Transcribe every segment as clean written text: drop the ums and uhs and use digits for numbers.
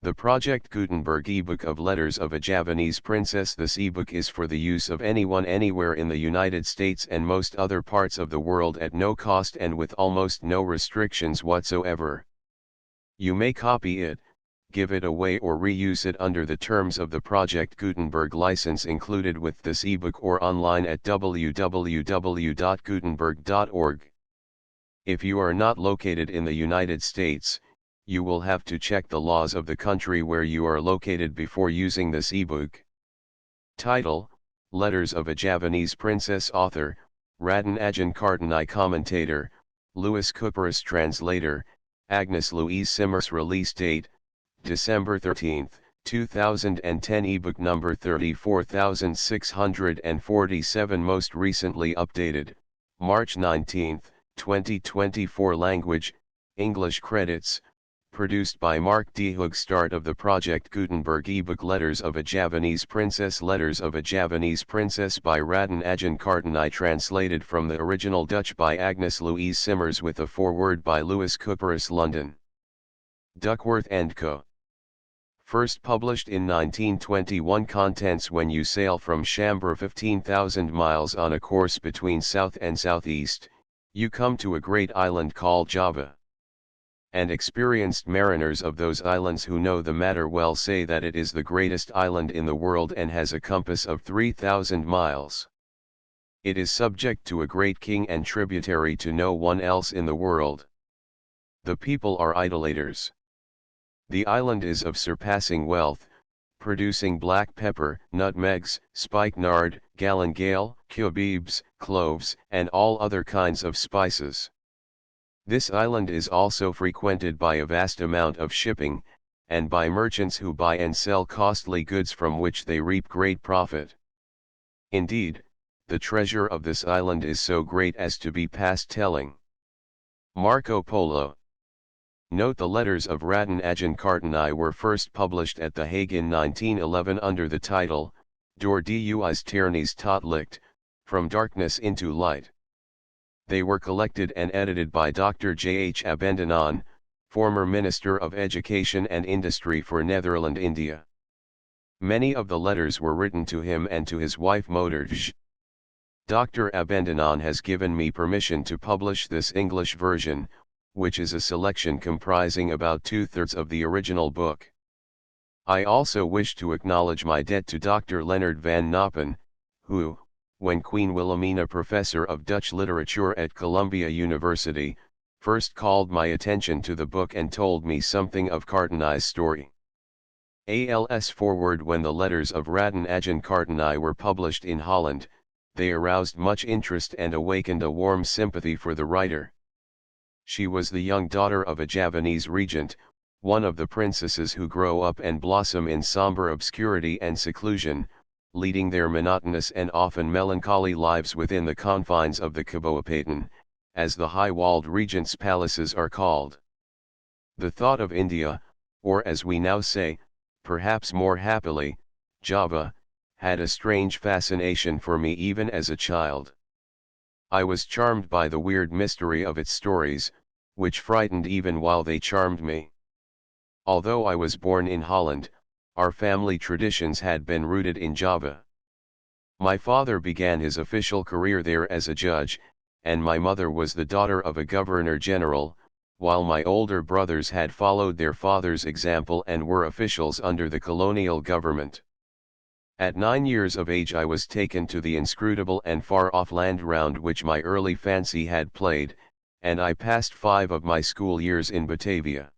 The Project Gutenberg ebook of Letters of a Javanese Princess. This ebook is for the use of anyone anywhere in the United States and most other parts of the world at no cost and with almost no restrictions whatsoever. You may copy it, give it away or reuse it under the terms of the Project Gutenberg license included with this ebook or online at www.gutenberg.org. If you are not located in the United States, you will have to check the laws of the country where you are located before using this ebook. Title: Letters of a Javanese Princess. Author: Raden Adjeng Kartini. Commentator: Louis Couperus. Translator: Agnes Louise Simmers. Release date: December 13, 2010. Ebook number 34647. Most recently updated, March 19, 2024. Language: English. Credits: produced by Mark D. Hoog. Start of the Project Gutenberg ebook Letters of a Javanese Princess. Letters of a Javanese Princess by Raden Adjeng Kartini. Translated from the original Dutch by Agnes Louise Simmers with a foreword by Louis Couperus. London: Duckworth & Co. First published in 1921. Contents: when you sail from Chambord 15,000 miles on a course between south and southeast, you come to a great island called Java. And experienced mariners of those islands who know the matter well say that it is the greatest island in the world and has a compass of 3,000 miles. It is subject to a great king and tributary to no one else in the world. The people are idolaters. The island is of surpassing wealth, producing black pepper, nutmegs, spikenard, galangale, cubebs, cloves, and all other kinds of spices. This island is also frequented by a vast amount of shipping, and by merchants who buy and sell costly goods from which they reap great profit. Indeed, the treasure of this island is so great as to be past telling. Marco Polo. Note: the letters of Raden Adjeng Kartini were first published at The Hague in 1911 under the title, Door duis Tiernis tot licht, From Darkness into Light. They were collected and edited by Dr. J. H. Abendonaan, former Minister of Education and Industry for Netherlands, India. Many of the letters were written to him and to his wife Moedertje. Dr. Abendonaan has given me permission to publish this English version, which is a selection comprising about 2/3 of the original book. I also wish to acknowledge my debt to Dr. Leonard van Noppen, who, when Queen Wilhelmina Professor of Dutch Literature at Columbia University, first called my attention to the book and told me something of Kartini's story. ALS forward: when the letters of Raden Adjeng Kartini were published in Holland, they aroused much interest and awakened a warm sympathy for the writer. She was the young daughter of a Javanese regent, one of the princesses who grow up and blossom in somber obscurity and seclusion, leading their monotonous and often melancholy lives within the confines of the Kaboepaten, as the high-walled regents' palaces are called. The thought of India, or as we now say, perhaps more happily, Java, had a strange fascination for me even as a child. I was charmed by the weird mystery of its stories, which frightened even while they charmed me. Although I was born in Holland, our family traditions had been rooted in Java. My father began his official career there as a judge, and my mother was the daughter of a governor-general, while my older brothers had followed their father's example and were officials under the colonial government. At 9 years of age I was taken to the inscrutable and far-off land round which my early fancy had played, and I passed 5 of my school years in Batavia.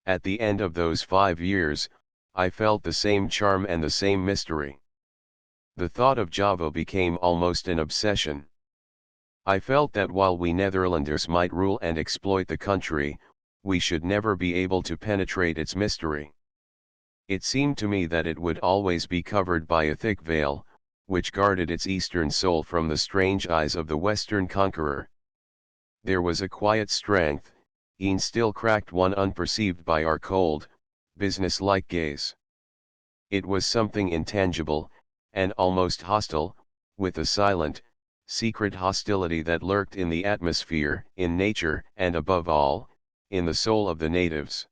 At the end of those 5 years, I felt the same charm and the same mystery. The thought of Java became almost an obsession. I felt that while we Netherlanders might rule and exploit the country, we should never be able to penetrate its mystery. It seemed to me that it would always be covered by a thick veil, which guarded its eastern soul from the strange eyes of the western conqueror. There was a quiet strength, e'en still cracked one unperceived by our cold, business-like gaze. It was something intangible, and almost hostile, with a silent, secret hostility that lurked in the atmosphere, in nature, and above all, in the soul of the natives.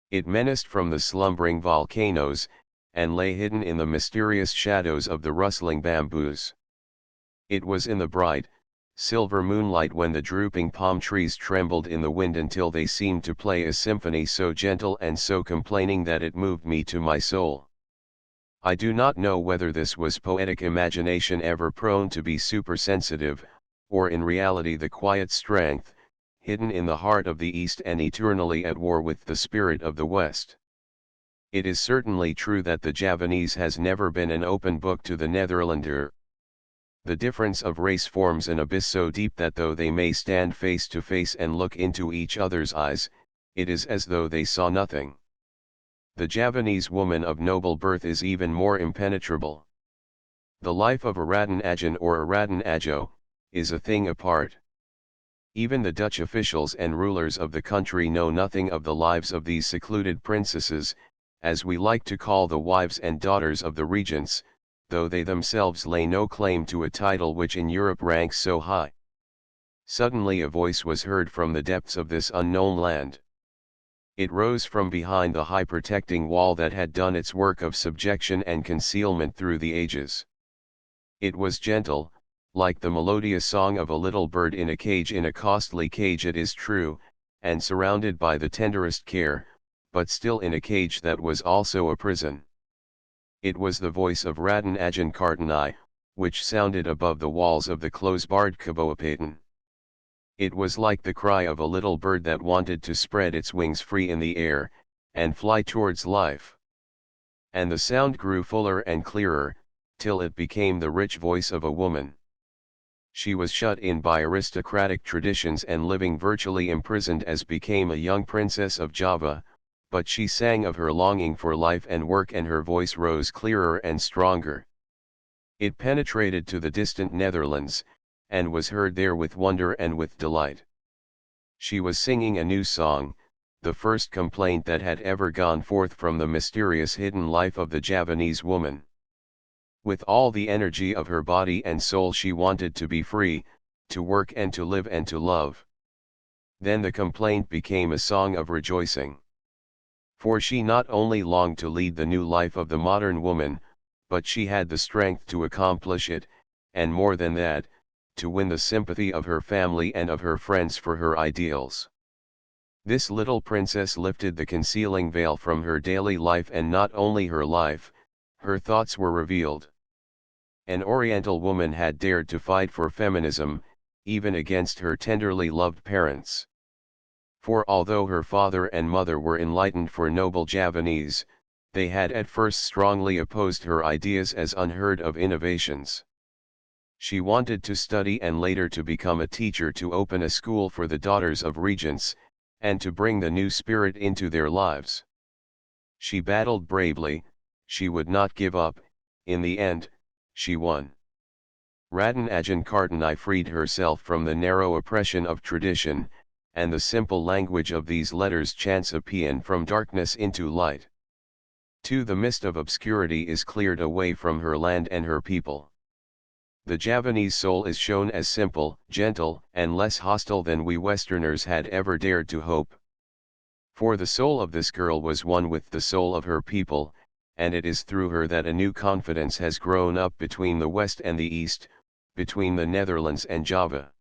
It menaced from the slumbering volcanoes, and lay hidden in the mysterious shadows of the rustling bamboos. It was in the bright, silver moonlight when the drooping palm trees trembled in the wind until they seemed to play a symphony so gentle and so complaining that it moved me to my soul. I do not know whether this was poetic imagination ever prone to be supersensitive, or in reality the quiet strength, hidden in the heart of the East and eternally at war with the spirit of the West. It is certainly true that the Javanese has never been an open book to the Netherlander. The difference of race forms an abyss so deep that though they may stand face to face and look into each other's eyes, it is as though they saw nothing. The Javanese woman of noble birth is even more impenetrable. The life of a Raden Adjeng or a Raden Adjeng is a thing apart. Even the Dutch officials and rulers of the country know nothing of the lives of these secluded princesses, as we like to call the wives and daughters of the regents, though they themselves lay no claim to a title which in Europe ranks so high. Suddenly a voice was heard from the depths of this unknown land. It rose from behind the high protecting wall that had done its work of subjection and concealment through the ages. It was gentle, like the melodious song of a little bird in a costly cage it is true, and surrounded by the tenderest care, but still in a cage that was also a prison. It was the voice of Raden Adjeng Kartini, which sounded above the walls of the close-barred Kaboapaten. It was like the cry of a little bird that wanted to spread its wings free in the air, and fly towards life. And the sound grew fuller and clearer, till it became the rich voice of a woman. She was shut in by aristocratic traditions and living virtually imprisoned as became a young princess of Java, but she sang of her longing for life and work and her voice rose clearer and stronger. It penetrated to the distant Netherlands, and was heard there with wonder and with delight. She was singing a new song, the first complaint that had ever gone forth from the mysterious hidden life of the Javanese woman. With all the energy of her body and soul she wanted to be free, to work and to live and to love. Then the complaint became a song of rejoicing. For she not only longed to lead the new life of the modern woman, but she had the strength to accomplish it, and more than that, to win the sympathy of her family and of her friends for her ideals. This little princess lifted the concealing veil from her daily life, and not only her life, her thoughts were revealed. An Oriental woman had dared to fight for feminism, even against her tenderly loved parents. For although her father and mother were enlightened for noble Javanese, they had at first strongly opposed her ideas as unheard of innovations. She wanted to study and later to become a teacher, to open a school for the daughters of regents, and to bring the new spirit into their lives. She battled bravely, she would not give up, in the end, she won. Raden Adjeng Kartini freed herself from the narrow oppression of tradition, and the simple language of these letters chants a paean from darkness into light. Too, the mist of obscurity is cleared away from her land and her people. The Javanese soul is shown as simple, gentle, and less hostile than we Westerners had ever dared to hope. For the soul of this girl was one with the soul of her people, and it is through her that a new confidence has grown up between the West and the East, between the Netherlands and Java.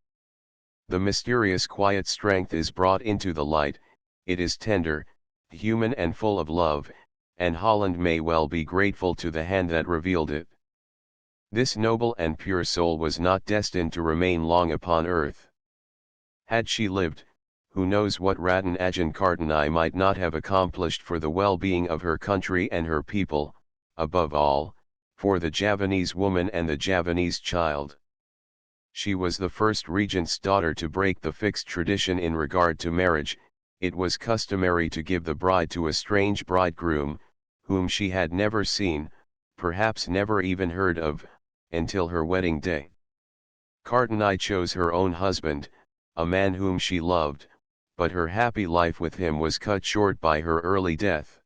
The mysterious quiet strength is brought into the light, it is tender, human and full of love, and Holland may well be grateful to the hand that revealed it. This noble and pure soul was not destined to remain long upon earth. Had she lived, who knows what Raden Adjeng Kartini might not have accomplished for the well-being of her country and her people, above all, for the Javanese woman and the Javanese child. She was the first regent's daughter to break the fixed tradition in regard to marriage. It was customary to give the bride to a strange bridegroom, whom she had never seen, perhaps never even heard of, until her wedding day. Kartini chose her own husband, a man whom she loved, but her happy life with him was cut short by her early death.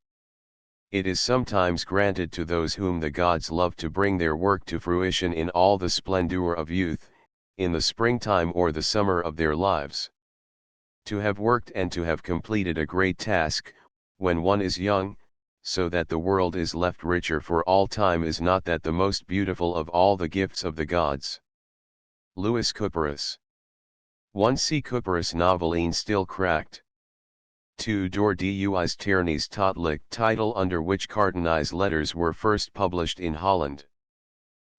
It is sometimes granted to those whom the gods love to bring their work to fruition in all the splendor of youth, in the springtime or the summer of their lives. To have worked and to have completed a great task, when one is young, so that the world is left richer for all time, is not that the most beautiful of all the gifts of the gods? Louis Couperus. 1. C. Couperus noveline still cracked. 2. Door Duis Tierney's Totelijk title under which Kartini's letters were first published in Holland.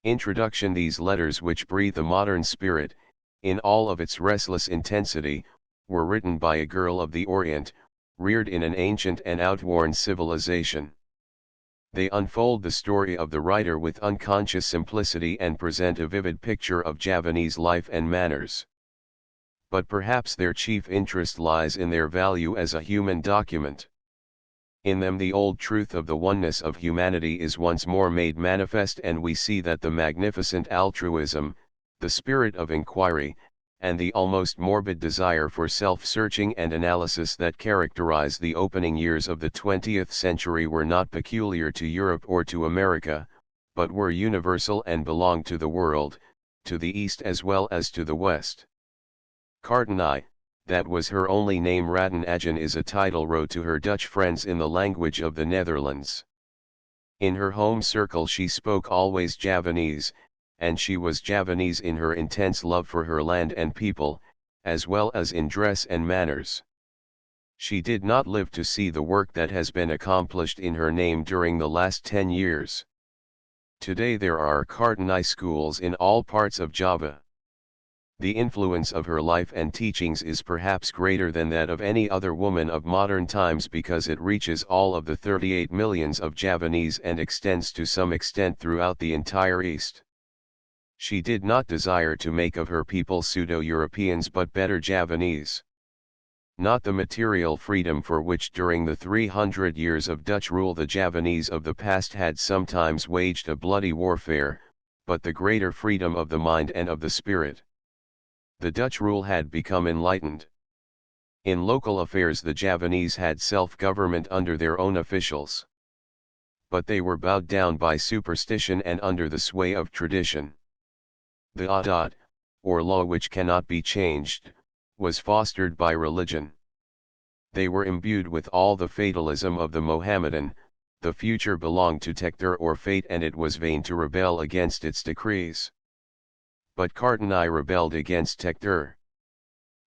Introduction. These letters, which breathe a modern spirit, in all of its restless intensity, were written by a girl of the Orient, reared in an ancient and outworn civilization. They unfold the story of the writer with unconscious simplicity and present a vivid picture of Javanese life and manners. But perhaps their chief interest lies in their value as a human document. In them the old truth of the oneness of humanity is once more made manifest, and we see that the magnificent altruism, the spirit of inquiry, and the almost morbid desire for self-searching and analysis that characterize the opening years of the 20th century were not peculiar to Europe or to America, but were universal and belonged to the world, to the East as well as to the West. Kartini, that was her only name. Raden Adjeng is a title wrote to her Dutch friends in the language of the Netherlands. In her home circle she spoke always Javanese, and she was Javanese in her intense love for her land and people, as well as in dress and manners. She did not live to see the work that has been accomplished in her name during the last 10 years. Today there are Kartini schools in all parts of Java. The influence of her life and teachings is perhaps greater than that of any other woman of modern times, because it reaches all of the 38 millions of Javanese and extends to some extent throughout the entire East. She did not desire to make of her people pseudo-Europeans but better Javanese. Not the material freedom for which during the 300 years of Dutch rule the Javanese of the past had sometimes waged a bloody warfare, but the greater freedom of the mind and of the spirit. The Dutch rule had become enlightened. In local affairs the Javanese had self-government under their own officials. But they were bowed down by superstition and under the sway of tradition. The adat, or law which cannot be changed, was fostered by religion. They were imbued with all the fatalism of the Mohammedan. The future belonged to Takdir or fate, and it was vain to rebel against its decrees. But Kartini rebelled against Takdir.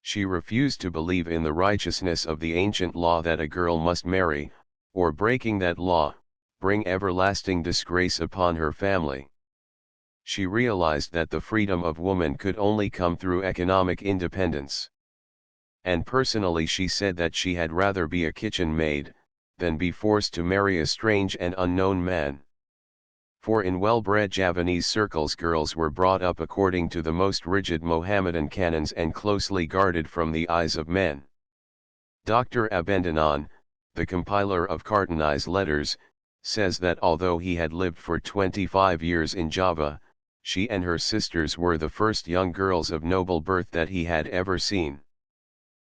She refused to believe in the righteousness of the ancient law that a girl must marry, or breaking that law, bring everlasting disgrace upon her family. She realized that the freedom of woman could only come through economic independence. And personally she said that she had rather be a kitchen maid, than be forced to marry a strange and unknown man. For in well-bred Javanese circles girls were brought up according to the most rigid Mohammedan canons and closely guarded from the eyes of men. Dr. Abendanon, the compiler of Kartini's letters, says that although he had lived for 25 years in Java, she and her sisters were the first young girls of noble birth that he had ever seen.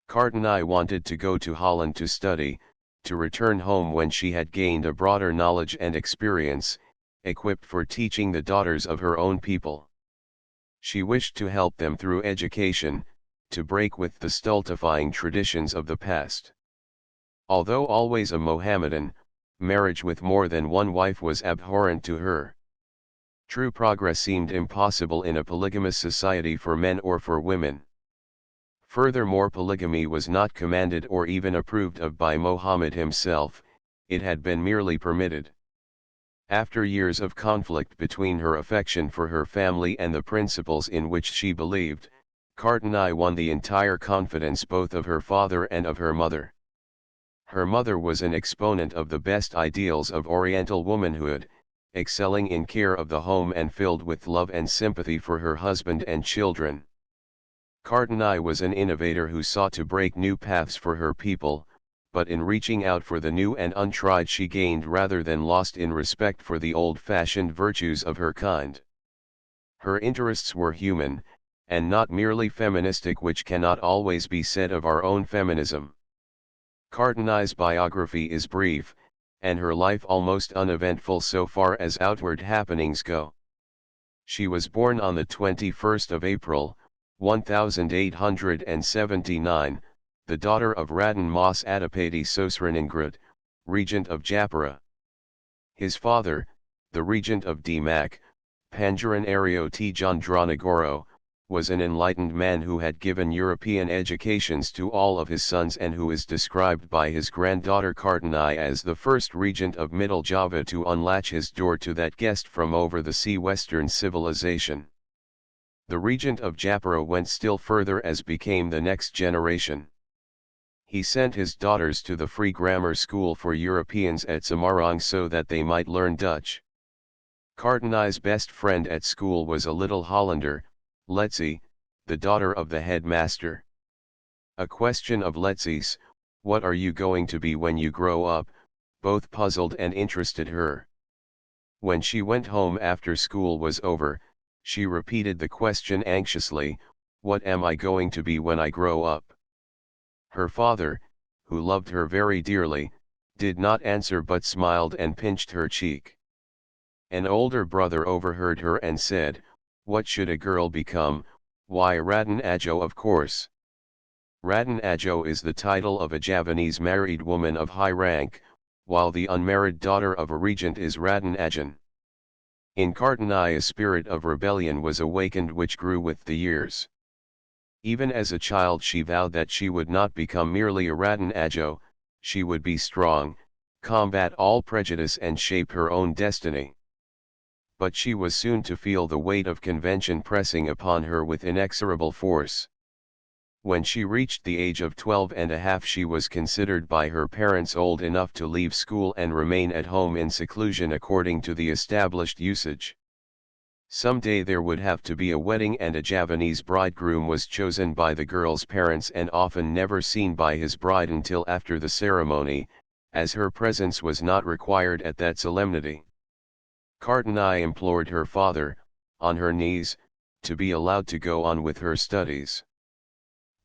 Kartini wanted to go to Holland to study, to return home when she had gained a broader knowledge and experience, equipped for teaching the daughters of her own people. She wished to help them through education, to break with the stultifying traditions of the past. Although always a Mohammedan, marriage with more than one wife was abhorrent to her. True progress seemed impossible in a polygamous society for men or for women. Furthermore, polygamy was not commanded or even approved of by Mohammed himself, it had been merely permitted. After years of conflict between her affection for her family and the principles in which she believed, Kartini won the entire confidence both of her father and of her mother. Her mother was an exponent of the best ideals of Oriental womanhood, excelling in care of the home and filled with love and sympathy for her husband and children. Kartini was an innovator who sought to break new paths for her people, but in reaching out for the new and untried she gained rather than lost in respect for the old-fashioned virtues of her kind. Her interests were human, and not merely feministic, which cannot always be said of our own feminism. Kartini's biography is brief, and her life almost uneventful so far as outward happenings go. She was born on the 21st of April, 1879, the daughter of Raden Mas Adipati Sosraningrat, regent of Japara. His father, the regent of Demak, Pangeran Aryo Tjondronegoro, was an enlightened man who had given European educations to all of his sons and who is described by his granddaughter Kartini as the first regent of Middle Java to unlatch his door to that guest from over the sea Western civilization. The regent of Japara went still further as became the next generation. He sent his daughters to the free grammar school for Europeans at Semarang so that they might learn Dutch. Kartini's best friend at school was a little Hollander, Letzi, the daughter of the headmaster. A question of Letzi's, "What are you going to be when you grow up?" both puzzled and interested her. When she went home after school was over, she repeated the question anxiously, "What am I going to be when I grow up?" Her father, who loved her very dearly, did not answer but smiled and pinched her cheek. An older brother overheard her and said, "What should a girl become? Why, Raden Adjeng, of course." Raden Adjeng is the title of a Javanese married woman of high rank, while the unmarried daughter of a regent is Raden Adjeng. In Kartini a spirit of rebellion was awakened which grew with the years. Even as a child she vowed that she would not become merely a Raden Adjeng, she would be strong, combat all prejudice and shape her own destiny. But she was soon to feel the weight of convention pressing upon her with inexorable force. When she reached the age of 12 and a half she was considered by her parents old enough to leave school and remain at home in seclusion according to the established usage. Some day there would have to be a wedding and a Javanese bridegroom was chosen by the girl's parents and often never seen by his bride until after the ceremony, as her presence was not required at that solemnity. Kartini implored her father, on her knees, to be allowed to go on with her studies.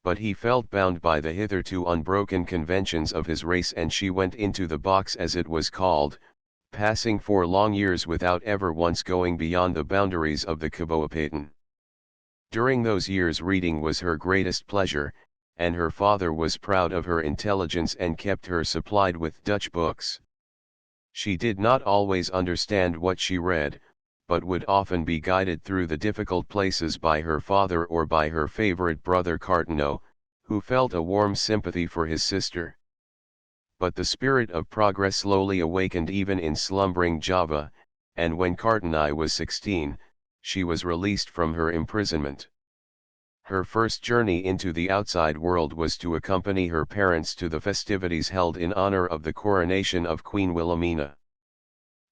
But he felt bound by the hitherto unbroken conventions of his race and she went into the box as it was called, passing 4 long years without ever once going beyond the boundaries of the Kabupaten. During those years reading was her greatest pleasure, and her father was proud of her intelligence and kept her supplied with Dutch books. She did not always understand what she read, but would often be guided through the difficult places by her father or by her favorite brother Kartino, who felt a warm sympathy for his sister. But the spirit of progress slowly awakened even in slumbering Java, and when Kartini was 16, she was released from her imprisonment. Her first journey into the outside world was to accompany her parents to the festivities held in honor of the coronation of Queen Wilhelmina.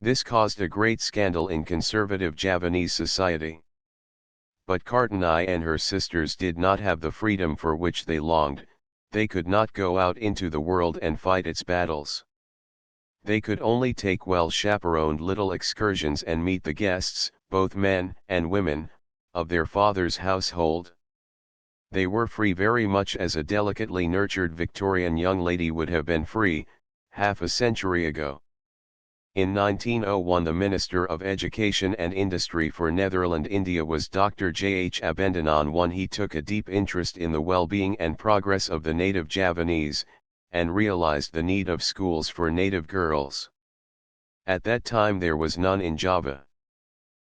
This caused a great scandal in conservative Javanese society. But Kartini and her sisters did not have the freedom for which they longed. They could not go out into the world and fight its battles. They could only take well-chaperoned little excursions and meet the guests, both men and women, of their father's household. They were free very much as a delicately nurtured Victorian young lady would have been free, half a century ago. In 1901 the Minister of Education and Industry for Netherlands India was Dr. J. H. Abendanon. He took a deep interest in the well-being and progress of the native Javanese, and realized the need of schools for native girls. At that time there was none in Java.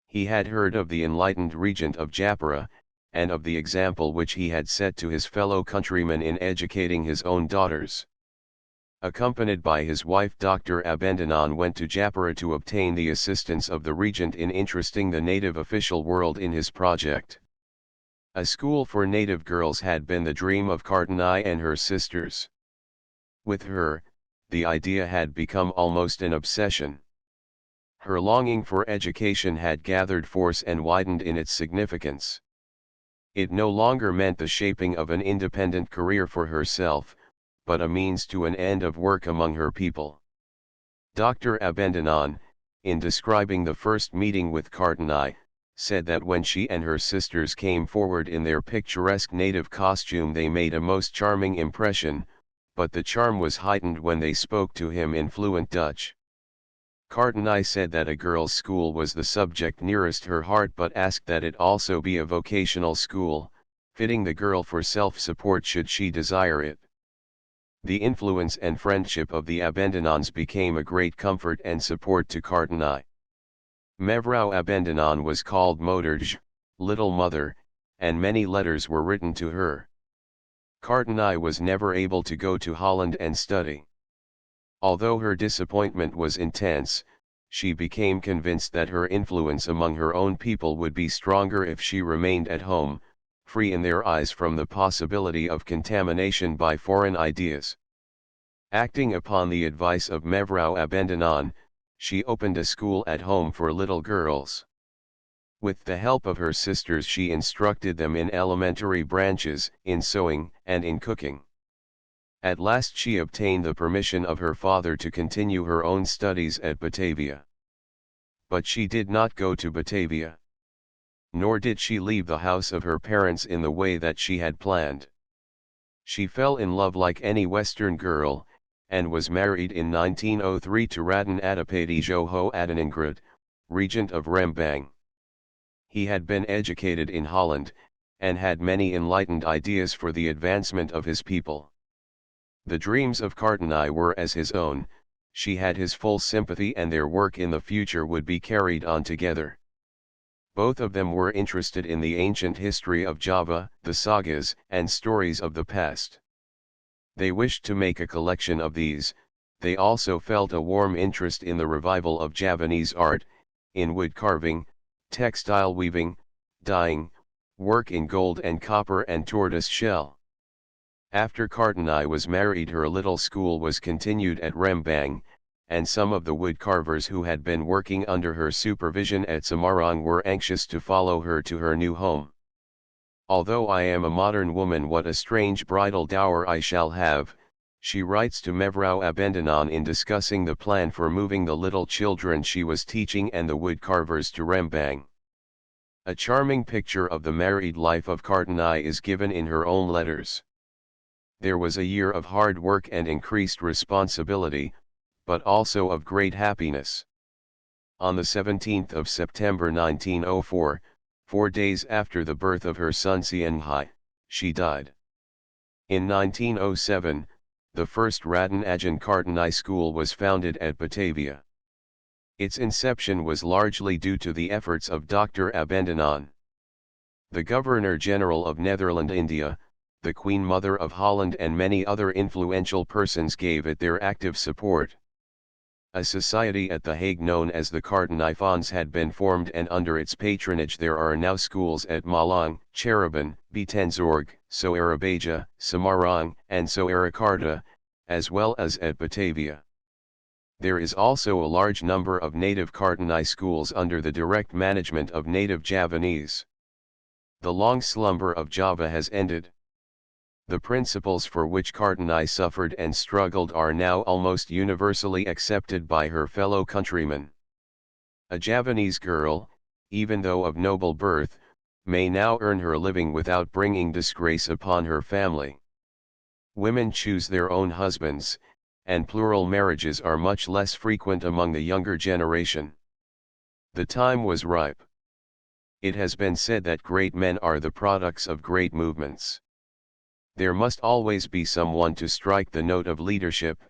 He had heard of the enlightened regent of Japara, and of the example which he had set to his fellow countrymen in educating his own daughters. Accompanied by his wife Dr. Abendanon went to Japara to obtain the assistance of the regent in interesting the native official world in his project. A school for native girls had been the dream of Kartini and her sisters. With her, the idea had become almost an obsession. Her longing for education had gathered force and widened in its significance. It no longer meant the shaping of an independent career for herself, but a means to an end of work among her people. Dr. Abendanon, in describing the first meeting with Kartini, said that when she and her sisters came forward in their picturesque native costume they made a most charming impression, but the charm was heightened when they spoke to him in fluent Dutch. Kartini said that a girls' school was the subject nearest her heart but asked that it also be a vocational school, fitting the girl for self-support should she desire it. The influence and friendship of the Abendanans became a great comfort and support to Kartini. Mevrou Abendanan was called Moderj, Little Mother, and many letters were written to her. Kartini was never able to go to Holland and study. Although her disappointment was intense, she became convinced that her influence among her own people would be stronger if she remained at home, free in their eyes from the possibility of contamination by foreign ideas. Acting upon the advice of Mevrou Abendanan, she opened a school at home for little girls. With the help of her sisters she instructed them in elementary branches, in sewing, and in cooking. At last she obtained the permission of her father to continue her own studies at Batavia. But she did not go to Batavia. Nor did she leave the house of her parents in the way that she had planned. She fell in love like any Western girl, and was married in 1903 to Raden Adjeng, regent of Rembang. He had been educated in Holland, and had many enlightened ideas for the advancement of his people. The dreams of Kartini were as his own, she had his full sympathy and their work in the future would be carried on together. Both of them were interested in the ancient history of Java, the sagas and stories of the past. They wished to make a collection of these. They also felt a warm interest in the revival of Javanese art, in wood carving, textile weaving, dyeing, work in gold and copper and tortoise shell. After Kartini was married her little school was continued at Rembang, and some of the wood carvers who had been working under her supervision at Semarang were anxious to follow her to her new home. Although I am a modern woman, what a strange bridal dower I shall have, she writes to Mevrou Abendanan in discussing the plan for moving the little children she was teaching and the wood carvers to Rembang. A charming picture of the married life of Kartini is given in her own letters. There was a year of hard work and increased responsibility, but also of great happiness. On the 17th of September 1904, 4 days after the birth of her son Sianghai, she died. In 1907, the first Raden Adjeng Kartini school was founded at Batavia. Its inception was largely due to the efforts of Dr. Abendanan. The Governor-General of Netherlands India, the Queen Mother of Holland and many other influential persons gave it their active support. A society at The Hague known as the Kartini Fonds had been formed, and under its patronage there are now schools at Malang, Cirebon, Bitenzorg, Soerabaja, Semarang, and Surakarta, as well as at Batavia. There is also a large number of native Kartini schools under the direct management of native Javanese. The long slumber of Java has ended. The principles for which Kartini suffered and struggled are now almost universally accepted by her fellow countrymen. A Javanese girl, even though of noble birth, may now earn her living without bringing disgrace upon her family. Women choose their own husbands, and plural marriages are much less frequent among the younger generation. The time was ripe. It has been said that great men are the products of great movements. There must always be someone to strike the note of leadership,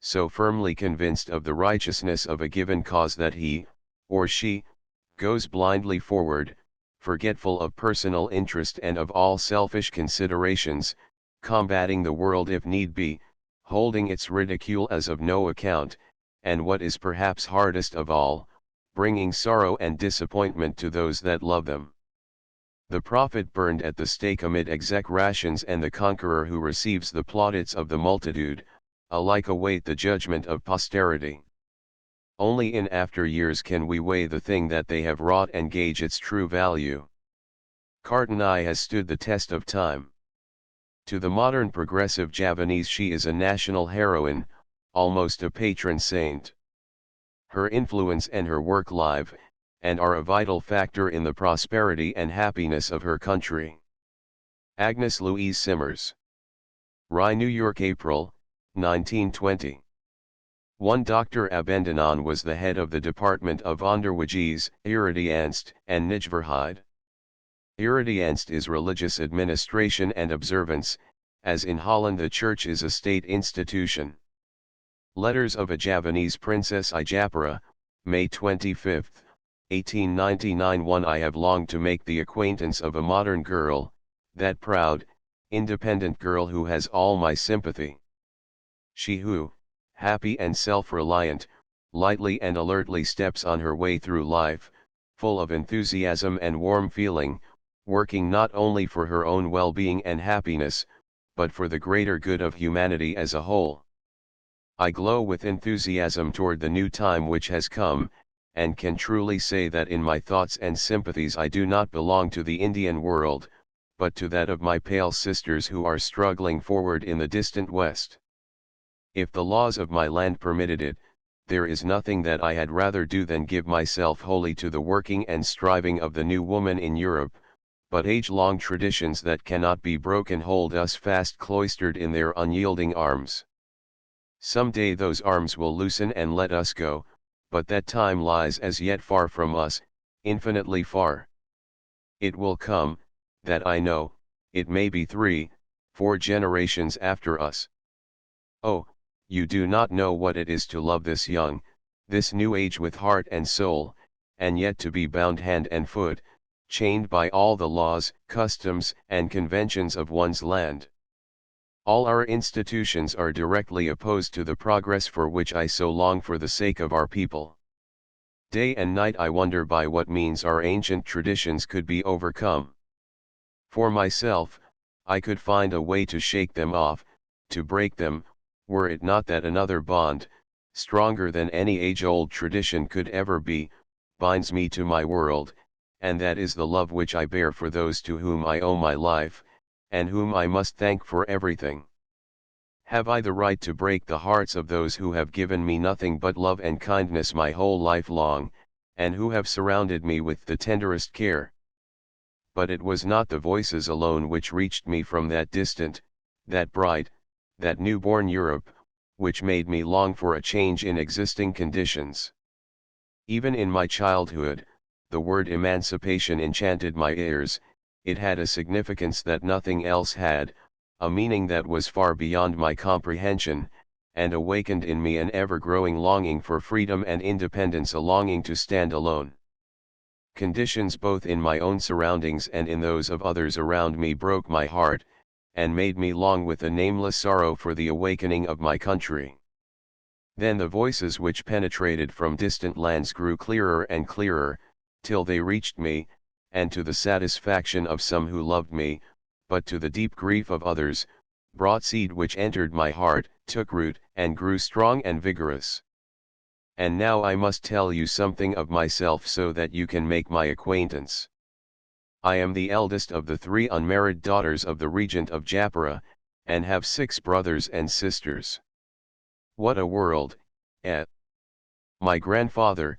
so firmly convinced of the righteousness of a given cause that he, or she, goes blindly forward, forgetful of personal interest and of all selfish considerations, combating the world if need be, holding its ridicule as of no account, and what is perhaps hardest of all, bringing sorrow and disappointment to those that love them. The prophet burned at the stake amid execrations, and the conqueror who receives the plaudits of the multitude, alike await the judgment of posterity. Only in after years can we weigh the thing that they have wrought and gauge its true value. Kartini has stood the test of time. To the modern progressive Javanese she is a national heroine, almost a patron saint. Her influence and her work live, and are a vital factor in the prosperity and happiness of her country. Agnes Louise Simmers. Rye, New York, April, 1920. 1. Dr. Abendanan was the head of the Department of Onderwijs, Eredienst, and Nijverheid. Eredienst is religious administration and observance, as in Holland the church is a state institution. Letters of a Javanese Princess I Japara, May 25, 1899. 1. I have longed to make the acquaintance of a modern girl, that proud, independent girl who has all my sympathy. She who, happy and self-reliant, lightly and alertly steps on her way through life, full of enthusiasm and warm feeling, working not only for her own well-being and happiness, but for the greater good of humanity as a whole. I glow with enthusiasm toward the new time which has come, and can truly say that in my thoughts and sympathies I do not belong to the Indian world, but to that of my pale sisters who are struggling forward in the distant West. If the laws of my land permitted it, there is nothing that I had rather do than give myself wholly to the working and striving of the new woman in Europe, but age-long traditions that cannot be broken hold us fast cloistered in their unyielding arms. Some day those arms will loosen and let us go, but that time lies as yet far from us, infinitely far. It will come, that I know, it may be 3, 4 generations after us. Oh, you do not know what it is to love this young, this new age with heart and soul, and yet to be bound hand and foot, chained by all the laws, customs, and conventions of one's land. All our institutions are directly opposed to the progress for which I so long for the sake of our people. Day and night I wonder by what means our ancient traditions could be overcome. For myself, I could find a way to shake them off, to break them, were it not that another bond, stronger than any age-old tradition could ever be, binds me to my world, and that is the love which I bear for those to whom I owe my life, and whom I must thank for everything. Have I the right to break the hearts of those who have given me nothing but love and kindness my whole life long, and who have surrounded me with the tenderest care? But it was not the voices alone which reached me from that distant, that bright, that new-born Europe, which made me long for a change in existing conditions. Even in my childhood, the word emancipation enchanted my ears. It had a significance that nothing else had, a meaning that was far beyond my comprehension, and awakened in me an ever-growing longing for freedom and independence, a longing to stand alone. Conditions both in my own surroundings and in those of others around me broke my heart, and made me long with a nameless sorrow for the awakening of my country. Then the voices which penetrated from distant lands grew clearer and clearer, till they reached me, and to the satisfaction of some who loved me, but to the deep grief of others, brought seed which entered my heart, took root, and grew strong and vigorous. And now I must tell you something of myself so that you can make my acquaintance. I am the eldest of the 3 unmarried daughters of the Regent of Japara, and have 6 brothers and sisters. What a world, eh? My grandfather,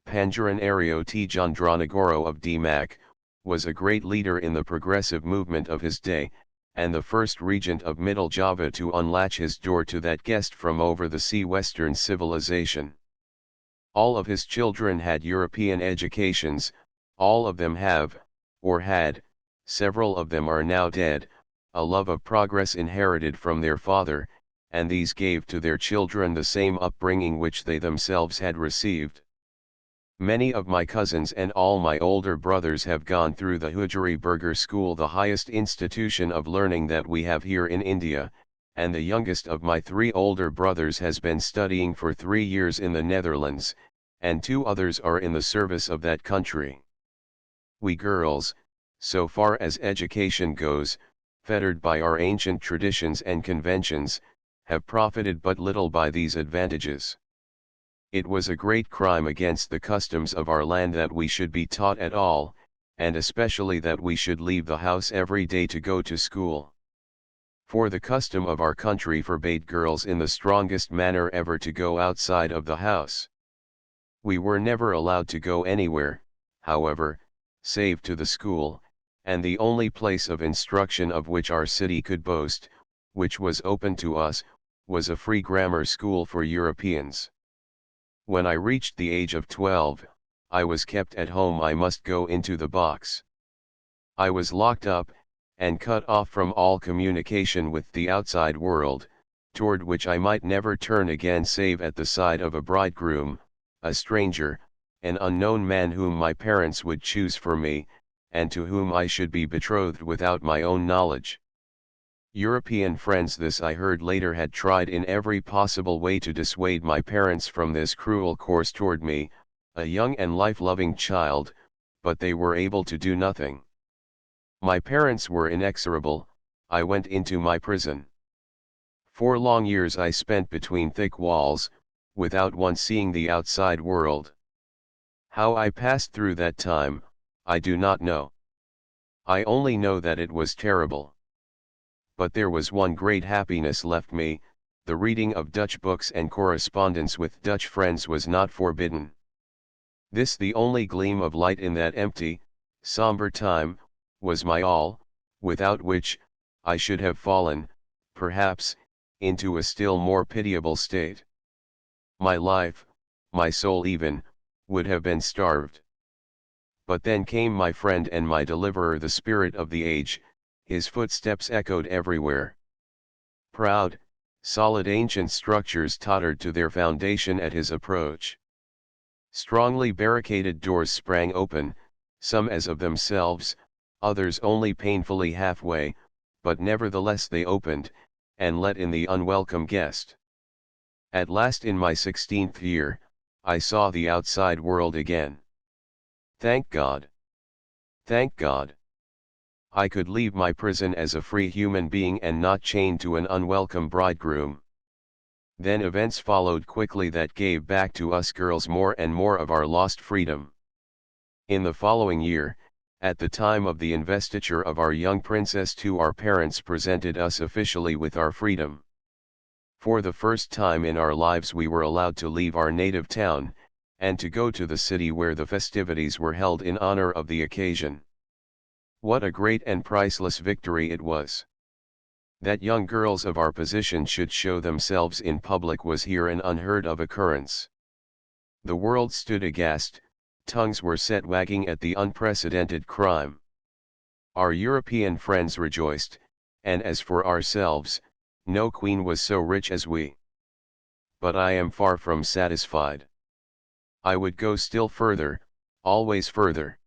Pangeran Aryo Tjandranagoro of Demak, was a great leader in the progressive movement of his day, and the first regent of Middle Java to unlatch his door to that guest from over the sea Western civilization. All of his children had European educations, all of them have, or had, several of them are now dead, a love of progress inherited from their father, and these gave to their children the same upbringing which they themselves had received. Many of my cousins and all my older brothers have gone through the Hujari Burger School, the highest institution of learning that we have here in India, and the youngest of my 3 older brothers has been studying for 3 years in the Netherlands, and 2 others are in the service of that country. We girls, so far as education goes, fettered by our ancient traditions and conventions, have profited but little by these advantages. It was a great crime against the customs of our land that we should be taught at all, and especially that we should leave the house every day to go to school. For the custom of our country forbade girls in the strongest manner ever to go outside of the house. We were never allowed to go anywhere, however, save to the school, and the only place of instruction of which our city could boast, which was open to us, was a free grammar school for Europeans. When I reached the age of 12, I was kept at home. I must go into the box. I was locked up, and cut off from all communication with the outside world, toward which I might never turn again save at the side of a bridegroom, a stranger, an unknown man whom my parents would choose for me, and to whom I should be betrothed without my own knowledge. European friends, this I heard later, had tried in every possible way to dissuade my parents from this cruel course toward me, a young and life-loving child, but they were able to do nothing. My parents were inexorable. I went into my prison. 4 long years I spent between thick walls, without once seeing the outside world. How I passed through that time, I do not know. I only know that it was terrible. But there was one great happiness left me: the reading of Dutch books and correspondence with Dutch friends was not forbidden. This, the only gleam of light in that empty, somber time, was my all, without which, I should have fallen, perhaps, into a still more pitiable state. My life, my soul even, would have been starved. But then came my friend and my deliverer, the spirit of the age. His footsteps echoed everywhere. Proud, solid ancient structures tottered to their foundation at his approach. Strongly barricaded doors sprang open, some as of themselves, others only painfully halfway, but nevertheless they opened, and let in the unwelcome guest. At last, in my 16th year, I saw the outside world again. Thank God! Thank God! I could leave my prison as a free human being and not chained to an unwelcome bridegroom. Then events followed quickly that gave back to us girls more and more of our lost freedom. In the following year, at the time of the investiture of our young princess, too, our parents presented us officially with our freedom. For the first time in our lives we were allowed to leave our native town, and to go to the city where the festivities were held in honor of the occasion. What a great and priceless victory it was! That young girls of our position should show themselves in public was here an unheard of occurrence. The world stood aghast, tongues were set wagging at the unprecedented crime. Our European friends rejoiced, and as for ourselves, no queen was so rich as we. But I am far from satisfied. I would go still further, always further.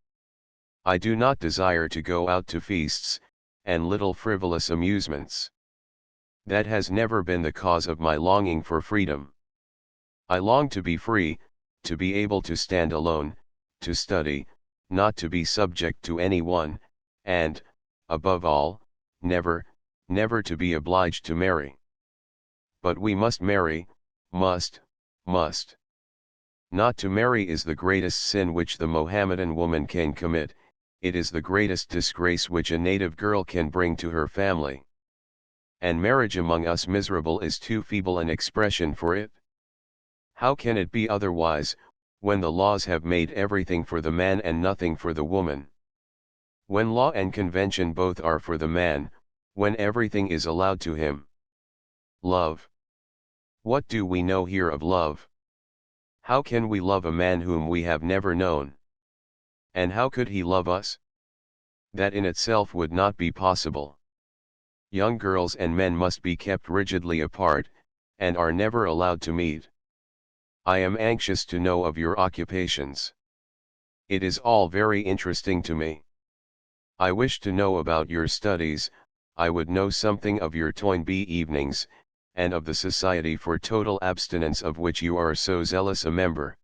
I do not desire to go out to feasts, and little frivolous amusements. That has never been the cause of my longing for freedom. I long to be free, to be able to stand alone, to study, not to be subject to any one, and, above all, never, never to be obliged to marry. But we must marry, must. Not to marry is the greatest sin which the Mohammedan woman can commit. It is the greatest disgrace which a native girl can bring to her family. And marriage among us miserable is too feeble an expression for it. How can it be otherwise, when the laws have made everything for the man and nothing for the woman? When law and convention both are for the man, when everything is allowed to him. Love. What do we know here of love? How can we love a man whom we have never known? And how could he love us? That in itself would not be possible. Young girls and men must be kept rigidly apart, and are never allowed to meet. I am anxious to know of your occupations. It is all very interesting to me. I wish to know about your studies. I would know something of your Toynbee evenings, and of the Society for Total Abstinence of which you are so zealous a member.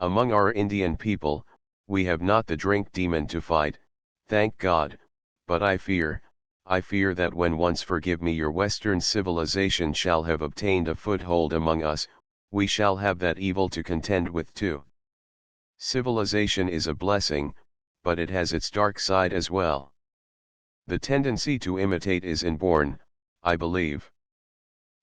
Among our Indian people, we have not the drink demon to fight, thank God, but I fear that when once, forgive me, your Western civilization shall have obtained a foothold among us, we shall have that evil to contend with too. Civilization is a blessing, but it has its dark side as well. The tendency to imitate is inborn, I believe.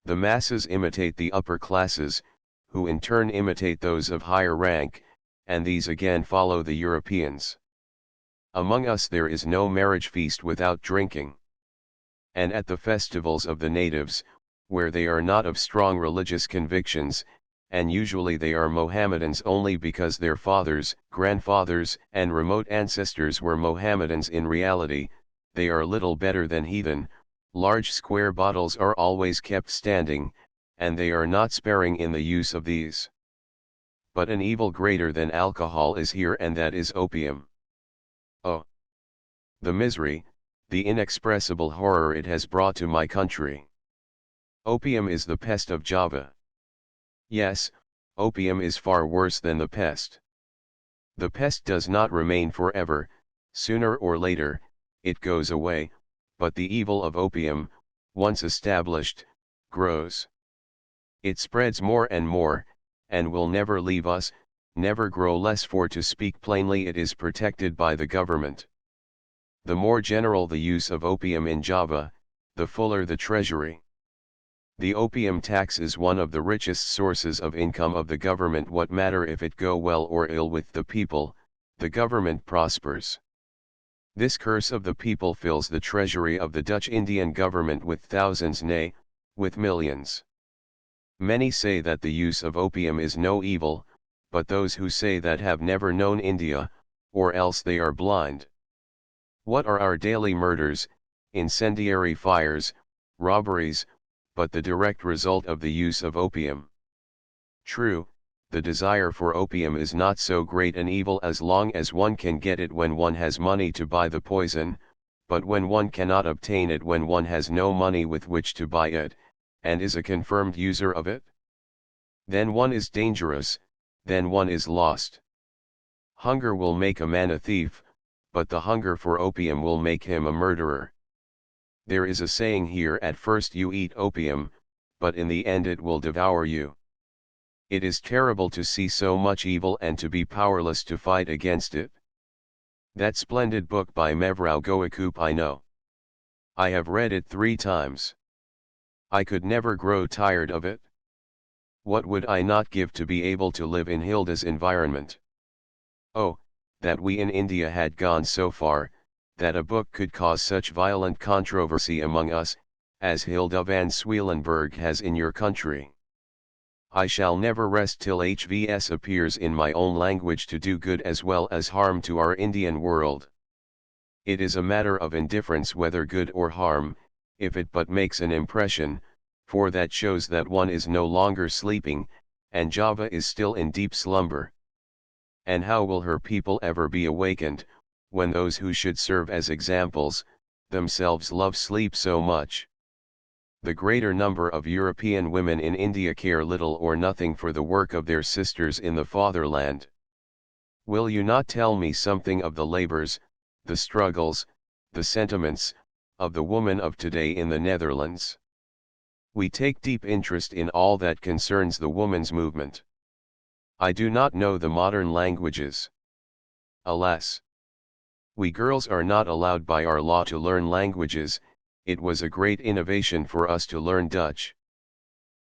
The masses imitate the upper classes, who in turn imitate those of higher rank, and these again follow the Europeans. Among us there is no marriage feast without drinking. And at the festivals of the natives, where they are not of strong religious convictions, and usually they are Mohammedans only because their fathers, grandfathers, and remote ancestors were Mohammedans in reality, they are little better than heathen. Large square bottles are always kept standing, and they are not sparing in the use of these. But an evil greater than alcohol is here, and that is opium. Oh! The misery, the inexpressible horror it has brought to my country. Opium is the pest of Java. Yes, opium is far worse than the pest. The pest does not remain forever, sooner or later, it goes away, but the evil of opium, once established, grows. It spreads more and more, and will never leave us, never grow less, for to speak plainly, it is protected by the government. The more general the use of opium in Java, the fuller the treasury. The opium tax is one of the richest sources of income of the government. What matter if it go well or ill with the people, the government prospers. This curse of the people fills the treasury of the Dutch Indian government with thousands, nay, with millions. Many say that the use of opium is no evil, but those who say that have never known India, or else they are blind. What are our daily murders, incendiary fires, robberies, but the direct result of the use of opium? True, the desire for opium is not so great an evil as long as one can get it when one has money to buy the poison, but when one cannot obtain it, when one has no money with which to buy it, and is a confirmed user of it, then one is dangerous, then one is lost. Hunger will make a man a thief, but the hunger for opium will make him a murderer. There is a saying here: at first you eat opium, but in the end it will devour you. It is terrible to see so much evil and to be powerless to fight against it. That splendid book by Mevrou Goakup I know. I have read it 3 times. I could never grow tired of it. What would I not give to be able to live in Hilda's environment? Oh, that we in India had gone so far, that a book could cause such violent controversy among us, as Hilda van Swielenberg has in your country. I shall never rest till HVS appears in my own language to do good as well as harm to our Indian world. It is a matter of indifference whether good or harm, if it but makes an impression, for that shows that one is no longer sleeping, and Java is still in deep slumber. And how will her people ever be awakened, when those who should serve as examples, themselves love sleep so much? The greater number of European women in India care little or nothing for the work of their sisters in the fatherland. Will you not tell me something of the labors, the struggles, the sentiments, of the woman of today in the Netherlands? We take deep interest in all that concerns the woman's movement. I do not know the modern languages. Alas! We girls are not allowed by our law to learn languages. It was a great innovation for us to learn Dutch.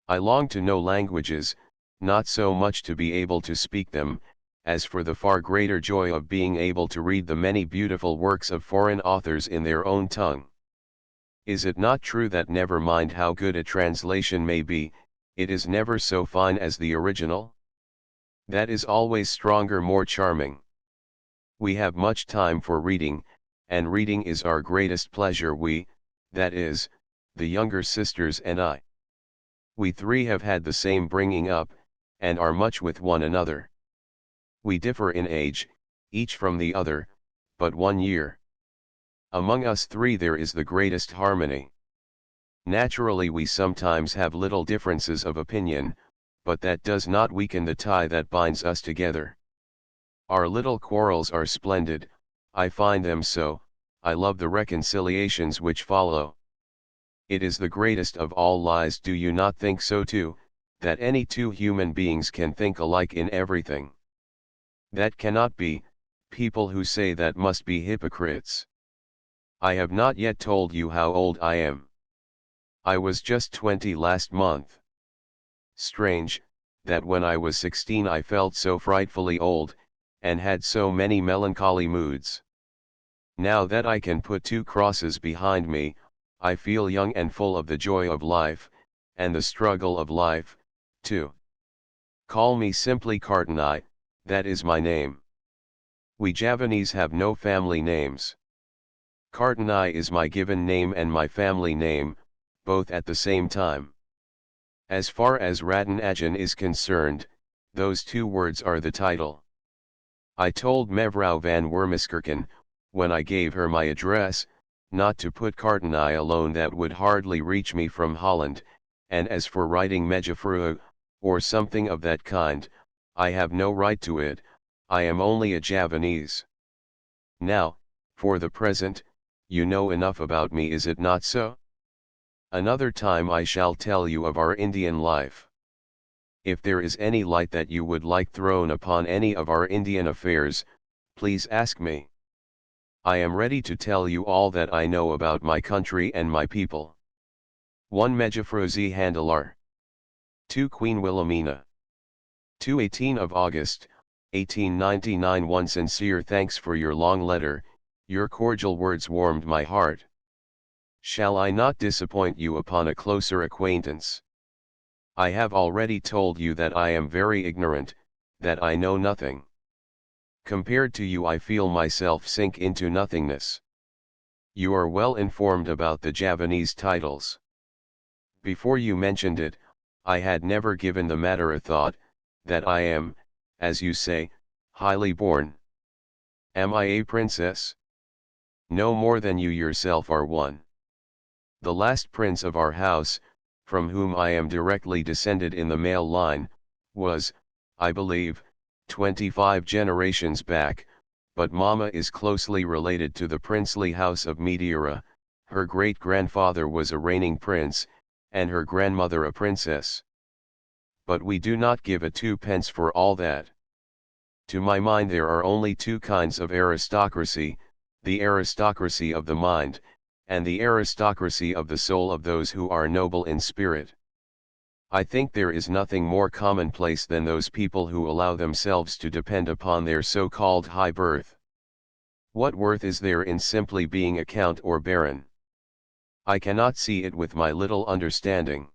I long to know languages, not so much to be able to speak them, as for the far greater joy of being able to read the many beautiful works of foreign authors in their own tongue. Is it not true that never mind how good a translation may be, it is never so fine as the original? That is always stronger, more charming. We have much time for reading, and reading is our greatest pleasure. We, that is, the younger sisters and I. We 3 have had the same bringing up, and are much with one another. We differ in age, each from the other, but 1 year. Among us 3 there is the greatest harmony. Naturally we sometimes have little differences of opinion, but that does not weaken the tie that binds us together. Our little quarrels are splendid, I find them so. I love the reconciliations which follow. It is the greatest of all lies, do you not think so too, that any 2 human beings can think alike in everything? That cannot be. People who say that must be hypocrites. I have not yet told you how old I am. I was just 20 last month. Strange, that when I was 16 I felt so frightfully old, and had so many melancholy moods. Now that I can put 2 crosses behind me, I feel young and full of the joy of life, and the struggle of life, too. Call me simply Kartini, that is my name. We Javanese have no family names. Kartini is my given name and my family name, both at the same time. As far as Raden Adjeng is concerned, those two words are the title. I told Mevrouw van Wormiskerken, when I gave her my address, not to put Kartini alone, that would hardly reach me from Holland, and as for writing Mejafrua, or something of that kind, I have no right to it, I am only a Javanese. Now, for the present, you know enough about me, is it not so? Another time I shall tell you of our Indian life. If there is any light that you would like thrown upon any of our Indian affairs, please ask me. I am ready to tell you all that I know about my country and my people. 1 Mejafrozi Handalar. 2 Queen Wilhelmina. 2 18 of August, 1899. 1 Sincere thanks for your long letter, your cordial words warmed my heart. Shall I not disappoint you upon a closer acquaintance? I have already told you that I am very ignorant, that I know nothing. Compared to you I feel myself sink into nothingness. You are well informed about the Javanese titles. Before you mentioned it, I had never given the matter a thought, that I am, as you say, highly born. Am I a princess? No more than you yourself are one. The last prince of our house, from whom I am directly descended in the male line, was, I believe, 25 generations back, but Mama is closely related to the princely house of Meteora. Her great-grandfather was a reigning prince, and her grandmother a princess. But we do not give a twopence for all that. To my mind there are only two kinds of aristocracy, the aristocracy of the mind, and the aristocracy of the soul of those who are noble in spirit. I think there is nothing more commonplace than those people who allow themselves to depend upon their so-called high birth. What worth is there in simply being a count or baron? I cannot see it with my little understanding.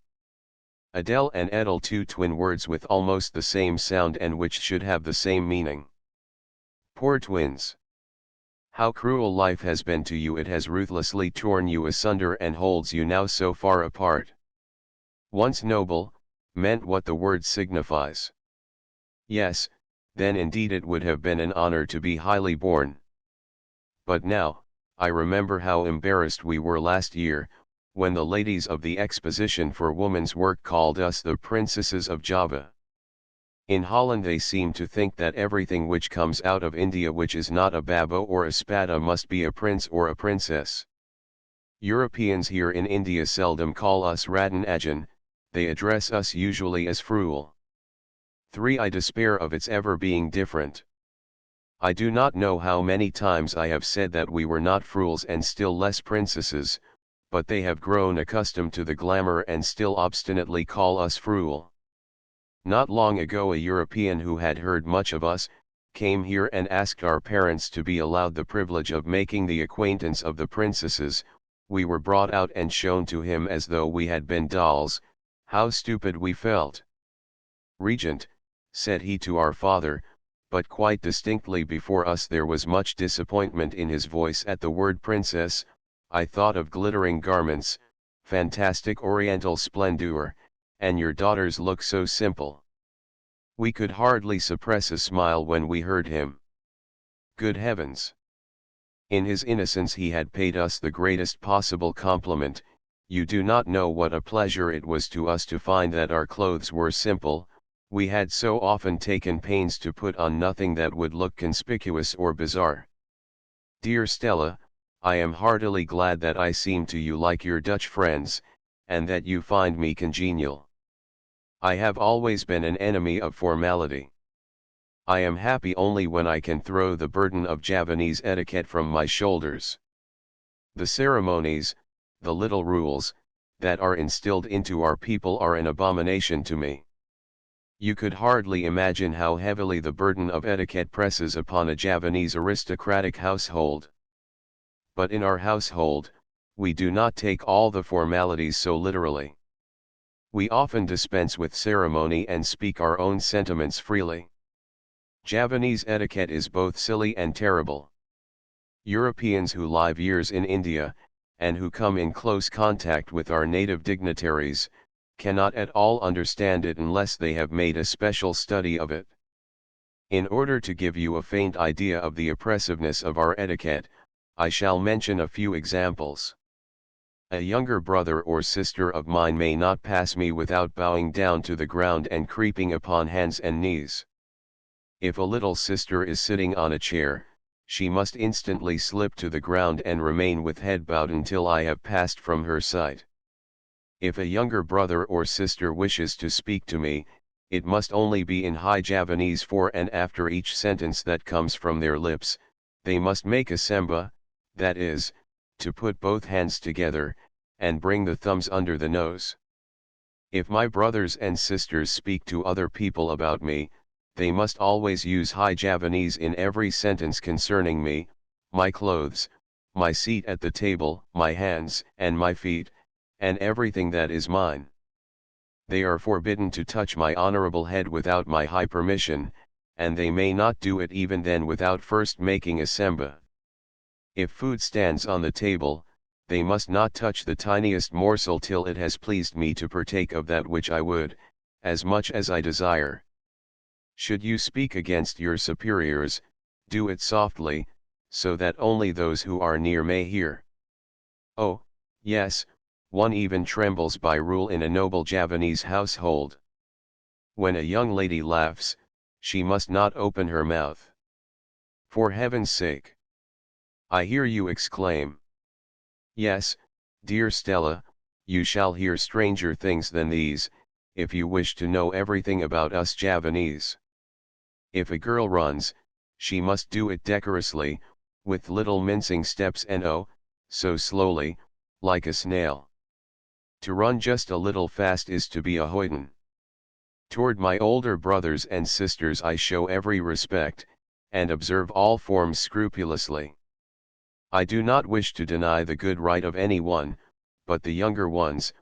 Adele and Edel, two twin words with almost the same sound and which should have the same meaning. Poor twins! How cruel life has been to you, it has ruthlessly torn you asunder and holds you now so far apart. Once noble, meant what the word signifies. Yes, then indeed it would have been an honor to be highly born. But now, I remember how embarrassed we were last year, when the ladies of the Exposition for Woman's Work called us the Princesses of Java. In Holland they seem to think that everything which comes out of India which is not a babo or a spada must be a prince or a princess. Europeans here in India seldom call us Raden Adjeng, they address us usually as Fruel. 3 I despair of its ever being different. I do not know how many times I have said that we were not Fruels and still less princesses, but they have grown accustomed to the glamour and still obstinately call us Fruel. Not long ago a European who had heard much of us, came here and asked our parents to be allowed the privilege of making the acquaintance of the princesses. We were brought out and shown to him as though we had been dolls. How stupid we felt. Regent, said he to our father, but quite distinctly before us there was much disappointment in his voice at the word princess. I thought of glittering garments, fantastic oriental splendor, and your daughters look so simple. We could hardly suppress a smile when we heard him. Good heavens! In his innocence he had paid us the greatest possible compliment. You do not know what a pleasure it was to us to find that our clothes were simple. We had so often taken pains to put on nothing that would look conspicuous or bizarre. Dear Stella, I am heartily glad that I seem to you like your Dutch friends, and that you find me congenial. I have always been an enemy of formality. I am happy only when I can throw the burden of Javanese etiquette from my shoulders. The ceremonies, the little rules, that are instilled into our people are an abomination to me. You could hardly imagine how heavily the burden of etiquette presses upon a Javanese aristocratic household. But in our household, we do not take all the formalities so literally. We often dispense with ceremony and speak our own sentiments freely. Javanese etiquette is both silly and terrible. Europeans who live years in India, and who come in close contact with our native dignitaries, cannot at all understand it unless they have made a special study of it. In order to give you a faint idea of the oppressiveness of our etiquette, I shall mention a few examples. A younger brother or sister of mine may not pass me without bowing down to the ground and creeping upon hands and knees. If a little sister is sitting on a chair, she must instantly slip to the ground and remain with head bowed until I have passed from her sight. If a younger brother or sister wishes to speak to me, it must only be in high Javanese, for and after each sentence that comes from their lips, they must make a semba, that is, to put both hands together, and bring the thumbs under the nose. If my brothers and sisters speak to other people about me, they must always use high Javanese in every sentence concerning me, my clothes, my seat at the table, my hands and my feet, and everything that is mine. They are forbidden to touch my honorable head without my high permission, and they may not do it even then without first making a semba. If food stands on the table, they must not touch the tiniest morsel till it has pleased me to partake of that which I would, as much as I desire. Should you speak against your superiors, do it softly, so that only those who are near may hear. Oh, yes, one even trembles by rule in a noble Javanese household. When a young lady laughs, she must not open her mouth. For heaven's sake! I hear you exclaim. Yes, dear Stella, you shall hear stranger things than these, if you wish to know everything about us Javanese. If a girl runs, she must do it decorously, with little mincing steps and oh, so slowly, like a snail. To run just a little fast is to be a hoyden. Toward my older brothers and sisters I show every respect, and observe all forms scrupulously. I do not wish to deny the good right of any one, but the younger ones,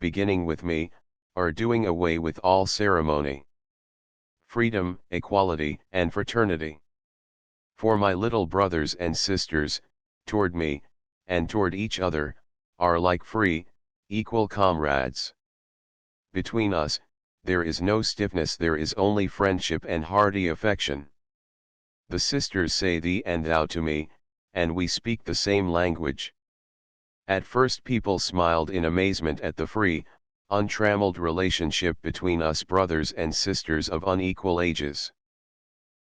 beginning with me, are doing away with all ceremony, freedom, equality, and fraternity. For my little brothers and sisters, toward me, and toward each other, are like free, equal comrades. Between us, there is no stiffness, there is only friendship and hearty affection. The sisters say thee and thou to me, and we speak the same language. At first people smiled in amazement at the free, untrammeled relationship between us brothers and sisters of unequal ages.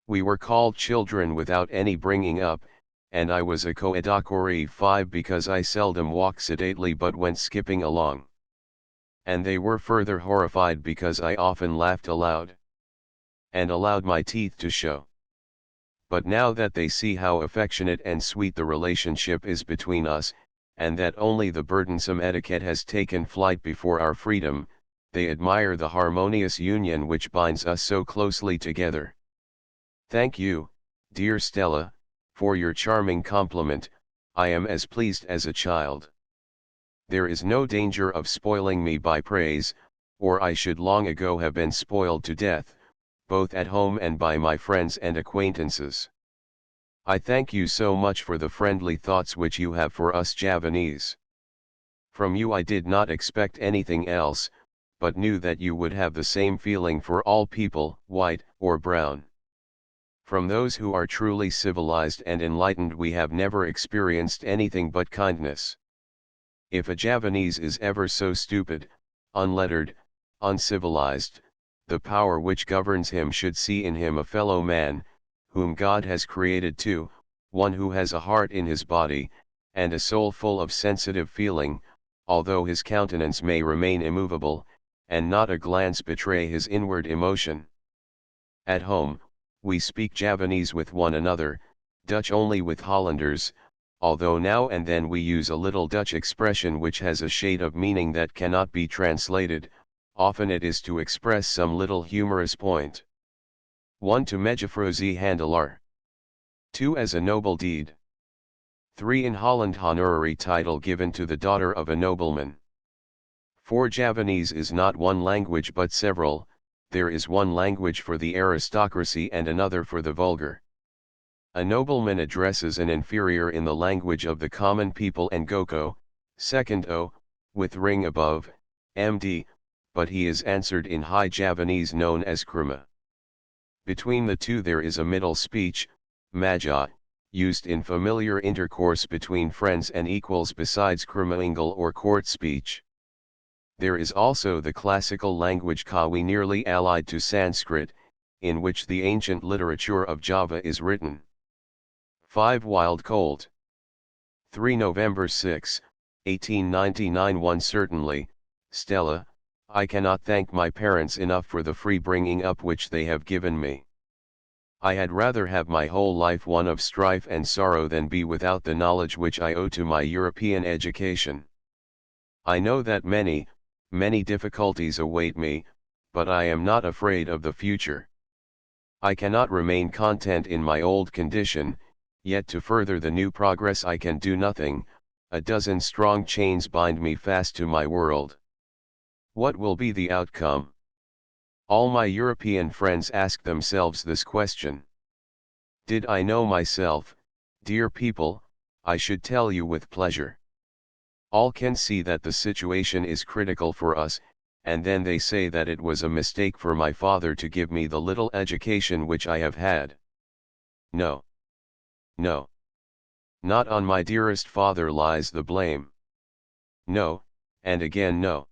We were called children without any bringing up, and I was a coedocori 5 because I seldom walked sedately but went skipping along. And they were further horrified because I often laughed aloud, and allowed my teeth to show. But now that they see how affectionate and sweet the relationship is between us, and that only the burdensome etiquette has taken flight before our freedom, they admire the harmonious union which binds us so closely together. Thank you, dear Stella, for your charming compliment. I am as pleased as a child. There is no danger of spoiling me by praise, or I should long ago have been spoiled to death, both at home and by my friends and acquaintances. I thank you so much for the friendly thoughts which you have for us Javanese. From you I did not expect anything else, but knew that you would have the same feeling for all people, white or brown. From those who are truly civilized and enlightened we have never experienced anything but kindness. If a Javanese is ever so stupid, unlettered, uncivilized, the power which governs him should see in him a fellow man, whom God has created too, one who has a heart in his body, and a soul full of sensitive feeling, although his countenance may remain immovable, and not a glance betray his inward emotion. At home, we speak Javanese with one another, Dutch only with Hollanders, although now and then we use a little Dutch expression which has a shade of meaning that cannot be translated. Often it is to express some little humorous point. 1. To Mejafrozi Handelaar. 2. As a noble deed. 3. In Holland honorary title given to the daughter of a nobleman. 4. Javanese is not one language but several, there is one language for the aristocracy and another for the vulgar. A nobleman addresses an inferior in the language of the common people and Goko, second O, with ring above, MD, but he is answered in High Javanese known as Krima. Between the two there is a middle speech, Maja, used in familiar intercourse between friends and equals besides Krima-Ingal or court speech. There is also the classical language Kawi nearly allied to Sanskrit, in which the ancient literature of Java is written. 5 Wild Cold. 3 November 6, 1899 1 Certainly, Stella, I cannot thank my parents enough for the free bringing up which they have given me. I had rather have my whole life one of strife and sorrow than be without the knowledge which I owe to my European education. I know that many difficulties await me, but I am not afraid of the future. I cannot remain content in my old condition, yet to further the new progress I can do nothing, a dozen strong chains bind me fast to my world. What will be the outcome? All my European friends ask themselves this question. Did I know myself, dear people, I should tell you with pleasure. All can see that the situation is critical for us, and then they say that it was a mistake for my father to give me the little education which I have had. No. No. Not on my dearest father lies the blame. No, and again no.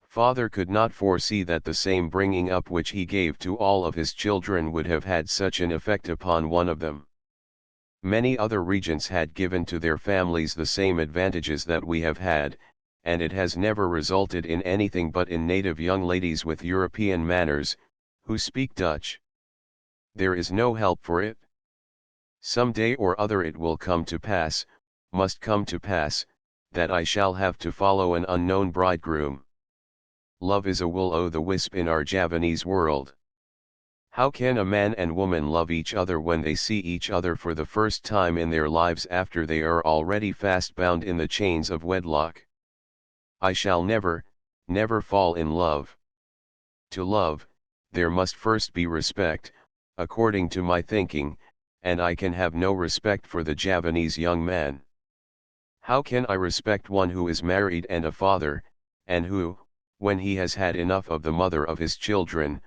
Father could not foresee that the same bringing up which he gave to all of his children would have had such an effect upon one of them. Many other regents had given to their families the same advantages that we have had, and it has never resulted in anything but in native young ladies with European manners, who speak Dutch. There is no help for it. Some day or other it will come to pass, must come to pass, that I shall have to follow an unknown bridegroom. Love is a will-o'-the-wisp in our Javanese world. How can a man and woman love each other when they see each other for the first time in their lives after they are already fast bound in the chains of wedlock? I shall never fall in love. To love, there must first be respect, according to my thinking, and I can have no respect for the Javanese young man. How can I respect one who is married and a father, and who, when he has had enough of the mother of his children,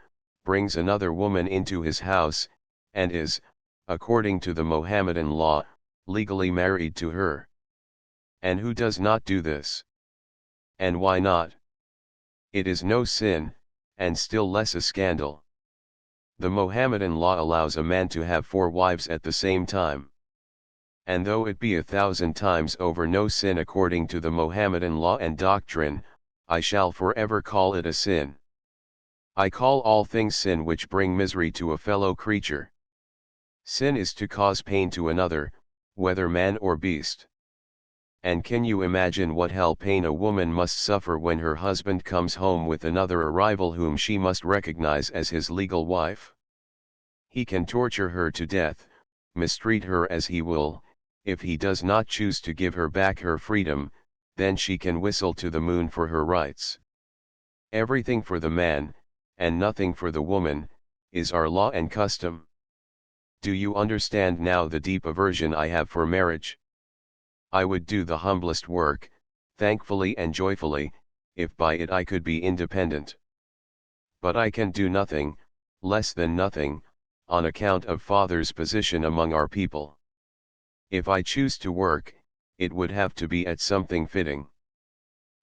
brings another woman into his house, and is, according to the Mohammedan law, legally married to her? And who does not do this? And why not? It is no sin, and still less a scandal. The Mohammedan law allows a man to have 4 wives at the same time. And though it be 1,000 times over no sin according to the Mohammedan law and doctrine, I shall forever call it a sin. I call all things sin which bring misery to a fellow creature. Sin is to cause pain to another, whether man or beast. And can you imagine what hell pain a woman must suffer when her husband comes home with another arrival whom she must recognize as his legal wife? He can torture her to death, mistreat her as he will. If he does not choose to give her back her freedom, then she can whistle to the moon for her rights. Everything for the man, and nothing for the woman, is our law and custom. Do you understand now the deep aversion I have for marriage? I would do the humblest work, thankfully and joyfully, if by it I could be independent. But I can do nothing, less than nothing, on account of father's position among our people. If I choose to work, it would have to be at something fitting.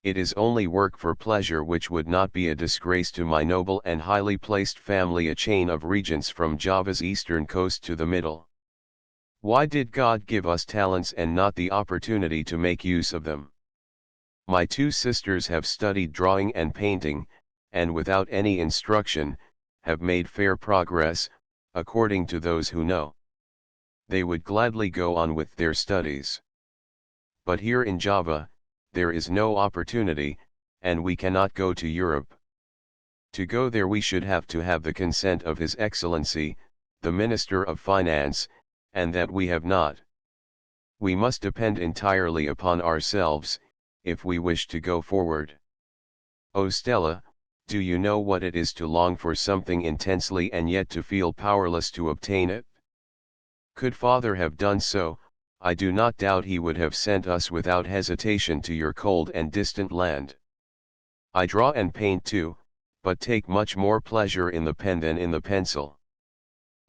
It is only work for pleasure which would not be a disgrace to my noble and highly placed family, a chain of regents from Java's eastern coast to the middle. Why did God give us talents and not the opportunity to make use of them? My 2 sisters have studied drawing and painting, and without any instruction, have made fair progress, according to those who know. They would gladly go on with their studies. But here in Java, there is no opportunity, and we cannot go to Europe. To go there we should have to have the consent of His Excellency, the Minister of Finance, and that we have not. We must depend entirely upon ourselves, if we wish to go forward. Oh Stella, do you know what it is to long for something intensely and yet to feel powerless to obtain it? Could father have done so, I do not doubt he would have sent us without hesitation to your cold and distant land. I draw and paint too, but take much more pleasure in the pen than in the pencil.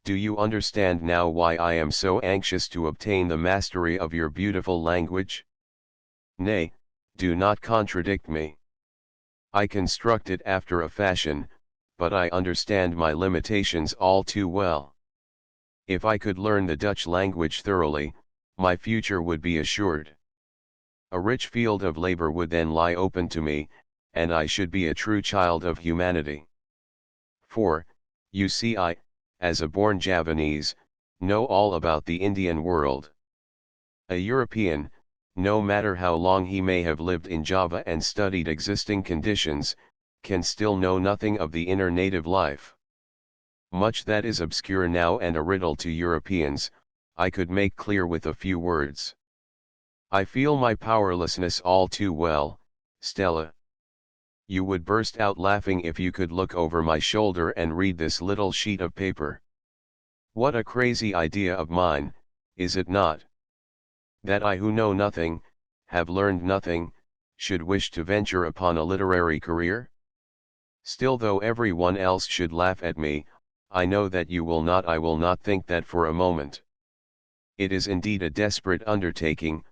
Do you understand now why I am so anxious to obtain the mastery of your beautiful language? Nay, do not contradict me. I construct it after a fashion, but I understand my limitations all too well. If I could learn the Dutch language thoroughly, my future would be assured. A rich field of labor would then lie open to me, and I should be a true child of humanity. For, you see, I, as a born Javanese, know all about the Indian world. A European, no matter how long he may have lived in Java and studied existing conditions, can still know nothing of the inner native life. Much that is obscure now and a riddle to Europeans, I could make clear with a few words. I feel my powerlessness all too well, Stella. You would burst out laughing if you could look over my shoulder and read this little sheet of paper. What a crazy idea of mine, is it not? That I who know nothing, have learned nothing, should wish to venture upon a literary career? Still, though every one else should laugh at me, I know that you will not. I will not think that for a moment. It is indeed a desperate undertaking,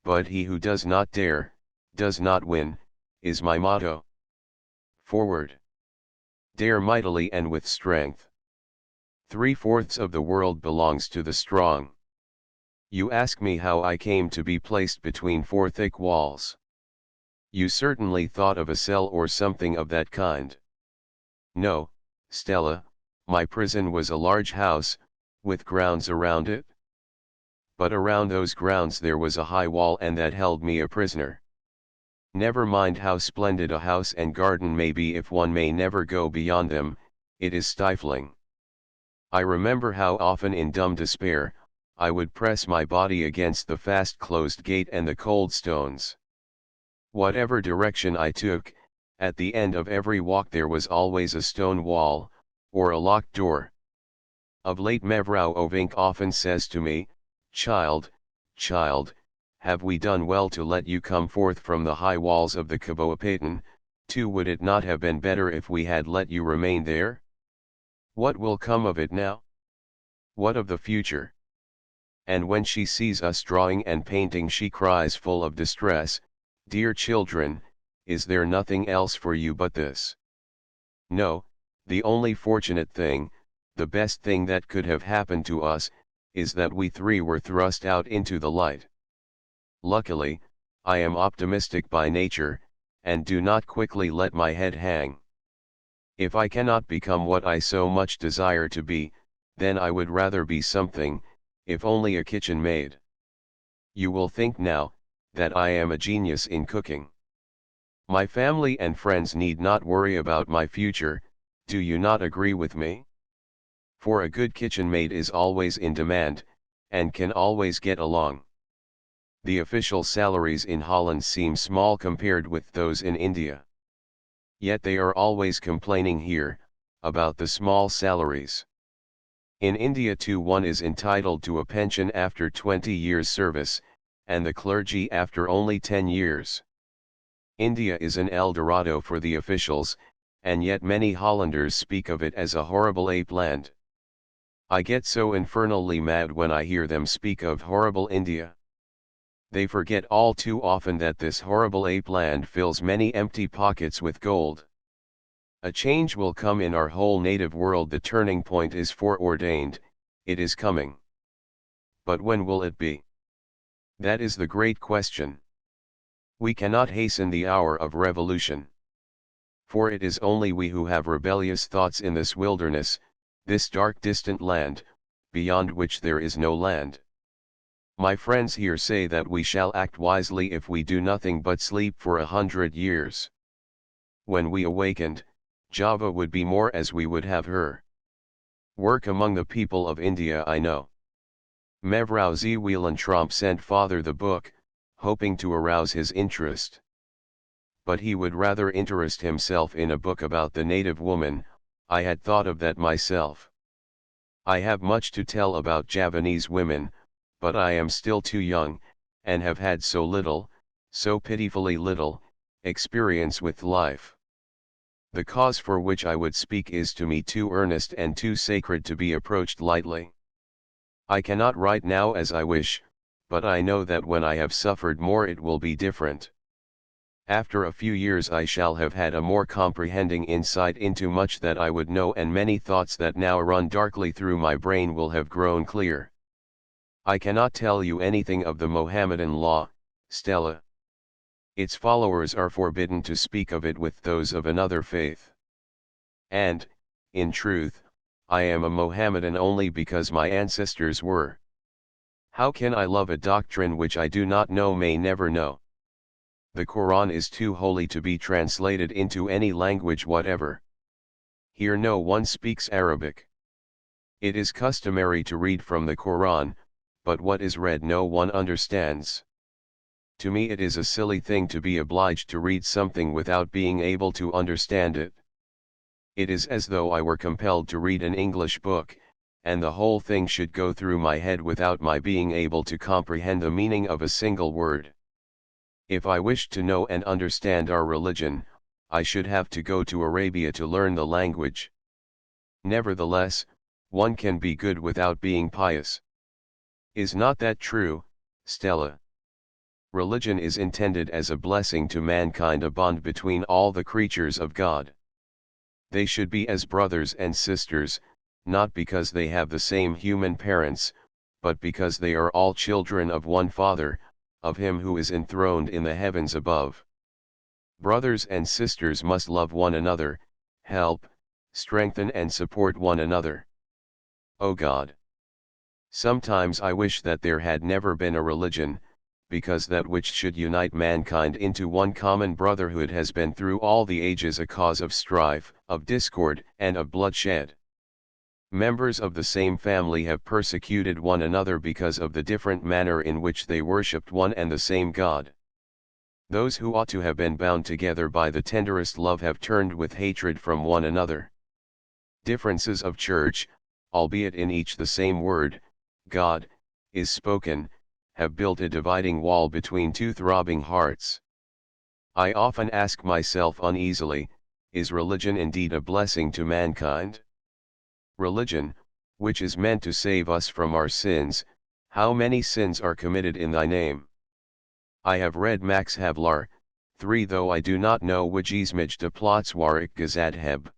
but he who does not dare, does not win, is my motto. Forward! Dare mightily and with strength. 3/4 of the world belongs to the strong. You ask me how I came to be placed between four thick walls. You certainly thought of a cell or something of that kind. No, Stella, my prison was a large house, with grounds around it. But around those grounds there was a high wall, and that held me a prisoner. Never mind how splendid a house and garden may be, if one may never go beyond them, it is stifling. I remember how often in dumb despair, I would press my body against the fast-closed gate and the cold stones. Whatever direction I took, at the end of every walk there was always a stone wall, or a locked door. Of late Mevrouw Ovink often says to me, "Child, child, have we done well to let you come forth from the high walls of the Kaboapaten, too? Would it not have been better if we had let you remain there? What will come of it now? What of the future?" And when she sees us drawing and painting she cries full of distress, "Dear children, is there nothing else for you but this?" No, the only fortunate thing, the best thing that could have happened to us, is that we three were thrust out into the light. Luckily, I am optimistic by nature, and do not quickly let my head hang. If I cannot become what I so much desire to be, then I would rather be something, if only a kitchen maid. You will think now, that I am a genius in cooking. My family and friends need not worry about my future, do you not agree with me? For a good kitchen maid is always in demand, and can always get along. The official salaries in Holland seem small compared with those in India. Yet they are always complaining here, about the small salaries. In India too one is entitled to a pension after 20 years' service, and the clergy after only 10 years. India is an El Dorado for the officials, and yet many Hollanders speak of it as a horrible ape land. I get so infernally mad when I hear them speak of horrible India. They forget all too often that this horrible ape land fills many empty pockets with gold. A change will come in our whole native world. The turning point is foreordained, it is coming. But when will it be? That is the great question. We cannot hasten the hour of revolution. For it is only we who have rebellious thoughts in this wilderness, this dark distant land, beyond which there is no land. My friends here say that we shall act wisely if we do nothing but sleep for 100 years. When we awakened, Java would be more as we would have her. Work among the people of India I know. Mevrouw Zeewielentramp sent father the book, hoping to arouse his interest. But he would rather interest himself in a book about the native woman. I had thought of that myself. I have much to tell about Javanese women, but I am still too young, and have had so little, so pitifully little, experience with life. The cause for which I would speak is to me too earnest and too sacred to be approached lightly. I cannot write now as I wish, but I know that when I have suffered more it will be different. After a few years I shall have had a more comprehending insight into much that I would know, and many thoughts that now run darkly through my brain will have grown clear. I cannot tell you anything of the Mohammedan law, Stella. Its followers are forbidden to speak of it with those of another faith. And, in truth, I am a Mohammedan only because my ancestors were. How can I love a doctrine which I do not know, may never know? The Quran is too holy to be translated into any language whatever. Here no one speaks Arabic. It is customary to read from the Quran, but what is read no one understands. To me it is a silly thing to be obliged to read something without being able to understand it. It is as though I were compelled to read an English book, and the whole thing should go through my head without my being able to comprehend the meaning of a single word. If I wished to know and understand our religion, I should have to go to Arabia to learn the language. Nevertheless, one can be good without being pious. Is not that true, Stella? Religion is intended as a blessing to mankind, a bond between all the creatures of God. They should be as brothers and sisters, not because they have the same human parents, but because they are all children of one Father, of Him who is enthroned in the heavens above. Brothers and sisters must love one another, help, strengthen and support one another. O God! Sometimes I wish that there had never been a religion, because that which should unite mankind into one common brotherhood has been through all the ages a cause of strife, of discord, and of bloodshed. Members of the same family have persecuted one another because of the different manner in which they worshipped one and the same God. Those who ought to have been bound together by the tenderest love have turned with hatred from one another. Differences of church, albeit in each the same word, God, is spoken, have built a dividing wall between two throbbing hearts. I often ask myself uneasily, is religion indeed a blessing to mankind? Religion, which is meant to save us from our sins, how many sins are committed in thy name? I have read Max Havelaar, 3, though I do not know which Ismij de Plotswarik Gazad heb.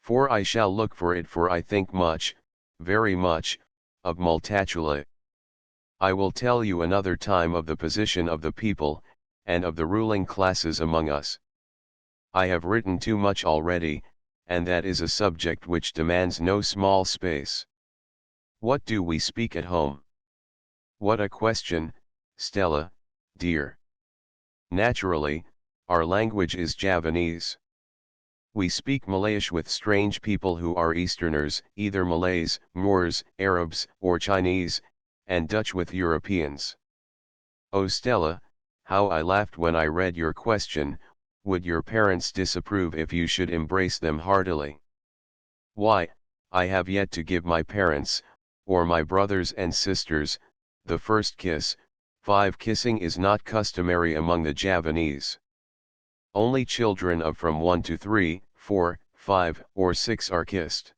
4 I shall look for it, for I think much, very much, of Multatula. I will tell you another time of the position of the people, and of the ruling classes among us. I have written too much already, and that is a subject which demands no small space. What do we speak at home? What a question, Stella, dear. Naturally, our language is Javanese. We speak Malayish with strange people who are Easterners, either Malays, Moors, Arabs, or Chinese, and Dutch with Europeans. Oh Stella, how I laughed when I read your question, would your parents disapprove if you should embrace them heartily? Why, I have yet to give my parents, or my brothers and sisters, the first kiss. 5 Kissing is not customary among the Javanese. Only children of from 1 to 3, 4, 5, or 6 are kissed.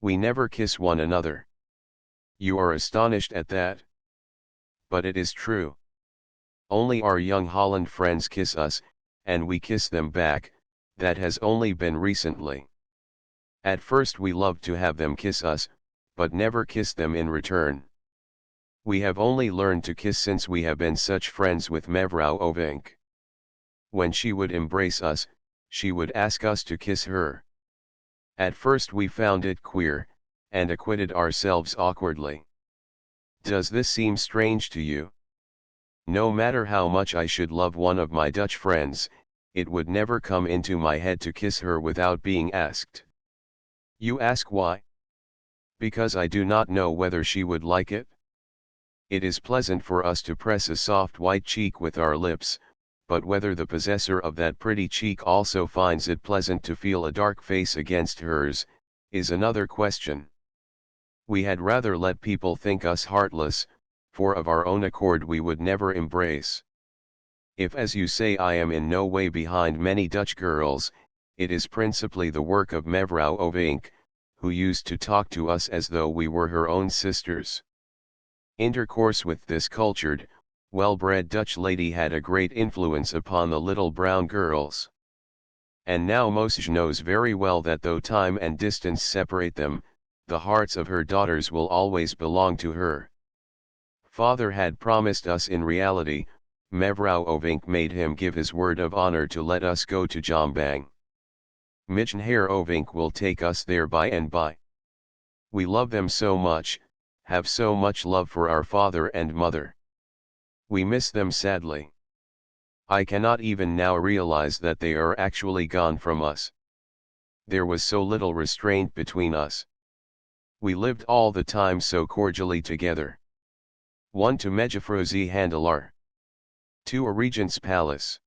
We never kiss one another. You are astonished at that? But it is true. Only our young Holland friends kiss us, and we kiss them back. That has only been recently. At first we loved to have them kiss us, but never kiss them in return. We have only learned to kiss since we have been such friends with Mevrouw Ovink. When she would embrace us, she would ask us to kiss her. At first we found it queer, and acquitted ourselves awkwardly. Does this seem strange to you? No matter how much I should love one of my Dutch friends, it would never come into my head to kiss her without being asked. You ask why? Because I do not know whether she would like it. It is pleasant for us to press a soft white cheek with our lips, but whether the possessor of that pretty cheek also finds it pleasant to feel a dark face against hers, is another question. We had rather let people think us heartless, for of our own accord we would never embrace. If, as you say, I am in no way behind many Dutch girls, it is principally the work of Mevrouw Ovink, who used to talk to us as though we were her own sisters. Intercourse with this cultured, well-bred Dutch lady had a great influence upon the little brown girls. And now Mosje knows very well that though time and distance separate them, the hearts of her daughters will always belong to her. Father had promised us in reality, Mevrouw Ovink made him give his word of honor to let us go to Jombang. Mijnheer Ovink will take us there by and by. We love them so much, have so much love for our father and mother. We miss them sadly. I cannot even now realize that they are actually gone from us. There was so little restraint between us. We lived all the time so cordially together. 1 to Mejafrozi Handelaar. 2 a Regent's Palace.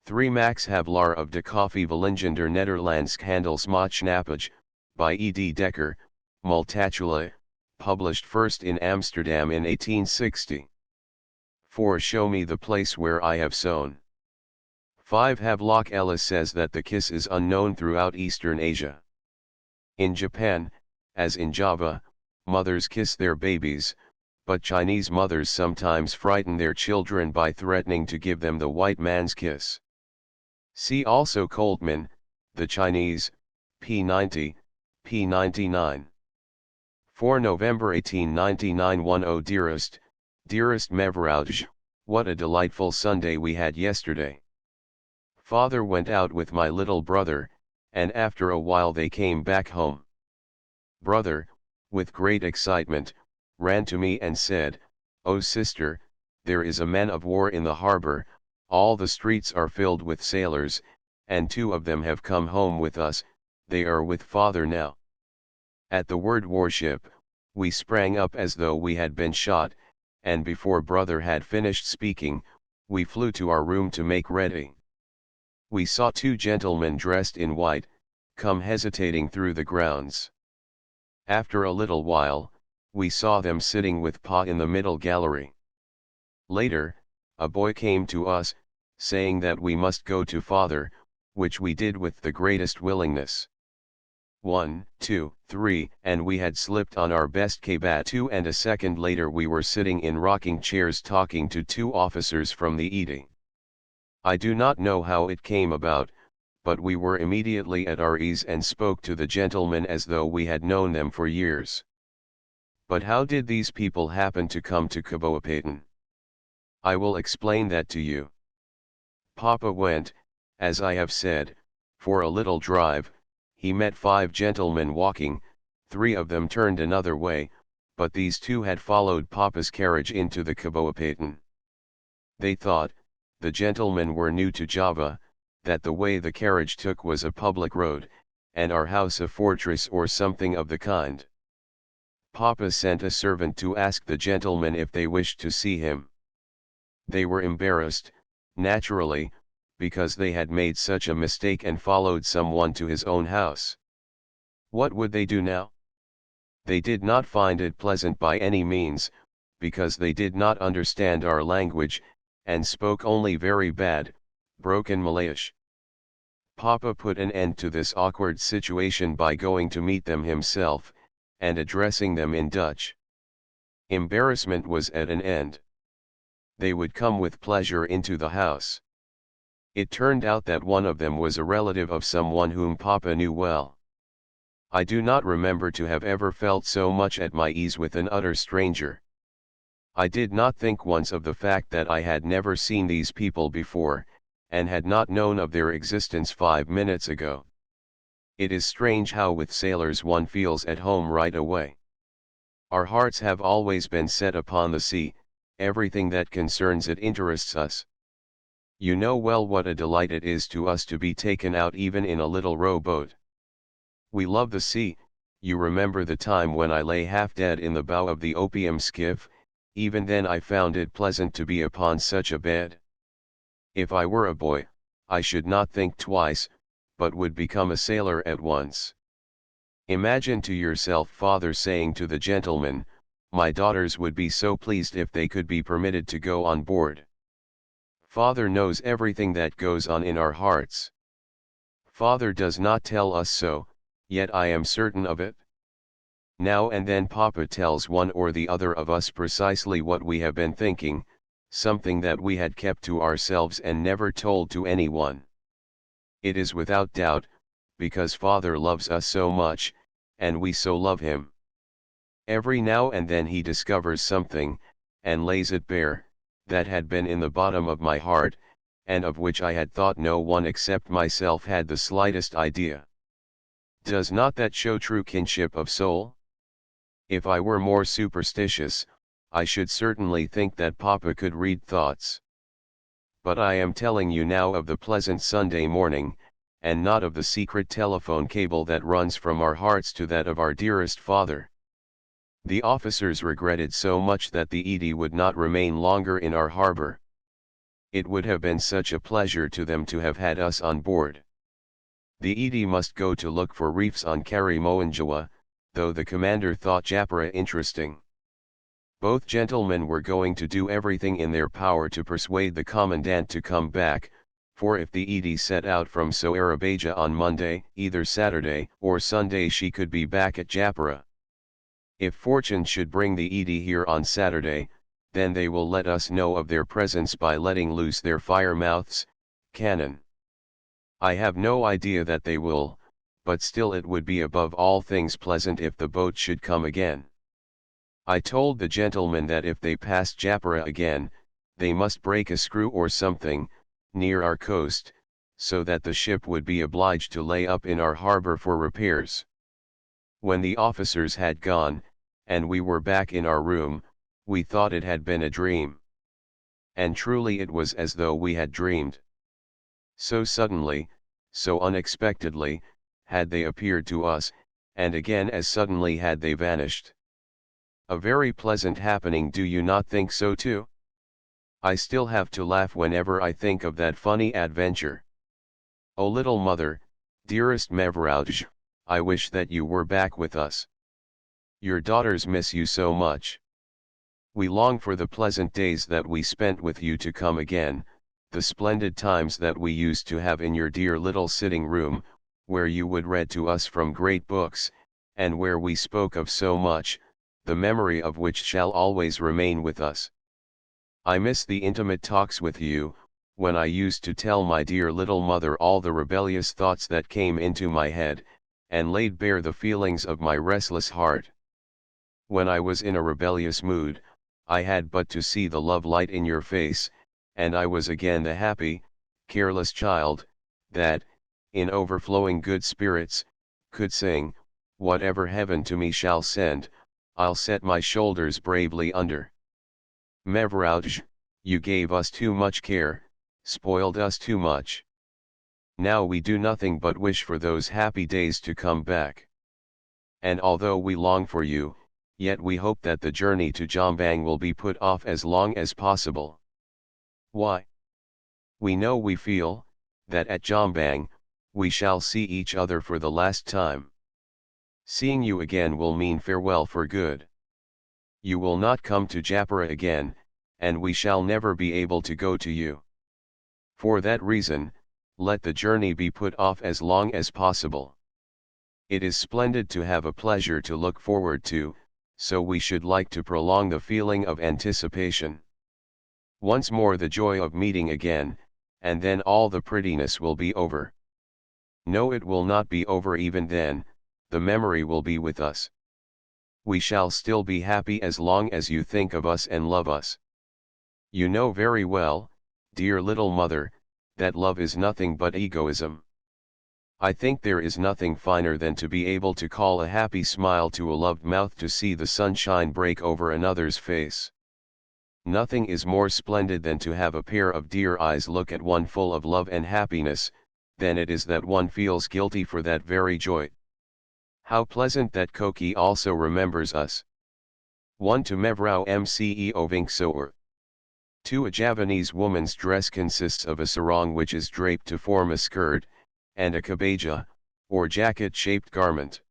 3 Max Havelaar of de Koffie Valingender Nederlandsk Handelsmaatschappij, by E. D. Dekker, Multatula, published first in Amsterdam in 1860. 4 Show me the place where I have sown. 5 Havelock Ellis says that the kiss is unknown throughout Eastern Asia. In Japan, as in Java, mothers kiss their babies, but Chinese mothers sometimes frighten their children by threatening to give them the white man's kiss. See also Coldman, The Chinese, p. 90, p. 99. 4 November 1899 10 Dearest Mevrouw, what a delightful Sunday we had yesterday. Father went out with my little brother, and after a while they came back home. Brother, with great excitement, ran to me and said, "Oh sister, there is a man of war in the harbor, all the streets are filled with sailors, and 2 of them have come home with us, they are with father now." At the word warship, we sprang up as though we had been shot, and before brother had finished speaking, we flew to our room to make ready. We saw 2 gentlemen dressed in white, come hesitating through the grounds. After a little while, we saw them sitting with Pa in the middle gallery. Later, a boy came to us, saying that we must go to father, which we did with the greatest willingness. 1, 2, 3, and we had slipped on our best kabatu, and a second later we were sitting in rocking chairs talking to 2 officers from the Eding. I do not know how it came about, but we were immediately at our ease and spoke to the gentlemen as though we had known them for years. But how did these people happen to come to Kaboapaten? I will explain that to you. Papa went, as I have said, for a little drive. He met 5 gentlemen walking, 3 of them turned another way, but these 2 had followed Papa's carriage into the Kaboapaten. They thought, the gentlemen were new to Java, that the way the carriage took was a public road, and our house a fortress or something of the kind. Papa sent a servant to ask the gentlemen if they wished to see him. They were embarrassed, naturally, because they had made such a mistake and followed someone to his own house. What would they do now? They did not find it pleasant by any means, because they did not understand our language, and spoke only very bad, broken Malayish. Papa put an end to this awkward situation by going to meet them himself, and addressing them in Dutch. Embarrassment was at an end. They would come with pleasure into the house. It turned out that one of them was a relative of someone whom Papa knew well. I do not remember to have ever felt so much at my ease with an utter stranger. I did not think once of the fact that I had never seen these people before, and had not known of their existence 5 minutes ago. It is strange how with sailors one feels at home right away. Our hearts have always been set upon the sea, everything that concerns it interests us. You know well what a delight it is to us to be taken out even in a little rowboat. We love the sea. You remember the time when I lay half dead in the bow of the opium skiff, even then I found it pleasant to be upon such a bed. If I were a boy, I should not think twice, but would become a sailor at once. Imagine to yourself father saying to the gentleman, "My daughters would be so pleased if they could be permitted to go on board." Father knows everything that goes on in our hearts. Father does not tell us so, yet I am certain of it. Now and then Papa tells one or the other of us precisely what we have been thinking, something that we had kept to ourselves and never told to anyone. It is without doubt, because Father loves us so much, and we so love him. Every now and then he discovers something, and lays it bare, that had been in the bottom of my heart, and of which I had thought no one except myself had the slightest idea. Does not that show true kinship of soul? If I were more superstitious, I should certainly think that Papa could read thoughts. But I am telling you now of the pleasant Sunday morning, and not of the secret telephone cable that runs from our hearts to that of our dearest father. The officers regretted so much that the Edie would not remain longer in our harbor. It would have been such a pleasure to them to have had us on board. The Edie must go to look for reefs on Kari-Moanjawa, though the commander thought Japara interesting. Both gentlemen were going to do everything in their power to persuade the commandant to come back, for if the Edie set out from Soarabaja on Monday, either Saturday or Sunday she could be back at Japara. If fortune should bring the Edie here on Saturday, then they will let us know of their presence by letting loose their fire mouths, cannon. I have no idea that they will, but still it would be above all things pleasant if the boat should come again. I told the gentlemen that if they passed Japara again, they must break a screw or something, near our coast, so that the ship would be obliged to lay up in our harbor for repairs. When the officers had gone, and we were back in our room, we thought it had been a dream. And truly it was as though we had dreamed. So suddenly, so unexpectedly, had they appeared to us, and again as suddenly had they vanished. A very pleasant happening, do you not think so too? I still have to laugh whenever I think of that funny adventure. Oh little mother, dearest Mevrauj, I wish that you were back with us. Your daughters miss you so much. We long for the pleasant days that we spent with you to come again, the splendid times that we used to have in your dear little sitting room, where you would read to us from great books, and where we spoke of so much, the memory of which shall always remain with us. I miss the intimate talks with you, when I used to tell my dear little mother all the rebellious thoughts that came into my head, and laid bare the feelings of my restless heart. When I was in a rebellious mood, I had but to see the love light in your face, and I was again the happy, careless child, that, in overflowing good spirits, could sing, "Whatever heaven to me shall send, I'll set my shoulders bravely under." Mevrauj, you gave us too much care, spoiled us too much. Now we do nothing but wish for those happy days to come back. And although we long for you, yet we hope that the journey to Jombang will be put off as long as possible. Why? We know, we feel, that at Jombang, we shall see each other for the last time. Seeing you again will mean farewell for good. You will not come to Japara again, and we shall never be able to go to you. For that reason, let the journey be put off as long as possible. It is splendid to have a pleasure to look forward to, so we should like to prolong the feeling of anticipation. Once more the joy of meeting again, and then all the prettiness will be over. No, it will not be over even then, the memory will be with us. We shall still be happy as long as you think of us and love us. You know very well, dear little mother, that love is nothing but egoism. I think there is nothing finer than to be able to call a happy smile to a loved mouth, to see the sunshine break over another's face. Nothing is more splendid than to have a pair of dear eyes look at one full of love and happiness, than it is that one feels guilty for that very joy. How pleasant that Koki also remembers us. 1. To Mevrau Mce Ovinksoor. 2. A Javanese woman's dress consists of a sarong which is draped to form a skirt, and a kabaja, or jacket-shaped garment.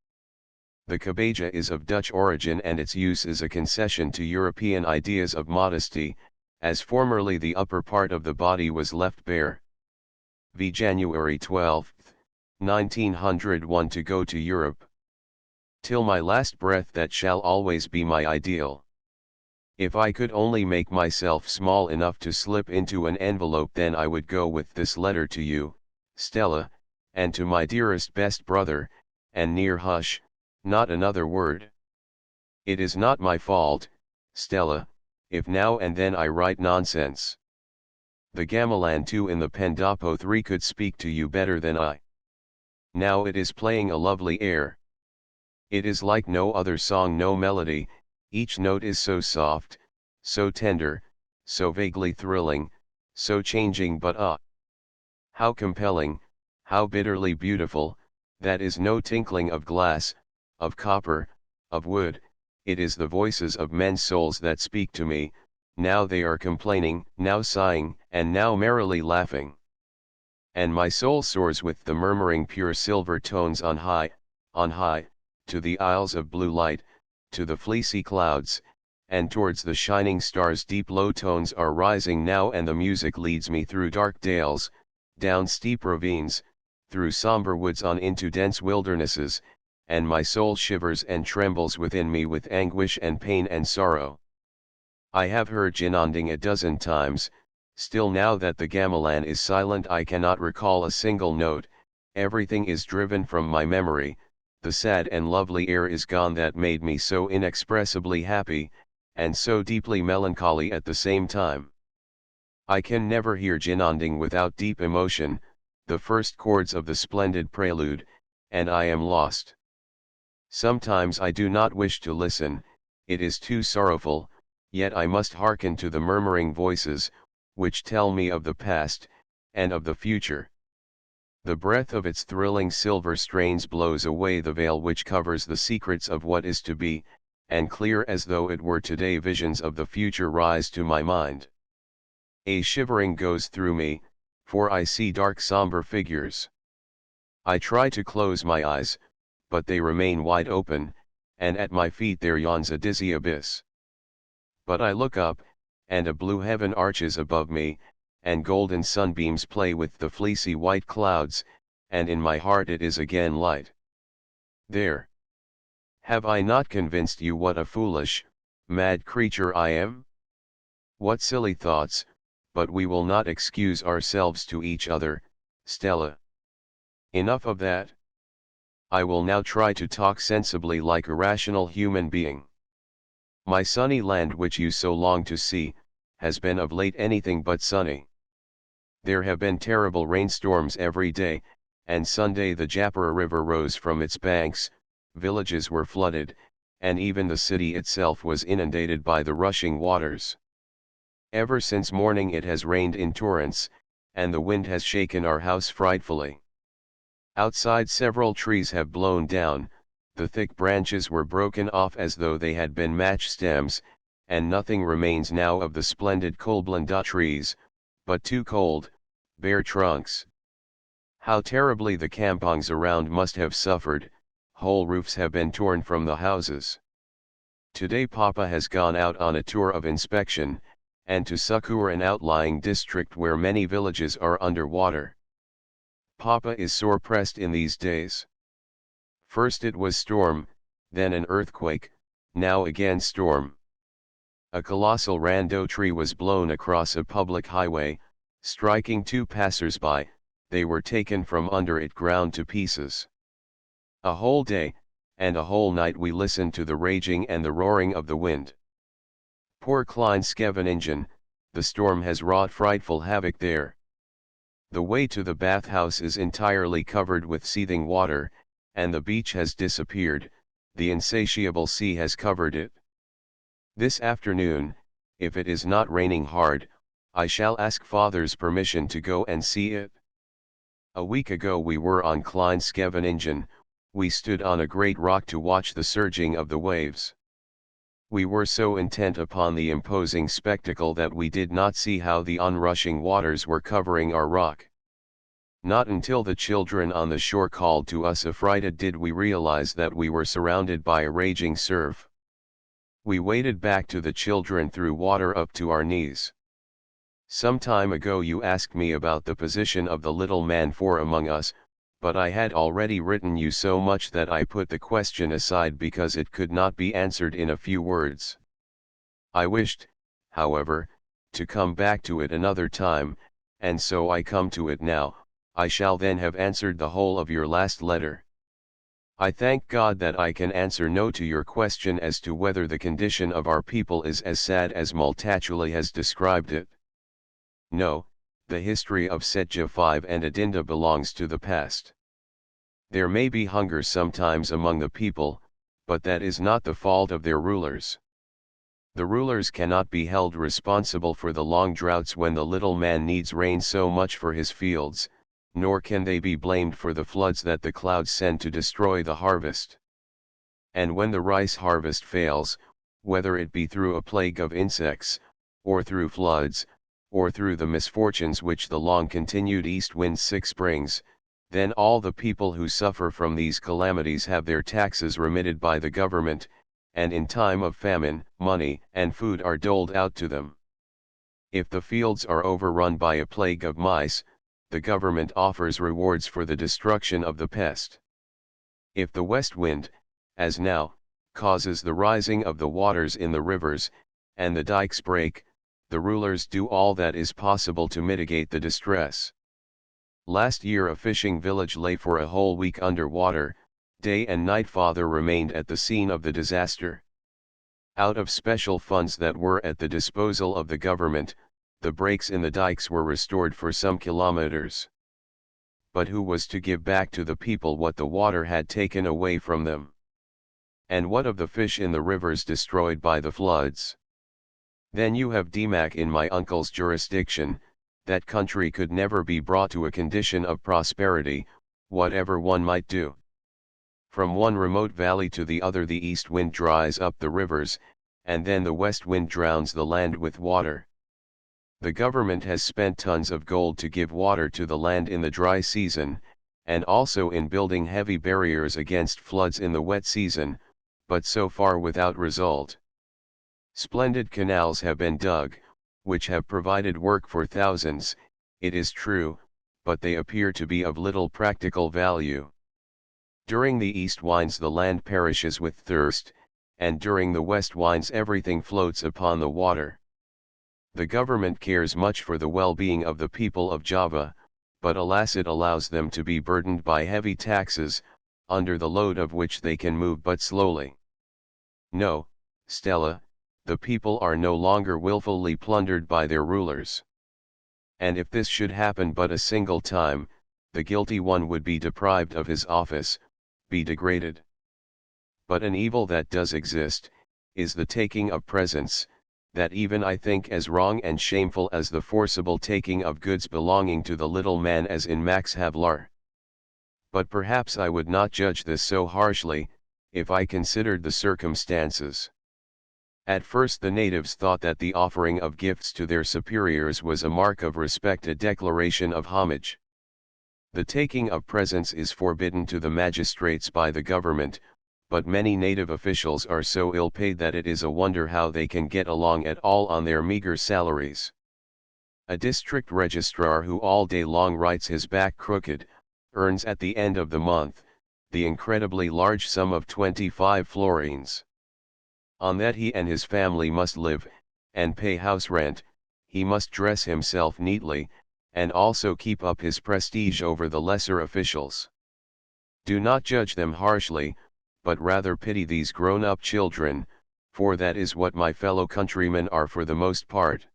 The kabeja is of Dutch origin and its use is a concession to European ideas of modesty, as formerly the upper part of the body was left bare. V. January 12, 1901 to go to Europe. Till my last breath that shall always be my ideal. If I could only make myself small enough to slip into an envelope, then I would go with this letter to you, Stella, and to my dearest best brother, and near hush, not another word. It is not my fault, Stella, if now and then I write nonsense. The gamelan too in the Pendapo 3 could speak to you better than I. Now it is playing a lovely air. It is like no other song, no melody, each note is so soft, so tender, so vaguely thrilling, so changing, but how compelling, how bitterly beautiful, that is no tinkling of glass, of copper, of wood, it is the voices of men's souls that speak to me, now they are complaining, now sighing, and now merrily laughing. And my soul soars with the murmuring pure silver tones on high, to the isles of blue light, to the fleecy clouds, and towards the shining stars. Deep low tones are rising now, and the music leads me through dark dales, down steep ravines, through somber woods on into dense wildernesses, and my soul shivers and trembles within me with anguish and pain and sorrow. I have heard Jinanding a dozen times, still now that the gamelan is silent I cannot recall a single note, everything is driven from my memory, the sad and lovely air is gone that made me so inexpressibly happy, and so deeply melancholy at the same time. I can never hear Jinanding without deep emotion, the first chords of the splendid prelude, and I am lost. Sometimes I do not wish to listen, it is too sorrowful, yet I must hearken to the murmuring voices, which tell me of the past, and of the future. The breath of its thrilling silver strains blows away the veil which covers the secrets of what is to be, and clear as though it were today visions of the future rise to my mind. A shivering goes through me, for I see dark somber figures. I try to close my eyes, but they remain wide open, and at my feet there yawns a dizzy abyss. But I look up, and a blue heaven arches above me, and golden sunbeams play with the fleecy white clouds, and in my heart it is again light. There. Have I not convinced you what a foolish, mad creature I am? What silly thoughts, but we will not excuse ourselves to each other, Stella. Enough of that. I will now try to talk sensibly like a rational human being. My sunny land which you so long to see, has been of late anything but sunny. There have been terrible rainstorms every day, and Sunday the Japara River rose from its banks, villages were flooded, and even the city itself was inundated by the rushing waters. Ever since morning it has rained in torrents, and the wind has shaken our house frightfully. Outside several trees have blown down, the thick branches were broken off as though they had been match stems, and nothing remains now of the splendid Kolblanda trees, but two cold, bare trunks. How terribly the kampongs around must have suffered, whole roofs have been torn from the houses. Today Papa has gone out on a tour of inspection, and to succor an outlying district where many villages are under water. Papa is sore pressed in these days. First it was storm, then an earthquake, now again storm. A colossal rando tree was blown across a public highway, striking two passers-by, they were taken from under it ground to pieces. A whole day, and a whole night we listened to the raging and the roaring of the wind. Poor Klein Scheveningen, the storm has wrought frightful havoc there. The way to the bathhouse is entirely covered with seething water, and the beach has disappeared, the insatiable sea has covered it. This afternoon, if it is not raining hard, I shall ask Father's permission to go and see it. A week ago we were on Klein Scheveningen, we stood on a great rock to watch the surging of the waves. We were so intent upon the imposing spectacle that we did not see how the onrushing waters were covering our rock. Not until the children on the shore called to us affrighted did we realize that we were surrounded by a raging surf. We waded back to the children through water up to our knees. Some time ago you asked me about the position of the little man for among us, but I had already written you so much that I put the question aside because it could not be answered in a few words. I wished, however, to come back to it another time, and so I come to it now. I shall then have answered the whole of your last letter. I thank God that I can answer no to your question as to whether the condition of our people is as sad as Multatuli has described it. No, the history of Setja V and Adinda belongs to the past. There may be hunger sometimes among the people, but that is not the fault of their rulers. The rulers cannot be held responsible for the long droughts when the little man needs rain so much for his fields, nor can they be blamed for the floods that the clouds send to destroy the harvest. And when the rice harvest fails, whether it be through a plague of insects, or through floods, or through the misfortunes which the long-continued east wind brings, then all the people who suffer from these calamities have their taxes remitted by the government, and in time of famine, money and food are doled out to them. If the fields are overrun by a plague of mice, the government offers rewards for the destruction of the pest. If the west wind, as now, causes the rising of the waters in the rivers, and the dikes break, the rulers do all that is possible to mitigate the distress. Last year a fishing village lay for a whole week under water. Day and night father remained at the scene of the disaster. Out of special funds that were at the disposal of the government, the breaks in the dikes were restored for some kilometers. But who was to give back to the people what the water had taken away from them? And what of the fish in the rivers destroyed by the floods? Then you have Demak in my uncle's jurisdiction. That country could never be brought to a condition of prosperity, whatever one might do. From one remote valley to the other the east wind dries up the rivers, and then the west wind drowns the land with water. The government has spent tons of gold to give water to the land in the dry season, and also in building heavy barriers against floods in the wet season, but so far without result. Splendid canals have been dug, which have provided work for thousands, it is true, but they appear to be of little practical value. During the east winds the land perishes with thirst, and during the west winds everything floats upon the water. The government cares much for the well-being of the people of Java, but alas it allows them to be burdened by heavy taxes, under the load of which they can move but slowly. No, Stella, the people are no longer willfully plundered by their rulers. And if this should happen but a single time, the guilty one would be deprived of his office, be degraded. But an evil that does exist, is the taking of presents, that even I think as wrong and shameful as the forcible taking of goods belonging to the little man as in Max Havelaar. But perhaps I would not judge this so harshly, if I considered the circumstances. At first the natives thought that the offering of gifts to their superiors was a mark of respect, a declaration of homage. The taking of presents is forbidden to the magistrates by the government, but many native officials are so ill-paid that it is a wonder how they can get along at all on their meager salaries. A district registrar who all day long writes his back crooked, earns at the end of the month, the incredibly large sum of 25 florins. On that he and his family must live, and pay house rent. He must dress himself neatly, and also keep up his prestige over the lesser officials. Do not judge them harshly, but rather pity these grown-up children, for that is what my fellow countrymen are for the most part.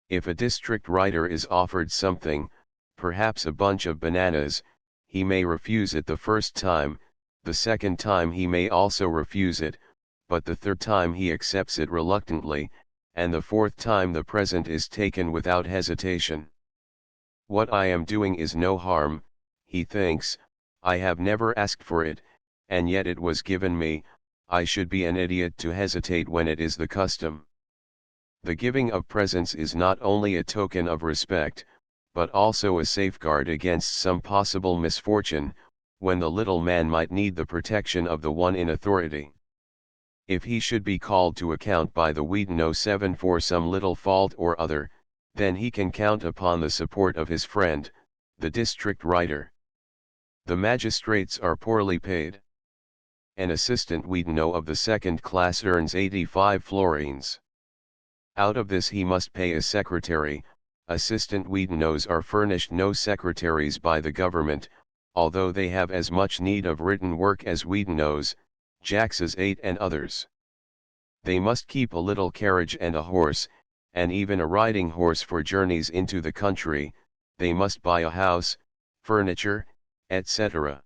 If a district writer is offered something, perhaps a bunch of bananas, he may refuse it the first time, the second time he may also refuse it, but the third time he accepts it reluctantly, and the fourth time the present is taken without hesitation. What I am doing is no harm, he thinks, I have never asked for it, and yet it was given me. I should be an idiot to hesitate when it is the custom. The giving of presents is not only a token of respect, but also a safeguard against some possible misfortune, when the little man might need the protection of the one in authority. If he should be called to account by the Wheaton 07 for some little fault or other, then he can count upon the support of his friend, the district writer. The magistrates are poorly paid. An assistant Wheaton of the second class earns 85 florins. Out of this he must pay a secretary. Assistant Wheaton are furnished no secretaries by the government, although they have as much need of written work as Wheaton Jax's 8 and others. They must keep a little carriage and a horse, and even a riding horse for journeys into the country. They must buy a house, furniture, etc.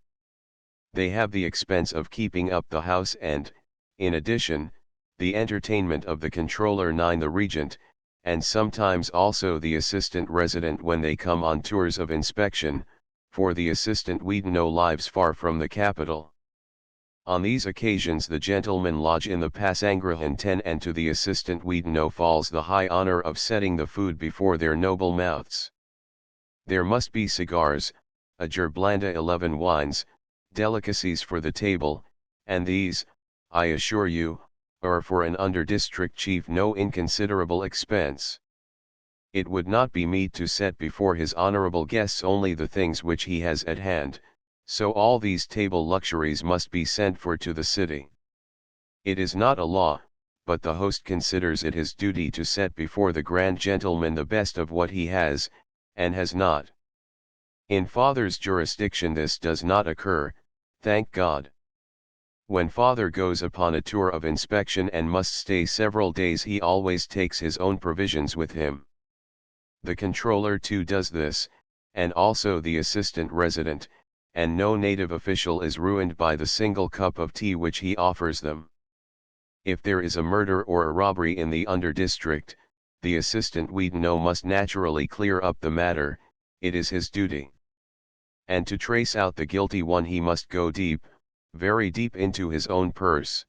They have the expense of keeping up the house and, in addition, the entertainment of the controller 9 the regent, and sometimes also the assistant resident when they come on tours of inspection, for the assistant Wheaton lives far from the capital. On these occasions the gentlemen lodge in the Passangrahan 10, and to the assistant Wheaton falls the high honor of setting the food before their noble mouths. There must be cigars, a gerblanda 11 wines, delicacies for the table, and these, I assure you, are for an under-district chief no inconsiderable expense. It would not be meet to set before his honorable guests only the things which he has at hand, so all these table luxuries must be sent for to the city. It is not a law, but the host considers it his duty to set before the grand gentleman the best of what he has, and has not. In father's jurisdiction this does not occur, thank God. When father goes upon a tour of inspection and must stay several days, he always takes his own provisions with him. The controller too does this, and also the assistant resident, and no native official is ruined by the single cup of tea which he offers them. If there is a murder or a robbery in the under-district, the assistant Wheaton must naturally clear up the matter, it is his duty. And to trace out the guilty one he must go deep, very deep into his own purse.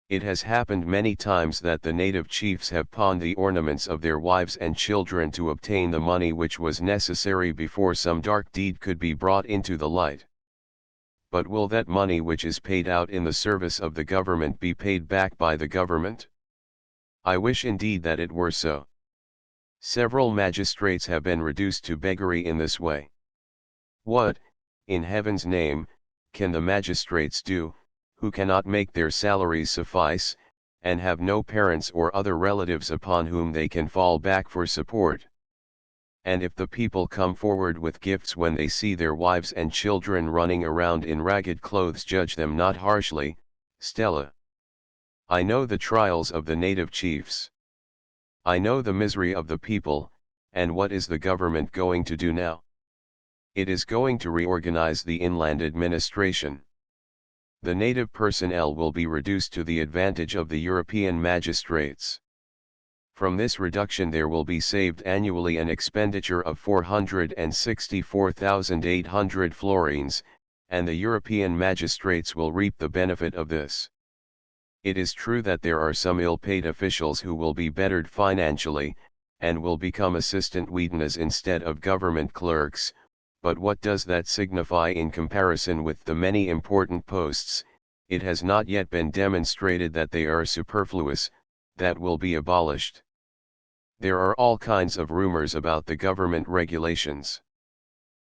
It has happened many times that the native chiefs have pawned the ornaments of their wives and children to obtain the money which was necessary before some dark deed could be brought into the light. But will that money which is paid out in the service of the government be paid back by the government? I wish indeed that it were so. Several magistrates have been reduced to beggary in this way. What, in heaven's name, can the magistrates do, who cannot make their salaries suffice, and have no parents or other relatives upon whom they can fall back for support? And if the people come forward with gifts when they see their wives and children running around in ragged clothes, judge them not harshly, Stella. I know the trials of the native chiefs. I know the misery of the people, and what is the government going to do now? It is going to reorganize the inland administration. The native personnel will be reduced to the advantage of the European magistrates. From this reduction there will be saved annually an expenditure of 464,800 florins, and the European magistrates will reap the benefit of this. It is true that there are some ill-paid officials who will be bettered financially, and will become assistant Wheatoners instead of government clerks, but what does that signify in comparison with the many important posts? It has not yet been demonstrated that they are superfluous, that will be abolished. There are all kinds of rumors about the government regulations.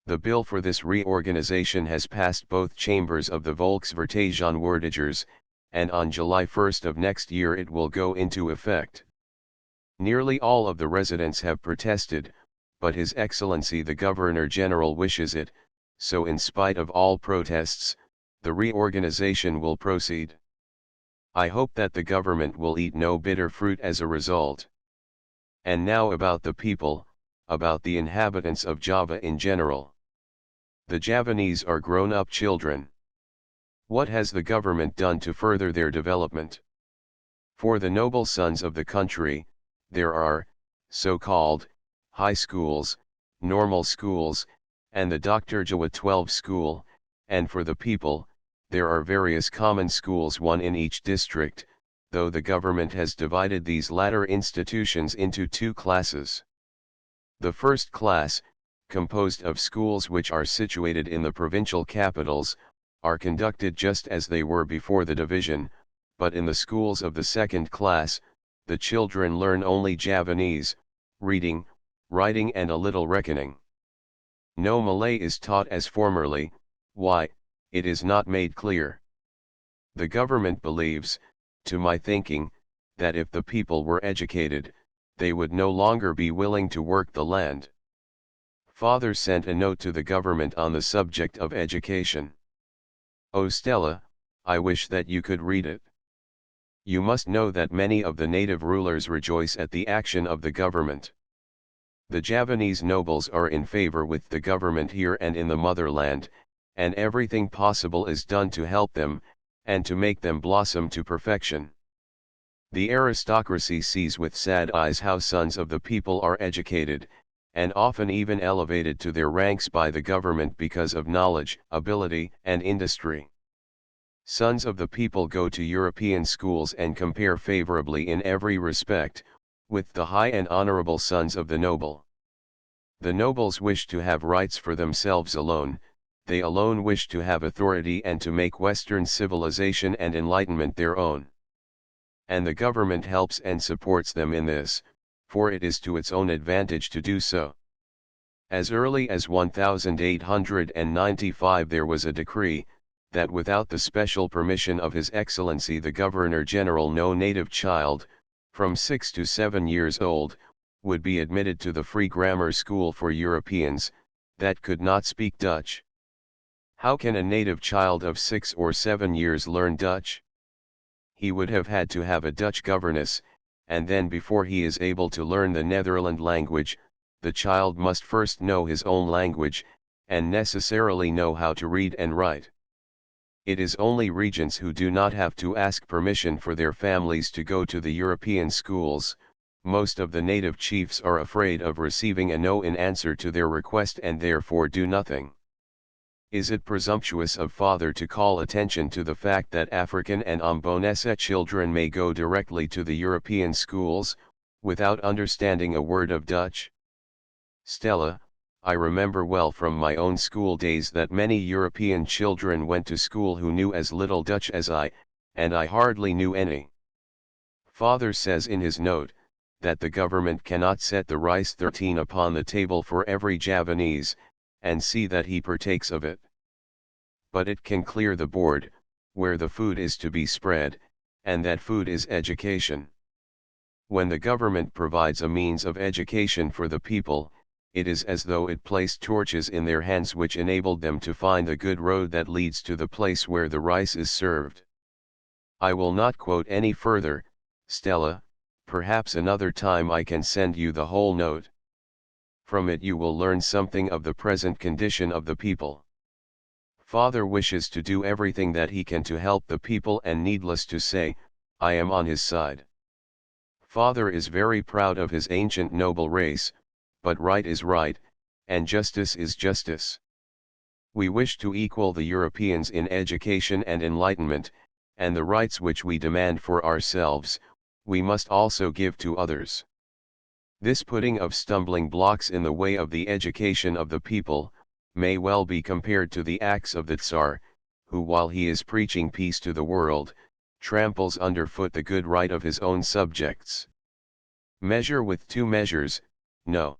The bill for this reorganization has passed both chambers of the Volksvertegenwoordigers, and on July 1 of next year it will go into effect. Nearly all of the residents have protested, but His Excellency the Governor-General wishes it, so in spite of all protests, the reorganization will proceed. I hope that the government will eat no bitter fruit as a result. And now about the people, about the inhabitants of Java in general. The Javanese are grown-up children. What has the government done to further their development? For the noble sons of the country, there are, so-called, high schools, normal schools, and the Dr. Jawa 12 school, and for the people, there are various common schools, one in each district, though the government has divided these latter institutions into two classes. The first class, composed of schools which are situated in the provincial capitals, are conducted just as they were before the division, but in the schools of the second class, the children learn only Javanese, reading, writing and a little reckoning. No Malay is taught as formerly. Why, it is not made clear. The government believes, to my thinking, that if the people were educated, they would no longer be willing to work the land. Father sent a note to the government on the subject of education. Oh Stella, I wish that you could read it. You must know that many of the native rulers rejoice at the action of the government. The Javanese nobles are in favor with the government here and in the motherland, and everything possible is done to help them, and to make them blossom to perfection. The aristocracy sees with sad eyes how sons of the people are educated, and often even elevated to their ranks by the government because of knowledge, ability, and industry. Sons of the people go to European schools and compare favorably in every respect, with the high and honorable sons of the noble. The nobles wish to have rights for themselves alone, they alone wish to have authority and to make Western civilization and enlightenment their own. And the government helps and supports them in this, for it is to its own advantage to do so. As early as 1895 there was a decree, that without the special permission of His Excellency the Governor-General no native child, from 6 to 7 years old, would be admitted to the free grammar school for Europeans, that could not speak Dutch. How can a native child of 6 or 7 years learn Dutch? He would have had to have a Dutch governess, and then before he is able to learn the Netherland language, the child must first know his own language, and necessarily know how to read and write. It is only regents who do not have to ask permission for their families to go to the European schools. Most of the native chiefs are afraid of receiving a no in answer to their request and therefore do nothing. Is it presumptuous of Father to call attention to the fact that African and Ambonese children may go directly to the European schools, without understanding a word of Dutch? Stella, I remember well from my own school days that many European children went to school who knew as little Dutch as I, and I hardly knew any. Father says in his note, that the government cannot set the rice 13 upon the table for every Javanese, and see that he partakes of it. But it can clear the board, where the food is to be spread, and that food is education. When the government provides a means of education for the people, it is as though it placed torches in their hands which enabled them to find the good road that leads to the place where the rice is served. I will not quote any further, Stella, perhaps another time I can send you the whole note. From it you will learn something of the present condition of the people. Father wishes to do everything that he can to help the people, and needless to say, I am on his side. Father is very proud of his ancient noble race, but right is right, and justice is justice. We wish to equal the Europeans in education and enlightenment, and the rights which we demand for ourselves, we must also give to others. This putting of stumbling blocks in the way of the education of the people, may well be compared to the acts of the Tsar, who while he is preaching peace to the world, tramples underfoot the good right of his own subjects. Measure with 2 measures, no.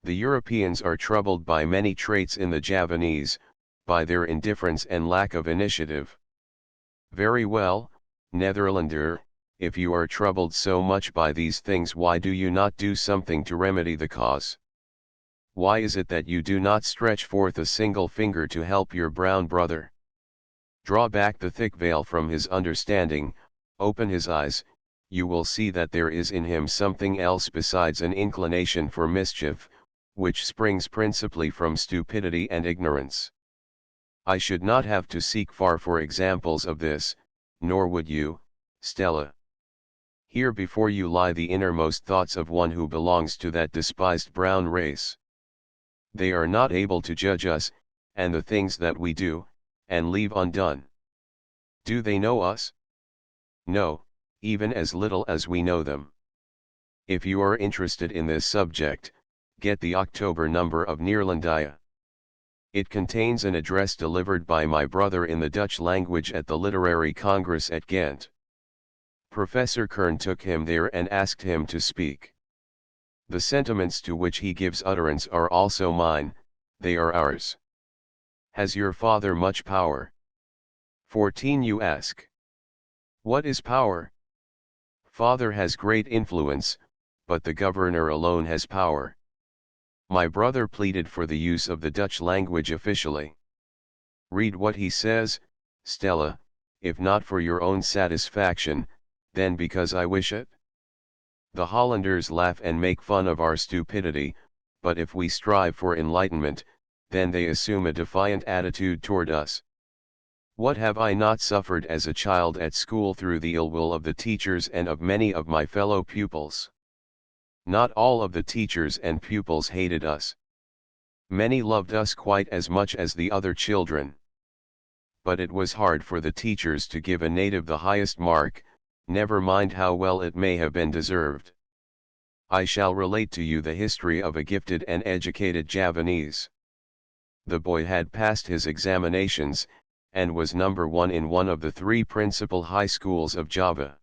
The Europeans are troubled by many traits in the Javanese, by their indifference and lack of initiative. Very well, Netherlander, if you are troubled so much by these things, why do you not do something to remedy the cause? Why is it that you do not stretch forth a single finger to help your brown brother? Draw back the thick veil from his understanding, open his eyes, you will see that there is in him something else besides an inclination for mischief, which springs principally from stupidity and ignorance. I should not have to seek far for examples of this, nor would you, Stella. Here before you lie the innermost thoughts of one who belongs to that despised brown race. They are not able to judge us, and the things that we do, and leave undone. Do they know us? No, even as little as we know them. If you are interested in this subject, Get the October number of Neerlandia. It contains an address delivered by my brother in the Dutch language at the Literary Congress at Ghent. Professor Kern took him there and asked him to speak. The sentiments to which he gives utterance are also mine, they are ours. Has your father much power? 14 You ask. What is power? Father has great influence, but the governor alone has power. My brother pleaded for the use of the Dutch language officially. Read what he says, Stella, if not for your own satisfaction, then because I wish it. The Hollanders laugh and make fun of our stupidity, but if we strive for enlightenment, then they assume a defiant attitude toward us. What have I not suffered as a child at school through the ill will of the teachers and of many of my fellow pupils? Not all of the teachers and pupils hated us. Many loved us quite as much as the other children. But it was hard for the teachers to give a native the highest mark, never mind how well it may have been deserved. I shall relate to you the history of a gifted and educated Javanese. The boy had passed his examinations, and was number 1 in one of the 3 principal high schools of Java.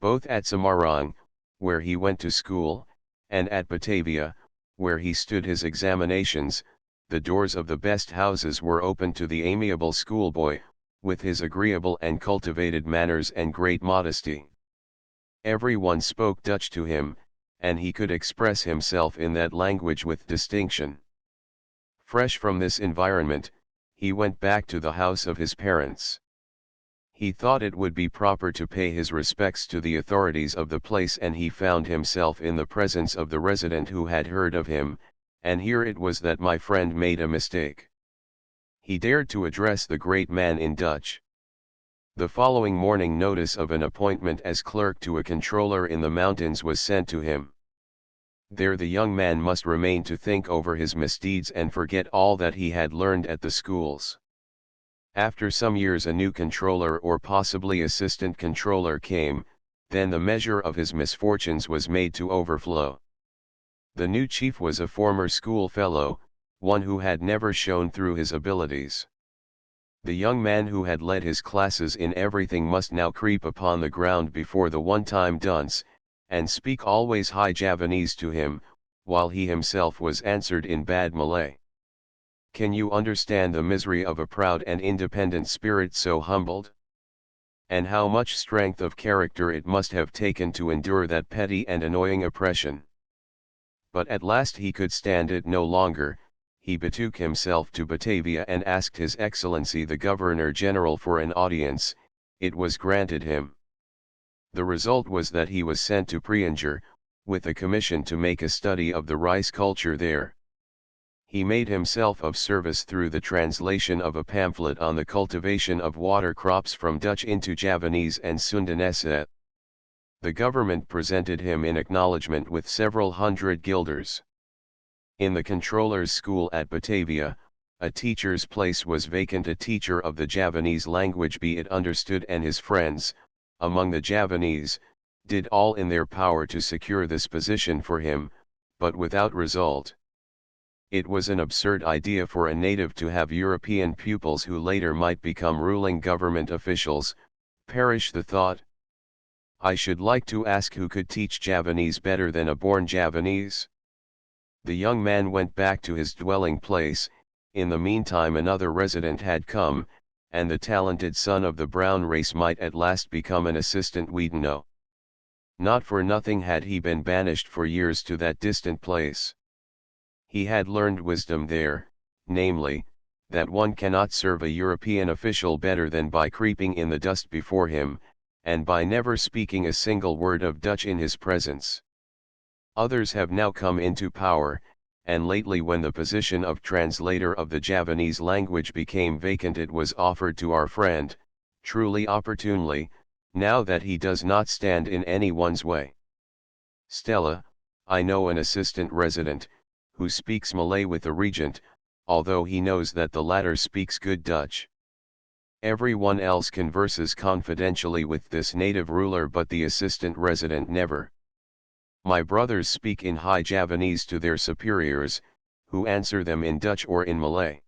Both at Semarang, where he went to school, and at Batavia, where he stood his examinations, the doors of the best houses were open to the amiable schoolboy, with his agreeable and cultivated manners and great modesty. Everyone spoke Dutch to him, and he could express himself in that language with distinction. Fresh from this environment, he went back to the house of his parents. He thought it would be proper to pay his respects to the authorities of the place, and he found himself in the presence of the resident who had heard of him, and here it was that my friend made a mistake. He dared to address the great man in Dutch. The following morning notice of an appointment as clerk to a controller in the mountains was sent to him. There the young man must remain to think over his misdeeds and forget all that he had learned at the schools. After some years a new controller or possibly assistant controller came, then the measure of his misfortunes was made to overflow. The new chief was a former schoolfellow, one who had never shone through his abilities. The young man who had led his classes in everything must now creep upon the ground before the one-time dunce, and speak always high Javanese to him, while he himself was answered in bad Malay. Can you understand the misery of a proud and independent spirit so humbled? And how much strength of character it must have taken to endure that petty and annoying oppression? But at last he could stand it no longer. He betook himself to Batavia and asked His Excellency the Governor-General for an audience. It was granted him. The result was that he was sent to Prianger, with a commission to make a study of the rice culture there. He made himself of service through the translation of a pamphlet on the cultivation of water crops from Dutch into Javanese and Sundanese. The government presented him in acknowledgement with several hundred guilders. In the controller's school at Batavia, a teacher's place was vacant. A teacher of the Javanese language, be it understood, and his friends, among the Javanese, did all in their power to secure this position for him, but without result. It was an absurd idea for a native to have European pupils who later might become ruling government officials. Perish the thought. I should like to ask who could teach Javanese better than a born Javanese? The young man went back to his dwelling place. In the meantime another resident had come, and the talented son of the brown race might at last become an assistant Wiedeno. Not for nothing had he been banished for years to that distant place. He had learned wisdom there, namely, that one cannot serve a European official better than by creeping in the dust before him, and by never speaking a single word of Dutch in his presence. Others have now come into power, and lately when the position of translator of the Javanese language became vacant it was offered to our friend, truly opportunely, now that he does not stand in anyone's way. Stella, I know an assistant resident, who speaks Malay with the regent, although he knows that the latter speaks good Dutch. Everyone else converses confidentially with this native ruler, but the assistant resident never. My brothers speak in High Javanese to their superiors, who answer them in Dutch or in Malay.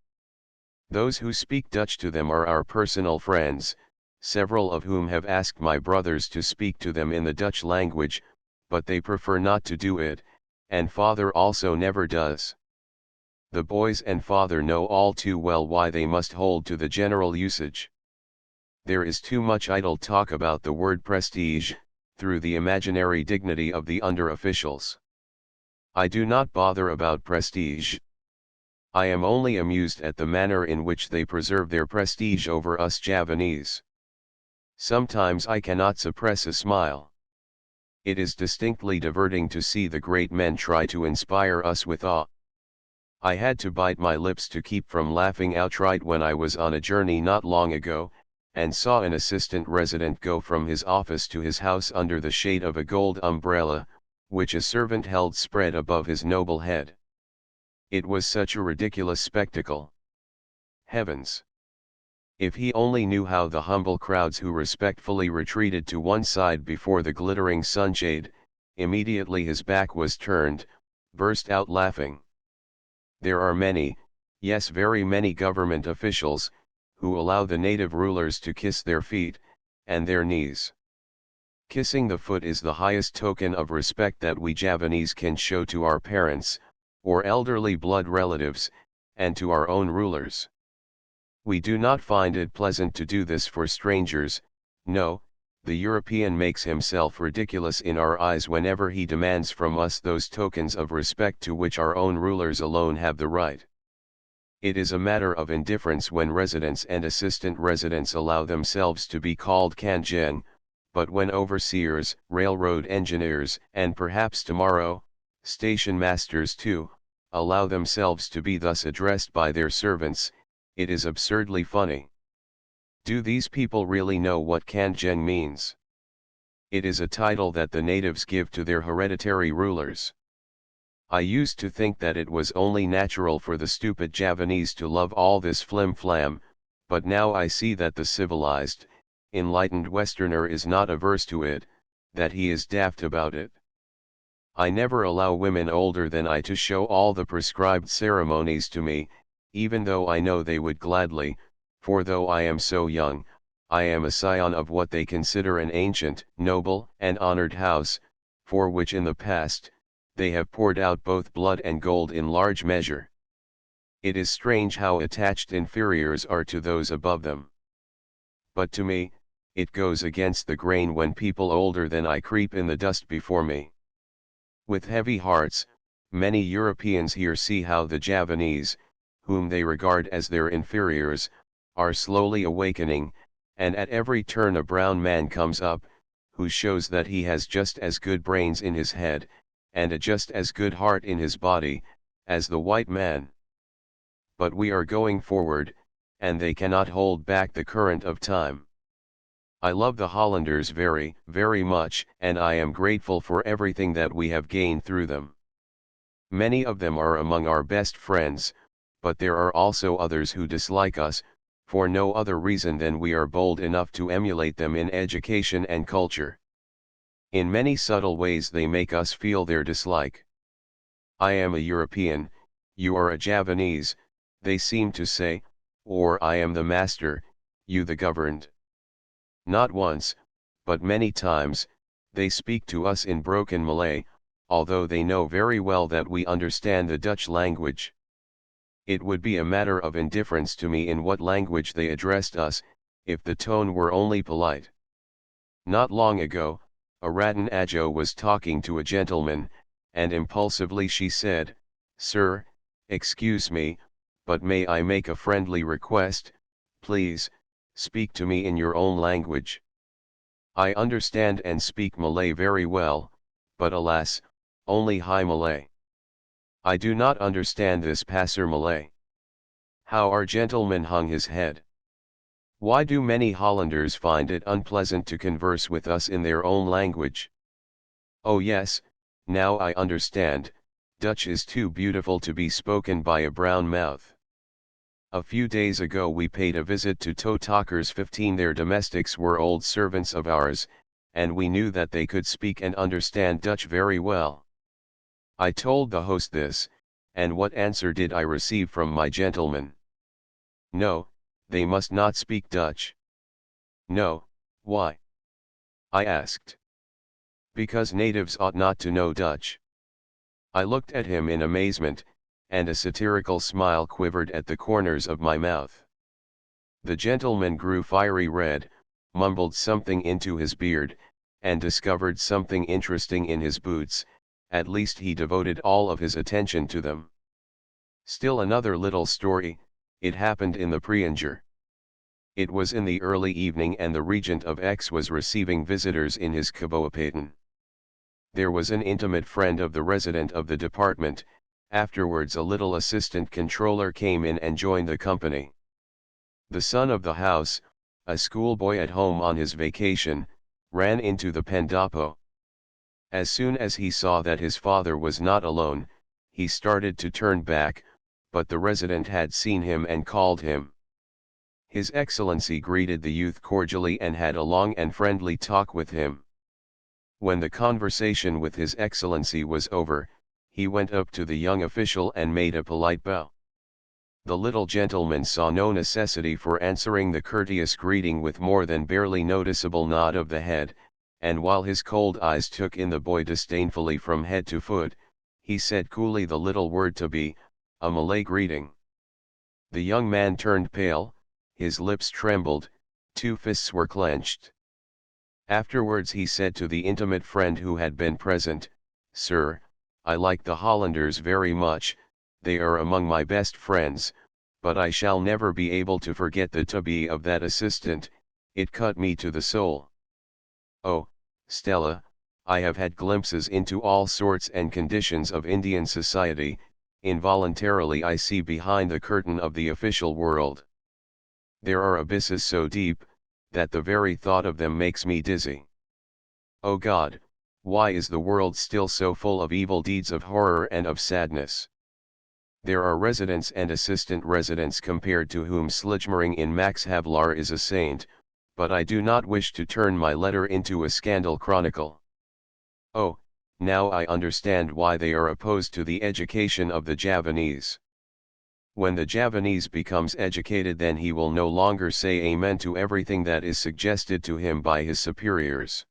Those who speak Dutch to them are our personal friends, several of whom have asked my brothers to speak to them in the Dutch language, but they prefer not to do it, and father also never does. The boys and father know all too well why they must hold to the general usage. There is too much idle talk about the word prestige, through the imaginary dignity of the under-officials. I do not bother about prestige. I am only amused at the manner in which they preserve their prestige over us Javanese. Sometimes I cannot suppress a smile. It is distinctly diverting to see the great men try to inspire us with awe. I had to bite my lips to keep from laughing outright when I was on a journey not long ago, and saw an assistant resident go from his office to his house under the shade of a gold umbrella, which a servant held spread above his noble head. It was such a ridiculous spectacle. Heavens! If he only knew how the humble crowds who respectfully retreated to one side before the glittering sunshade, immediately his back was turned, burst out laughing. There are many, yes very many government officials, who allow the native rulers to kiss their feet, and their knees. Kissing the foot is the highest token of respect that we Javanese can show to our parents, or elderly blood relatives, and to our own rulers. We do not find it pleasant to do this for strangers. No, the European makes himself ridiculous in our eyes whenever he demands from us those tokens of respect to which our own rulers alone have the right. It is a matter of indifference when residents and assistant residents allow themselves to be called kanjeng, but when overseers, railroad engineers, and perhaps tomorrow, station masters too, allow themselves to be thus addressed by their servants, it is absurdly funny. Do these people really know what kanjeng means? It is a title that the natives give to their hereditary rulers. I used to think that it was only natural for the stupid Javanese to love all this flim-flam, but now I see that the civilized, enlightened Westerner is not averse to it, that he is daft about it. I never allow women older than I to show all the prescribed ceremonies to me, even though I know they would gladly, for though I am so young, I am a scion of what they consider an ancient, noble, and honored house, for which in the past, they have poured out both blood and gold in large measure. It is strange how attached inferiors are to those above them. But to me, it goes against the grain when people older than I creep in the dust before me. With heavy hearts, many Europeans here see how the Javanese, whom they regard as their inferiors, are slowly awakening, and at every turn a brown man comes up, who shows that he has just as good brains in his head, and a just as good heart in his body, as the white man. But we are going forward, and they cannot hold back the current of time. I love the Hollanders very, very much, and I am grateful for everything that we have gained through them. Many of them are among our best friends, but there are also others who dislike us, for no other reason than we are bold enough to emulate them in education and culture. In many subtle ways they make us feel their dislike. I am a European, you are a Javanese, they seem to say, or I am the master, you the governed. Not once, but many times, they speak to us in broken Malay, although they know very well that we understand the Dutch language. It would be a matter of indifference to me in what language they addressed us, if the tone were only polite. Not long ago, a Raden Adjeng was talking to a gentleman, and impulsively she said, "Sir, excuse me, but may I make a friendly request, please, speak to me in your own language. I understand and speak Malay very well, but alas, only High Malay. I do not understand this Passer Malay." How our gentleman hung his head. Why do many Hollanders find it unpleasant to converse with us in their own language? Oh yes, now I understand, Dutch is too beautiful to be spoken by a brown mouth. A few days ago we paid a visit to Totakers 15. Their domestics were old servants of ours, and we knew that they could speak and understand Dutch very well. I told the host this, and what answer did I receive from my gentleman? No, they must not speak Dutch. No, why? I asked. Because natives ought not to know Dutch. I looked at him in amazement, and a satirical smile quivered at the corners of my mouth. The gentleman grew fiery red, mumbled something into his beard, and discovered something interesting in his boots. At least he devoted all of his attention to them. Still another little story. It happened in the Preanger. It was in the early evening and the Regent of X was receiving visitors in his Kaboapaten. There was an intimate friend of the resident of the department. Afterwards a little assistant controller came in and joined the company. The son of the house, a schoolboy at home on his vacation, ran into the pendapo. As soon as he saw that his father was not alone, he started to turn back, but the resident had seen him and called him. His Excellency greeted the youth cordially and had a long and friendly talk with him. When the conversation with His Excellency was over, he went up to the young official and made a polite bow. The little gentleman saw no necessity for answering the courteous greeting with more than barely noticeable nod of the head, and while his cold eyes took in the boy disdainfully from head to foot, he said coolly the little word to be, a Malay greeting. The young man turned pale, his lips trembled, two fists were clenched. Afterwards he said to the intimate friend who had been present, "Sir, I like the Hollanders very much, they are among my best friends, but I shall never be able to forget the tabby of that assistant, it cut me to the soul. Oh, Stella, I have had glimpses into all sorts and conditions of Indian society, involuntarily I see behind the curtain of the official world. There are abysses so deep, that the very thought of them makes me dizzy. Oh God, why is the world still so full of evil deeds of horror and of sadness? There are residents and assistant residents compared to whom Slijmering in Max Havelaar is a saint, but I do not wish to turn my letter into a scandal chronicle. Oh, now I understand why they are opposed to the education of the Javanese. When the Javanese becomes educated, then he will no longer say amen to everything that is suggested to him by his superiors.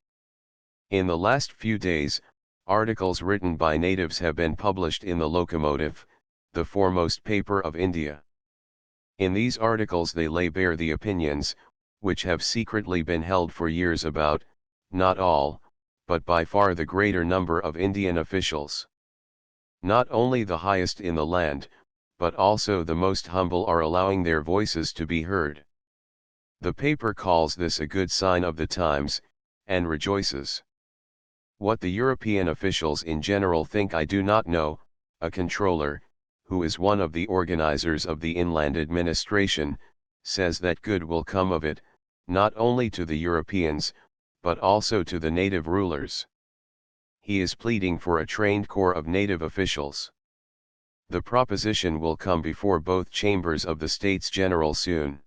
In the last few days, articles written by natives have been published in the Locomotive, the foremost paper of India. In these articles they lay bare the opinions, which have secretly been held for years about, not all, but by far the greater number of Indian officials. Not only the highest in the land, but also the most humble are allowing their voices to be heard. The paper calls this a good sign of the times, and rejoices. What the European officials in general think I do not know. A controller, who is one of the organizers of the Inland Administration, says that good will come of it, not only to the Europeans, but also to the native rulers. He is pleading for a trained corps of native officials. The proposition will come before both chambers of the States General soon.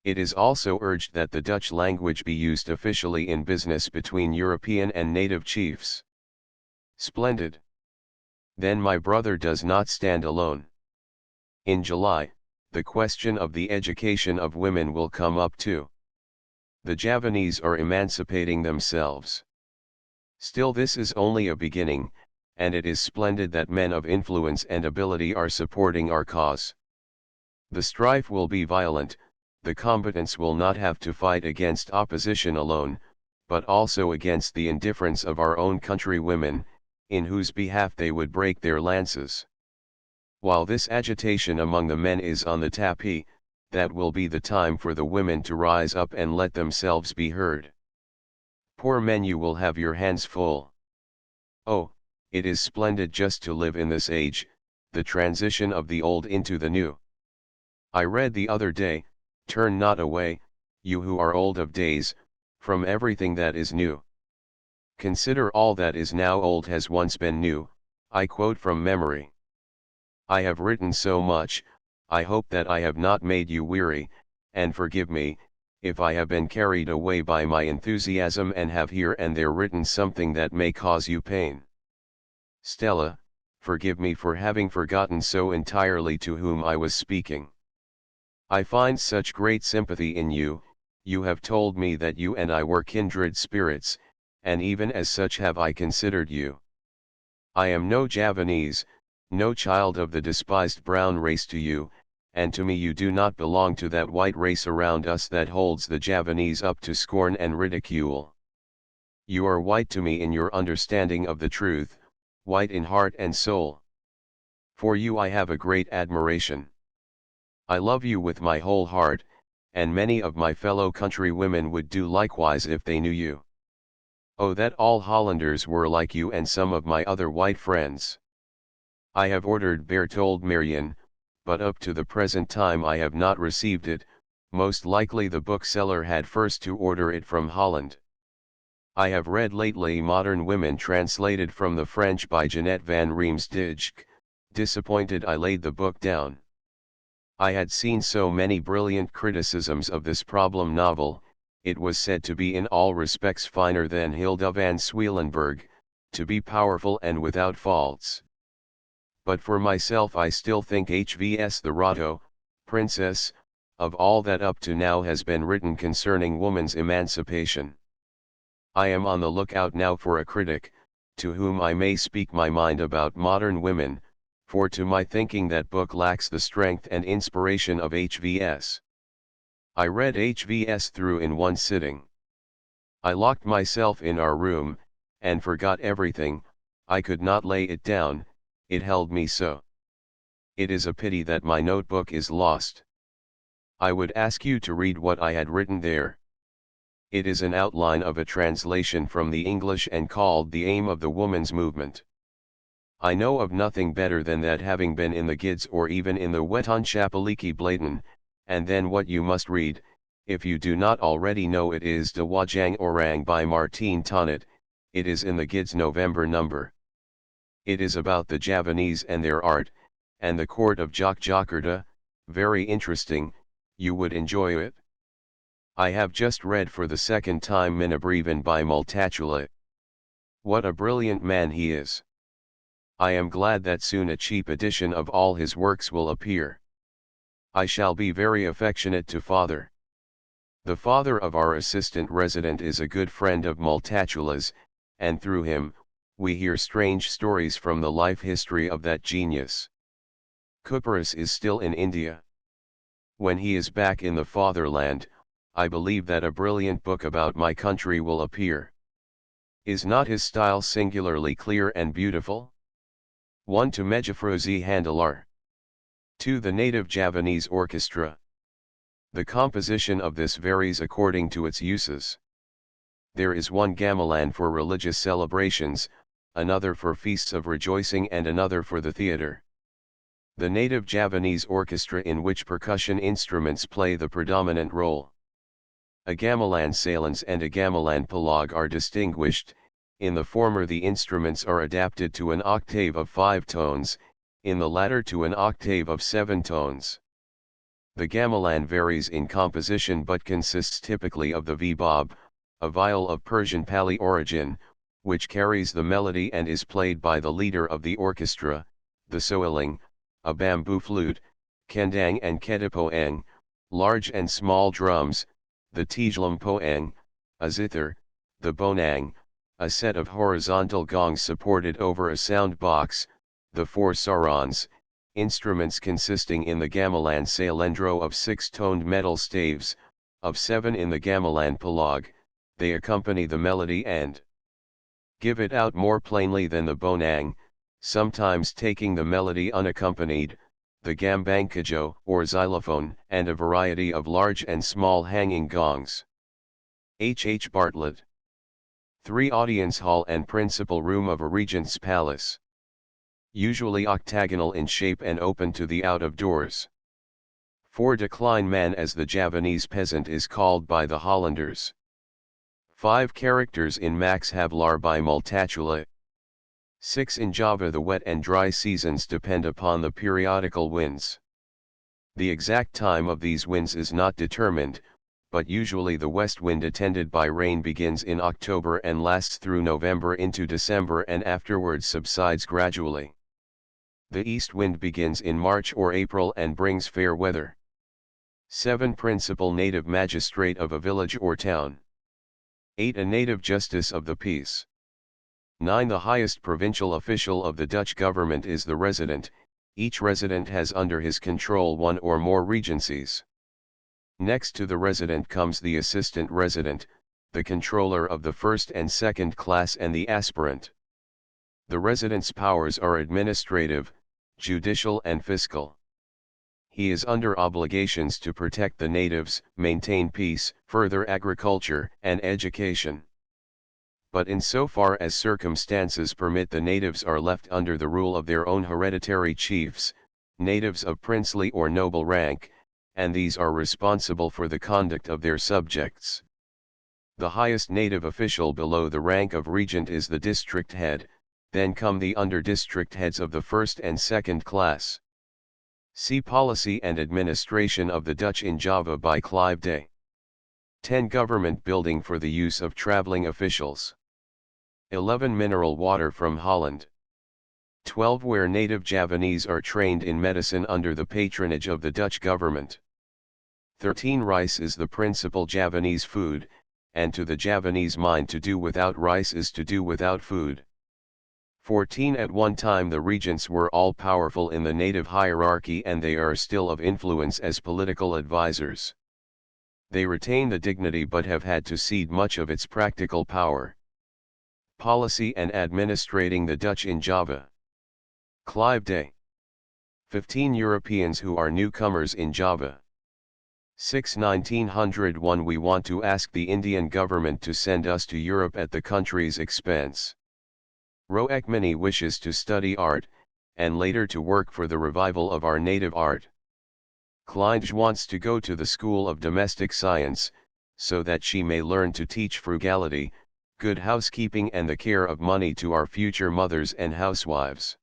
It is also urged that the Dutch language be used officially in business between European and native chiefs. Splendid. Then my brother does not stand alone. In July, the question of the education of women will come up too. The Javanese are emancipating themselves. Still, this is only a beginning, and it is splendid that men of influence and ability are supporting our cause. The strife will be violent, the combatants will not have to fight against opposition alone, but also against the indifference of our own countrywomen, in whose behalf they would break their lances. While this agitation among the men is on the tapis, that will be the time for the women to rise up and let themselves be heard. Poor men, you will have your hands full. Oh, it is splendid just to live in this age, the transition of the old into the new. I read the other day, turn not away, you who are old of days, from everything that is new. Consider all that is now old has once been new. I quote from memory. I have written so much, I hope that I have not made you weary, and forgive me, if I have been carried away by my enthusiasm and have here and there written something that may cause you pain. Stella, forgive me for having forgotten so entirely to whom I was speaking. I find such great sympathy in you. You have told me that you and I were kindred spirits, and even as such have I considered you. I am no Javanese, no child of the despised brown race to you, and to me you do not belong to that white race around us that holds the Javanese up to scorn and ridicule. You are white to me in your understanding of the truth, white in heart and soul. For you I have a great admiration. I love you with my whole heart, and many of my fellow countrywomen would do likewise if they knew you. Oh, that all Hollanders were like you and some of my other white friends. I have ordered Berthold Marion, but up to the present time I have not received it. Most likely the bookseller had first to order it from Holland. I have read lately Modern Women translated from the French by Jeanette van Riemsdyk. Disappointed I laid the book down. I had seen so many brilliant criticisms of this problem novel. It was said to be in all respects finer than Hilda van Swielenberg, to be powerful and without faults. But for myself I still think HVS the Rotto, Princess, of all that up to now has been written concerning woman's emancipation. I am on the lookout now for a critic, to whom I may speak my mind about modern women, for to my thinking that book lacks the strength and inspiration of HVS. I read HVS through in one sitting. I locked myself in our room, and forgot everything. I could not lay it down, it held me so. It is a pity that my notebook is lost. I would ask you to read what I had written there. It is an outline of a translation from the English and called The Aim of the Woman's Movement. I know of nothing better than that, having been in the Gids or even in the Wetenschapelijke Bladen, and then what you must read, if you do not already know it, is De Wajang Orang by Martine Tonnet. It is in the Gids November number. It is about the Javanese and their art, and the court of Jokjakarta, very interesting, you would enjoy it. I have just read for the second time Minnebrieven by Multatula. What a brilliant man he is! I am glad that soon a cheap edition of all his works will appear. I shall be very affectionate to father. The father of our assistant resident is a good friend of Multatula's, and through him, we hear strange stories from the life history of that genius. Kuparas is still in India. When he is back in the fatherland, I believe that a brilliant book about my country will appear. Is not his style singularly clear and beautiful? 1 to Mejafrozi Handalar. 2 the native Javanese orchestra. The composition of this varies according to its uses. There is one gamelan for religious celebrations, another for feasts of rejoicing, and another for the theatre. The native Javanese orchestra, in which percussion instruments play the predominant role. A gamelan salins and a gamelan palag are distinguished. In the former the instruments are adapted to an octave of 5 tones, in the latter to an octave of 7 tones. The gamelan varies in composition but consists typically of the vibab, a viol of Persian Pali origin, which carries the melody and is played by the leader of the orchestra, the soiling, a bamboo flute, kendang and kedipoang, large and small drums, the tijlampoang, a zither, the bonang, a set of horizontal gongs supported over a sound box, the 4 sarons, instruments consisting in the gamelan salendro of 6-toned metal staves, of 7 in the gamelan palag. They accompany the melody and give it out more plainly than the bonang, sometimes taking the melody unaccompanied, the gambangkajo or xylophone, and a variety of large and small hanging gongs. H. Bartlett. 3 Audience hall and principal room of a regent's palace. Usually octagonal in shape and open to the out of doors. 4 Decline man, as the Javanese peasant is called by the Hollanders. 5 Characters in Max Havelaar by Multatula. 6 In Java the wet and dry seasons depend upon the periodical winds. The exact time of these winds is not determined, but usually the west wind attended by rain begins in October and lasts through November into December and afterwards subsides gradually. The east wind begins in March or April and brings fair weather. 7. Principal native magistrate of a village or town. 8. A native justice of the peace. 9. The highest provincial official of the Dutch government is the resident. Each resident has under his control one or more regencies. Next to the resident comes the assistant resident, the controller of the first and second class and the aspirant. The resident's powers are administrative, judicial and fiscal. He is under obligations to protect the natives, maintain peace, further agriculture and education. But insofar as circumstances permit, the natives are left under the rule of their own hereditary chiefs, natives of princely or noble rank, and these are responsible for the conduct of their subjects. The highest native official below the rank of regent is the district head, then come the under-district heads of the first and second class. See Policy and Administration of the Dutch in Java by Clive Day. 10. Government building for the use of traveling officials. 11. Mineral water from Holland. 12. Where native Javanese are trained in medicine under the patronage of the Dutch government. 13. Rice is the principal Javanese food, and to the Javanese mind to do without rice is to do without food. 14. At one time the regents were all powerful in the native hierarchy and they are still of influence as political advisors. They retain the dignity but have had to cede much of its practical power. Policy and administrating the Dutch in Java. Clive Day. 15. Europeans who are newcomers in Java. 6. 1901. We want to ask the Indian government to send us to Europe at the country's expense. Roekmani wishes to study art, and later to work for the revival of our native art. Kleindge wants to go to the School of Domestic Science, so that she may learn to teach frugality, good housekeeping and the care of money to our future mothers and housewives.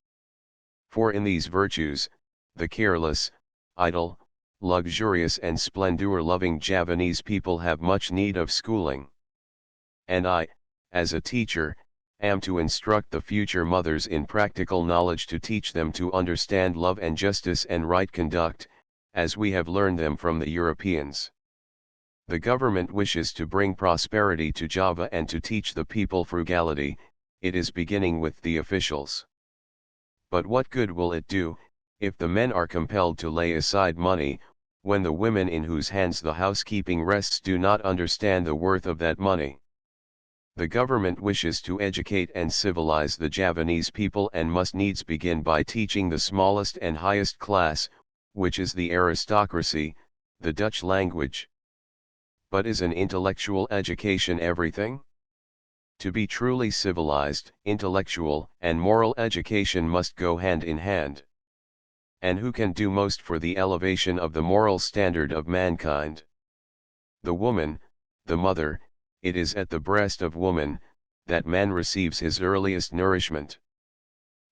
For in these virtues, the careless, idle, luxurious and splendor-loving Javanese people have much need of schooling. And I, as a teacher, am to instruct the future mothers in practical knowledge to teach them to understand love and justice and right conduct, as we have learned them from the Europeans. The government wishes to bring prosperity to Java and to teach the people frugality. It is beginning with the officials. But what good will it do, if the men are compelled to lay aside money, when the women in whose hands the housekeeping rests do not understand the worth of that money? The government wishes to educate and civilize the Javanese people and must needs begin by teaching the smallest and highest class, which is the aristocracy, the Dutch language. But is an intellectual education everything? To be truly civilized, intellectual and moral education must go hand in hand. And who can do most for the elevation of the moral standard of mankind? The woman, the mother. It is at the breast of woman, that man receives his earliest nourishment.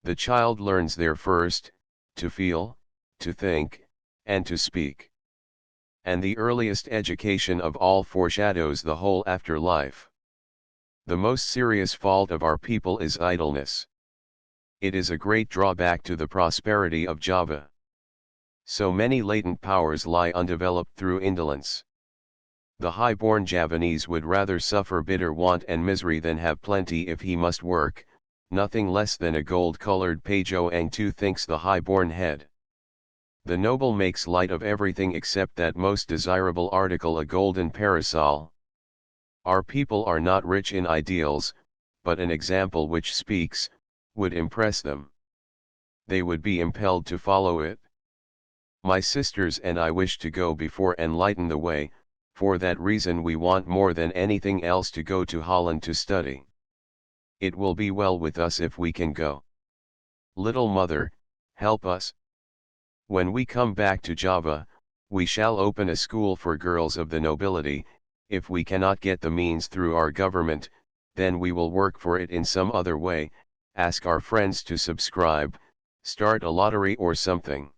The child learns there first, to feel, to think, and to speak. And the earliest education of all foreshadows the whole after life. The most serious fault of our people is idleness. It is a great drawback to the prosperity of Java. So many latent powers lie undeveloped through indolence. The high-born Javanese would rather suffer bitter want and misery than have plenty if he must work. Nothing less than a gold-colored Pajoang too, thinks the high-born head. The noble makes light of everything except that most desirable article, a golden parasol. Our people are not rich in ideals, but an example which speaks, would impress them. They would be impelled to follow it. My sisters and I wish to go before and lighten the way. For that reason we want more than anything else to go to Holland to study. It will be well with us if we can go. Little mother, help us. When we come back to Java, we shall open a school for girls of the nobility. If we cannot get the means through our government, then we will work for it in some other way, ask our friends to subscribe, start a lottery or something.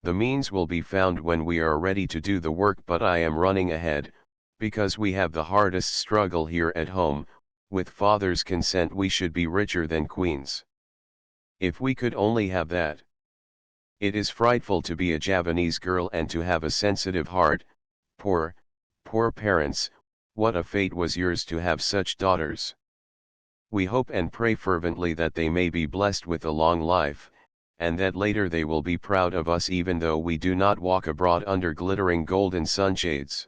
The means will be found when we are ready to do the work, but I am running ahead, because we have the hardest struggle here at home. With father's consent we should be richer than queens. If we could only have that. It is frightful to be a Javanese girl and to have a sensitive heart. Poor, poor parents, what a fate was yours to have such daughters. We hope and pray fervently that they may be blessed with a long life, and that later they will be proud of us even though we do not walk abroad under glittering golden sunshades.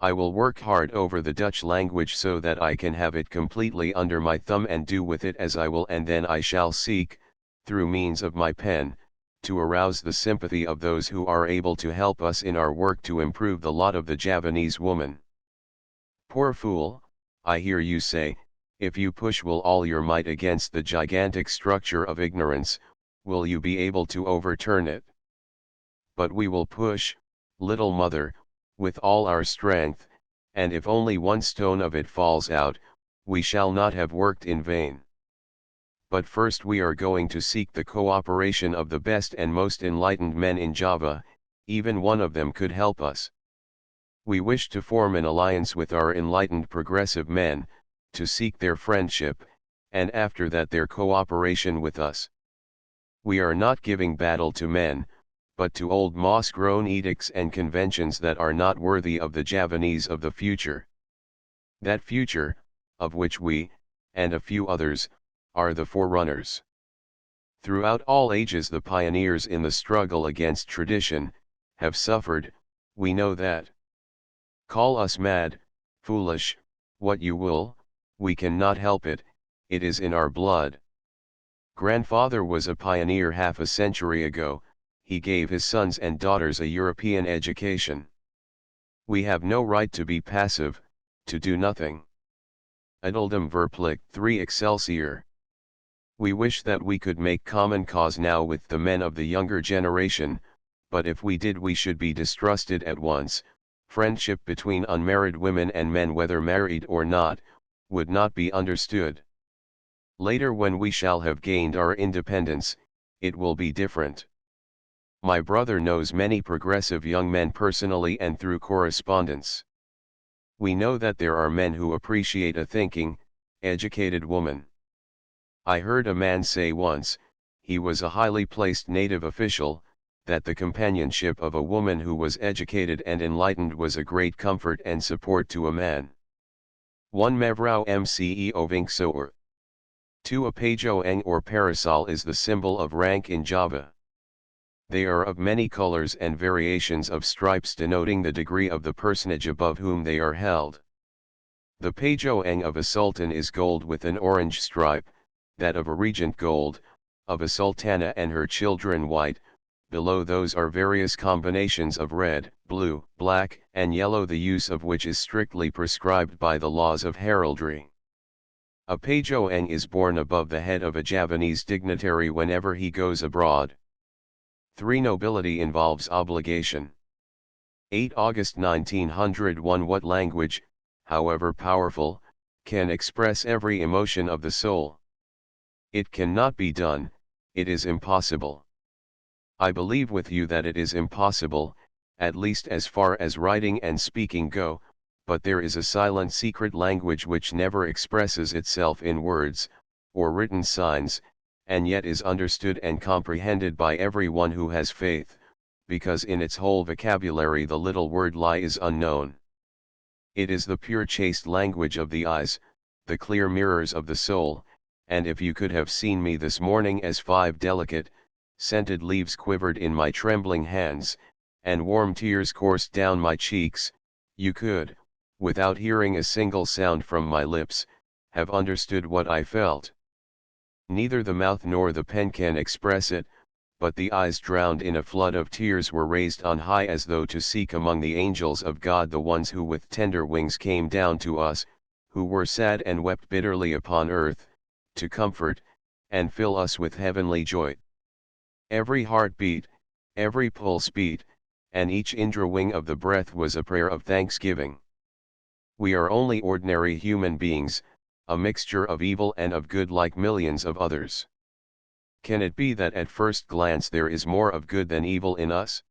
I will work hard over the Dutch language so that I can have it completely under my thumb and do with it as I will, and then I shall seek, through means of my pen, to arouse the sympathy of those who are able to help us in our work to improve the lot of the Javanese woman. Poor fool, I hear you say, if you push with all your might against the gigantic structure of ignorance, will you be able to overturn it? But we will push, little mother, with all our strength, and if only one stone of it falls out, we shall not have worked in vain. But first we are going to seek the cooperation of the best and most enlightened men in Java. Even one of them could help us. We wish to form an alliance with our enlightened progressive men, to seek their friendship, and after that their cooperation with us. We are not giving battle to men, but to old moss-grown edicts and conventions that are not worthy of the Javanese of the future. That future, of which we, and a few others, are the forerunners. Throughout all ages the pioneers in the struggle against tradition, have suffered, we know that. Call us mad, foolish, what you will, we cannot help it, it is in our blood. Grandfather was a pioneer half a century ago, he gave his sons and daughters a European education. We have no right to be passive, to do nothing. Aduldum verplicht 3 Excelsior. We wish that we could make common cause now with the men of the younger generation, but if we did we should be distrusted at once. Friendship between unmarried women and men, whether married or not, would not be understood. Later, when we shall have gained our independence, it will be different. My brother knows many progressive young men personally and through correspondence. We know that there are men who appreciate a thinking, educated woman. I heard a man say once, he was a highly placed native official, that the companionship of a woman who was educated and enlightened was a great comfort and support to a man. 1 Mevrou Mce Ovinksoor. 2 A pajoeng or parasol is the symbol of rank in Java. They are of many colors and variations of stripes denoting the degree of the personage above whom they are held. The pajoeng of a sultan is gold with an orange stripe, that of a regent gold, of a sultana and her children white. Below those are various combinations of red, blue, black, and yellow, the use of which is strictly prescribed by the laws of heraldry. A pajoeng is borne above the head of a Javanese dignitary whenever he goes abroad. 3 Nobility involves obligation. 8 August 1901 What language, however powerful, can express every emotion of the soul? It cannot be done, it is impossible. I believe with you that it is impossible, at least as far as writing and speaking go, but there is a silent secret language which never expresses itself in words, or written signs, and yet is understood and comprehended by every one who has faith, because in its whole vocabulary the little word lie is unknown. It is the pure chaste language of the eyes, the clear mirrors of the soul, and if you could have seen me this morning as 5 delicate, scented leaves quivered in my trembling hands, and warm tears coursed down my cheeks, you could, without hearing a single sound from my lips, have understood what I felt. Neither the mouth nor the pen can express it, but the eyes, drowned in a flood of tears, were raised on high as though to seek among the angels of God the ones who with tender wings came down to us, who were sad and wept bitterly upon earth, to comfort, and fill us with heavenly joy. Every heartbeat, every pulse beat, and each indra wing of the breath was a prayer of thanksgiving. We are only ordinary human beings, a mixture of evil and of good like millions of others. Can it be that at first glance there is more of good than evil in us?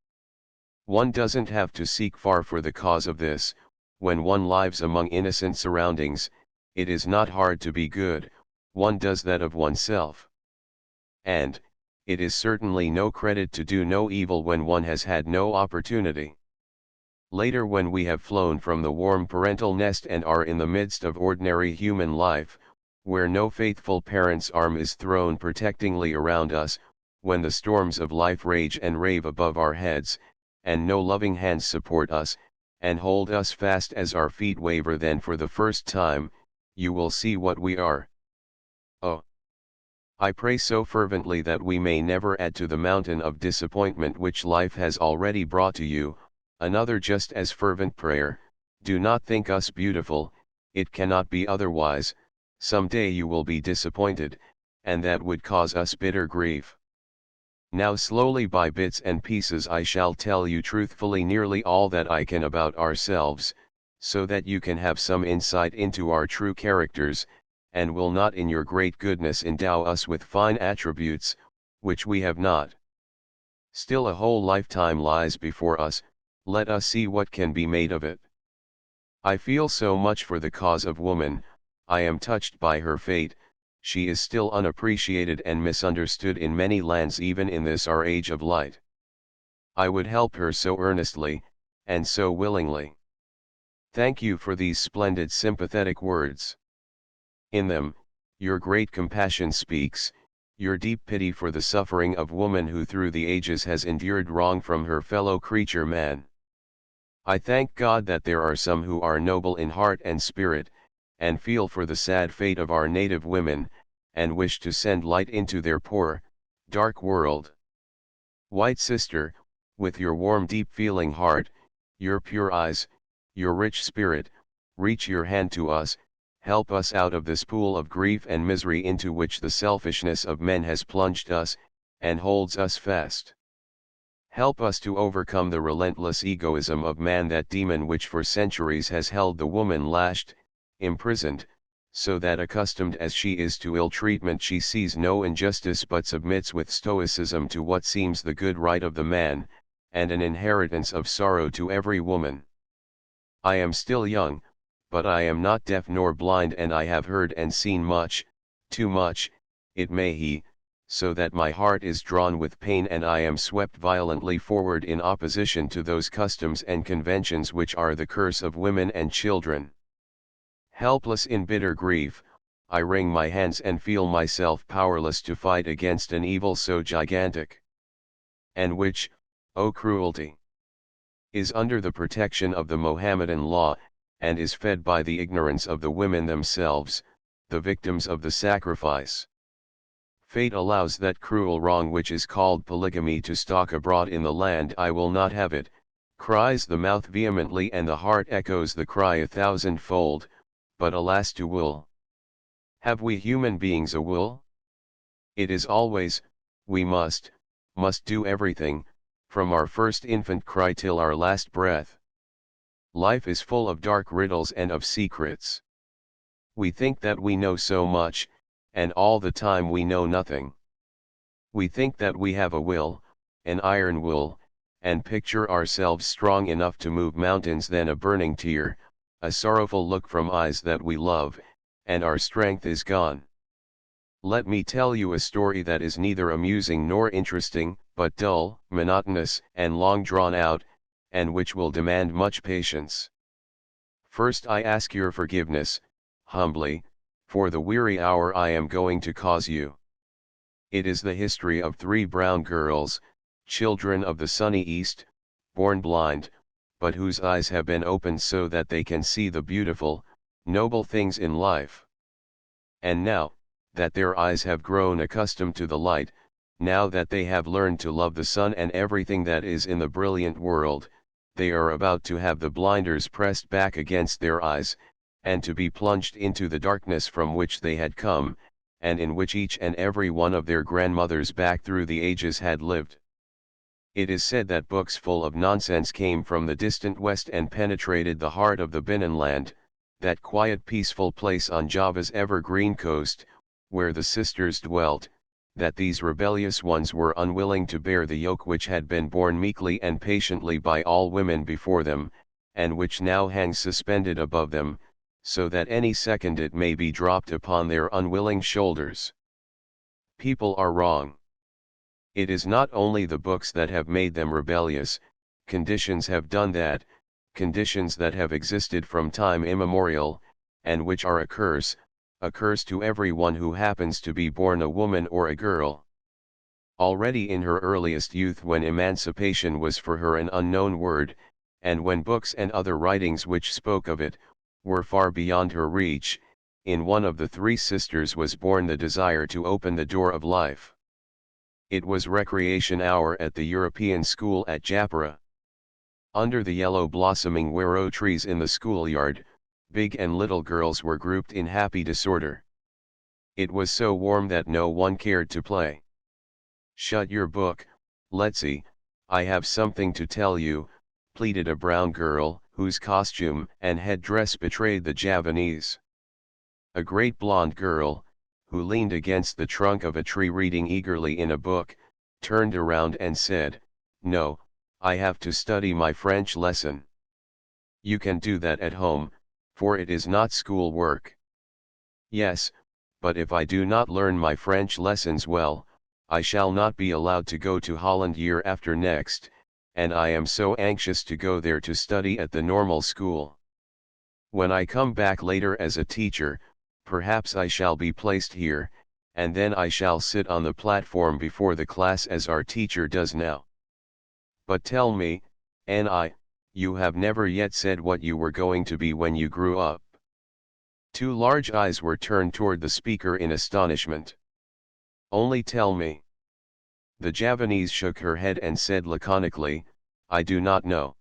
One doesn't have to seek far for the cause of this. When one lives among innocent surroundings, it is not hard to be good, one does that of oneself. And, it is certainly no credit to do no evil when one has had no opportunity. Later, when we have flown from the warm parental nest and are in the midst of ordinary human life, where no faithful parent's arm is thrown protectingly around us, when the storms of life rage and rave above our heads, and no loving hands support us, and hold us fast as our feet waver, then for the first time, you will see what we are. Oh! I pray so fervently that we may never add to the mountain of disappointment which life has already brought to you. Another just as fervent prayer: do not think us beautiful, it cannot be otherwise, some day you will be disappointed, and that would cause us bitter grief. Now slowly by bits and pieces I shall tell you truthfully nearly all that I can about ourselves, so that you can have some insight into our true characters, and will not in your great goodness endow us with fine attributes, which we have not. Still a whole lifetime lies before us, let us see what can be made of it. I feel so much for the cause of woman, I am touched by her fate, she is still unappreciated and misunderstood in many lands even in this our age of light. I would help her so earnestly, and so willingly. Thank you for these splendid sympathetic words. In them, your great compassion speaks, your deep pity for the suffering of woman who through the ages has endured wrong from her fellow creature man. I thank God that there are some who are noble in heart and spirit, and feel for the sad fate of our native women, and wish to send light into their poor, dark world. White sister, with your warm deep feeling heart, your pure eyes, your rich spirit, reach your hand to us, help us out of this pool of grief and misery into which the selfishness of men has plunged us, and holds us fast. Help us to overcome the relentless egoism of man, that demon which for centuries has held the woman lashed, imprisoned, so that accustomed as she is to ill treatment she sees no injustice but submits with stoicism to what seems the good right of the man, and an inheritance of sorrow to every woman. I am still young, but I am not deaf nor blind, and I have heard and seen much, too much, it may he, so that my heart is drawn with pain and I am swept violently forward in opposition to those customs and conventions which are the curse of women and children. Helpless in bitter grief, I wring my hands and feel myself powerless to fight against an evil so gigantic, and which, O cruelty, is under the protection of the Mohammedan law, and is fed by the ignorance of the women themselves, the victims of the sacrifice. Fate allows that cruel wrong which is called polygamy to stalk abroad in the land. I will not have it, cries the mouth vehemently, and the heart echoes the cry 1,000-fold, but alas, to will. Have we human beings a will? It is always, we must do everything, from our first infant cry till our last breath. Life is full of dark riddles and of secrets. We think that we know so much, and all the time we know nothing. We think that we have a will, an iron will, and picture ourselves strong enough to move mountains. Then a burning tear, a sorrowful look from eyes that we love, and our strength is gone. Let me tell you a story that is neither amusing nor interesting, but dull, monotonous, and long drawn out, and which will demand much patience. First I ask your forgiveness, humbly, for the weary hour I am going to cause you. It is the history of 3 brown girls, children of the sunny East, born blind, but whose eyes have been opened so that they can see the beautiful, noble things in life. And now, that their eyes have grown accustomed to the light, now that they have learned to love the sun and everything that is in the brilliant world, they are about to have the blinders pressed back against their eyes, and to be plunged into the darkness from which they had come, and in which each and every one of their grandmothers back through the ages had lived. It is said that books full of nonsense came from the distant west and penetrated the heart of the Binnenland, that quiet peaceful place on Java's evergreen coast, where the sisters dwelt, that these rebellious ones were unwilling to bear the yoke which had been borne meekly and patiently by all women before them, and which now hangs suspended above them, so that any second it may be dropped upon their unwilling shoulders. People are wrong. It is not only the books that have made them rebellious, conditions have done that, conditions that have existed from time immemorial, and which are a curse to everyone who happens to be born a woman or a girl. Already in her earliest youth, when emancipation was for her an unknown word, and when books and other writings which spoke of it, were far beyond her reach, in one of the three sisters was born the desire to open the door of life. It was recreation hour at the European school at Japara. Under the yellow blossoming wero trees in the schoolyard, big and little girls were grouped in happy disorder. It was so warm that no one cared to play. "Shut your book, Letsie, I have something to tell you," pleaded a brown girl, whose costume and headdress betrayed the Javanese. A great blonde girl, who leaned against the trunk of a tree reading eagerly in a book, turned around and said, "No, I have to study my French lesson." "You can do that at home, for it is not school work." "Yes, but if I do not learn my French lessons well, I shall not be allowed to go to Holland year after next, and I am so anxious to go there to study at the normal school. When I come back later as a teacher, perhaps I shall be placed here, and then I shall sit on the platform before the class as our teacher does now. But tell me, Annie, you have never yet said what you were going to be when you grew up." Two large eyes were turned toward the speaker in astonishment. "Only tell me." The Javanese shook her head and said laconically, "I do not know."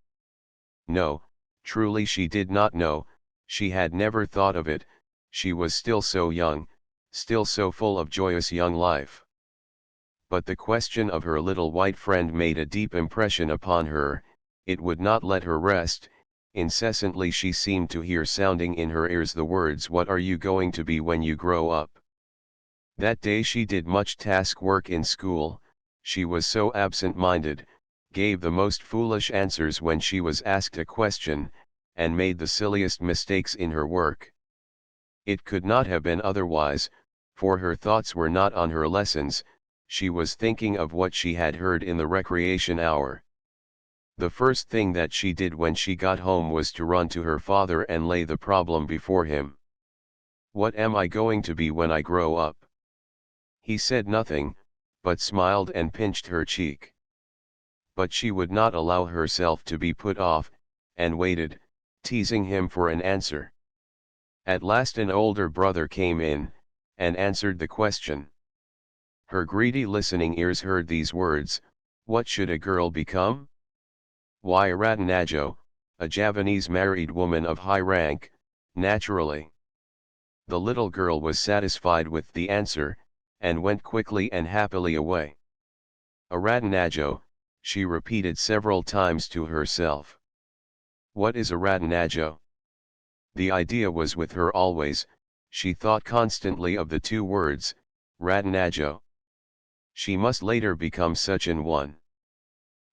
No, truly she did not know, she had never thought of it, she was still so young, still so full of joyous young life. But the question of her little white friend made a deep impression upon her, it would not let her rest, incessantly she seemed to hear sounding in her ears the words, "What are you going to be when you grow up?" That day she did much task work in school, she was so absent-minded, gave the most foolish answers when she was asked a question, and made the silliest mistakes in her work. It could not have been otherwise, for her thoughts were not on her lessons, she was thinking of what she had heard in the recreation hour. The first thing that she did when she got home was to run to her father and lay the problem before him. "What am I going to be when I grow up?" He said nothing, but smiled and pinched her cheek. But she would not allow herself to be put off, and waited, teasing him for an answer. At last an older brother came in, and answered the question. Her greedy listening ears heard these words, "What should a girl become?" "Why, Raden Adjeng, a Javanese married woman of high rank, naturally." The little girl was satisfied with the answer, and went quickly and happily away. "A Raden Adjeng," she repeated several times to herself. "What is a Raden Adjeng?" The idea was with her always, she thought constantly of the two words, Raden Adjeng. She must later become such an one.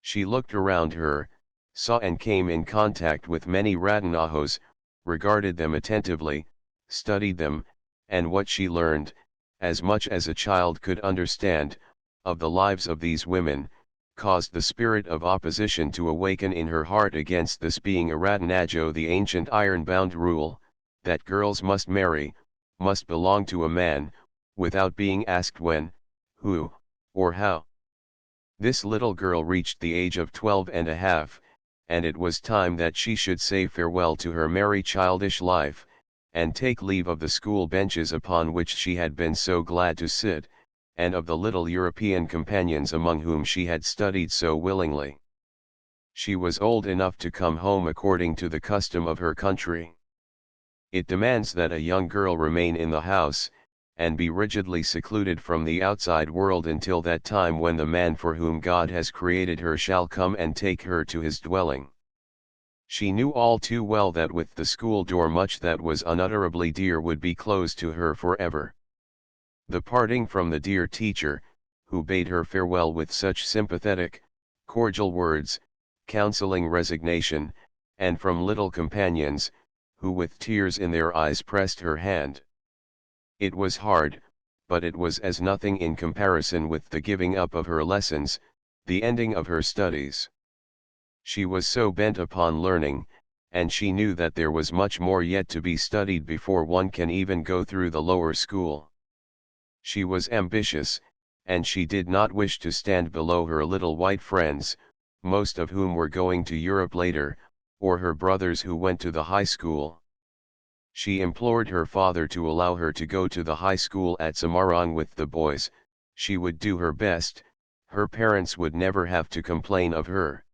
She looked around her, saw and came in contact with many Radenahos, regarded them attentively, studied them, and what she learned, as much as a child could understand, of the lives of these women, caused the spirit of opposition to awaken in her heart against this being a Raden Adjeng, the ancient iron-bound rule, that girls must marry, must belong to a man, without being asked when, who, or how. This little girl reached the age of 12 and a half, and it was time that she should say farewell to her merry childish life, and take leave of the school benches upon which she had been so glad to sit, and of the little European companions among whom she had studied so willingly. She was old enough to come home according to the custom of her country. It demands that a young girl remain in the house, and be rigidly secluded from the outside world until that time when the man for whom God has created her shall come and take her to his dwelling. She knew all too well that with the school door much that was unutterably dear would be closed to her forever. The parting from the dear teacher, who bade her farewell with such sympathetic, cordial words, counseling resignation, and from little companions, who with tears in their eyes pressed her hand. It was hard, but it was as nothing in comparison with the giving up of her lessons, the ending of her studies. She was so bent upon learning, and she knew that there was much more yet to be studied before one can even go through the lower school. She was ambitious, and she did not wish to stand below her little white friends, most of whom were going to Europe later, or her brothers who went to the high school. She implored her father to allow her to go to the high school at Semarang with the boys. She would do her best, her parents would never have to complain of her.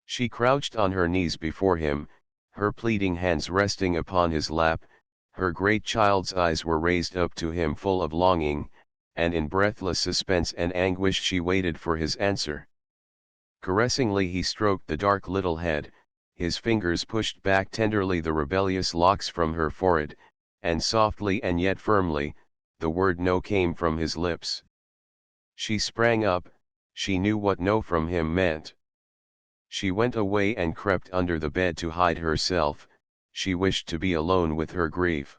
She crouched on her knees before him, her pleading hands resting upon his lap, her great child's eyes were raised up to him full of longing, and in breathless suspense and anguish she waited for his answer. Caressingly he stroked the dark little head, his fingers pushed back tenderly the rebellious locks from her forehead, and softly and yet firmly, the word no came from his lips. She sprang up, she knew what no from him meant. She went away and crept under the bed to hide herself, she wished to be alone with her grief.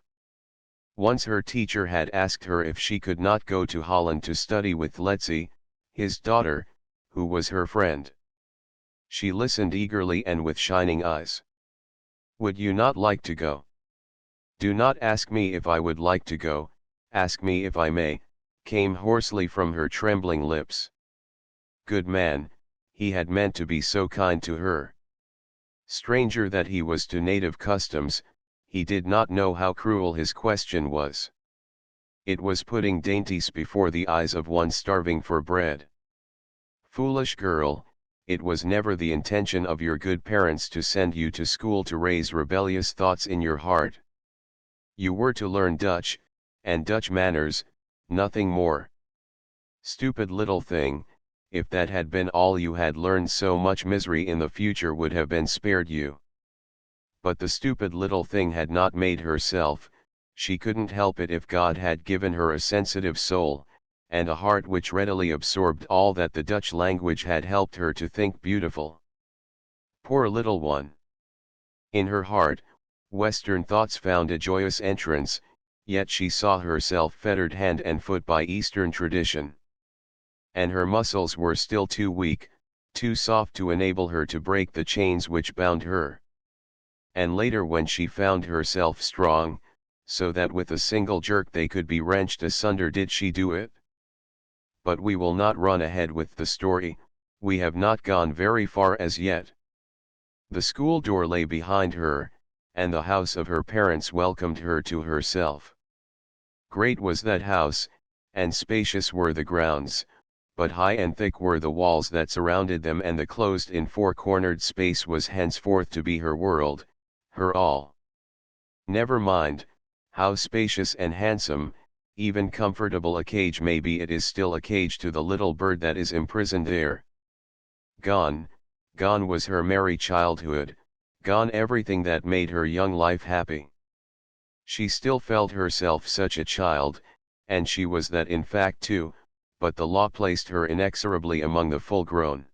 Once her teacher had asked her if she could not go to Holland to study with Letsie, his daughter, who was her friend. She listened eagerly and with shining eyes. "Would you not like to go? Do not ask me if I would like to go, ask me if I may," came hoarsely from her trembling lips. Good man, he had meant to be so kind to her. Stranger that he was to native customs, he did not know how cruel his question was. It was putting dainties before the eyes of one starving for bread. Foolish girl, it was never the intention of your good parents to send you to school to raise rebellious thoughts in your heart. You were to learn Dutch, and Dutch manners, nothing more. Stupid little thing, if that had been all you had learned, so much misery in the future would have been spared you. But the stupid little thing had not made herself, she couldn't help it if God had given her a sensitive soul, and a heart which readily absorbed all that the Dutch language had helped her to think beautiful. Poor little one! In her heart, Western thoughts found a joyous entrance, yet she saw herself fettered hand and foot by Eastern tradition. And her muscles were still too weak, too soft to enable her to break the chains which bound her. And later, when she found herself strong, so that with a single jerk they could be wrenched asunder, did she do it? But we will not run ahead with the story, we have not gone very far as yet. The school door lay behind her, and the house of her parents welcomed her to herself. Great was that house, and spacious were the grounds, but high and thick were the walls that surrounded them, and the closed-in four-cornered space was henceforth to be her world, her all. Never mind, how spacious and handsome, even comfortable a cage may be, it is still a cage to the little bird that is imprisoned there. Gone, gone was her merry childhood, gone everything that made her young life happy. She still felt herself such a child, and she was that in fact too, but the law placed her inexorably among the full-grown.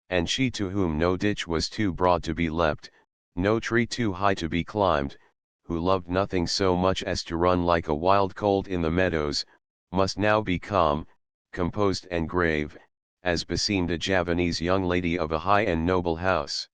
And she, to whom no ditch was too broad to be leapt, no tree too high to be climbed, who loved nothing so much as to run like a wild colt in the meadows, must now be calm, composed and grave, as beseemed a Javanese young lady of a high and noble house.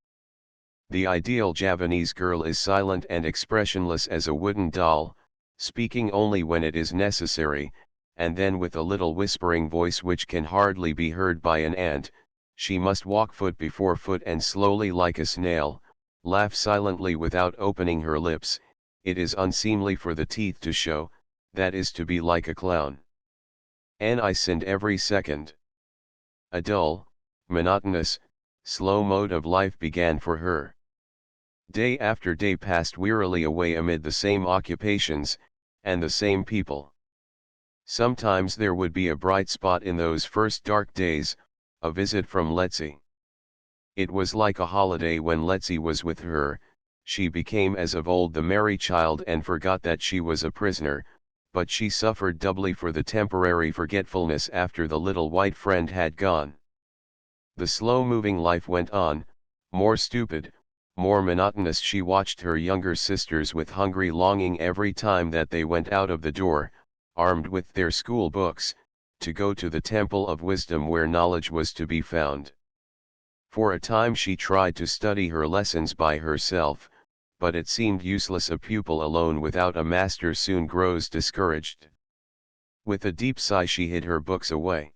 The ideal Javanese girl is silent and expressionless as a wooden doll, speaking only when it is necessary, and then with a little whispering voice which can hardly be heard by an ant. She must walk foot before foot and slowly like a snail, laugh silently without opening her lips. It is unseemly for the teeth to show, that is to be like a clown. I sinned every second. A dull, monotonous, slow mode of life began for her. Day after day passed wearily away amid the same occupations, and the same people. Sometimes there would be a bright spot in those first dark days, a visit from Letsie. It was like a holiday when Letsie was with her. She became as of old the merry child and forgot that she was a prisoner, but she suffered doubly for the temporary forgetfulness after the little white friend had gone. The slow-moving life went on, more stupid, more monotonous. She watched her younger sisters with hungry longing every time that they went out of the door, armed with their school books, to go to the temple of wisdom where knowledge was to be found. For a time she tried to study her lessons by herself, but it seemed useless. A pupil alone without a master soon grows discouraged. With a deep sigh she hid her books away.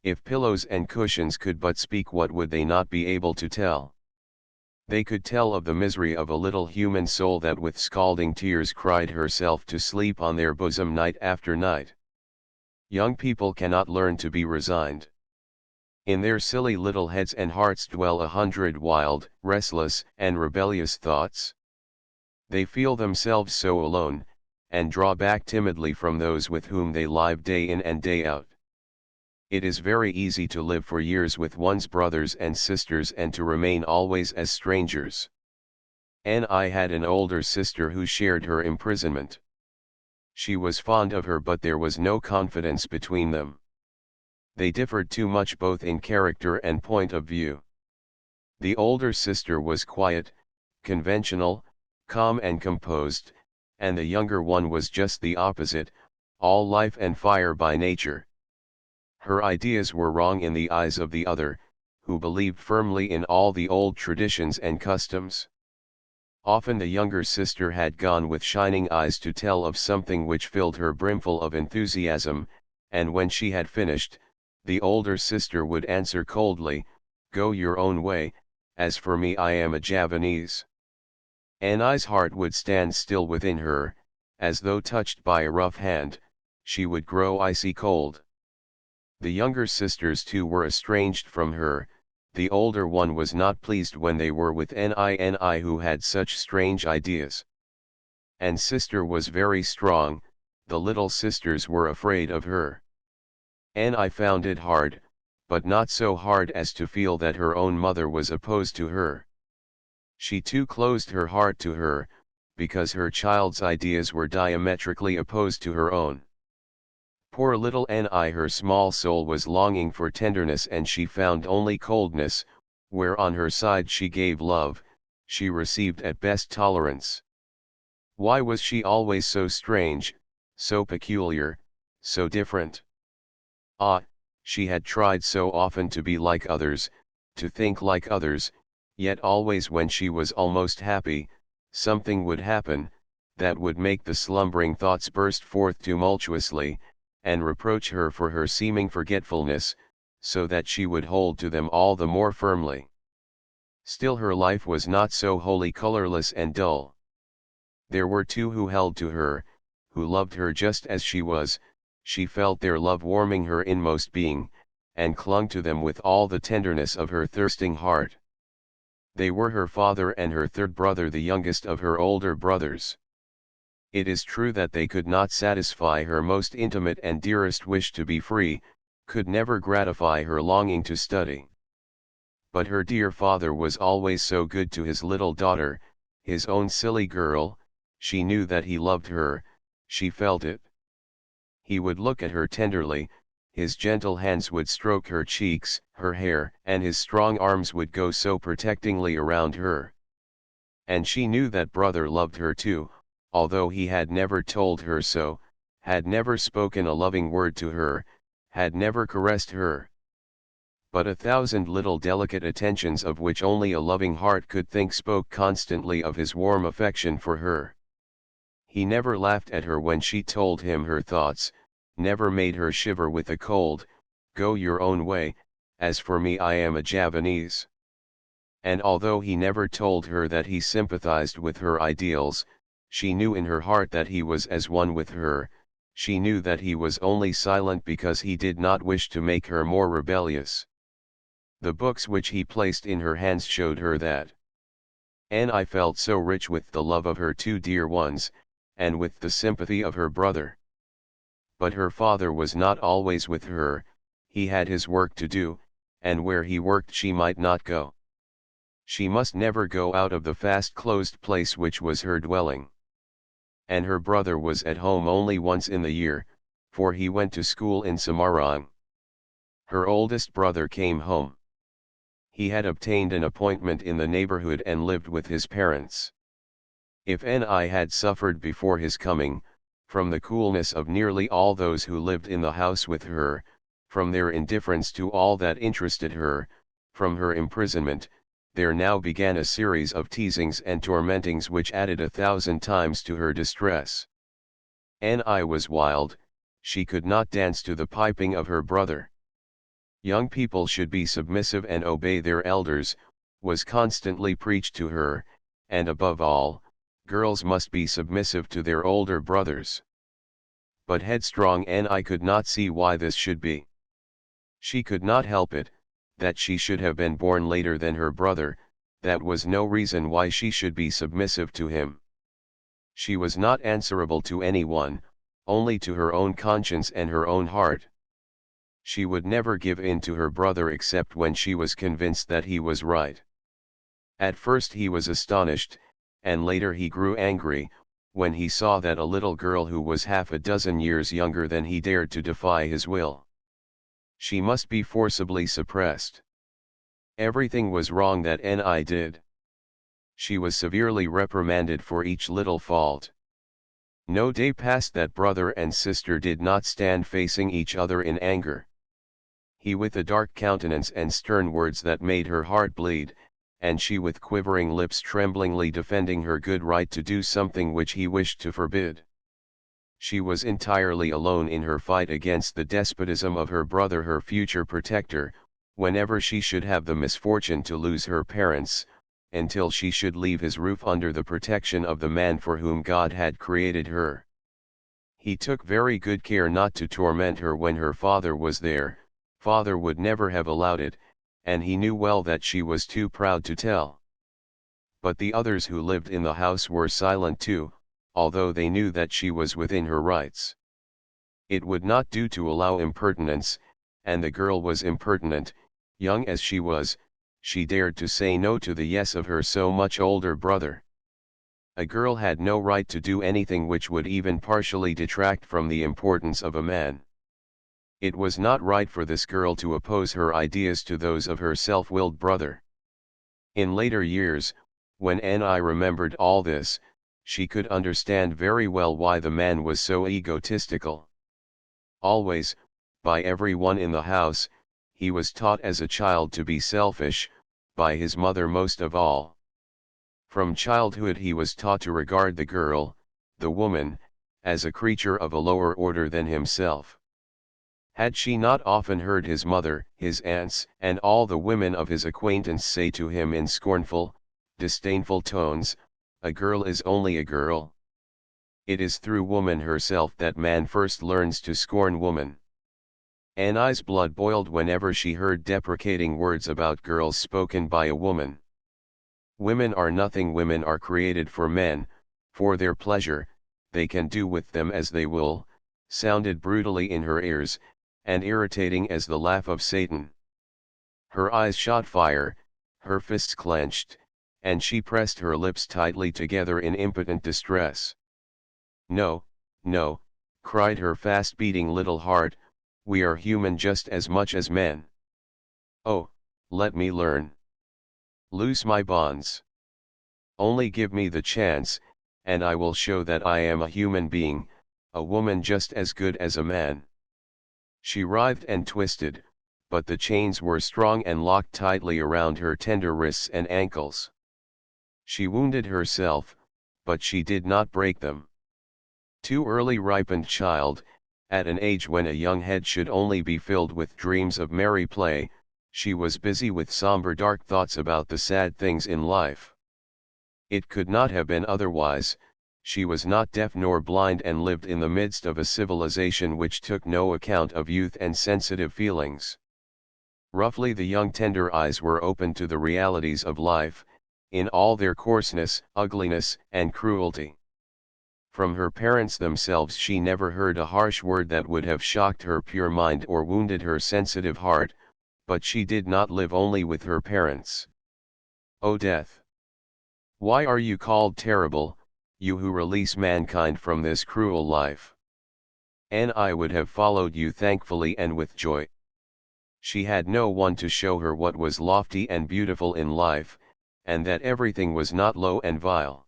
If pillows and cushions could but speak, what would they not be able to tell? They could tell of the misery of a little human soul that with scalding tears cried herself to sleep on their bosom night after night. Young people cannot learn to be resigned. In their silly little heads and hearts dwell 100 wild, restless, and rebellious thoughts. They feel themselves so alone, and draw back timidly from those with whom they live day in and day out. It is very easy to live for years with one's brothers and sisters and to remain always as strangers. I had an older sister who shared her imprisonment. She was fond of her, but there was no confidence between them. They differed too much both in character and point of view. The older sister was quiet, conventional, calm and composed, and the younger one was just the opposite, all life and fire by nature. Her ideas were wrong in the eyes of the other, who believed firmly in all the old traditions and customs. Often the younger sister had gone with shining eyes to tell of something which filled her brimful of enthusiasm, and when she had finished, the older sister would answer coldly, "Go your own way, as for me I am a Javanese." Annie's heart would stand still within her, as though touched by a rough hand. She would grow icy cold. The younger sisters too were estranged from her. The older one was not pleased when they were with Annie who had such strange ideas. And sister was very strong, the little sisters were afraid of her. Annie found it hard, but not so hard as to feel that her own mother was opposed to her. She too closed her heart to her, because her child's ideas were diametrically opposed to her own. Poor little Annie, her small soul was longing for tenderness and she found only coldness. Where on her side she gave love, she received at best tolerance. Why was she always so strange, so peculiar, so different? She had tried so often to be like others, to think like others, yet always when she was almost happy, something would happen, that would make the slumbering thoughts burst forth tumultuously, and reproach her for her seeming forgetfulness, so that she would hold to them all the more firmly. Still her life was not so wholly colorless and dull. There were two who held to her, who loved her just as she was. She felt their love warming her inmost being, and clung to them with all the tenderness of her thirsting heart. They were her father and her third brother, the youngest of her older brothers. It is true that they could not satisfy her most intimate and dearest wish to be free, could never gratify her longing to study. But her dear father was always so good to his little daughter, his own silly girl. She knew that he loved her, she felt it. He would look at her tenderly, his gentle hands would stroke her cheeks, her hair, and his strong arms would go so protectingly around her. And she knew that brother loved her too, although he had never told her so, had never spoken a loving word to her, had never caressed her. But 1,000 little delicate attentions of which only a loving heart could think spoke constantly of his warm affection for her. He never laughed at her when she told him her thoughts, never made her shiver with a cold, "Go your own way, as for me I am a Javanese." And although he never told her that he sympathized with her ideals, she knew in her heart that he was as one with her. She knew that he was only silent because he did not wish to make her more rebellious. The books which he placed in her hands showed her that. Annie felt so rich with the love of her two dear ones, and with the sympathy of her brother. But her father was not always with her, he had his work to do, and where he worked she might not go. She must never go out of the fast-closed place which was her dwelling. and her brother was at home only once in the year, for he went to school in Semarang. Her oldest brother came home. He had obtained an appointment in the neighborhood and lived with his parents. If Ni had suffered before his coming, from the coolness of nearly all those who lived in the house with her, from their indifference to all that interested her, from her imprisonment, there now began a series of teasings and tormentings which added 1,000 times to her distress. Ni was wild, she could not dance to the piping of her brother. Young people should be submissive and obey their elders, was constantly preached to her, and above all, girls must be submissive to their older brothers. But headstrong Ni could not see why this should be. She could not help it, that she should have been born later than her brother, that was no reason why she should be submissive to him. She was not answerable to anyone, only to her own conscience and her own heart. She would never give in to her brother except when she was convinced that he was right. At first he was astonished, and later he grew angry, when he saw that a little girl who was half a dozen years younger than he dared to defy his will. She must be forcibly suppressed. Everything was wrong that Ni did. She was severely reprimanded for each little fault. No day passed that brother and sister did not stand facing each other in anger. He with a dark countenance and stern words that made her heart bleed, and she with quivering lips tremblingly defending her good right to do something which he wished to forbid. She was entirely alone in her fight against the despotism of her brother, her future protector, whenever she should have the misfortune to lose her parents, until she should leave his roof under the protection of the man for whom God had created her. He took very good care not to torment her when her father was there. Father would never have allowed it, and he knew well that she was too proud to tell. But the others who lived in the house were silent too, although they knew that she was within her rights. It would not do to allow impertinence, and the girl was impertinent. Young as she was, she dared to say no to the yes of her so much older brother. A girl had no right to do anything which would even partially detract from the importance of a man. It was not right for this girl to oppose her ideas to those of her self-willed brother. In later years, when Ni remembered all this, she could understand very well why the man was so egotistical. Always, by everyone in the house, he was taught as a child to be selfish, by his mother most of all. From childhood he was taught to regard the girl, the woman, as a creature of a lower order than himself. Had she not often heard his mother, his aunts, and all the women of his acquaintance say to him in scornful, disdainful tones, "A girl is only a girl." It is through woman herself that man first learns to scorn woman. Annie's blood boiled whenever she heard deprecating words about girls spoken by a woman. Women are nothing, women are created for men, for their pleasure, they can do with them as they will, sounded brutally in her ears, and irritating as the laugh of Satan. Her eyes shot fire, her fists clenched, and she pressed her lips tightly together in impotent distress. "No, no," cried her fast-beating little heart, "we are human just as much as men. Oh, let me learn. Loose my bonds. Only give me the chance, and I will show that I am a human being, a woman just as good as a man." She writhed and twisted, but the chains were strong and locked tightly around her tender wrists and ankles. She wounded herself, but she did not break them. Too early ripened child, at an age when a young head should only be filled with dreams of merry play, she was busy with somber dark thoughts about the sad things in life. It could not have been otherwise. She was not deaf nor blind and lived in the midst of a civilization which took no account of youth and sensitive feelings. Roughly the young tender eyes were open to the realities of life, in all their coarseness, ugliness, and cruelty. From her parents themselves she never heard a harsh word that would have shocked her pure mind or wounded her sensitive heart, but she did not live only with her parents. O death! Why are you called terrible, you who release mankind from this cruel life. And I would have followed you thankfully and with joy. She had no one to show her what was lofty and beautiful in life, and that everything was not low and vile.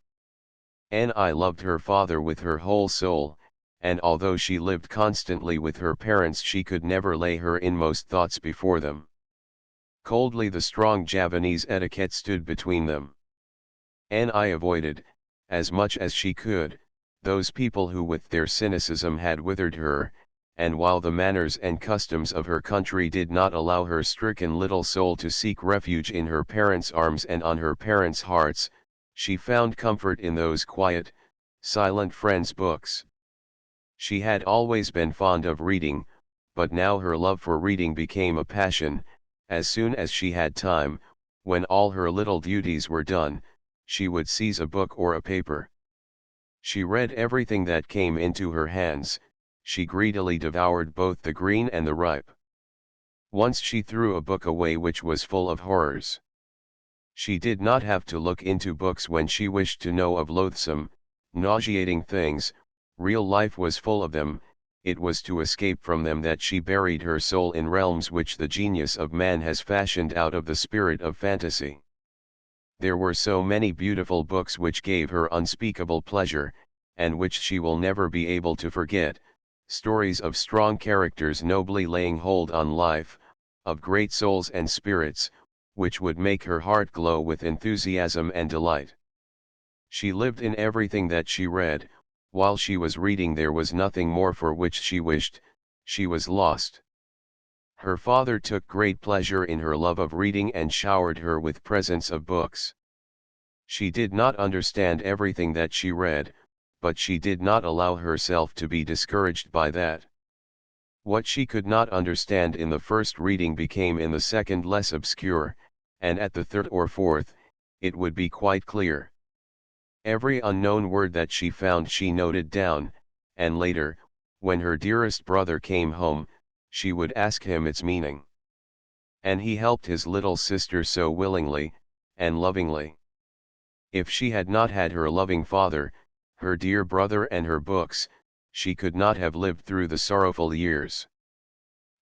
And I loved her father with her whole soul, and although she lived constantly with her parents, she could never lay her inmost thoughts before them. Coldly the strong Javanese etiquette stood between them. And I avoided, as much as she could, those people who with their cynicism had withered her, and while the manners and customs of her country did not allow her stricken little soul to seek refuge in her parents' arms and on her parents' hearts, she found comfort in those quiet, silent friends' books. She had always been fond of reading, but now her love for reading became a passion. As soon as she had time, when all her little duties were done, she would seize a book or a paper. She read everything that came into her hands. She greedily devoured both the green and the ripe. Once she threw a book away which was full of horrors. She did not have to look into books when she wished to know of loathsome, nauseating things. Real life was full of them. It was to escape from them that she buried her soul in realms which the genius of man has fashioned out of the spirit of fantasy. There were so many beautiful books which gave her unspeakable pleasure, and which she will never be able to forget, stories of strong characters nobly laying hold on life, of great souls and spirits, which would make her heart glow with enthusiasm and delight. She lived in everything that she read. While she was reading there was nothing more for which she wished. She was lost. Her father took great pleasure in her love of reading and showered her with presents of books. She did not understand everything that she read, but she did not allow herself to be discouraged by that. What she could not understand in the first reading became in the second less obscure, and at the third or fourth, it would be quite clear. Every unknown word that she found she noted down, and later, when her dearest brother came home, she would ask him its meaning. And he helped his little sister so willingly, and lovingly. If she had not had her loving father, her dear brother and her books, she could not have lived through the sorrowful years.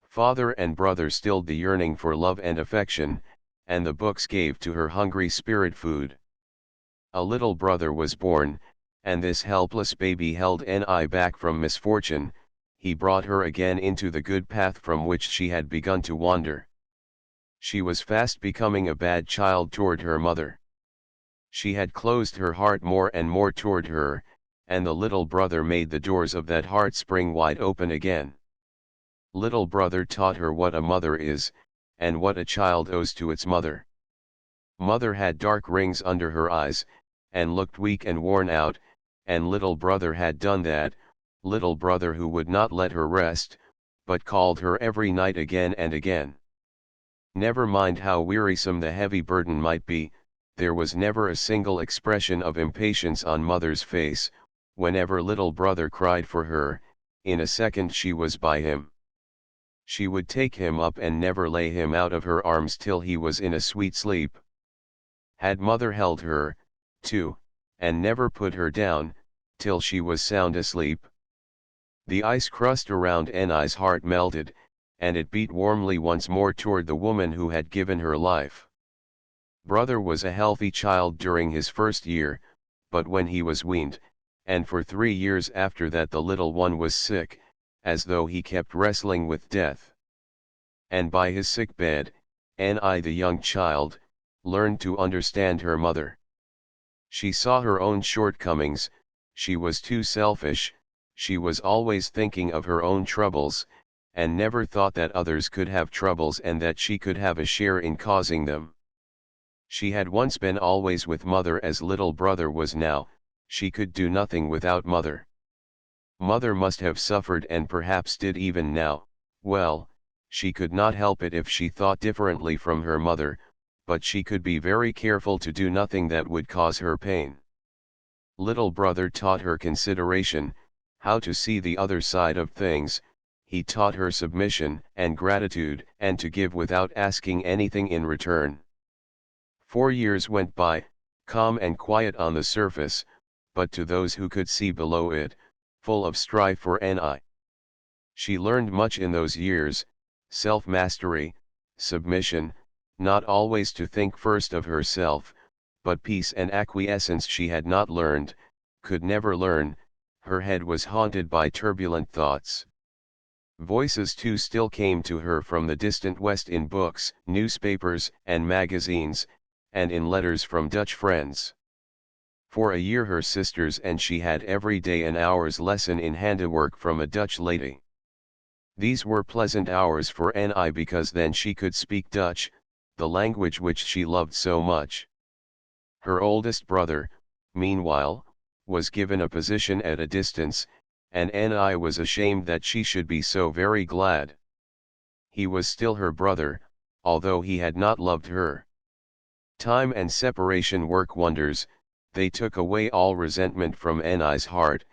Father and brother stilled the yearning for love and affection, and the books gave to her hungry spirit food. A little brother was born, and this helpless baby held Ni back from misfortune. He brought her again into the good path from which she had begun to wander. She was fast becoming a bad child toward her mother. She had closed her heart more and more toward her, and the little brother made the doors of that heart spring wide open again. Little brother taught her what a mother is, and what a child owes to its mother. Mother had dark rings under her eyes, and looked weak and worn out, and little brother had done that, little brother who would not let her rest, but called her every night again and again. Never mind how wearisome the heavy burden might be, there was never a single expression of impatience on mother's face. Whenever little brother cried for her, in a second she was by him. She would take him up and never lay him out of her arms till he was in a sweet sleep. Had mother held her, too, and never put her down, till she was sound asleep? The ice crust around Ni's heart melted, and it beat warmly once more toward the woman who had given her life. Brother was a healthy child during his first year, but when he was weaned, and for 3 years after that the little one was sick, as though he kept wrestling with death. And by his sick bed, Ni the young child, learned to understand her mother. She saw her own shortcomings. She was too selfish, she was always thinking of her own troubles, and never thought that others could have troubles and that she could have a share in causing them. She had once been always with mother as little brother was now. She could do nothing without mother. Mother must have suffered and perhaps did even now. Well, she could not help it if she thought differently from her mother, but she could be very careful to do nothing that would cause her pain. Little brother taught her consideration, how to see the other side of things. He taught her submission and gratitude and to give without asking anything in return. 4 years went by, calm and quiet on the surface, but to those who could see below it, full of strife for Ni. She learned much in those years, self-mastery, submission, not always to think first of herself, but peace and acquiescence she had not learned, could never learn. Her head was haunted by turbulent thoughts. Voices too still came to her from the distant West in books, newspapers, and magazines, and in letters from Dutch friends. For a year her sisters and she had every day an hour's lesson in handiwork from a Dutch lady. These were pleasant hours for Ni because then she could speak Dutch, the language which she loved so much. Her oldest brother, meanwhile, was given a position at a distance, and Ni was ashamed that she should be so very glad. He was still her brother, although he had not loved her. Time and separation work wonders. They took away all resentment from Ni's heart,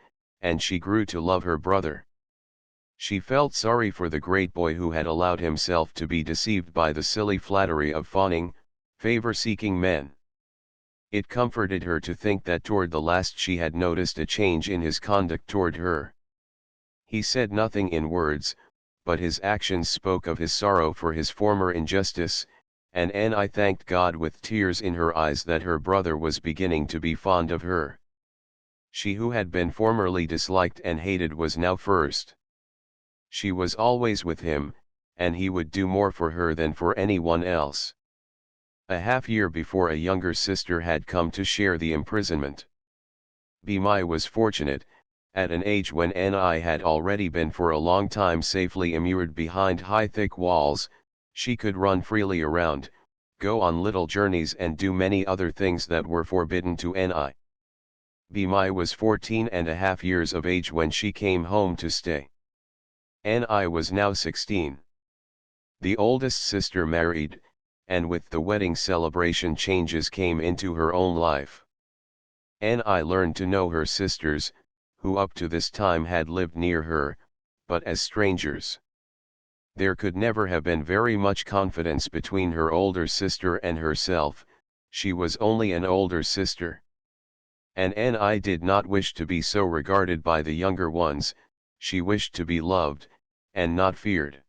and she grew to love her brother. She felt sorry for the great boy who had allowed himself to be deceived by the silly flattery of fawning, favor-seeking men. It comforted her to think that toward the last she had noticed a change in his conduct toward her. He said nothing in words, but his actions spoke of his sorrow for his former injustice, and Ni thanked God with tears in her eyes that her brother was beginning to be fond of her. She who had been formerly disliked and hated was now first. She was always with him, and he would do more for her than for anyone else. A half-year before a younger sister had come to share the imprisonment. Bimai was fortunate, at an age when Ni had already been for a long time safely immured behind high thick walls, she could run freely around, go on little journeys and do many other things that were forbidden to Ni. Bimai was 14.5 years of age when she came home to stay. Ni was now 16. The oldest sister married, and with the wedding celebration changes came into her own life. Ni learned to know her sisters, who up to this time had lived near her, but as strangers. There could never have been very much confidence between her older sister and herself. She was only an older sister. And Ni did not wish to be so regarded by the younger ones. She wished to be loved, and not feared.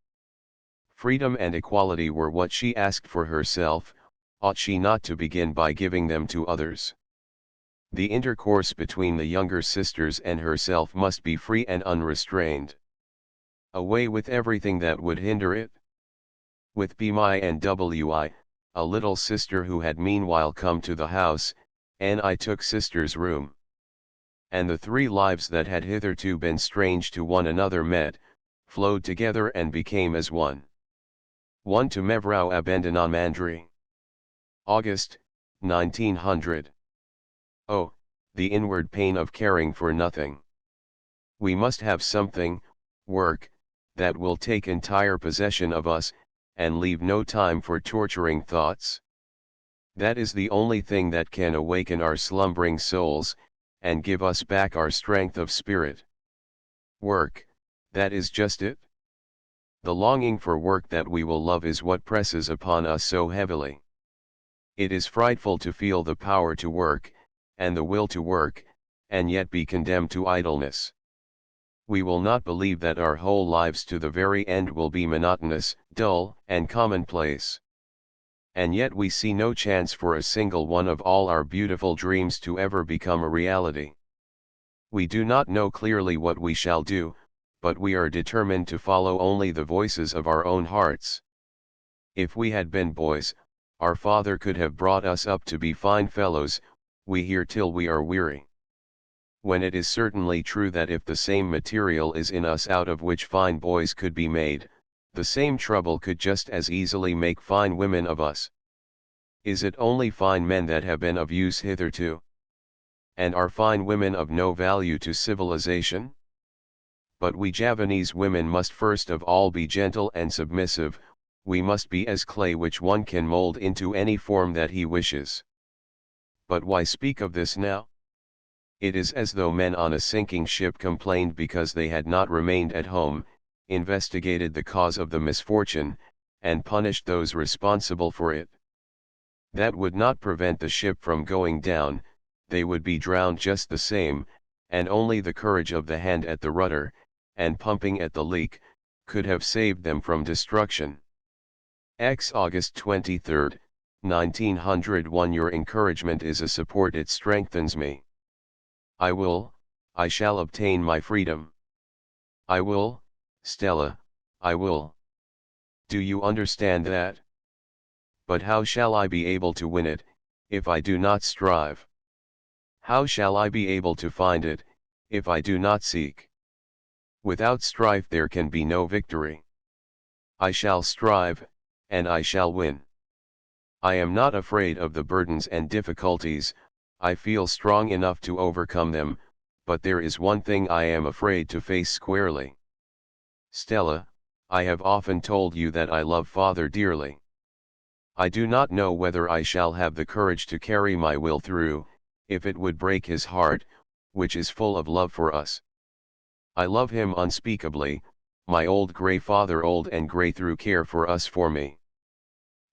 Freedom and equality were what she asked for herself. Ought she not to begin by giving them to others? The intercourse between the younger sisters and herself must be free and unrestrained. Away with everything that would hinder it. With Bimai and Wi, a little sister who had meanwhile come to the house, Ni took sister's room. And the three lives that had hitherto been strange to one another met, flowed together and became as one. 1 to Mevrou Abendanon Mandri. August, 1900. Oh, the inward pain of caring for nothing. We must have something, work, that will take entire possession of us, and leave no time for torturing thoughts. That is the only thing that can awaken our slumbering souls, and give us back our strength of spirit. Work, that is just it. The longing for work that we will love is what presses upon us so heavily. It is frightful to feel the power to work, and the will to work, and yet be condemned to idleness. We will not believe that our whole lives to the very end will be monotonous, dull, and commonplace. And yet we see no chance for a single one of all our beautiful dreams to ever become a reality. We do not know clearly what we shall do, but we are determined to follow only the voices of our own hearts. If we had been boys, our father could have brought us up to be fine fellows. We hear till we are weary. When it is certainly true that if the same material is in us out of which fine boys could be made, the same trouble could just as easily make fine women of us. Is it only fine men that have been of use hitherto? And are fine women of no value to civilization? But we Javanese women must first of all be gentle and submissive. We must be as clay which one can mold into any form that he wishes. But why speak of this now? It is as though men on a sinking ship complained because they had not remained at home, investigated the cause of the misfortune, and punished those responsible for it. That would not prevent the ship from going down. they would be drowned just the same, and only the courage of the hand at the rudder, and pumping at the leak, could have saved them from destruction. August 23, 1901. Your encouragement is a support, it strengthens me. I shall obtain my freedom. I will, Stella, I will. Do you understand that? But how shall I be able to win it, if I do not strive? How shall I be able to find it, if I do not seek? Without strife there can be no victory. I shall strive, and I shall win. I am not afraid of the burdens and difficulties, I feel strong enough to overcome them, but there is one thing I am afraid to face squarely. Stella, I have often told you that I love Father dearly. I do not know whether I shall have the courage to carry my will through, if it would break his heart, which is full of love for us. I love him unspeakably, my old grey father, old and grey through care for me.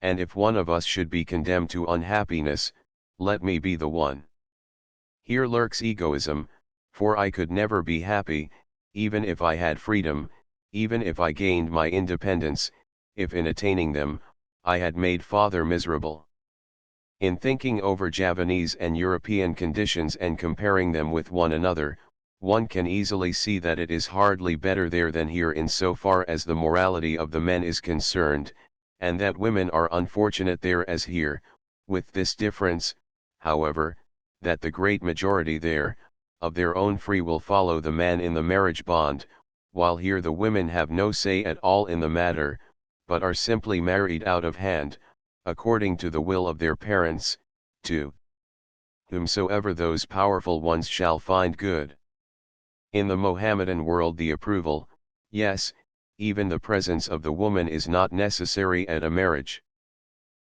And if one of us should be condemned to unhappiness, let me be the one. Here lurks egoism, for I could never be happy, even if I had freedom, even if I gained my independence, if in attaining them, I had made Father miserable. In thinking over Javanese and European conditions and comparing them with one another, one can easily see that it is hardly better there than here in so far as the morality of the men is concerned, and that women are unfortunate there as here, with this difference, however, that the great majority there, of their own free will follow the man in the marriage bond, while here the women have no say at all in the matter, but are simply married out of hand, according to the will of their parents, to whomsoever those powerful ones shall find good. In the Mohammedan world the approval, yes, even the presence of the woman is not necessary at a marriage.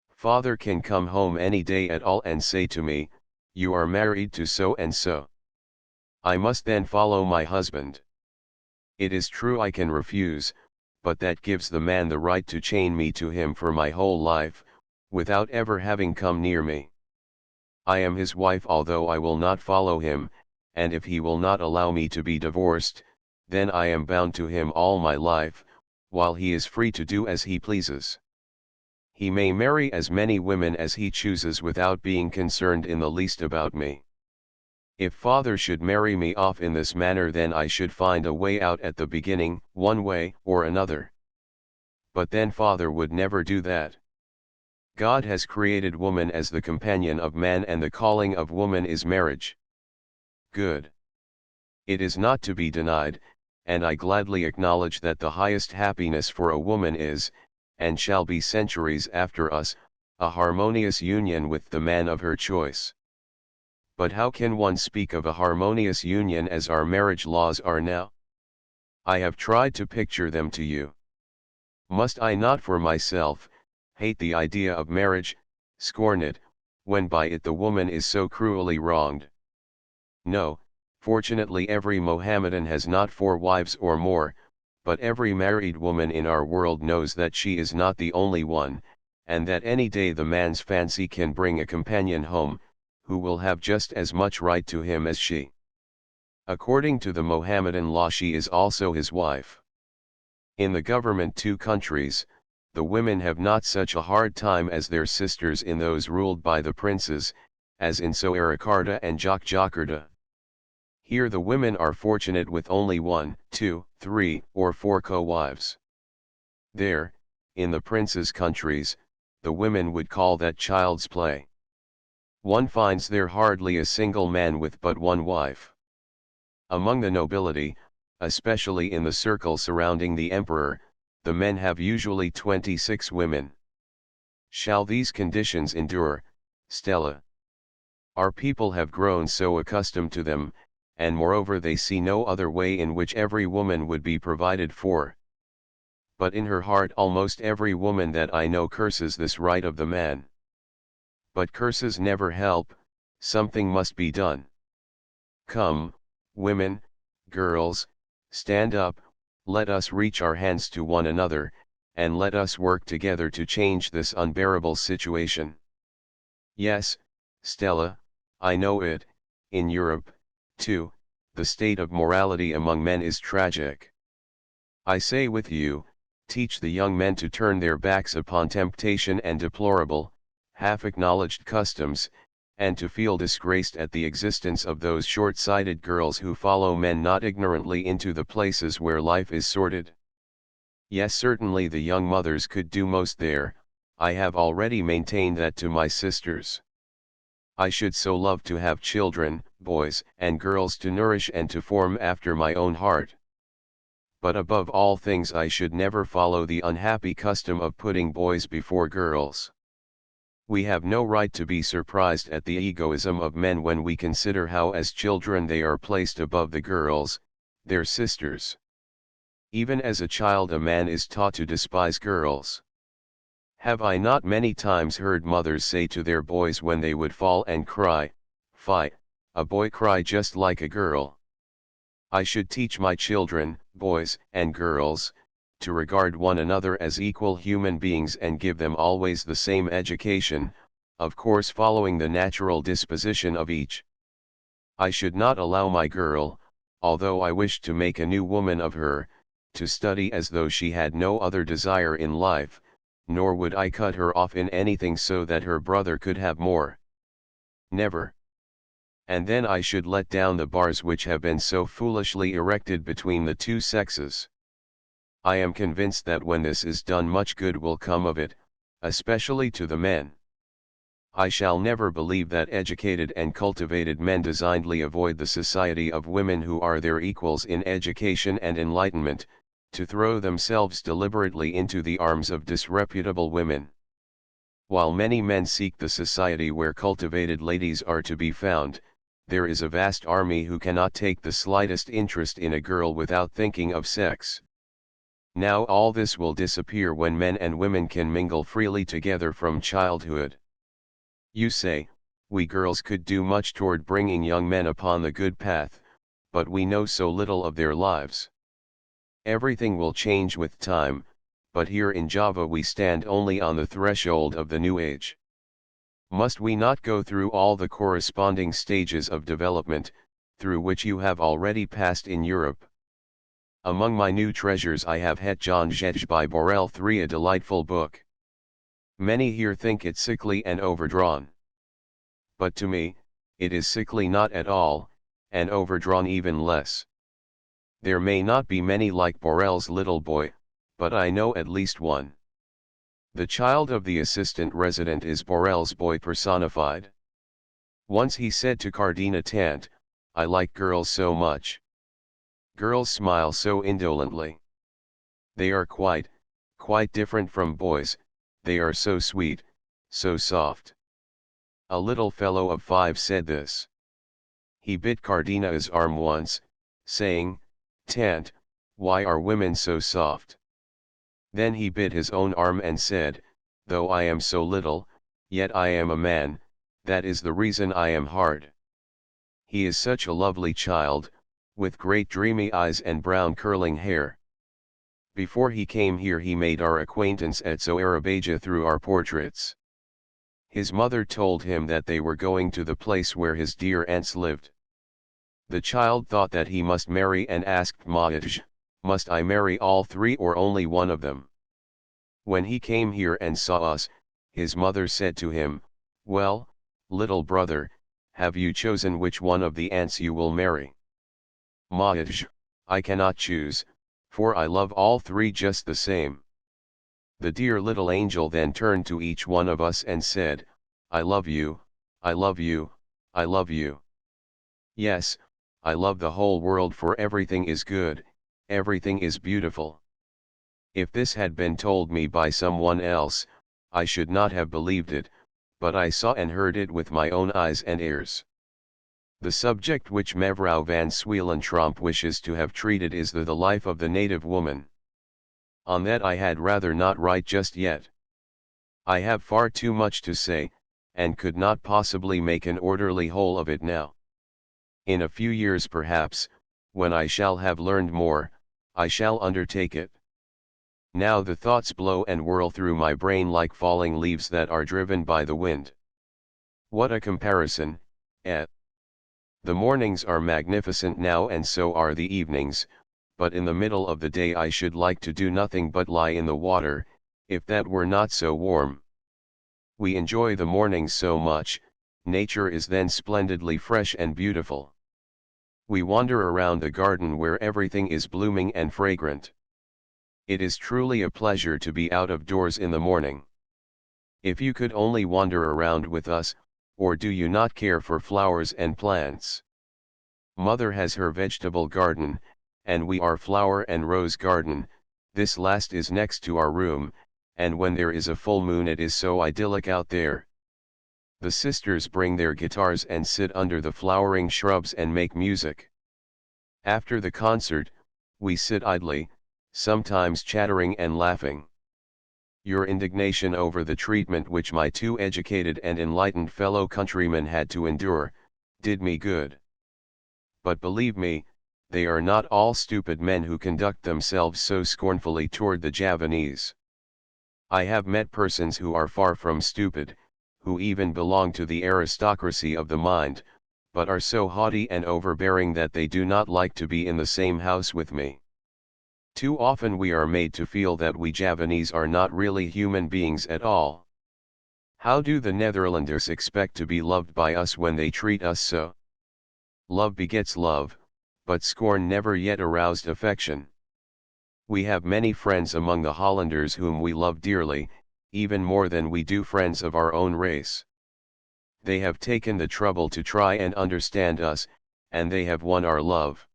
Father can come home any day at all and say to me, "You are married to so and so." I must then follow my husband. It is true I can refuse, but that gives the man the right to chain me to him for my whole life, without ever having come near me. I am his wife although I will not follow him, and if he will not allow me to be divorced, then I am bound to him all my life, while he is free to do as he pleases. He may marry as many women as he chooses without being concerned in the least about me. If Father should marry me off in this manner, then I should find a way out at the beginning, one way or another. But then Father would never do that. God has created woman as the companion of man, and the calling of woman is marriage. Good. It is not to be denied, and I gladly acknowledge that the highest happiness for a woman is, and shall be centuries after us, a harmonious union with the man of her choice. But how can one speak of a harmonious union as our marriage laws are now? I have tried to picture them to you. Must I not for myself, hate the idea of marriage, scorn it, when by it the woman is so cruelly wronged? No, fortunately every Mohammedan has not 4 wives or more, but every married woman in our world knows that she is not the only one, and that any day the man's fancy can bring a companion home, who will have just as much right to him as she. According to the Mohammedan law she is also his wife. In the government 2 countries, the women have not such a hard time as their sisters in those ruled by the princes, as in Surakarta and Jogjakarta. Here the women are fortunate with only 1, 2, 3, or 4 co-wives. There, in the princes' countries, the women would call that child's play. One finds there hardly a single man with but 1 wife. Among the nobility, especially in the circle surrounding the emperor, the men have usually 26 women. Shall these conditions endure, Stella? Our people have grown so accustomed to them, and moreover they see no other way in which every woman would be provided for. But in her heart almost every woman that I know curses this right of the man. But curses never help, something must be done. Come, women, girls, stand up, let us reach our hands to one another, and let us work together to change this unbearable situation. Yes, Stella, I know it, In Europe, too, the state of morality among men is tragic. I say with you, teach the young men to turn their backs upon temptation and deplorable, half-acknowledged customs, and to feel disgraced at the existence of those short-sighted girls who follow men not ignorantly into the places where life is sordid. Yes, certainly the young mothers could do most there. I have already maintained that to my sisters. I should so love to have children, boys and girls to nourish and to form after my own heart. But above all things I should never follow the unhappy custom of putting boys before girls. We have no right to be surprised at the egoism of men when we consider how as children they are placed above the girls, their sisters. Even as a child a man is taught to despise girls. Have I not many times heard mothers say to their boys when they would fall and cry, "Fie, a boy cry just like a girl." I should teach my children, boys and girls, to regard one another as equal human beings and give them always the same education, of course following the natural disposition of each. I should not allow my girl, although I wished to make a new woman of her, to study as though she had no other desire in life, nor would I cut her off in anything so that her brother could have more. Never. And then I should let down the bars which have been so foolishly erected between the two sexes. I am convinced that when this is done much good will come of it, especially to the men. I shall never believe that educated and cultivated men designedly avoid the society of women who are their equals in education and enlightenment, to throw themselves deliberately into the arms of disreputable women. While many men seek the society where cultivated ladies are to be found, there is a vast army who cannot take the slightest interest in a girl without thinking of sex. Now all this will disappear when men and women can mingle freely together from childhood. You say, we girls could do much toward bringing young men upon the good path, but we know so little of their lives. Everything will change with time, but here in Java we stand only on the threshold of the new age. Must we not go through all the corresponding stages of development, through which you have already passed in Europe? Among my new treasures I have Het Jange by Borel III, a delightful book. Many here think it sickly and overdrawn. But to me, it is sickly not at all, and overdrawn even less. There may not be many like Borel's little boy, but I know at least one. The child of the assistant resident is Borel's boy personified. Once he said to Cardina Tant, "I like girls so much. Girls smile so indolently. They are quite different from boys, they are so sweet, so soft." A little fellow of 5 said this. He bit Cardina's arm once, saying, "Tant, why are women so soft?" Then he bit his own arm and said, "Though I am so little, yet I am a man, that is the reason I am hard." He is such a lovely child, with great dreamy eyes and brown curling hair. Before he came here he made our acquaintance at Soarabaja through our portraits. His mother told him that they were going to the place where his dear aunts lived. The child thought that he must marry and asked Maaj, "Must I marry all 3 or only one of them?" When he came here and saw us, his mother said to him, "Well, little brother, have you chosen which one of the aunts you will marry?" Maaj, "I cannot choose, for I love all 3 just the same." The dear little angel then turned to each one of us and said, "I love you, I love you, I love you. Yes, I love the whole world, for everything is good, everything is beautiful." If this had been told me by someone else, I should not have believed it, but I saw and heard it with my own eyes and ears. The subject which Mevrouw van Swielentromp wishes to have treated is the life of the native woman. On that I had rather not write just yet. I have far too much to say, and could not possibly make an orderly whole of it now. In a few years perhaps, when I shall have learned more, I shall undertake it. Now the thoughts blow and whirl through my brain like falling leaves that are driven by the wind. What a comparison, eh? The mornings are magnificent now and so are the evenings, but in the middle of the day I should like to do nothing but lie in the water, if that were not so warm. We enjoy the mornings so much, nature is then splendidly fresh and beautiful. We wander around the garden where everything is blooming and fragrant. It is truly a pleasure to be out of doors in the morning. If you could only wander around with us, or do you not care for flowers and plants? Mother has her vegetable garden, and we our flower and rose garden. This last is next to our room, and when there is a full moon it is so idyllic out there. The sisters bring their guitars and sit under the flowering shrubs and make music. After the concert, we sit idly, sometimes chattering and laughing. Your indignation over the treatment which my two educated and enlightened fellow countrymen had to endure, did me good. But believe me, they are not all stupid men who conduct themselves so scornfully toward the Javanese. I have met persons who are far from stupid, who even belong to the aristocracy of the mind, but are so haughty and overbearing that they do not like to be in the same house with me. Too often we are made to feel that we Javanese are not really human beings at all. How do the Netherlanders expect to be loved by us when they treat us so? Love begets love, but scorn never yet aroused affection. We have many friends among the Hollanders whom we love dearly, even more than we do friends of our own race. They have taken the trouble to try and understand us, and they have won our love.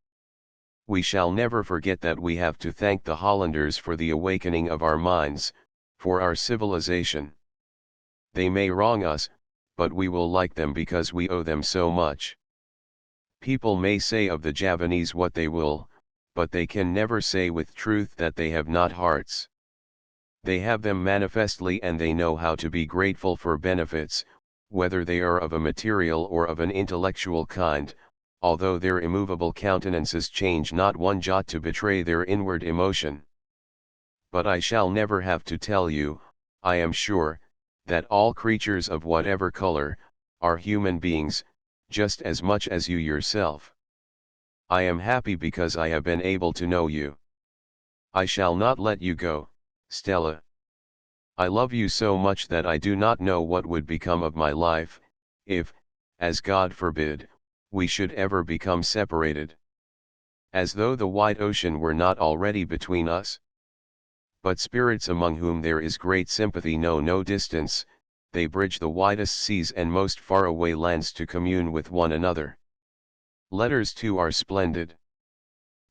We shall never forget that we have to thank the Hollanders for the awakening of our minds, for our civilization. They may wrong us, but we will like them because we owe them so much. People may say of the Javanese what they will, but they can never say with truth that they have not hearts. They have them manifestly, and they know how to be grateful for benefits, whether they are of a material or of an intellectual kind, although their immovable countenances change not one jot to betray their inward emotion. But I shall never have to tell you, I am sure, that all creatures of whatever color, are human beings, just as much as you yourself. I am happy because I have been able to know you. I shall not let you go, Stella. I love you so much that I do not know what would become of my life, if, as God forbid, we should ever become separated. As though the wide ocean were not already between us. But spirits among whom there is great sympathy know no distance, they bridge the widest seas and most far-away lands to commune with one another. Letters too are splendid.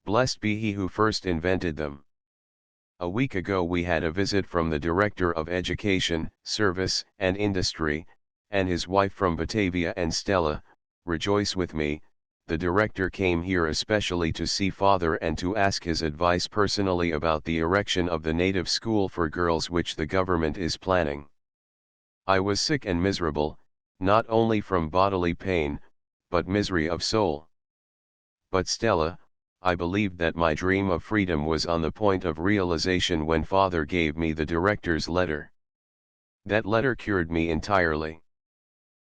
Blessed be he who first invented them. A week ago we had a visit from the Director of Education, Service, and Industry, and his wife from Batavia, and Stella, rejoice with me, the Director came here especially to see Father and to ask his advice personally about the erection of the native school for girls which the government is planning. I was sick and miserable, not only from bodily pain, but misery of soul. But Stella, I believed that my dream of freedom was on the point of realization when Father gave me the Director's letter. That letter cured me entirely.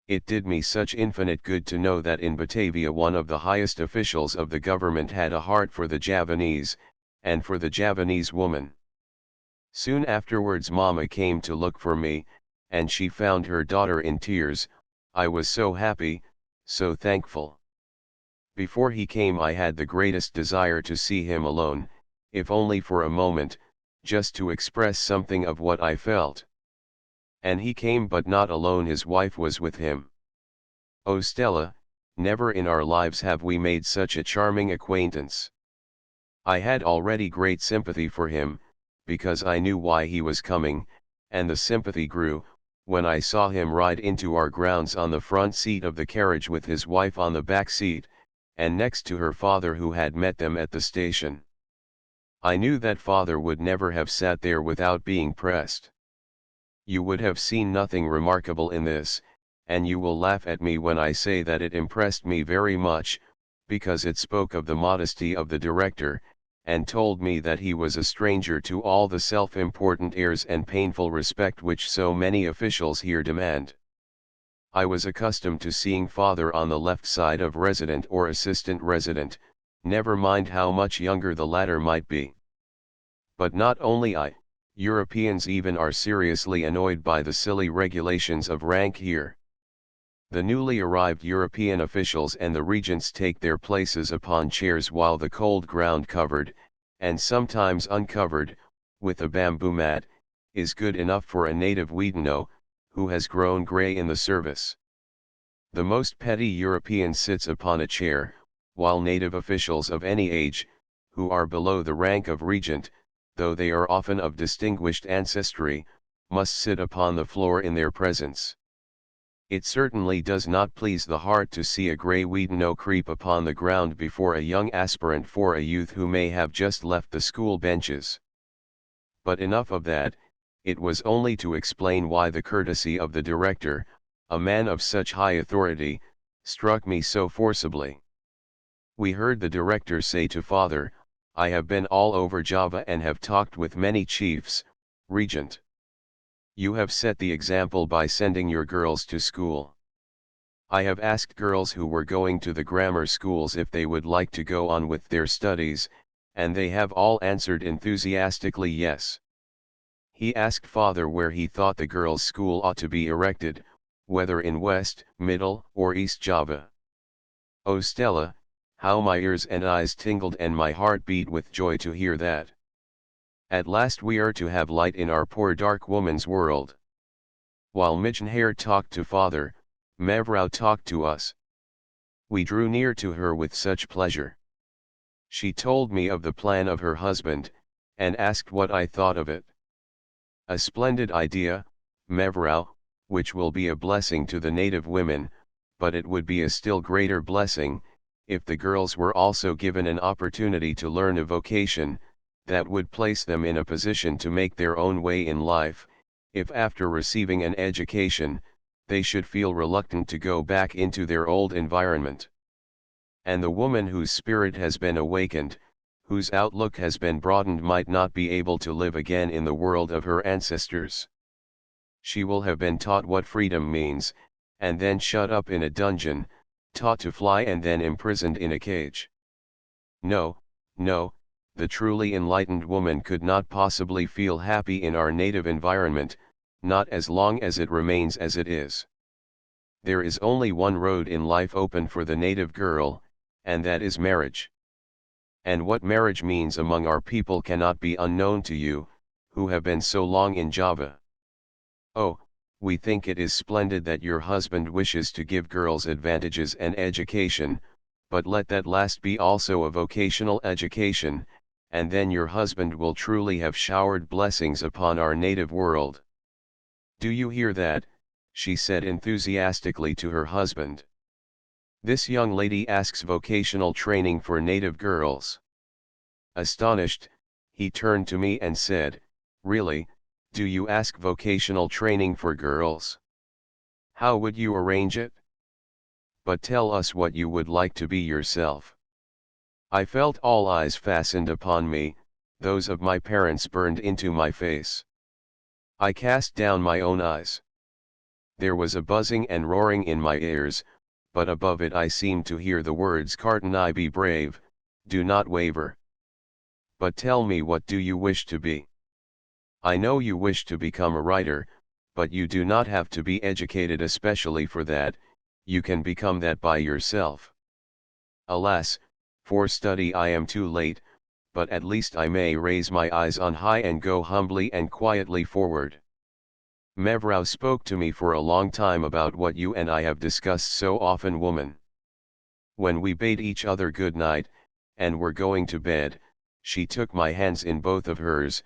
It did me such infinite good to know that in Batavia one of the highest officials of the government had a heart for the Javanese, and for the Javanese woman. Soon afterwards Mama came to look for me, and she found her daughter in tears. I was so happy, so thankful. Before he came I had the greatest desire to see him alone, if only for a moment, just to express something of what I felt. And he came, but not alone, his wife was with him. Oh Stella, never in our lives have we made such a charming acquaintance. I had already great sympathy for him, because I knew why he was coming, and the sympathy grew, when I saw him ride into our grounds on the front seat of the carriage with his wife on the back seat, and next to her father who had met them at the station. I knew that Father would never have sat there without being pressed. You would have seen nothing remarkable in this, and you will laugh at me when I say that it impressed me very much, because it spoke of the modesty of the Director, and told me that he was a stranger to all the self-important airs and painful respect which so many officials here demand. I was accustomed to seeing father on the left side of resident or assistant resident, never mind how much younger the latter might be. But not only I, Europeans even are seriously annoyed by the silly regulations of rank here. The newly arrived European officials and the regents take their places upon chairs while the cold ground covered, and sometimes uncovered, with a bamboo mat, is good enough for a native Wedano, who has grown grey in the service. The most petty European sits upon a chair, while native officials of any age, who are below the rank of regent, though they are often of distinguished ancestry, must sit upon the floor in their presence. It certainly does not please the heart to see a grey Wedano creep upon the ground before a young aspirant for a youth who may have just left the school benches. But enough of that, it was only to explain why the courtesy of the director, a man of such high authority, struck me so forcibly. We heard the director say to father, "I have been all over Java and have talked with many chiefs, Regent. You have set the example by sending your girls to school. I have asked girls who were going to the grammar schools if they would like to go on with their studies, and they have all answered enthusiastically yes." He asked father where he thought the girls' school ought to be erected, whether in West, Middle, or East Java. Oh Stella, how my ears and eyes tingled and my heart beat with joy to hear that. At last we are to have light in our poor dark woman's world. While Mijnheer talked to father, Mevrouw talked to us. We drew near to her with such pleasure. She told me of the plan of her husband, and asked what I thought of it. A splendid idea, Mevrouw, which will be a blessing to the native women, but it would be a still greater blessing, if the girls were also given an opportunity to learn a vocation, that would place them in a position to make their own way in life, if after receiving an education, they should feel reluctant to go back into their old environment. And the woman whose spirit has been awakened, whose outlook has been broadened might not be able to live again in the world of her ancestors. She will have been taught what freedom means, and then shut up in a dungeon, taught to fly and then imprisoned in a cage. No, no, the truly enlightened woman could not possibly feel happy in our native environment, not as long as it remains as it is. There is only one road in life open for the native girl, and that is marriage. And what marriage means among our people cannot be unknown to you, who have been so long in Java. Oh, we think it is splendid that your husband wishes to give girls advantages and education, but let that last be also a vocational education, and then your husband will truly have showered blessings upon our native world. Do you hear that? She said enthusiastically to her husband. This young lady asks vocational training for native girls. Astonished, he turned to me and said, "Really, do you ask vocational training for girls? How would you arrange it? But tell us what you would like to be yourself." I felt all eyes fastened upon me, those of my parents burned into my face. I cast down my own eyes. There was a buzzing and roaring in my ears, but above it I seemed to hear the words, "Kartini, be brave, do not waver. But tell me, what do you wish to be? I know you wish to become a writer, but you do not have to be educated especially for that, you can become that by yourself." Alas, for study I am too late, but at least I may raise my eyes on high and go humbly and quietly forward. Mevrouw spoke to me for a long time about what you and I have discussed so often, woman. When we bade each other good night, and were going to bed, she took my hands in both of hers,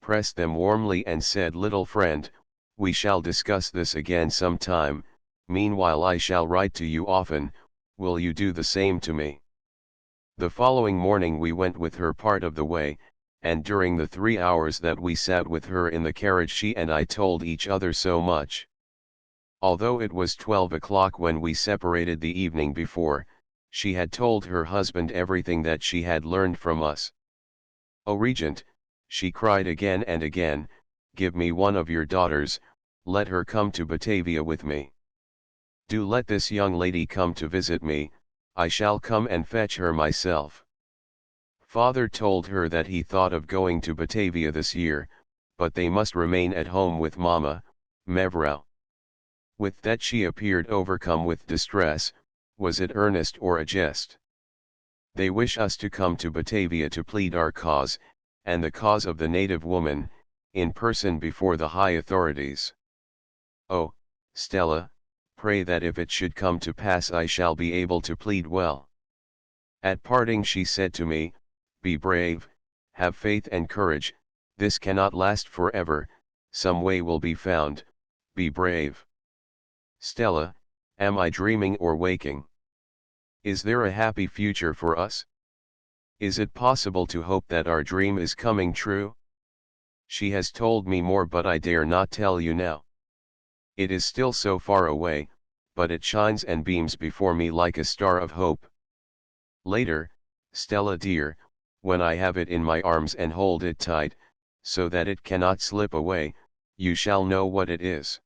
pressed them warmly and said, "Little friend, we shall discuss this again some time, meanwhile I shall write to you often, will you do the same to me?" The following morning we went with her part of the way, and during the 3 hours that we sat with her in the carriage she and I told each other so much. Although it was 12 o'clock when we separated the evening before, she had told her husband everything that she had learned from us. "Oh Regent," she cried again and again, "give me one of your daughters, let her come to Batavia with me." Do let this young lady come to visit me, I shall come and fetch her myself. Father told her that he thought of going to Batavia this year, but they must remain at home with Mama, Mevrou. With that she appeared overcome with distress. Was it earnest or a jest? They wish us to come to Batavia to plead our cause, and the cause of the native woman, in person before the high authorities. Oh, Stella, pray that if it should come to pass I shall be able to plead well. At parting she said to me, be brave, have faith and courage, this cannot last forever, some way will be found, be brave. Stella, am I dreaming or waking? Is there a happy future for us? Is it possible to hope that our dream is coming true? She has told me more but I dare not tell you now. It is still so far away, but it shines and beams before me like a star of hope. Later, Stella dear, when I have it in my arms and hold it tight, so that it cannot slip away, you shall know what it is.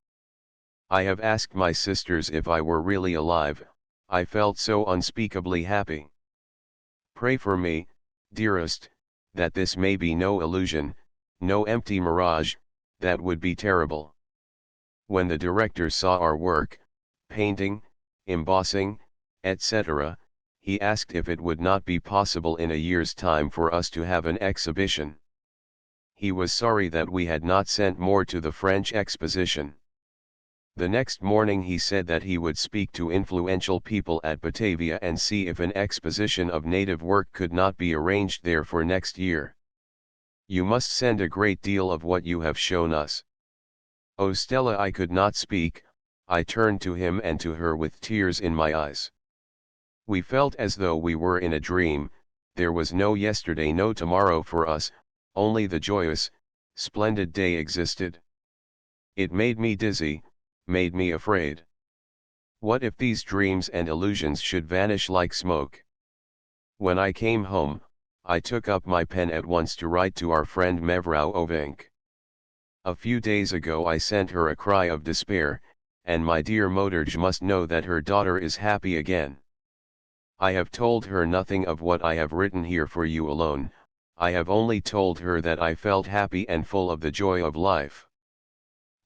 I have asked my sisters if I were really alive, I felt so unspeakably happy. Pray for me, dearest, that this may be no illusion, no empty mirage, that would be terrible. When the director saw our work, painting, embossing, etc., he asked if it would not be possible in a year's time for us to have an exhibition. He was sorry that we had not sent more to the French exposition. The next morning he said that he would speak to influential people at Batavia and see if an exposition of native work could not be arranged there for next year. You must send a great deal of what you have shown us. Oh Stella, I could not speak, I turned to him and to her with tears in my eyes. We felt as though we were in a dream, there was no yesterday, no tomorrow for us, only the joyous, splendid day existed. It made me dizzy, made me afraid. What if these dreams and illusions should vanish like smoke? When I came home, I took up my pen at once to write to our friend Mevrou Ovink. A few days ago I sent her a cry of despair, and my dear Motorj must know that her daughter is happy again. I have told her nothing of what I have written here for you alone, I have only told her that I felt happy and full of the joy of life.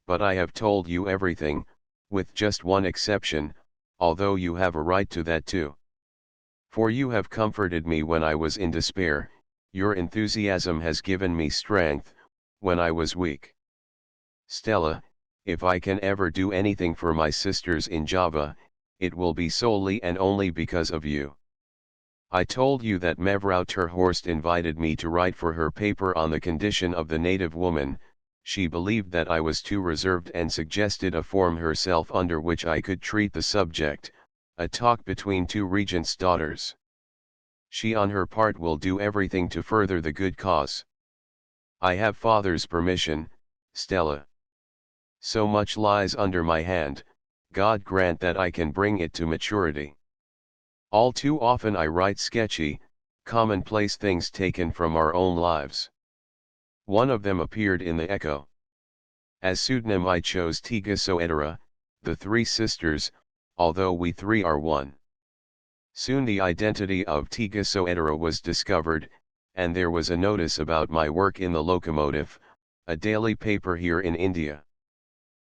But I have told you everything, with just one exception, although you have a right to that too. For you have comforted me when I was in despair, your enthusiasm has given me strength, when I was weak. Stella, if I can ever do anything for my sisters in Java, it will be solely and only because of you. I told you that Mevrou Terhorst invited me to write for her paper on the condition of the native woman. She believed that I was too reserved and suggested a form herself under which I could treat the subject, a talk between two regents' daughters. She on her part will do everything to further the good cause. I have father's permission, Stella. So much lies under my hand, God grant that I can bring it to maturity. All too often I write sketchy, commonplace things taken from our own lives. One of them appeared in the Echo. As pseudonym I chose Tiga Soedera, the three sisters, although we three are one. Soon the identity of Tiga Soedera was discovered, and there was a notice about my work in the Locomotive, a daily paper here in India.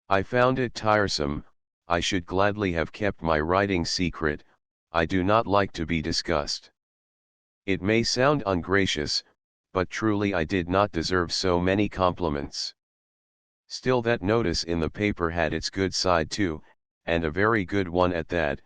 I found it tiresome, I should gladly have kept my writing secret, I do not like to be discussed. It may sound ungracious, but truly I did not deserve so many compliments. Still that notice in the paper had its good side too, and a very good one at that,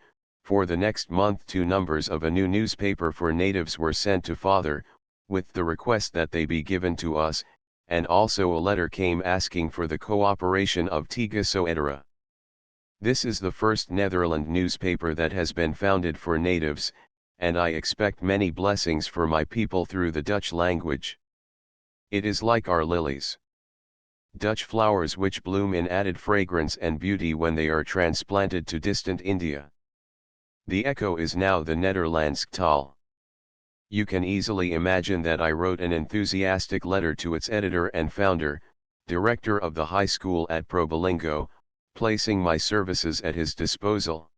for the next month 2 numbers of a new newspaper for natives were sent to father, with the request that they be given to us, and also a letter came asking for the cooperation of Tiga Soedera. This is the first Netherland newspaper that has been founded for natives, and I expect many blessings for my people through the Dutch language. It is like our lilies. Dutch flowers which bloom in added fragrance and beauty when they are transplanted to distant India. The Echo is now the Nederlandse taal. You can easily imagine that I wrote an enthusiastic letter to its editor and founder, director of the high school at Probolinggo, placing my services at his disposal.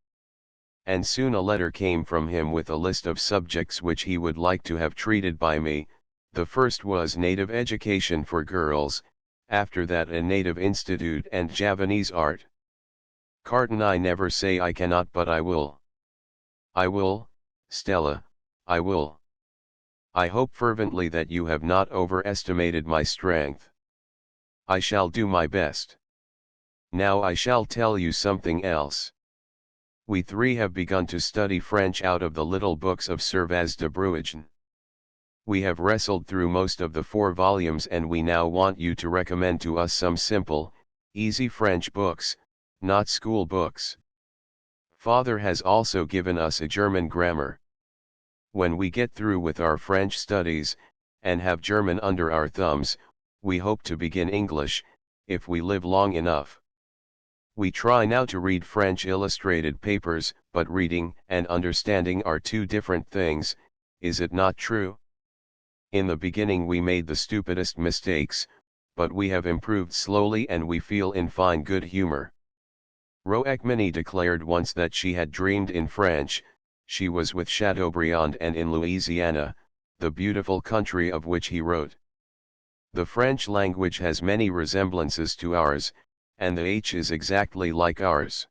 And soon a letter came from him with a list of subjects which he would like to have treated by me. The first was native education for girls, after that a native institute and Javanese art. Kartini, never say I cannot, but I will. I will, Stella, I will. I hope fervently that you have not overestimated my strength. I shall do my best. Now I shall tell you something else. We three have begun to study French out of the little books of Servaz de Bruijn. We have wrestled through most of the 4 volumes, and we now want you to recommend to us some simple, easy French books, not school books. Father has also given us a German grammar. When we get through with our French studies, and have German under our thumbs, we hope to begin English, if we live long enough. We try now to read French illustrated papers, but reading and understanding are 2 different things, is it not true? In the beginning we made the stupidest mistakes, but we have improved slowly and we feel in fine good humor. Roachmini declared once that she had dreamed in French. She was with Chateaubriand and in Louisiana, the beautiful country of which he wrote. The French language has many resemblances to ours, and the H is exactly like ours.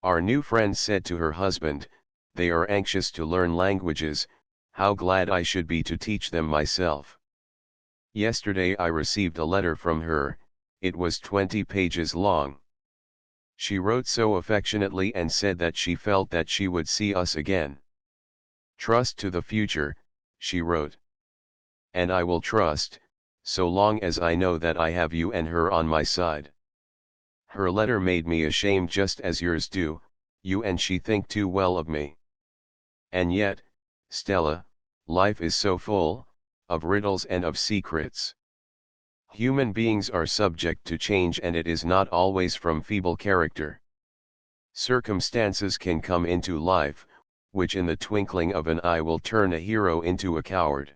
Our new friend said to her husband, "They are anxious to learn languages, how glad I should be to teach them myself." Yesterday I received a letter from her, it was 20 pages long. She wrote so affectionately and said that she felt that she would see us again. "Trust to the future," she wrote. And I will trust, so long as I know that I have you and her on my side. Her letter made me ashamed just as yours do, you and she think too well of me. And yet, Stella, life is so full, of riddles and of secrets. Human beings are subject to change, and it is not always from feeble character. Circumstances can come into life, which in the twinkling of an eye will turn a hero into a coward.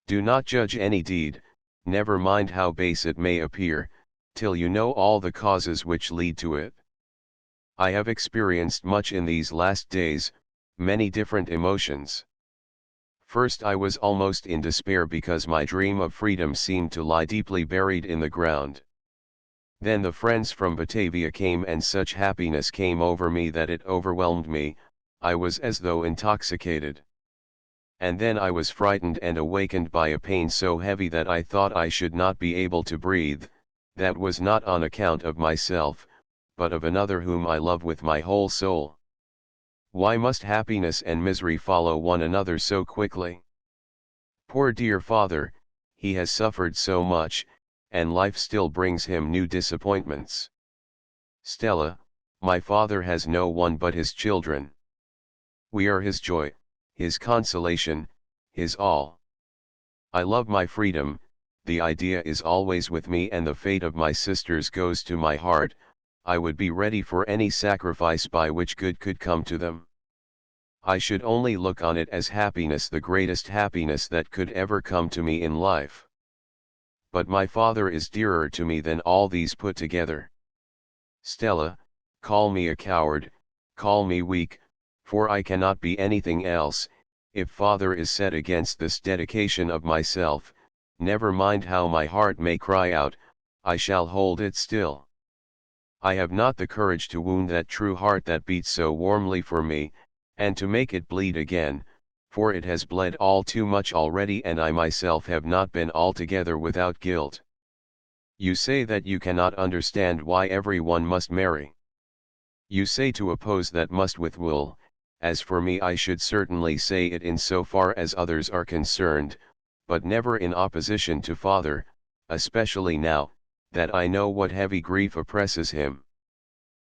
Do not judge any deed, never mind how base it may appear, till you know all the causes which lead to it. I have experienced much in these last days, many different emotions. First I was almost in despair because my dream of freedom seemed to lie deeply buried in the ground. Then the friends from Batavia came, and such happiness came over me that it overwhelmed me, I was as though intoxicated. And then I was frightened and awakened by a pain so heavy that I thought I should not be able to breathe. That was not on account of myself, but of another whom I love with my whole soul. Why must happiness and misery follow one another so quickly? Poor dear father, he has suffered so much, and life still brings him new disappointments. Stella, my father has no one but his children. We are his joy, his consolation, his all. I love my freedom. The idea is always with me, and the fate of my sisters goes to my heart. I would be ready for any sacrifice by which good could come to them. I should only look on it as happiness, the greatest happiness that could ever come to me in life. But my father is dearer to me than all these put together. Stella, call me a coward, call me weak, for I cannot be anything else. If father is set against this dedication of myself, never mind how my heart may cry out, I shall hold it still. I have not the courage to wound that true heart that beats so warmly for me, and to make it bleed again, for it has bled all too much already, and I myself have not been altogether without guilt. You say that you cannot understand why everyone must marry. You say to oppose that must with will. As for me, I should certainly say it in so far as others are concerned, but never in opposition to father, especially now, that I know what heavy grief oppresses him.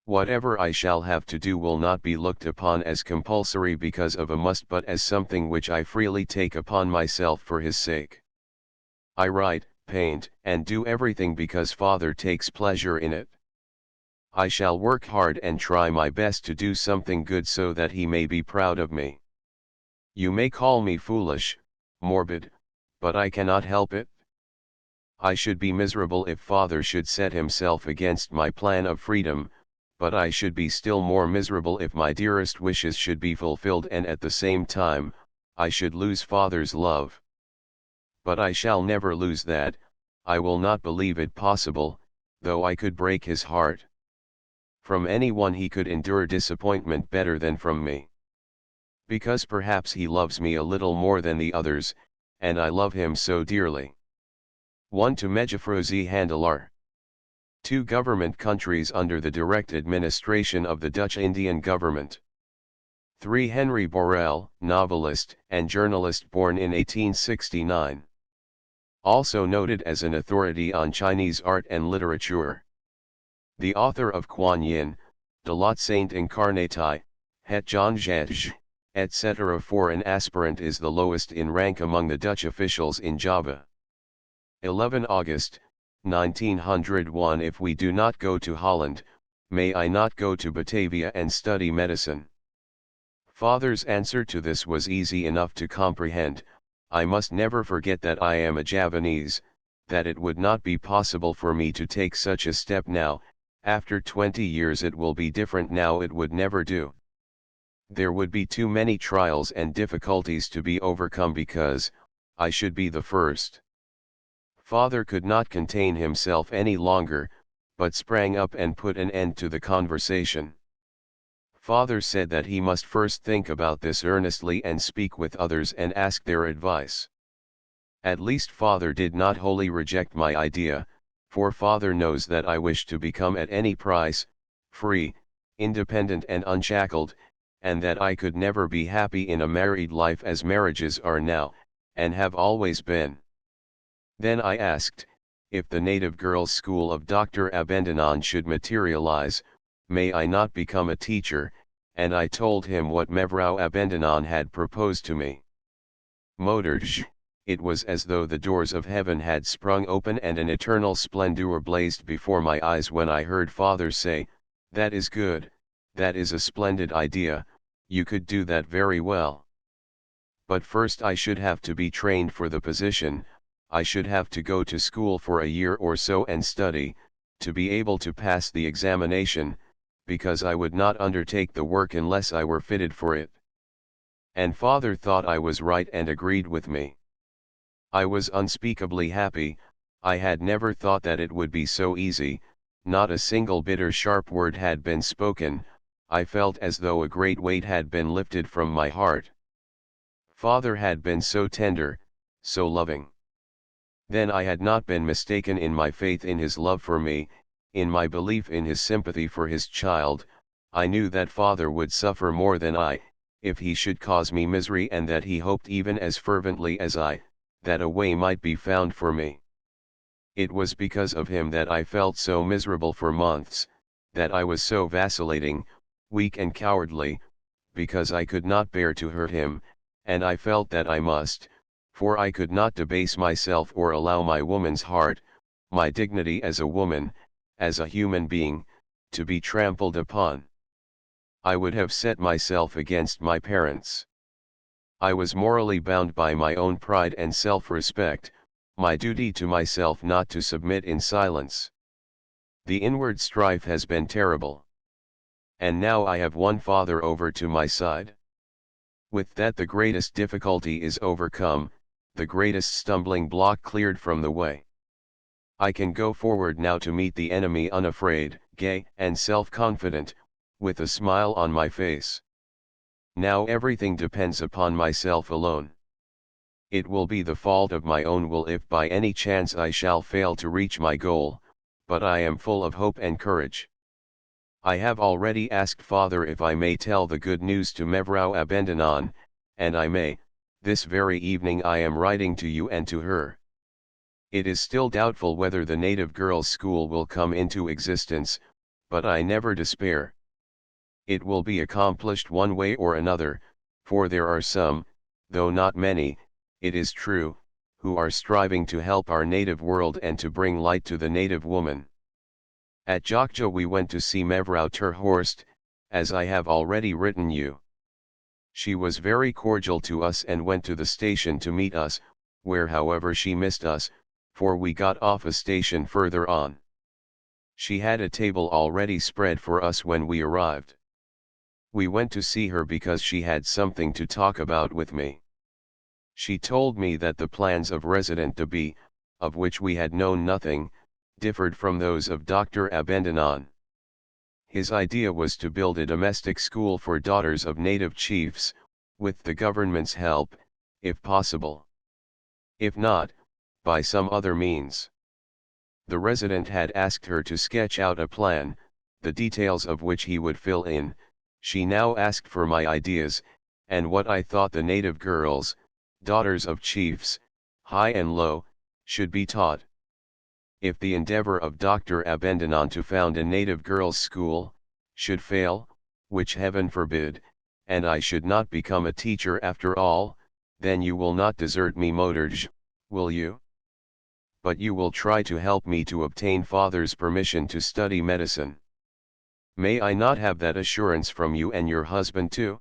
Whatever I shall have to do will not be looked upon as compulsory because of a must, but as something which I freely take upon myself for his sake. I write, paint, and do everything because father takes pleasure in it. I shall work hard and try my best to do something good so that he may be proud of me. You may call me foolish, morbid, but I cannot help it. I should be miserable if father should set himself against my plan of freedom, but I should be still more miserable if my dearest wishes should be fulfilled and at the same time, I should lose father's love. But I shall never lose that, I will not believe it possible, though I could break his heart. From anyone he could endure disappointment better than from me. Because perhaps he loves me a little more than the others, and I love him so dearly. 1 to Mejafrozi Handelaar. 2 Government countries under the direct administration of the Dutch Indian government. 3 Henry Borel, novelist and journalist born in 1869. Also noted as an authority on Chinese art and literature. The author of Kuan Yin, De Lot Saint Incarnati, Het John Jaj, etc. For an aspirant is the lowest in rank among the Dutch officials in Java. 11 August, 1901 If we do not go to Holland, may I not go to Batavia and study medicine? Father's answer to this was easy enough to comprehend. I must never forget that I am a Javanese, that it would not be possible for me to take such a step now. After 20 years it will be different now, it would never do. There would be too many trials and difficulties to be overcome because I should be the first. Father could not contain himself any longer, but sprang up and put an end to the conversation. Father said that he must first think about this earnestly and speak with others and ask their advice. At least father did not wholly reject my idea, for father knows that I wish to become at any price, free, independent and unshackled, and that I could never be happy in a married life as marriages are now, and have always been. Then I asked, if the native girls' school of Dr. Abendanon should materialize, may I not become a teacher, and I told him what Mevrou Abendanon had proposed to me. Moderj, it was as though the doors of heaven had sprung open and an eternal splendor blazed before my eyes when I heard father say, that is good, that is a splendid idea, you could do that very well. But first I should have to be trained for the position, I should have to go to school for a year or so and study, to be able to pass the examination, because I would not undertake the work unless I were fitted for it. And father thought I was right and agreed with me. I was unspeakably happy, I had never thought that it would be so easy, not a single bitter sharp word had been spoken, I felt as though a great weight had been lifted from my heart. Father had been so tender, so loving. Then I had not been mistaken in my faith in his love for me, in my belief in his sympathy for his child. I knew that father would suffer more than I, if he should cause me misery, and that he hoped even as fervently as I, that a way might be found for me. It was because of him that I felt so miserable for months, that I was so vacillating, weak and cowardly, because I could not bear to hurt him, and I felt that I must, for I could not debase myself or allow my woman's heart, my dignity as a woman, as a human being, to be trampled upon. I would have set myself against my parents. I was morally bound by my own pride and self-respect, my duty to myself not to submit in silence. The inward strife has been terrible. And now I have won father over to my side. With that the greatest difficulty is overcome, the greatest stumbling block cleared from the way. I can go forward now to meet the enemy unafraid, gay, and self-confident, with a smile on my face. Now everything depends upon myself alone. It will be the fault of my own will if by any chance I shall fail to reach my goal, but I am full of hope and courage. I have already asked father if I may tell the good news to Mevrou Abendanon, and I may. This very evening I am writing to you and to her. It is still doubtful whether the native girls' school will come into existence, but I never despair. It will be accomplished one way or another, for there are some, though not many, it is true, who are striving to help our native world and to bring light to the native woman. At Jogja we went to see Mevrou Terhorst, as I have already written you. She was very cordial to us and went to the station to meet us, where however she missed us, for we got off a station further on. She had a table already spread for us when we arrived. We went to see her because she had something to talk about with me. She told me that the plans of Resident Deby, of which we had known nothing, differed from those of Dr. Abendanon. His idea was to build a domestic school for daughters of native chiefs, with the government's help, if possible. If not, by some other means. The resident had asked her to sketch out a plan, the details of which he would fill in. She now asked for my ideas, and what I thought the native girls, daughters of chiefs, high and low, should be taught. If the endeavor of Dr. Abendanon to found a native girls' school, should fail, which heaven forbid, and I should not become a teacher after all, then you will not desert me, Modrj, will you? But you will try to help me to obtain father's permission to study medicine. May I not have that assurance from you and your husband too?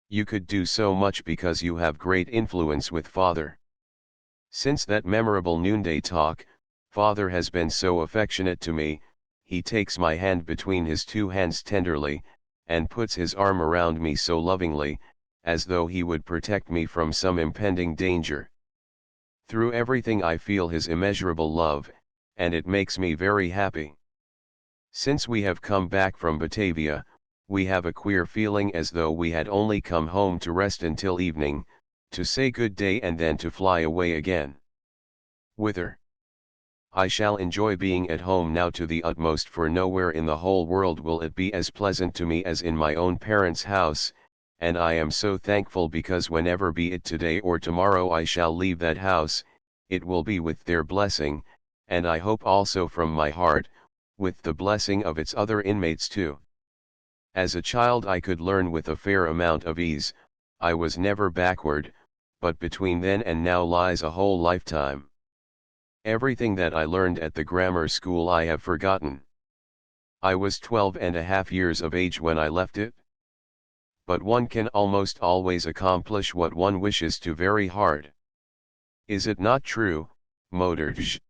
You could do so much because you have great influence with father. Since that memorable noonday talk, father has been so affectionate to me. He takes my hand between his two hands tenderly, and puts his arm around me so lovingly, as though he would protect me from some impending danger. Through everything I feel his immeasurable love, and it makes me very happy. Since we have come back from Batavia, we have a queer feeling as though we had only come home to rest until evening, to say good day and then to fly away again. Whither? I shall enjoy being at home now to the utmost, for nowhere in the whole world will it be as pleasant to me as in my own parents' house, and I am so thankful because whenever, be it today or tomorrow, I shall leave that house, it will be with their blessing, and I hope also from my heart, with the blessing of its other inmates too. As a child I could learn with a fair amount of ease, I was never backward, but between then and now lies a whole lifetime. Everything that I learned at the grammar school I have forgotten. I was 12.5 years of age when I left it. But one can almost always accomplish what one wishes to very hard. Is it not true, Modrj?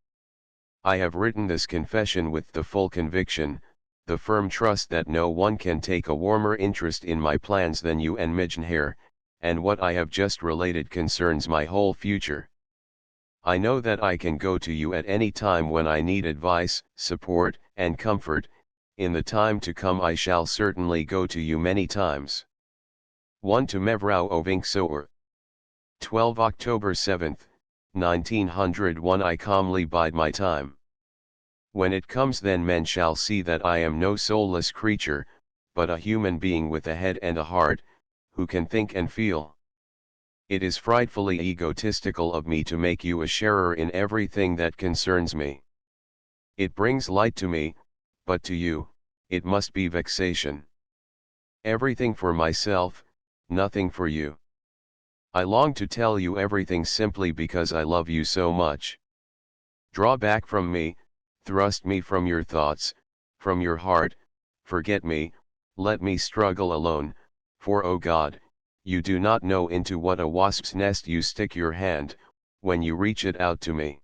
I have written this confession with the full conviction, the firm trust that no one can take a warmer interest in my plans than you and Mijnheer, and what I have just related concerns my whole future. I know that I can go to you at any time when I need advice, support, and comfort. In the time to come I shall certainly go to you many times. 1 to Mevrouw Ovinksoor. 12 October 7, 1901. I calmly bide my time. When it comes, then men shall see that I am no soulless creature, but a human being with a head and a heart, who can think and feel. It is frightfully egotistical of me to make you a sharer in everything that concerns me. It brings light to me, but to you, it must be vexation. Everything for myself, nothing for you. I long to tell you everything simply because I love you so much. Draw back from me, thrust me from your thoughts, from your heart, forget me, let me struggle alone, for O God, you do not know into what a wasp's nest you stick your hand, when you reach it out to me.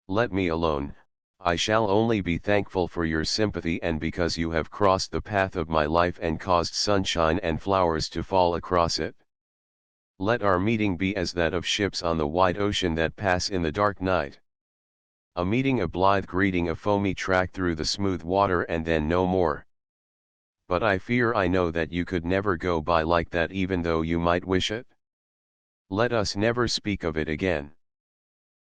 Let me alone. I shall only be thankful for your sympathy and because you have crossed the path of my life and caused sunshine and flowers to fall across it. Let our meeting be as that of ships on the wide ocean that pass in the dark night. A meeting, a blithe greeting, a foamy track through the smooth water, and then no more. But I fear I know that you could never go by like that even though you might wish it. Let us never speak of it again.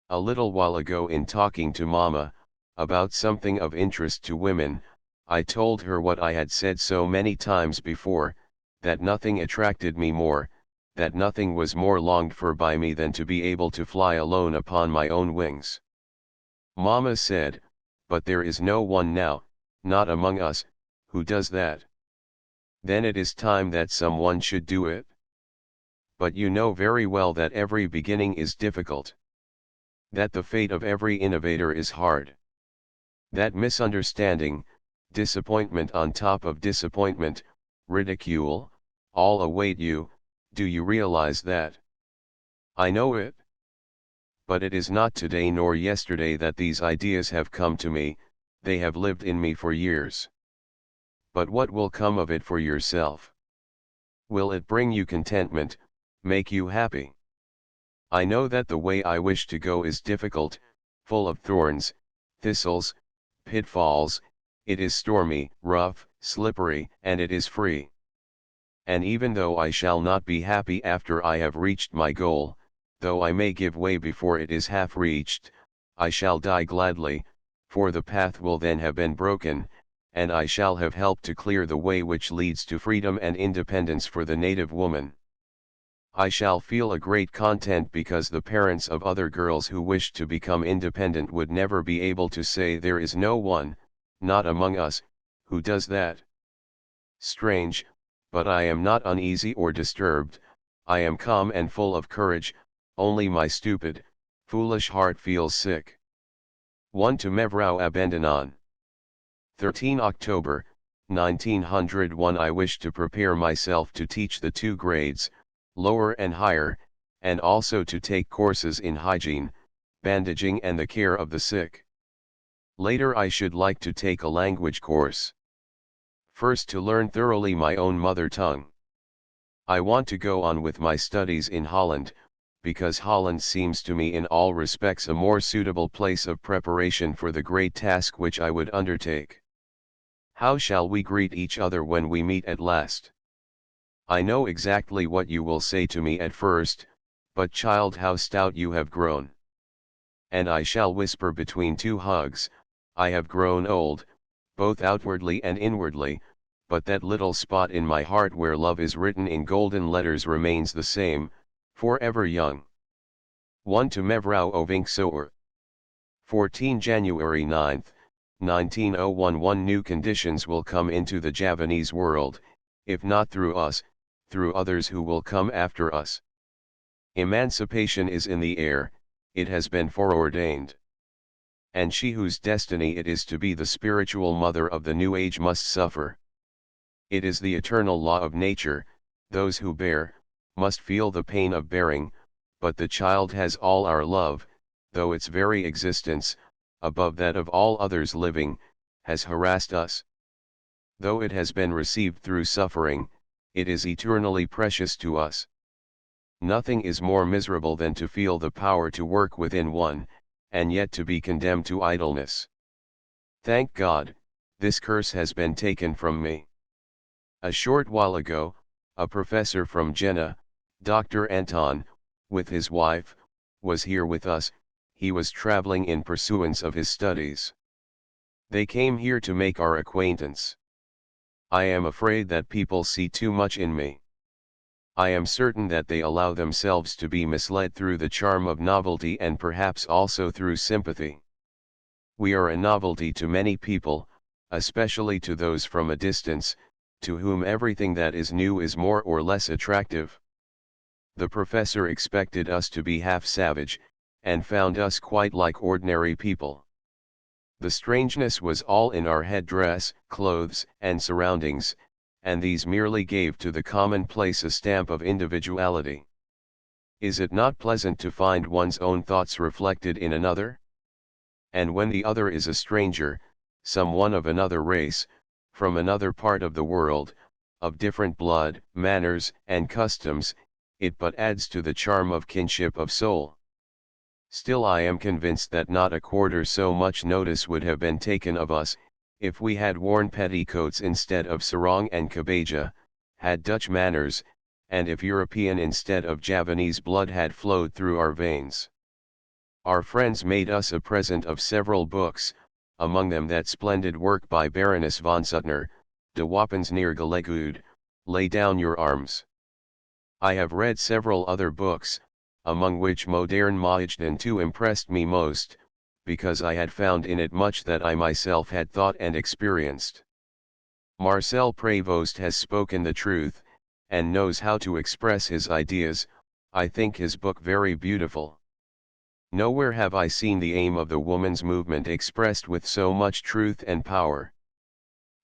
A little while ago, in talking to Mamma, about something of interest to women, I told her what I had said so many times before, that nothing attracted me more, that nothing was more longed for by me than to be able to fly alone upon my own wings. Mamma said, but there is no one now, not among us, who does that. Then it is time that someone should do it. But you know very well that every beginning is difficult. That the fate of every innovator is hard. That misunderstanding, disappointment on top of disappointment, ridicule, all await you. Do you realize that? I know it. But it is not today nor yesterday that these ideas have come to me, they have lived in me for years. But what will come of it for yourself? Will it bring you contentment, make you happy? I know that the way I wish to go is difficult, full of thorns, thistles, pitfalls, it is stormy, rough, slippery, and it is free. And even though I shall not be happy after I have reached my goal, though I may give way before it is half reached, I shall die gladly, for the path will then have been broken, and I shall have helped to clear the way which leads to freedom and independence for the native woman. I shall feel a great content because the parents of other girls who wish to become independent would never be able to say there is no one, not among us, who does that. Strange, but I am not uneasy or disturbed, I am calm and full of courage, only my stupid, foolish heart feels sick. 1 to Mevrou Abandonan. 13 October, 1901 I wish to prepare myself to teach the two grades, lower and higher, and also to take courses in hygiene, bandaging and the care of the sick. Later I should like to take a language course. First to learn thoroughly my own mother tongue. I want to go on with my studies in Holland, because Holland seems to me in all respects a more suitable place of preparation for the great task which I would undertake. How shall we greet each other when we meet at last? I know exactly what you will say to me at first, but child, how stout you have grown. And I shall whisper between two hugs, I have grown old, both outwardly and inwardly, but that little spot in my heart where love is written in golden letters remains the same, forever young. 1 to Mevrou Ovinksoer. 14 January 9, 1901 New conditions will come into the Javanese world, if not through us, through others who will come after us. Emancipation is in the air, it has been foreordained. And she whose destiny it is to be the spiritual mother of the new age must suffer. It is the eternal law of nature, those who bear, must feel the pain of bearing, but the child has all our love, though its very existence, above that of all others living, has harassed us. Though it has been received through suffering, it is eternally precious to us. Nothing is more miserable than to feel the power to work within one, and yet to be condemned to idleness. Thank God, this curse has been taken from me. A short while ago, a professor from Jena, Dr. Anton, with his wife, was here with us. He was traveling in pursuance of his studies. They came here to make our acquaintance. I am afraid that people see too much in me. I am certain that they allow themselves to be misled through the charm of novelty and perhaps also through sympathy. We are a novelty to many people, especially to those from a distance, to whom everything that is new is more or less attractive. The professor expected us to be half savage, and found us quite like ordinary people. The strangeness was all in our headdress, clothes, and surroundings, and these merely gave to the commonplace a stamp of individuality. Is it not pleasant to find one's own thoughts reflected in another? And when the other is a stranger, someone of another race, from another part of the world, of different blood, manners, and customs, it but adds to the charm of kinship of soul. Still I am convinced that not a quarter so much notice would have been taken of us, if we had worn petticoats instead of sarong and kabaja, had Dutch manners, and if European instead of Javanese blood had flowed through our veins. Our friends made us a present of several books, among them that splendid work by Baroness von Suttner, De Wapens neer Gelegoed, Lay Down Your Arms. I have read several other books, among which Modern Maajden II impressed me most, because I had found in it much that I myself had thought and experienced. Marcel Prévost has spoken the truth, and knows how to express his ideas. I think his book very beautiful. Nowhere have I seen the aim of the woman's movement expressed with so much truth and power.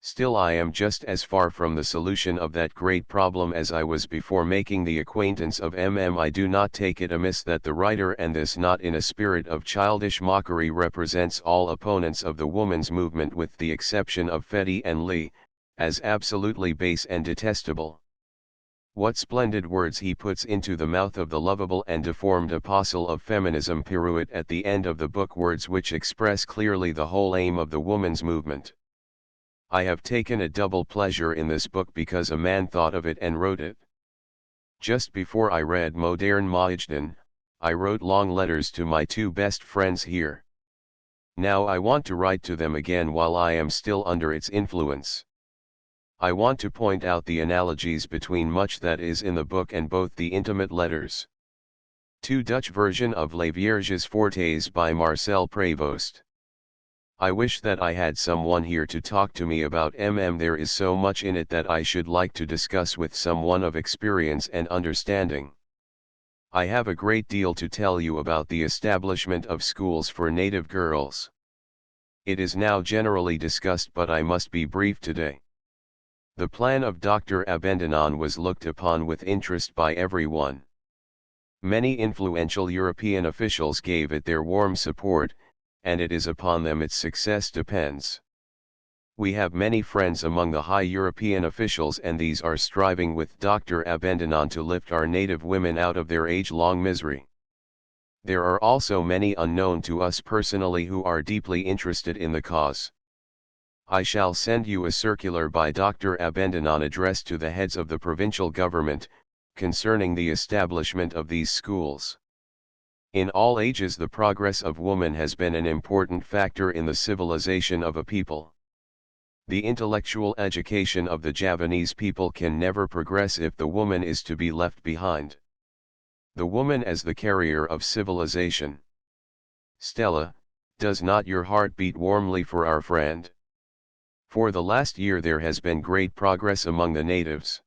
Still I am just as far from the solution of that great problem as I was before making the acquaintance of I do not take it amiss that the writer, and this not in a spirit of childish mockery, represents all opponents of the woman's movement with the exception of Fetty and Lee, as absolutely base and detestable. What splendid words he puts into the mouth of the lovable and deformed apostle of feminism Pirouette at the end of the book, words which express clearly the whole aim of the woman's movement. I have taken a double pleasure in this book because a man thought of it and wrote it. Just before I read Modern Majdin, I wrote long letters to my two best friends here. Now I want to write to them again while I am still under its influence. I want to point out the analogies between much that is in the book and both the intimate letters. 2 Dutch version of Les Vierges Fortes by Marcel Prévost. I wish that I had someone here to talk to me about There is so much in it that I should like to discuss with someone of experience and understanding. I have a great deal to tell you about the establishment of schools for native girls. It is now generally discussed, but I must be brief today. The plan of Dr. Abendanon was looked upon with interest by everyone. Many influential European officials gave it their warm support, and it is upon them its success depends. We have many friends among the high European officials, and these are striving with Dr. Abendanon to lift our native women out of their age-long misery. There are also many unknown to us personally who are deeply interested in the cause. I shall send you a circular by Dr. Abendanon addressed to the heads of the provincial government, concerning the establishment of these schools. In all ages the progress of woman has been an important factor in the civilization of a people. The intellectual education of the Javanese people can never progress if the woman is to be left behind. The woman as the carrier of civilization. Stella, does not your heart beat warmly for our friend? For the last year there has been great progress among the natives.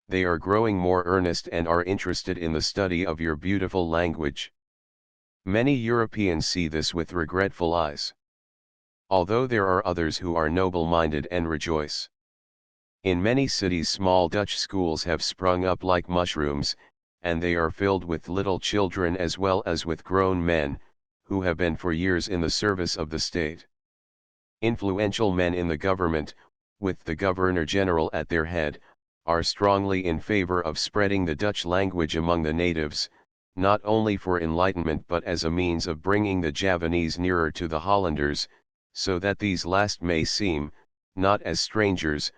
They are growing more earnest and are interested in the study of your beautiful language. Many Europeans see this with regretful eyes. Although there are others who are noble-minded and rejoice. In many cities small Dutch schools have sprung up like mushrooms, and they are filled with little children as well as with grown men, who have been for years in the service of the state. Influential men in the government, with the Governor-General at their head, are strongly in favor of spreading the Dutch language among the natives, not only for enlightenment but as a means of bringing the Javanese nearer to the Hollanders, so that these last may seem, not as strangers,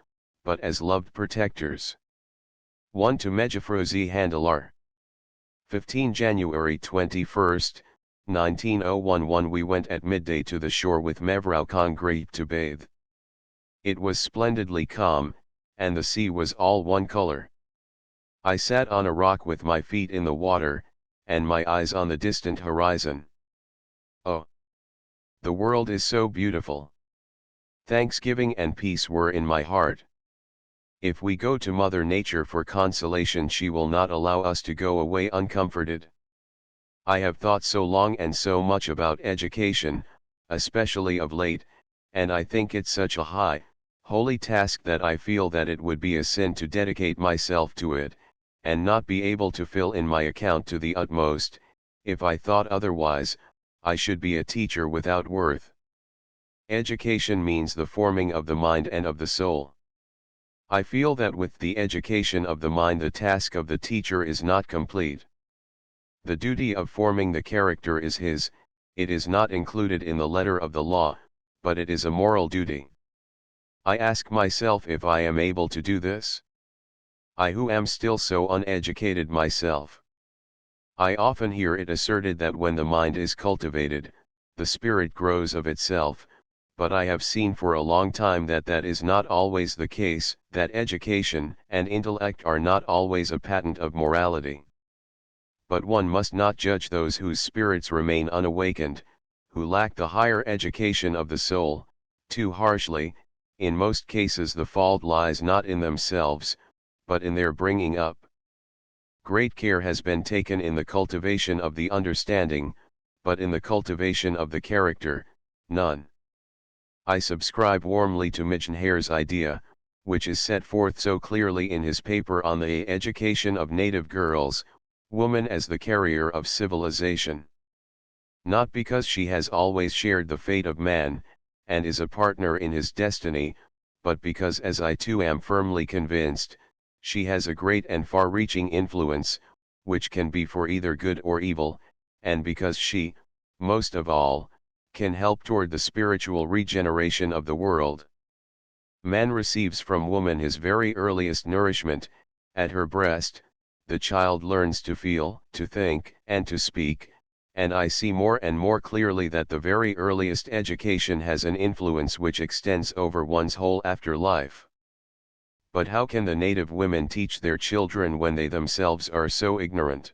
but as loved protectors. 1 to Mejafrozi Handelaar. 15 January 21, 1901. We went at midday to the shore with Mevrouw Congreve to bathe. It was splendidly calm, and the sea was all one color. I sat on a rock with my feet in the water, and my eyes on the distant horizon. Oh! The world is so beautiful. Thanksgiving and peace were in my heart. If we go to Mother Nature for consolation, she will not allow us to go away uncomforted. I have thought so long and so much about education, especially of late, and I think it such a high, holy task that I feel that it would be a sin to dedicate myself to it, and not be able to fill in my account to the utmost. If I thought otherwise, I should be a teacher without worth. Education means the forming of the mind and of the soul. I feel that with the education of the mind the task of the teacher is not complete. The duty of forming the character is his, it is not included in the letter of the law, but it is a moral duty. I ask myself if I am able to do this. I who am still so uneducated myself. I often hear it asserted that when the mind is cultivated, the spirit grows of itself, but I have seen for a long time that that is not always the case, that education and intellect are not always a patent of morality. But one must not judge those whose spirits remain unawakened, who lack the higher education of the soul, too harshly. In most cases the fault lies not in themselves, but in their bringing up. Great care has been taken in the cultivation of the understanding, but in the cultivation of the character, none. I subscribe warmly to Mijnheer's idea, which is set forth so clearly in his paper on the education of native girls, woman as the carrier of civilization. Not because she has always shared the fate of man, and is a partner in his destiny, but because, as I too am firmly convinced, she has a great and far-reaching influence, which can be for either good or evil, and because she, most of all, can help toward the spiritual regeneration of the world. Man receives from woman his very earliest nourishment. At her breast, the child learns to feel, to think, and to speak, and I see more and more clearly that the very earliest education has an influence which extends over one's whole afterlife. But how can the native women teach their children when they themselves are so ignorant?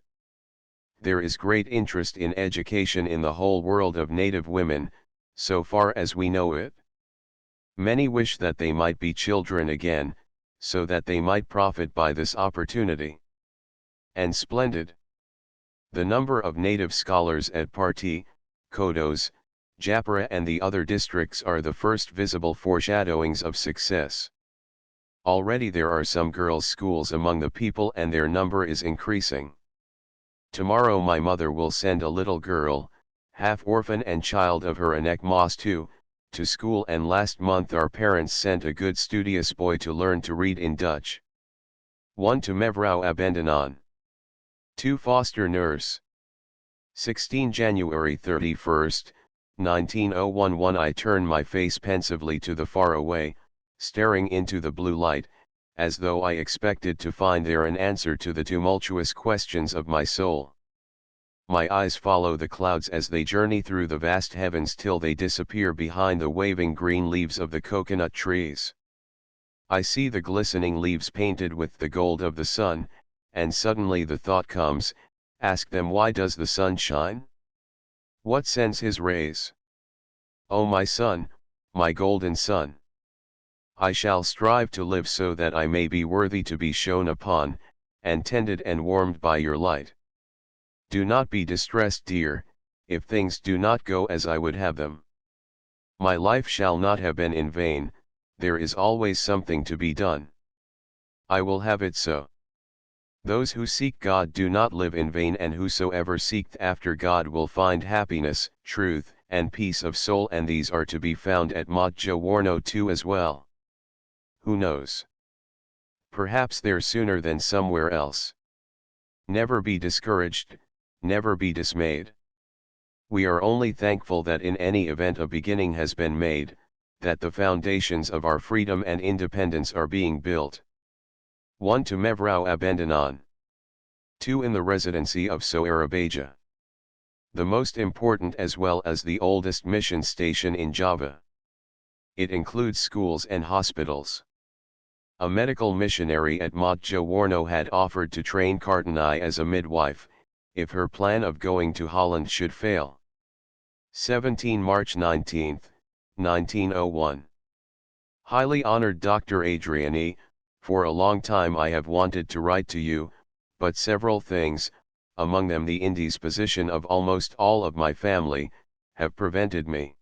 There is great interest in education in the whole world of native women, so far as we know it. Many wish that they might be children again, so that they might profit by this opportunity. And splendid! The number of native scholars at Parti, Kodos, Japara and the other districts are the first visible foreshadowings of success. Already there are some girls' schools among the people and their number is increasing. Tomorrow my mother will send a little girl, half orphan and child of her Anek Mas to school, and last month our parents sent a good studious boy to learn to read in Dutch. 1 to Mevrouw Abendenon. 2 Foster Nurse. 16 January 31st, 1901. I turn my face pensively to the far away, staring into the blue light, as though I expected to find there an answer to the tumultuous questions of my soul. My eyes follow the clouds as they journey through the vast heavens till they disappear behind the waving green leaves of the coconut trees. I see the glistening leaves painted with the gold of the sun, and suddenly the thought comes, ask them, why does the sun shine? What sends his rays? O my sun, my golden sun! I shall strive to live so that I may be worthy to be shone upon, and tended and warmed by your light. Do not be distressed, dear, if things do not go as I would have them. My life shall not have been in vain, there is always something to be done. I will have it so. Those who seek God do not live in vain, and whosoever seeketh after God will find happiness, truth, and peace of soul, and these are to be found at Javanese too as well. Who knows? Perhaps there sooner than somewhere else. Never be discouraged, never be dismayed. We are only thankful that in any event a beginning has been made, that the foundations of our freedom and independence are being built. 1 to Mevrouw Abendenon. 2 in the residency of Soerabaja. The most important as well as the oldest mission station in Java. It includes schools and hospitals. A medical missionary at Javanese had offered to train Kartini as a midwife, if her plan of going to Holland should fail. 17 March 19, 1901. Highly honored Dr. Adriani, for a long time I have wanted to write to you, but several things, among them the indisposition of almost all of my family, have prevented me.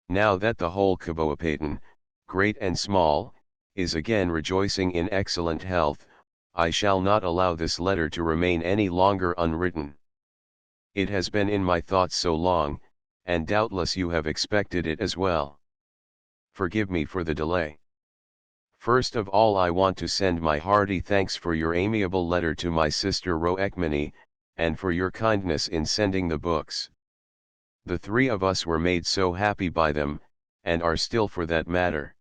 Now that the whole Kaboapatan, great and small, is again rejoicing in excellent health, I shall not allow this letter to remain any longer unwritten. It has been in my thoughts so long, and doubtless you have expected it as well. Forgive me for the delay. First of all I want to send my hearty thanks for your amiable letter to my sister Roekmani, and for your kindness in sending the books. The three of us were made so happy by them, and are still for that matter.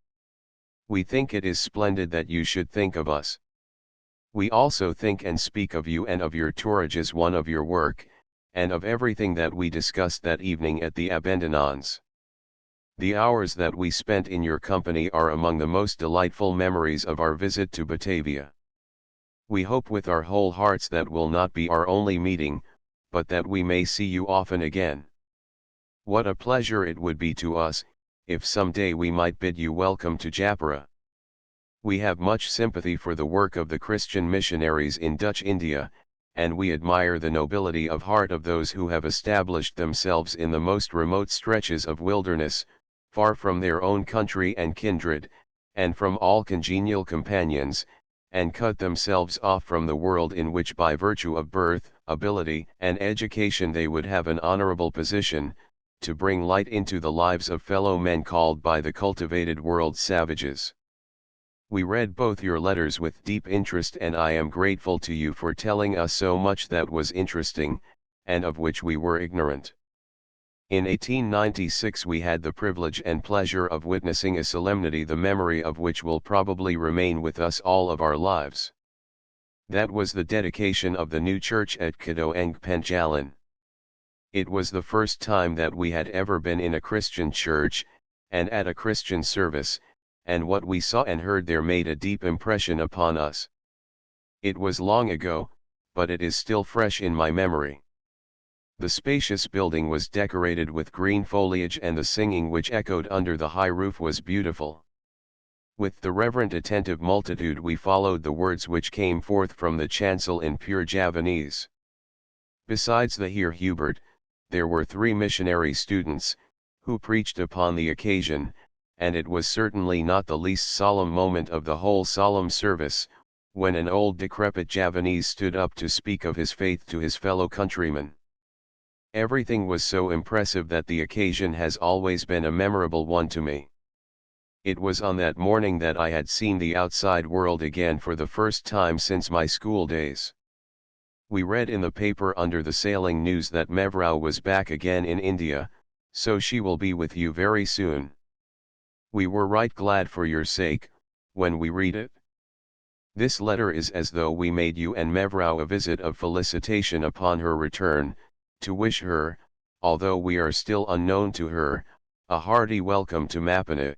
We think it is splendid that you should think of us. We also think and speak of you and of your tourages, one of your work, and of everything that we discussed that evening at the Abendenons. The hours that we spent in your company are among the most delightful memories of our visit to Batavia. We hope with our whole hearts that will not be our only meeting, but that we may see you often again. What a pleasure it would be to us, if some day we might bid you welcome to Japara. We have much sympathy for the work of the Christian missionaries in Dutch India, and we admire the nobility of heart of those who have established themselves in the most remote stretches of wilderness, far from their own country and kindred, and from all congenial companions, and cut themselves off from the world in which by virtue of birth, ability, and education they would have an honorable position, to bring light into the lives of fellow men called by the cultivated world savages. We read both your letters with deep interest, and I am grateful to you for telling us so much that was interesting, and of which we were ignorant. In 1896 we had the privilege and pleasure of witnessing a solemnity the memory of which will probably remain with us all of our lives. That was the dedication of the new church at Kadoeng Penjalan. It was the first time that we had ever been in a Christian church, and at a Christian service, and what we saw and heard there made a deep impression upon us. It was long ago, but it is still fresh in my memory. The spacious building was decorated with green foliage, and the singing which echoed under the high roof was beautiful. With the reverent attentive multitude we followed the words which came forth from the chancel in pure Javanese. Besides the Heer Hubert, there were 3 missionary students, who preached upon the occasion, and it was certainly not the least solemn moment of the whole solemn service, when an old decrepit Javanese stood up to speak of his faith to his fellow countrymen. Everything was so impressive that the occasion has always been a memorable one to me. It was on that morning that I had seen the outside world again for the first time since my school days. We read in the paper under the sailing news that Mevrou was back again in India, so she will be with you very soon. We were right glad for your sake, when we read it. This letter is as though we made you and Mevrou a visit of felicitation upon her return, to wish her, although we are still unknown to her, a hearty welcome to Mapanet.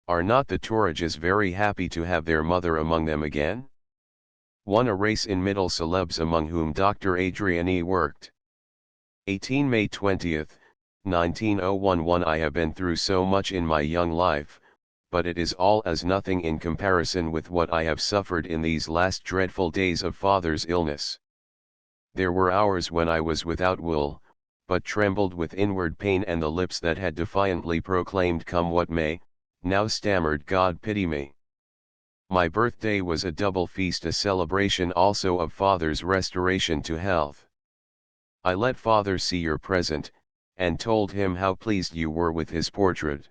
Are not the Tourages very happy to have their mother among them again? One a race in middle celebs among whom Dr. Adriani worked. 18 May 20th, 1901. I have been through so much in my young life, but it is all as nothing in comparison with what I have suffered in these last dreadful days of father's illness. There were hours when I was without will, but trembled with inward pain, and the lips that had defiantly proclaimed "Come what may," now stammered "God pity me." My birthday was a double feast, a celebration also of father's restoration to health. I let father see your present, and told him how pleased you were with his portrait.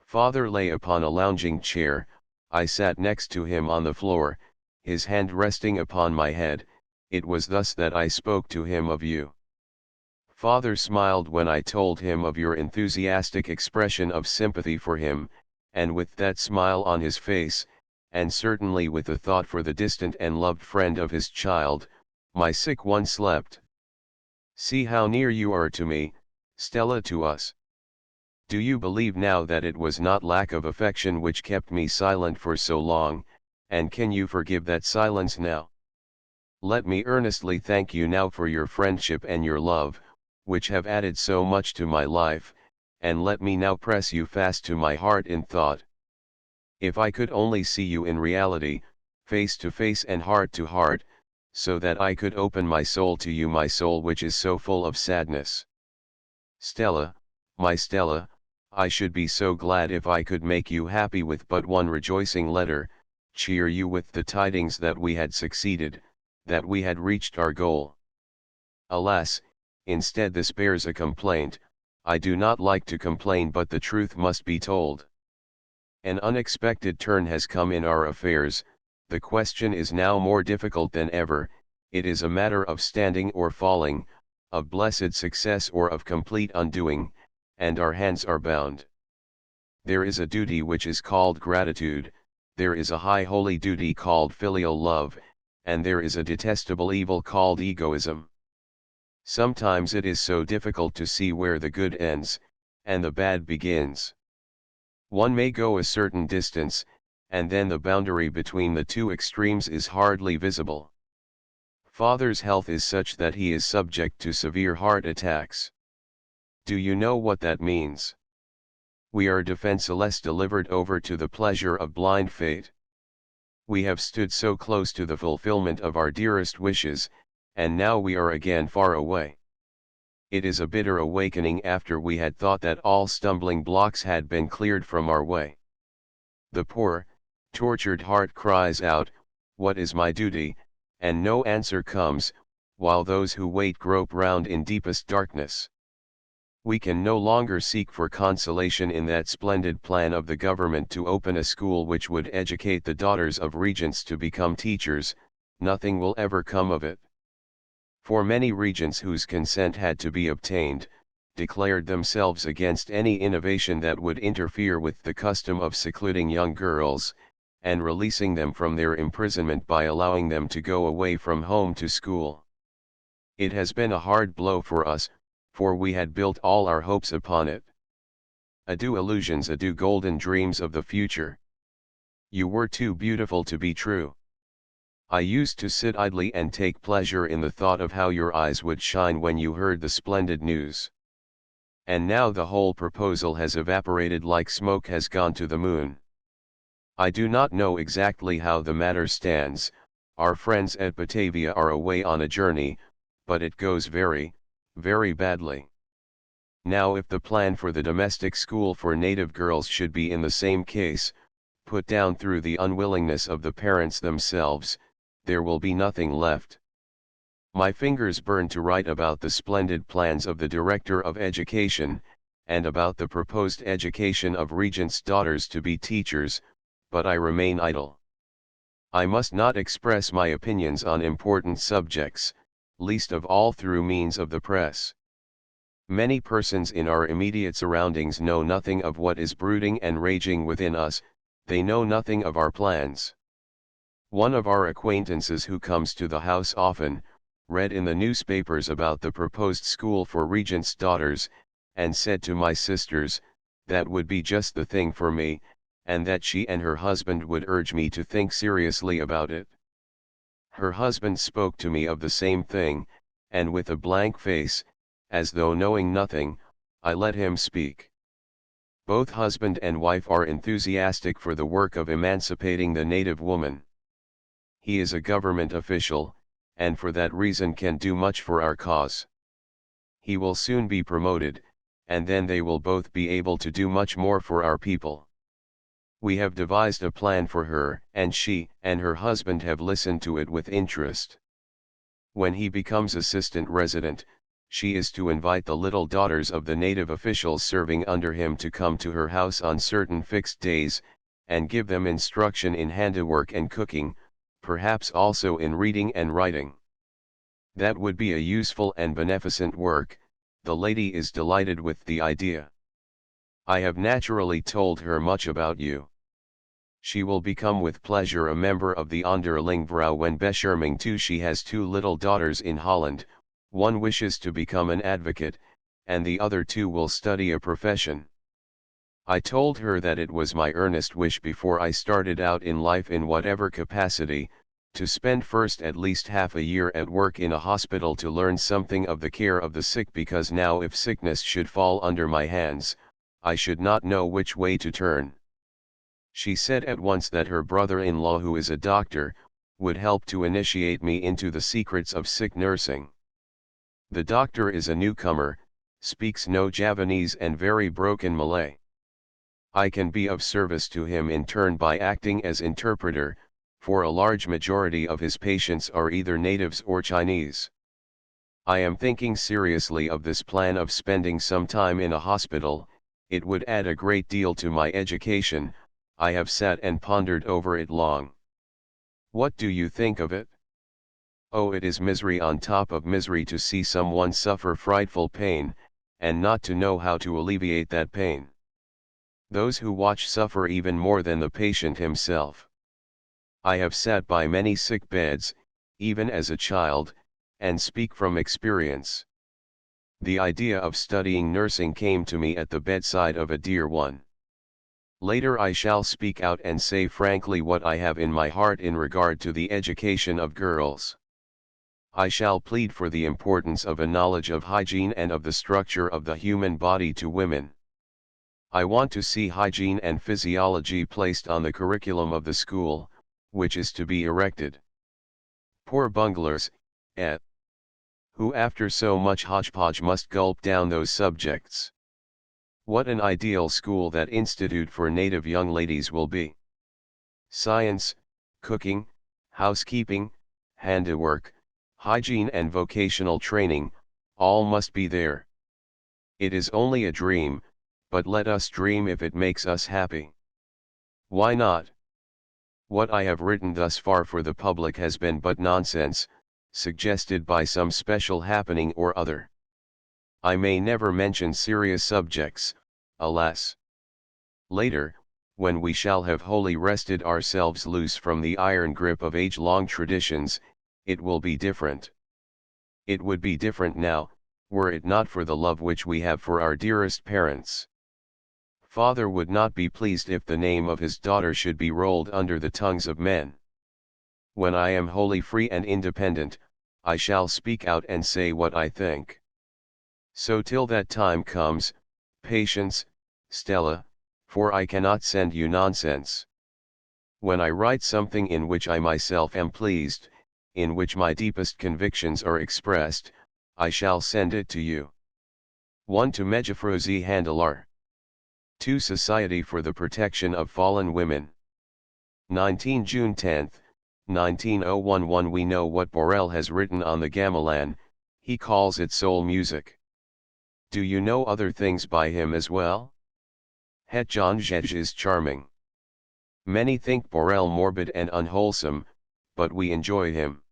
Father lay upon a lounging chair, I sat next to him on the floor, his hand resting upon my head. It was thus that I spoke to him of you. Father smiled when I told him of your enthusiastic expression of sympathy for him, and with that smile on his face, and certainly with the thought for the distant and loved friend of his child, my sick one slept. See how near you are to me, Stella, to us. Do you believe now that it was not lack of affection which kept me silent for so long, and can you forgive that silence now? Let me earnestly thank you now for your friendship and your love, which have added so much to my life, and let me now press you fast to my heart in thought. If I could only see you in reality, face to face and heart to heart, so that I could open my soul to you, my soul which is so full of sadness. Stella, my Stella, I should be so glad if I could make you happy with but one rejoicing letter, cheer you with the tidings that we had succeeded, that we had reached our goal. Alas, instead this bears a complaint. I do not like to complain, but the truth must be told. An unexpected turn has come in our affairs. The question is now more difficult than ever. It is a matter of standing or falling, of blessed success or of complete undoing, and our hands are bound. There is a duty which is called gratitude, there is a high holy duty called filial love, and there is a detestable evil called egoism. Sometimes it is so difficult to see where the good ends, and the bad begins. One may go a certain distance, and then the boundary between the two extremes is hardly visible. Father's health is such that he is subject to severe heart attacks. Do you know what that means? We are defenseless, delivered over to the pleasure of blind fate. We have stood so close to the fulfillment of our dearest wishes, and now we are again far away. It is a bitter awakening after we had thought that all stumbling blocks had been cleared from our way. The poor, tortured heart cries out, "What is my duty?" and no answer comes, while those who wait grope round in deepest darkness. We can no longer seek for consolation in that splendid plan of the government to open a school which would educate the daughters of regents to become teachers. Nothing will ever come of it. For many regents whose consent had to be obtained, declared themselves against any innovation that would interfere with the custom of secluding young girls, and releasing them from their imprisonment by allowing them to go away from home to school. It has been a hard blow for us, for we had built all our hopes upon it. Adieu illusions, adieu golden dreams of the future. You were too beautiful to be true. I used to sit idly and take pleasure in the thought of how your eyes would shine when you heard the splendid news. And now the whole proposal has evaporated like smoke has gone to the moon. I do not know exactly how the matter stands. Our friends at Batavia are away on a journey, but it goes very, very badly. Now if the plan for the domestic school for native girls should be in the same case, put down through the unwillingness of the parents themselves, there will be nothing left. My fingers burn to write about the splendid plans of the Director of Education, and about the proposed education of regents' daughters to be teachers, but I remain idle. I must not express my opinions on important subjects, least of all through means of the press. Many persons in our immediate surroundings know nothing of what is brooding and raging within us, they know nothing of our plans. One of our acquaintances who comes to the house often, read in the newspapers about the proposed school for regents' daughters, and said to my sisters, that would be just the thing for me, and that she and her husband would urge me to think seriously about it. Her husband spoke to me of the same thing, and with a blank face, as though knowing nothing, I let him speak. Both husband and wife are enthusiastic for the work of emancipating the native woman. He is a government official, and for that reason can do much for our cause. He will soon be promoted, and then they will both be able to do much more for our people. We have devised a plan for her, and she and her husband have listened to it with interest. When he becomes assistant resident, she is to invite the little daughters of the native officials serving under him to come to her house on certain fixed days, and give them instruction in handiwork and cooking, perhaps also in reading and writing. That would be a useful and beneficent work. The lady is delighted with the idea. I have naturally told her much about you. She will become with pleasure a member of the Onderling Vrouwen Bescherming too. She has two little daughters in Holland, one wishes to become an advocate, and the other two will study a profession. I told her that it was my earnest wish before I started out in life in whatever capacity, to spend first at least half a year at work in a hospital to learn something of the care of the sick, because now if sickness should fall under my hands, I should not know which way to turn. She said at once that her brother-in-law, who is a doctor, would help to initiate me into the secrets of sick nursing. The doctor is a newcomer, speaks no Javanese and very broken Malay. I can be of service to him in turn by acting as interpreter, for a large majority of his patients are either natives or Chinese. I am thinking seriously of this plan of spending some time in a hospital. It would add a great deal to my education. I have sat and pondered over it long. What do you think of it? Oh, it is misery on top of misery to see someone suffer frightful pain, and not to know how to alleviate that pain. Those who watch suffer even more than the patient himself. I have sat by many sick beds, even as a child, and speak from experience. The idea of studying nursing came to me at the bedside of a dear one. Later I shall speak out and say frankly what I have in my heart in regard to the education of girls. I shall plead for the importance of a knowledge of hygiene and of the structure of the human body to women. I want to see hygiene and physiology placed on the curriculum of the school, which is to be erected. Poor bunglers, et Who after so much hodgepodge must gulp down those subjects? What an ideal school that institute for native young ladies will be. Science, cooking, housekeeping, handiwork, hygiene and vocational training, all must be there. It is only a dream, but let us dream if it makes us happy. Why not? What I have written thus far for the public has been but nonsense, suggested by some special happening or other. I may never mention serious subjects, alas. Later, when we shall have wholly wrested ourselves loose from the iron grip of age-long traditions, it will be different. It would be different now, were it not for the love which we have for our dearest parents. Father would not be pleased if the name of his daughter should be rolled under the tongues of men. When I am wholly free and independent, I shall speak out and say what I think. So till that time comes, patience, Stella, for I cannot send you nonsense. When I write something in which I myself am pleased, in which my deepest convictions are expressed, I shall send it to you. 1 to Medjafrozi Handalar. 2 Society for the Protection of Fallen Women. 19 June 10, 1901. We know what Borel has written on the gamelan, he calls it soul music. Do you know other things by him as well? Het John Zej is charming. Many think Borel morbid and unwholesome, but we enjoy him.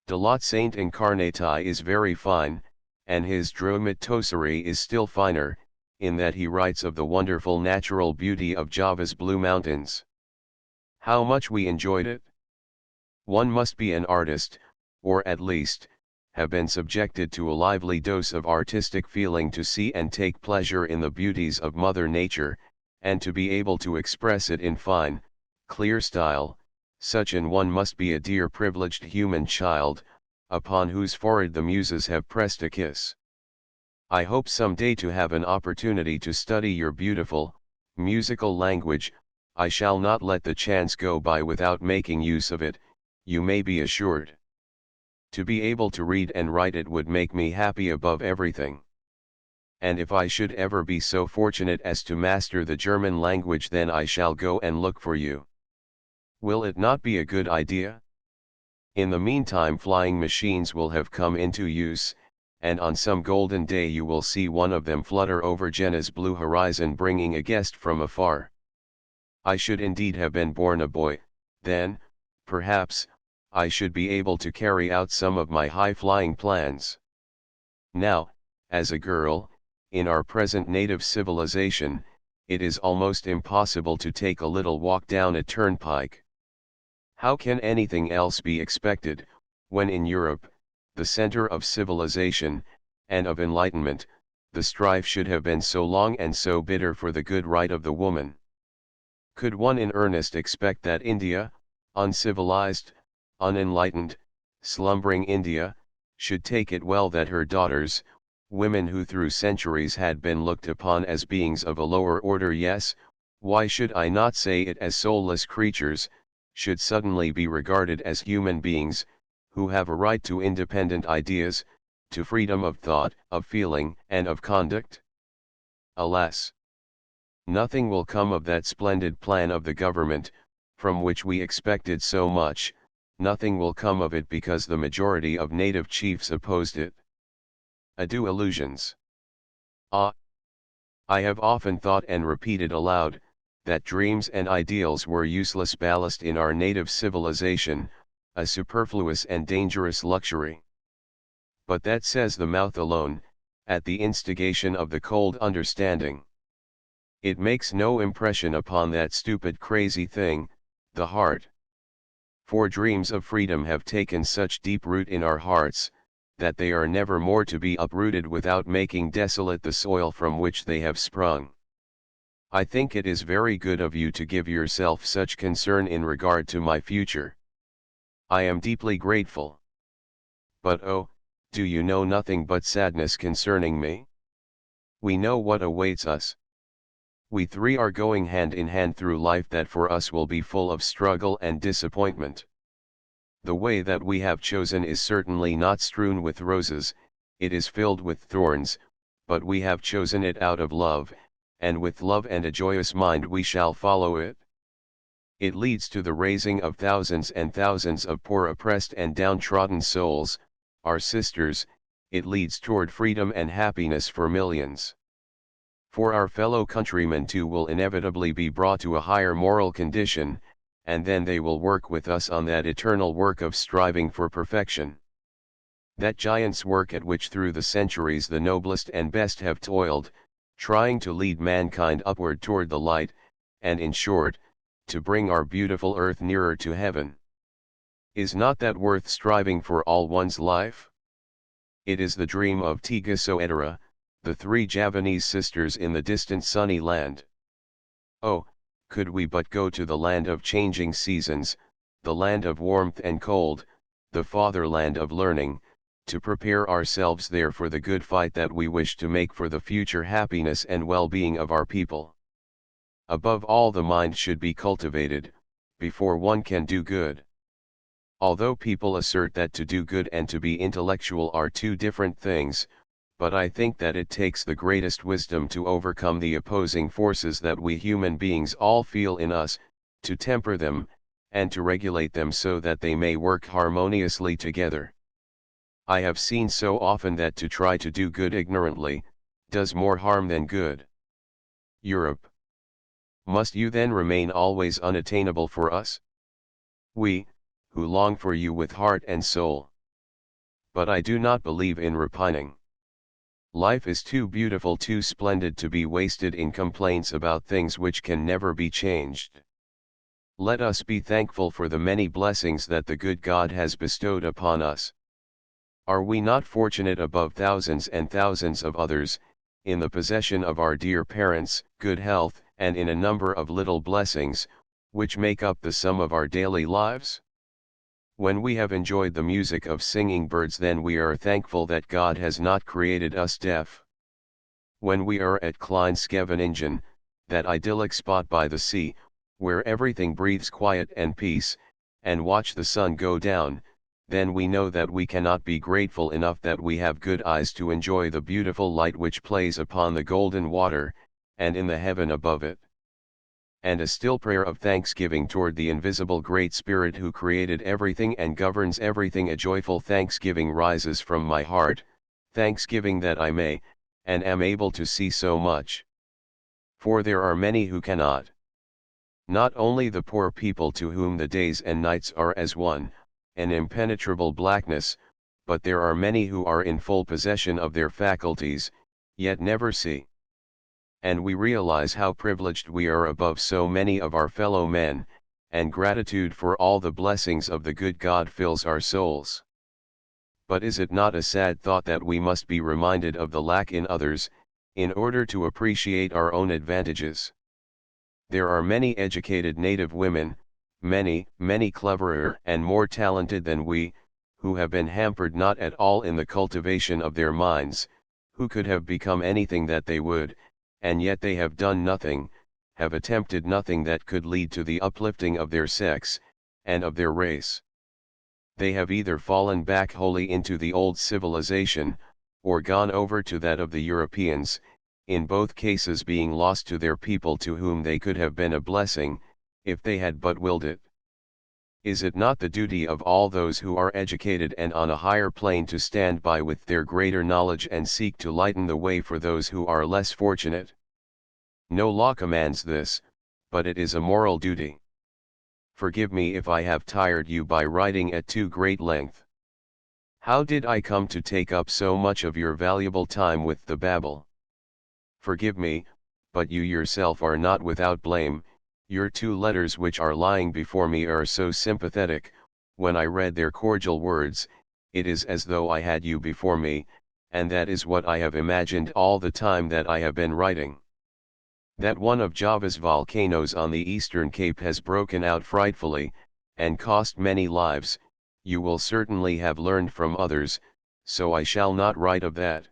De Lot Saint Incarnati is very fine, and his Dromitoseri is still finer, in that he writes of the wonderful natural beauty of Java's blue mountains. How much we enjoyed it! One must be an artist, or at least, have been subjected to a lively dose of artistic feeling to see and take pleasure in the beauties of Mother Nature, and to be able to express it in fine, clear style. Such an one must be a dear privileged human child, upon whose forehead the muses have pressed a kiss. I hope some day to have an opportunity to study your beautiful, musical language. I shall not let the chance go by without making use of it, you may be assured. To be able to read and write it would make me happy above everything. And if I should ever be so fortunate as to master the German language, then I shall go and look for you. Will it not be a good idea? In the meantime flying machines will have come into use, and on some golden day you will see one of them flutter over Jenna's blue horizon bringing a guest from afar. I should indeed have been born a boy, then, perhaps, I should be able to carry out some of my high-flying plans. Now, as a girl, in our present native civilization, it is almost impossible to take a little walk down a turnpike. How can anything else be expected, when in Europe, the center of civilization, and of enlightenment, the strife should have been so long and so bitter for the good right of the woman? Could one in earnest expect that India, uncivilized, unenlightened, slumbering India, should take it well that her daughters, women who through centuries had been looked upon as beings of a lower order, yes, why should I not say it, as soulless creatures, should suddenly be regarded as human beings, who have a right to independent ideas, to freedom of thought, of feeling, and of conduct? Alas! Nothing will come of that splendid plan of the government, from which we expected so much. Nothing will come of it because the majority of native chiefs opposed it. Adieu illusions. Ah! I have often thought and repeated aloud, that dreams and ideals were useless ballast in our native civilization, a superfluous and dangerous luxury. But that says the mouth alone, at the instigation of the cold understanding. It makes no impression upon that stupid crazy thing, the heart. For dreams of freedom have taken such deep root in our hearts, that they are never more to be uprooted without making desolate the soil from which they have sprung. I think it is very good of you to give yourself such concern in regard to my future. I am deeply grateful. But oh, do you know nothing but sadness concerning me? We know what awaits us. We three are going hand in hand through life that for us will be full of struggle and disappointment. The way that we have chosen is certainly not strewn with roses, it is filled with thorns, but we have chosen it out of love, and with love and a joyous mind we shall follow it. It leads to the raising of thousands and thousands of poor oppressed and downtrodden souls, our sisters, it leads toward freedom and happiness for millions. For our fellow countrymen too will inevitably be brought to a higher moral condition, and then they will work with us on that eternal work of striving for perfection. That giant's work at which through the centuries the noblest and best have toiled, trying to lead mankind upward toward the light, and in short, to bring our beautiful earth nearer to heaven. Is not that worth striving for all one's life? It is the dream of Tiga Soetara, the 3 Javanese sisters in the distant sunny land. Oh, could we but go to the land of changing seasons, the land of warmth and cold, the fatherland of learning, to prepare ourselves there for the good fight that we wish to make for the future happiness and well-being of our people. Above all, the mind should be cultivated, before one can do good. Although people assert that to do good and to be intellectual are 2 different things, but I think that it takes the greatest wisdom to overcome the opposing forces that we human beings all feel in us, to temper them, and to regulate them so that they may work harmoniously together. I have seen so often that to try to do good ignorantly, does more harm than good. Europe. Must you then remain always unattainable for us? We, who long for you with heart and soul. But I do not believe in repining. Life is too beautiful, too splendid to be wasted in complaints about things which can never be changed. Let us be thankful for the many blessings that the good God has bestowed upon us. Are we not fortunate above thousands and thousands of others, in the possession of our dear parents, good health, and in a number of little blessings, which make up the sum of our daily lives? When we have enjoyed the music of singing birds, then we are thankful that God has not created us deaf. When we are at Scheveningen, that idyllic spot by the sea, where everything breathes quiet and peace, and watch the sun go down, then we know that we cannot be grateful enough that we have good eyes to enjoy the beautiful light which plays upon the golden water, and in the heaven above it. And a still prayer of thanksgiving toward the invisible Great Spirit who created everything and governs everything. A joyful thanksgiving rises from my heart, thanksgiving that I may, and am able to see so much. For there are many who cannot. Not only the poor people to whom the days and nights are as one, an impenetrable blackness, but there are many who are in full possession of their faculties, yet never see. And we realize how privileged we are above so many of our fellow men, and gratitude for all the blessings of the good God fills our souls. But is it not a sad thought that we must be reminded of the lack in others, in order to appreciate our own advantages? There are many educated native women, many, many cleverer and more talented than we, who have been hampered not at all in the cultivation of their minds, who could have become anything that they would, and yet they have done nothing, have attempted nothing that could lead to the uplifting of their sex, and of their race. They have either fallen back wholly into the old civilization, or gone over to that of the Europeans, in both cases being lost to their people to whom they could have been a blessing, if they had but willed it. Is it not the duty of all those who are educated and on a higher plane to stand by with their greater knowledge and seek to lighten the way for those who are less fortunate? No law commands this, but it is a moral duty. Forgive me if I have tired you by writing at too great length. How did I come to take up so much of your valuable time with the babble? Forgive me, but you yourself are not without blame. Your 2 letters which are lying before me are so sympathetic. When I read their cordial words, it is as though I had you before me, and that is what I have imagined all the time that I have been writing. That one of Java's volcanoes on the eastern cape has broken out frightfully, and cost many lives, you will certainly have learned from others, so I shall not write of that.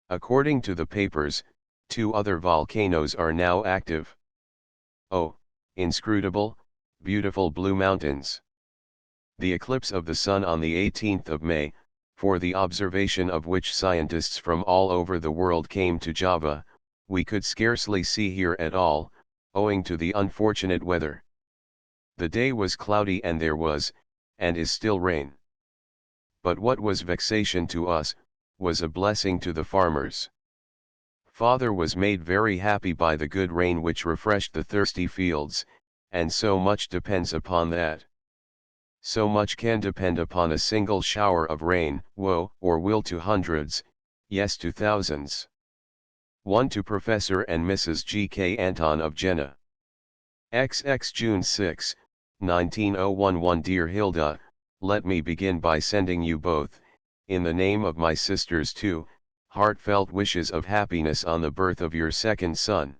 According to the papers, 2 other volcanoes are now active. Oh, inscrutable, beautiful blue mountains! the eclipse of the Sun on the 18th of May, for the observation of which scientists from all over the world came to Java, we could scarcely see here at all, owing to the unfortunate weather. The day was cloudy and there was, and is still rain. But what was vexation to us, was a blessing to the farmers. Father was made very happy by the good rain which refreshed the thirsty fields, and so much depends upon that. So much can depend upon a single shower of rain, woe or will to hundreds, yes to thousands. 1 to Professor and Mrs. G. K. Anton of Jena. XX June 6, 19011. Dear Hilda, let me begin by sending you both, in the name of my sisters too, heartfelt wishes of happiness on the birth of your second son.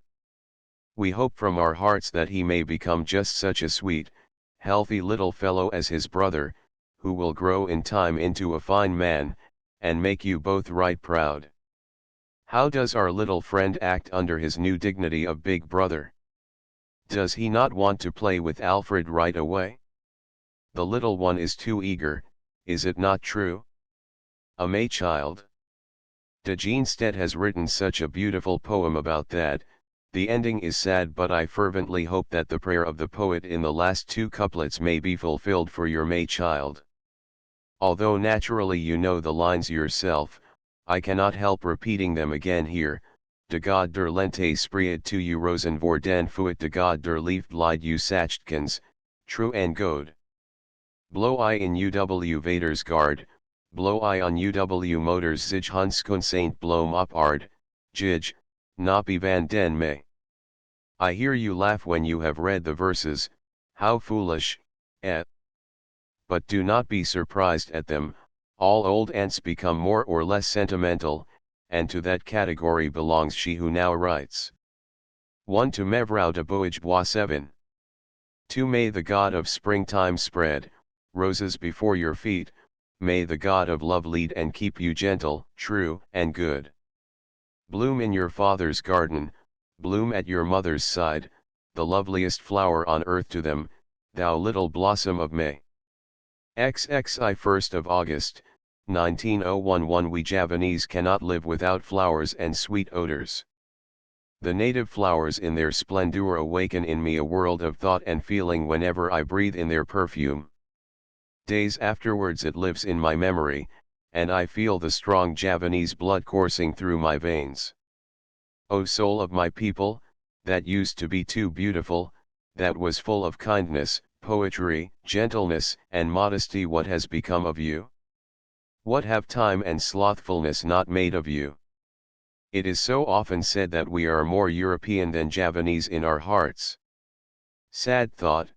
We hope from our hearts that he may become just such a sweet, healthy little fellow as his brother, who will grow in time into a fine man, and make you both right proud. How does our little friend act under his new dignity of big brother? Does he not want to play with Alfred right away? The little one is too eager, is it not true? A May child. De Geenstedt has written such a beautiful poem about that. The ending is sad, but I fervently hope that the prayer of the poet in the last two couplets may be fulfilled for your May child. Although naturally you know the lines yourself, I cannot help repeating them again here. De God der Lente spreid to you Rosen voor den Fuet de God der Liefde lied u Sachtkens, true and good. Blow I in UW Vadersgaard, blow I on UW Motors zich Hunskun Saint Bloem op Aard, Jij, Nappie van den May. I hear you laugh when you have read the verses, how foolish, eh? But do not be surprised at them, all old aunts become more or less sentimental, and to that category belongs she who now writes. 1 to Mevrouw de Boisbois 7. 2 May the God of springtime spread roses before your feet, may the God of love lead and keep you gentle, true, and good. Bloom in your father's garden, bloom at your mother's side, the loveliest flower on earth to them, thou little blossom of May. XXI 1st of August, 19011. We Javanese cannot live without flowers and sweet odors. The native flowers in their splendor awaken in me a world of thought and feeling whenever I breathe in their perfume. Days afterwards it lives in my memory, and I feel the strong Javanese blood coursing through my veins. O soul of my people, that used to be too beautiful, that was full of kindness, poetry, gentleness, and modesty, what has become of you? What have time and slothfulness not made of you? It is so often said that we are more European than Javanese in our hearts. Sad thought.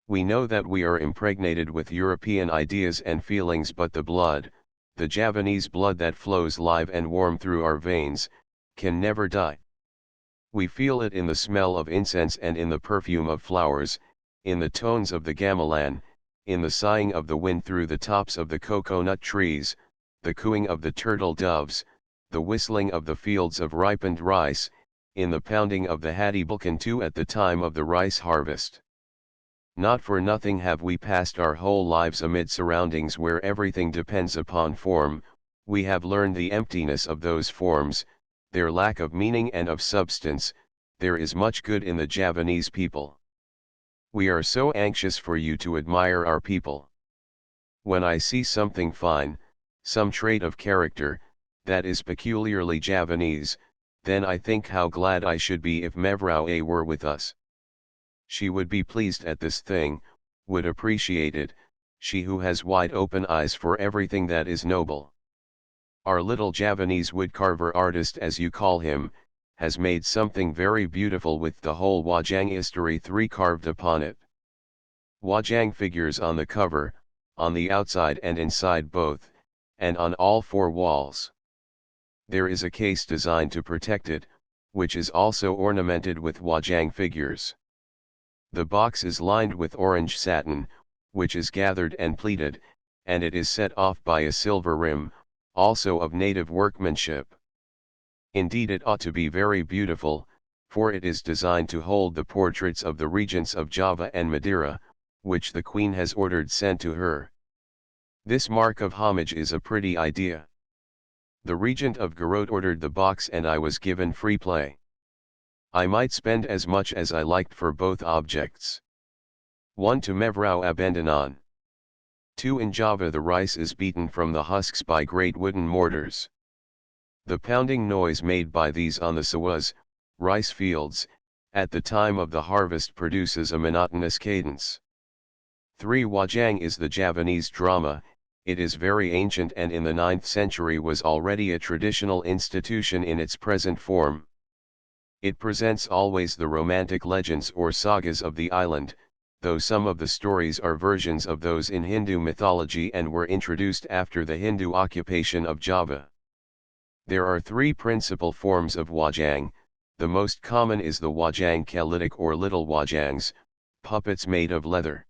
We know that we are impregnated with European ideas and feelings, but the blood, the Javanese blood that flows live and warm through our veins, can never die. We feel it in the smell of incense and in the perfume of flowers, in the tones of the gamelan, in the sighing of the wind through the tops of the coconut trees, the cooing of the turtle doves, the whistling of the fields of ripened rice, in the pounding of the hadibulkantu at the time of the rice harvest. Not for nothing have we passed our whole lives amid surroundings where everything depends upon form. We have learned the emptiness of those forms, their lack of meaning and of substance. There is much good in the Javanese people. We are so anxious for you to admire our people. When I see something fine, some trait of character, that is peculiarly Javanese, then I think how glad I should be if Mevrouw A were with us. She would be pleased at this thing, would appreciate it, she who has wide open eyes for everything that is noble. Our little Javanese woodcarver artist, as you call him, has made something very beautiful with the whole Wajang history 3 carved upon it. Wajang figures on the cover, on the outside and inside both, and on all 4 walls. There is a case designed to protect it, which is also ornamented with Wajang figures. The box is lined with orange satin, which is gathered and pleated, and it is set off by a silver rim, also of native workmanship. Indeed, it ought to be very beautiful, for it is designed to hold the portraits of the regents of Java and Madeira, which the queen has ordered sent to her. This mark of homage is a pretty idea. The regent of Garot ordered the box and I was given free play. I might spend as much as I liked for both objects. 1 to Mevrou Abandonan. 2 In Java the rice is beaten from the husks by great wooden mortars. The pounding noise made by these on the sawaz, rice fields, at the time of the harvest produces a monotonous cadence. 3 Wajang is the Javanese drama. It is very ancient and in the 9th century was already a traditional institution in its present form. It presents always the romantic legends or sagas of the island, though some of the stories are versions of those in Hindu mythology and were introduced after the Hindu occupation of Java. There are 3 principal forms of Wajang. The most common is the Wajang Kalitik or little Wajangs, puppets made of leather.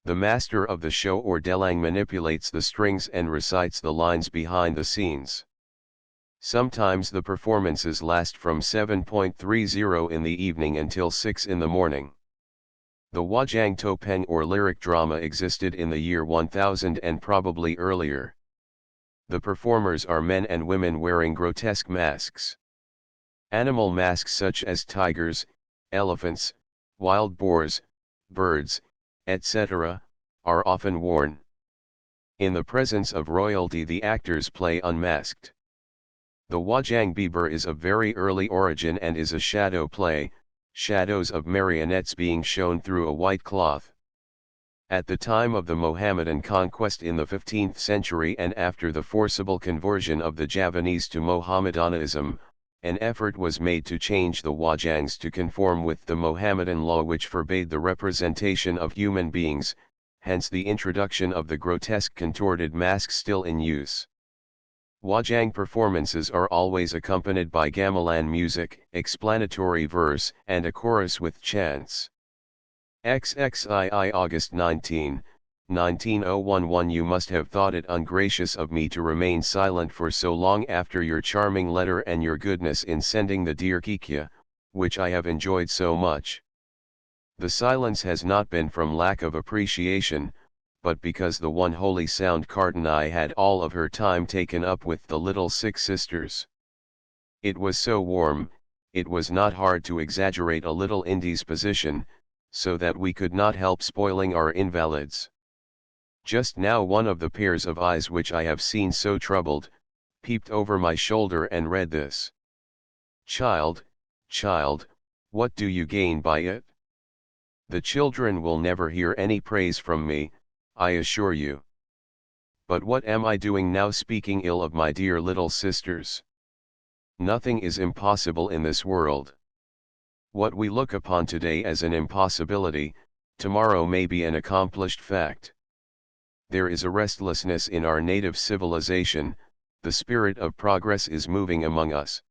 The master of the show or delang manipulates the strings and recites the lines behind the scenes. Sometimes the performances last from 7:30 in the evening until 6 in the morning. The Wajang Topeng or lyric drama existed in the year 1000 and probably earlier. The performers are men and women wearing grotesque masks. Animal masks such as tigers, elephants, wild boars, birds, etc., are often worn. In the presence of royalty the actors play unmasked. The Wajang Biber is of very early origin and is a shadow play, shadows of marionettes being shown through a white cloth. At the time of the Mohammedan conquest in the 15th century and after the forcible conversion of the Javanese to Mohammedanism, an effort was made to change the Wajangs to conform with the Mohammedan law which forbade the representation of human beings, hence the introduction of the grotesque contorted mask still in use. Wajang performances are always accompanied by gamelan music, explanatory verse and a chorus with chants. XXII August 19, 19011 You must have thought it ungracious of me to remain silent for so long after your charming letter and your goodness in sending the dear Kikya, which I have enjoyed so much. The silence has not been from lack of appreciation, but because the one holy sound Kartini had all of her time taken up with the little sick sisters. It was so warm, it was not hard to exaggerate a little indisposition, so that we could not help spoiling our invalids. Just now one of the pairs of eyes which I have seen so troubled, peeped over my shoulder and read this. Child, child, what do you gain by it? The children will never hear any praise from me, I assure you. But what am I doing now speaking ill of my dear little sisters? Nothing is impossible in this world. What we look upon today as an impossibility, tomorrow may be an accomplished fact. There is a restlessness in our native civilization, the spirit of progress is moving among us.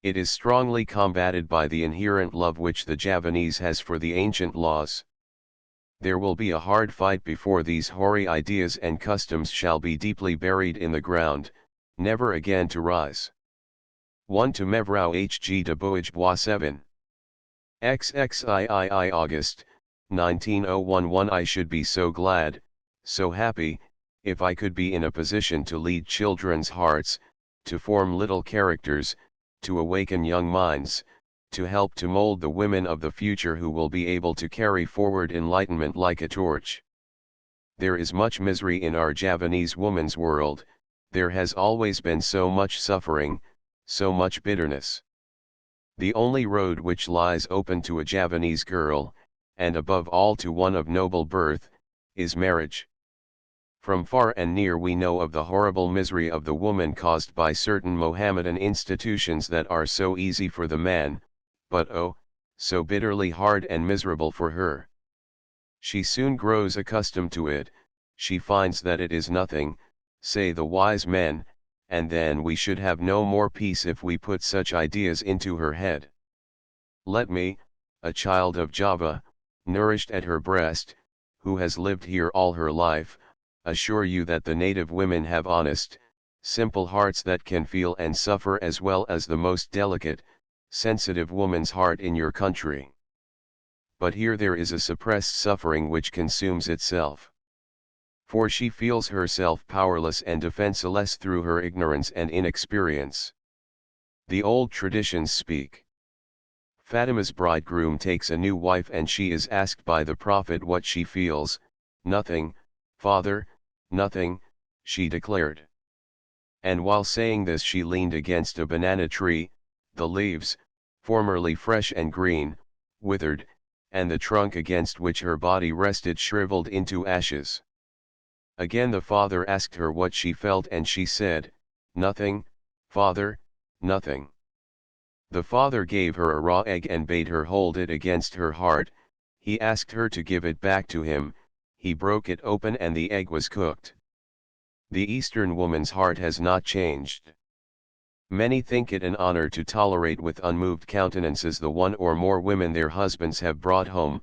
It is strongly combated by the inherent love which the Javanese has for the ancient laws. There will be a hard fight before these hoary ideas and customs shall be deeply buried in the ground, never again to rise. 1 to Mevrou Hg de Bois 7. XXII August, 19011 I should be so glad, so happy, if I could be in a position to lead children's hearts, to form little characters, to awaken young minds, to help to mold the women of the future who will be able to carry forward enlightenment like a torch. There is much misery in our Javanese woman's world, there has always been so much suffering, so much bitterness. The only road which lies open to a Javanese girl, and above all to one of noble birth, is marriage. From far and near we know of the horrible misery of the woman caused by certain Mohammedan institutions that are so easy for the man, but oh, so bitterly hard and miserable for her. She soon grows accustomed to it, she finds that it is nothing, say the wise men, and then we should have no more peace if we put such ideas into her head. Let me, a child of Java, nourished at her breast, who has lived here all her life, assure you that the native women have honest, simple hearts that can feel and suffer as well as the most delicate, sensitive woman's heart in your country. but here there is a suppressed suffering which consumes itself. For she feels herself powerless and defenseless through her ignorance and inexperience. The old traditions speak. Fatima's bridegroom takes a new wife and she is asked by the prophet what she feels. Nothing, father, nothing, she declared. And while saying this she leaned against a banana tree, the leaves, formerly fresh and green, withered, and the trunk against which her body rested shriveled into ashes. Again the father asked her what she felt and she said, "Nothing, father, nothing." The father gave her a raw egg and bade her hold it against her heart. He asked her to give it back to him. He broke it open and the egg was cooked. The Eastern woman's heart has not changed. Many think it an honor to tolerate with unmoved countenances the one or more women their husbands have brought home,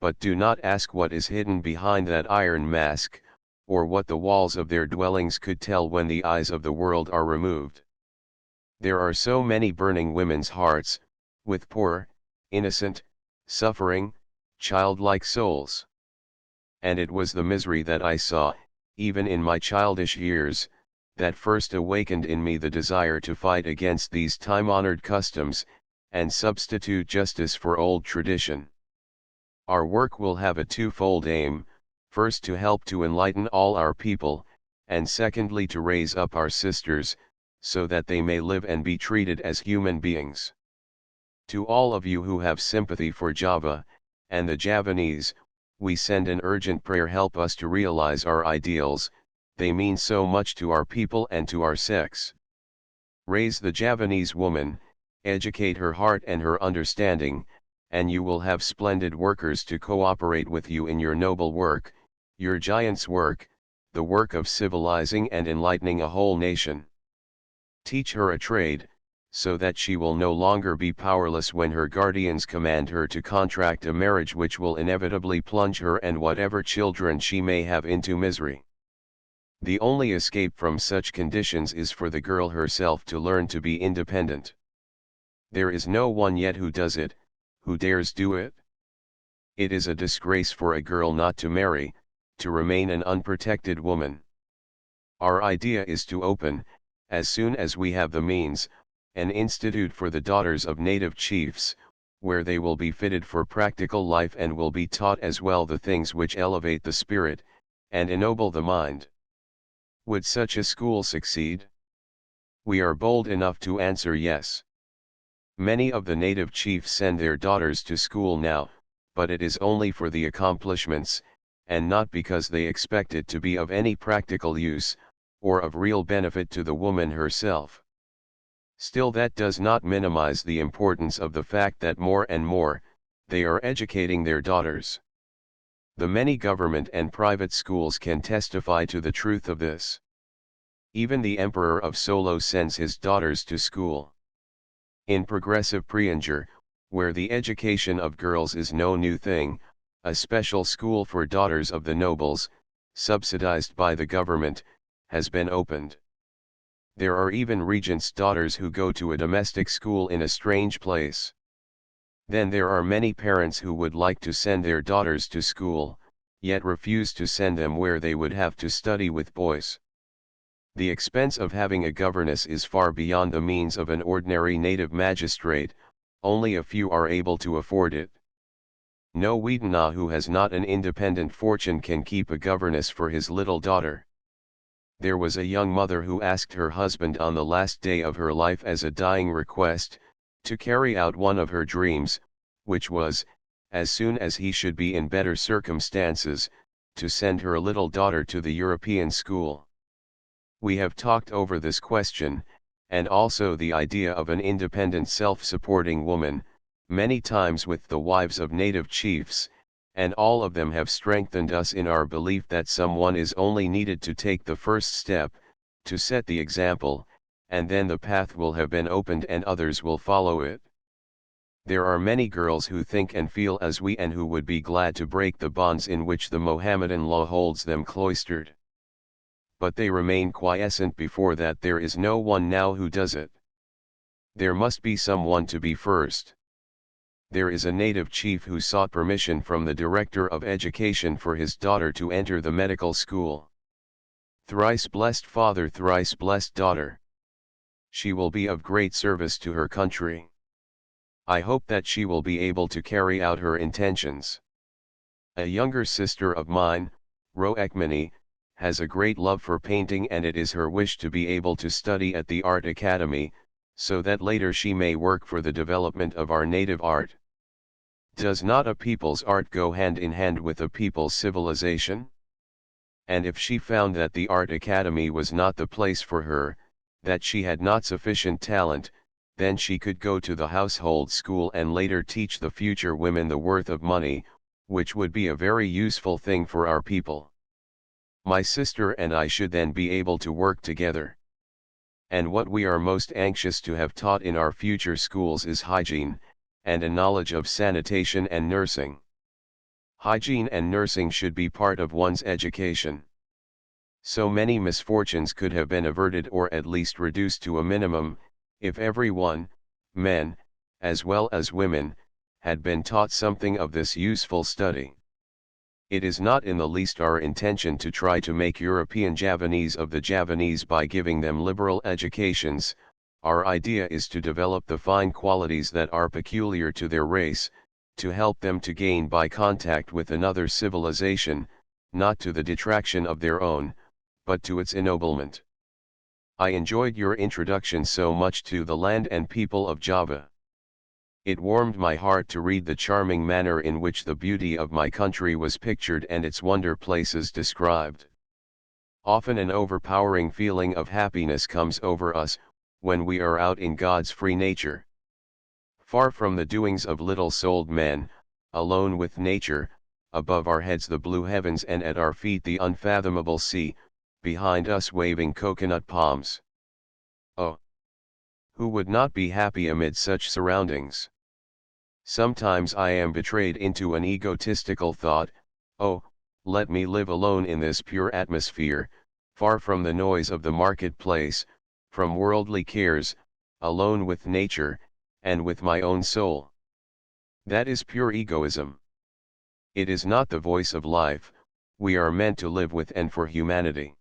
but do not ask what is hidden behind that iron mask, or what the walls of their dwellings could tell when the eyes of the world are removed. There are so many burning women's hearts, with poor, innocent, suffering, childlike souls. And it was the misery that I saw, even in my childish years, that first awakened in me the desire to fight against these time-honored customs, and substitute justice for old tradition. Our work will have a twofold aim, first to help to enlighten all our people, and secondly to raise up our sisters, so that they may live and be treated as human beings. To all of you who have sympathy for Java, and the Javanese, we send an urgent prayer. Help us to realize our ideals, they mean so much to our people and to our sex. Raise the Javanese woman, educate her heart and her understanding, and you will have splendid workers to cooperate with you in your noble work, your giant's work, the work of civilizing and enlightening a whole nation. Teach her a trade, so that she will no longer be powerless when her guardians command her to contract a marriage which will inevitably plunge her and whatever children she may have into misery. The only escape from such conditions is for the girl herself to learn to be independent. There is no one yet who does it, who dares do it. It is a disgrace for a girl not to marry, to remain an unprotected woman. Our idea is to open, as soon as we have the means, an institute for the daughters of native chiefs, where they will be fitted for practical life and will be taught as well the things which elevate the spirit, and ennoble the mind. Would such a school succeed? We are bold enough to answer yes. Many of the native chiefs send their daughters to school now, but it is only for the accomplishments, and not because they expect it to be of any practical use, or of real benefit to the woman herself. Still, that does not minimize the importance of the fact that more and more, they are educating their daughters. The many government and private schools can testify to the truth of this. Even the Emperor of Solo sends his daughters to school. In progressive Prianger, where the education of girls is no new thing, a special school for daughters of the nobles, subsidized by the government, has been opened. There are even regents' daughters who go to a domestic school in a strange place. Then there are many parents who would like to send their daughters to school, yet refuse to send them where they would have to study with boys. The expense of having a governess is far beyond the means of an ordinary native magistrate, only a few are able to afford it. No Wheatona who has not an independent fortune can keep a governess for his little daughter. There was a young mother who asked her husband on the last day of her life as a dying request, to carry out one of her dreams, which was, as soon as he should be in better circumstances, to send her little daughter to the European school. We have talked over this question, and also the idea of an independent self-supporting woman, many times with the wives of native chiefs, and all of them have strengthened us in our belief that someone is only needed to take the first step, to set the example, and then the path will have been opened and others will follow it. There are many girls who think and feel as we and who would be glad to break the bonds in which the Mohammedan law holds them cloistered. But they remain quiescent before that. There is no one now who does it. There must be someone to be first. there is a native chief who sought permission from the Director of Education for his daughter to enter the medical school. Thrice blessed father, thrice blessed daughter. She will be of great service to her country. I hope that she will be able to carry out her intentions. A younger sister of mine, Roekmani, has a great love for painting, and it is her wish to be able to study at the Art Academy, so that later she may work for the development of our native art. Does not a people's art go hand in hand with a people's civilization? And if she found that the Art Academy was not the place for her, that she had not sufficient talent, then she could go to the household school and later teach the future women the worth of money, which would be a very useful thing for our people. My sister and I should then be able to work together. And what we are most anxious to have taught in our future schools is hygiene, and a knowledge of sanitation and nursing. Hygiene and nursing should be part of one's education. So many misfortunes could have been averted or at least reduced to a minimum, if everyone, men, as well as women, had been taught something of this useful study. It is not in the least our intention to try to make European Javanese of the Javanese by giving them liberal educations. Our idea is to develop the fine qualities that are peculiar to their race, to help them to gain by contact with another civilization, not to the detraction of their own, but to its ennoblement. I enjoyed your introduction so much to the land and people of Java. It warmed my heart to read the charming manner in which the beauty of my country was pictured and its wonder places described. Often an overpowering feeling of happiness comes over us, when we are out in God's free nature. Far from the doings of little-souled men, alone with nature, above our heads the blue heavens and at our feet the unfathomable sea, behind us waving coconut palms. Oh! Who would not be happy amid such surroundings? Sometimes I am betrayed into an egotistical thought, oh, let me live alone in this pure atmosphere, far from the noise of the marketplace, from worldly cares, alone with nature, and with my own soul. That is pure egoism. It is not the voice of life. We are meant to live with and for humanity.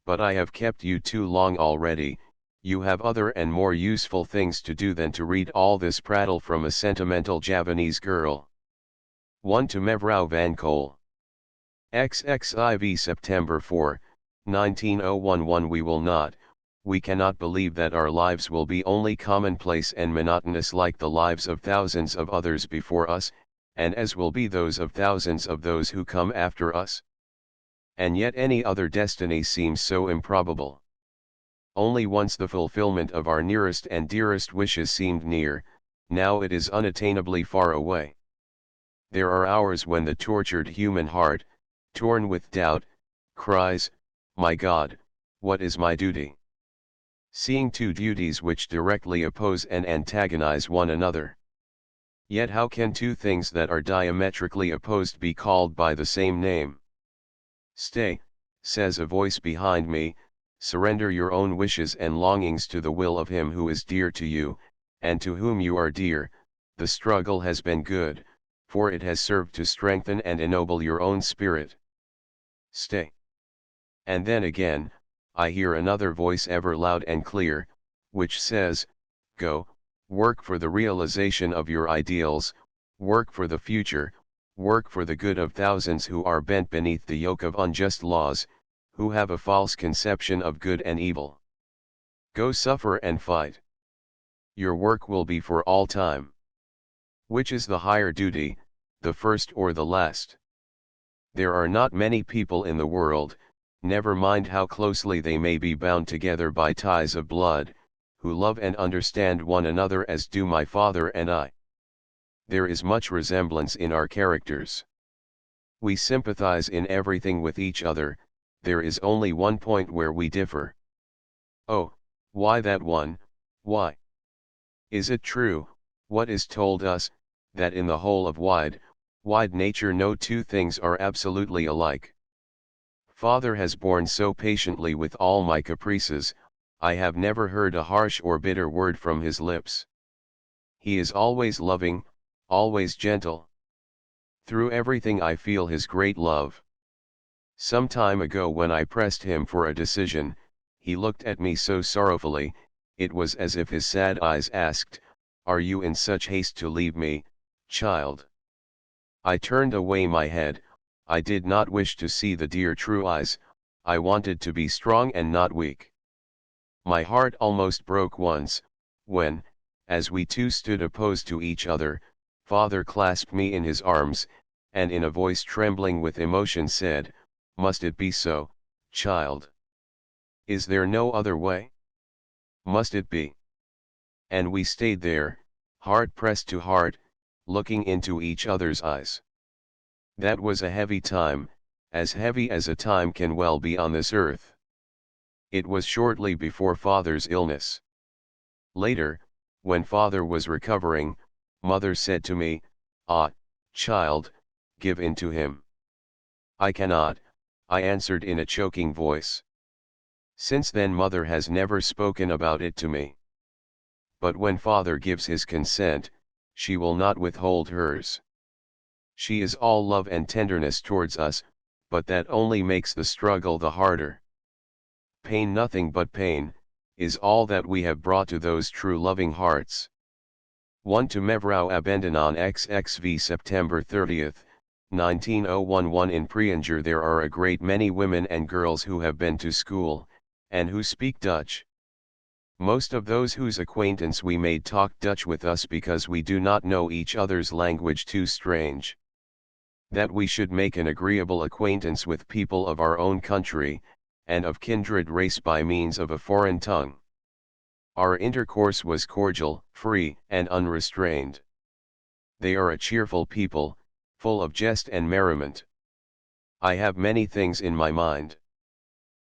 But I have kept you too long already. You have other and more useful things to do than to read all this prattle from a sentimental Javanese girl. 1 to Mevrou Van Cole. XXIV September 4, 1901. We cannot believe that our lives will be only commonplace and monotonous like the lives of thousands of others before us, and as will be those of thousands of those who come after us. And yet any other destiny seems so improbable. Only once the fulfillment of our nearest and dearest wishes seemed near, now it is unattainably far away. There are hours when the tortured human heart, torn with doubt, cries, "My God, what is my duty?" Seeing two duties which directly oppose and antagonize one another. Yet how can two things that are diametrically opposed be called by the same name? "Stay," says a voice behind me, "surrender your own wishes and longings to the will of him who is dear to you, and to whom you are dear. The struggle has been good, for it has served to strengthen and ennoble your own spirit. Stay." And then again, I hear another voice ever loud and clear, which says, "Go, work for the realization of your ideals, work for the future, work for the good of thousands who are bent beneath the yoke of unjust laws, who have a false conception of good and evil. Go suffer and fight. Your work will be for all time." Which is the higher duty, the first or the last? There are not many people in the world, never mind how closely they may be bound together by ties of blood, who love and understand one another as do my father and I. There is much resemblance in our characters. We sympathize in everything with each other. There is only one point where we differ. Oh, why that one? Why? Is it true, what is told us, that in the whole of wide nature no two things are absolutely alike? Father has borne so patiently with all my caprices, I have never heard a harsh or bitter word from his lips. He is always loving, always gentle. Through everything I feel his great love. Some time ago when I pressed him for a decision, he looked at me so sorrowfully, it was as if his sad eyes asked, "Are you in such haste to leave me, child?" I turned away my head. I did not wish to see the dear true eyes, I wanted to be strong and not weak. My heart almost broke once, when, as we two stood opposed to each other, father clasped me in his arms, and in a voice trembling with emotion said, "Must it be so, child? Is there no other way? Must it be?" And we stayed there, heart pressed to heart, looking into each other's eyes. That was a heavy time, as heavy as a time can well be on this earth. It was shortly before father's illness. Later, when father was recovering, mother said to me, "Ah, child, give in to him." "I cannot," I answered in a choking voice. Since then mother has never spoken about it to me. But when father gives his consent, she will not withhold hers. She is all love and tenderness towards us, but that only makes the struggle the harder. Pain, nothing but pain, is all that we have brought to those true loving hearts. 1 to Mevrou Abendanon XXV September 30, 19011. In Prianger there are a great many women and girls who have been to school, and who speak Dutch. Most of those whose acquaintance we made talk Dutch with us because we do not know each other's language too strange. That we should make an agreeable acquaintance with people of our own country, and of kindred race by means of a foreign tongue. Our intercourse was cordial, free, and unrestrained. They are a cheerful people, full of jest and merriment. I have many things in my mind.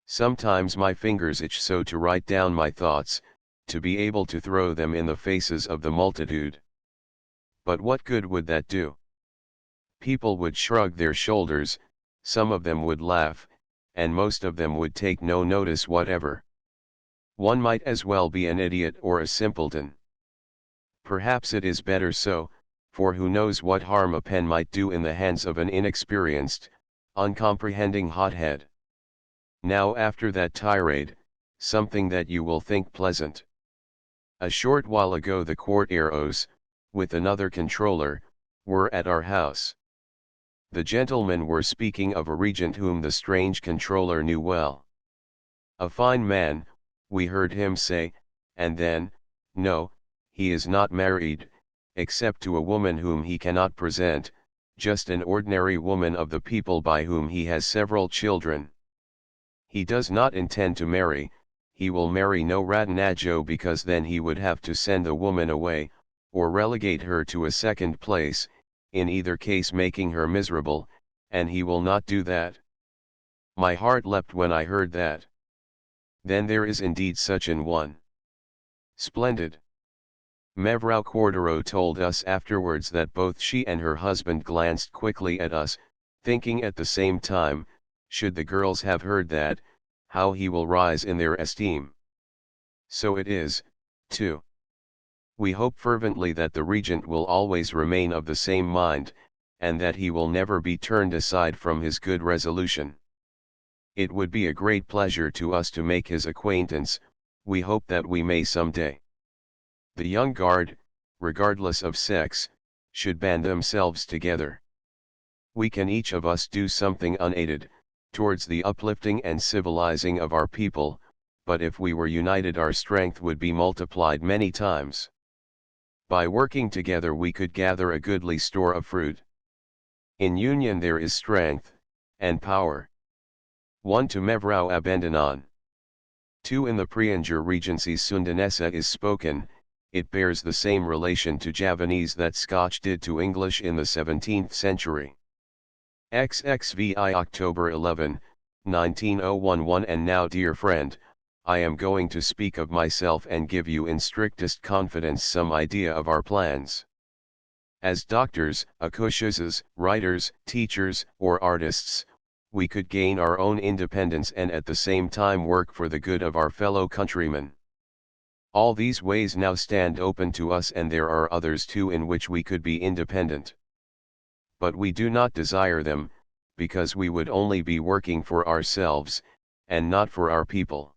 Sometimes my fingers itch so to write down my thoughts, to be able to throw them in the faces of the multitude. But what good would that do? People would shrug their shoulders, some of them would laugh, and most of them would take no notice whatever. One might as well be an idiot or a simpleton. Perhaps it is better so, for who knows what harm a pen might do in the hands of an inexperienced, uncomprehending hothead. Now after that tirade, something that you will think pleasant. A short while ago the courtiers, with another controller, were at our house. The gentlemen were speaking of a regent whom the strange controller knew well. "A fine man," we heard him say, and then, "No, he is not married, except to a woman whom he cannot present, just an ordinary woman of the people by whom he has several children. He does not intend to marry, he will marry no Raden Adjeng because then he would have to send the woman away, or relegate her to a second place, in either case making her miserable, and he will not do that." My heart leapt when I heard that. Then there is indeed such an one. Splendid. Mevrou Cordero told us afterwards that both she and her husband glanced quickly at us, thinking at the same time, should the girls have heard that, how he will rise in their esteem. So it is, too. We hope fervently that the regent will always remain of the same mind, and that he will never be turned aside from his good resolution. It would be a great pleasure to us to make his acquaintance, we hope that we may some day. The young guard, regardless of sex, should band themselves together. We can each of us do something unaided, towards the uplifting and civilizing of our people, but if we were united our strength would be multiplied many times. By working together we could gather a goodly store of fruit. In union there is strength, and power. 1 to Mevrou Abendanon. 2 In the Prianger Regency Sundanese is spoken, it bears the same relation to Javanese that Scotch did to English in the 17th century. XXVI October 11, 19011. And now, dear friend, I am going to speak of myself and give you in strictest confidence some idea of our plans. As doctors, accoucheuses, writers, teachers, or artists, we could gain our own independence and at the same time work for the good of our fellow countrymen. All these ways now stand open to us, and there are others too in which we could be independent. But we do not desire them, because we would only be working for ourselves, and not for our people.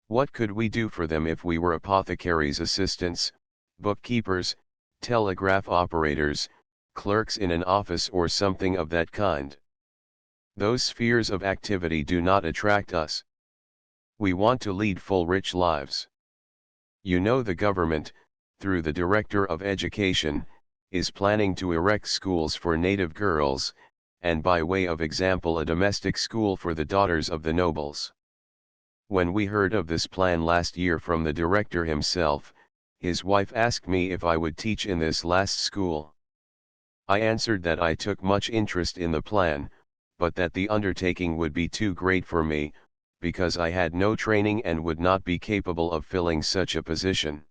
What could we do for them if we were apothecaries' assistants, bookkeepers, telegraph operators, clerks in an office or something of that kind? Those spheres of activity do not attract us. We want to lead full rich lives. You know, the government, through the Director of Education, is planning to erect schools for native girls, and by way of example a domestic school for the daughters of the nobles. When we heard of this plan last year from the director himself, his wife asked me if I would teach in this last school. I answered that I took much interest in the plan, but that the undertaking would be too great for me, because I had no training and would not be capable of filling such a position.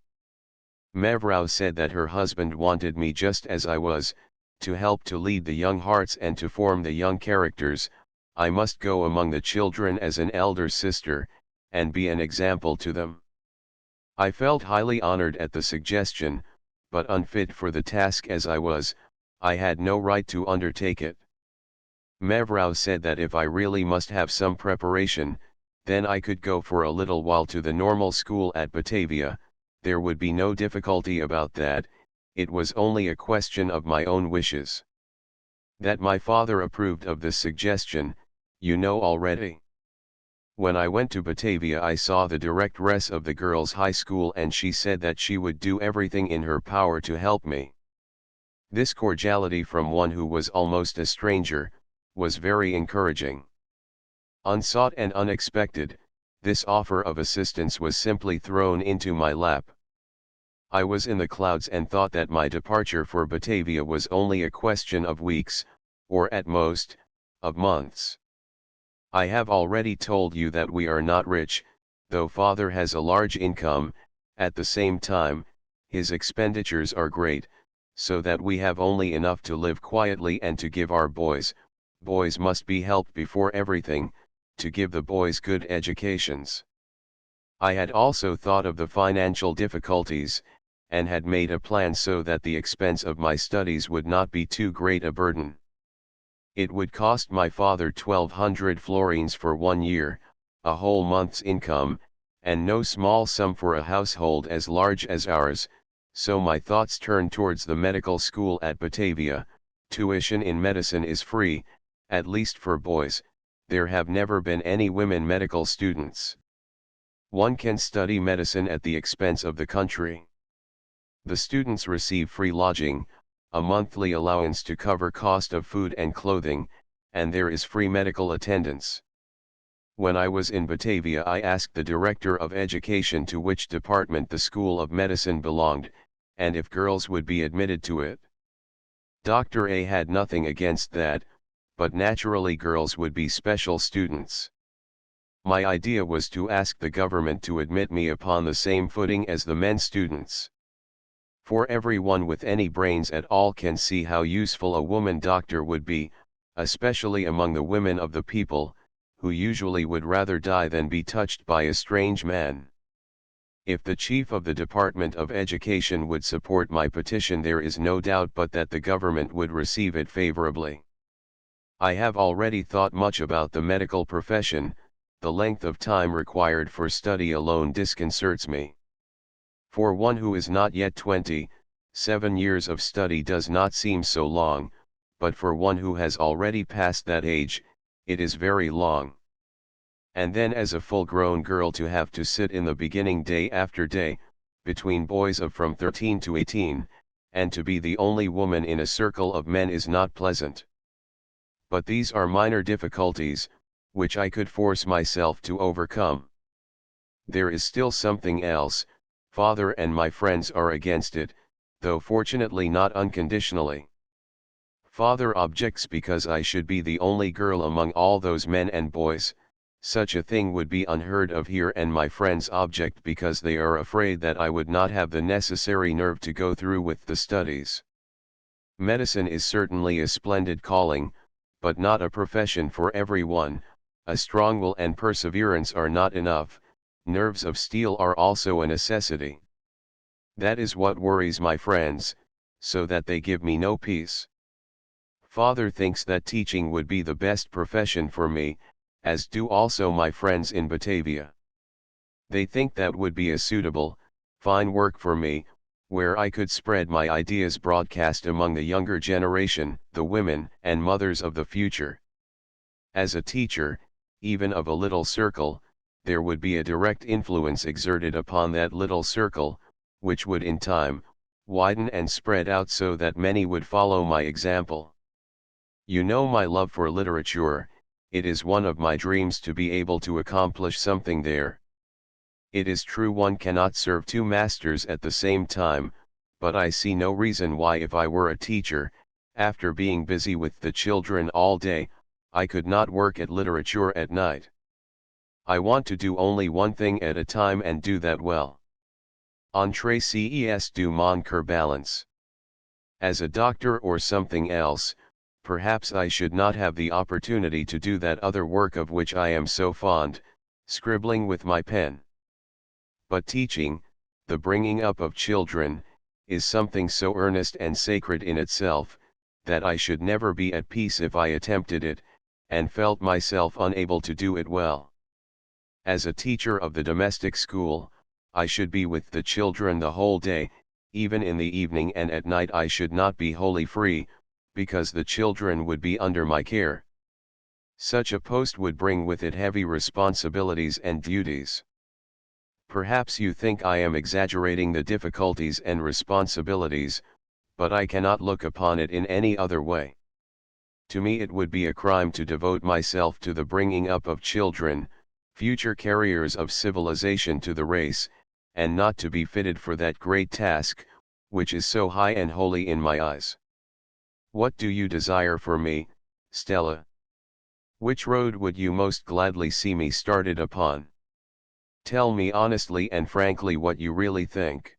Mevrou said that her husband wanted me just as I was, to help to lead the young hearts and to form the young characters. I must go among the children as an elder sister, and be an example to them. I felt highly honored at the suggestion, but unfit for the task as I was, I had no right to undertake it. Mevrou said that if I really must have some preparation, then I could go for a little while to the normal school at Batavia. There would be no difficulty about that, it was only a question of my own wishes. That my father approved of this suggestion, you know already. When I went to Batavia I saw the directress of the girls' high school, and she said that she would do everything in her power to help me. This cordiality from one who was almost a stranger, was very encouraging. Unsought and unexpected, this offer of assistance was simply thrown into my lap. I was in the clouds and thought that my departure for Batavia was only a question of weeks, or at most, of months. I have already told you that we are not rich, though father has a large income. At the same time, his expenditures are great, so that we have only enough to live quietly and to give our boys must be helped before everything, to give the boys good educations. I had also thought of the financial difficulties, and had made a plan so that the expense of my studies would not be too great a burden. It would cost my father 1,200 florins for 1 year, a whole month's income, and no small sum for a household as large as ours, so my thoughts turned towards the medical school at Batavia. Tuition in medicine is free, at least for boys. There have never been any women medical students. One can study medicine at the expense of the country. The students receive free lodging, a monthly allowance to cover cost of food and clothing, and there is free medical attendance. When I was in Batavia I asked the Director of Education to which department the School of Medicine belonged, and if girls would be admitted to it. Dr. A had nothing against that, but naturally girls would be special students. My idea was to ask the government to admit me upon the same footing as the men students. For everyone with any brains at all can see how useful a woman doctor would be, especially among the women of the people, who usually would rather die than be touched by a strange man. If the chief of the Department of Education would support my petition, there is no doubt but that the government would receive it favorably. I have already thought much about the medical profession. The length of time required for study alone disconcerts me. For one who is not yet 20, 7 years of study does not seem so long, but for one who has already passed that age, it is very long. And then as a full-grown girl to have to sit in the beginning day after day, between boys of from 13 to 18, and to be the only woman in a circle of men is not pleasant. But these are minor difficulties, which I could force myself to overcome. There is still something else. Father and my friends are against it, though fortunately not unconditionally. Father objects because I should be the only girl among all those men and boys. Such a thing would be unheard of here, and my friends object because they are afraid that I would not have the necessary nerve to go through with the studies. Medicine is certainly a splendid calling, but not a profession for everyone. A strong will and perseverance are not enough. nerves of steel are also a necessity. That is what worries my friends, so that they give me no peace. Father thinks that teaching would be the best profession for me, as do also my friends in Batavia. They think that would be a suitable, fine work for me, where I could spread my ideas broadcast among the younger generation, the women and mothers of the future. As a teacher, even of a little circle, there would be a direct influence exerted upon that little circle, which would in time, widen and spread out so that many would follow my example. You know my love for literature, it is one of my dreams to be able to accomplish something there. It is true one cannot serve two masters at the same time, but I see no reason why if I were a teacher, after being busy with the children all day, I could not work at literature at night. I want to do only one thing at a time and do that well. Entre ces deux mon cœur balance. As a doctor or something else, perhaps I should not have the opportunity to do that other work of which I am so fond, scribbling with my pen. But teaching, the bringing up of children, is something so earnest and sacred in itself, that I should never be at peace if I attempted it, and felt myself unable to do it well. As a teacher of the domestic school, I should be with the children the whole day, even in the evening, and at night I should not be wholly free, because the children would be under my care. Such a post would bring with it heavy responsibilities and duties. Perhaps you think I am exaggerating the difficulties and responsibilities, but I cannot look upon it in any other way. To me it would be a crime to devote myself to the bringing up of children, future carriers of civilization to the race, and not to be fitted for that great task, which is so high and holy in my eyes. What do you desire for me, Stella? Which road would you most gladly see me started upon? Tell me honestly and frankly what you really think.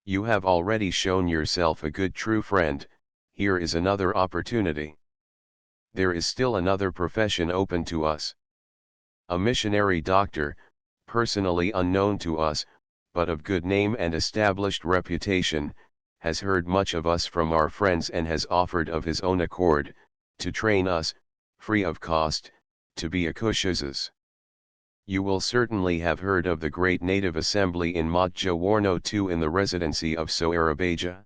You have already shown yourself a good true friend, here is another opportunity. There is still another profession open to us. A missionary doctor, personally unknown to us, but of good name and established reputation, has heard much of us from our friends and has offered of his own accord, to train us, free of cost, to be accoucheuses. You will certainly have heard of the great native assembly in Mojjawarno II in the residency of Soerabaja.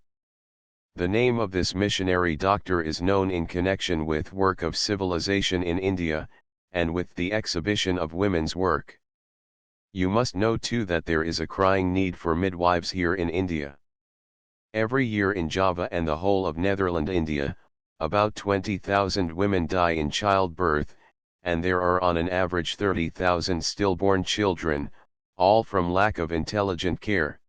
The name of this missionary doctor is known in connection with work of civilization in India, and with the exhibition of women's work. You must know too that there is a crying need for midwives here in India. Every year in Java and the whole of Netherland India, about 20,000 women die in childbirth, and there are on an average 30,000 stillborn children, all from lack of intelligent care.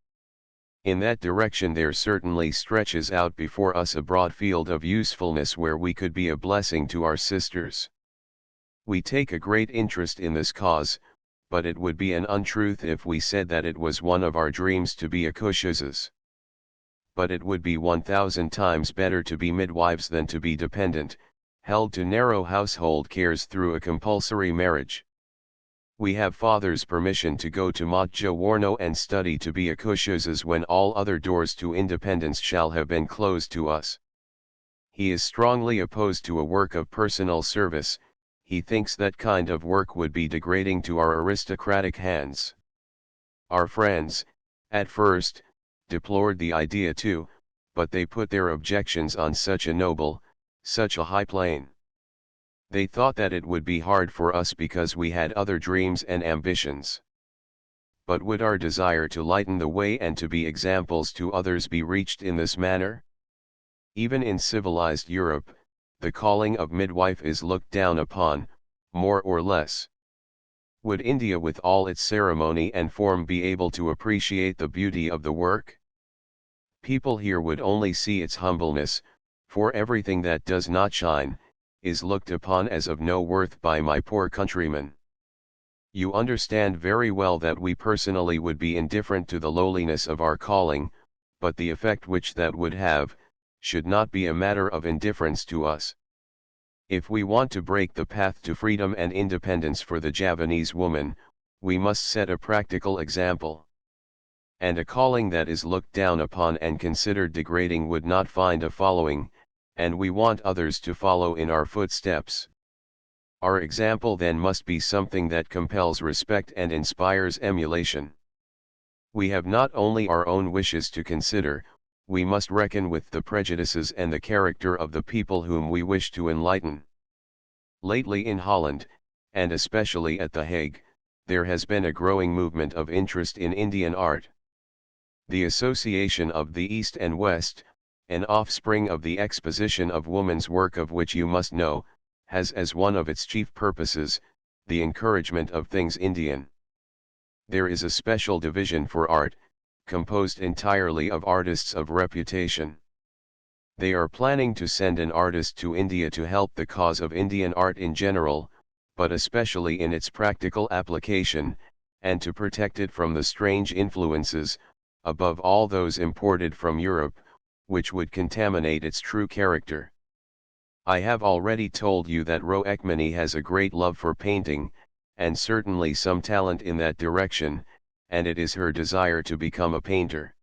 In that direction there certainly stretches out before us a broad field of usefulness where we could be a blessing to our sisters. We take a great interest in this cause, but it would be an untruth if we said that it was one of our dreams to be accoucheuses. But it would be 1,000 times better to be midwives than to be dependent, held to narrow household cares through a compulsory marriage. We have father's permission to go to Mojjawarno and study to be accoucheuses when all other doors to independence shall have been closed to us. He is strongly opposed to a work of personal service. He thinks that kind of work would be degrading to our aristocratic hands. Our friends, at first, deplored the idea too, but they put their objections on such a noble, such a high plane. They thought that it would be hard for us because we had other dreams and ambitions. But would our desire to lighten the way and to be examples to others be reached in this manner? Even in civilized Europe, the calling of midwife is looked down upon, more or less. Would India with all its ceremony and form be able to appreciate the beauty of the work? People here would only see its humbleness, for everything that does not shine, is looked upon as of no worth by my poor countrymen. You understand very well that we personally would be indifferent to the lowliness of our calling, but the effect which that would have, should not be a matter of indifference to us. If we want to break the path to freedom and independence for the Javanese woman, we must set a practical example. And a calling that is looked down upon and considered degrading would not find a following, and we want others to follow in our footsteps. Our example then must be something that compels respect and inspires emulation. We have not only our own wishes to consider, we must reckon with the prejudices and the character of the people whom we wish to enlighten. Lately in Holland, and especially at The Hague, there has been a growing movement of interest in Indian art. The Association of the East and West, an offspring of the Exposition of Woman's work of which you must know, has as one of its chief purposes, the encouragement of things Indian. There is a special division for art, composed entirely of artists of reputation. They are planning to send an artist to India to help the cause of Indian art in general, but especially in its practical application, and to protect it from the strange influences, above all those imported from Europe, which would contaminate its true character. I have already told you that Roekmani has a great love for painting, and certainly some talent in that direction, and it is her desire to become a painter.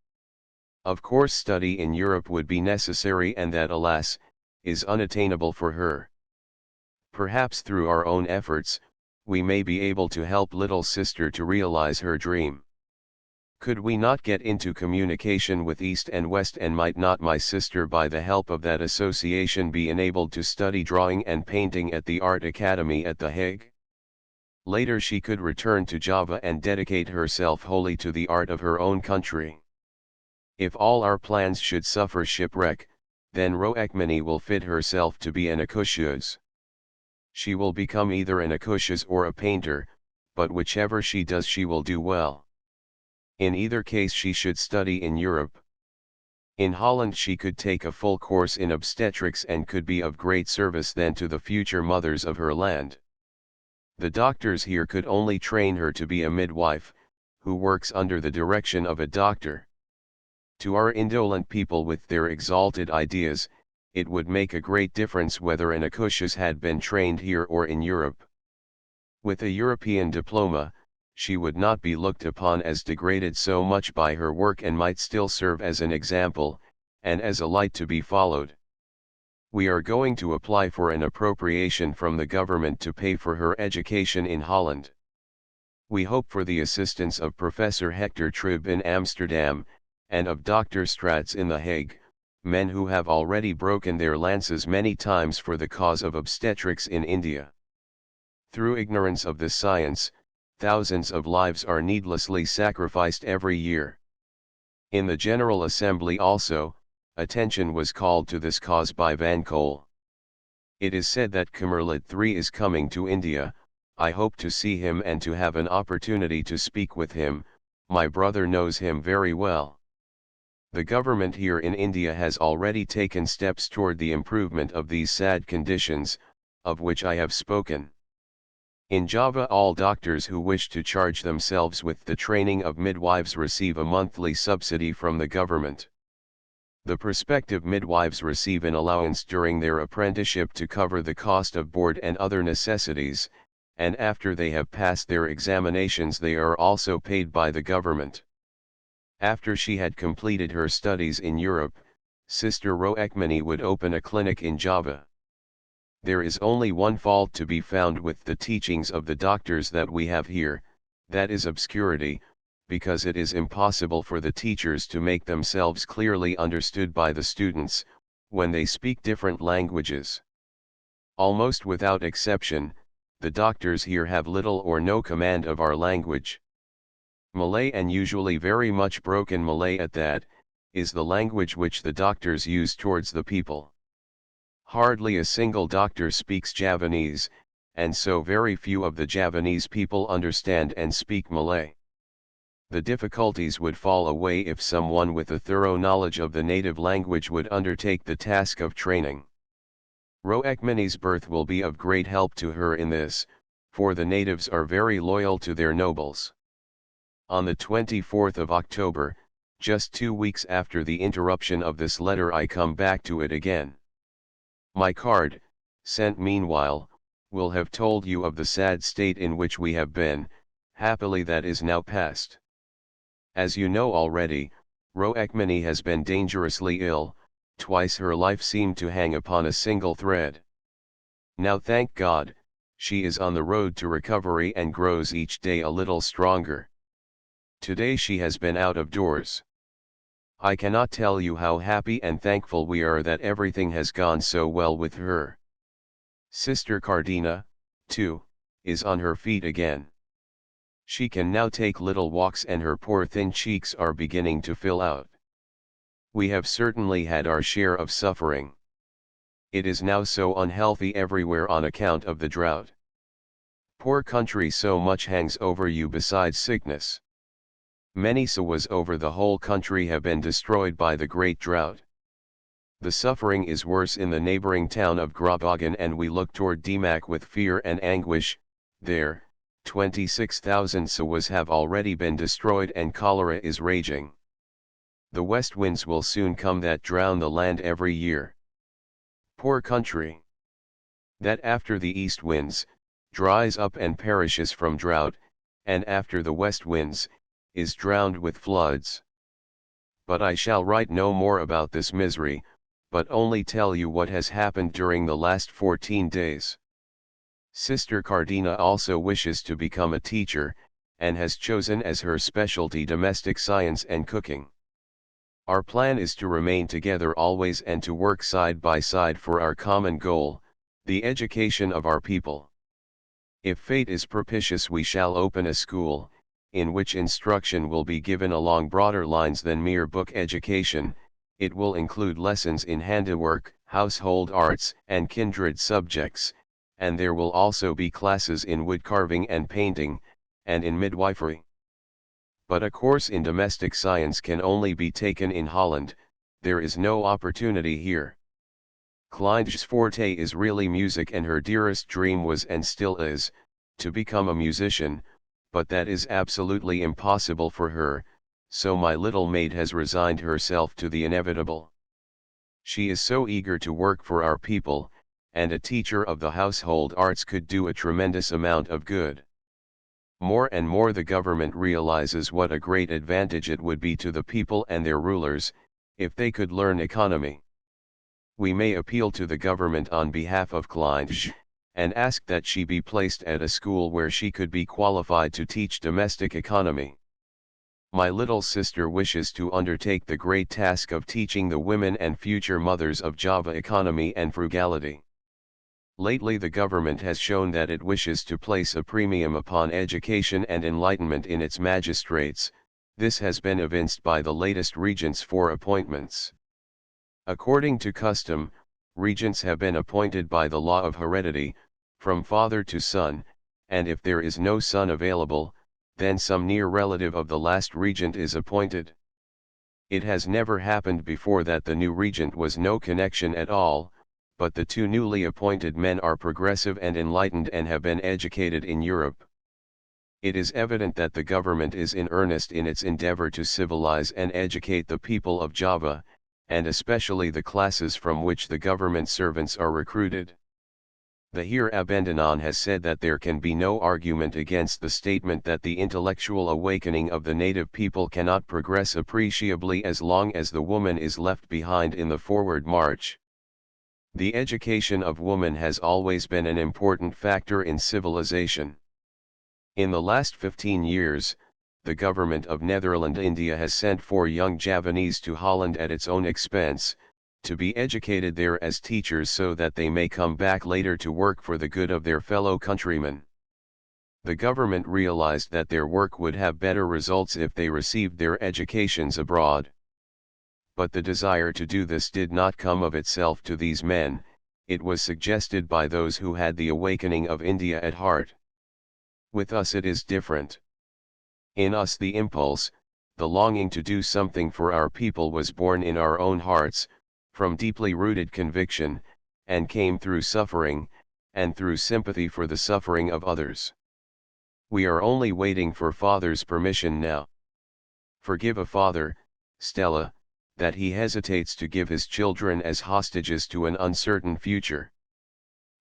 Of course study in Europe would be necessary, and that, alas, is unattainable for her. Perhaps through our own efforts, we may be able to help little sister to realize her dream. Could we not get into communication with East and West, and might not my sister by the help of that association be enabled to study drawing and painting at the Art Academy at The Hague? Later she could return to Java and dedicate herself wholly to the art of her own country. If all our plans should suffer shipwreck, then Roekmani will fit herself to be an accoucheuse. She will become either an accoucheuse or a painter, but whichever she does she will do well. In either case she should study in Europe. In Holland she could take a full course in obstetrics and could be of great service then to the future mothers of her land. The doctors here could only train her to be a midwife, who works under the direction of a doctor. To our indolent people with their exalted ideas, it would make a great difference whether an accoucheuse had been trained here or in Europe. With a European diploma, she would not be looked upon as degraded so much by her work and might still serve as an example, and as a light to be followed. We are going to apply for an appropriation from the government to pay for her education in Holland. We hope for the assistance of Professor Hector Trib in Amsterdam, and of Dr. Strats in The Hague, men who have already broken their lances many times for the cause of obstetrics in India. Through ignorance of this science, thousands of lives are needlessly sacrificed every year. In the General Assembly also, attention was called to this cause by Van Cole. It is said that Kamerlid III is coming to India. I hope to see him and to have an opportunity to speak with him. My brother knows him very well. The government here in India has already taken steps toward the improvement of these sad conditions, of which I have spoken. In Java all doctors who wish to charge themselves with the training of midwives receive a monthly subsidy from the government. The prospective midwives receive an allowance during their apprenticeship to cover the cost of board and other necessities, and after they have passed their examinations they are also paid by the government. After she had completed her studies in Europe, Sister Roekmani would open a clinic in Java. There is only one fault to be found with the teachings of the doctors that we have here, that is obscurity, because it is impossible for the teachers to make themselves clearly understood by the students, when they speak different languages. Almost without exception, the doctors here have little or no command of our language. Malay, and usually very much broken Malay at that, is the language which the doctors use towards the people. Hardly a single doctor speaks Javanese, and so very few of the Javanese people understand and speak Malay. The difficulties would fall away if someone with a thorough knowledge of the native language would undertake the task of training. Roekmani's birth will be of great help to her in this, for the natives are very loyal to their nobles. On the 24th of October, just 2 weeks after the interruption of this letter, I come back to it again. My card, sent meanwhile, will have told you of the sad state in which we have been, happily that is now past. As you know already, Roekmani has been dangerously ill, twice her life seemed to hang upon a single thread. Now thank God, she is on the road to recovery and grows each day a little stronger. Today she has been out of doors. I cannot tell you how happy and thankful we are that everything has gone so well with her. Sister Cardina, too, is on her feet again. She can now take little walks and her poor thin cheeks are beginning to fill out. We have certainly had our share of suffering. It is now so unhealthy everywhere on account of the drought. Poor country, so much hangs over you besides sickness. Many sawas over the whole country have been destroyed by the great drought. The suffering is worse in the neighboring town of Grabogan, and we look toward Demak with fear and anguish. There, 26,000 sawas have already been destroyed and cholera is raging. The west winds will soon come that drown the land every year. Poor country! That after the east winds, dries up and perishes from drought, and after the west winds, is drowned with floods. But I shall write no more about this misery, but only tell you what has happened during the last 14 days. Sister Cardina also wishes to become a teacher, and has chosen as her specialty domestic science and cooking. Our plan is to remain together always and to work side by side for our common goal, the education of our people. If fate is propitious, we shall open a school, in which instruction will be given along broader lines than mere book education. It will include lessons in handiwork, household arts, and kindred subjects, and there will also be classes in wood carving and painting, and in midwifery. But a course in domestic science can only be taken in Holland, there is no opportunity here. Klein's forte is really music, and her dearest dream was and still is, to become a musician, but that is absolutely impossible for her, so my little maid has resigned herself to the inevitable. She is so eager to work for our people, and a teacher of the household arts could do a tremendous amount of good. More and more the government realizes what a great advantage it would be to the people and their rulers, if they could learn economy. We may appeal to the government on behalf of Kleinj, and ask that she be placed at a school where she could be qualified to teach domestic economy. My little sister wishes to undertake the great task of teaching the women and future mothers of Java economy and frugality. Lately the government has shown that it wishes to place a premium upon education and enlightenment in its magistrates. This has been evinced by the latest regents for appointments. According to custom, regents have been appointed by the law of heredity, from father to son, and if there is no son available, then some near relative of the last regent is appointed. It has never happened before that the new regent was no connection at all, but the two newly appointed men are progressive and enlightened and have been educated in Europe. It is evident that the government is in earnest in its endeavor to civilize and educate the people of Java, and especially the classes from which the government servants are recruited. The Heer Abendanon has said that there can be no argument against the statement that the intellectual awakening of the native people cannot progress appreciably as long as the woman is left behind in the forward march. The education of woman has always been an important factor in civilization. In the last 15 years, the government of Netherlands India has sent 4 young Javanese to Holland at its own expense, to be educated there as teachers so that they may come back later to work for the good of their fellow countrymen. The government realized that their work would have better results if they received their educations abroad. But the desire to do this did not come of itself to these men, it was suggested by those who had the awakening of India at heart. With us it is different. In us the impulse, the longing to do something for our people was born in our own hearts, from deeply rooted conviction, and came through suffering, and through sympathy for the suffering of others. We are only waiting for Father's permission now. Forgive a father, Stella, that he hesitates to give his children as hostages to an uncertain future.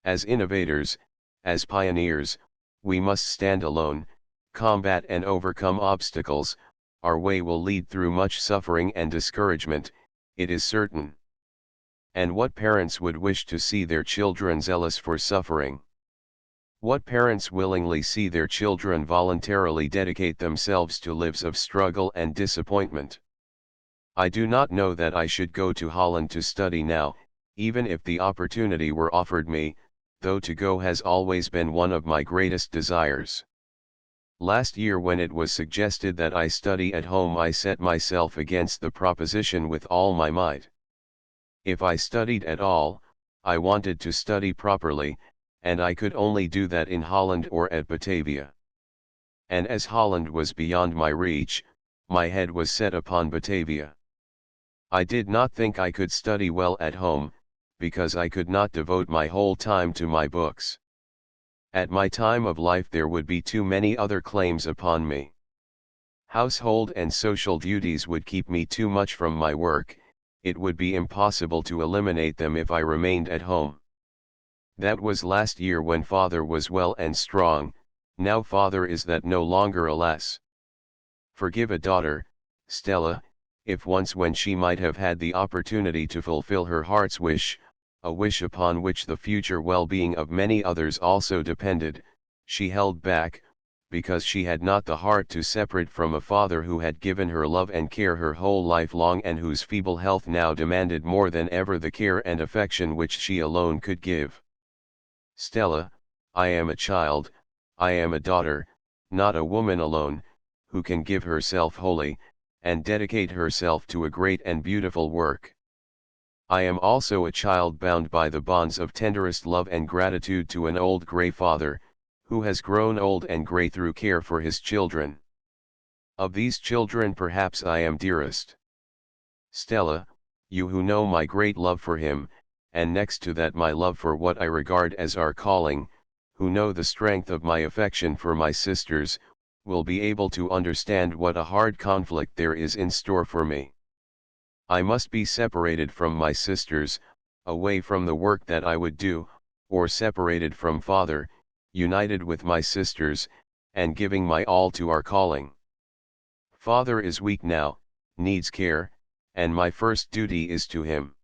As innovators, as pioneers, we must stand alone, combat and overcome obstacles, our way will lead through much suffering and discouragement, it is certain. And what parents would wish to see their children zealous for suffering? What parents willingly see their children voluntarily dedicate themselves to lives of struggle and disappointment? I do not know that I should go to Holland to study now, even if the opportunity were offered me, though to go has always been one of my greatest desires. Last year when it was suggested that I study at home, I set myself against the proposition with all my might. If I studied at all, I wanted to study properly, and I could only do that in Holland or at Batavia. And as Holland was beyond my reach, my head was set upon Batavia. I did not think I could study well at home, because I could not devote my whole time to my books. At my time of life there would be too many other claims upon me. Household and social duties would keep me too much from my work, it would be impossible to eliminate them if I remained at home. That was last year when father was well and strong, now father is that no longer, alas. Forgive a daughter, Stella, if once when she might have had the opportunity to fulfill her heart's wish, a wish upon which the future well-being of many others also depended, she held back, because she had not the heart to separate from a father who had given her love and care her whole life long and whose feeble health now demanded more than ever the care and affection which she alone could give. Stella, I am a child, I am a daughter, not a woman alone, who can give herself wholly, and dedicate herself to a great and beautiful work. I am also a child bound by the bonds of tenderest love and gratitude to an old grey father, who has grown old and grey through care for his children. Of these children perhaps I am dearest. Stella, you who know my great love for him, and next to that my love for what I regard as our calling, who know the strength of my affection for my sisters, will be able to understand what a hard conflict there is in store for me. I must be separated from my sisters, away from the work that I would do, or separated from father, united with my sisters, and giving my all to our calling. Father is weak now, needs care, and my first duty is to him.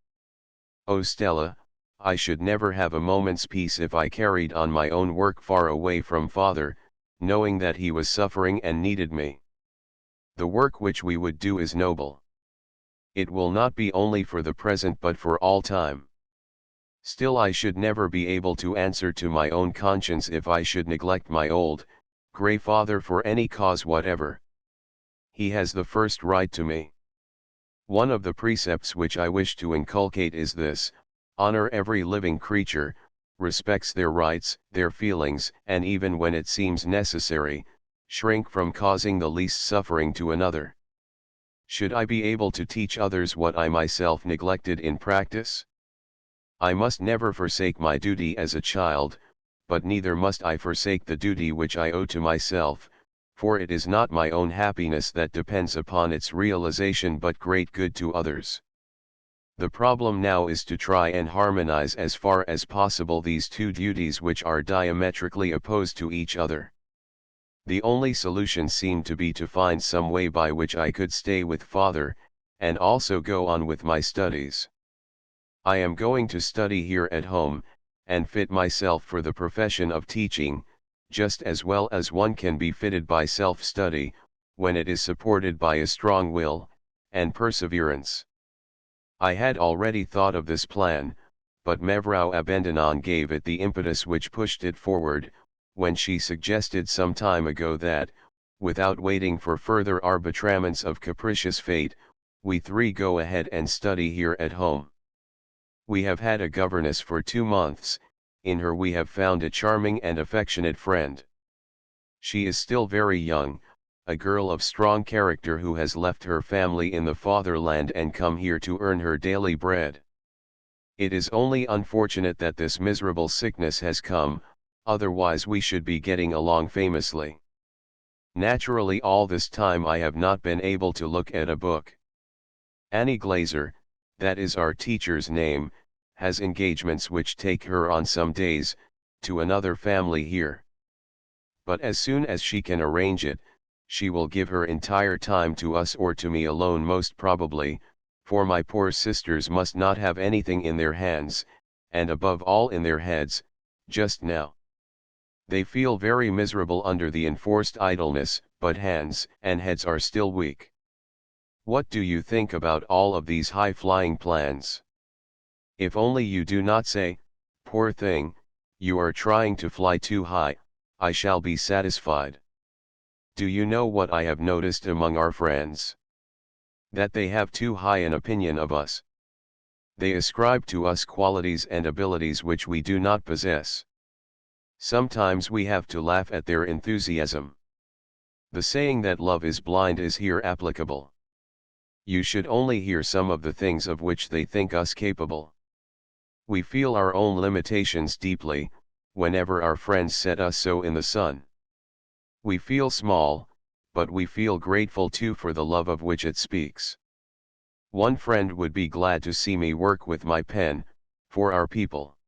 Oh Stella, I should never have a moment's peace if I carried on my own work far away from father, knowing that he was suffering and needed me. The work which we would do is noble. It will not be only for the present but for all time. Still I should never be able to answer to my own conscience if I should neglect my old, grey father for any cause whatever. He has the first right to me. One of the precepts which I wish to inculcate is this: honor every living creature, respects their rights, their feelings, and even when it seems necessary, shrink from causing the least suffering to another. Should I be able to teach others what I myself neglected in practice? I must never forsake my duty as a child, but neither must I forsake the duty which I owe to myself, for it is not my own happiness that depends upon its realization but great good to others. The problem now is to try and harmonize as far as possible these two duties which are diametrically opposed to each other. The only solution seemed to be to find some way by which I could stay with father, and also go on with my studies. I am going to study here at home, and fit myself for the profession of teaching, just as well as one can be fitted by self-study, when it is supported by a strong will, and perseverance. I had already thought of this plan, but Mevrouw Abendanon gave it the impetus which pushed it forward, when she suggested some time ago that, without waiting for further arbitraments of capricious fate, we three go ahead and study here at home. We have had a governess for 2 months, in her we have found a charming and affectionate friend. She is still very young, a girl of strong character who has left her family in the fatherland and come here to earn her daily bread. It is only unfortunate that this miserable sickness has come, otherwise we should be getting along famously. Naturally all this time I have not been able to look at a book. Annie Glazer, that is our teacher's name, has engagements which take her on some days, to another family here. But as soon as she can arrange it, she will give her entire time to us or to me alone most probably, for my poor sisters must not have anything in their hands, and above all in their heads, just now. They feel very miserable under the enforced idleness, but hands and heads are still weak. What do you think about all of these high-flying plans? If only you do not say, "Poor thing, you are trying to fly too high," I shall be satisfied. Do you know what I have noticed among our friends? That they have too high an opinion of us. They ascribe to us qualities and abilities which we do not possess. Sometimes we have to laugh at their enthusiasm. The saying that love is blind is here applicable. You should only hear some of the things of which they think us capable. We feel our own limitations deeply, whenever our friends set us so in the sun. We feel small, but we feel grateful too for the love of which it speaks. One friend would be glad to see me work with my pen, for our people.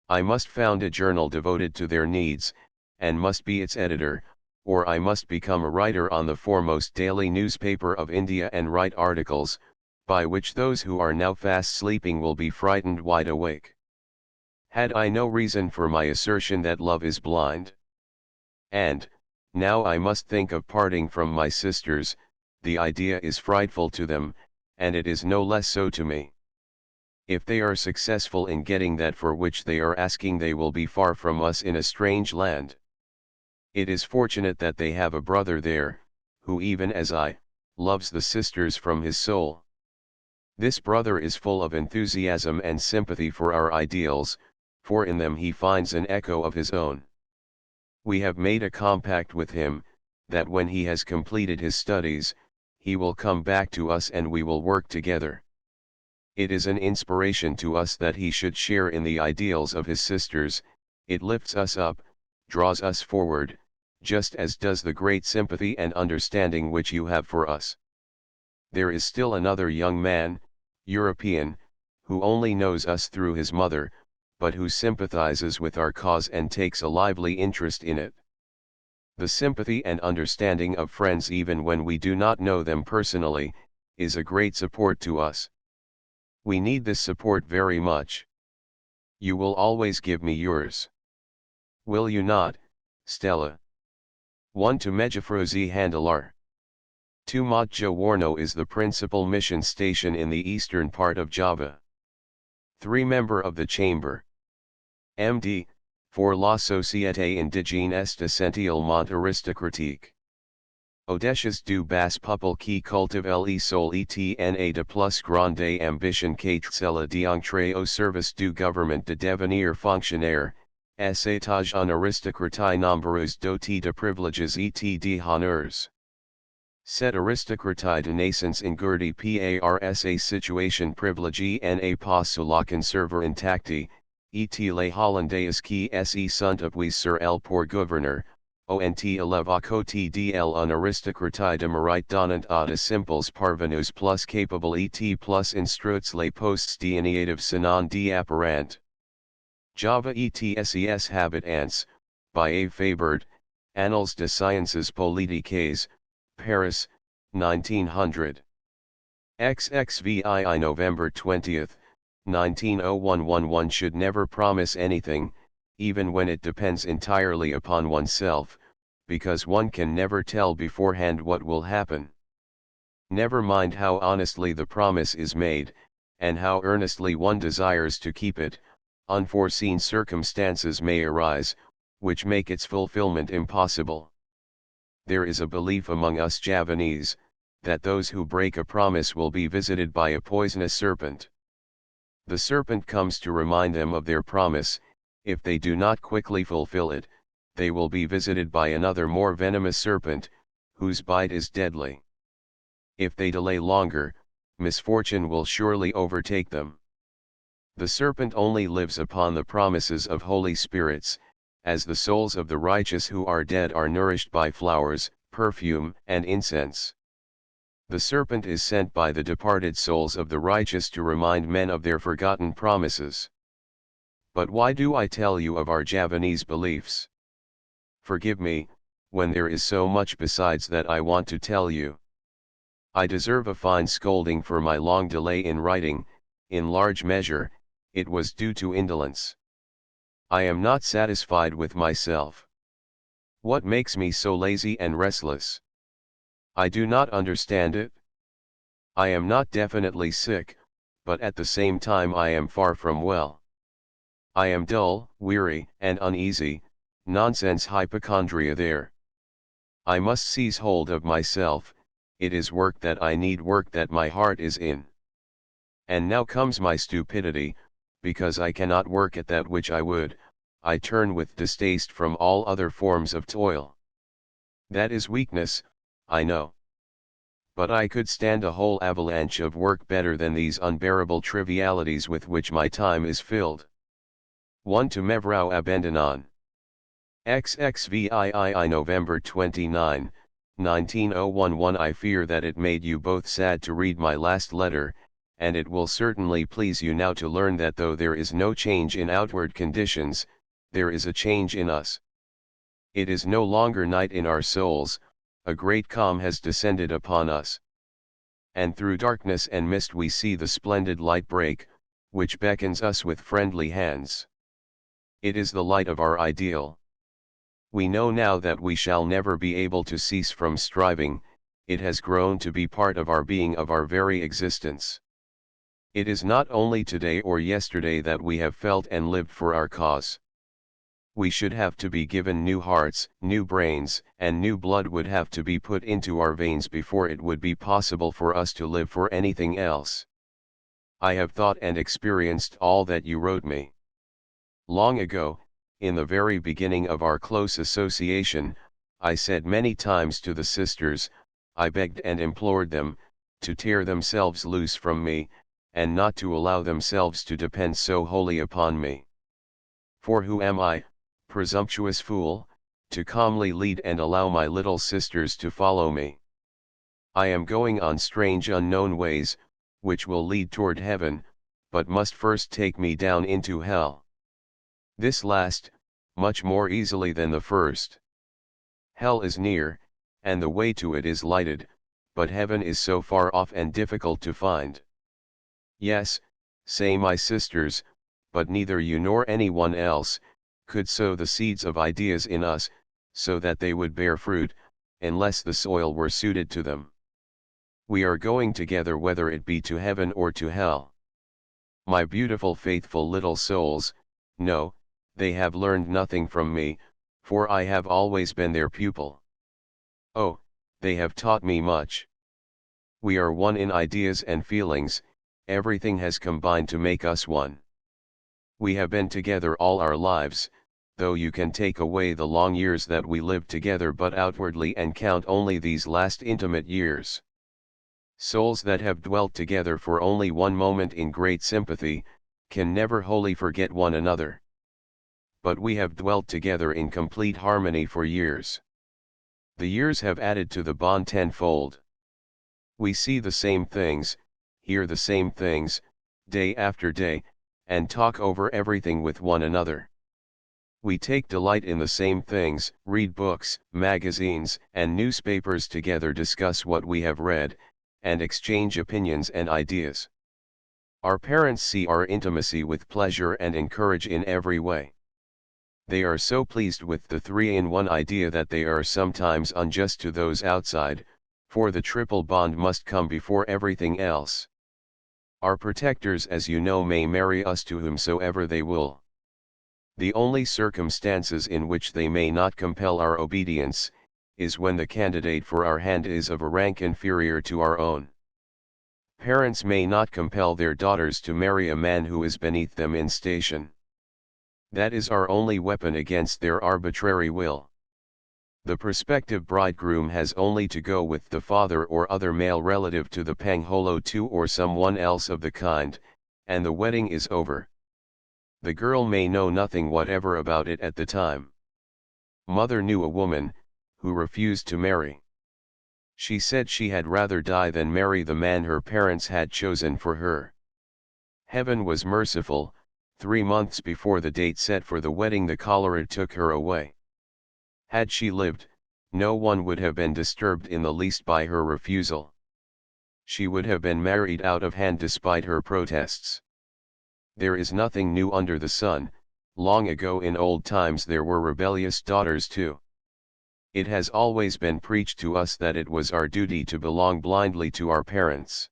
I must found a journal devoted to their needs, and must be its editor, or I must become a writer on the foremost daily newspaper of India and write articles, by which those who are now fast sleeping will be frightened wide awake. Had I no reason for my assertion that love is blind? And, now I must think of parting from my sisters, the idea is frightful to them, and it is no less so to me. If they are successful in getting that for which they are asking, they will be far from us in a strange land. It is fortunate that they have a brother there, who even as I, loves the sisters from his soul. This brother is full of enthusiasm and sympathy for our ideals, for in them he finds an echo of his own. We have made a compact with him, that when he has completed his studies, he will come back to us and we will work together. It is an inspiration to us that he should share in the ideals of his sisters, it lifts us up, draws us forward, just as does the great sympathy and understanding which you have for us. There is still another young man, European, who only knows us through his mother, but who sympathizes with our cause and takes a lively interest in it. The sympathy and understanding of friends, even when we do not know them personally, is a great support to us. We need this support very much. You will always give me yours. Will you not, Stella? 1 to Mejafrozi Handalar. 2 Motjawarno is the principal mission station in the eastern part of Java. 3 Member of the Chamber. MD, for la Société Indigène est essentiellement aristocratique. Audacious du bas peuple qui cultive le sol etna de plus grande ambition qu'être celle d'entrer au service du gouvernement de devenir fonctionnaire, s'étage un aristocratie nombreuse dotée de priviléges et de honneurs. Cette aristocratie de naissance engourdie par sa situation privilégiée n'a pas su la conserver intacte, et les Hollandais qui se sont appuyés sur elle pour gouverner, ont élève à côté d'elle un aristocratie de mérite donnant à de simples parvenus plus capable et plus instruits les postes d'initiative sinon d'apparent. Java ETSES Habitants, by A. Fabert, Annales de Sciences Politiques, Paris, 1900. XXVII November 20, 1901. One should never promise anything, even when it depends entirely upon oneself, because one can never tell beforehand what will happen. Never mind how honestly the promise is made, and how earnestly one desires to keep it, unforeseen circumstances may arise, which make its fulfillment impossible. There is a belief among us Javanese, that those who break a promise will be visited by a poisonous serpent. The serpent comes to remind them of their promise. If they do not quickly fulfill it, they will be visited by another more venomous serpent, whose bite is deadly. If they delay longer, misfortune will surely overtake them. The serpent only lives upon the promises of holy spirits, as the souls of the righteous who are dead are nourished by flowers, perfume, and incense. The serpent is sent by the departed souls of the righteous to remind men of their forgotten promises. But why do I tell you of our Javanese beliefs? Forgive me, when there is so much besides that I want to tell you. I deserve a fine scolding for my long delay in writing. In large measure, it was due to indolence. I am not satisfied with myself. What makes me so lazy and restless? I do not understand it. I am not definitely sick, but at the same time I am far from well. I am dull, weary, and uneasy. Nonsense hypochondria there. I must seize hold of myself. It is work that I need, work that my heart is in. And now comes my stupidity, because I cannot work at that which I would, I turn with distaste from all other forms of toil. That is weakness, I know. But I could stand a whole avalanche of work better than these unbearable trivialities with which my time is filled. 1 to Mevrou Abendanon. XXVII November 29, 19011. I fear that it made you both sad to read my last letter, and it will certainly please you now to learn that though there is no change in outward conditions, there is a change in us. It is no longer night in our souls, a great calm has descended upon us. And through darkness and mist we see the splendid light break, which beckons us with friendly hands. It is the light of our ideal. We know now that we shall never be able to cease from striving. It has grown to be part of our being, of our very existence. It is not only today or yesterday that we have felt and lived for our cause. We should have to be given new hearts, new brains, and new blood would have to be put into our veins before it would be possible for us to live for anything else. I have thought and experienced all that you wrote me. Long ago, in the very beginning of our close association, I said many times to the sisters, I begged and implored them, to tear themselves loose from me, and not to allow themselves to depend so wholly upon me. For who am I, presumptuous fool, to calmly lead and allow my little sisters to follow me? I am going on strange unknown ways, which will lead toward heaven, but must first take me down into hell. This last, much more easily than the first. Hell is near, and the way to it is lighted, but heaven is so far off and difficult to find. Yes, say my sisters, but neither you nor anyone else could sow the seeds of ideas in us, so that they would bear fruit, unless the soil were suited to them. We are going together whether it be to heaven or to hell. My beautiful faithful little souls, no, they have learned nothing from me, for I have always been their pupil. Oh, they have taught me much. We are one in ideas and feelings, everything has combined to make us one. We have been together all our lives, though you can take away the long years that we lived together but outwardly and count only these last intimate years. Souls that have dwelt together for only one moment in great sympathy, can never wholly forget one another. But we have dwelt together in complete harmony for years. The years have added to the bond tenfold. We see the same things, hear the same things, day after day, and talk over everything with one another. We take delight in the same things, read books, magazines, and newspapers together, discuss what we have read, and exchange opinions and ideas. Our parents see our intimacy with pleasure and encourage in every way. They are so pleased with the three-in-one idea that they are sometimes unjust to those outside, for the triple bond must come before everything else. Our protectors, as you know, may marry us to whomsoever they will. The only circumstances in which they may not compel our obedience, is when the candidate for our hand is of a rank inferior to our own. Parents may not compel their daughters to marry a man who is beneath them in station. That is our only weapon against their arbitrary will. The prospective bridegroom has only to go with the father or other male relative to the Pangholo II or someone else of the kind, and the wedding is over. The girl may know nothing whatever about it at the time. Mother knew a woman, who refused to marry. She said she had rather die than marry the man her parents had chosen for her. Heaven was merciful. 3 months before the date set for the wedding the cholera took her away. Had she lived, no one would have been disturbed in the least by her refusal. She would have been married out of hand despite her protests. There is nothing new under the sun. Long ago in old times there were rebellious daughters too. It has always been preached to us that it was our duty to belong blindly to our parents.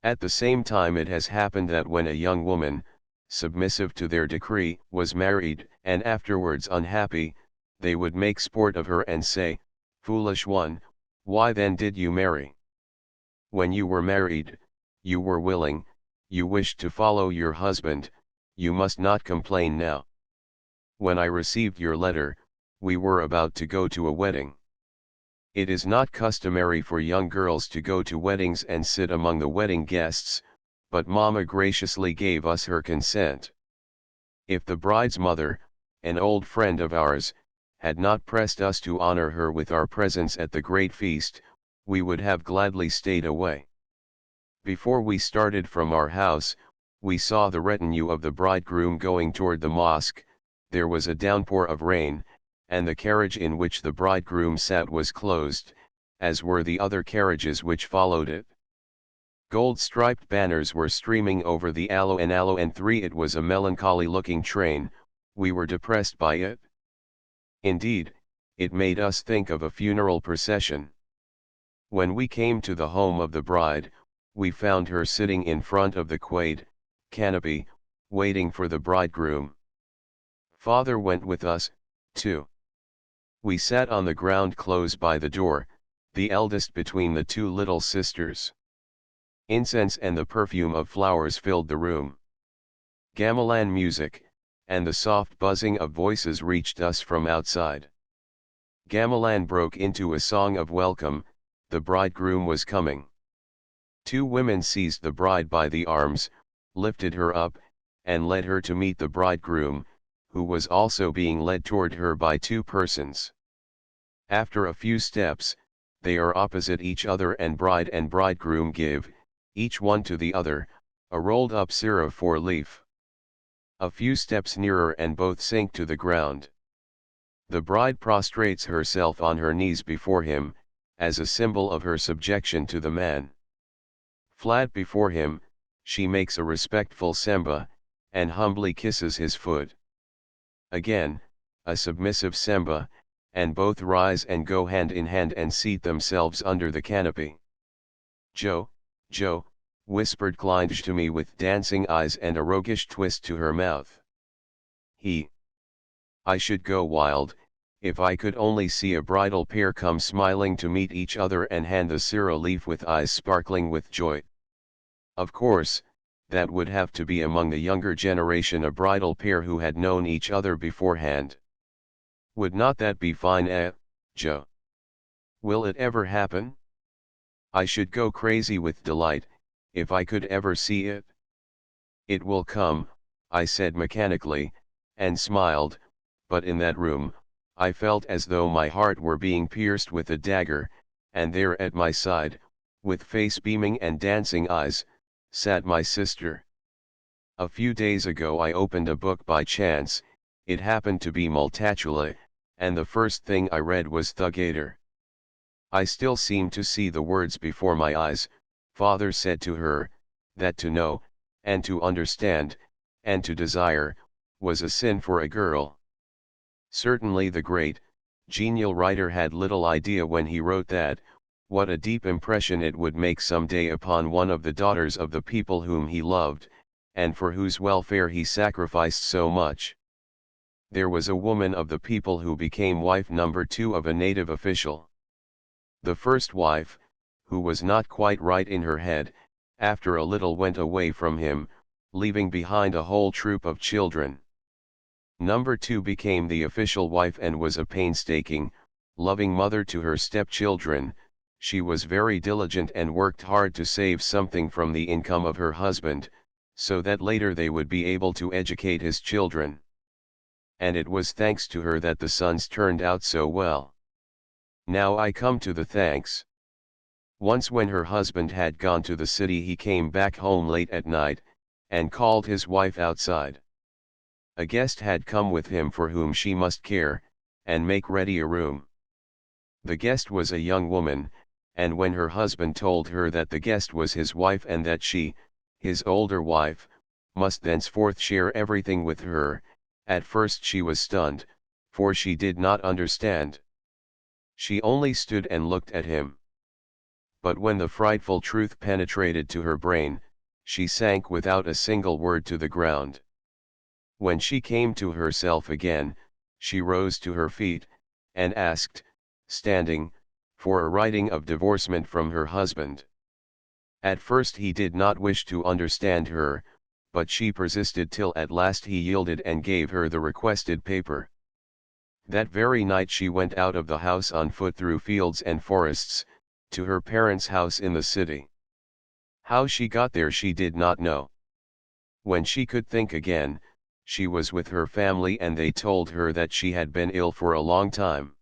At the same time it has happened that when a young woman, submissive to their decree, was married, and afterwards unhappy, they would make sport of her and say, "Foolish one, why then did you marry? When you were married, you were willing, you wished to follow your husband, you must not complain now. When I received your letter, we were about to go to a wedding." It is not customary for young girls to go to weddings and sit among the wedding guests, but Mama graciously gave us her consent. If the bride's mother, an old friend of ours, had not pressed us to honor her with our presence at the great feast, we would have gladly stayed away. Before we started from our house, we saw the retinue of the bridegroom going toward the mosque. There was a downpour of rain, and the carriage in which the bridegroom sat was closed, as were the other carriages which followed it. Gold-striped banners were streaming over the aloe and 3. It was a melancholy-looking train. We were depressed by it. Indeed, it made us think of a funeral procession. When we came to the home of the bride, we found her sitting in front of the quaid canopy, waiting for the bridegroom. Father went with us, too. We sat on the ground close by the door, the eldest between the two little sisters. Incense and the perfume of flowers filled the room. Gamelan music, and the soft buzzing of voices reached us from outside. Gamelan broke into a song of welcome. The bridegroom was coming. Two women seized the bride by the arms, lifted her up, and led her to meet the bridegroom, who was also being led toward her by two persons. After a few steps, they are opposite each other and bridegroom give, each one to the other, a rolled up sirah 4-leaf. A few steps nearer and both sink to the ground. The bride prostrates herself on her knees before him, as a symbol of her subjection to the man. Flat before him, she makes a respectful semba, and humbly kisses his foot. Again, a submissive semba, and both rise and go hand in hand and seat themselves under the canopy. "Joe, Joe," whispered Klein to me with dancing eyes and a roguish twist to her mouth. I should go wild, if I could only see a bridal pair come smiling to meet each other and hand the sirah leaf with eyes sparkling with joy. Of course, that would have to be among the younger generation, a bridal pair who had known each other beforehand. Would not that be fine, Joe? Will it ever happen? I should go crazy with delight, if I could ever see it. It will come, I said mechanically, and smiled, but in that room, I felt as though my heart were being pierced with a dagger, and there at my side, with face beaming and dancing eyes, sat my sister. A few days ago I opened a book by chance. It happened to be Multatula, and the first thing I read was Thugator. I still seem to see the words before my eyes. Father said to her, that to know, and to understand, and to desire, was a sin for a girl. Certainly the great, genial writer had little idea when he wrote that, what a deep impression it would make some day upon one of the daughters of the people whom he loved, and for whose welfare he sacrificed so much. There was a woman of the people who became wife number 2 of a native official. The first wife, who was not quite right in her head, after a little went away from him, leaving behind a whole troop of children. Number 2 became the official wife and was a painstaking, loving mother to her stepchildren. She was very diligent and worked hard to save something from the income of her husband, so that later they would be able to educate his children. And it was thanks to her that the sons turned out so well. Now I come to the thanks. Once when her husband had gone to the city, he came back home late at night, and called his wife outside. A guest had come with him for whom she must care, and make ready a room. The guest was a young woman, and when her husband told her that the guest was his wife and that she, his older wife, must thenceforth share everything with her, at first she was stunned, for she did not understand. She only stood and looked at him. But when the frightful truth penetrated to her brain, she sank without a single word to the ground. When she came to herself again, she rose to her feet, and asked, standing, for a writing of divorcement from her husband. At first he did not wish to understand her, but she persisted till at last he yielded and gave her the requested paper. That very night she went out of the house on foot through fields and forests, to her parents' house in the city. How she got there she did not know. When she could think again, she was with her family and they told her that she had been ill for a long time.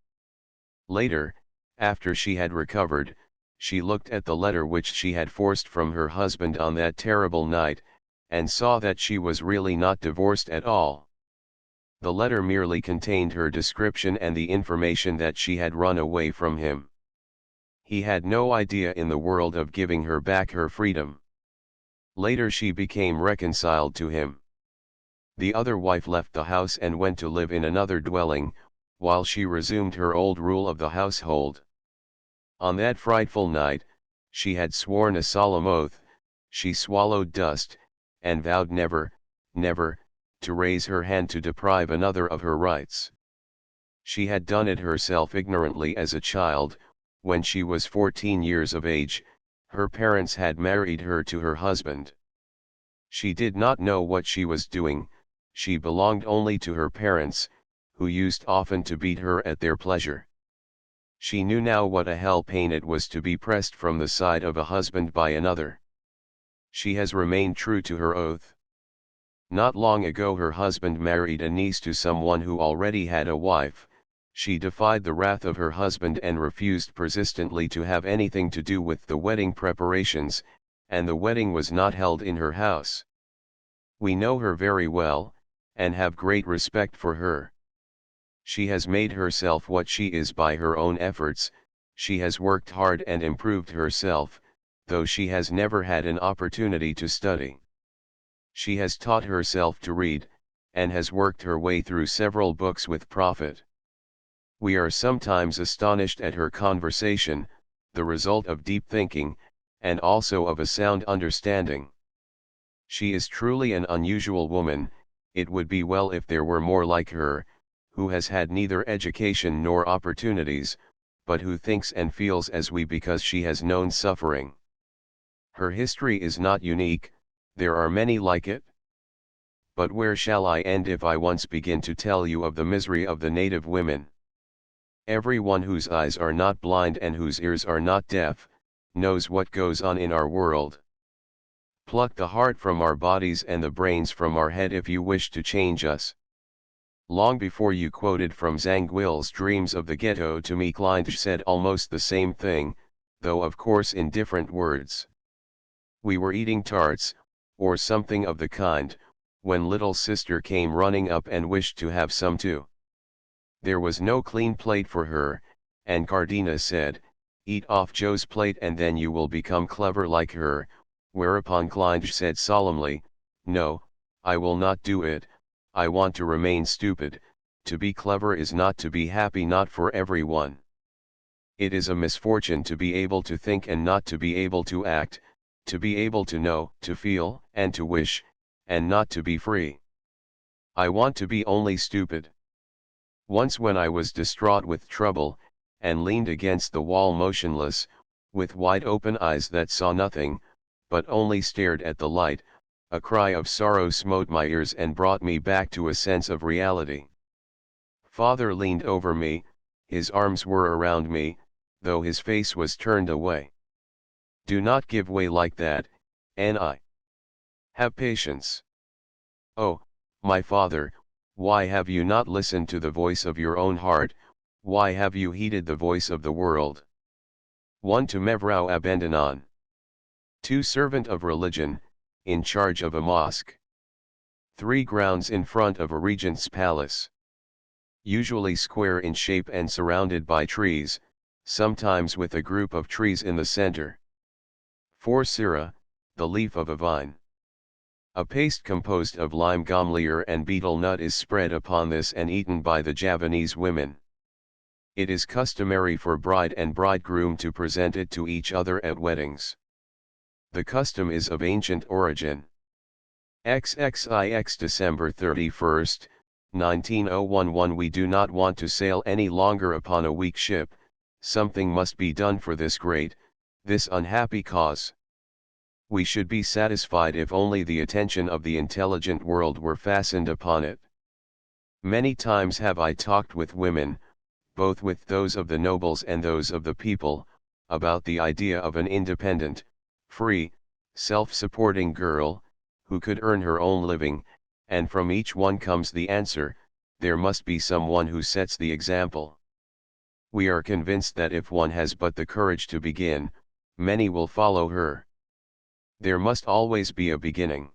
Later, after she had recovered, she looked at the letter which she had forced from her husband on that terrible night, and saw that she was really not divorced at all. The letter merely contained her description and the information that she had run away from him. He had no idea in the world of giving her back her freedom. Later she became reconciled to him. The other wife left the house and went to live in another dwelling, while she resumed her old rule of the household. On that frightful night, she had sworn a solemn oath, she swallowed dust, and vowed never, never, to raise her hand to deprive another of her rights. She had done it herself ignorantly as a child. When she was 14 years of age, her parents had married her to her husband. She did not know what she was doing, she belonged only to her parents, who used often to beat her at their pleasure. She knew now what a hell pain it was to be pressed from the side of a husband by another. She has remained true to her oath. Not long ago her husband married a niece to someone who already had a wife. She defied the wrath of her husband and refused persistently to have anything to do with the wedding preparations, and the wedding was not held in her house. We know her very well, and have great respect for her. She has made herself what she is by her own efforts. She has worked hard and improved herself, though she has never had an opportunity to study. She has taught herself to read, and has worked her way through several books with profit. We are sometimes astonished at her conversation, the result of deep thinking, and also of a sound understanding. She is truly an unusual woman. It would be well if there were more like her, who has had neither education nor opportunities, but who thinks and feels as we because she has known suffering. Her history is not unique, there are many like it. But where shall I end if I once begin to tell you of the misery of the native women? Everyone whose eyes are not blind and whose ears are not deaf, knows what goes on in our world. Pluck the heart from our bodies and the brains from our head if you wish to change us. Long before you quoted from Zangwill's Dreams of the Ghetto to me, Klein said almost the same thing, though of course in different words. We were eating tarts, or something of the kind, when little sister came running up and wished to have some too. There was no clean plate for her, and Cardina said, "Eat off Joe's plate and then you will become clever like her," whereupon Klein said solemnly, "No, I will not do it. I want to remain stupid. To be clever is not to be happy, not for everyone. It is a misfortune to be able to think and not to be able to act, to be able to know, to feel, and to wish, and not to be free. I want to be only stupid." Once when I was distraught with trouble, and leaned against the wall motionless, with wide open eyes that saw nothing, but only stared at the light, a cry of sorrow smote my ears and brought me back to a sense of reality. Father leaned over me, his arms were around me, though his face was turned away. "Do not give way like that, Annie. Have patience. Oh, my father, why have you not listened to the voice of your own heart? Why have you heeded the voice of the world?" 1 to Mevrou Abandonon. 2 Servant of religion, in charge of a mosque. 3 Grounds in front of a regent's palace. Usually square in shape and surrounded by trees, sometimes with a group of trees in the center. 4. Sira, the leaf of a vine. A paste composed of lime gum leer and betel nut is spread upon this and eaten by the Javanese women. It is customary for bride and bridegroom to present it to each other at weddings. The custom is of ancient origin. XXIX December 31, 19011. We do not want to sail any longer upon a weak ship, something must be done for this this unhappy cause. We should be satisfied if only the attention of the intelligent world were fastened upon it. Many times have I talked with women, both with those of the nobles and those of the people, about the idea of an independent, free, self-supporting girl, who could earn her own living, and from each one comes the answer, there must be someone who sets the example. We are convinced that if one has but the courage to begin, many will follow her. There must always be a beginning.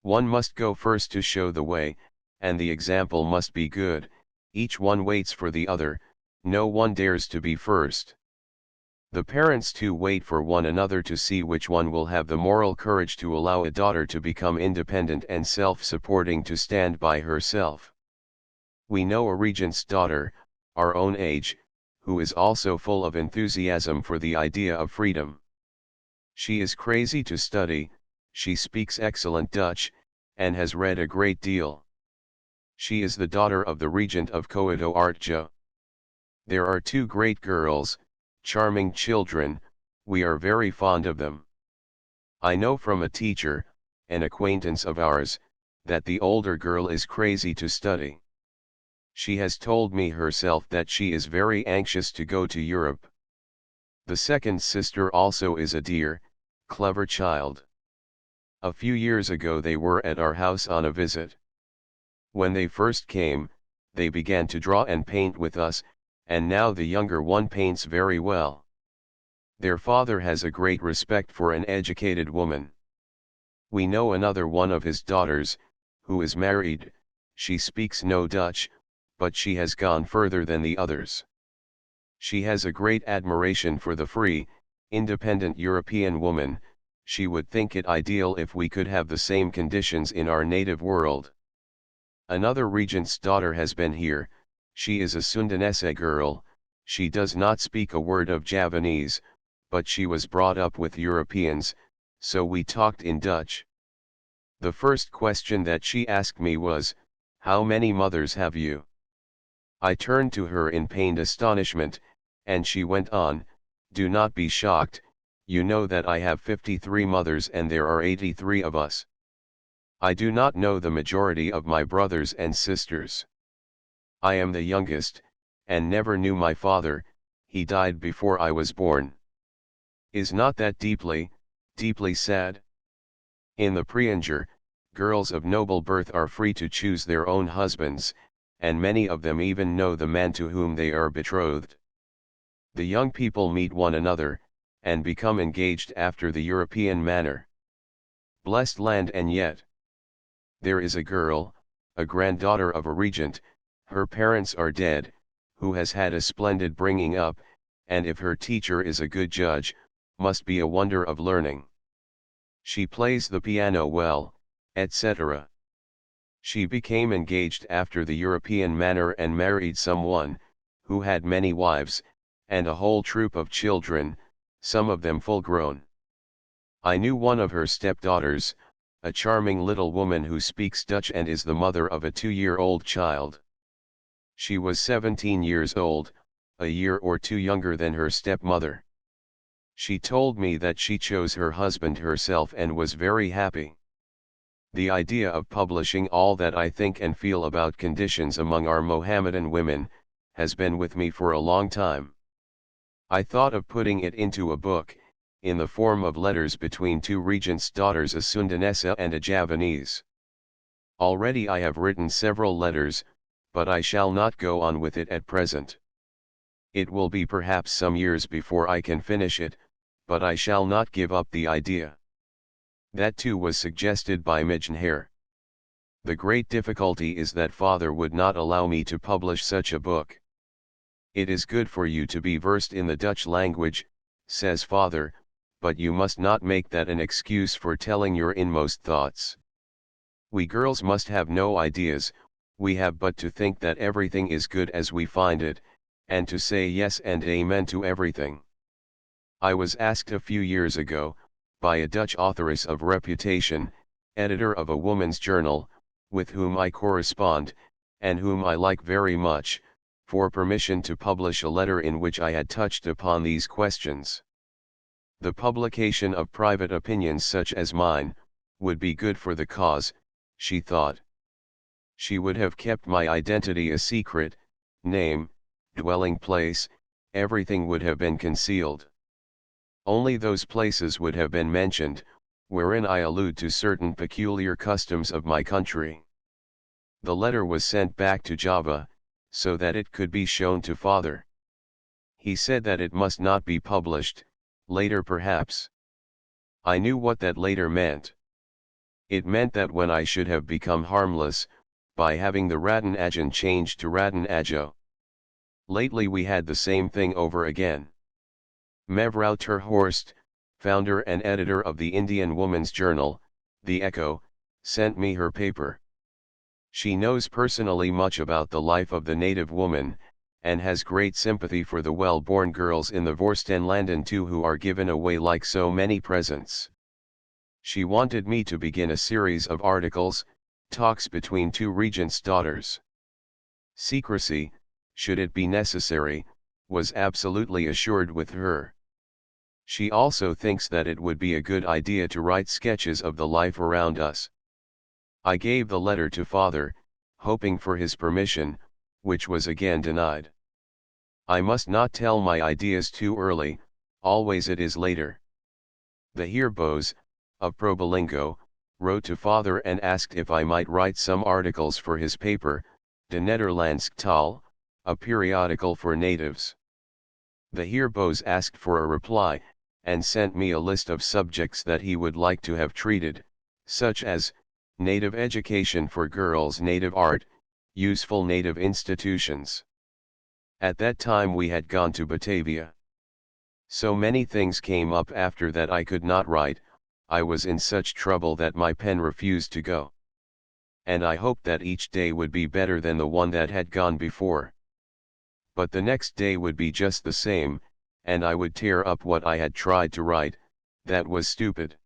One must go first to show the way, and the example must be good. Each one waits for the other, no one dares to be first. The parents too wait for one another to see which one will have the moral courage to allow a daughter to become independent and self-supporting, to stand by herself. We know a regent's daughter, our own age, who is also full of enthusiasm for the idea of freedom. She is crazy to study, she speaks excellent Dutch, and has read a great deal. She is the daughter of the regent of Coito Artja. There are two great girls, charming children, we are very fond of them. I know from a teacher, an acquaintance of ours, that the older girl is crazy to study. She has told me herself that she is very anxious to go to Europe. The second sister also is a dear, clever child. A few years ago they were at our house on a visit. When they first came, they began to draw and paint with us, and now the younger one paints very well. Their father has a great respect for an educated woman. We know another one of his daughters, who is married. She speaks no Dutch, but she has gone further than the others. She has a great admiration for the free, independent European woman. She would think it ideal if we could have the same conditions in our native world. Another regent's daughter has been here. She is a Sundanese girl. She does not speak a word of Javanese, but she was brought up with Europeans, so we talked in Dutch. The first question that she asked me was, "How many mothers have you?" I turned to her in pained astonishment, and she went on, "Do not be shocked, you know that I have 53 mothers and there are 83 of us. I do not know the majority of my brothers and sisters. I am the youngest, and never knew my father, he died before I was born. Is not that deeply, deeply sad? In the Preanger, girls of noble birth are free to choose their own husbands, and many of them even know the man to whom they are betrothed. The young people meet one another, and become engaged after the European manner. Blessed land, and yet there is a girl, a granddaughter of a regent, her parents are dead, who has had a splendid bringing up, and if her teacher is a good judge, must be a wonder of learning. She plays the piano well, etc. She became engaged after the European manner and married someone, who had many wives, and a whole troop of children, some of them full grown. I knew one of her stepdaughters, a charming little woman who speaks Dutch and is the mother of a 2-year-old child. She was 17 years old, a year or two younger than her stepmother. She told me that she chose her husband herself and was very happy. The idea of publishing all that I think and feel about conditions among our Mohammedan women, has been with me for a long time. I thought of putting it into a book, in the form of letters between two regents' daughters, a Sundanese and a Javanese. Already I have written several letters, but I shall not go on with it at present. It will be perhaps some years before I can finish it, but I shall not give up the idea. That too was suggested by Mijnheer The great difficulty is that father would not allow me to publish such a book. It is good for you to be versed in the Dutch language, says father, but you must not make that an excuse for telling your inmost thoughts. We girls must have no ideas, we have but to think that everything is good as we find it, and to say yes and amen to everything. I was asked a few years ago, by a Dutch authoress of reputation, editor of a woman's journal, with whom I correspond, and whom I like very much, for permission to publish a letter in which I had touched upon these questions. The publication of private opinions such as mine, would be good for the cause, she thought. She would have kept my identity a secret, name, dwelling place, everything would have been concealed. Only those places would have been mentioned, wherein I allude to certain peculiar customs of my country. The letter was sent back to Java, so that it could be shown to father. He said that it must not be published, later perhaps. I knew what that later meant. It meant that when I should have become harmless, by having the Raden Adjeng changed to Raden Adjeng. Lately we had the same thing over again. Mevrouw ter Horst, founder and editor of the Indian Woman's Journal, The Echo, sent me her paper. She knows personally much about the life of the native woman, and has great sympathy for the well-born girls in the Vorstenlanden too who are given away like so many presents. She wanted me to begin a series of articles, talks between two regents' daughters. Secrecy, should it be necessary, was absolutely assured with her. She also thinks that it would be a good idea to write sketches of the life around us. I gave the letter to father, hoping for his permission, which was again denied. I must not tell my ideas too early, always it is later. The Heer Boos, of Probolinggo, wrote to father and asked if I might write some articles for his paper, De Nederlandse Taal, a periodical for natives. The Heer Boos asked for a reply, and sent me a list of subjects that he would like to have treated, such as, native education for girls, native art, useful native institutions. At that time we had gone to Batavia. So many things came up after that I could not write, I was in such trouble that my pen refused to go. And I hoped that each day would be better than the one that had gone before. But the next day would be just the same, and I would tear up what I had tried to write, that was stupid.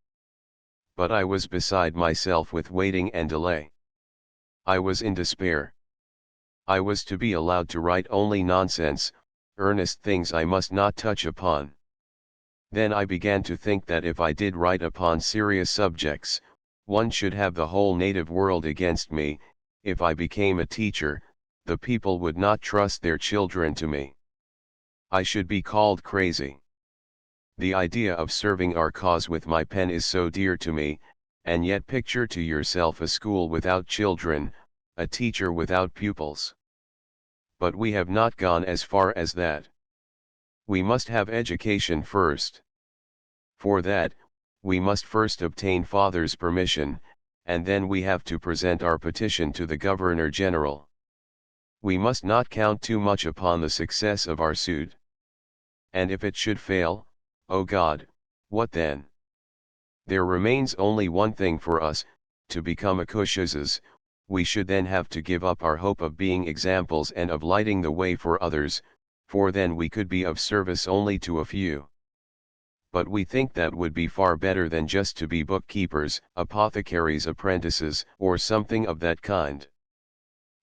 But I was beside myself with waiting and delay. I was in despair. I was to be allowed to write only nonsense, earnest things I must not touch upon. Then I began to think that if I did write upon serious subjects, one should have the whole native world against me. If I became a teacher, the people would not trust their children to me. I should be called crazy. The idea of serving our cause with my pen is so dear to me, and yet picture to yourself a school without children, a teacher without pupils. But we have not gone as far as that. We must have education first. For that, we must first obtain father's permission, and then we have to present our petition to the Governor-General. We must not count too much upon the success of our suit. And if it should fail, oh God, what then? There remains only one thing for us, to become accoucheuses. We should then have to give up our hope of being examples and of lighting the way for others, for then we could be of service only to a few. But we think that would be far better than just to be bookkeepers, apothecaries' apprentices, or something of that kind.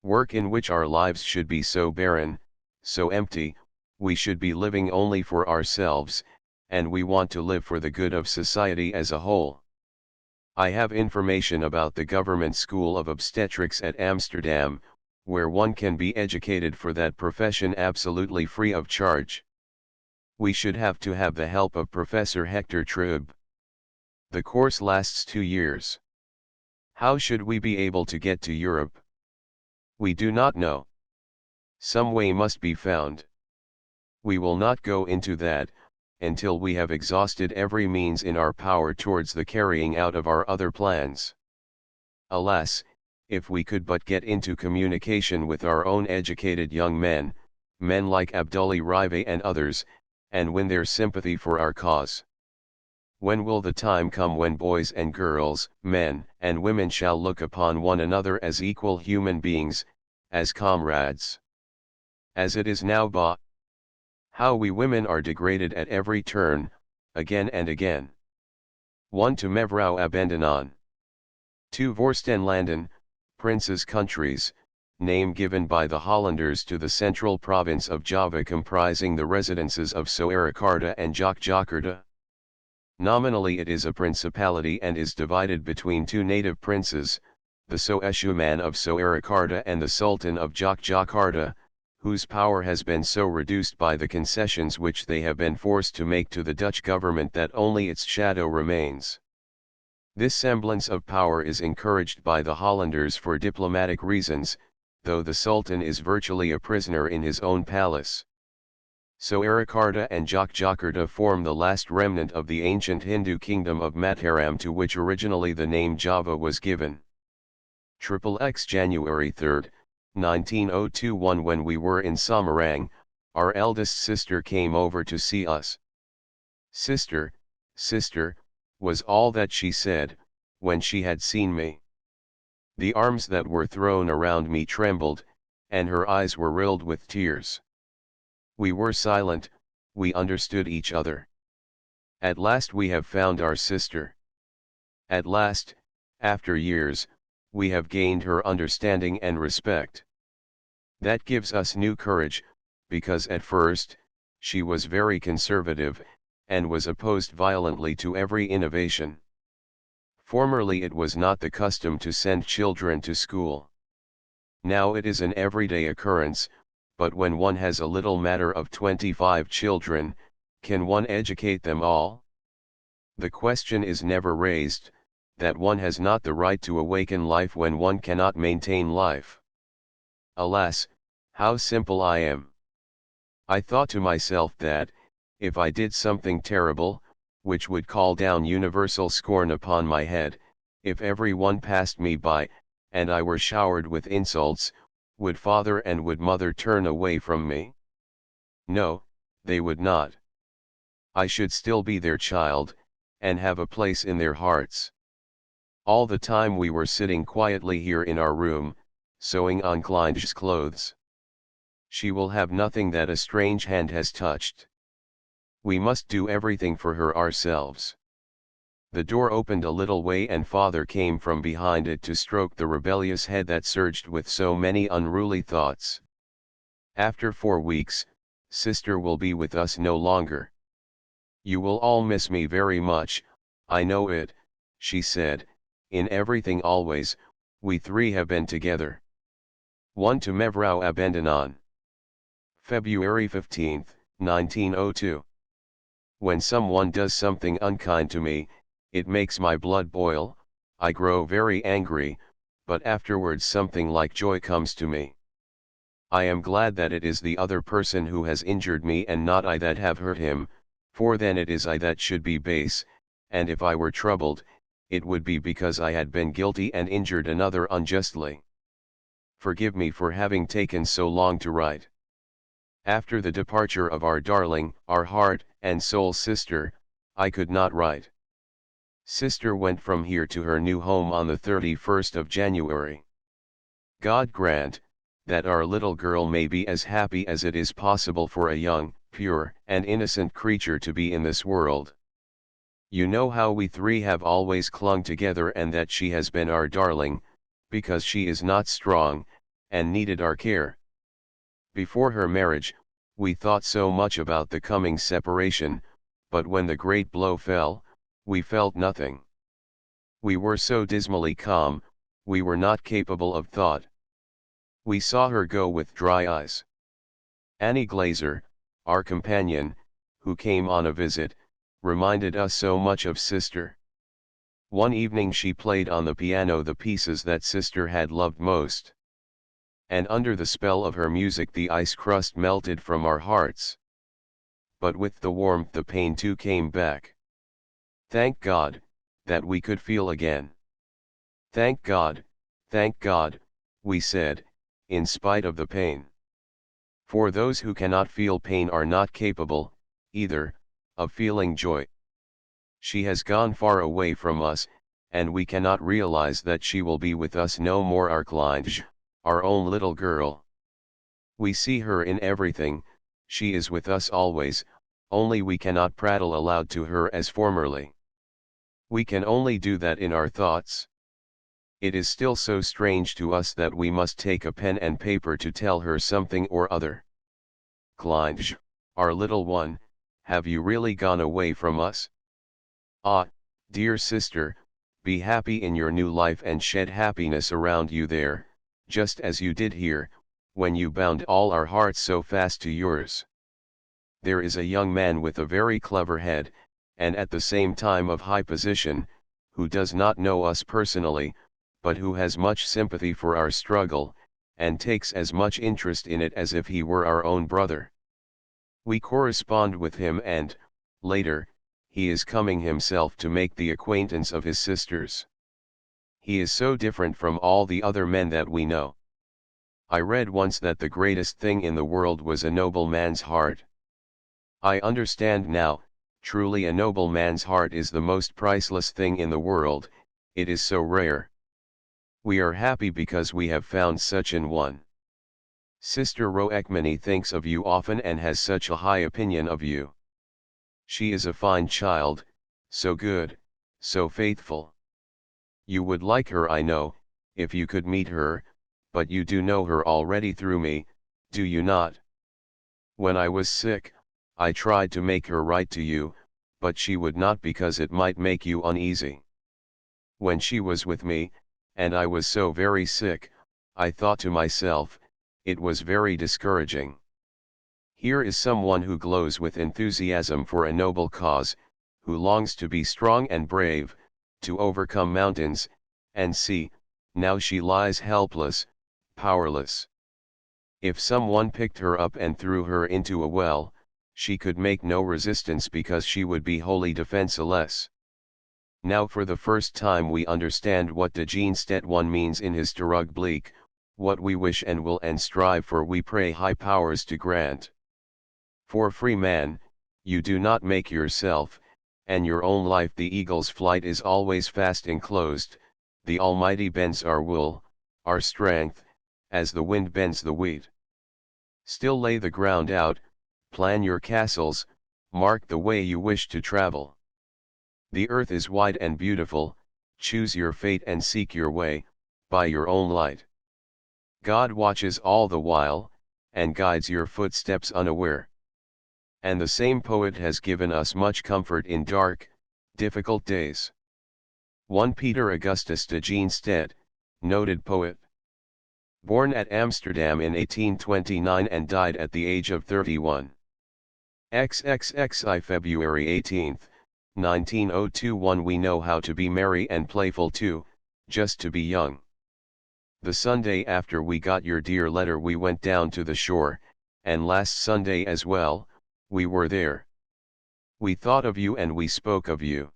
Work in which our lives should be so barren, so empty, we should be living only for ourselves, and we want to live for the good of society as a whole. I have information about the government school of obstetrics at Amsterdam, where one can be educated for that profession absolutely free of charge. We should have to have the help of Professor Hector Trub. The course lasts 2 years. How should we be able to get to Europe? We do not know. Some way must be found. We will not go into that, until we have exhausted every means in our power towards the carrying out of our other plans. Alas, if we could but get into communication with our own educated young men, men like Abdullah Rive and others, and win their sympathy for our cause. When will the time come when boys and girls, men and women shall look upon one another as equal human beings, as comrades? As it is now, bah! How we women are degraded at every turn, again and again. 1 to Mevrouw Abendanon. 2 Vorstenlanden, Prince's countries, name given by the Hollanders to the central province of Java comprising the residences of Soerakarta and Jogjakarta. Nominally it is a principality and is divided between two native princes, the Soeshuman of Soerakarta and the Sultan of Jogjakarta, whose power has been so reduced by the concessions which they have been forced to make to the Dutch government that only its shadow remains. This semblance of power is encouraged by the Hollanders for diplomatic reasons, though the Sultan is virtually a prisoner in his own palace. Soerakarta and Jogjakarta form the last remnant of the ancient Hindu kingdom of Mataram, to which originally the name Java was given. XXX January 3, 1902. When we were in Samarang, our eldest sister came over to see us. "Sister, sister," was all that she said, when she had seen me. The arms that were thrown around me trembled, and her eyes were rilled with tears. We were silent, we understood each other. At last we have found our sister. At last, after years, we have gained her understanding and respect. That gives us new courage, because at first, she was very conservative, and was opposed violently to every innovation. Formerly it was not the custom to send children to school. Now it is an everyday occurrence, but when one has a little matter of 25 children, can one educate them all? The question is never raised, that one has not the right to awaken life when one cannot maintain life. Alas, how simple I am! I thought to myself that, if I did something terrible, which would call down universal scorn upon my head, if every one passed me by, and I were showered with insults, would father and would mother turn away from me? No, they would not. I should still be their child, and have a place in their hearts. All the time we were sitting quietly here in our room, sewing on Klein's clothes. She will have nothing that a strange hand has touched. We must do everything for her ourselves. The door opened a little way and father came from behind it to stroke the rebellious head that surged with so many unruly thoughts. After 4 weeks, sister will be with us no longer. You will all miss me very much, I know it, she said, in everything always, we three have been together. 1 to Mevrouw Abendanon. February 15, 1902. When someone does something unkind to me, it makes my blood boil, I grow very angry, but afterwards something like joy comes to me. I am glad that it is the other person who has injured me and not I that have hurt him, for then it is I that should be base, and if I were troubled, it would be because I had been guilty and injured another unjustly. Forgive me for having taken so long to write. After the departure of our darling, our heart and soul sister, I could not write. Sister went from here to her new home on the 31st of January. God grant, that our little girl may be as happy as it is possible for a young, pure, and innocent creature to be in this world. You know how we three have always clung together and that she has been our darling, because she is not strong, and needed our care. Before her marriage, we thought so much about the coming separation, but when the great blow fell, we felt nothing. We were so dismally calm, we were not capable of thought. We saw her go with dry eyes. Annie Glaser, our companion, who came on a visit, reminded us so much of sister. One evening she played on the piano the pieces that sister had loved most. And under the spell of her music the ice crust melted from our hearts. But with the warmth the pain too came back. Thank God, that we could feel again. Thank God, Thank God, we said, in spite of the pain. For those who cannot feel pain are not capable, either, of feeling joy. She has gone far away from us, and we cannot realize that she will be with us no more, our Kleintje, our own little girl. We see her in everything, she is with us always, only we cannot prattle aloud to her as formerly. We can only do that in our thoughts. It is still so strange to us that we must take a pen and paper to tell her something or other. Kleintje, our little one, have you really gone away from us? Ah, dear sister, be happy in your new life and shed happiness around you there, just as you did here, when you bound all our hearts so fast to yours. There is a young man with a very clever head, and at the same time of high position, who does not know us personally, but who has much sympathy for our struggle, and takes as much interest in it as if he were our own brother. We correspond with him and, later, he is coming himself to make the acquaintance of his sisters. He is so different from all the other men that we know. I read once that the greatest thing in the world was a noble man's heart. I understand now, truly a noble man's heart is the most priceless thing in the world, it is so rare. We are happy because we have found such an one. Sister Roekmani thinks of you often and has such a high opinion of you. She is a fine child, so good, so faithful. You would like her, I know, if you could meet her, but you do know her already through me, do you not? When I was sick, I tried to make her write to you, but she would not because it might make you uneasy. When she was with me, and I was so very sick, I thought to myself, it was very discouraging. Here is someone who glows with enthusiasm for a noble cause, who longs to be strong and brave, to overcome mountains, and see, now she lies helpless, powerless. If someone picked her up and threw her into a well, she could make no resistance because she would be wholly defenseless. Now for the first time we understand what de Geenstedt one means in his terugblik, what we wish and will and strive for we pray high powers to grant. For free man, you do not make yourself, and your own life the eagle's flight is always fast enclosed, the Almighty bends our wool, our strength, as the wind bends the wheat. Still lay the ground out, plan your castles, mark the way you wish to travel. The earth is wide and beautiful, choose your fate and seek your way, by your own light. God watches all the while, and guides your footsteps unaware. And the same poet has given us much comfort in dark, difficult days. 1 Peter Augustus de Geenstedt, noted poet. Born at Amsterdam in 1829 and died at the age of 31. XXXI February 18, 1902. We know how to be merry and playful too, just to be young. The Sunday after we got your dear letter we went down to the shore, and last Sunday as well, we were there. We thought of you and we spoke of you.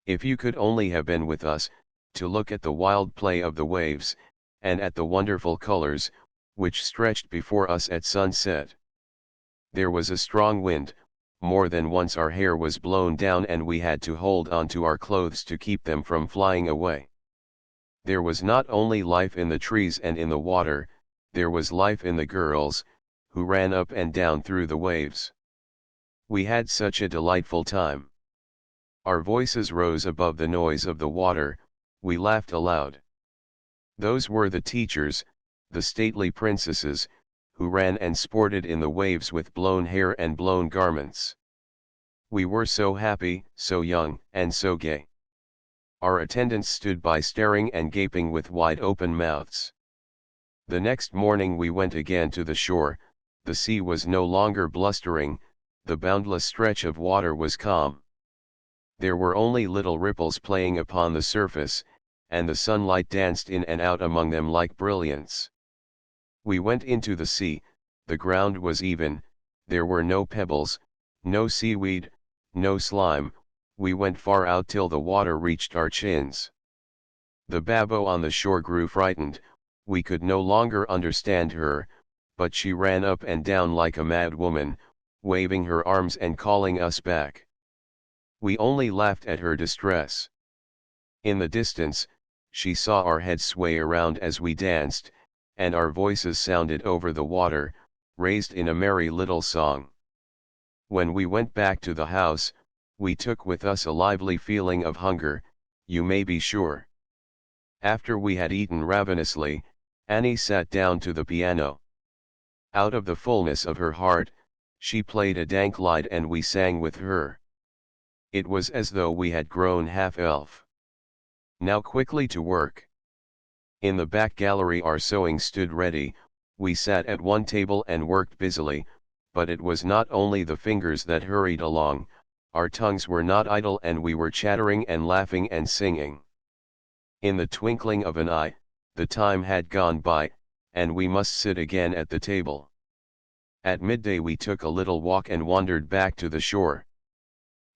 If you could only have been with us, to look at the wild play of the waves, and at the wonderful colors, which stretched before us at sunset. There was a strong wind, more than once our hair was blown down and we had to hold on to our clothes to keep them from flying away. There was not only life in the trees and in the water, there was life in the girls, who ran up and down through the waves. We had such a delightful time. Our voices rose above the noise of the water, we laughed aloud. Those were the teachers, the stately princesses, who ran and sported in the waves with blown hair and blown garments. We were so happy, so young, and so gay. Our attendants stood by staring and gaping with wide open mouths. The next morning we went again to the shore, the sea was no longer blustering, the boundless stretch of water was calm. There were only little ripples playing upon the surface, and the sunlight danced in and out among them like brilliants. We went into the sea, the ground was even, there were no pebbles, no seaweed, no slime, we went far out till the water reached our chins. The babbo on the shore grew frightened, we could no longer understand her, but she ran up and down like a mad woman, waving her arms and calling us back. We only laughed at her distress. In the distance, she saw our heads sway around as we danced, and our voices sounded over the water, raised in a merry little song. When we went back to the house, we took with us a lively feeling of hunger, you may be sure. After we had eaten ravenously, Annie sat down to the piano. Out of the fullness of her heart, she played a danklied and we sang with her. It was as though we had grown half-elf. Now quickly to work. In the back gallery our sewing stood ready, we sat at one table and worked busily, but it was not only the fingers that hurried along, our tongues were not idle and we were chattering and laughing and singing. In the twinkling of an eye, the time had gone by, and we must sit again at the table. At midday we took a little walk and wandered back to the shore.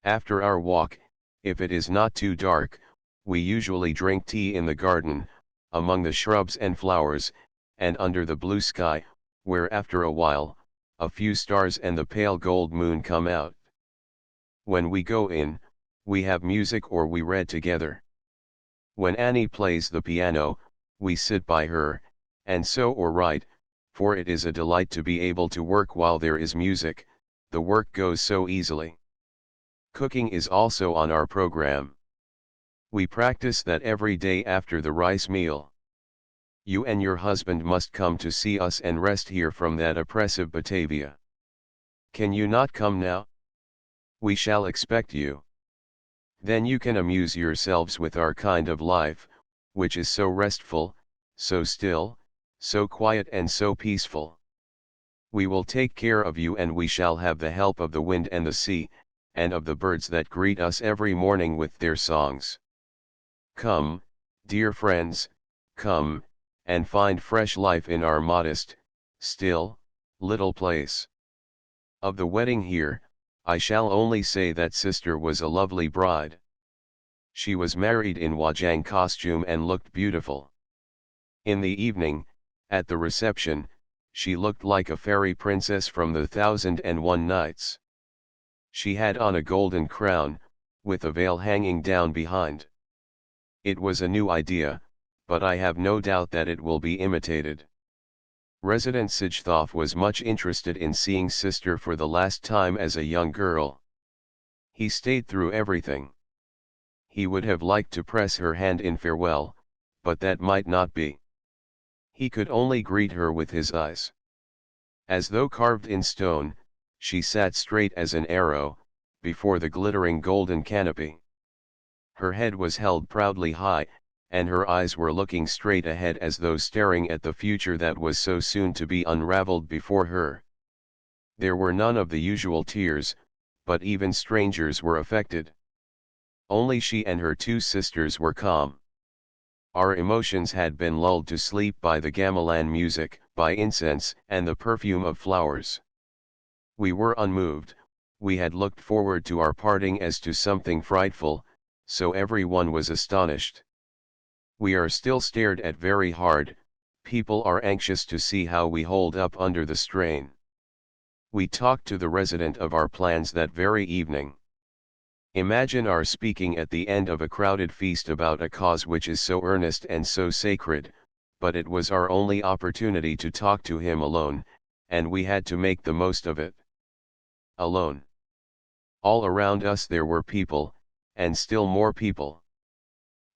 After our walk, if it is not too dark, we usually drink tea in the garden, among the shrubs and flowers, and under the blue sky, where after a while, a few stars and the pale gold moon come out. When we go in, we have music or we read together. When Annie plays the piano, we sit by her, and sew or write, for it is a delight to be able to work while there is music, the work goes so easily. Cooking is also on our program. We practice that every day after the rice meal. You and your husband must come to see us and rest here from that oppressive Batavia. Can you not come now? We shall expect you. Then you can amuse yourselves with our kind of life, which is so restful, so still, so quiet and so peaceful. We will take care of you and we shall have the help of the wind and the sea, and of the birds that greet us every morning with their songs. Come, dear friends, come, and find fresh life in our modest, still, little place. Of the wedding here, I shall only say that sister was a lovely bride. She was married in Wajang costume and looked beautiful. In the evening, at the reception, she looked like a fairy princess from the 1001 Nights. She had on a golden crown, with a veil hanging down behind. It was a new idea, but I have no doubt that it will be imitated. Resident Sijthoff was much interested in seeing sister for the last time as a young girl. He stayed through everything. He would have liked to press her hand in farewell, but that might not be. He could only greet her with his eyes. As though carved in stone, she sat straight as an arrow, before the glittering golden canopy. Her head was held proudly high, and her eyes were looking straight ahead as though staring at the future that was so soon to be unraveled before her. There were none of the usual tears, but even strangers were affected. Only she and her two sisters were calm. Our emotions had been lulled to sleep by the gamelan music, by incense and the perfume of flowers. We were unmoved, we had looked forward to our parting as to something frightful, so everyone was astonished. We are still stared at very hard, people are anxious to see how we hold up under the strain. We talked to the resident of our plans that very evening. Imagine our speaking at the end of a crowded feast about a cause which is so earnest and so sacred, but it was our only opportunity to talk to him alone, and we had to make the most of it. Alone. All around us there were people, and still more people.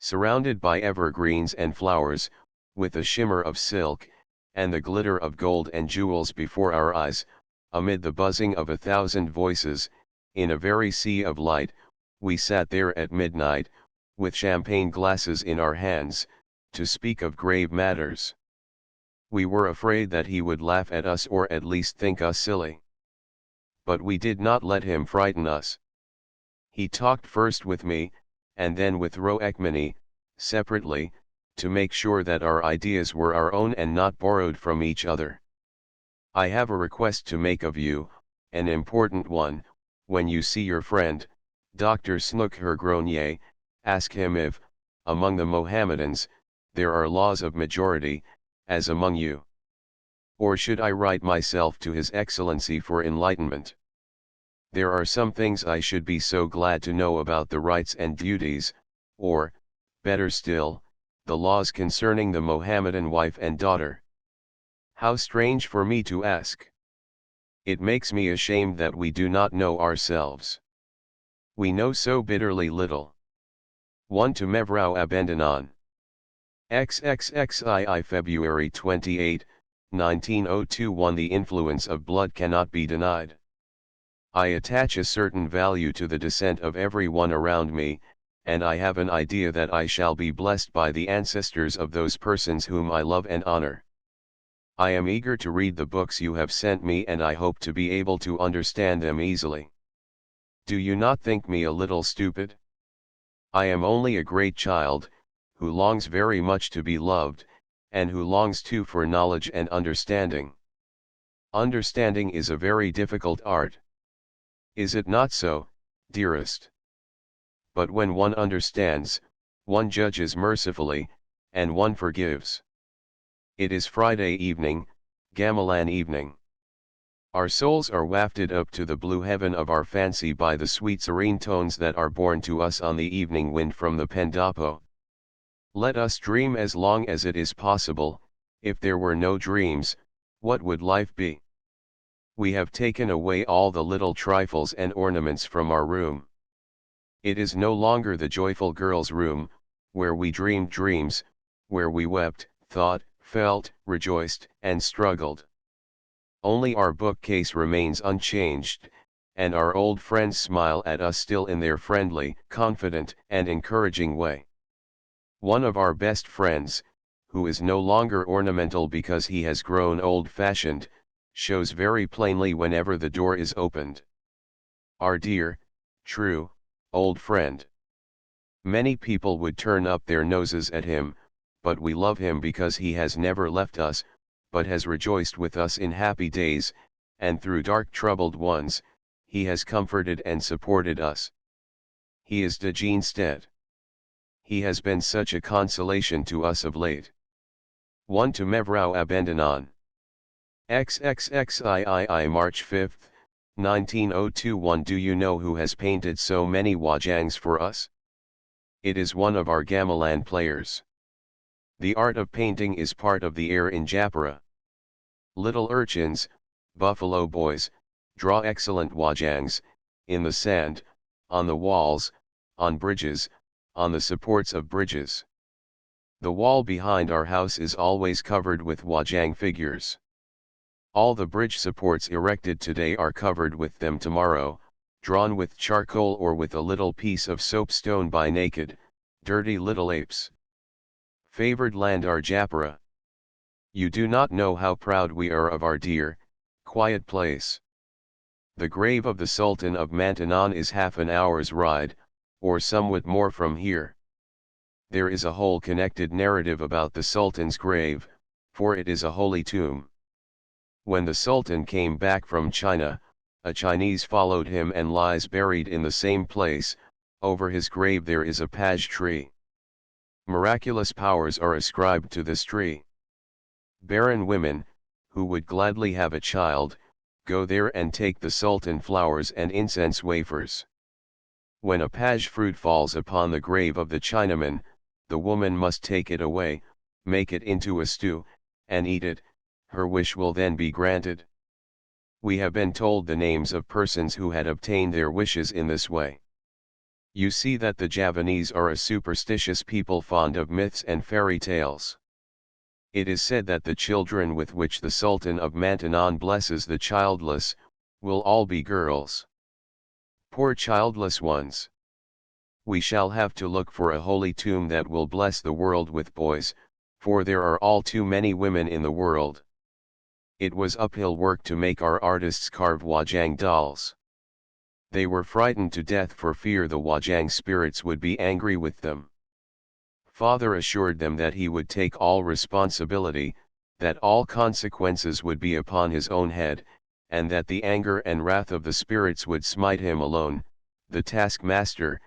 Surrounded by evergreens and flowers, with the shimmer of silk, and the glitter of gold and jewels before our eyes, amid the buzzing of 1,000 voices, in a very sea of light, we sat there at midnight, with champagne glasses in our hands, to speak of grave matters. We were afraid that he would laugh at us or at least think us silly. But we did not let him frighten us. He talked first with me, and then with Roekmani, separately, to make sure that our ideas were our own and not borrowed from each other. I have a request to make of you, an important one. When you see your friend, Dr. Snook Hergronier, ask him if, among the Mohammedans, there are laws of majority, as among you. Or should I write myself to His Excellency for enlightenment? There are some things I should be so glad to know about the rights and duties, or, better still, the laws concerning the Mohammedan wife and daughter. How strange for me to ask! It makes me ashamed that we do not know ourselves. We know so bitterly little. 1 to Mevrou Abendanon. XXXII February 28, 1902 1 The influence of blood cannot be denied. I attach a certain value to the descent of everyone around me, and I have an idea that I shall be blessed by the ancestors of those persons whom I love and honor. I am eager to read the books you have sent me, and I hope to be able to understand them easily. Do you not think me a little stupid? I am only a great child, who longs very much to be loved, and who longs too for knowledge and understanding. Understanding is a very difficult art. Is it not so, dearest? But when one understands, one judges mercifully, and one forgives. It is Friday evening, gamelan evening. Our souls are wafted up to the blue heaven of our fancy by the sweet serene tones that are borne to us on the evening wind from the Pendapo. Let us dream as long as it is possible. If there were no dreams, what would life be? We have taken away all the little trifles and ornaments from our room. It is no longer the joyful girl's room, where we dreamed dreams, where we wept, thought, felt, rejoiced, and struggled. Only our bookcase remains unchanged, and our old friends smile at us still in their friendly, confident, and encouraging way. One of our best friends, who is no longer ornamental because he has grown old-fashioned, shows very plainly whenever the door is opened. Our dear, true, old friend. Many people would turn up their noses at him, but we love him because he has never left us, but has rejoiced with us in happy days, and through dark troubled ones, he has comforted and supported us. He is de Jeanstead. He has been such a consolation to us of late. 1 to Mevrou Abendanon. XXXII March 5, 1902 1 Do you know who has painted so many wajangs for us? It is one of our gamelan players. The art of painting is part of the air in Japara. Little urchins, buffalo boys, draw excellent wajangs, in the sand, on the walls, on bridges, on the supports of bridges. The wall behind our house is always covered with wajang figures. All the bridge supports erected today are covered with them tomorrow, drawn with charcoal or with a little piece of soapstone by naked, dirty little apes. Favored land our Japara. You do not know how proud we are of our dear, quiet place. The grave of the Sultan of Mantanan is half an hour's ride, or somewhat more from here. There is a whole connected narrative about the Sultan's grave, for it is a holy tomb. When the Sultan came back from China, a Chinese followed him and lies buried in the same place. Over his grave there is a paj tree. Miraculous powers are ascribed to this tree. Barren women, who would gladly have a child, go there and take the sultan flowers and incense wafers. When a paj fruit falls upon the grave of the Chinaman, the woman must take it away, make it into a stew, and eat it. Her wish will then be granted. We have been told the names of persons who had obtained their wishes in this way. You see that the Javanese are a superstitious people fond of myths and fairy tales. It is said that the children with which the Sultan of Mantanan blesses the childless, will all be girls. Poor childless ones. We shall have to look for a holy tomb that will bless the world with boys, for there are all too many women in the world. It was uphill work to make our artists carve wajang dolls. They were frightened to death for fear the wajang spirits would be angry with them. Father assured them that he would take all responsibility, that all consequences would be upon his own head, and that the anger and wrath of the spirits would smite him alone, the taskmaster,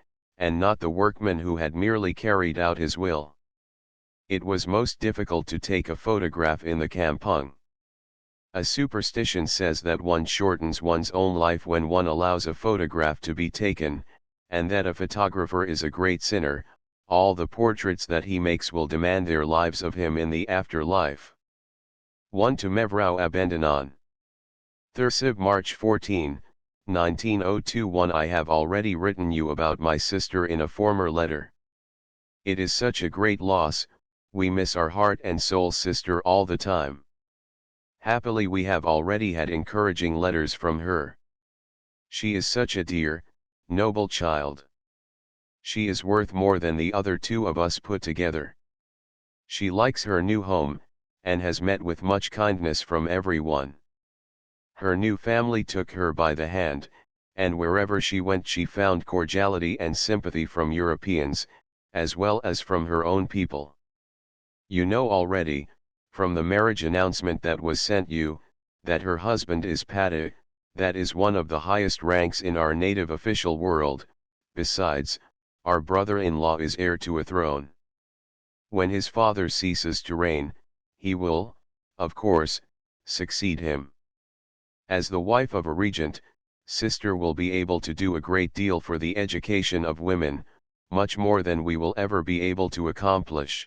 and not the workman who had merely carried out his will. It was most difficult to take a photograph in the kampung. A superstition says that one shortens one's own life when one allows a photograph to be taken, and that a photographer is a great sinner. All the portraits that he makes will demand their lives of him in the afterlife. 1 to Mevrou Abendanon. Thursib March 14, 1902. I have already written you about my sister in a former letter. It is such a great loss, we miss our heart and soul sister all the time. Happily we have already had encouraging letters from her. She is such a dear, noble child. She is worth more than the other two of us put together. She likes her new home, and has met with much kindness from everyone. Her new family took her by the hand, and wherever she went she found cordiality and sympathy from Europeans, as well as from her own people. You know already, from the marriage announcement that was sent you, that her husband is Pata, that is one of the highest ranks in our native official world. Besides, our brother-in-law is heir to a throne. When his father ceases to reign, he will, of course, succeed him. As the wife of a regent, sister will be able to do a great deal for the education of women, much more than we will ever be able to accomplish.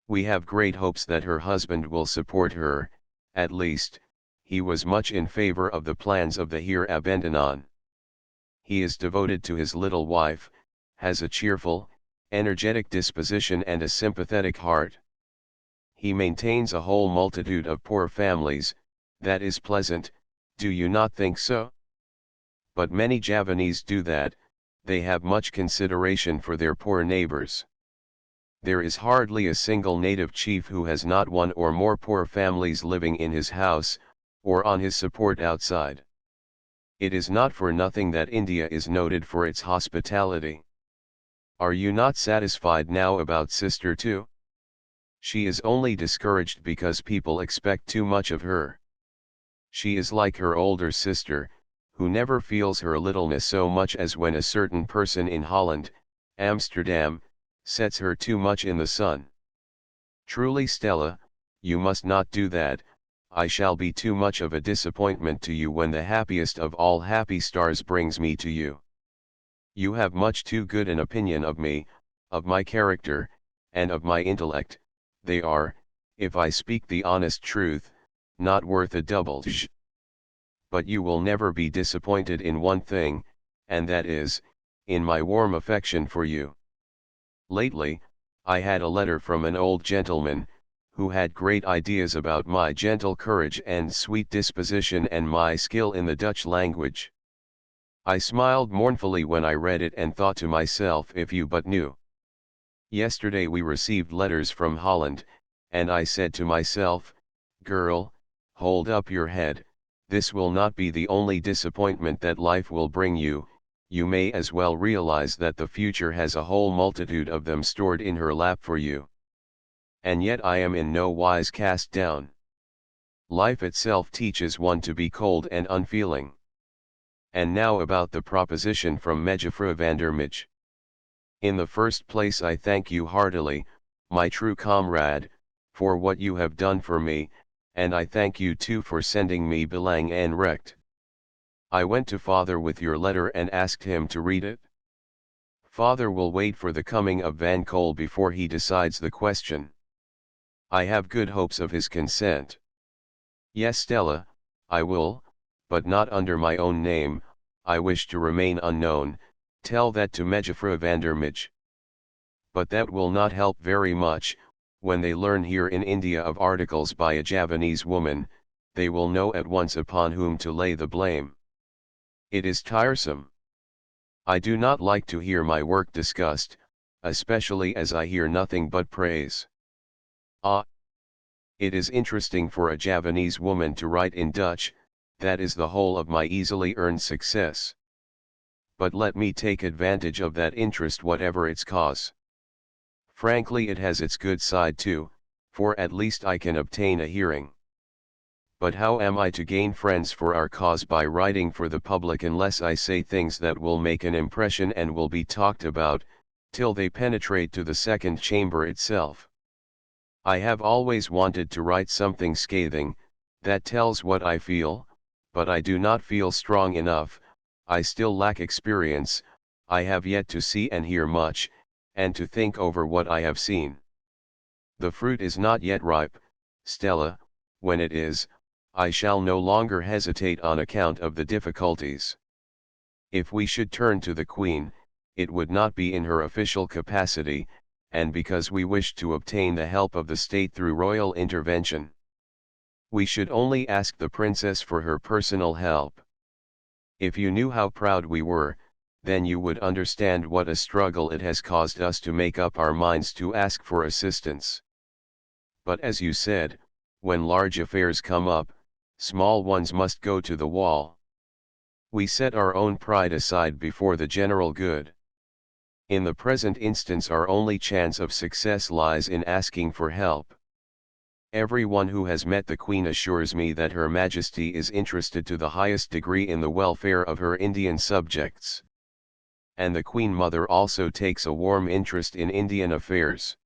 We have great hopes that her husband will support her, at least, he was much in favor of the plans of the Heer Abendanon. He is devoted to his little wife, has a cheerful, energetic disposition and a sympathetic heart. He maintains a whole multitude of poor families, that is pleasant, do you not think so? But many Javanese do that, they have much consideration for their poor neighbors. There is hardly a single native chief who has not one or more poor families living in his house, or on his support outside. It is not for nothing that India is noted for its hospitality. Are you not satisfied now about sister too? She is only discouraged because people expect too much of her. She is like her older sister, who never feels her littleness so much as when a certain person in Holland, Amsterdam, sets her too much in the sun. Truly Stella, you must not do that, I shall be too much of a disappointment to you when the happiest of all happy stars brings me to you. You have much too good an opinion of me, of my character, and of my intellect. They are, if I speak the honest truth, not worth a double sh. But you will never be disappointed in one thing, and that is, in my warm affection for you. Lately, I had a letter from an old gentleman, who had great ideas about my gentle courage and sweet disposition and my skill in the Dutch language. I smiled mournfully when I read it and thought to myself, if you but knew. Yesterday we received letters from Holland, and I said to myself, girl, hold up your head, this will not be the only disappointment that life will bring you, you may as well realize that the future has a whole multitude of them stored in her lap for you. And yet I am in no wise cast down. Life itself teaches one to be cold and unfeeling. And now about the proposition from Mejufvrouw Vandermich. In the first place I thank you heartily, my true comrade, for what you have done for me, and I thank you too for sending me Belang en Recht. I went to father with your letter and asked him to read it. Father will wait for the coming of Van Cole before he decides the question. I have good hopes of his consent. Yes Stella, I will, but not under my own name, I wish to remain unknown, tell that to Mejufvrouw Vandermich. But that will not help very much, when they learn here in India of articles by a Javanese woman, they will know at once upon whom to lay the blame. It is tiresome. I do not like to hear my work discussed, especially as I hear nothing but praise. Ah! It is interesting for a Javanese woman to write in Dutch, that is the whole of my easily earned success. But let me take advantage of that interest whatever its cause. Frankly it has its good side too, for at least I can obtain a hearing. But how am I to gain friends for our cause by writing for the public unless I say things that will make an impression and will be talked about, till they penetrate to the second chamber itself? I have always wanted to write something scathing, that tells what I feel, but I do not feel strong enough, I still lack experience, I have yet to see and hear much, and to think over what I have seen. The fruit is not yet ripe, Stella. When it is, I shall no longer hesitate on account of the difficulties. If we should turn to the Queen, it would not be in her official capacity, and because we wish to obtain the help of the state through royal intervention. We should only ask the princess for her personal help. If you knew how proud we were, then you would understand what a struggle it has caused us to make up our minds to ask for assistance. But as you said, when large affairs come up, small ones must go to the wall. We set our own pride aside before the general good. In the present instance our only chance of success lies in asking for help. Everyone who has met the Queen assures me that Her Majesty is interested to the highest degree in the welfare of her Indian subjects. And the Queen Mother also takes a warm interest in Indian affairs.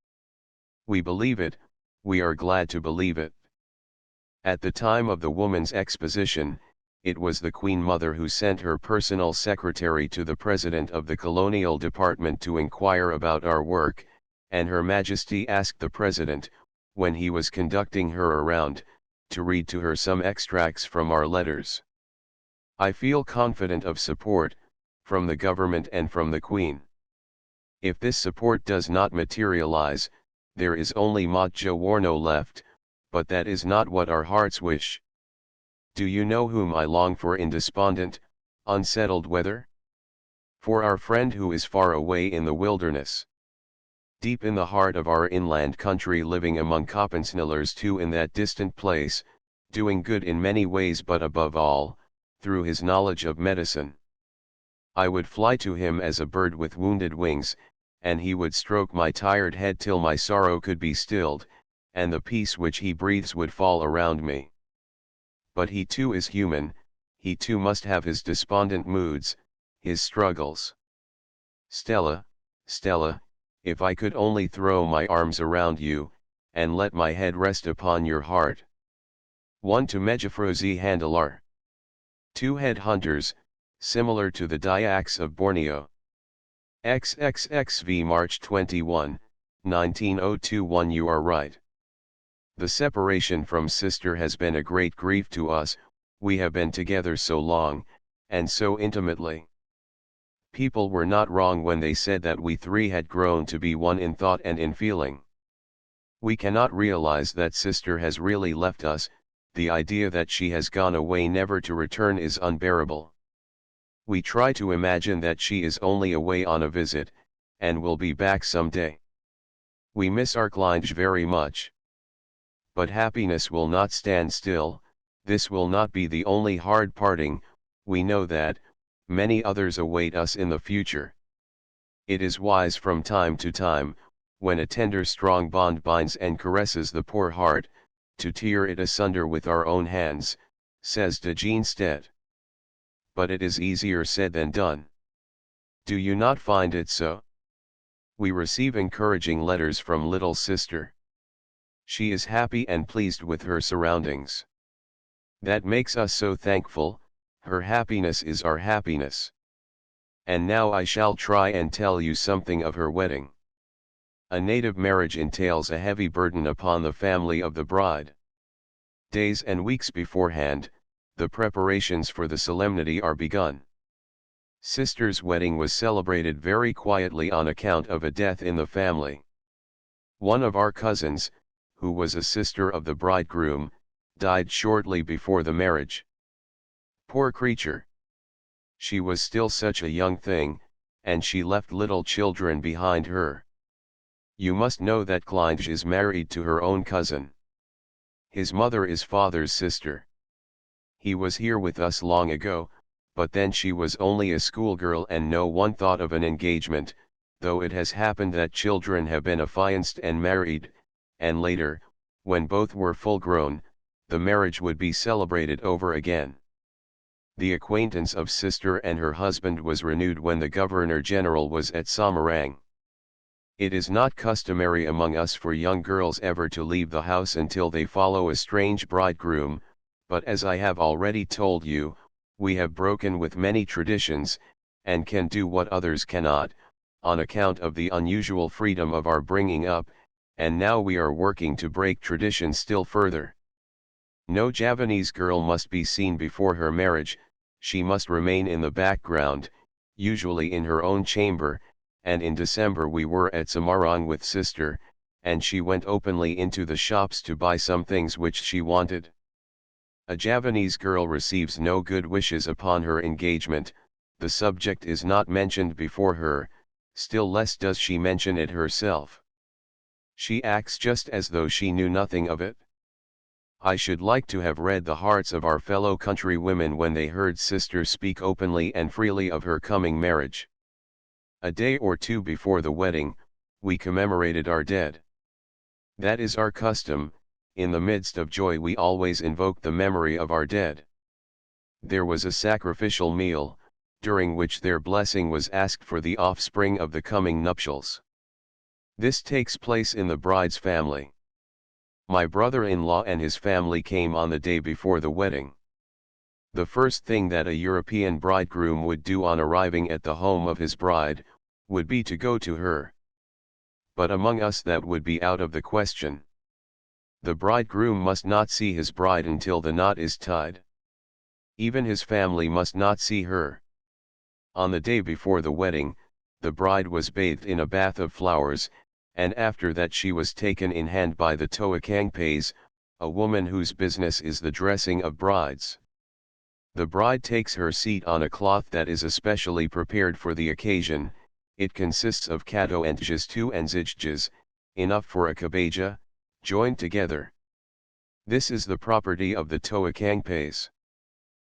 We believe it, we are glad to believe it. At the time of the Woman's Exposition, it was the Queen Mother who sent her personal secretary to the President of the Colonial Department to inquire about our work, and Her Majesty asked the President, when he was conducting her around, to read to her some extracts from our letters. I feel confident of support, from the government and from the Queen. If this support does not materialize, there is only Montjowarno left, but that is not what our hearts wish. Do you know whom I long for in despondent, unsettled weather? For our friend who is far away in the wilderness. Deep in the heart of our inland country, living among Coppensnillers too, in that distant place, doing good in many ways, but above all, through his knowledge of medicine. I would fly to him as a bird with wounded wings, and he would stroke my tired head till my sorrow could be stilled, and the peace which he breathes would fall around me. But he too is human, he too must have his despondent moods, his struggles. Stella, Stella, if I could only throw my arms around you, and let my head rest upon your heart. 1 to Mejafrozi Handalar. 2 headhunters, similar to the Dyaks of Borneo. XXXV March 21, 1902. You are right. The separation from sister has been a great grief to us, we have been together so long, and so intimately. People were not wrong when they said that we three had grown to be one in thought and in feeling. We cannot realize that sister has really left us, the idea that she has gone away never to return is unbearable. We try to imagine that she is only away on a visit, and will be back some day. We miss our Kleine very much. But happiness will not stand still, this will not be the only hard parting, we know that, many others await us in the future. It is wise from time to time, when a tender strong bond binds and caresses the poor heart, to tear it asunder with our own hands, says de Geinstedt. But it is easier said than done. Do you not find it so? We receive encouraging letters from little sister. She is happy and pleased with her surroundings. That makes us so thankful, her happiness is our happiness. And now I shall try and tell you something of her wedding. A native marriage entails a heavy burden upon the family of the bride. Days and weeks beforehand, the preparations for the solemnity are begun. Sister's wedding was celebrated very quietly on account of a death in the family. One of our cousins, who was a sister of the bridegroom, died shortly before the marriage. Poor creature! She was still such a young thing, and she left little children behind her. You must know that Kleine is married to her own cousin. His mother is father's sister. He was here with us long ago, but then she was only a schoolgirl and no one thought of an engagement, though it has happened that children have been affianced and married, and later, when both were full grown, the marriage would be celebrated over again. The acquaintance of sister and her husband was renewed when the Governor-General was at Samarang. It is not customary among us for young girls ever to leave the house until they follow a strange bridegroom, but as I have already told you, we have broken with many traditions, and can do what others cannot, on account of the unusual freedom of our bringing up, and now we are working to break tradition still further. No Javanese girl must be seen before her marriage, she must remain in the background, usually in her own chamber, and in December we were at Samarang with sister, and she went openly into the shops to buy some things which she wanted. A Javanese girl receives no good wishes upon her engagement, the subject is not mentioned before her, still less does she mention it herself. She acts just as though she knew nothing of it. I should like to have read the hearts of our fellow countrywomen when they heard sister speak openly and freely of her coming marriage. A day or two before the wedding, we commemorated our dead. That is our custom, in the midst of joy we always invoke the memory of our dead. There was a sacrificial meal, during which their blessing was asked for the offspring of the coming nuptials. This takes place in the bride's family. My brother-in-law and his family came on the day before the wedding. The first thing that a European bridegroom would do on arriving at the home of his bride, would be to go to her. But among us that would be out of the question. The bridegroom must not see his bride until the knot is tied. Even his family must not see her. On the day before the wedding, the bride was bathed in a bath of flowers, and after that she was taken in hand by the Toakangpais, a woman whose business is the dressing of brides. The bride takes her seat on a cloth that is especially prepared for the occasion, it consists of kato and two enzijjas, enough for a kabaja, joined together. This is the property of the Toakangpais.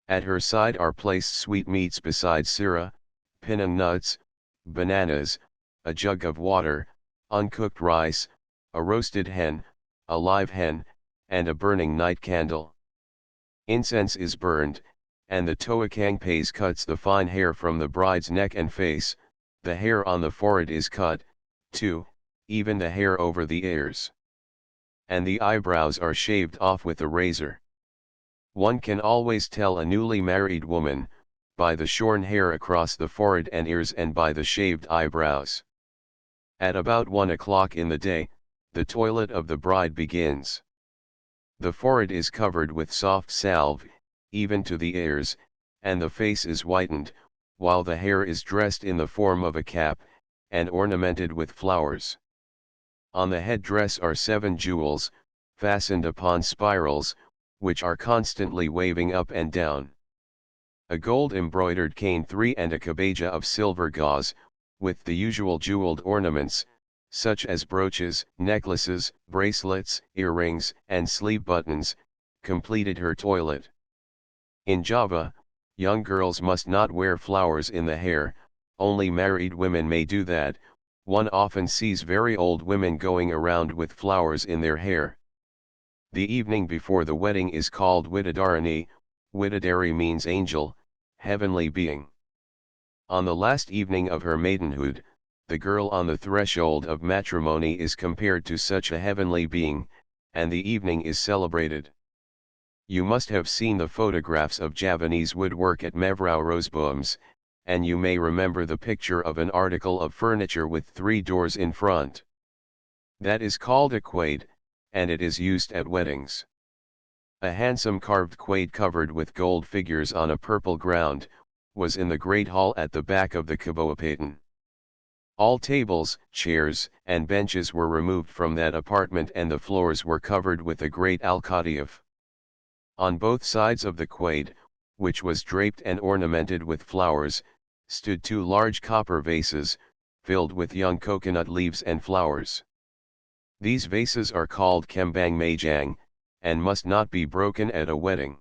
At her side are placed sweetmeats besides sira, pinang nuts, bananas, a jug of water, uncooked rice, a roasted hen, a live hen, and a burning night candle. Incense is burned, and the Toakangpais cuts the fine hair from the bride's neck and face, the hair on the forehead is cut, too, even the hair over the ears. And the eyebrows are shaved off with a razor. One can always tell a newly married woman, by the shorn hair across the forehead and ears and by the shaved eyebrows. At about 1 o'clock in the day, the toilet of the bride begins. The forehead is covered with soft salve, even to the ears, and the face is whitened, while the hair is dressed in the form of a cap, and ornamented with flowers. On the head dress are 7 jewels, fastened upon spirals, which are constantly waving up and down. A gold-embroidered cane 3 and a kabaja of silver gauze, with the usual jeweled ornaments, such as brooches, necklaces, bracelets, earrings, and sleeve buttons, completed her toilet. In Java, young girls must not wear flowers in the hair, only married women may do that. One often sees very old women going around with flowers in their hair. The evening before the wedding is called Widodari. Widodari means angel, heavenly being. On the last evening of her maidenhood, the girl on the threshold of matrimony is compared to such a heavenly being, and the evening is celebrated. You must have seen the photographs of Javanese woodwork at Mevrau Roseboom's, and you may remember the picture of an article of furniture with 3 doors in front. That is called a quade, and it is used at weddings. A handsome carved quade covered with gold figures on a purple ground, was in the great hall at the back of the Kaboapatan. All tables, chairs, and benches were removed from that apartment and the floors were covered with a great alkatiaf. On both sides of the quade, which was draped and ornamented with flowers, stood 2 large copper vases, filled with young coconut leaves and flowers. These vases are called kembang majang, and must not be broken at a wedding.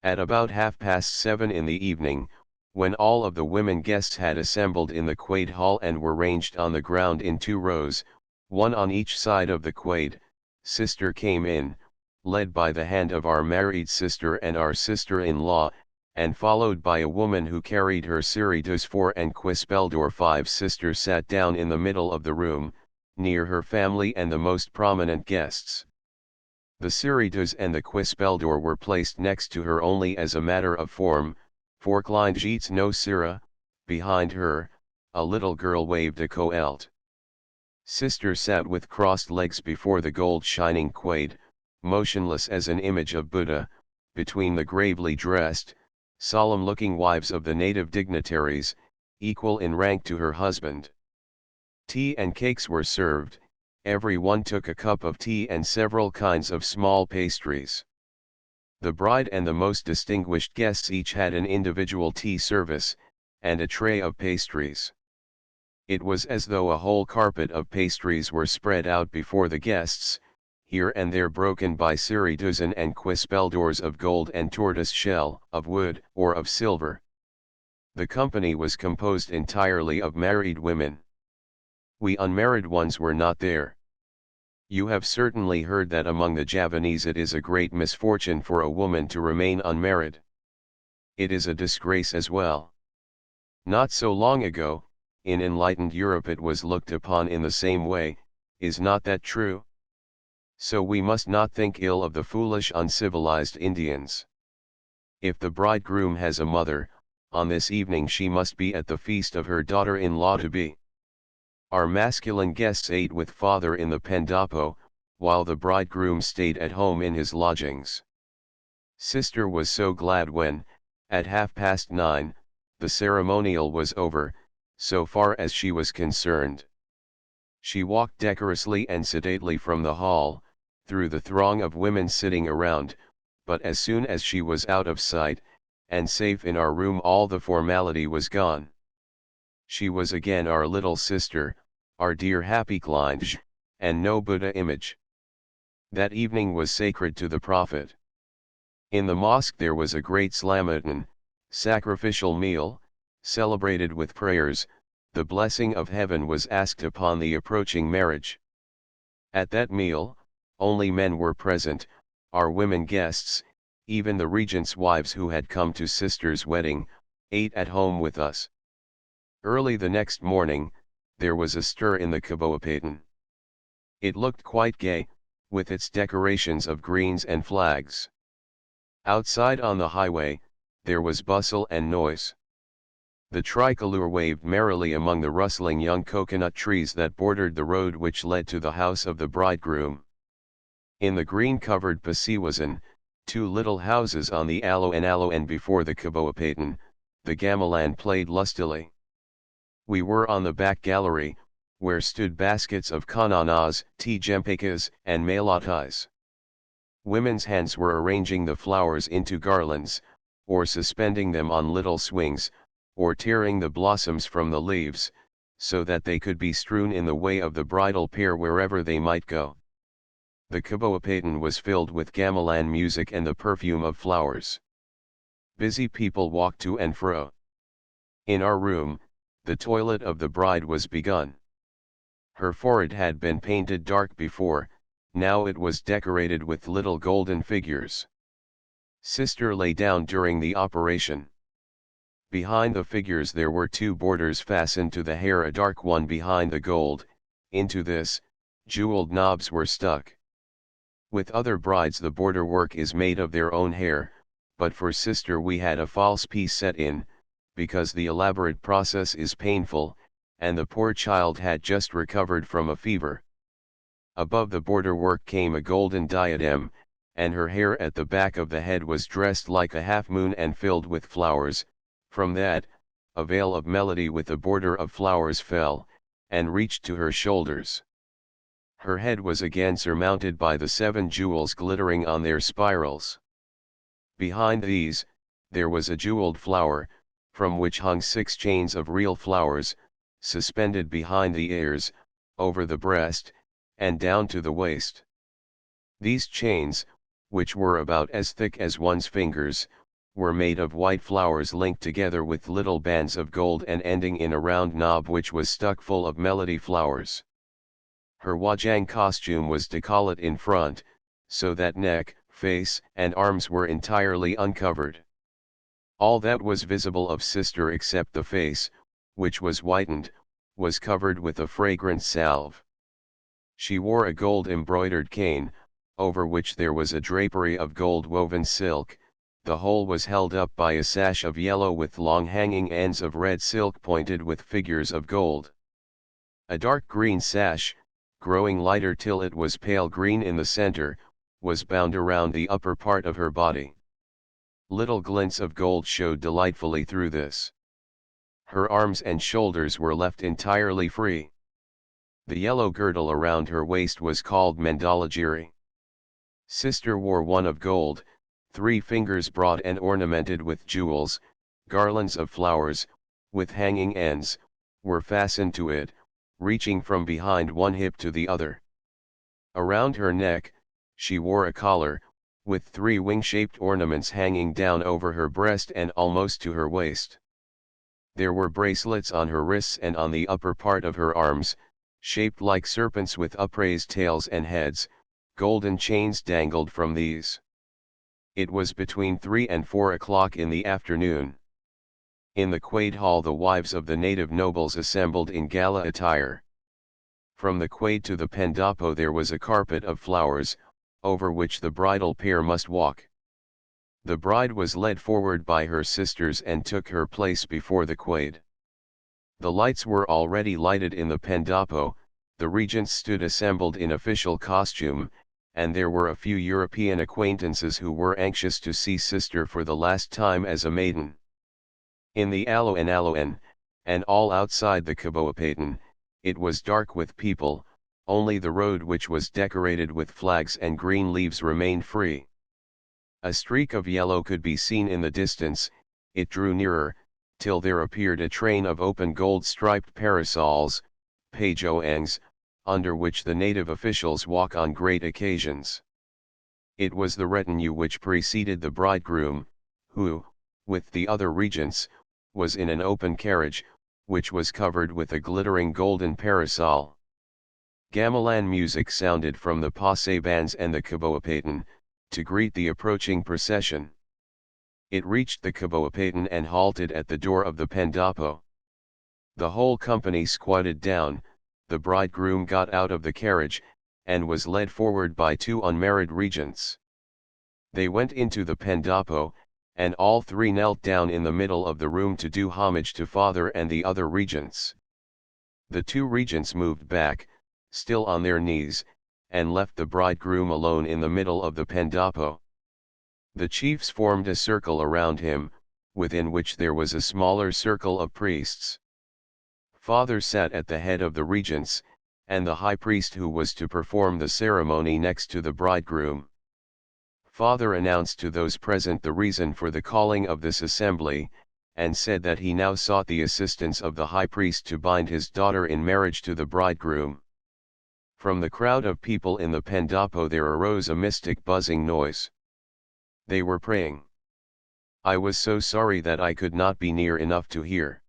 At about 7:30 in the evening, when all of the women guests had assembled in the quade hall and were ranged on the ground in 2 rows, one on each side of the quade, sister came in, led by the hand of our married sister and our sister-in-law, and followed by a woman who carried her Siritus 4 and Quispeldor 5 sister, sat down in the middle of the room, near her family and the most prominent guests. The Siritus and the Quispeldor were placed next to her only as a matter of form, for Kleinjeets no Sira. Behind her, a little girl waved a coelt. Sister sat with crossed legs before the gold-shining quade, motionless as an image of Buddha, between the gravely dressed, solemn-looking wives of the native dignitaries, equal in rank to her husband. Tea and cakes were served, every one took a cup of tea and several kinds of small pastries. The bride and the most distinguished guests each had an individual tea service, and a tray of pastries. It was as though a whole carpet of pastries were spread out before the guests, here and there broken by Siriduzen and Quispeldors of gold and tortoise shell, of wood, or of silver. The company was composed entirely of married women. We unmarried ones were not there. You have certainly heard that among the Javanese it is a great misfortune for a woman to remain unmarried. It is a disgrace as well. Not so long ago, in enlightened Europe it was looked upon in the same way, is not that true? So we must not think ill of the foolish uncivilized Indians. If the bridegroom has a mother, on this evening she must be at the feast of her daughter-in-law to be. Our masculine guests ate with father in the pendapo, while the bridegroom stayed at home in his lodgings. Sister was so glad when, at 9:30, the ceremonial was over, so far as she was concerned. She walked decorously and sedately from the hall, through the throng of women sitting around, but as soon as she was out of sight, and safe in our room, all the formality was gone. She was again our little sister, our dear happy Kleinj, and no Buddha image. That evening was sacred to the Prophet. In the mosque there was a great Slamatan, sacrificial meal, celebrated with prayers. The blessing of heaven was asked upon the approaching marriage. At that meal, only men were present, our women guests, even the regent's wives who had come to sister's wedding, ate at home with us. Early the next morning, there was a stir in the Kaboapatan. It looked quite gay, with its decorations of greens and flags. Outside on the highway, there was bustle and noise. The tricolor waved merrily among the rustling young coconut trees that bordered the road which led to the house of the bridegroom. In the green-covered Pasiwasan, two little houses on the Alo and before the Kaboapatan, the gamelan played lustily. We were on the back gallery, where stood baskets of kananas, tijempekas, and melatais. Women's hands were arranging the flowers into garlands, or suspending them on little swings, or tearing the blossoms from the leaves, so that they could be strewn in the way of the bridal pair wherever they might go. The Kaboapatan was filled with gamelan music and the perfume of flowers. Busy people walked to and fro. In our room, the toilet of the bride was begun. Her forehead had been painted dark before, now it was decorated with little golden figures. Sister lay down during the operation. Behind the figures there were two borders fastened to the hair, a dark one behind the gold. Into this, jeweled knobs were stuck. With other brides the border work is made of their own hair, but for sister we had a false piece set in, because the elaborate process is painful, and the poor child had just recovered from a fever. Above the border work came a golden diadem, and her hair at the back of the head was dressed like a half-moon and filled with flowers. From that, a veil of melody with a border of flowers fell, and reached to her shoulders. Her head was again surmounted by the 7 jewels glittering on their spirals. Behind these, there was a jeweled flower, from which hung 6 chains of real flowers, suspended behind the ears, over the breast, and down to the waist. These chains, which were about as thick as one's fingers, were made of white flowers linked together with little bands of gold and ending in a round knob which was stuck full of melody flowers. Her wajang costume was décolleté in front, so that neck, face, and arms were entirely uncovered. All that was visible of sister except the face, which was whitened, was covered with a fragrant salve. She wore a gold-embroidered cane, over which there was a drapery of gold-woven silk. The whole was held up by a sash of yellow with long hanging ends of red silk pointed with figures of gold. A dark green sash, growing lighter till it was pale green in the center, was bound around the upper part of her body. Little glints of gold showed delightfully through this. Her arms and shoulders were left entirely free. The yellow girdle around her waist was called mandalagiri. Sister wore one of gold, 3 fingers broad and ornamented with jewels. Garlands of flowers, with hanging ends, were fastened to it, reaching from behind one hip to the other. Around her neck, she wore a collar, with 3 wing-shaped ornaments hanging down over her breast and almost to her waist. There were bracelets on her wrists and on the upper part of her arms, shaped like serpents with upraised tails and heads. Golden chains dangled from these. It was between 3 and 4 o'clock in the afternoon. In the Quaid Hall the wives of the native nobles assembled in gala attire. From the Quaid to the Pendapo there was a carpet of flowers, over which the bridal pair must walk. The bride was led forward by her sisters and took her place before the Quaid. The lights were already lighted in the Pendapo, the regents stood assembled in official costume, and there were a few European acquaintances who were anxious to see sister for the last time as a maiden. In the Aloan, and all outside the Kaboapatan, it was dark with people. Only the road, which was decorated with flags and green leaves, remained free. A streak of yellow could be seen in the distance. It drew nearer, till there appeared a train of open gold-striped parasols, pajoangs, under which the native officials walk on great occasions. It was the retinue which preceded the bridegroom, who, with the other regents, was in an open carriage, which was covered with a glittering golden parasol. Gamelan music sounded from the passe bands and the Kaboapatan, to greet the approaching procession. It reached the Kaboapatan and halted at the door of the Pendapo. The whole company squatted down. The bridegroom got out of the carriage, and was led forward by 2 unmarried regents. They went into the Pendapo, and all 3 knelt down in the middle of the room to do homage to father and the other regents. The 2 regents moved back, still on their knees, and left the bridegroom alone in the middle of the Pendapo. The chiefs formed a circle around him, within which there was a smaller circle of priests. Father sat at the head of the regents, and the high priest who was to perform the ceremony next to the bridegroom. Father announced to those present the reason for the calling of this assembly, and said that he now sought the assistance of the high priest to bind his daughter in marriage to the bridegroom. From the crowd of people in the Pendapo there arose a mystic buzzing noise. They were praying. I was so sorry that I could not be near enough to hear.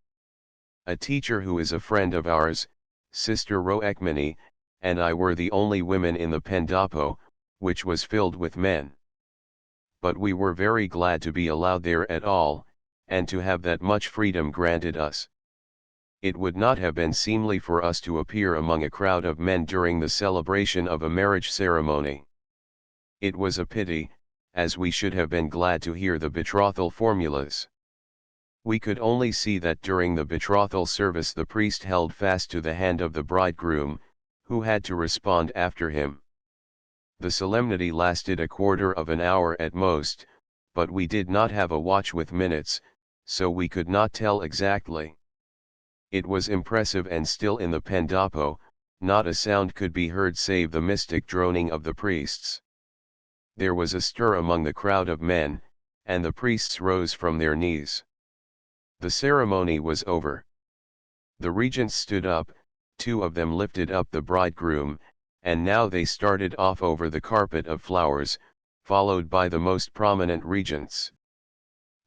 A teacher who is a friend of ours, Sister Roekmani, and I were the only women in the Pendapo, which was filled with men. But we were very glad to be allowed there at all, and to have that much freedom granted us. It would not have been seemly for us to appear among a crowd of men during the celebration of a marriage ceremony. It was a pity, as we should have been glad to hear the betrothal formulas. We could only see that during the betrothal service the priest held fast to the hand of the bridegroom, who had to respond after him. The solemnity lasted a quarter of an hour at most, but we did not have a watch with minutes, so we could not tell exactly. It was impressive, and still in the Pendapo, not a sound could be heard save the mystic droning of the priests. There was a stir among the crowd of men, and the priests rose from their knees. The ceremony was over. The regents stood up, 2 of them lifted up the bridegroom, and now they started off over the carpet of flowers, followed by the most prominent regents.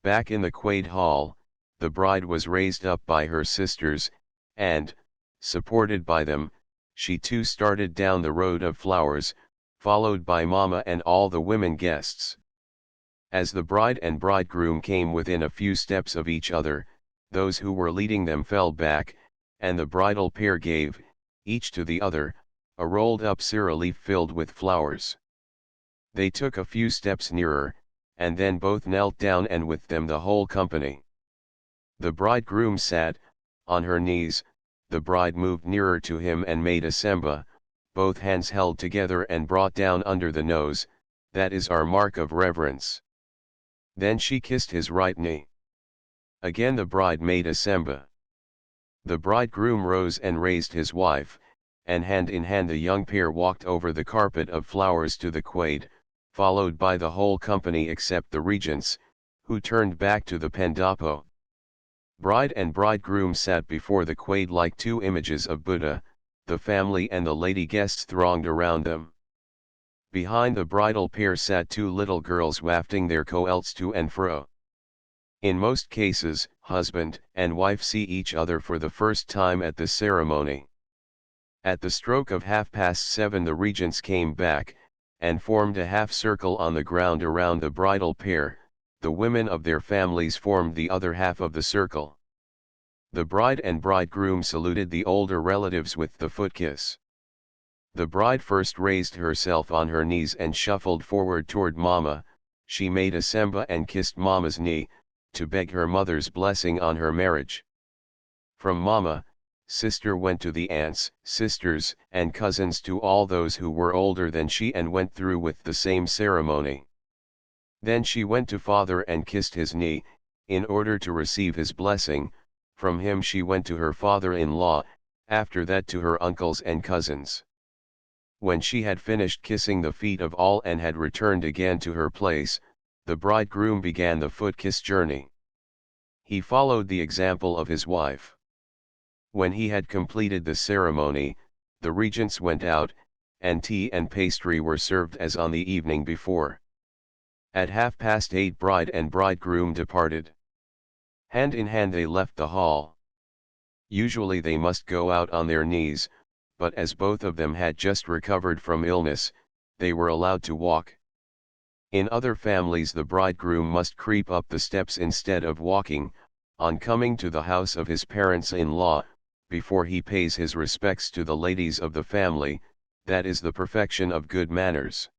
Back in the Quaid Hall, the bride was raised up by her sisters, and, supported by them, she too started down the road of flowers, followed by Mama and all the women guests. As the bride and bridegroom came within a few steps of each other, those who were leading them fell back, and the bridal pair gave, each to the other, a rolled-up sirih leaf filled with flowers. They took a few steps nearer, and then both knelt down, and with them the whole company. The bridegroom sat, on her knees, the bride moved nearer to him and made a semba, both hands held together and brought down under the nose, that is our mark of reverence. Then she kissed his right knee. Again the bride made a semba. The bridegroom rose and raised his wife, and hand in hand the young pair walked over the carpet of flowers to the quaid, followed by the whole company except the regents, who turned back to the pendapo. Bride and bridegroom sat before the quaid like two images of Buddha, the family and the lady guests thronged around them. Behind the bridal pair sat two little girls wafting their coelts to and fro. In most cases, husband and wife see each other for the first time at this ceremony. At the stroke of 7:30 the regents came back, and formed a half circle on the ground around the bridal pair. The women of their families formed the other half of the circle. The bride and bridegroom saluted the older relatives with the foot kiss. The bride first raised herself on her knees and shuffled forward toward Mama. She made a semba and kissed Mama's knee, to beg her mother's blessing on her marriage. From Mama, sister went to the aunts, sisters, and cousins, to all those who were older than she, and went through with the same ceremony. Then she went to father and kissed his knee, in order to receive his blessing. From him she went to her father-in-law, after that to her uncles and cousins. When she had finished kissing the feet of all and had returned again to her place, the bridegroom began the foot kiss journey. He followed the example of his wife. When he had completed the ceremony, the regents went out, and tea and pastry were served as on the evening before. At 8:30 bride and bridegroom departed. Hand in hand they left the hall. Usually they must go out on their knees, but as both of them had just recovered from illness, they were allowed to walk. In other families the bridegroom must creep up the steps instead of walking, on coming to the house of his parents-in-law, before he pays his respects to the ladies of the family. That is the perfection of good manners.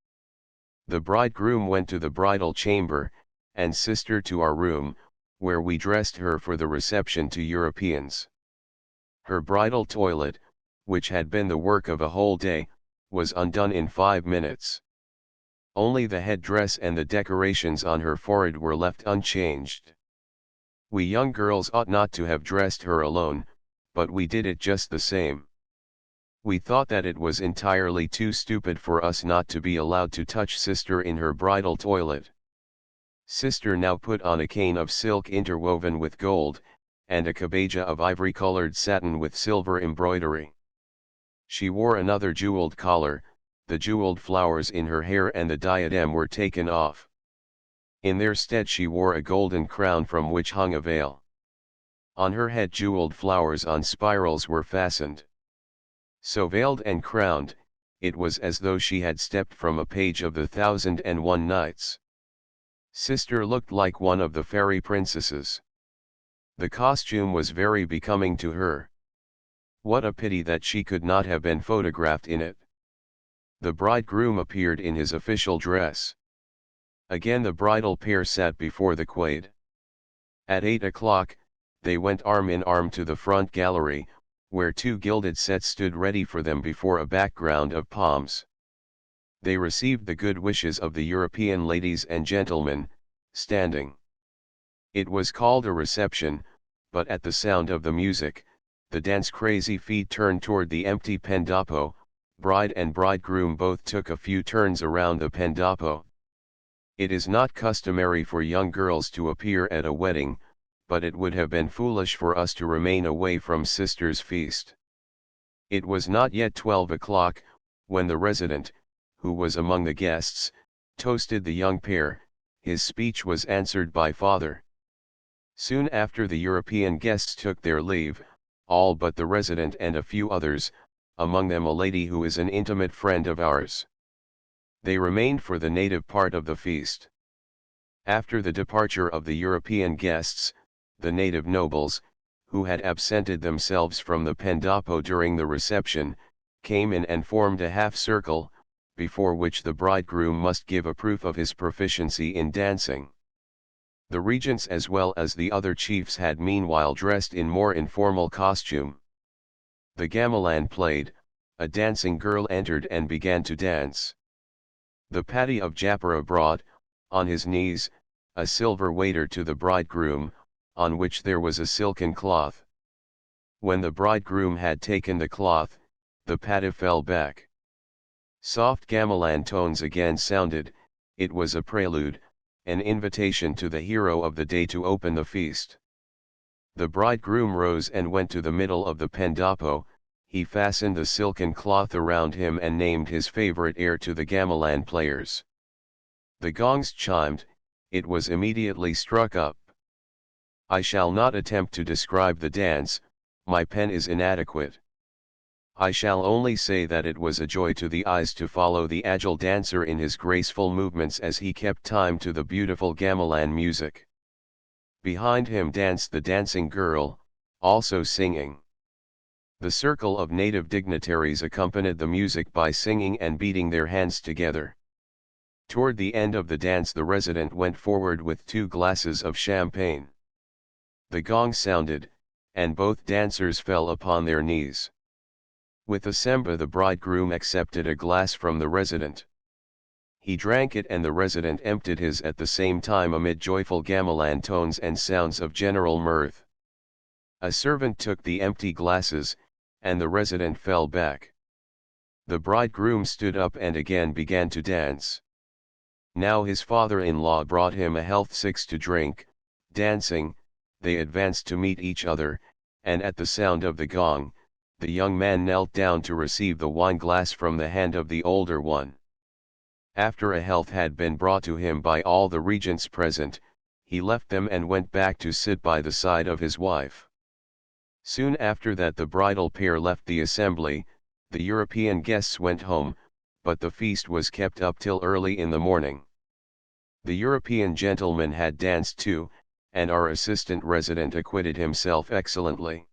The bridegroom went to the bridal chamber, and sister to our room, where we dressed her for the reception to Europeans. Her bridal toilet, which had been the work of a whole day, was undone in 5 minutes. Only the headdress and the decorations on her forehead were left unchanged. We young girls ought not to have dressed her alone, but we did it just the same. We thought that it was entirely too stupid for us not to be allowed to touch sister in her bridal toilet. Sister now put on a cane of silk interwoven with gold, and a kabaja of ivory-colored satin with silver embroidery. She wore another jeweled collar, the jeweled flowers in her hair and the diadem were taken off. In their stead she wore a golden crown from which hung a veil. On her head jeweled flowers on spirals were fastened. So veiled and crowned, it was as though she had stepped from a page of the 1001 Nights. Sister looked like one of the fairy princesses. The costume was very becoming to her. What a pity that she could not have been photographed in it. The bridegroom appeared in his official dress. Again the bridal pair sat before the quaid. At 8 o'clock, they went arm in arm to the front gallery, where two gilded sets stood ready for them before a background of palms. They received the good wishes of the European ladies and gentlemen, standing. It was called a reception, but at the sound of the music, the dance-crazy feet turned toward the empty pendapo. Bride and bridegroom both took a few turns around the pendapo. It is not customary for young girls to appear at a wedding, but it would have been foolish for us to remain away from sister's feast. It was not yet 12 o'clock, when the resident, who was among the guests, toasted the young pair. His speech was answered by father. Soon after the European guests took their leave, all but the resident and a few others, among them a lady who is an intimate friend of ours. They remained for the native part of the feast. After the departure of the European guests, the native nobles, who had absented themselves from the pendopo during the reception, came in and formed a half-circle, before which the bridegroom must give a proof of his proficiency in dancing. The regents as well as the other chiefs had meanwhile dressed in more informal costume. The gamelan played, a dancing girl entered and began to dance. The Patti of Japara brought, on his knees, a silver waiter to the bridegroom, on which there was a silken cloth. When the bridegroom had taken the cloth, the Patti fell back. Soft gamelan tones again sounded, it was a prelude, an invitation to the hero of the day to open the feast. The bridegroom rose and went to the middle of the pendopo, he fastened the silken cloth around him and named his favorite air to the gamelan players. The gongs chimed, it was immediately struck up. I shall not attempt to describe the dance, my pen is inadequate. I shall only say that it was a joy to the eyes to follow the agile dancer in his graceful movements as he kept time to the beautiful gamelan music. Behind him danced the dancing girl, also singing. The circle of native dignitaries accompanied the music by singing and beating their hands together. Toward the end of the dance the resident went forward with 2 glasses of champagne. The gong sounded, and both dancers fell upon their knees. With a semba the bridegroom accepted a glass from the resident. He drank it and the resident emptied his at the same time amid joyful gamelan tones and sounds of general mirth. A servant took the empty glasses, and the resident fell back. The bridegroom stood up and again began to dance. Now his father-in-law brought him a health six to drink. Dancing, they advanced to meet each other, and at the sound of the gong, the young man knelt down to receive the wine glass from the hand of the older one. After a health had been brought to him by all the regents present, he left them and went back to sit by the side of his wife. Soon after that the bridal pair left the assembly, the European guests went home, but the feast was kept up till early in the morning. The European gentleman had danced too, and our assistant resident acquitted himself excellently.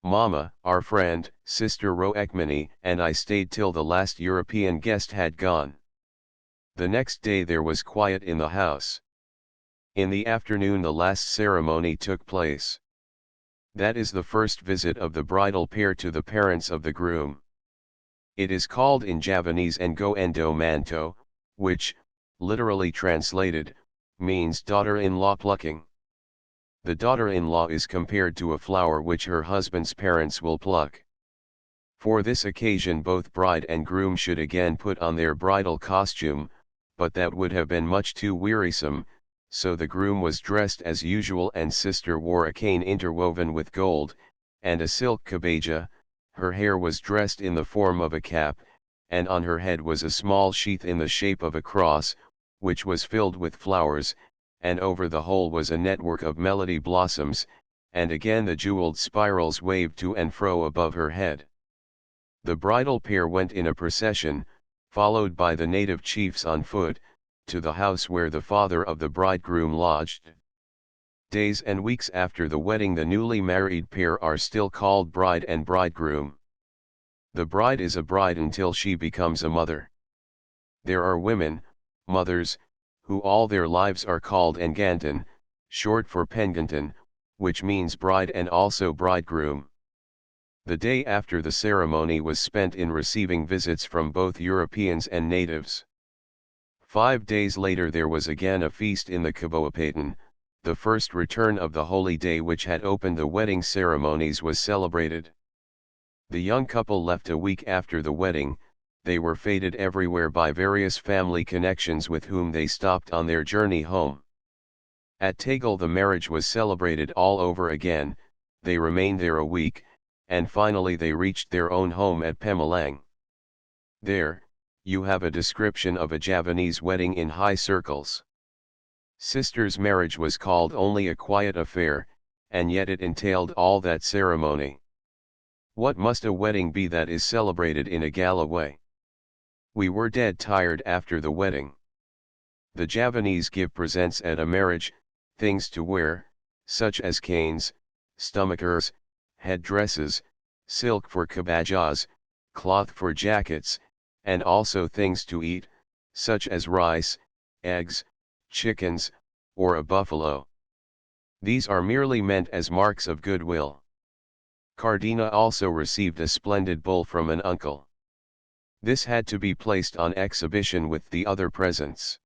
Mama, our friend, Sister Roekmani, and I stayed till the last European guest had gone. The next day there was quiet in the house. In the afternoon the last ceremony took place. That is the first visit of the bridal pair to the parents of the groom. It is called in Javanese Ngo Manto, which, literally translated, means daughter-in-law plucking. The daughter-in-law is compared to a flower which her husband's parents will pluck. For this occasion both bride and groom should again put on their bridal costume, but that would have been much too wearisome, so the groom was dressed as usual and sister wore a cane interwoven with gold, and a silk kabaja. Her hair was dressed in the form of a cap, and on her head was a small sheath in the shape of a cross, which was filled with flowers, and over the whole was a network of melody blossoms, and again the jeweled spirals waved to and fro above her head. The bridal pair went in a procession, followed by the native chiefs on foot, to the house where the father of the bridegroom lodged. Days and weeks after the wedding the newly married pair are still called bride and bridegroom. The bride is a bride until she becomes a mother. There are women, mothers, who all their lives are called Engantan, short for Pengantan, which means bride and also bridegroom. The day after the ceremony was spent in receiving visits from both Europeans and natives. 5 days later there was again a feast in the Kaboapatan. The first return of the holy day which had opened the wedding ceremonies was celebrated. The young couple left a week after the wedding. They were feted everywhere by various family connections with whom they stopped on their journey home. At Tagal the marriage was celebrated all over again. They remained there a week, and finally they reached their own home at Pemalang. There, you have a description of a Javanese wedding in high circles. Sister's marriage was called only a quiet affair, and yet it entailed all that ceremony. What must a wedding be that is celebrated in a gala way? We were dead tired after the wedding. The Javanese give presents at a marriage, things to wear, such as canes, stomachers, head dresses, silk for kabajas, cloth for jackets, and also things to eat, such as rice, eggs, chickens, or a buffalo. These are merely meant as marks of goodwill. Kartina also received a splendid bull from an uncle. This had to be placed on exhibition with the other presents.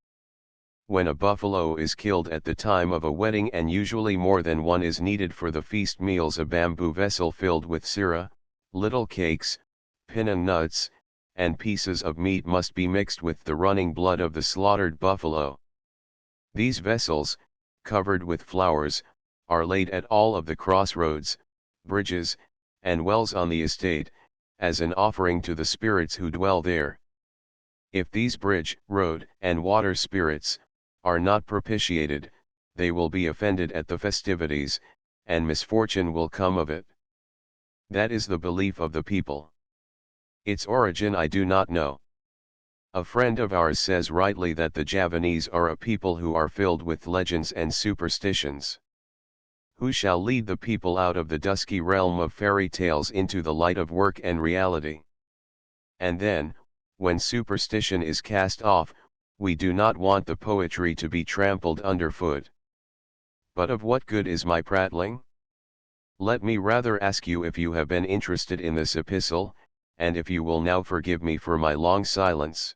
When a buffalo is killed at the time of a wedding, and usually more than one is needed for the feast meals, a bamboo vessel filled with sira, little cakes, pinang nuts, and pieces of meat must be mixed with the running blood of the slaughtered buffalo. These vessels, covered with flowers, are laid at all of the crossroads, bridges, and wells on the estate, as an offering to the spirits who dwell there. If these bridge, road, and water spirits are not propitiated, they will be offended at the festivities, and misfortune will come of it. That is the belief of the people. Its origin I do not know. A friend of ours says rightly that the Javanese are a people who are filled with legends and superstitions. Who shall lead the people out of the dusky realm of fairy tales into the light of work and reality? And then, when superstition is cast off, we do not want the poetry to be trampled underfoot. But of what good is my prattling? Let me rather ask you if you have been interested in this epistle, and if you will now forgive me for my long silence.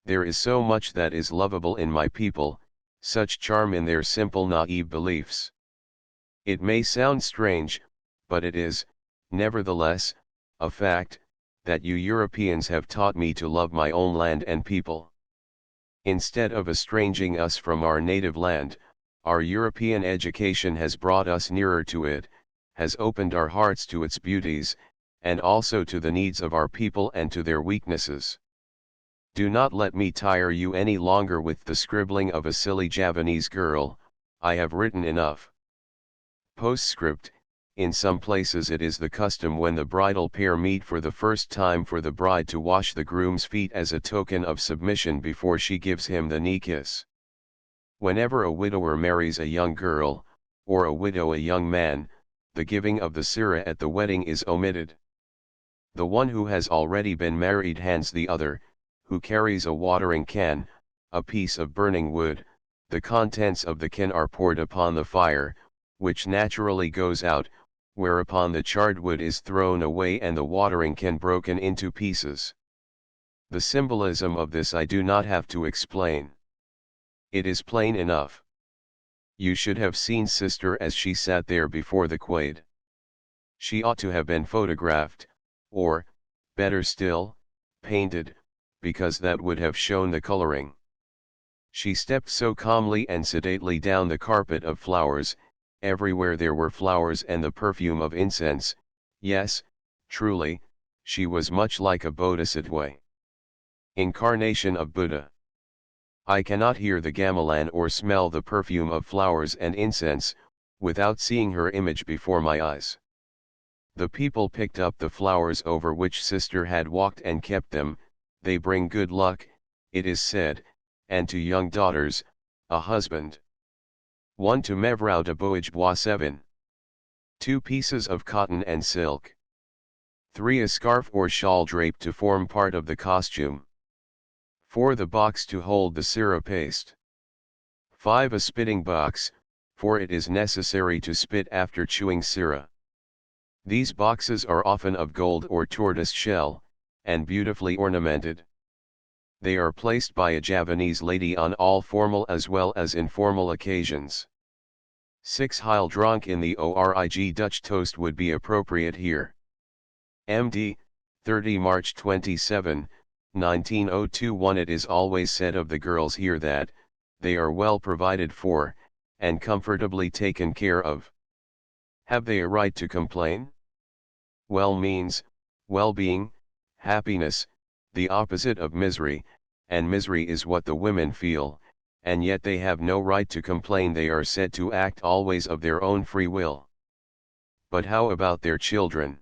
There is so much that is lovable in my people, such charm in their simple naive beliefs. It may sound strange, but it is, nevertheless, a fact, that you Europeans have taught me to love my own land and people. Instead of estranging us from our native land, our European education has brought us nearer to it, has opened our hearts to its beauties, and also to the needs of our people and to their weaknesses. Do not let me tire you any longer with the scribbling of a silly Javanese girl. I have written enough. Postscript: in some places it is the custom when the bridal pair meet for the first time for the bride to wash the groom's feet as a token of submission before she gives him the knee kiss. Whenever a widower marries a young girl, or a widow a young man, the giving of the sira at the wedding is omitted. The one who has already been married hands the other, who carries a watering can, a piece of burning wood. The contents of the can are poured upon the fire, which naturally goes out, whereupon the charred wood is thrown away and the watering can broken into pieces. The symbolism of this I do not have to explain. It is plain enough. You should have seen Sister as she sat there before the quade. She ought to have been photographed, or, better still, painted, because that would have shown the coloring. She stepped so calmly and sedately down the carpet of flowers. Everywhere there were flowers and the perfume of incense. Yes, truly, she was much like a bodhisattva. Incarnation of Buddha. I cannot hear the gamelan or smell the perfume of flowers and incense, without seeing her image before my eyes. The people picked up the flowers over which Sister had walked and kept them. They bring good luck, it is said, and to young daughters, a husband. 1 to Mevrou de Bois 7. 2 pieces of cotton and silk. 3 a scarf or shawl draped to form part of the costume. 4 the box to hold the sira paste. 5 a spitting box, for it is necessary to spit after chewing sira. These boxes are often of gold or tortoise shell, and beautifully ornamented. They are placed by a Javanese lady on all formal as well as informal occasions. 6 Heil dronk in the Orig Dutch toast would be appropriate here. MD, 30 March 27, 1902. It is always said of the girls here that, they are well provided for, and comfortably taken care of. Have they a right to complain? Well means, well-being, happiness, the opposite of misery, and misery is what the women feel, and yet they have no right to complain. They are said to act always of their own free will. But how about their children?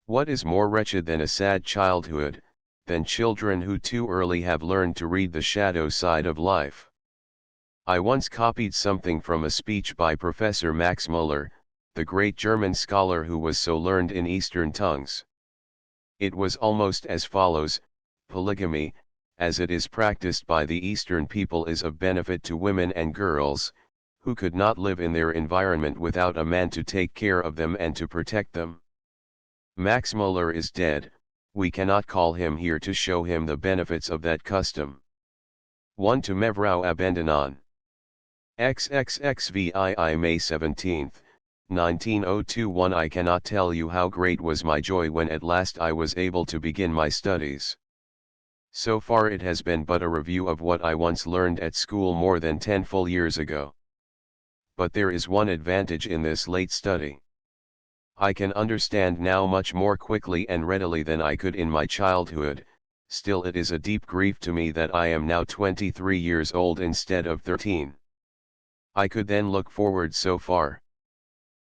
What is more wretched than a sad childhood, than children who too early have learned to read the shadow side of life. I once copied something from a speech by Professor Max Müller, the great German scholar who was so learned in Eastern tongues. It was almost as follows: polygamy, as it is practiced by the Eastern people, is of benefit to women and girls, who could not live in their environment without a man to take care of them and to protect them. Max Müller is dead, we cannot call him here to show him the benefits of that custom. 1 to Mevrou Abandonon. XXXVII May 17, 1902. I cannot tell you how great was my joy when at last I was able to begin my studies. So far it has been but a review of what I once learned at school more than 10 full years ago. But there is one advantage in this late study. I can understand now much more quickly and readily than I could in my childhood. Still, it is a deep grief to me that I am now 23 years old instead of 13. I could then look forward so far.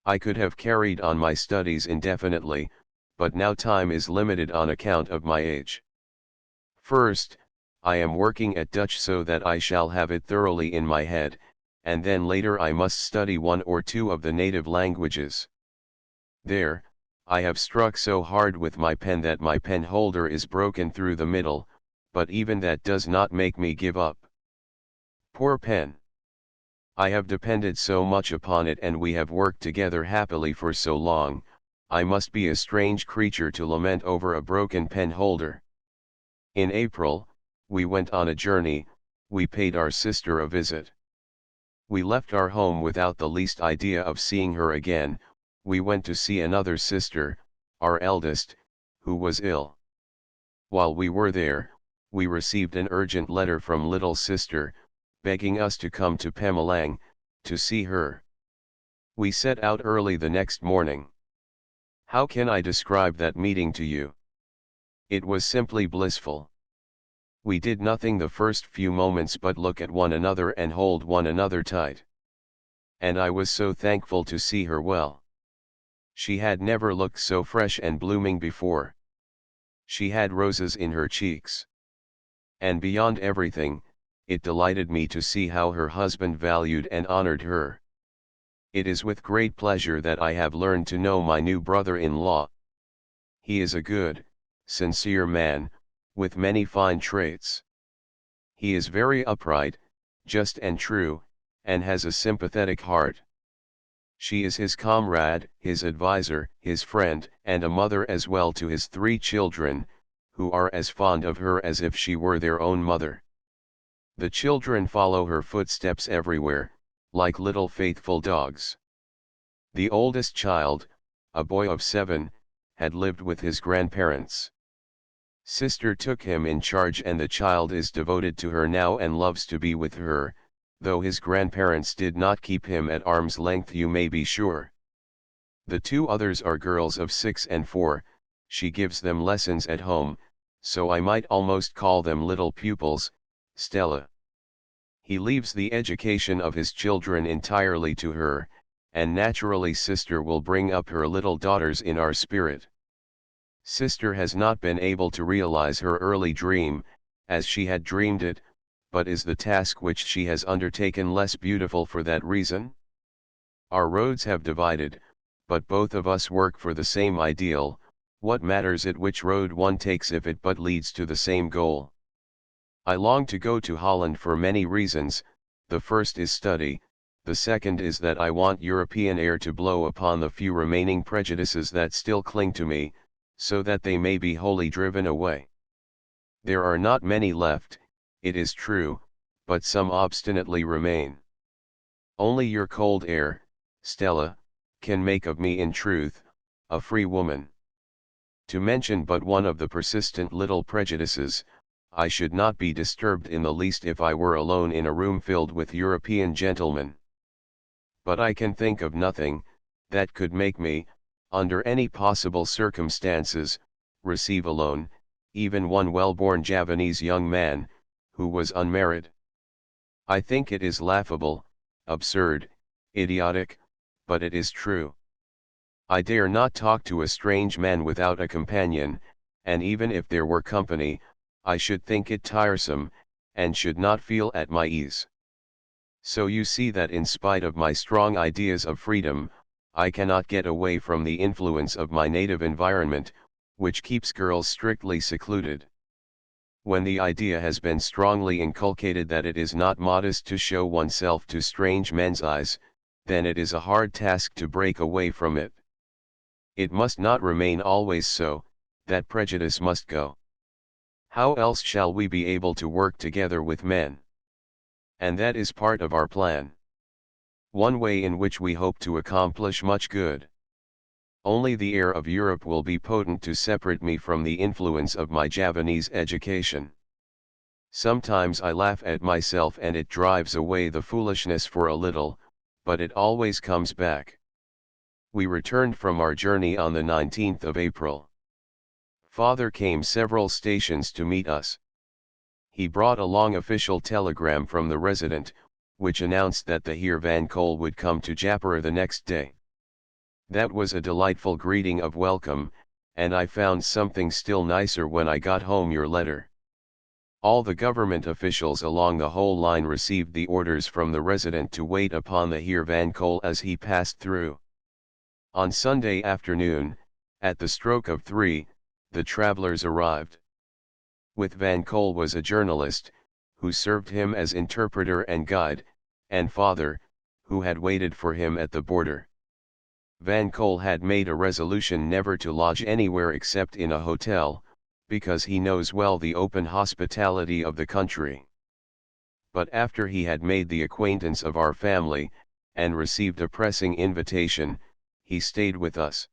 I could have carried on my studies indefinitely, but now time is limited on account of my age. First, I am working at Dutch so that I shall have it thoroughly in my head, and then later I must study one or two of the native languages. There, I have struck so hard with my pen that my pen holder is broken through the middle, but even that does not make me give up. Poor pen! I have depended so much upon it and we have worked together happily for so long. I must be a strange creature to lament over a broken pen holder. In April, we went on a journey, we paid our sister a visit. We left our home without the least idea of seeing her again. We went to see another sister, our eldest, who was ill. While we were there, we received an urgent letter from little sister, begging us to come to Pemalang, to see her. We set out early the next morning. How can I describe that meeting to you? It was simply blissful. We did nothing the first few moments but look at one another and hold one another tight. And I was so thankful to see her well. She had never looked so fresh and blooming before. She had roses in her cheeks. And beyond everything, it delighted me to see how her husband valued and honored her. It is with great pleasure that I have learned to know my new brother-in-law. He is a good, sincere man, with many fine traits. He is very upright, just and true, and has a sympathetic heart. She is his comrade, his advisor, his friend, and a mother as well to his 3 children, who are as fond of her as if she were their own mother. The children follow her footsteps everywhere, like little faithful dogs. The oldest child, a boy of 7, had lived with his grandparents. Sister took him in charge and the child is devoted to her now and loves to be with her, though his grandparents did not keep him at arm's length, you may be sure. The 2 others are girls of 6 and 4, she gives them lessons at home, so I might almost call them little pupils. Stella. He leaves the education of his children entirely to her, and naturally sister will bring up her little daughters in our spirit. Sister has not been able to realize her early dream, as she had dreamed it, but is the task which she has undertaken less beautiful for that reason? Our roads have divided, but both of us work for the same ideal. What matters it which road one takes if it but leads to the same goal? I long to go to Holland for many reasons. The first is study, the second is that I want European air to blow upon the few remaining prejudices that still cling to me, so that they may be wholly driven away. There are not many left, it is true, but some obstinately remain. Only your cold air, Stella, can make of me in truth, a free woman. To mention but one of the persistent little prejudices, I should not be disturbed in the least if I were alone in a room filled with European gentlemen. But I can think of nothing that could make me, under any possible circumstances, receive alone, even one well-born Javanese young man, who was unmarried. I think it is laughable, absurd, idiotic, but it is true. I dare not talk to a strange man without a companion, and even if there were company, I should think it tiresome, and should not feel at my ease. So you see that in spite of my strong ideas of freedom, I cannot get away from the influence of my native environment, which keeps girls strictly secluded. When the idea has been strongly inculcated that it is not modest to show oneself to strange men's eyes, then it is a hard task to break away from it. It must not remain always so, that prejudice must go. How else shall we be able to work together with men? And that is part of our plan. One way in which we hope to accomplish much good. Only the air of Europe will be potent to separate me from the influence of my Javanese education. Sometimes I laugh at myself and it drives away the foolishness for a little, but it always comes back. We returned from our journey on the 19th of April. Father came several stations to meet us. He brought a long official telegram from the resident, which announced that the Heer Van Cole would come to Japara the next day. That was a delightful greeting of welcome, and I found something still nicer when I got home your letter. All the government officials along the whole line received the orders from the resident to wait upon the Heer Van Cole as he passed through. On Sunday afternoon, at the stroke of 3, the travelers arrived. With Van Cole was a journalist, who served him as interpreter and guide, and Father, who had waited for him at the border. Van Cole had made a resolution never to lodge anywhere except in a hotel, because he knows well the open hospitality of the country. But after he had made the acquaintance of our family, and received a pressing invitation, he stayed with us.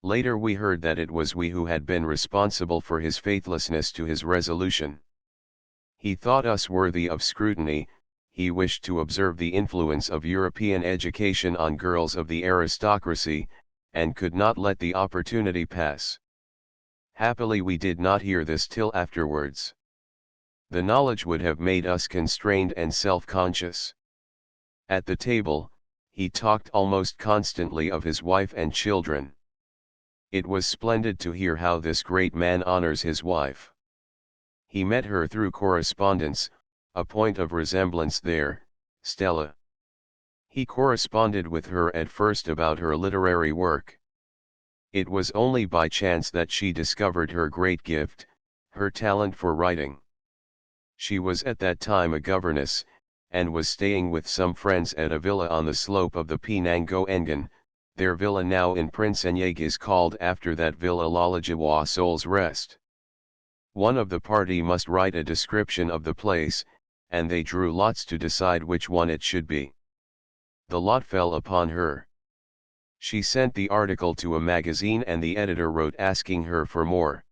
Later we heard that it was we who had been responsible for his faithlessness to his resolution. He thought us worthy of scrutiny, he wished to observe the influence of European education on girls of the aristocracy, and could not let the opportunity pass. Happily we did not hear this till afterwards. The knowledge would have made us constrained and self-conscious. At the table, he talked almost constantly of his wife and children. It was splendid to hear how this great man honors his wife. He met her through correspondence, a point of resemblance there, Stella. He corresponded with her at first about her literary work. It was only by chance that she discovered her great gift, her talent for writing. She was at that time a governess, and was staying with some friends at a villa on the slope of the Penango Engen. Their villa now in Prince Enyag is called after that villa Lalajawa Soul's Rest. One of the party must write a description of the place, and they drew lots to decide which one it should be. The lot fell upon her. She sent the article to a magazine and the editor wrote asking her for more.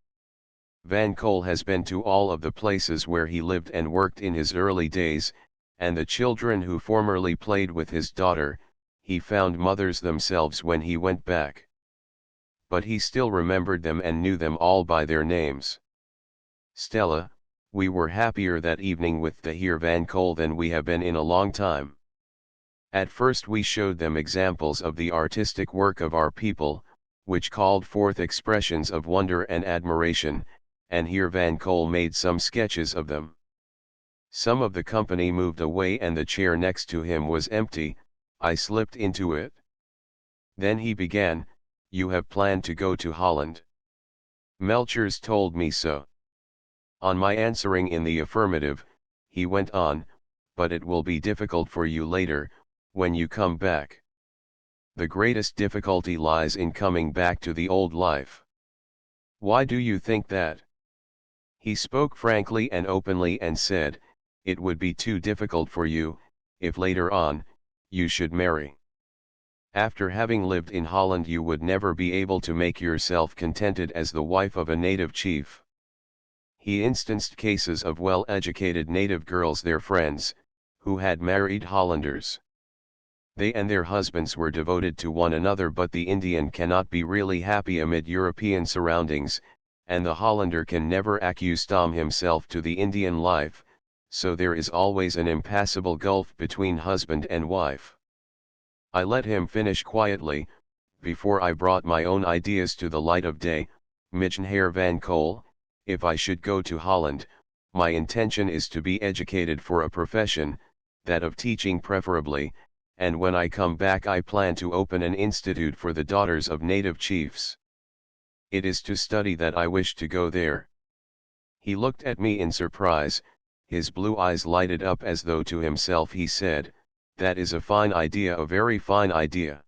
Van Cole has been to all of the places where he lived and worked in his early days, and the children who formerly played with his daughter, he found mothers themselves when he went back. But he still remembered them and knew them all by their names. Stella, we were happier that evening with the Heer Van Cole than we have been in a long time. At first we showed them examples of the artistic work of our people, which called forth expressions of wonder and admiration, and Heer Van Cole made some sketches of them. Some of the company moved away and the chair next to him was empty. I slipped into it. Then he began, "You have planned to go to Holland. Melchers told me so." On my answering in the affirmative, he went on, "But it will be difficult for you later, when you come back. The greatest difficulty lies in coming back to the old life." "Why do you think that?" He spoke frankly and openly and said, "It would be too difficult for you, if later on, you should marry. After having lived in Holland you would never be able to make yourself contented as the wife of a native chief." He instanced cases of well-educated native girls, their friends, who had married Hollanders. They and their husbands were devoted to one another, but the Indian cannot be really happy amid European surroundings, and the Hollander can never accustom himself to the Indian life, so there is always an impassable gulf between husband and wife. I let him finish quietly, before I brought my own ideas to the light of day, Mijnheer van Kool, if I should go to Holland, my intention is to be educated for a profession, that of teaching preferably, and when I come back I plan to open an institute for the daughters of native chiefs. It is to study that I wish to go there. He looked at me in surprise, his blue eyes lighted up as though to himself he said, "That is a fine idea, a very fine idea."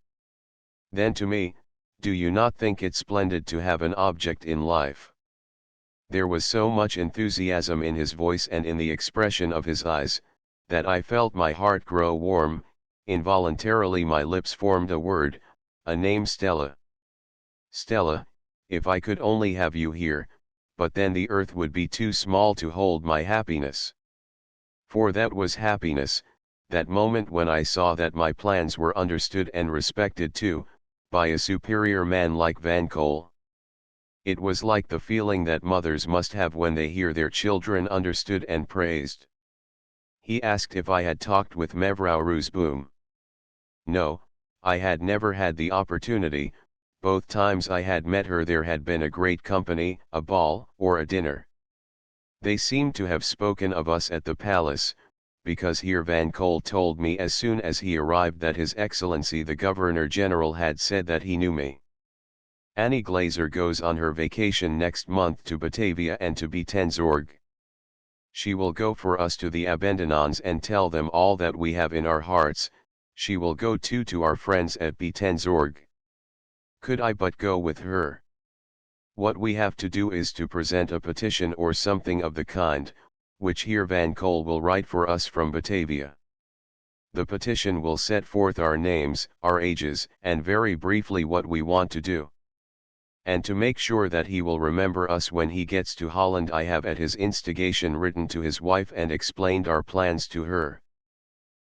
Then to me, "Do you not think it splendid to have an object in life?" There was so much enthusiasm in his voice and in the expression of his eyes, that I felt my heart grow warm. Involuntarily my lips formed a word, a name, Stella. Stella, if I could only have you here, but then the earth would be too small to hold my happiness. For that was happiness, that moment when I saw that my plans were understood and respected too, by a superior man like Van Kool. It was like the feeling that mothers must have when they hear their children understood and praised. He asked if I had talked with Mevrouw Roosboom. No, I had never had the opportunity. Both times I had met her there had been a great company, a ball, or a dinner. They seemed to have spoken of us at the palace, because Heer Van Kool told me as soon as he arrived that His Excellency the Governor-General had said that he knew me. Annie Glazer goes on her vacation next month to Batavia and to Bettenzorg. She will go for us to the Abendanons and tell them all that we have in our hearts. She will go too to our friends at Bettenzorg. Could I but go with her? What we have to do is to present a petition or something of the kind, which Heer Van Kool will write for us from Batavia. The petition will set forth our names, our ages, and very briefly what we want to do. And to make sure that he will remember us when he gets to Holland, I have at his instigation written to his wife and explained our plans to her.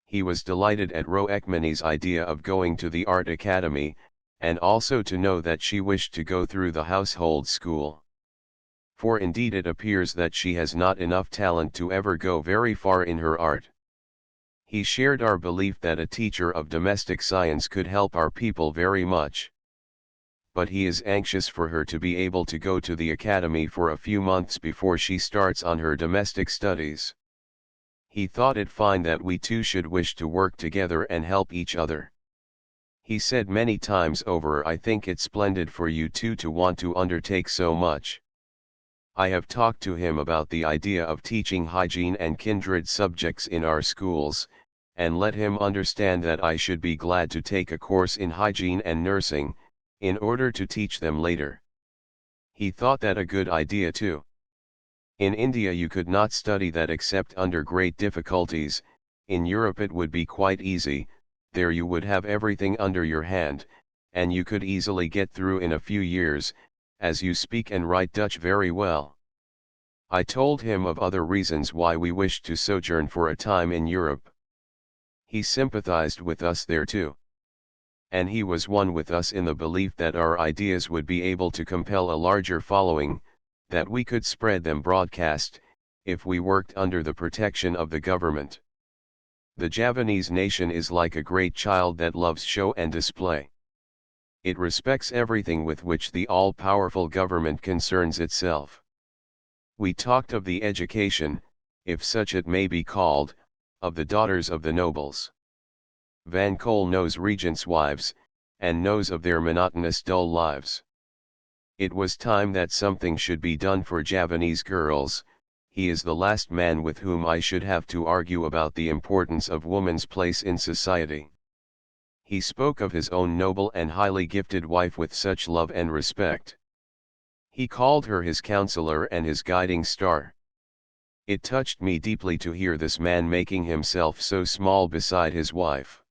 He was delighted at Ro Ekmani's idea of going to the art academy, and also to know that she wished to go through the household school. For indeed it appears that she has not enough talent to ever go very far in her art. He shared our belief that a teacher of domestic science could help our people very much. But he is anxious for her to be able to go to the academy for a few months before she starts on her domestic studies. He thought it fine that we two should wish to work together and help each other. He said many times over, "I think it splendid for you two to want to undertake so much." I have talked to him about the idea of teaching hygiene and kindred subjects in our schools, and let him understand that I should be glad to take a course in hygiene and nursing, in order to teach them later. He thought that a good idea too. In India you could not study that except under great difficulties. In Europe it would be quite easy. There you would have everything under your hand, and you could easily get through in a few years, as you speak and write Dutch very well. I told him of other reasons why we wished to sojourn for a time in Europe. He sympathized with us there too. And he was one with us in the belief that our ideas would be able to compel a larger following, that we could spread them broadcast, if we worked under the protection of the government. The Javanese nation is like a great child that loves show and display. It respects everything with which the all-powerful government concerns itself. We talked of the education, if such it may be called, of the daughters of the nobles. Van Kool knows regents' wives, and knows of their monotonous dull lives. It was time that something should be done for Javanese girls. He is the last man with whom I should have to argue about the importance of woman's place in society. He spoke of his own noble and highly gifted wife with such love and respect. He called her his counselor and his guiding star. It touched me deeply to hear this man making himself so small beside his wife.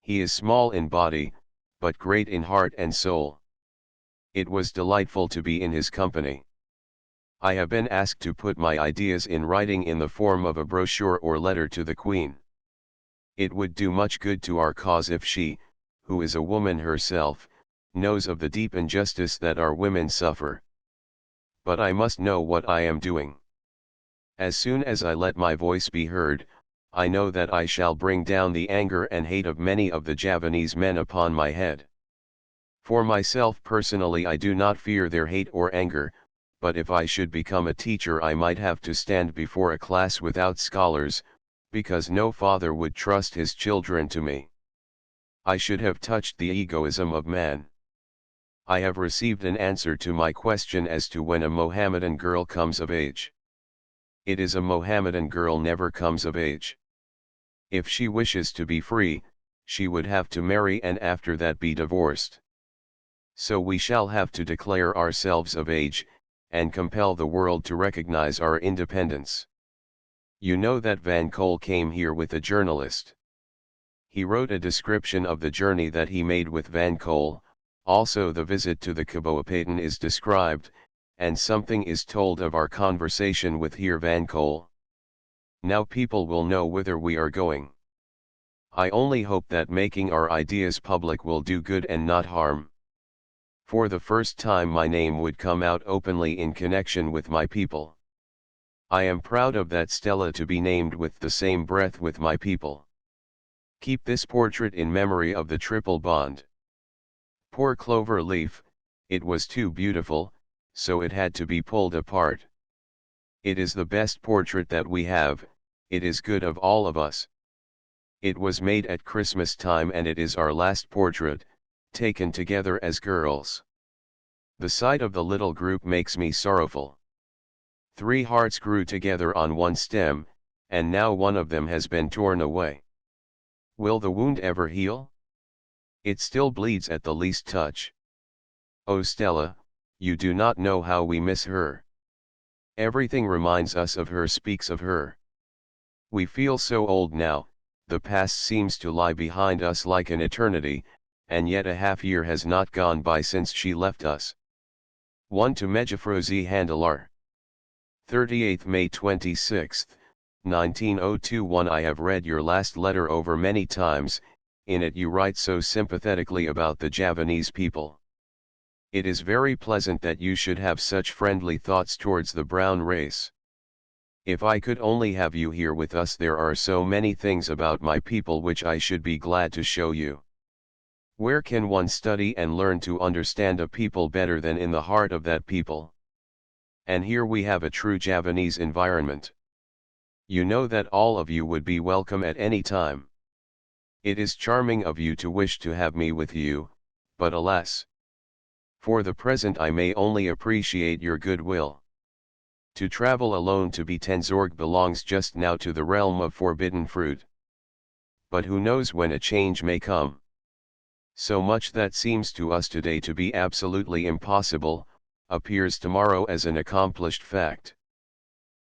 He is small in body, but great in heart and soul. It was delightful to be in his company. I have been asked to put my ideas in writing in the form of a brochure or letter to the Queen. It would do much good to our cause if she, who is a woman herself, knows of the deep injustice that our women suffer. But I must know what I am doing. As soon as I let my voice be heard, I know that I shall bring down the anger and hate of many of the Javanese men upon my head. For myself personally, I do not fear their hate or anger, but if I should become a teacher I might have to stand before a class without scholars, because no father would trust his children to me. I should have touched the egoism of man. I have received an answer to my question as to when a Mohammedan girl comes of age. It is a Mohammedan girl never comes of age. If she wishes to be free, she would have to marry and after that be divorced. So we shall have to declare ourselves of age, and compel the world to recognize our independence. You know that Van Cole came here with a journalist. He wrote a description of the journey that he made with Van Cole, also the visit to the Caboapatan is described, and something is told of our conversation with Heer Van Cole. Now people will know whither we are going. I only hope that making our ideas public will do good and not harm. For the first time my name would come out openly in connection with my people. I am proud of that Stella to be named with the same breath with my people. Keep this portrait in memory of the triple bond. Poor Clover Leaf, it was too beautiful, so it had to be pulled apart. It is the best portrait that we have, it is good of all of us. It was made at Christmas time and it is our last portrait, taken together as girls. The sight of the little group makes me sorrowful. 3 hearts grew together on one stem, and now one of them has been torn away. Will the wound ever heal? It still bleeds at the least touch. Oh Stella, you do not know how we miss her. Everything reminds us of her, speaks of her. We feel so old now, the past seems to lie behind us like an eternity, and yet a half-year has not gone by since she left us. 1 to Mejafrozi Handalar. 38th May 26, 1902. I have read your last letter over many times, in it you write so sympathetically about the Javanese people. It is very pleasant that you should have such friendly thoughts towards the brown race. If I could only have you here with us, there are so many things about my people which I should be glad to show you. Where can one study and learn to understand a people better than in the heart of that people? And here we have a true Javanese environment. You know that all of you would be welcome at any time. It is charming of you to wish to have me with you, but alas! For the present I may only appreciate your goodwill. To travel alone to Tenzorg belongs just now to the realm of forbidden fruit. But who knows when a change may come? So much that seems to us today to be absolutely impossible, appears tomorrow as an accomplished fact.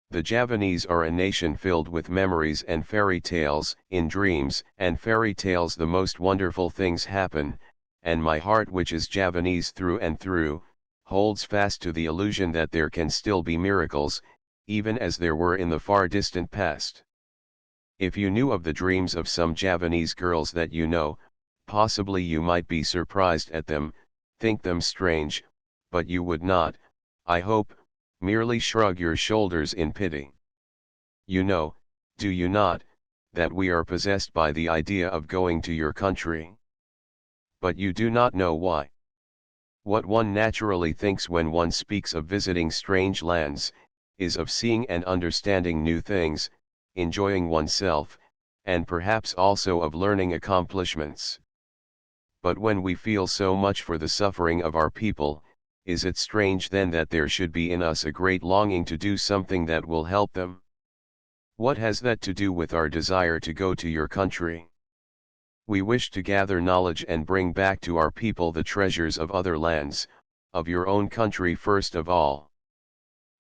The Javanese are a nation filled with memories and fairy tales. In dreams and fairy tales the most wonderful things happen, and my heart, which is Javanese through and through, holds fast to the illusion that there can still be miracles, even as there were in the far distant past. If you knew of the dreams of some Javanese girls that you know, possibly you might be surprised at them, think them strange, but you would not, I hope, merely shrug your shoulders in pity. You know, do you not, that we are possessed by the idea of going to your country? But you do not know why. What one naturally thinks when one speaks of visiting strange lands, is of seeing and understanding new things, enjoying oneself, and perhaps also of learning accomplishments. But when we feel so much for the suffering of our people, is it strange then that there should be in us a great longing to do something that will help them? What has that to do with our desire to go to your country? We wish to gather knowledge and bring back to our people the treasures of other lands, of your own country first of all.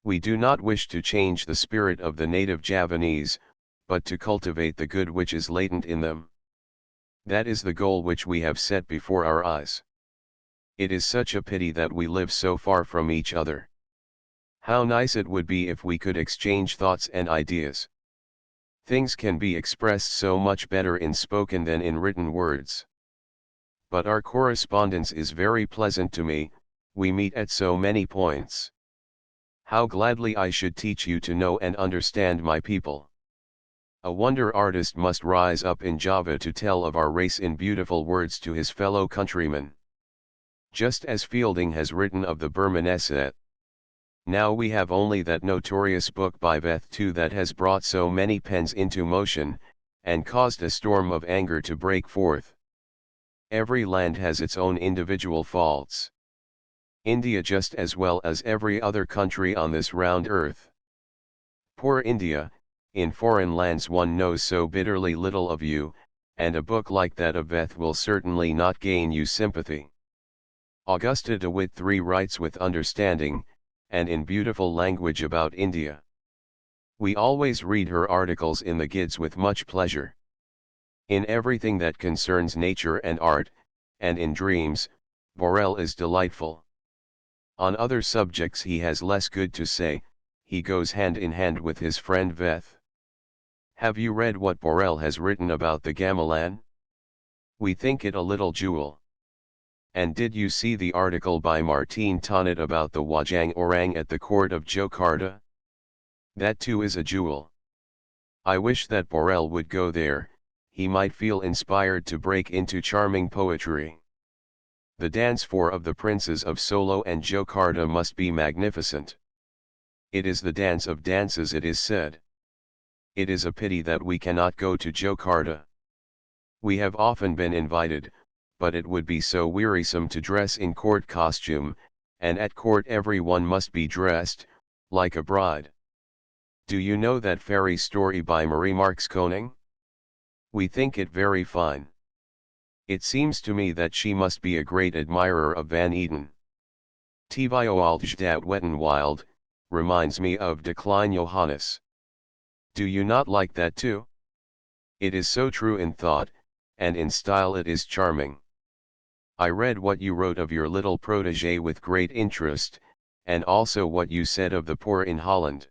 We do not wish to change the spirit of the native Javanese, but to cultivate the good which is latent in them. That is the goal which we have set before our eyes. It is such a pity that we live so far from each other. How nice it would be if we could exchange thoughts and ideas. Things can be expressed so much better in spoken than in written words. But our correspondence is very pleasant to me, we meet at so many points. How gladly I should teach you to know and understand my people. A wonder artist must rise up in Java to tell of our race in beautiful words to his fellow countrymen. just as Fielding has written of the Burmanese. Now we have only that notorious book by Veth too that has brought so many pens into motion, and caused a storm of anger to break forth. Every land has its own individual faults. India just as well as every other country on this round earth. Poor India, in foreign lands one knows so bitterly little of you, and a book like that of Veth will certainly not gain you sympathy. Augusta de Witt III writes with understanding, and in beautiful language about India. We always read her articles in the Gids with much pleasure. In everything that concerns nature and art, and in dreams, Borel is delightful. On other subjects he has less good to say, he goes hand in hand with his friend Veth. Have you read what Borel has written about the gamelan? We think it a little jewel. And did you see the article by Martine Tonnet about the Wajang Orang at the court of Jakarta? That too is a jewel. I wish that Borel would go there, he might feel inspired to break into charming poetry. The dance floor of the princes of Solo and Jakarta must be magnificent. It is the dance of dances, it is said. It is a pity that we cannot go to Jakarta. We have often been invited, but it would be so wearisome to dress in court costume, and at court everyone must be dressed, like a bride. Do you know that fairy story by Marie Marx Koning? We think it very fine. It seems to me that she must be a great admirer of Van Eden. Tvioald dat wetten wild, reminds me of Decline Johannes. Do you not like that too? It is so true in thought, and in style it is charming. I read what you wrote of your little protégé with great interest, and also what you said of the poor in Holland.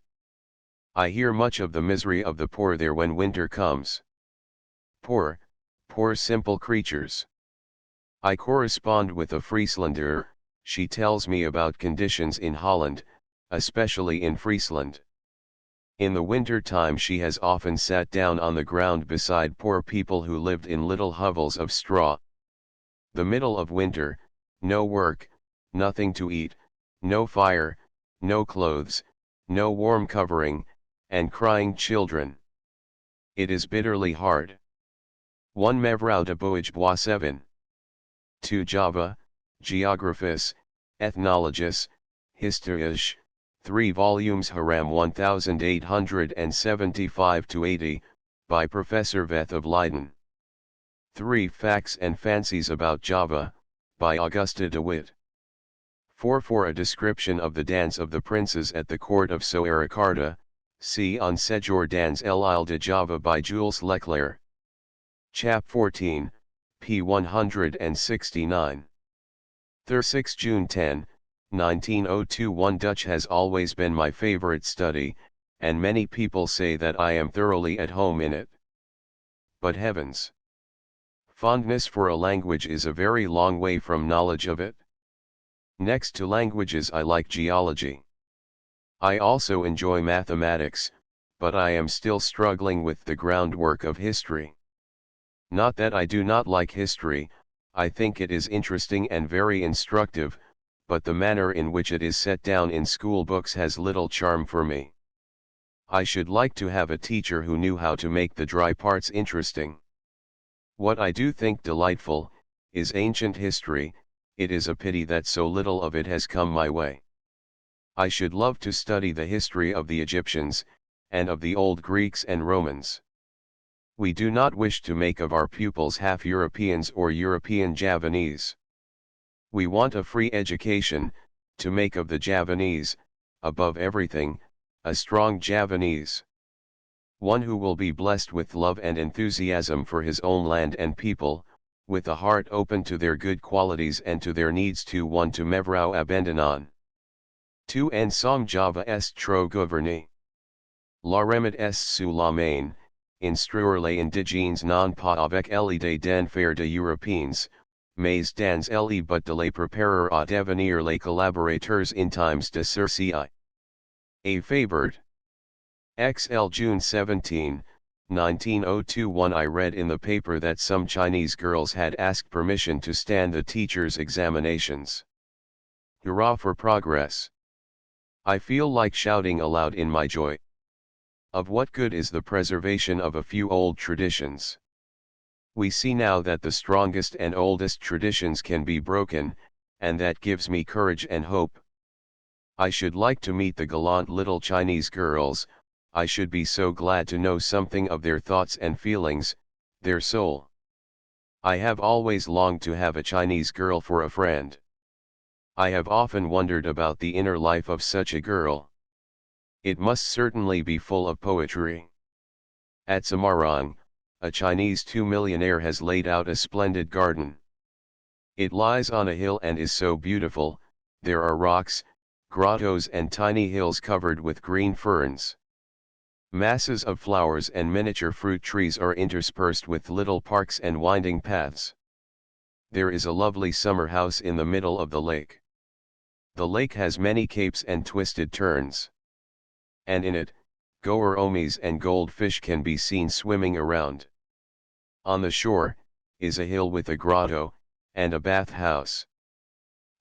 I hear much of the misery of the poor there when winter comes. Poor, poor simple creatures. I correspond with a Frieslander, she tells me about conditions in Holland, especially in Friesland. In the winter time she has often sat down on the ground beside poor people who lived in little hovels of straw. The middle of winter, no work, nothing to eat, no fire, no clothes, no warm covering, and crying children. It is bitterly hard. 1 Mevrou de Bois 7. 2 Java, Geographus, Ethnologus, Historias, 3 volumes Haram 1875-80, by Professor Veth of Leiden. 3 Facts and Fancies about Java, by Augusta de Witt. 4 For a description of the dance of the princes at the court of Soerakarta, see on Séjour dans l'île de Java by Jules Leclerc. Chap 14, p. 169. 6 June 10, 1902 1 Dutch has always been my favorite study, and many people say that I am thoroughly at home in it. But heavens! Fondness for a language is a very long way from knowledge of it. Next to languages I like geology. I also enjoy mathematics, but I am still struggling with the groundwork of history. Not that I do not like history, I think it is interesting and very instructive, but the manner in which it is set down in school books has little charm for me. I should like to have a teacher who knew how to make the dry parts interesting. What I do think delightful, is ancient history. It is a pity that so little of it has come my way. I should love to study the history of the Egyptians, and of the old Greeks and Romans. We do not wish to make of our pupils half Europeans or European Javanese. We want a free education, to make of the Javanese, above everything, a strong Javanese. One who will be blessed with love and enthusiasm for his own land and people, with a heart open to their good qualities and to their needs. 1 To Mevrou Abandonan. 2 Ensemble Java est trop gouverné. La remède est sous la main, instruire les indigènes non pas avec l'idée d'en faire de Européens, mais dans le but de les préparer à devenir les collaborateurs intimes de ceux-ci. A. Fabert. XL June 17, 1902. I read in the paper that some Chinese girls had asked permission to stand the teachers' examinations. Hurrah for progress! I feel like shouting aloud in my joy. Of what good is the preservation of a few old traditions? We see now that the strongest and oldest traditions can be broken, and that gives me courage and hope. I should like to meet the gallant little Chinese girls. I should be so glad to know something of their thoughts and feelings, their soul. I have always longed to have a Chinese girl for a friend. I have often wondered about the inner life of such a girl. It must certainly be full of poetry. At Semarang, a Chinese millionaire has laid out a splendid garden. It lies on a hill and is so beautiful. There are rocks, grottos and tiny hills covered with green ferns. Masses of flowers and miniature fruit trees are interspersed with little parks and winding paths. There is a lovely summer house in the middle of the lake. The lake has many capes and twisted turns. And in it, gouramis and goldfish can be seen swimming around. On the shore, is a hill with a grotto, and a bath house.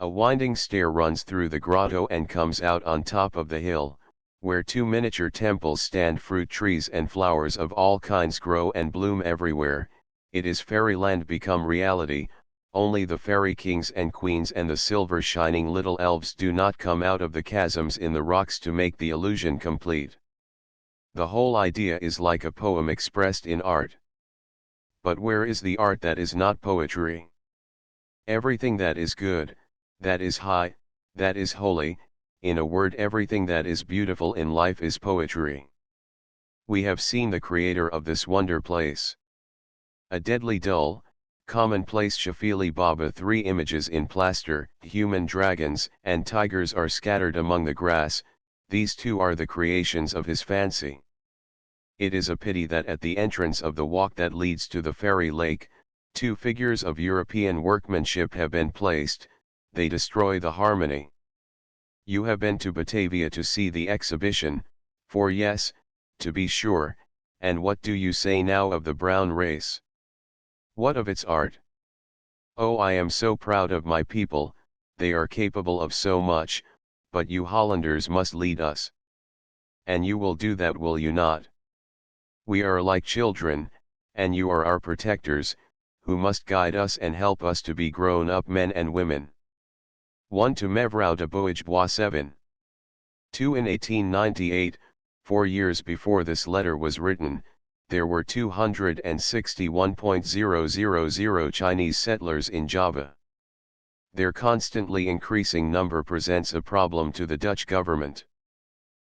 A winding stair runs through the grotto and comes out on top of the hill, where two miniature temples stand. Fruit trees and flowers of all kinds grow and bloom everywhere. It is fairyland become reality. Only the fairy kings and queens and the silver shining little elves do not come out of the chasms in the rocks to make the illusion complete. The whole idea is like a poem expressed in art. But where is the art that is not poetry? Everything that is good, that is high, that is holy, in a word, everything that is beautiful in life is poetry. We have seen the creator of this wonder place. A deadly dull, commonplace Shafili Baba. 3 images in plaster, human dragons and tigers are scattered among the grass. These 2 are the creations of his fancy. It is a pity that at the entrance of the walk that leads to the fairy lake, 2 figures of European workmanship have been placed. They destroy the harmony. You have been to Batavia to see the exhibition, for yes, to be sure, and what do you say now of the brown race? What of its art? Oh, I am so proud of my people, they are capable of so much, but you Hollanders must lead us. And you will do that, will you not? We are like children, and you are our protectors, who must guide us and help us to be grown-up men and women. 1 to Mevrou de Bois 7. 2 In 1898, 4 years before this letter was written, there were 261,000 Chinese settlers in Java. Their constantly increasing number presents a problem to the Dutch government.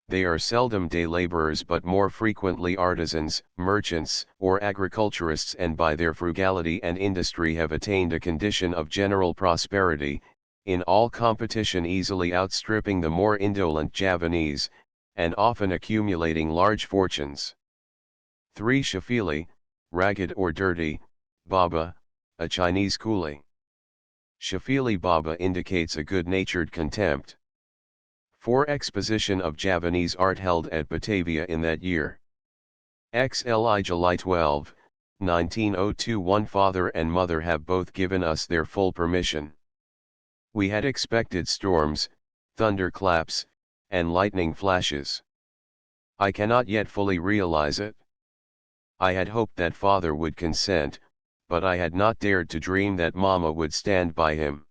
They are seldom day laborers but more frequently artisans, merchants, or agriculturists, and by their frugality and industry have attained a condition of general prosperity, in all competition easily outstripping the more indolent Javanese, and often accumulating large fortunes. 3 Shafili, ragged or dirty, Baba, a Chinese coolie. Shafili Baba indicates a good-natured contempt. 4 Exposition of Javanese art held at Batavia in that year. XLI July 12, 1902. One father and mother have both given us their full permission. We had expected storms, thunderclaps, and lightning flashes. I cannot yet fully realize it. I had hoped that father would consent, but I had not dared to dream that mama would stand by him.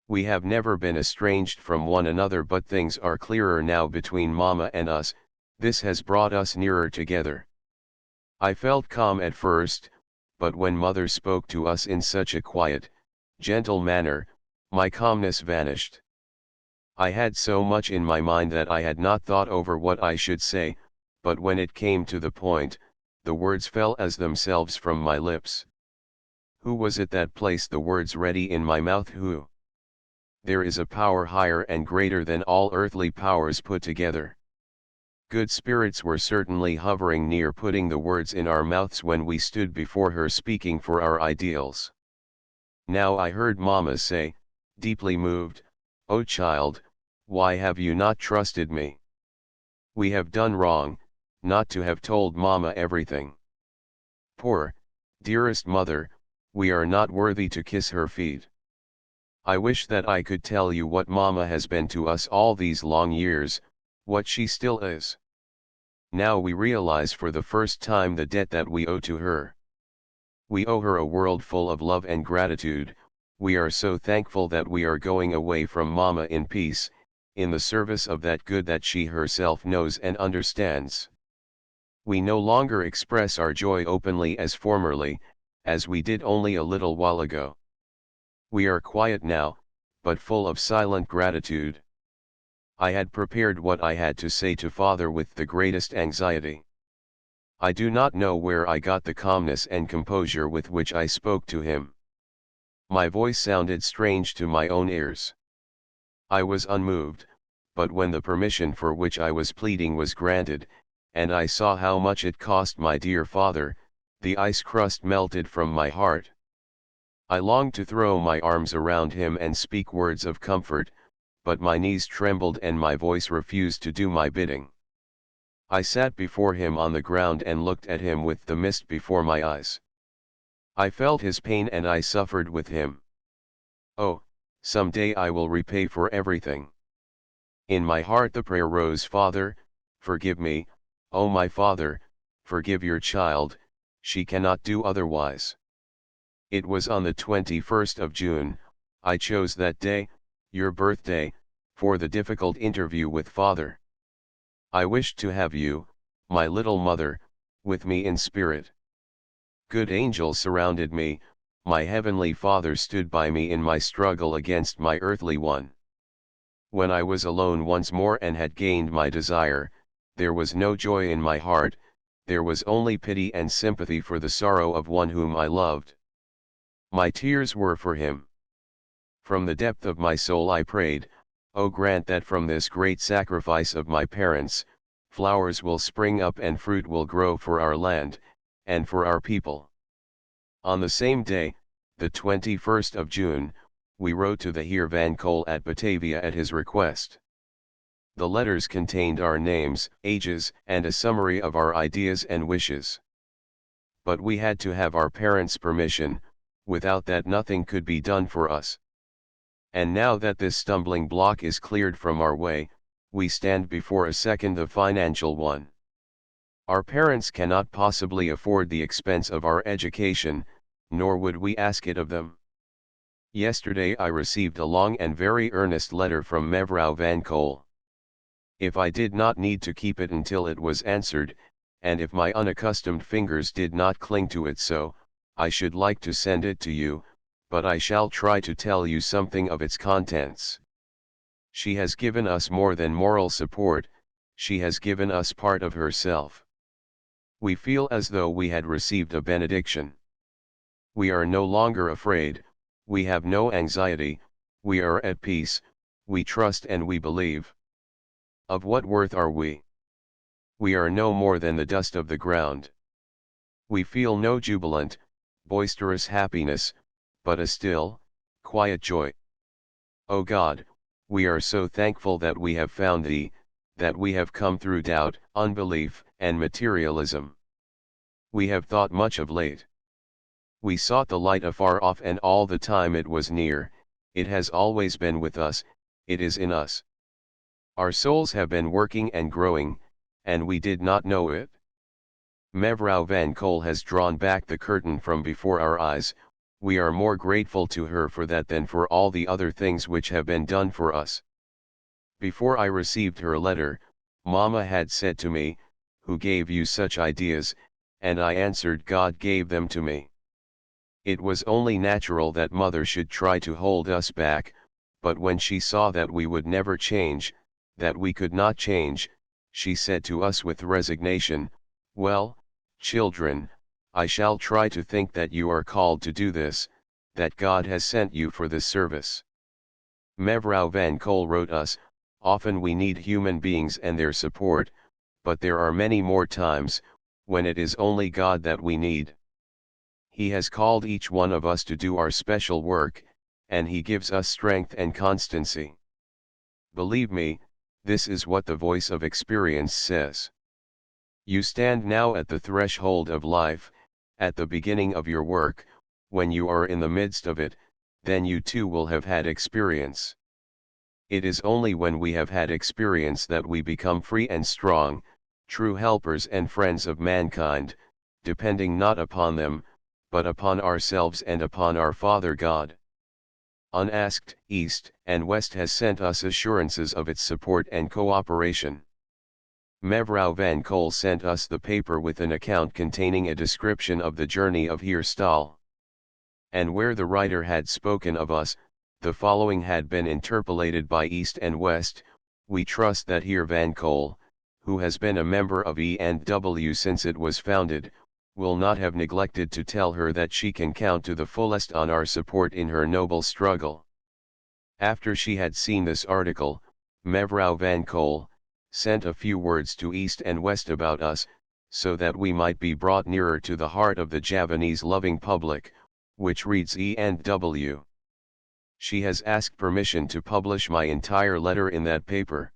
We have never been estranged from one another, but things are clearer now between mama and us. This has brought us nearer together. I felt calm at first, but when mother spoke to us in such a quiet, gentle manner, my calmness vanished. I had so much in my mind that I had not thought over what I should say, but when it came to the point, the words fell as themselves from my lips. Who was it that placed the words ready in my mouth? Who? There is a power higher and greater than all earthly powers put together. Good spirits were certainly hovering near putting the words in our mouths when we stood before her speaking for our ideals. Now I heard Mama say, deeply moved, "Oh child, why have you not trusted me? We have done wrong, not to have told Mama everything. Poor, dearest mother, we are not worthy to kiss her feet. I wish that I could tell you what Mama has been to us all these long years, what she still is. Now we realize for the first time the debt that we owe to her. We owe her a world full of love and gratitude. We are so thankful that we are going away from Mama in peace, in the service of that good that she herself knows and understands. We no longer express our joy openly as formerly, as we did only a little while ago. We are quiet now, but full of silent gratitude. I had prepared what I had to say to Father with the greatest anxiety. I do not know where I got the calmness and composure with which I spoke to him. My voice sounded strange to my own ears. I was unmoved, but when the permission for which I was pleading was granted, and I saw how much it cost my dear father, the ice crust melted from my heart. I longed to throw my arms around him and speak words of comfort, but my knees trembled and my voice refused to do my bidding. I sat before him on the ground and looked at him with the mist before my eyes. I felt his pain and I suffered with him. Oh, some day I will repay for everything. In my heart the prayer rose, Father, forgive me, oh my Father, forgive your child, she cannot do otherwise. It was on the 21st of June, I chose that day, your birthday, for the difficult interview with Father. I wished to have you, my little mother, with me in spirit. Good angels surrounded me, my heavenly Father stood by me in my struggle against my earthly one. When I was alone once more and had gained my desire, there was no joy in my heart, there was only pity and sympathy for the sorrow of one whom I loved. My tears were for him. From the depth of my soul I prayed, O grant that from this great sacrifice of my parents, flowers will spring up and fruit will grow for our land, and for our people. On the same day, the 21st of June, we wrote to the Heer Van Cole at Batavia at his request. The letters contained our names, ages, and a summary of our ideas and wishes. But we had to have our parents' permission, without that nothing could be done for us. And now that this stumbling block is cleared from our way, we stand before a second financial one. Our parents cannot possibly afford the expense of our education, nor would we ask it of them. Yesterday I received a long and very earnest letter from Mevrouw Van Cole. If I did not need to keep it until it was answered, and if my unaccustomed fingers did not cling to it so, I should like to send it to you, but I shall try to tell you something of its contents. She has given us more than moral support, she has given us part of herself. We feel as though we had received a benediction. We are no longer afraid, we have no anxiety, we are at peace, we trust and we believe. Of what worth are we? We are no more than the dust of the ground. We feel no jubilant, boisterous happiness, but a still, quiet joy. O God, we are so thankful that we have found Thee, that we have come through doubt, unbelief, and materialism. We have thought much of late. We sought the light afar off and all the time it was near, it has always been with us, it is in us. Our souls have been working and growing, and we did not know it. Mevrouw Van Cole has drawn back the curtain from before our eyes, we are more grateful to her for that than for all the other things which have been done for us. Before I received her letter, Mama had said to me, "Who gave you such ideas?" and I answered, "God gave them to me." It was only natural that Mother should try to hold us back, but when she saw that we would never change, that we could not change, she said to us with resignation, "Well, children, I shall try to think that you are called to do this, that God has sent you for this service." Mevrouw Van Cole wrote us, "Often we need human beings and their support, but there are many more times, when it is only God that we need. He has called each one of us to do our special work, and He gives us strength and constancy. Believe me, this is what the voice of experience says. You stand now at the threshold of life, at the beginning of your work. When you are in the midst of it, then you too will have had experience. It is only when we have had experience that we become free and strong, true helpers and friends of mankind, depending not upon them, but upon ourselves and upon our Father God. Unasked, East and West has sent us assurances of its support and cooperation. Mevrouw van Kool sent us the paper with an account containing a description of the journey of Heer Staal. And where the writer had spoken of us, the following had been interpolated by East and West. We trust that Heer van Kool, who has been a member of E&W since it was founded, will not have neglected to tell her that she can count to the fullest on our support in her noble struggle. After she had seen this article, Mevrouw van Kool sent a few words to East and West about us, so that we might be brought nearer to the heart of the Javanese loving public, which reads E&W. She has asked permission to publish my entire letter in that paper.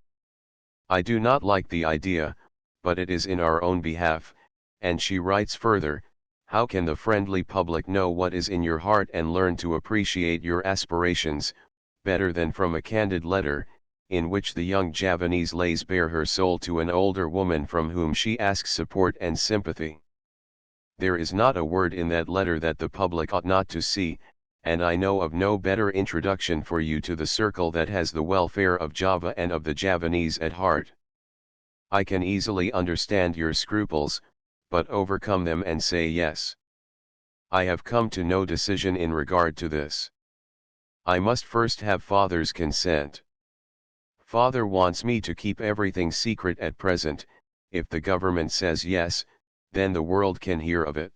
I do not like the idea, but it is in our own behalf, and she writes further, how can the friendly public know what is in your heart and learn to appreciate your aspirations, better than from a candid letter, in which the young Javanese lays bare her soul to an older woman from whom she asks support and sympathy. There is not a word in that letter that the public ought not to see, and I know of no better introduction for you to the circle that has the welfare of Java and of the Javanese at heart. I can easily understand your scruples, but overcome them and say yes. I have come to no decision in regard to this. I must first have Father's consent. Father wants me to keep everything secret at present. If the government says yes, then the world can hear of it.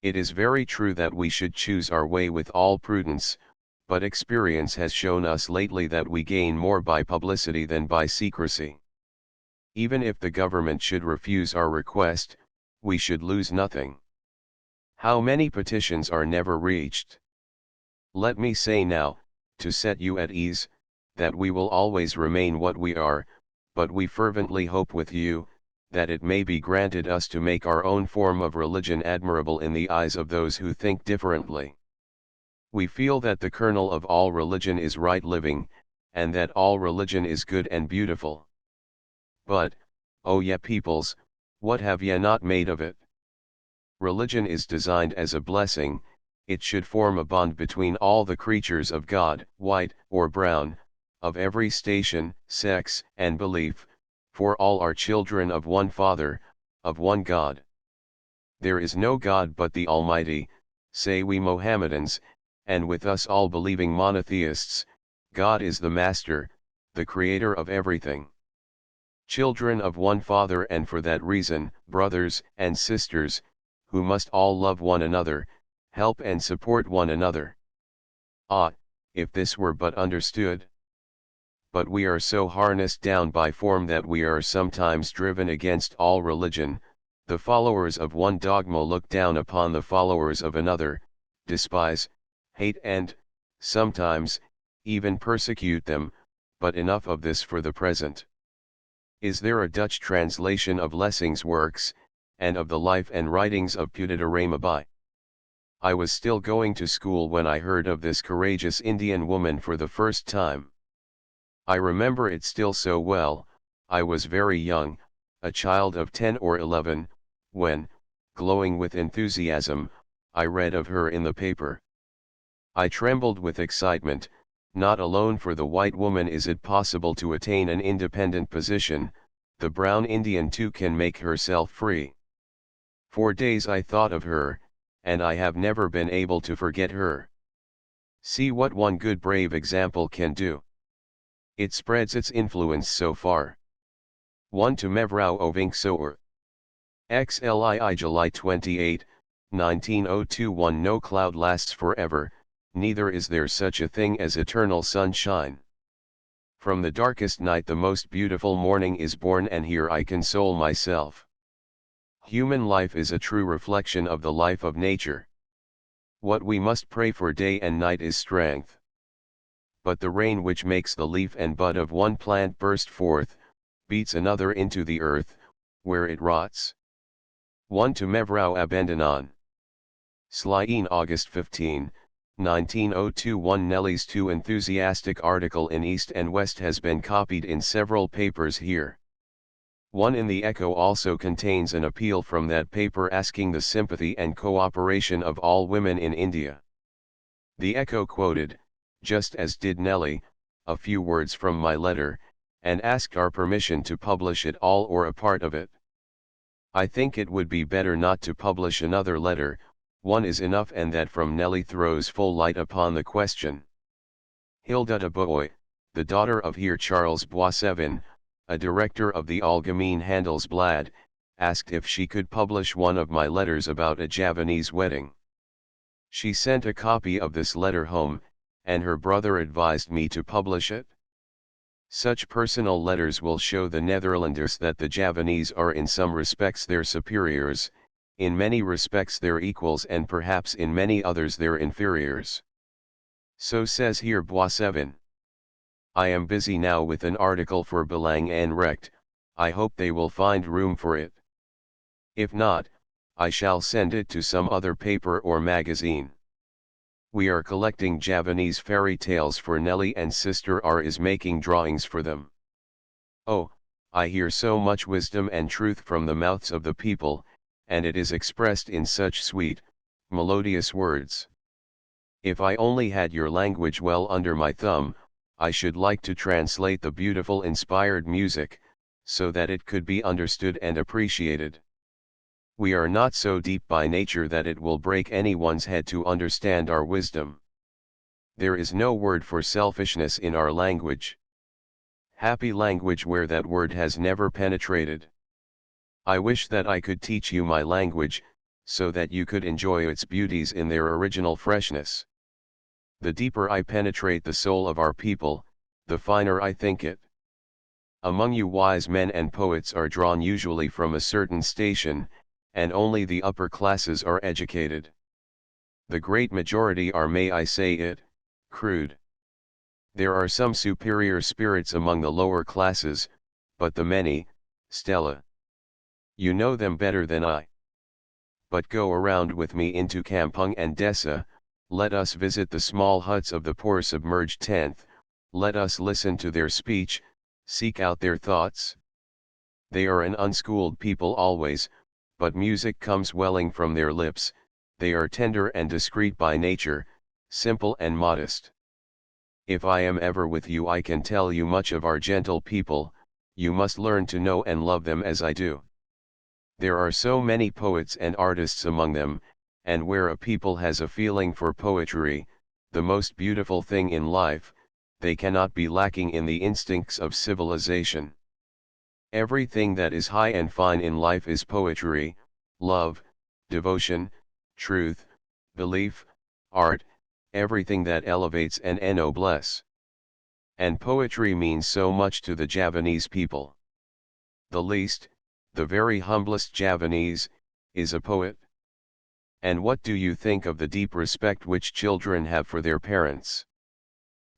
It is very true that we should choose our way with all prudence, but experience has shown us lately that we gain more by publicity than by secrecy. Even if the government should refuse our request, we should lose nothing. How many petitions are never reached? Let me say now, to set you at ease, that we will always remain what we are, but we fervently hope with you, that it may be granted us to make our own form of religion admirable in the eyes of those who think differently. We feel that the kernel of all religion is right living, and that all religion is good and beautiful. But, O ye peoples, what have ye not made of it? Religion is designed as a blessing. It should form a bond between all the creatures of God, white or brown, of every station, sex, and belief, for all are children of one Father, of one God. There is no God but the Almighty, say we Mohammedans, and with us all believing monotheists, God is the Master, the Creator of everything. Children of one Father, and for that reason, brothers and sisters, who must all love one another, help and support one another. Ah, if this were but understood! But we are so harnessed down by form that we are sometimes driven against all religion. The followers of one dogma look down upon the followers of another, despise, hate and, sometimes, even persecute them, but enough of this for the present. Is there a Dutch translation of Lessing's works, and of the life and writings of Pudita Ramabai? I was still going to school when I heard of this courageous Indian woman for the first time. I remember it still so well. I was very young, a child of 10 or 11, when, glowing with enthusiasm, I read of her in the paper. I trembled with excitement. Not alone for the white woman is it possible to attain an independent position, the brown Indian too can make herself free. For days I thought of her, and I have never been able to forget her. See what one good brave example can do. It spreads its influence so far. 1 to Mevrouw Ovinksoer. XLII July 28, 1902. No cloud lasts forever, neither is there such a thing as eternal sunshine. From the darkest night the most beautiful morning is born, and here I console myself. Human life is a true reflection of the life of nature. What we must pray for day and night is strength. But the rain which makes the leaf and bud of one plant burst forth, beats another into the earth, where it rots. 1 to Mevrou Abandonan. Slyin August 15, 1902. 1 Nelly's too enthusiastic article in East and West has been copied in several papers here. One in the Echo also contains an appeal from that paper asking the sympathy and cooperation of all women in India. The Echo quoted, just as did Nelly, a few words from my letter, and asked our permission to publish it all or a part of it. I think it would be better not to publish another letter, one is enough, and that from Nelly throws full light upon the question. Hilda de Boy, the daughter of Heer Charles Boissevin, a director of the Algemeen Handelsblad, asked if she could publish one of my letters about a Javanese wedding. She sent a copy of this letter home, and her brother advised me to publish it. Such personal letters will show the Netherlanders that the Javanese are in some respects their superiors, in many respects their equals, and perhaps in many others their inferiors. So says Heer Boissevin. I am busy now with an article for Belang en Recht, I hope they will find room for it. If not, I shall send it to some other paper or magazine. We are collecting Javanese fairy tales for Nelly, and Sister R is making drawings for them. Oh, I hear so much wisdom and truth from the mouths of the people, and it is expressed in such sweet, melodious words. If I only had your language well under my thumb, I should like to translate the beautiful inspired music, so that it could be understood and appreciated. We are not so deep by nature that it will break anyone's head to understand our wisdom. There is no word for selfishness in our language. Happy language where that word has never penetrated. I wish that I could teach you my language, so that you could enjoy its beauties in their original freshness. The deeper I penetrate the soul of our people, the finer I think it. Among you wise men and poets are drawn usually from a certain station, and only the upper classes are educated. The great majority are, may I say it, crude. There are some superior spirits among the lower classes, but the many, Stella. You know them better than I. But go around with me into Kampung and Desa, let us visit the small huts of the poor submerged tenth, let us listen to their speech, seek out their thoughts. They are an unschooled people always, but music comes welling from their lips, they are tender and discreet by nature, simple and modest. If I am ever with you I can tell you much of our gentle people, you must learn to know and love them as I do. There are so many poets and artists among them, and where a people has a feeling for poetry, the most beautiful thing in life, they cannot be lacking in the instincts of civilization. Everything that is high and fine in life is poetry, love, devotion, truth, belief, art, everything that elevates and ennobles. And poetry means so much to the Javanese people. The least, the very humblest Javanese, is a poet. And what do you think of the deep respect which children have for their parents?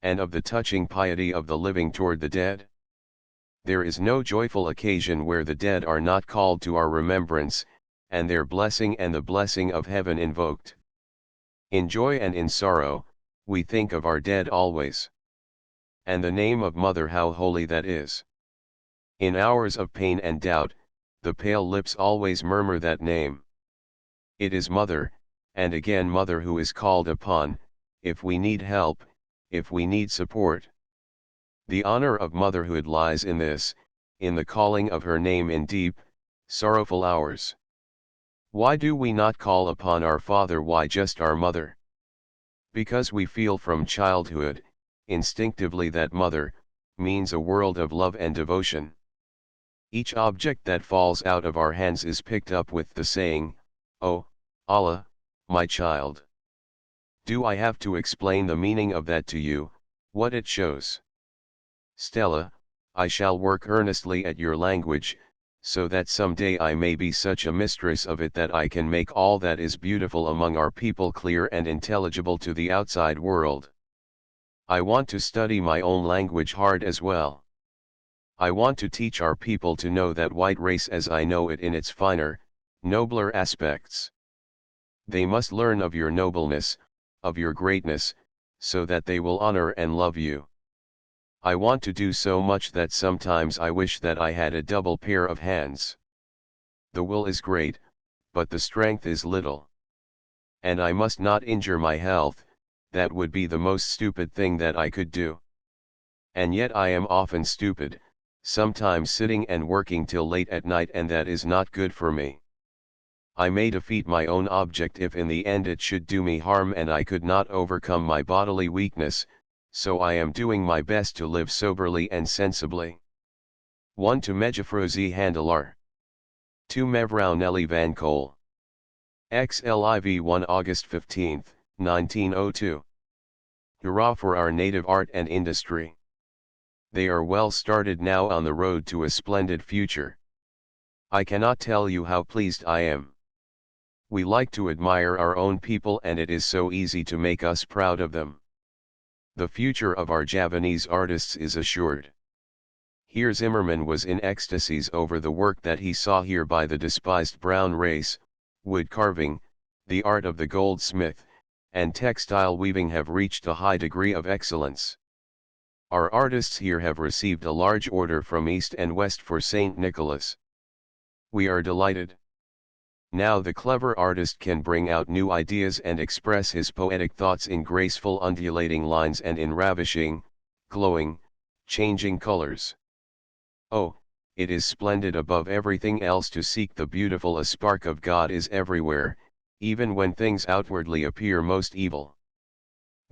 And of the touching piety of the living toward the dead? There is no joyful occasion where the dead are not called to our remembrance, and their blessing and the blessing of heaven invoked. In joy and in sorrow, we think of our dead always. And the name of Mother, how holy that is! In hours of pain and doubt, the pale lips always murmur that name. It is Mother, and again Mother, who is called upon, if we need help, if we need support. The honor of motherhood lies in this, in the calling of her name in deep, sorrowful hours. Why do we not call upon our Father? Why just our Mother? Because we feel from childhood, instinctively, that Mother means a world of love and devotion. Each object that falls out of our hands is picked up with the saying, "Oh, Allah, my child." Do I have to explain the meaning of that to you, what it shows? Stella, I shall work earnestly at your language, so that some day I may be such a mistress of it that I can make all that is beautiful among our people clear and intelligible to the outside world. I want to study my own language hard as well. I want to teach our people to know that white race as I know it in its finer, nobler aspects. They must learn of your nobleness, of your greatness, so that they will honor and love you. I want to do so much that sometimes I wish that I had a double pair of hands. The will is great, but the strength is little. And I must not injure my health, that would be the most stupid thing that I could do. And yet I am often stupid, sometimes sitting and working till late at night, and that is not good for me. I may defeat my own object if in the end it should do me harm and I could not overcome my bodily weakness, so I am doing my best to live soberly and sensibly. 1 to Mejafrozi Handelaar. 2 Mevrouw Nelly van Kool. XLIV 1 August 15, 1902. Hurrah for our native art and industry. They are well started now on the road to a splendid future. I cannot tell you how pleased I am. We like to admire our own people, and it is so easy to make us proud of them. The future of our Javanese artists is assured. Here Zimmerman was in ecstasies over the work that he saw here by the despised brown race. Wood carving, the art of the goldsmith, and textile weaving have reached a high degree of excellence. Our artists here have received a large order from East and West for St. Nicholas. We are delighted. Now the clever artist can bring out new ideas and express his poetic thoughts in graceful undulating lines and in ravishing, glowing, changing colors. Oh, it is splendid above everything else to seek the beautiful. A spark of God is everywhere, even when things outwardly appear most evil.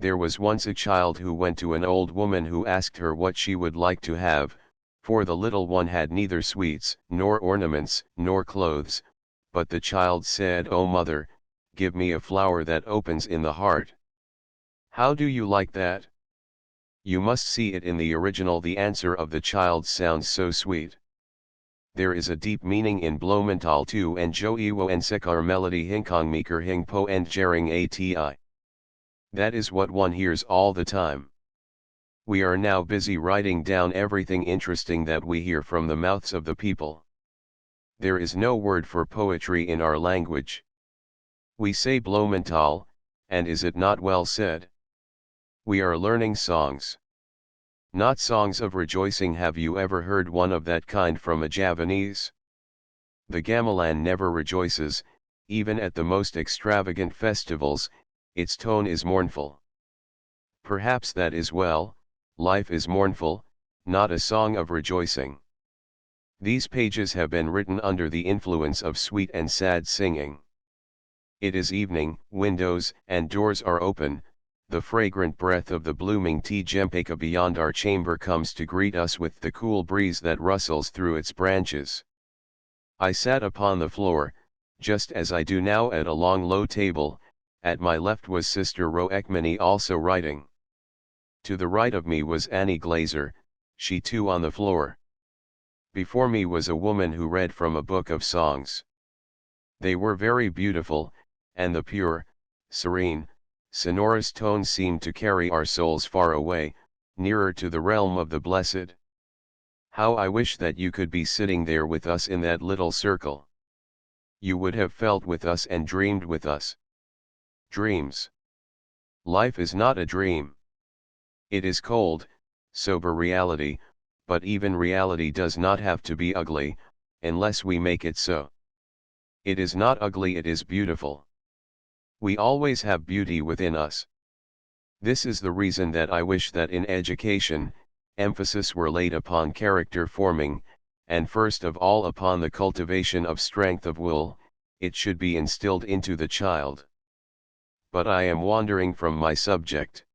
There was once a child who went to an old woman who asked her what she would like to have, for the little one had neither sweets, nor ornaments, nor clothes. But the child said, "Oh mother, give me a flower that opens in the heart." How do you like that? You must see it in the original. The answer of the child sounds so sweet. There is a deep meaning in Bloemental too, and Jo Iwo en Sekar melody hinkong meeker hing po and jering ati. That is what one hears all the time. We are now busy writing down everything interesting that we hear from the mouths of the people. There is no word for poetry in our language. We say Bloemental, and is it not well said? We are learning songs. Not songs of rejoicing. Have you ever heard one of that kind from a Javanese? The gamelan never rejoices, even at the most extravagant festivals. Its tone is mournful. Perhaps that is well. Life is mournful, not a song of rejoicing. These pages have been written under the influence of sweet and sad singing. It is evening, windows and doors are open, the fragrant breath of the blooming tea jempaka beyond our chamber comes to greet us with the cool breeze that rustles through its branches. I sat upon the floor, just as I do now at a long low table. At my left was Sister Ro Ekmani also writing. To the right of me was Annie Glazer, she too on the floor. Before me was a woman who read from a book of songs. They were very beautiful, and the pure, serene, sonorous tones seemed to carry our souls far away, nearer to the realm of the blessed. How I wish that you could be sitting there with us in that little circle. You would have felt with us and dreamed with us. Dreams. Life is not a dream. It is cold, sober reality, but even reality does not have to be ugly, unless we make it so. It is not ugly, it is beautiful. We always have beauty within us. This is the reason that I wish that in education, emphasis were laid upon character forming, and first of all upon the cultivation of strength of will. It should be instilled into the child. But I am wandering from my subject.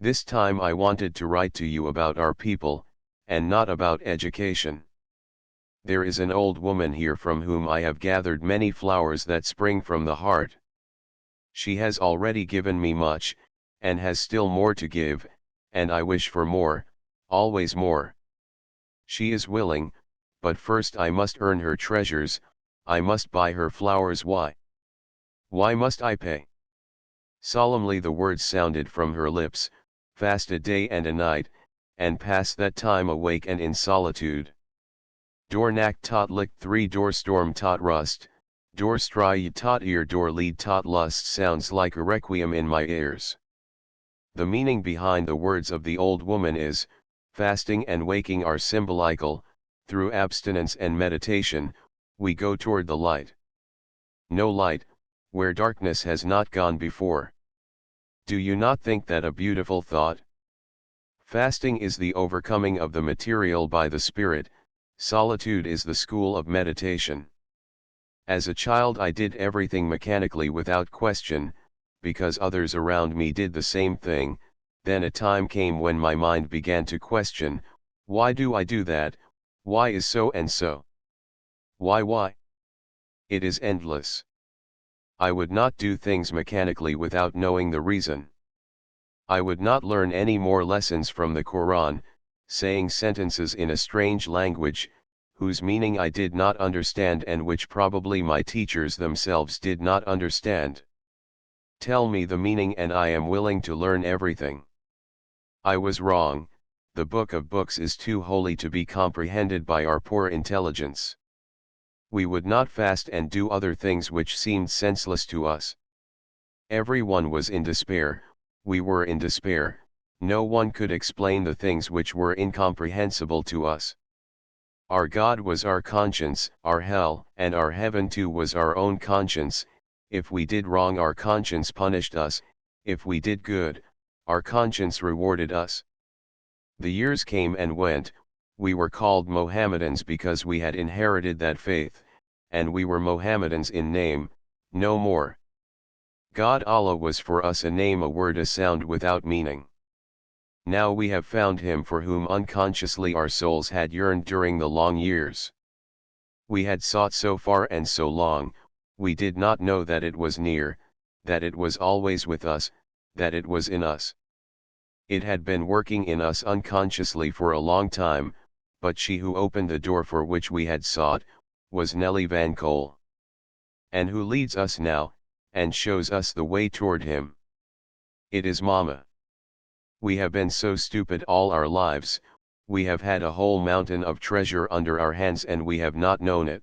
This time I wanted to write to you about our people, and not about education. There is an old woman here from whom I have gathered many flowers that spring from the heart. She has already given me much, and has still more to give, and I wish for more, always more. She is willing, but first I must earn her treasures. I must buy her flowers. Why? Why must I pay? Solemnly the words sounded from her lips, fast a day and a night, and pass that time awake and in solitude. Door knack tot lick 3 door storm tot rust, door stry tot ear door lead tot lust sounds like a requiem in my ears. The meaning behind the words of the old woman is, fasting and waking are symbolical, through abstinence and meditation, we go toward the light. No light, where darkness has not gone before. Do you not think that a beautiful thought? Fasting is the overcoming of the material by the spirit, solitude is the school of meditation. As a child I did everything mechanically without question, because others around me did the same thing, then a time came when my mind began to question, why do I do that, why is so and so? Why? It is endless. I would not do things mechanically without knowing the reason. I would not learn any more lessons from the Quran, saying sentences in a strange language, whose meaning I did not understand and which probably my teachers themselves did not understand. Tell me the meaning and I am willing to learn everything. I was wrong, the book of books is too holy to be comprehended by our poor intelligence. We would not fast and do other things which seemed senseless to us. Everyone was in despair, we were in despair, no one could explain the things which were incomprehensible to us. Our God was our conscience, our hell, and our heaven too was our own conscience. If we did wrong our conscience punished us, if we did good, our conscience rewarded us. The years came and went, we were called Mohammedans because we had inherited that faith, and we were Mohammedans in name, no more. God Allah was for us a name, a word, a sound without meaning. Now we have found him for whom unconsciously our souls had yearned during the long years. We had sought so far and so long, we did not know that it was near, that it was always with us, that it was in us. It had been working in us unconsciously for a long time, but she who opened the door for which we had sought, was Nellie Van Cole. And who leads us now, and shows us the way toward him? It is Mama. We have been so stupid all our lives, we have had a whole mountain of treasure under our hands and we have not known it.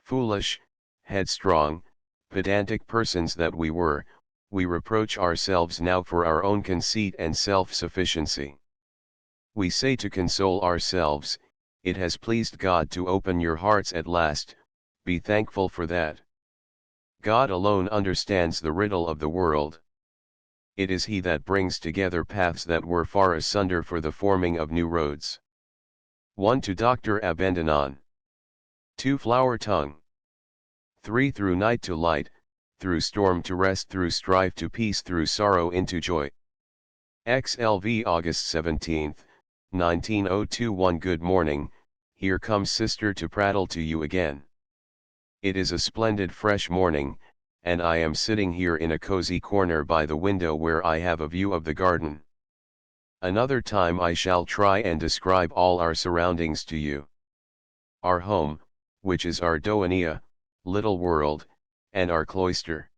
Foolish, headstrong, pedantic persons that we were, we reproach ourselves now for our own conceit and self-sufficiency. We say to console ourselves, it has pleased God to open your hearts at last, be thankful for that. God alone understands the riddle of the world. It is he that brings together paths that were far asunder for the forming of new roads. 1 to Dr. Abendanon. 2 Flower Tongue. 3 Through night to light, through storm to rest, through strife to peace, through sorrow into joy. XLV August 17, 1902. Good morning, here comes sister to prattle to you again. It is a splendid fresh morning, and I am sitting here in a cozy corner by the window where I have a view of the garden. Another time I shall try and describe all our surroundings to you. Our home, which is our Doania, little world, and our cloister.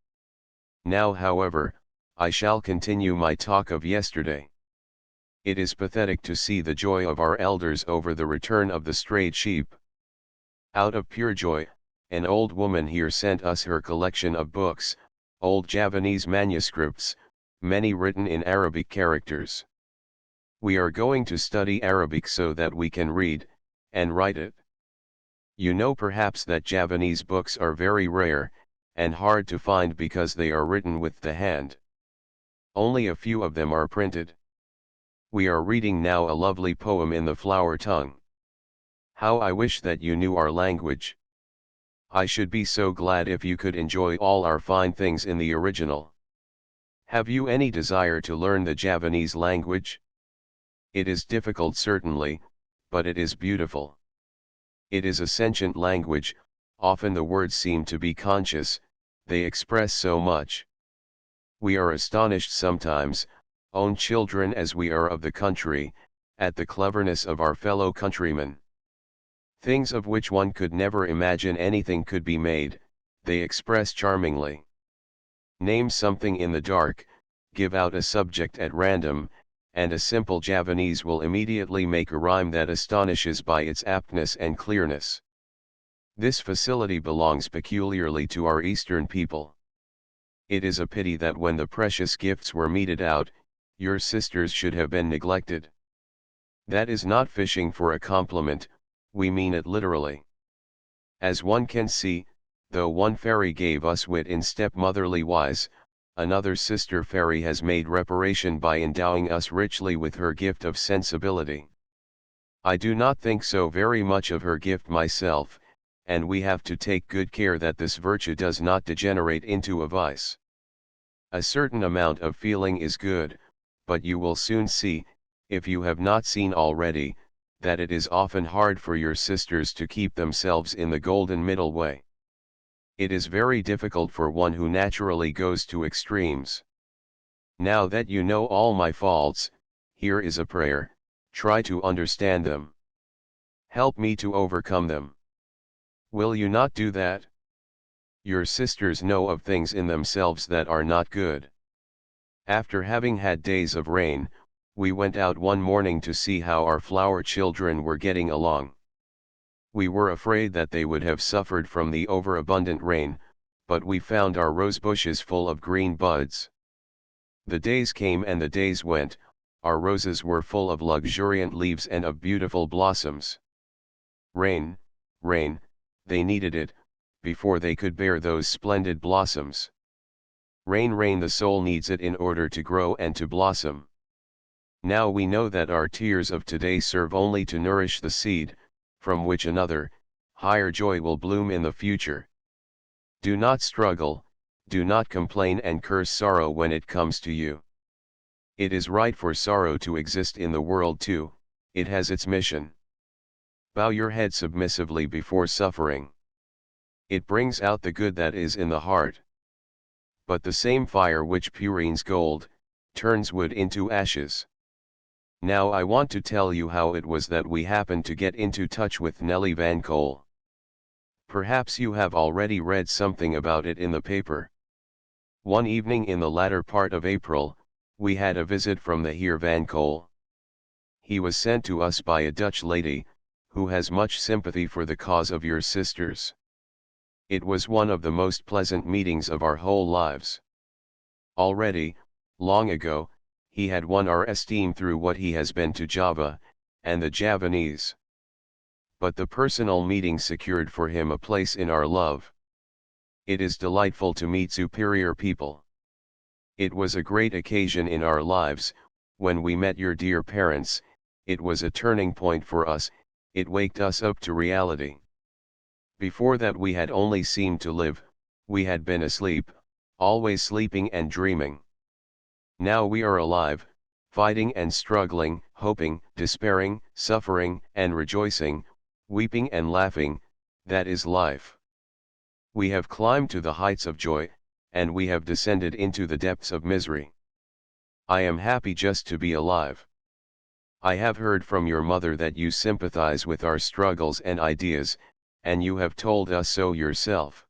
Now however, I shall continue my talk of yesterday. It is pathetic to see the joy of our elders over the return of the strayed sheep. Out of pure joy, an old woman here sent us her collection of books, old Javanese manuscripts, many written in Arabic characters. We are going to study Arabic so that we can read, and write it. You know perhaps that Javanese books are very rare, and hard to find because they are written with the hand. Only a few of them are printed. We are reading now a lovely poem in the flower tongue. How I wish that you knew our language. I should be so glad if you could enjoy all our fine things in the original. Have you any desire to learn the Javanese language? It is difficult certainly, but it is beautiful. It is a sentient language, often the words seem to be conscious, they express so much. We are astonished sometimes, own children as we are of the country, at the cleverness of our fellow countrymen. Things of which one could never imagine anything could be made, they express charmingly. Name something in the dark, give out a subject at random, and a simple Javanese will immediately make a rhyme that astonishes by its aptness and clearness. This facility belongs peculiarly to our Eastern people. It is a pity that when the precious gifts were meted out, your sisters should have been neglected. That is not fishing for a compliment, we mean it literally. As one can see, though one fairy gave us wit in stepmotherly wise, another sister fairy has made reparation by endowing us richly with her gift of sensibility. I do not think so very much of her gift myself, and we have to take good care that this virtue does not degenerate into a vice. A certain amount of feeling is good, but you will soon see, if you have not seen already, that it is often hard for your sisters to keep themselves in the golden middle way. It is very difficult for one who naturally goes to extremes. Now that you know all my faults, here is a prayer, try to understand them. Help me to overcome them. Will you not do that? Your sisters know of things in themselves that are not good. After having had days of rain, we went out one morning to see how our flower children were getting along. We were afraid that they would have suffered from the overabundant rain, but we found our rose bushes full of green buds. The days came and the days went, our roses were full of luxuriant leaves and of beautiful blossoms. Rain, rain, they needed it, before they could bear those splendid blossoms. Rain, rain, the soul needs it in order to grow and to blossom. Now we know that our tears of today serve only to nourish the seed, from which another, higher joy will bloom in the future. Do not struggle, do not complain and curse sorrow when it comes to you. It is right for sorrow to exist in the world too, it has its mission. Bow your head submissively before suffering. It brings out the good that is in the heart. But the same fire which purines gold, turns wood into ashes. Now I want to tell you how it was that we happened to get into touch with Nellie Van Cole. Perhaps you have already read something about it in the paper. One evening in the latter part of April, we had a visit from the Heer Van Cole. He was sent to us by a Dutch lady, who has much sympathy for the cause of your sisters. It was one of the most pleasant meetings of our whole lives. Already, long ago, he had won our esteem through what he has been to Java, and the Javanese. But the personal meeting secured for him a place in our love. It is delightful to meet superior people. It was a great occasion in our lives, when we met your dear parents, it was a turning point for us, it waked us up to reality. Before that we had only seemed to live, we had been asleep, always sleeping and dreaming. Now we are alive, fighting and struggling, hoping, despairing, suffering and rejoicing, weeping and laughing, that is life. We have climbed to the heights of joy, and we have descended into the depths of misery. I am happy just to be alive. I have heard from your mother that you sympathize with our struggles and ideas, and you have told us so yourself.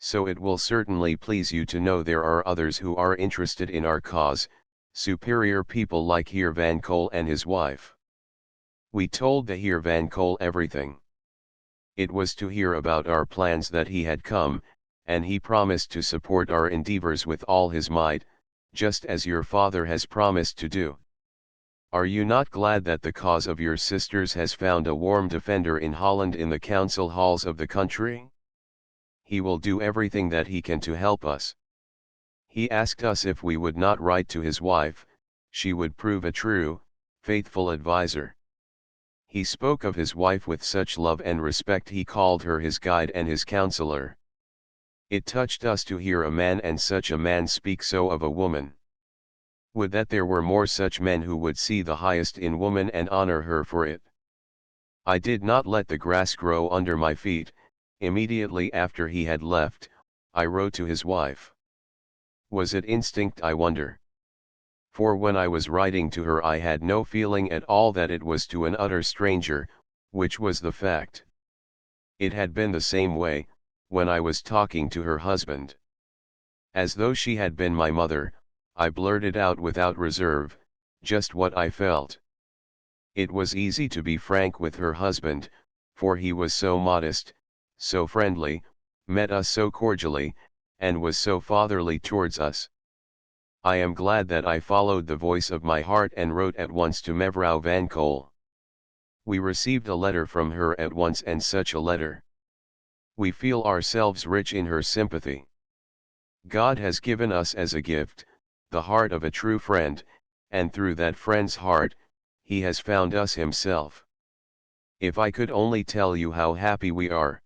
So it will certainly please you to know there are others who are interested in our cause, superior people like Heer Van Cole and his wife. We told the Heer Van Cole everything. It was to hear about our plans that he had come, and he promised to support our endeavors with all his might, just as your father has promised to do. Are you not glad that the cause of your sisters has found a warm defender in Holland in the council halls of the country? He will do everything that he can to help us. He asked us if we would not write to his wife, she would prove a true, faithful adviser. He spoke of his wife with such love and respect he called her his guide and his counselor. It touched us to hear a man and such a man speak so of a woman. Would that there were more such men who would see the highest in woman and honor her for it. I did not let the grass grow under my feet. Immediately after he had left, I wrote to his wife. Was it instinct, I wonder? For when I was writing to her I had no feeling at all that it was to an utter stranger, which was the fact. It had been the same way, when I was talking to her husband. As though she had been my mother, I blurted out without reserve, just what I felt. It was easy to be frank with her husband, for he was so modest, so friendly, met us so cordially, and was so fatherly towards us. I am glad that I followed the voice of my heart and wrote at once to Mevrouw van Kool. We received a letter from her at once, and such a letter. We feel ourselves rich in her sympathy. God has given us as a gift, the heart of a true friend, and through that friend's heart, he has found us himself. If I could only tell you how happy we are.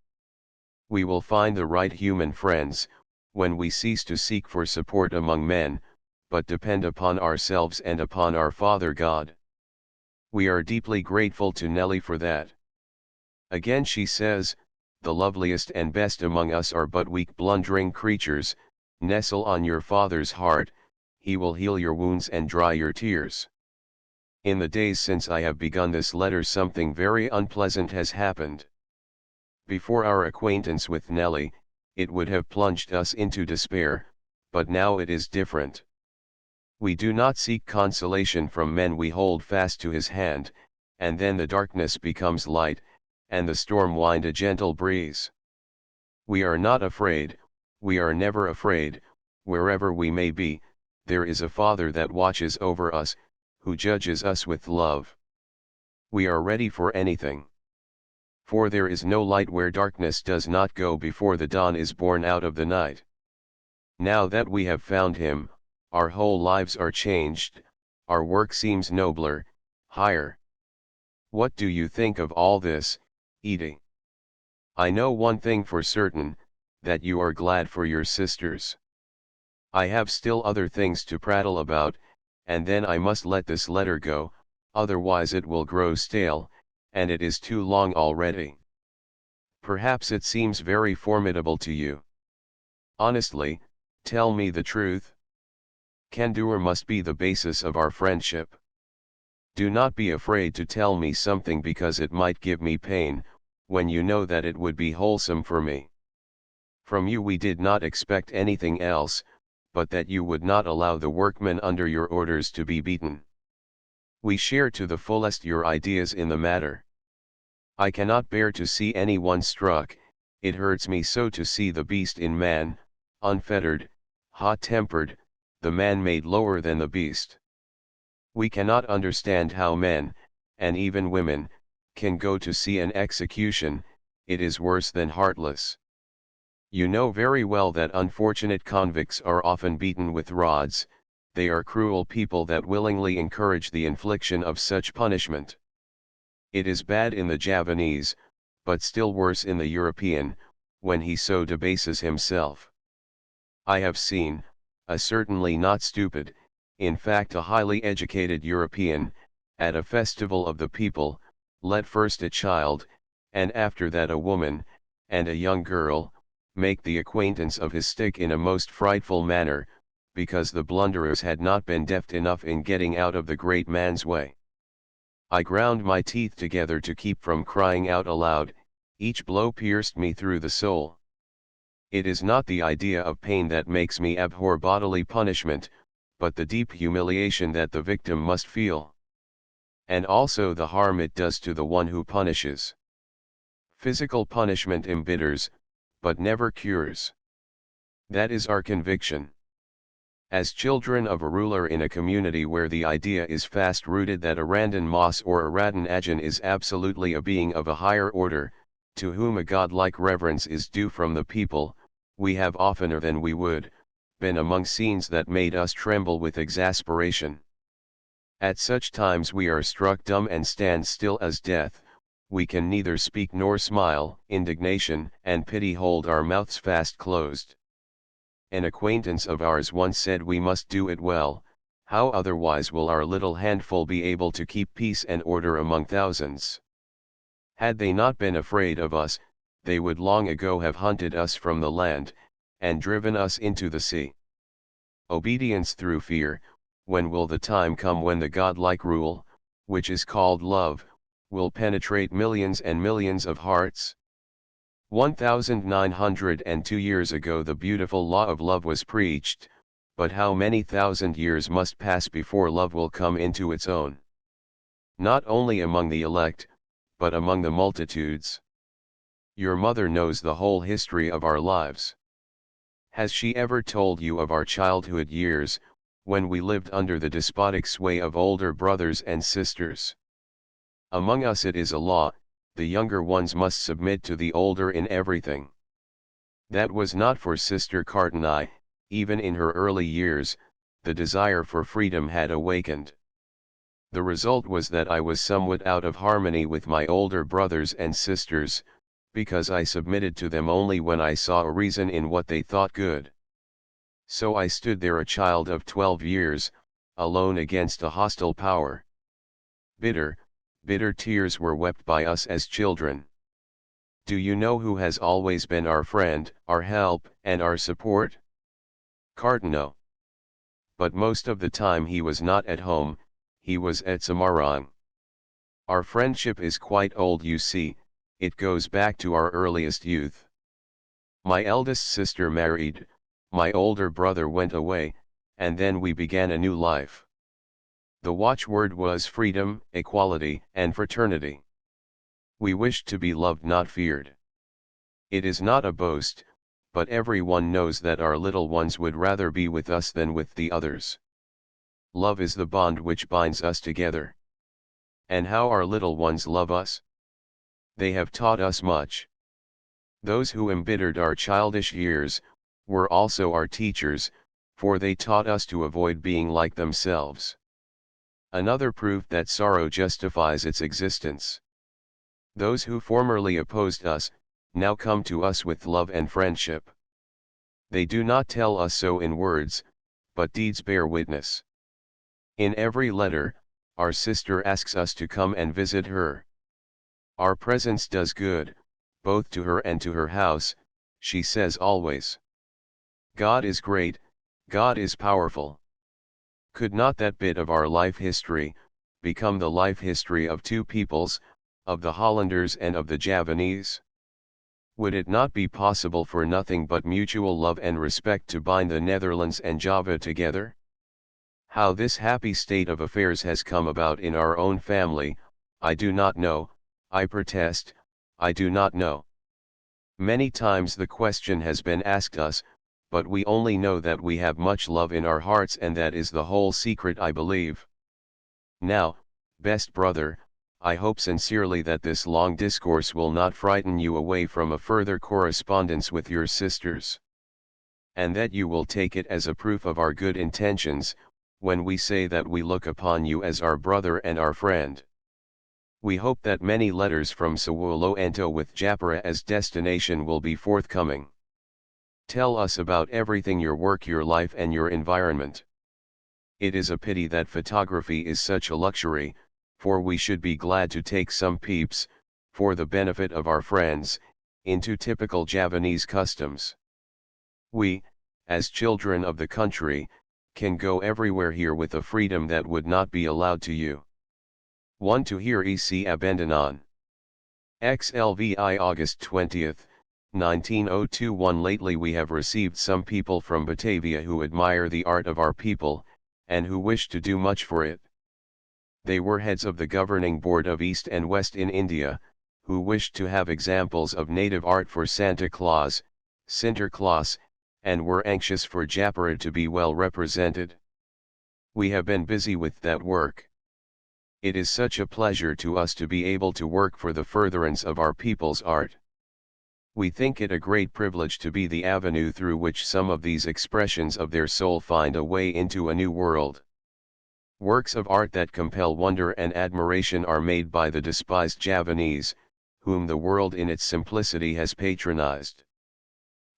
We will find the right human friends, when we cease to seek for support among men, but depend upon ourselves and upon our Father God. We are deeply grateful to Nelly for that. Again she says, the loveliest and best among us are but weak blundering creatures. Nestle on your Father's heart, he will heal your wounds and dry your tears. In the days since I have begun this letter, something very unpleasant has happened. Before our acquaintance with Nelly, it would have plunged us into despair, but now it is different. We do not seek consolation from men, we hold fast to his hand, and then the darkness becomes light, and the storm wind a gentle breeze. We are not afraid, we are never afraid, wherever we may be, there is a Father that watches over us, who judges us with love. We are ready for anything. For there is no light where darkness does not go before the dawn is born out of the night. Now that we have found him, our whole lives are changed, our work seems nobler, higher. What do you think of all this, Edie? I know one thing for certain, that you are glad for your sisters. I have still other things to prattle about, and then I must let this letter go, otherwise it will grow stale, and it is too long already. Perhaps it seems very formidable to you. Honestly, tell me the truth. Candor must be the basis of our friendship. Do not be afraid to tell me something because it might give me pain, when you know that it would be wholesome for me. From you we did not expect anything else, but that you would not allow the workmen under your orders to be beaten. We share to the fullest your ideas in the matter. I cannot bear to see anyone struck, it hurts me so to see the beast in man, unfettered, hot-tempered, the man made lower than the beast. We cannot understand how men, and even women, can go to see an execution, it is worse than heartless. You know very well that unfortunate convicts are often beaten with rods, they are cruel people that willingly encourage the infliction of such punishment. It is bad in the Javanese, but still worse in the European, when he so debases himself. I have seen, a certainly not stupid, in fact a highly educated European, at a festival of the people, let first a child, and after that a woman, and a young girl, make the acquaintance of his stick in a most frightful manner, because the blunderers had not been deft enough in getting out of the great man's way. I ground my teeth together to keep from crying out aloud, each blow pierced me through the soul. It is not the idea of pain that makes me abhor bodily punishment, but the deep humiliation that the victim must feel. And also the harm it does to the one who punishes. Physical punishment embitters, but never cures. That is our conviction. As children of a ruler in a community where the idea is fast rooted that a Raden Moss or a Raden Adjeng is absolutely a being of a higher order, to whom a godlike reverence is due from the people, we have oftener than we would, been among scenes that made us tremble with exasperation. At such times we are struck dumb and stand still as death, we can neither speak nor smile, indignation and pity hold our mouths fast closed. An acquaintance of ours once said we must do it well, how otherwise will our little handful be able to keep peace and order among thousands? Had they not been afraid of us, they would long ago have hunted us from the land, and driven us into the sea. Obedience through fear, when will the time come when the godlike rule, which is called love, will penetrate millions and millions of hearts? 1902 years ago the beautiful law of love was preached, but how many thousand years must pass before love will come into its own? Not only among the elect, but among the multitudes. Your mother knows the whole history of our lives. Has she ever told you of our childhood years, when we lived under the despotic sway of older brothers and sisters? Among us it is a law, the younger ones must submit to the older in everything. That was not for Sister Kartini. Even in her early years, the desire for freedom had awakened. The result was that I was somewhat out of harmony with my older brothers and sisters, because I submitted to them only when I saw a reason in what they thought good. So I stood there a child of 12 years, alone against a hostile power. Bitter, bitter tears were wept by us as children. Do you know who has always been our friend, our help, and our support? Kartini. But most of the time he was not at home, he was at Semarang. Our friendship is quite old, you see, it goes back to our earliest youth. My eldest sister married, my older brother went away, and then we began a new life. The watchword was freedom, equality, and fraternity. We wished to be loved, not feared. It is not a boast, but everyone knows that our little ones would rather be with us than with the others. Love is the bond which binds us together. And how our little ones love us? They have taught us much. Those who embittered our childish years, were also our teachers, for they taught us to avoid being like themselves. Another proof that sorrow justifies its existence. Those who formerly opposed us, now come to us with love and friendship. They do not tell us so in words, but deeds bear witness. In every letter, our sister asks us to come and visit her. Our presence does good, both to her and to her house, she says always. God is great, God is powerful. Could not that bit of our life history, become the life history of two peoples, of the Hollanders and of the Javanese? Would it not be possible for nothing but mutual love and respect to bind the Netherlands and Java together? How this happy state of affairs has come about in our own family, I do not know, I protest, I do not know. Many times the question has been asked us, but we only know that we have much love in our hearts, and that is the whole secret, I believe. Now, best brother, I hope sincerely that this long discourse will not frighten you away from a further correspondence with your sisters. And that you will take it as a proof of our good intentions, when we say that we look upon you as our brother and our friend. We hope that many letters from Sawolo Anto with Japara as destination will be forthcoming. Tell us about everything, your work, your life, and your environment. It is a pity that photography is such a luxury, for we should be glad to take some peeps, for the benefit of our friends, into typical Javanese customs. We, as children of the country, can go everywhere here with a freedom that would not be allowed to you. 1 to hear EC Abendanon. XLVI August 20, 1902. Lately we have received some people from Batavia who admire the art of our people, and who wish to do much for it. They were heads of the governing board of East and West in India, who wished to have examples of native art for Santa Claus, Sinterklaas, and were anxious for Japara to be well represented. We have been busy with that work. It is such a pleasure to us to be able to work for the furtherance of our people's art. We think it a great privilege to be the avenue through which some of these expressions of their soul find a way into a new world. Works of art that compel wonder and admiration are made by the despised Javanese, whom the world in its simplicity has patronized.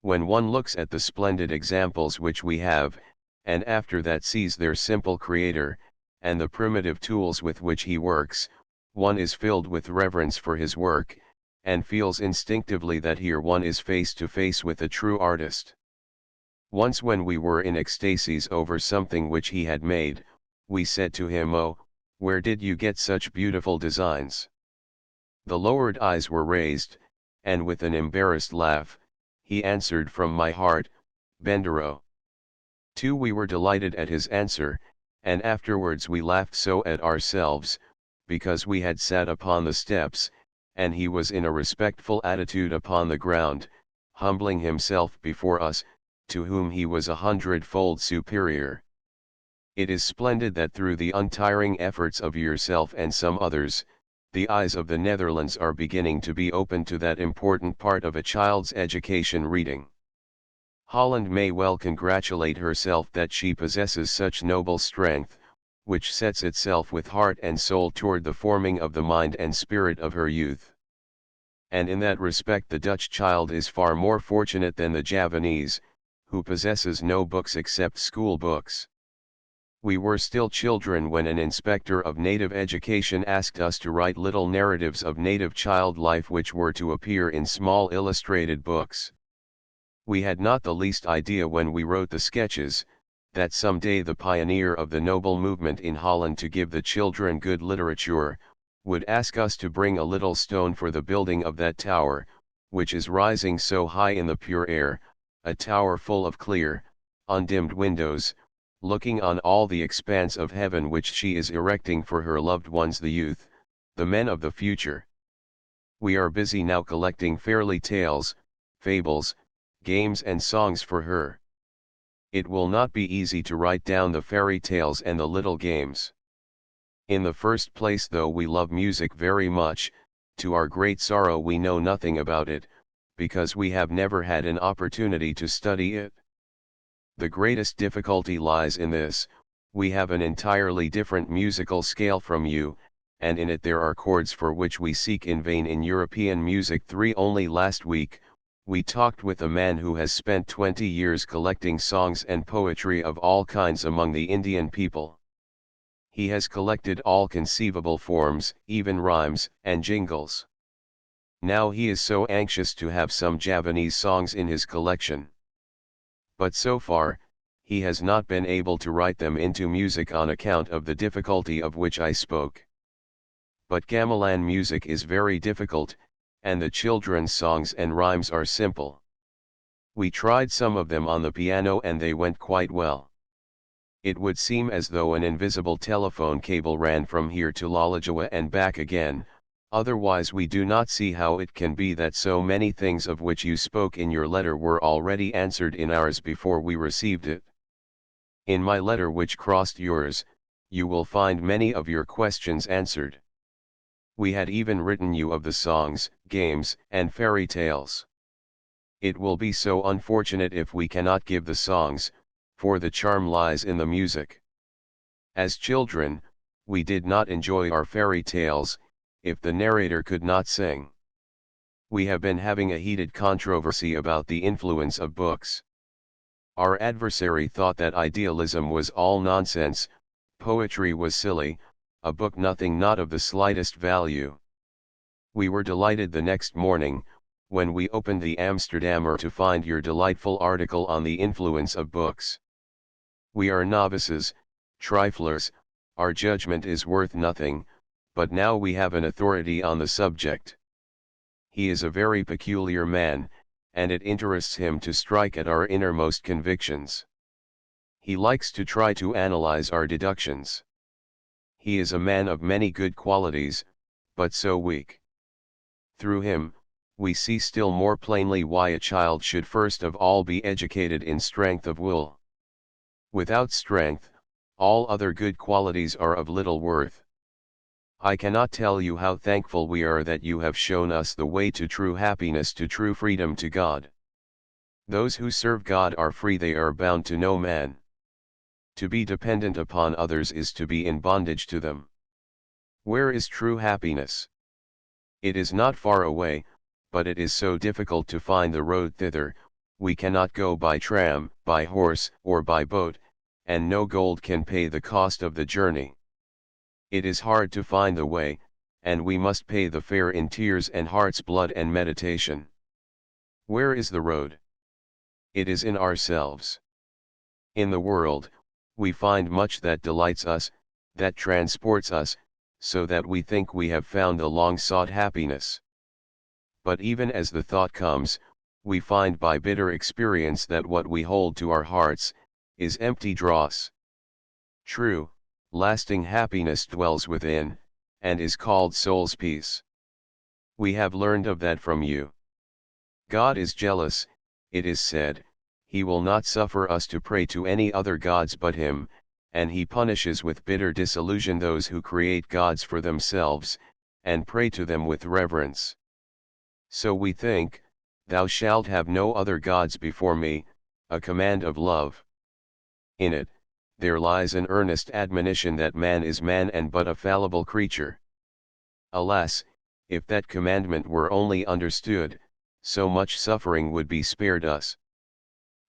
When one looks at the splendid examples which we have, and after that sees their simple creator, and the primitive tools with which he works, one is filled with reverence for his work, and feels instinctively that here one is face to face with a true artist. Once when we were in ecstasies over something which he had made, we said to him, "Oh, where did you get such beautiful designs?" The lowered eyes were raised, and with an embarrassed laugh, he answered, "From my heart, Bendero." 2. We were delighted at his answer, and afterwards we laughed so at ourselves, because we had sat upon the steps, and he was in a respectful attitude upon the ground, humbling himself before us, to whom he was 100-fold superior. It is splendid that through the untiring efforts of yourself and some others, the eyes of the Netherlands are beginning to be opened to that important part of a child's education, reading. Holland may well congratulate herself that she possesses such noble strength, which sets itself with heart and soul toward the forming of the mind and spirit of her youth. And in that respect the Dutch child is far more fortunate than the Javanese, who possesses no books except school books. We were still children when an inspector of native education asked us to write little narratives of native child life which were to appear in small illustrated books. We had not the least idea when we wrote the sketches, that some day the pioneer of the noble movement in Holland to give the children good literature, would ask us to bring a little stone for the building of that tower, which is rising so high in the pure air, a tower full of clear, undimmed windows, looking on all the expanse of heaven which she is erecting for her loved ones, the youth, the men of the future. We are busy now collecting fairy tales, fables, games and songs for her. It will not be easy to write down the fairy tales and the little games. In the first place, though we love music very much, to our great sorrow we know nothing about it, because we have never had an opportunity to study it. The greatest difficulty lies in this: we have an entirely different musical scale from you, and in it there are chords for which we seek in vain in European music. 3. Only last week, we talked with a man who has spent 20 years collecting songs and poetry of all kinds among the Indian people. He has collected all conceivable forms, even rhymes and jingles. Now he is so anxious to have some Javanese songs in his collection. But so far, he has not been able to write them into music on account of the difficulty of which I spoke. But gamelan music is very difficult, and the children's songs and rhymes are simple. We tried some of them on the piano and they went quite well. It would seem as though an invisible telephone cable ran from here to Lalajawa and back again, otherwise we do not see how it can be that so many things of which you spoke in your letter were already answered in ours before we received it. In my letter which crossed yours, you will find many of your questions answered. We had even written you of the songs, games, and fairy tales. It will be so unfortunate if we cannot give the songs, for the charm lies in the music. As children, we did not enjoy our fairy tales, if the narrator could not sing. We have been having a heated controversy about the influence of books. Our adversary thought that idealism was all nonsense, poetry was silly, a book nothing, not of the slightest value. We were delighted the next morning, when we opened the Amsterdammer, to find your delightful article on the influence of books. We are novices, triflers, our judgment is worth nothing, but now we have an authority on the subject. He is a very peculiar man, and it interests him to strike at our innermost convictions. He likes to try to analyze our deductions. He is a man of many good qualities, but so weak. Through him, we see still more plainly why a child should first of all be educated in strength of will. Without strength, all other good qualities are of little worth. I cannot tell you how thankful we are that you have shown us the way to true happiness, to true freedom, to God. Those who serve God are free, they are bound to no man. To be dependent upon others is to be in bondage to them. Where is true happiness? It is not far away, but it is so difficult to find the road thither. We cannot go by tram, by horse, or by boat, and no gold can pay the cost of the journey. It is hard to find the way, and we must pay the fare in tears and heart's blood and meditation. Where is the road? It is in ourselves. In the world, we find much that delights us, that transports us, so that we think we have found the long-sought happiness. But even as the thought comes, we find by bitter experience that what we hold to our hearts, is empty dross. True, lasting happiness dwells within, and is called soul's peace. We have learned of that from you. God is jealous, it is said, he will not suffer us to pray to any other gods but him, and he punishes with bitter disillusion those who create gods for themselves, and pray to them with reverence. So we think, thou shalt have no other gods before me, a command of love. In it, there lies an earnest admonition that man is man and but a fallible creature. Alas, if that commandment were only understood, so much suffering would be spared us.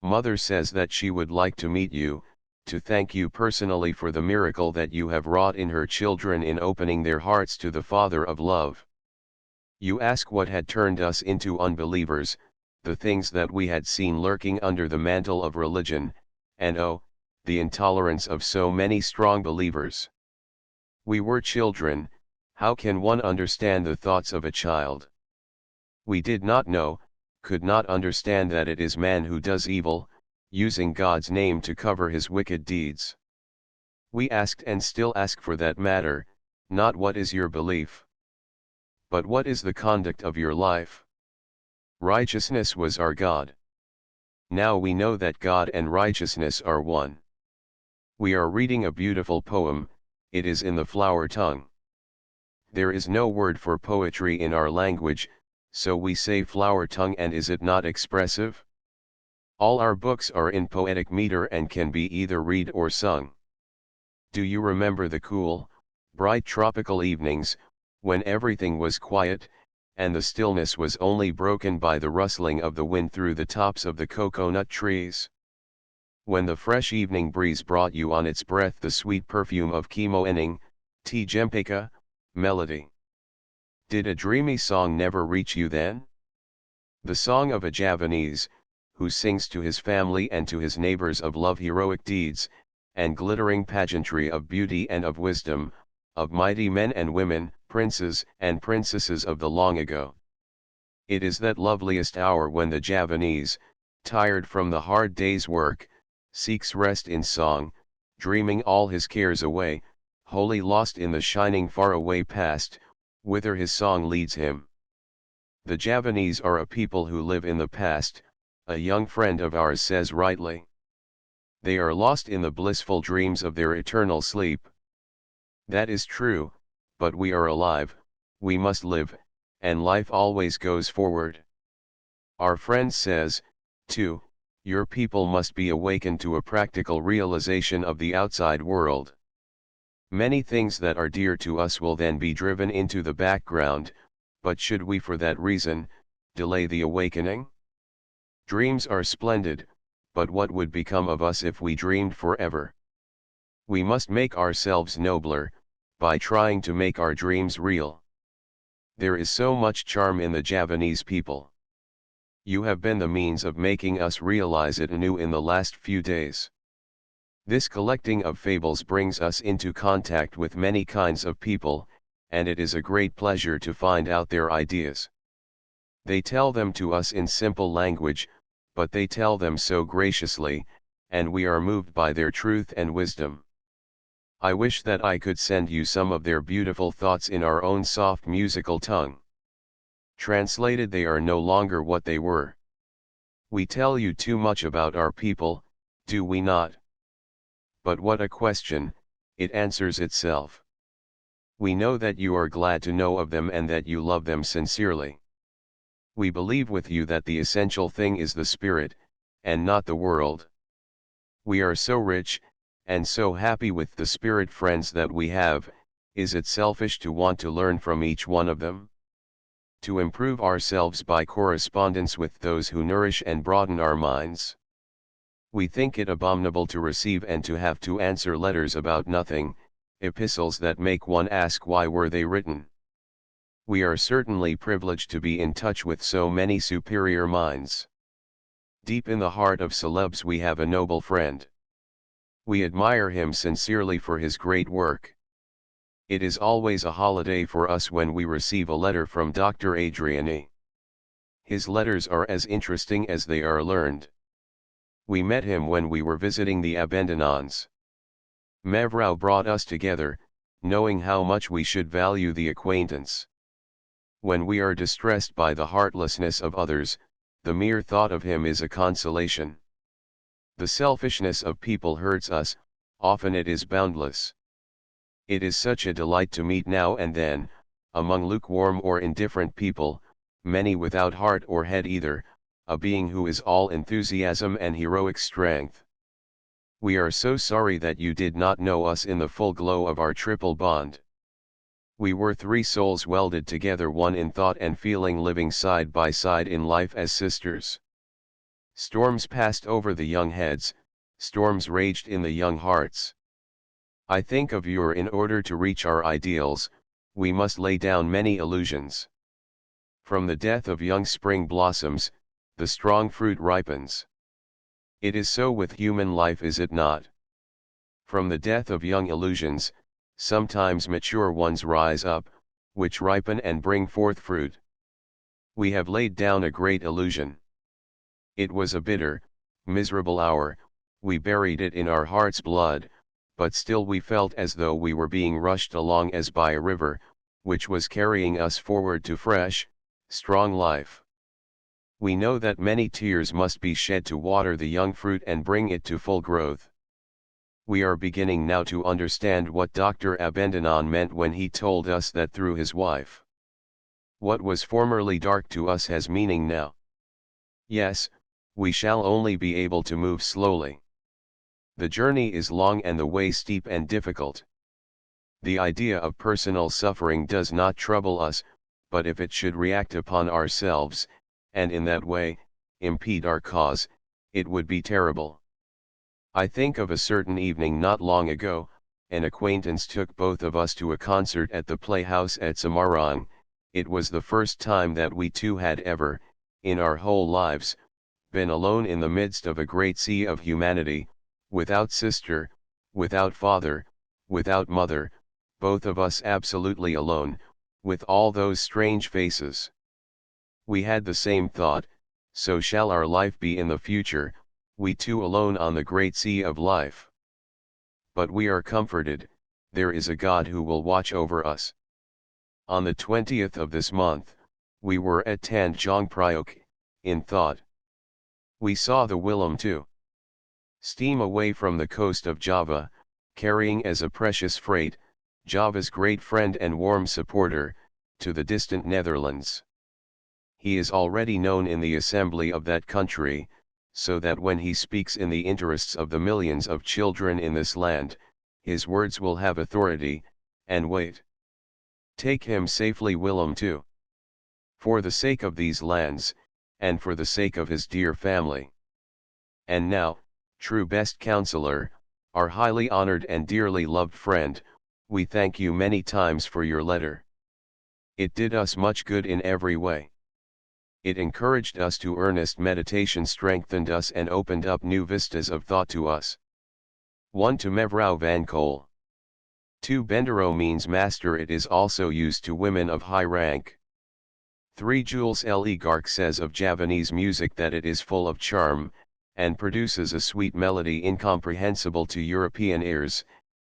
Mother says that she would like to meet you, to thank you personally for the miracle that you have wrought in her children in opening their hearts to the Father of love. You ask what had turned us into unbelievers, the things that we had seen lurking under the mantle of religion, and oh, the intolerance of so many strong believers. We were children, how can one understand the thoughts of a child? We did not know, could not understand that it is man who does evil, using God's name to cover his wicked deeds. We asked and still ask for that matter, not what is your belief, but what is the conduct of your life? Righteousness was our God. Now we know that God and righteousness are one. We are reading a beautiful poem, it is in the flower tongue. There is no word for poetry in our language, so we say flower tongue, and is it not expressive? All our books are in poetic meter and can be either read or sung. Do you remember the cool, bright tropical evenings, when everything was quiet, and the stillness was only broken by the rustling of the wind through the tops of the coconut trees? When the fresh evening breeze brought you on its breath the sweet perfume of kimoening, tea jempeka, melody. Did a dreamy song never reach you then? The song of a Javanese, who sings to his family and to his neighbors of love, heroic deeds, and glittering pageantry of beauty and of wisdom, of mighty men and women, princes and princesses of the long ago. It is that loveliest hour when the Javanese, tired from the hard day's work, seeks rest in song, dreaming all his cares away, wholly lost in the shining faraway past, whither his song leads him. The Javanese are a people who live in the past, a young friend of ours says rightly. They are lost in the blissful dreams of their eternal sleep. That is true, but we are alive, we must live, and life always goes forward. Our friend says, too, your people must be awakened to a practical realization of the outside world. Many things that are dear to us will then be driven into the background, but should we for that reason, delay the awakening? Dreams are splendid, but what would become of us if we dreamed forever? We must make ourselves nobler, by trying to make our dreams real. There is so much charm in the Javanese people. You have been the means of making us realize it anew in the last few days. This collecting of fables brings us into contact with many kinds of people, and it is a great pleasure to find out their ideas. They tell them to us in simple language, but they tell them so graciously, and we are moved by their truth and wisdom. I wish that I could send you some of their beautiful thoughts in our own soft musical tongue. Translated, they are no longer what they were. We tell you too much about our people, do we not? But what a question, it answers itself. We know that you are glad to know of them and that you love them sincerely. We believe with you that the essential thing is the spirit, and not the world. We are so rich, and so happy with the spirit friends that we have, is it selfish to want to learn from each one of them? To improve ourselves by correspondence with those who nourish and broaden our minds? We think it abominable to receive and to have to answer letters about nothing, epistles that make one ask why were they written. We are certainly privileged to be in touch with so many superior minds. Deep in the heart of celebs we have a noble friend. We admire him sincerely for his great work. It is always a holiday for us when we receive a letter from Dr. Adriani. His letters are as interesting as they are learned. We met him when we were visiting the Abendanons. Mevrou brought us together, knowing how much we should value the acquaintance. When we are distressed by the heartlessness of others, the mere thought of him is a consolation. The selfishness of people hurts us, often it is boundless. It is such a delight to meet now and then, among lukewarm or indifferent people, many without heart or head either, a being who is all enthusiasm and heroic strength. We are so sorry that you did not know us in the full glow of our triple bond. We were three souls welded together, one in thought and feeling, living side by side in life as sisters. Storms passed over the young heads, storms raged in the young hearts. I think of you. In order to reach our ideals, we must lay down many illusions. From the death of young spring blossoms, the strong fruit ripens. It is so with human life, is it not? From the death of young illusions, sometimes mature ones rise up, which ripen and bring forth fruit. We have laid down a great illusion. It was a bitter, miserable hour, we buried it in our heart's blood, but still we felt as though we were being rushed along as by a river, which was carrying us forward to fresh, strong life. We know that many tears must be shed to water the young fruit and bring it to full growth. We are beginning now to understand what Dr. Abendanon meant when he told us that through his wife, what was formerly dark to us has meaning now. Yes, we shall only be able to move slowly. The journey is long and the way steep and difficult. The idea of personal suffering does not trouble us, but if it should react upon ourselves, and in that way, impede our cause, it would be terrible. I think of a certain evening not long ago, an acquaintance took both of us to a concert at the Playhouse at Semarang. It was the first time that we two had ever, in our whole lives, been alone in the midst of a great sea of humanity, without sister, without father, without mother, both of us absolutely alone, with all those strange faces. We had the same thought, so shall our life be in the future, we two alone on the great sea of life. But we are comforted, there is a God who will watch over us. On the 20th of this month, we were at Tanjung Priok, in thought. We saw the Willem too. Steam away from the coast of Java, carrying as a precious freight, Java's great friend and warm supporter, to the distant Netherlands. He is already known in the assembly of that country, so that when he speaks in the interests of the millions of children in this land, his words will have authority, and weight. Take him safely, Willem too. For the sake of these lands, and for the sake of his dear family. And now, true best counselor, our highly honored and dearly loved friend, we thank you many times for your letter. It did us much good in every way. It encouraged us to earnest meditation, strengthened us and opened up new vistas of thought to us. 1. To Mevrou van Kool. 2. Bendero means master. It is also used to women of high rank. 3. Jules Le Garc says of Javanese music that it is full of charm, and produces a sweet melody incomprehensible to European ears,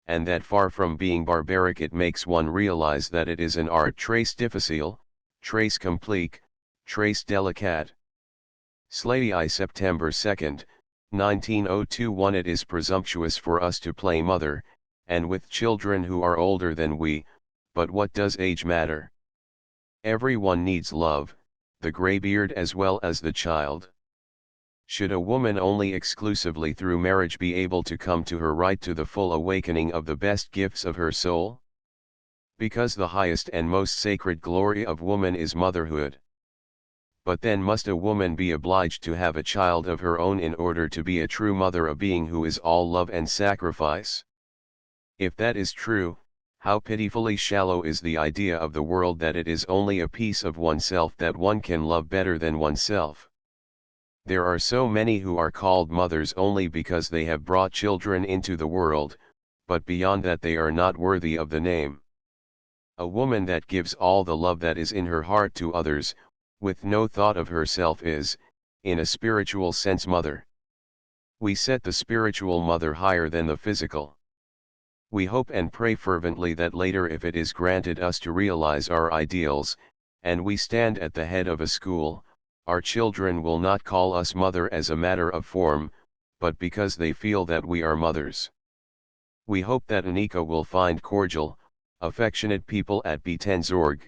and that far from being barbaric it makes one realize that it is an art très difficile, très compliqué, très délicate. Slay September 2, 1902. It is presumptuous for us to play mother, and with children who are older than we, but what does age matter? Everyone needs love, the graybeard as well as the child. Should a woman only exclusively through marriage be able to come to her right to the full awakening of the best gifts of her soul? Because the highest and most sacred glory of woman is motherhood. But then must a woman be obliged to have a child of her own in order to be a true mother, a being who is all love and sacrifice? If that is true, how pitifully shallow is the idea of the world that it is only a piece of oneself that one can love better than oneself. There are so many who are called mothers only because they have brought children into the world, but beyond that they are not worthy of the name. A woman that gives all the love that is in her heart to others, with no thought of herself is, in a spiritual sense, mother. We set the spiritual mother higher than the physical. We hope and pray fervently that later, if it is granted us to realize our ideals, and we stand at the head of a school, our children will not call us mother as a matter of form, but because they feel that we are mothers. We hope that Anika will find cordial, affectionate people at Betenzorg,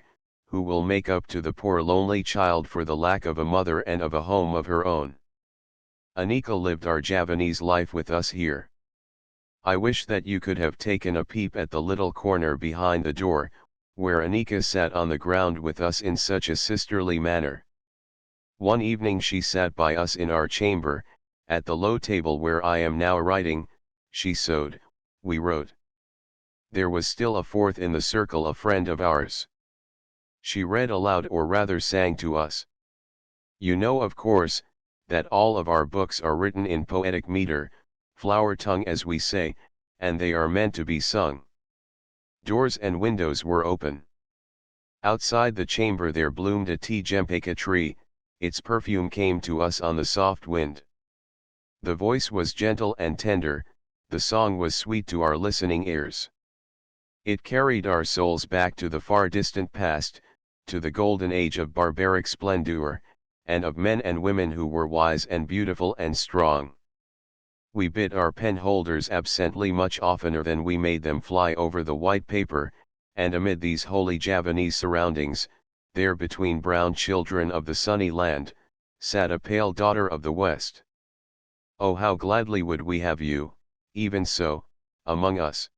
who will make up to the poor lonely child for the lack of a mother and of a home of her own. Anika lived our Javanese life with us here. I wish that you could have taken a peep at the little corner behind the door, where Anika sat on the ground with us in such a sisterly manner. One evening she sat by us in our chamber, at the low table where I am now writing. She sewed, we wrote. There was still a fourth in the circle, a friend of ours. She read aloud, or rather sang to us. You know, of course, that all of our books are written in poetic meter, flower tongue as we say, and they are meant to be sung. Doors and windows were open. Outside the chamber there bloomed a tea jempeka tree, its perfume came to us on the soft wind. The voice was gentle and tender, the song was sweet to our listening ears. It carried our souls back to the far distant past, to the golden age of barbaric splendor, and of men and women who were wise and beautiful and strong. We bit our pen holders absently much oftener than we made them fly over the white paper, and amid these holy Javanese surroundings, there between brown children of the sunny land, sat a pale daughter of the West. Oh, how gladly would we have you, even so, among us.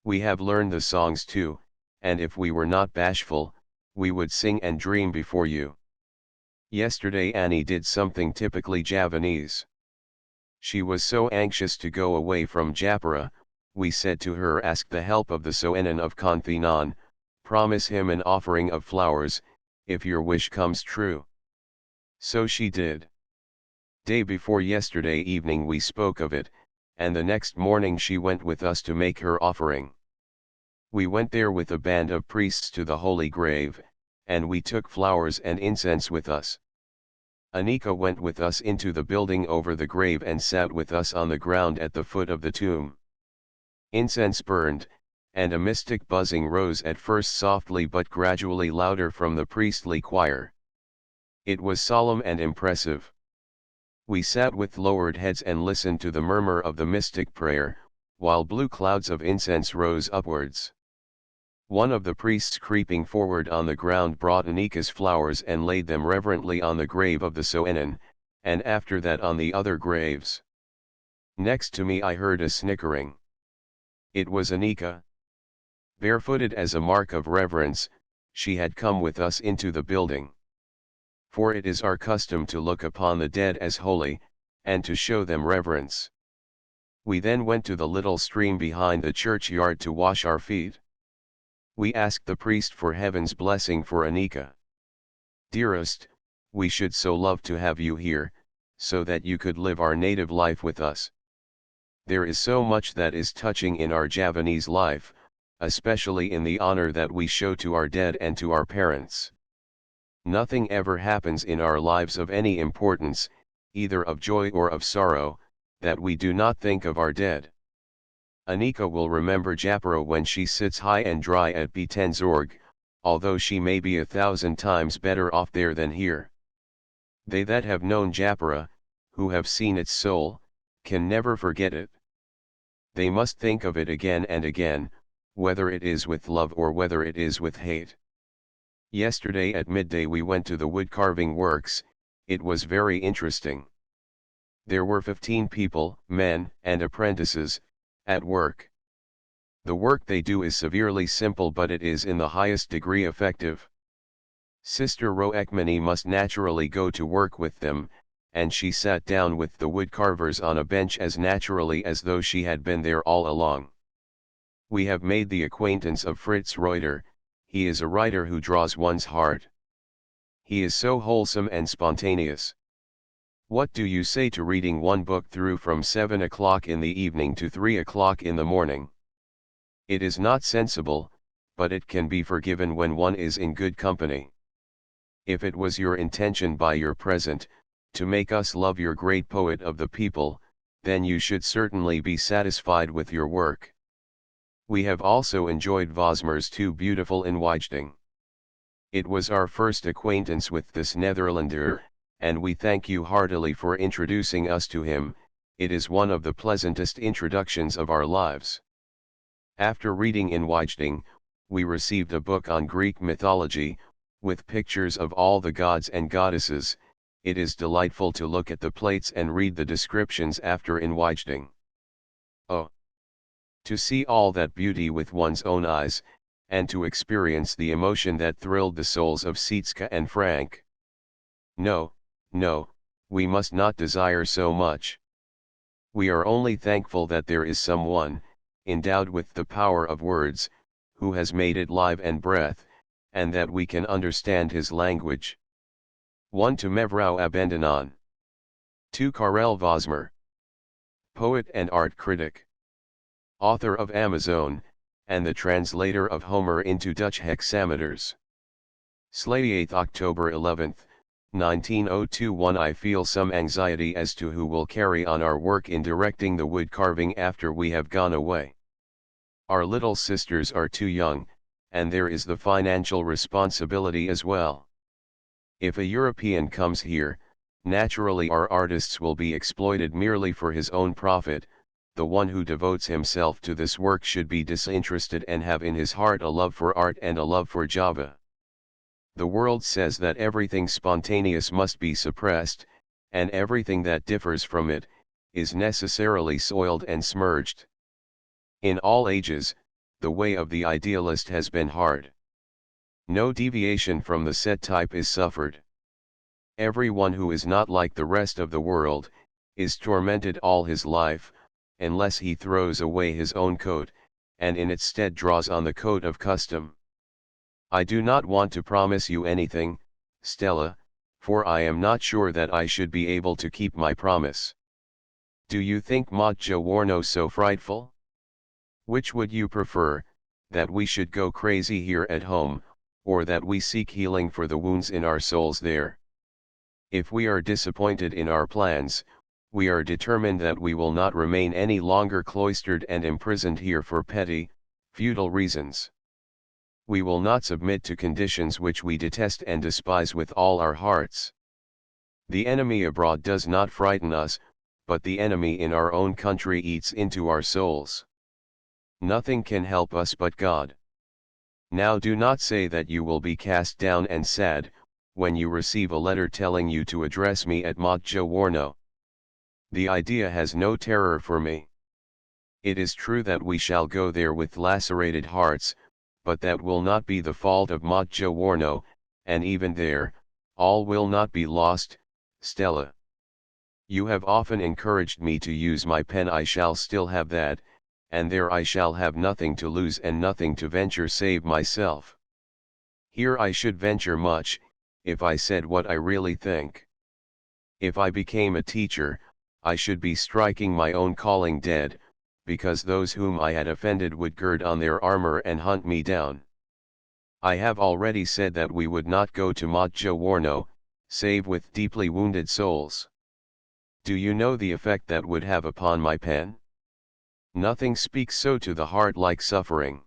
We have learned the songs too, and if we were not bashful, we would sing and dream before you. Yesterday Annie did something typically Javanese. She was so anxious to go away from Japara, we said to her, ask the help of the Soenan of Konthinan, promise him an offering of flowers, if your wish comes true. So she did. Day before yesterday evening we spoke of it, and the next morning she went with us to make her offering. We went there with a band of priests to the holy grave, and we took flowers and incense with us. Anika went with us into the building over the grave and sat with us on the ground at the foot of the tomb. Incense burned, and a mystic buzzing rose at first softly but gradually louder from the priestly choir. It was solemn and impressive. We sat with lowered heads and listened to the murmur of the mystic prayer, while blue clouds of incense rose upwards. One of the priests creeping forward on the ground brought Anika's flowers and laid them reverently on the grave of the Soenan, and after that on the other graves. Next to me I heard a snickering. It was Anika. Barefooted as a mark of reverence, she had come with us into the building. For it is our custom to look upon the dead as holy, and to show them reverence. We then went to the little stream behind the churchyard to wash our feet. We asked the priest for heaven's blessing for Anika. Dearest, we should so love to have you here, so that you could live our native life with us. There is so much that is touching in our Javanese life, especially in the honor that we show to our dead and to our parents. Nothing ever happens in our lives of any importance, either of joy or of sorrow, that we do not think of our dead. Anika will remember Japara when she sits high and dry at Betenzorg, although she may be 1,000 times better off there than here. They that have known Japara, who have seen its soul, can never forget it. They must think of it again and again, whether it is with love or whether it is with hate. Yesterday at midday we went to the wood-carving works. It was very interesting. There were 15 people, men and apprentices, at work. The work they do is severely simple, but it is in the highest degree effective. Sister Roekmani must naturally go to work with them, and she sat down with the woodcarvers on a bench as naturally as though she had been there all along. We have made the acquaintance of Fritz Reuter. He is a writer who draws one's heart. He is so wholesome and spontaneous. What do you say to reading one book through from 7 o'clock in the evening to 3 o'clock in the morning? It is not sensible, but it can be forgiven when one is in good company. If it was your intention by your present, to make us love your great poet of the people, then you should certainly be satisfied with your work. We have also enjoyed Vosmer's Too Beautiful Inwijding. It was our first acquaintance with this Netherlander, and we thank you heartily for introducing us to him. It is one of the pleasantest introductions of our lives. After reading Inwijding, we received a book on Greek mythology, with pictures of all the gods and goddesses. It is delightful to look at the plates and read the descriptions after Inwijding. Oh! To see all that beauty with one's own eyes, and to experience the emotion that thrilled the souls of Sietske and Frank. No, no, we must not desire so much. We are only thankful that there is someone, endowed with the power of words, who has made it live and breath, and that we can understand his language. 1 to Mevrouw Abendanon. 2 Karel Vosmer. Poet and art critic. Author of Amazon, and the translator of Homer into Dutch hexameters. Slade, October 11, 1902. I feel some anxiety as to who will carry on our work in directing the wood carving after we have gone away. Our little sisters are too young, and there is the financial responsibility as well. If a European comes here, naturally our artists will be exploited merely for his own profit. The one who devotes himself to this work should be disinterested and have in his heart a love for art and a love for Java. The world says that everything spontaneous must be suppressed, and everything that differs from it, is necessarily soiled and smirched. In all ages, the way of the idealist has been hard. No deviation from the set type is suffered. Everyone who is not like the rest of the world, is tormented all his life, unless he throws away his own coat, and in its stead draws on the coat of custom. I do not want to promise you anything, Stella, for I am not sure that I should be able to keep my promise. Do you think Mojjawarno so frightful? Which would you prefer, that we should go crazy here at home, or that we seek healing for the wounds in our souls there? If we are disappointed in our plans, we are determined that we will not remain any longer cloistered and imprisoned here for petty, futile reasons. We will not submit to conditions which we detest and despise with all our hearts. The enemy abroad does not frighten us, but the enemy in our own country eats into our souls. Nothing can help us but God. Now do not say that you will be cast down and sad, when you receive a letter telling you to address me at Mojjawarno. The idea has no terror for me. It is true that we shall go there with lacerated hearts, but that will not be the fault of Mojjawarno, and even there, all will not be lost, Stella. You have often encouraged me to use my pen. I shall still have that, and there I shall have nothing to lose and nothing to venture save myself. Here I should venture much, if I said what I really think. If I became a teacher, I should be striking my own calling dead, because those whom I had offended would gird on their armor and hunt me down. I have already said that we would not go to Mojjawarno, save with deeply wounded souls. Do you know the effect that would have upon my pen? Nothing speaks so to the heart like suffering.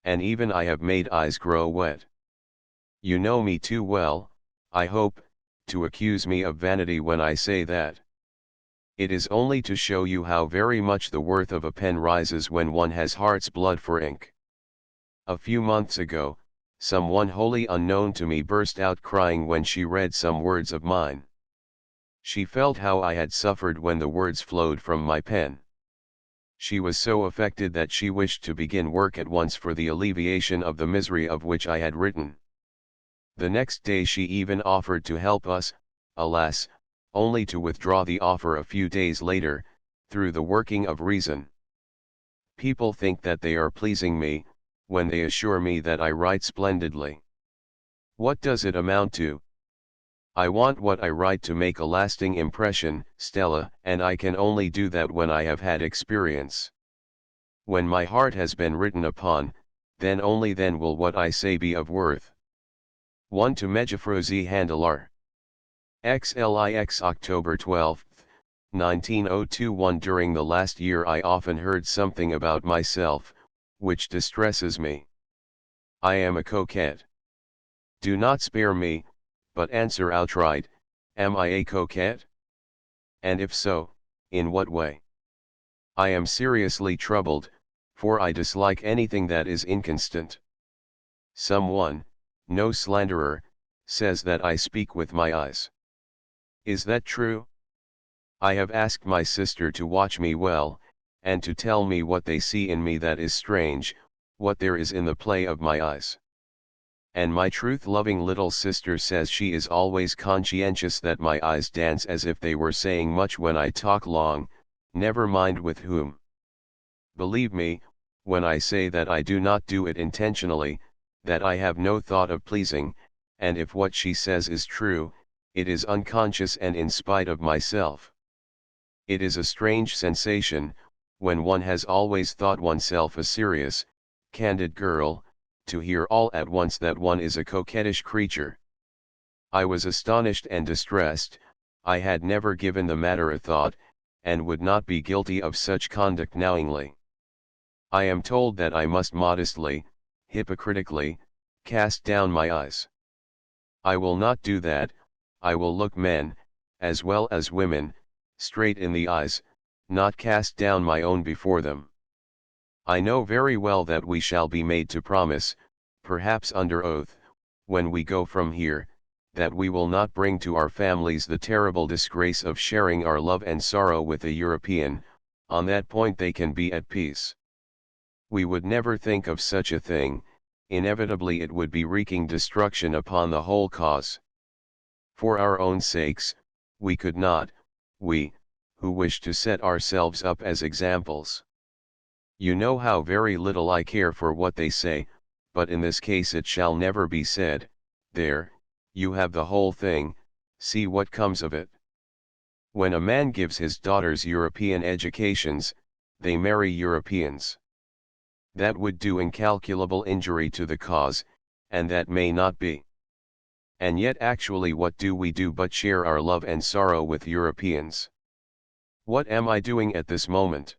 And even I have made eyes grow wet. You know me too well, I hope, to accuse me of vanity when I say that. It is only to show you how very much the worth of a pen rises when one has heart's blood for ink. A few months ago, someone wholly unknown to me burst out crying when she read some words of mine. She felt how I had suffered when the words flowed from my pen. She was so affected that she wished to begin work at once for the alleviation of the misery of which I had written. The next day she even offered to help us, alas, only to withdraw the offer a few days later, through the working of reason. People think that they are pleasing me, when they assure me that I write splendidly. What does it amount to? I want what I write to make a lasting impression, Stella, and I can only do that when I have had experience. When my heart has been written upon, then only then will what I say be of worth. 1 to Mejafrozi Handelaar. XLIX October 12, 19021. During the last year I often heard something about myself, which distresses me. I am a coquette. Do not spare me, but answer outright, am I a coquette? And if so, in what way? I am seriously troubled, for I dislike anything that is inconstant. Someone, no slanderer, says that I speak with my eyes. Is that true? I have asked my sister to watch me well, and to tell me what they see in me that is strange, what there is in the play of my eyes. And my truth-loving little sister says she is always conscientious that my eyes dance as if they were saying much when I talk long, never mind with whom. Believe me, when I say that I do not do it intentionally, that I have no thought of pleasing, and if what she says is true, it is unconscious and in spite of myself. It is a strange sensation, when one has always thought oneself a serious, candid girl, to hear all at once that one is a coquettish creature. I was astonished and distressed. I had never given the matter a thought, and would not be guilty of such conduct knowingly. I am told that I must modestly, hypocritically, cast down my eyes. I will not do that. I will look men, as well as women, straight in the eyes, not cast down my own before them. I know very well that we shall be made to promise, perhaps under oath, when we go from here, that we will not bring to our families the terrible disgrace of sharing our love and sorrow with a European. On that point they can be at peace. We would never think of such a thing. Inevitably it would be wreaking destruction upon the whole cause. For our own sakes, we could not, we, who wish to set ourselves up as examples. You know how very little I care for what they say, but in this case it shall never be said, there, you have the whole thing, see what comes of it. When a man gives his daughters European educations, they marry Europeans. That would do incalculable injury to the cause, and that may not be. And yet actually what do we do but share our love and sorrow with Europeans? What am I doing at this moment?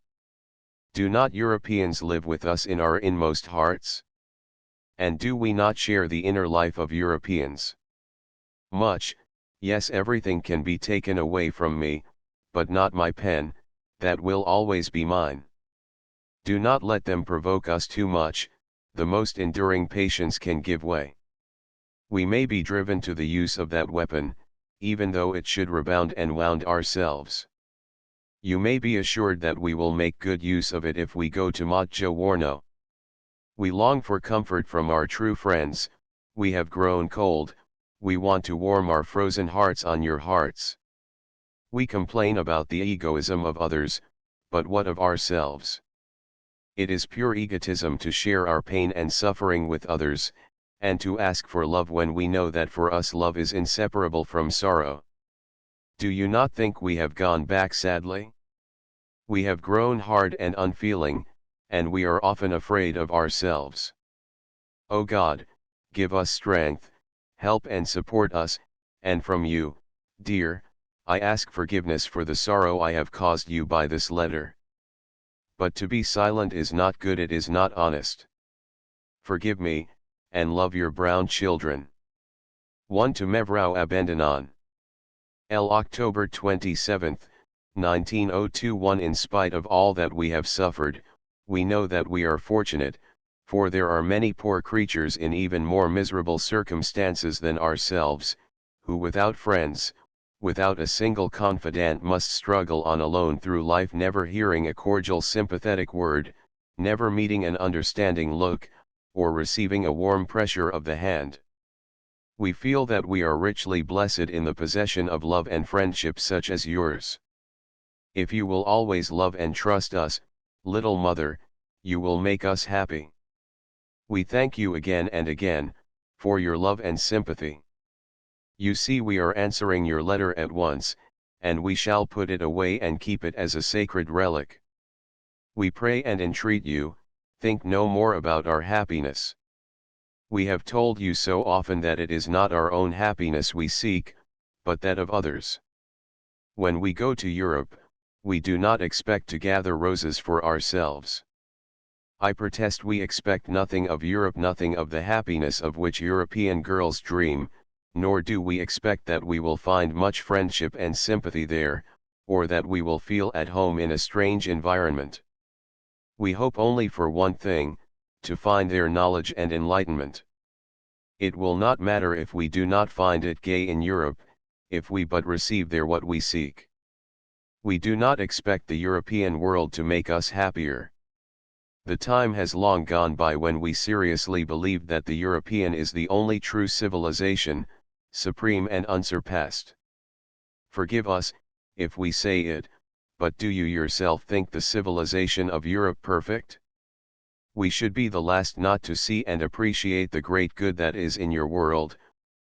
Do not Europeans live with us in our inmost hearts? And do we not share the inner life of Europeans? Much, yes, everything can be taken away from me, but not my pen, that will always be mine. Do not let them provoke us too much, the most enduring patience can give way. We may be driven to the use of that weapon, even though it should rebound and wound ourselves. You may be assured that we will make good use of it if we go to Mezzogiorno. We long for comfort from our true friends, we have grown cold, we want to warm our frozen hearts on your hearts. We complain about the egoism of others, but what of ourselves? It is pure egotism to share our pain and suffering with others, and to ask for love when we know that for us love is inseparable from sorrow. Do you not think we have gone back sadly? We have grown hard and unfeeling, and we are often afraid of ourselves. O God, give us strength, help and support us, and from you, dear, I ask forgiveness for the sorrow I have caused you by this letter. But to be silent is not good, it is not honest. Forgive me, and love your brown children. 1 to Mevrou Abandonan. L. October 27, 19021. In spite of all that we have suffered, we know that we are fortunate, for there are many poor creatures in even more miserable circumstances than ourselves, who without friends, without a single confidant must struggle on alone through life, never hearing a cordial sympathetic word, never meeting an understanding look, or receiving a warm pressure of the hand. We feel that we are richly blessed in the possession of love and friendship such as yours. If you will always love and trust us, little mother, you will make us happy. We thank you again and again, for your love and sympathy. You see, we are answering your letter at once, and we shall put it away and keep it as a sacred relic. We pray and entreat you, think no more about our happiness. We have told you so often that it is not our own happiness we seek, but that of others. When we go to Europe, we do not expect to gather roses for ourselves. I protest we expect nothing of Europe, nothing of the happiness of which European girls dream, nor do we expect that we will find much friendship and sympathy there, or that we will feel at home in a strange environment. We hope only for one thing, to find their knowledge and enlightenment. It will not matter if we do not find it gay in Europe, if we but receive there what we seek. We do not expect the European world to make us happier. The time has long gone by when we seriously believed that the European is the only true civilization, supreme and unsurpassed. Forgive us, if we say it, but do you yourself think the civilization of Europe perfect? We should be the last not to see and appreciate the great good that is in your world,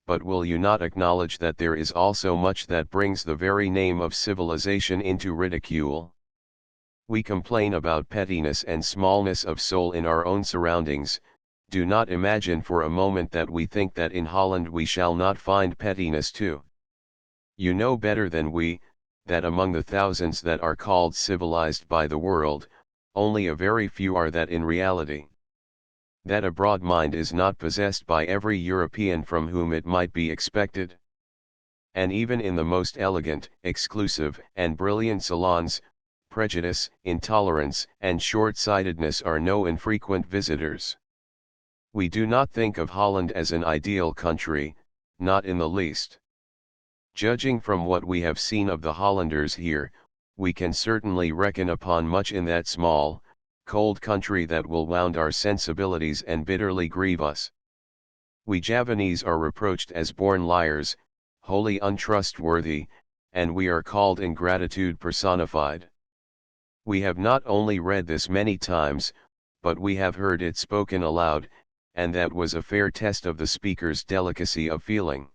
but will you not acknowledge that there is also much that brings the very name of civilization into ridicule? We complain about pettiness and smallness of soul in our own surroundings. Do not imagine for a moment that we think that in Holland we shall not find pettiness too. You know better than we, that among the thousands that are called civilized by the world, only a very few are that in reality. That a broad mind is not possessed by every European from whom it might be expected. And even in the most elegant, exclusive, and brilliant salons, prejudice, intolerance, and short-sightedness are no infrequent visitors. We do not think of Holland as an ideal country, not in the least. Judging from what we have seen of the Hollanders here, we can certainly reckon upon much in that small, cold country that will wound our sensibilities and bitterly grieve us. We Javanese are reproached as born liars, wholly untrustworthy, and we are called ingratitude personified. We have not only read this many times, but we have heard it spoken aloud, and that was a fair test of the speaker's delicacy of feeling.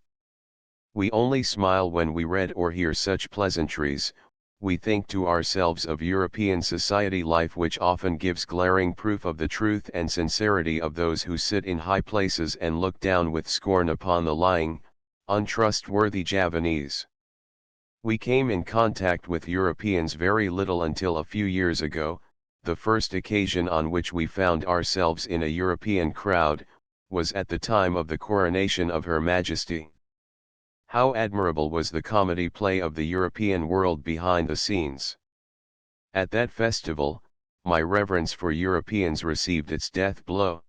We only smile when we read or hear such pleasantries. We think to ourselves of European society life, which often gives glaring proof of the truth and sincerity of those who sit in high places and look down with scorn upon the lying, untrustworthy Javanese. We came in contact with Europeans very little until a few years ago. The first occasion on which we found ourselves in a European crowd, was at the time of the coronation of Her Majesty. How admirable was the comedy play of the European world behind the scenes. At that festival, my reverence for Europeans received its death blow.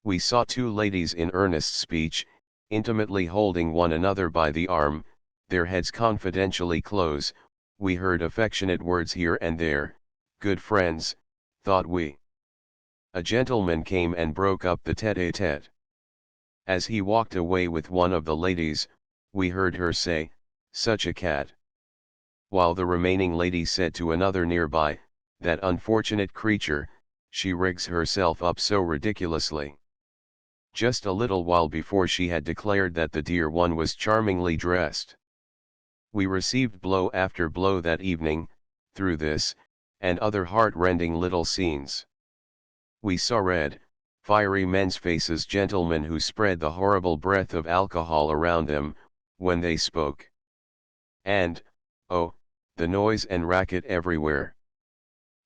We saw two ladies in earnest speech, intimately holding one another by the arm, their heads confidentially close. We heard affectionate words here and there. Good friends, thought we. A gentleman came and broke up the tête-à-tête. As he walked away with one of the ladies, we heard her say, "Such a cat." While the remaining lady said to another nearby, "That unfortunate creature, she rigs herself up so ridiculously." Just a little while before she had declared that the dear one was charmingly dressed. We received blow after blow that evening, through this, and other heart-rending little scenes. We saw red, fiery men's faces, gentlemen who spread the horrible breath of alcohol around them, when they spoke. And, oh, the noise and racket everywhere.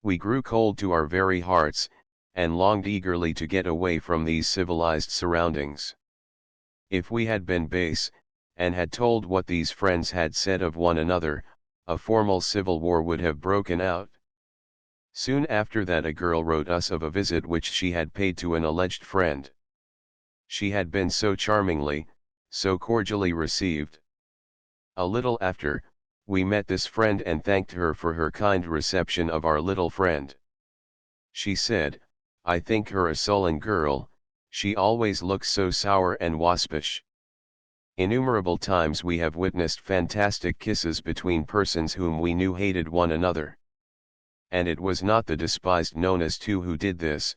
We grew cold to our very hearts, and longed eagerly to get away from these civilized surroundings. If we had been base, and had told what these friends had said of one another, a formal civil war would have broken out. Soon after that a girl wrote us of a visit which she had paid to an alleged friend. She had been so charmingly, so cordially received. A little after, we met this friend and thanked her for her kind reception of our little friend. She said, "I think her a sullen girl, she always looks so sour and waspish." Innumerable times we have witnessed fantastic kisses between persons whom we knew hated one another. And it was not the despised Nonas too who did this,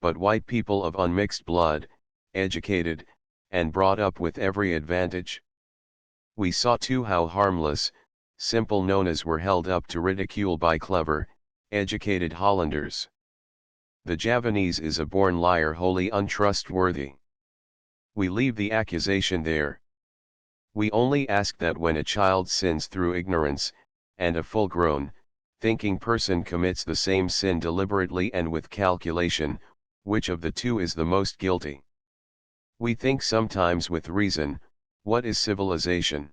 but white people of unmixed blood, educated, and brought up with every advantage. We saw too how harmless, simple Nonas were held up to ridicule by clever, educated Hollanders. The Javanese is a born liar, wholly untrustworthy. We leave the accusation there. We only ask that when a child sins through ignorance, and a full-grown, thinking person commits the same sin deliberately and with calculation, which of the two is the most guilty? We think sometimes with reason. What is civilization?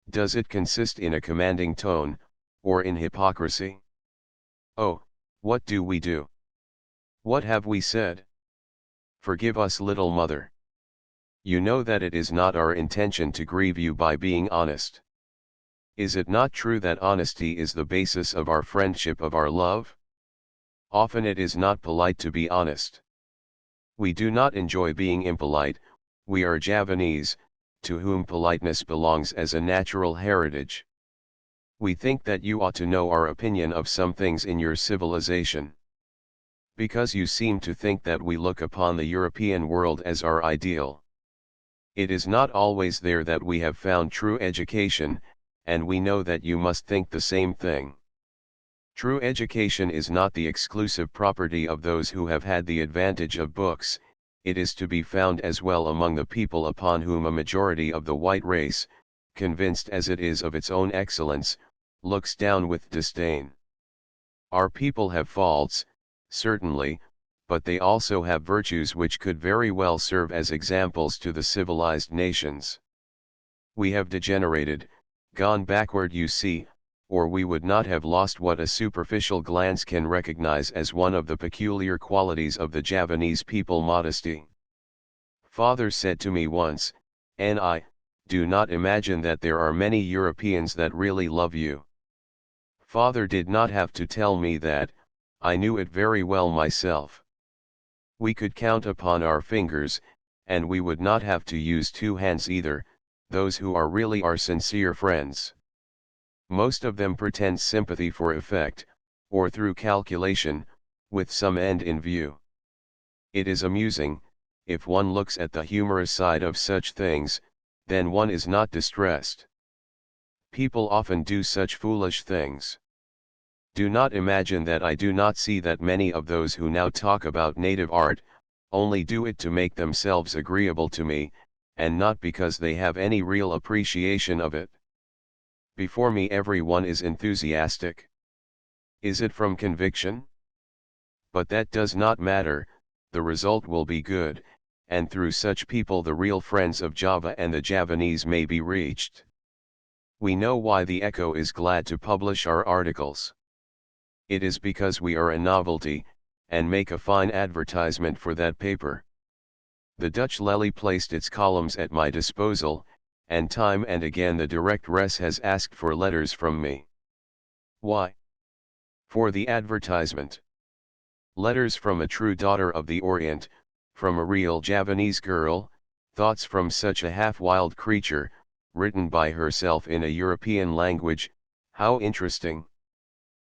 Does it consist in a commanding tone, or in hypocrisy? Oh, what do we do? What have we said? Forgive us, little mother. You know that it is not our intention to grieve you by being honest. Is it not true that honesty is the basis of our friendship, of our love? Often it is not polite to be honest. We do not enjoy being impolite. We are Javanese, to whom politeness belongs as a natural heritage. We think that you ought to know our opinion of some things in your civilization. Because you seem to think that we look upon the European world as our ideal. It is not always there that we have found true education, and we know that you must think the same thing. True education is not the exclusive property of those who have had the advantage of books. It is to be found as well among the people upon whom a majority of the white race, convinced as it is of its own excellence, looks down with disdain. Our people have faults, certainly, but they also have virtues which could very well serve as examples to the civilized nations. We have degenerated, gone backward, you see, or we would not have lost what a superficial glance can recognize as one of the peculiar qualities of the Javanese people, modesty. Father said to me once, "Ni, do not imagine that there are many Europeans that really love you." Father did not have to tell me that, I knew it very well myself. We could count upon our fingers, and we would not have to use two hands either, those who are really our sincere friends. Most of them pretend sympathy for effect, or through calculation, with some end in view. It is amusing, if one looks at the humorous side of such things, then one is not distressed. People often do such foolish things. Do not imagine that I do not see that many of those who now talk about native art, only do it to make themselves agreeable to me, and not because they have any real appreciation of it. Before me everyone is enthusiastic. Is it from conviction? But that does not matter, the result will be good, and through such people the real friends of Java and the Javanese may be reached. We know why the Echo is glad to publish our articles. It is because we are a novelty, and make a fine advertisement for that paper. The Dutch Lely placed its columns at my disposal, and time and again the directress has asked for letters from me. Why? For the advertisement. Letters from a true daughter of the Orient, from a real Javanese girl, thoughts from such a half-wild creature, written by herself in a European language, how interesting.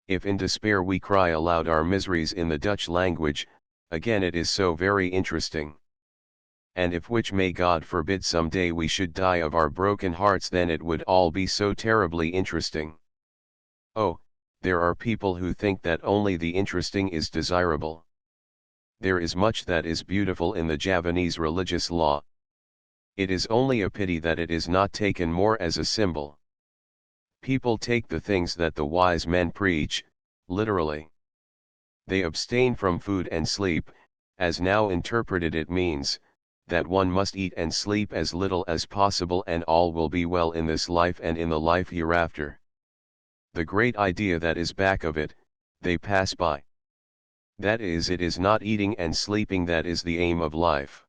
If in despair we cry aloud our miseries in the Dutch language, again it is so very interesting. And if, which may God forbid, some day we should die of our broken hearts, then it would all be so terribly interesting. Oh, there are people who think that only the interesting is desirable. There is much that is beautiful in the Javanese religious law. It is only a pity that it is not taken more as a symbol. People take the things that the wise men preach, literally. They abstain from food and sleep, as now interpreted it means, that one must eat and sleep as little as possible and all will be well in this life and in the life hereafter. The great idea that is back of it, they pass by. That is, it is not eating and sleeping that is the aim of life.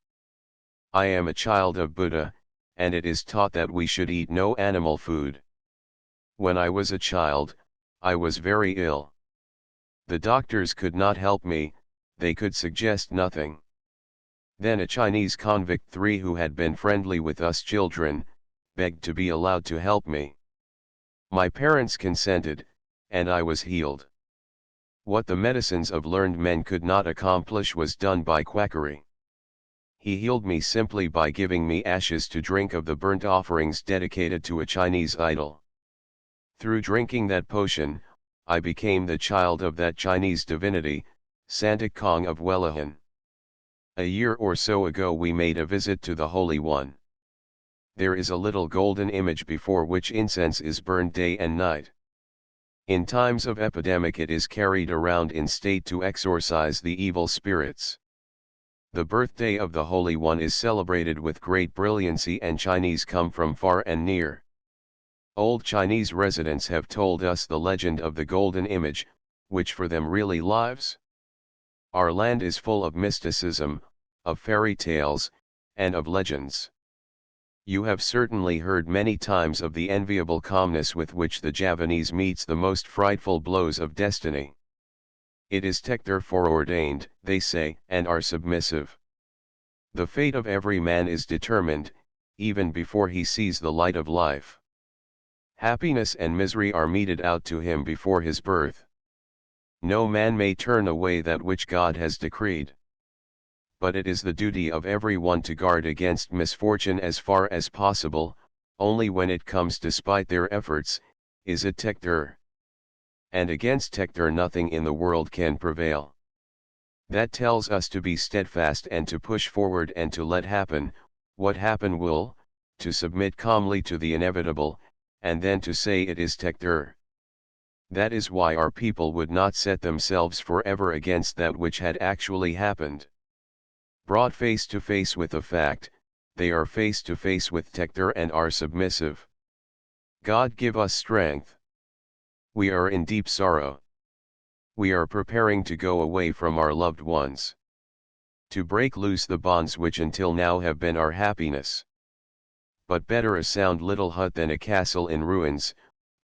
I am a child of Buddha, and it is taught that we should eat no animal food. When I was a child, I was very ill. The doctors could not help me, they could suggest nothing. Then a Chinese convict, who had been friendly with us children, begged to be allowed to help me. My parents consented, and I was healed. What the medicines of learned men could not accomplish was done by quackery. He healed me simply by giving me ashes to drink of the burnt offerings dedicated to a Chinese idol. Through drinking that potion, I became the child of that Chinese divinity, Santa Kong of Welahan. A year or so ago we made a visit to the Holy One. There is a little golden image before which incense is burned day and night. In times of epidemic it is carried around in state to exorcise the evil spirits. The birthday of the Holy One is celebrated with great brilliancy, and Chinese come from far and near. Old Chinese residents have told us the legend of the golden image, which for them really lives. Our land is full of mysticism, of fairy tales, and of legends. You have certainly heard many times of the enviable calmness with which the Javanese meets the most frightful blows of destiny. It is Tector foreordained, they say, and are submissive. The fate of every man is determined, even before he sees the light of life. Happiness and misery are meted out to him before his birth. No man may turn away that which God has decreed. But it is the duty of every one to guard against misfortune as far as possible. Only when it comes despite their efforts, is it Tector. And against Tector nothing in the world can prevail. That tells us to be steadfast and to push forward and to let happen, what happen will, to submit calmly to the inevitable, and then to say it is Tector. That is why our people would not set themselves forever against that which had actually happened. Brought face to face with a fact, they are face to face with Tector and are submissive. God give us strength. We are in deep sorrow. We are preparing to go away from our loved ones. To break loose the bonds which until now have been our happiness. But better a sound little hut than a castle in ruins,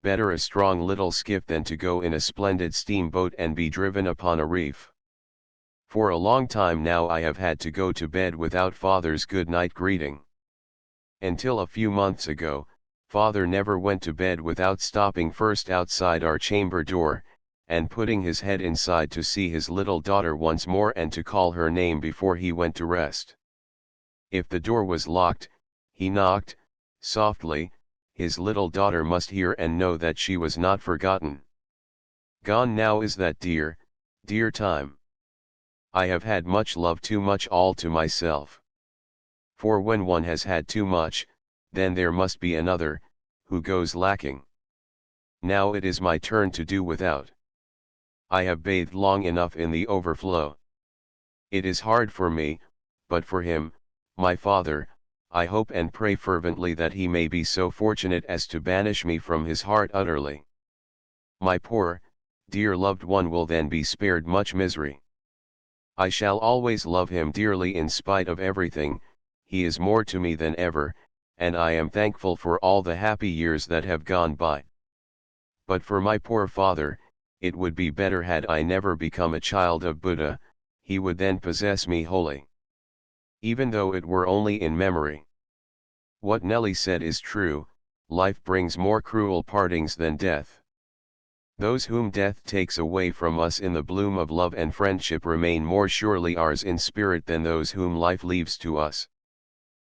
better a strong little skiff than to go in a splendid steamboat and be driven upon a reef. For a long time now I have had to go to bed without Father's good night greeting. Until a few months ago, Father never went to bed without stopping first outside our chamber door, and putting his head inside to see his little daughter once more and to call her name before he went to rest. If the door was locked, he knocked, softly. His little daughter must hear and know that she was not forgotten. Gone now is that dear, dear time. I have had much love, too much all to myself. For when one has had too much, then there must be another, who goes lacking. Now it is my turn to do without. I have bathed long enough in the overflow. It is hard for me, but for him, my father, I hope and pray fervently that he may be so fortunate as to banish me from his heart utterly. My poor, dear loved one will then be spared much misery. I shall always love him dearly in spite of everything. He is more to me than ever, and I am thankful for all the happy years that have gone by. But for my poor father, it would be better had I never become a child of Buddha. He would then possess me wholly. Even though it were only in memory. What Nelly said is true, life brings more cruel partings than death. Those whom death takes away from us in the bloom of love and friendship remain more surely ours in spirit than those whom life leaves to us.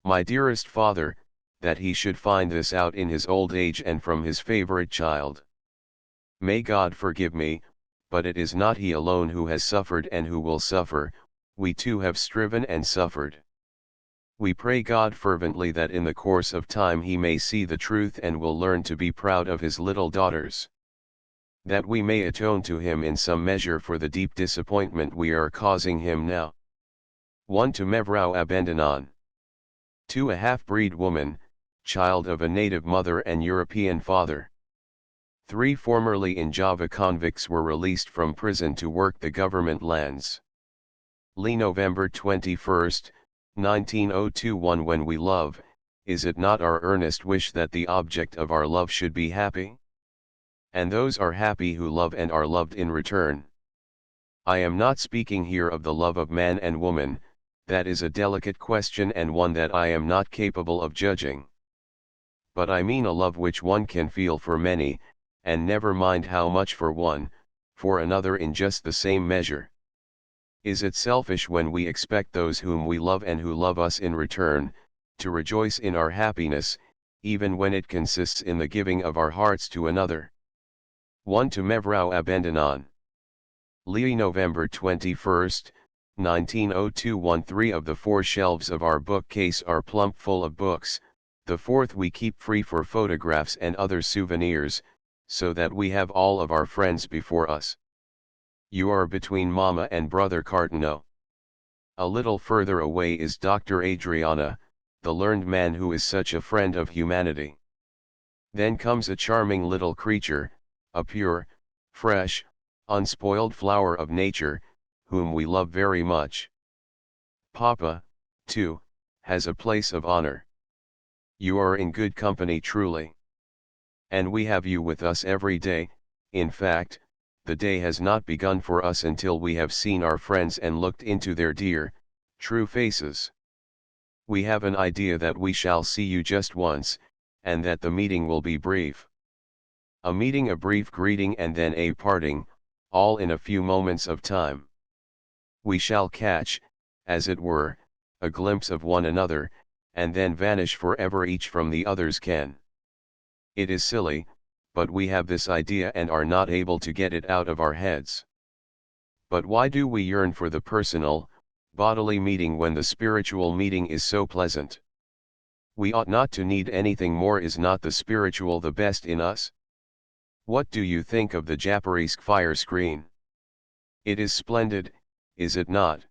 My dearest father, that he should find this out in his old age and from his favorite child. May God forgive me, but it is not he alone who has suffered and who will suffer, we too have striven and suffered. We pray God fervently that in the course of time he may see the truth and will learn to be proud of his little daughters. That we may atone to him in some measure for the deep disappointment we are causing him now. 1 to Mevrou Abendanon. 2 a half-breed woman, child of a native mother and European father. 3 formerly in Java convicts were released from prison to work the government lands. Li November 21, 1902. When we love, is it not our earnest wish that the object of our love should be happy? And those are happy who love and are loved in return. I am not speaking here of the love of man and woman, that is a delicate question and one that I am not capable of judging. But I mean a love which one can feel for many, and never mind how much for one, for another in just the same measure. Is it selfish when we expect those whom we love and who love us in return, to rejoice in our happiness, even when it consists in the giving of our hearts to another? 1 to Mevrou Abendanon. Li November 21, 1902. 3 of the 4 shelves of our bookcase are plump full of books, the 4th we keep free for photographs and other souvenirs, so that we have all of our friends before us. You are between Mama and Brother Cartino. A little further away is Dr. Adriana, the learned man who is such a friend of humanity. Then comes a charming little creature, a pure, fresh, unspoiled flower of nature, whom we love very much. Papa, too, has a place of honor. You are in good company truly. And we have you with us every day. In fact, the day has not begun for us until we have seen our friends and looked into their dear, true faces. We have an idea that we shall see you just once, and that the meeting will be brief. A meeting, a brief greeting, and then a parting, all in a few moments of time. We shall catch, as it were, a glimpse of one another, and then vanish forever each from the other's ken. It is silly, but we have this idea and are not able to get it out of our heads. But why do we yearn for the personal, bodily meeting when the spiritual meeting is so pleasant? We ought not to need anything more. Is not the spiritual the best in us? What do you think of the Japanese fire screen? It is splendid, is it not?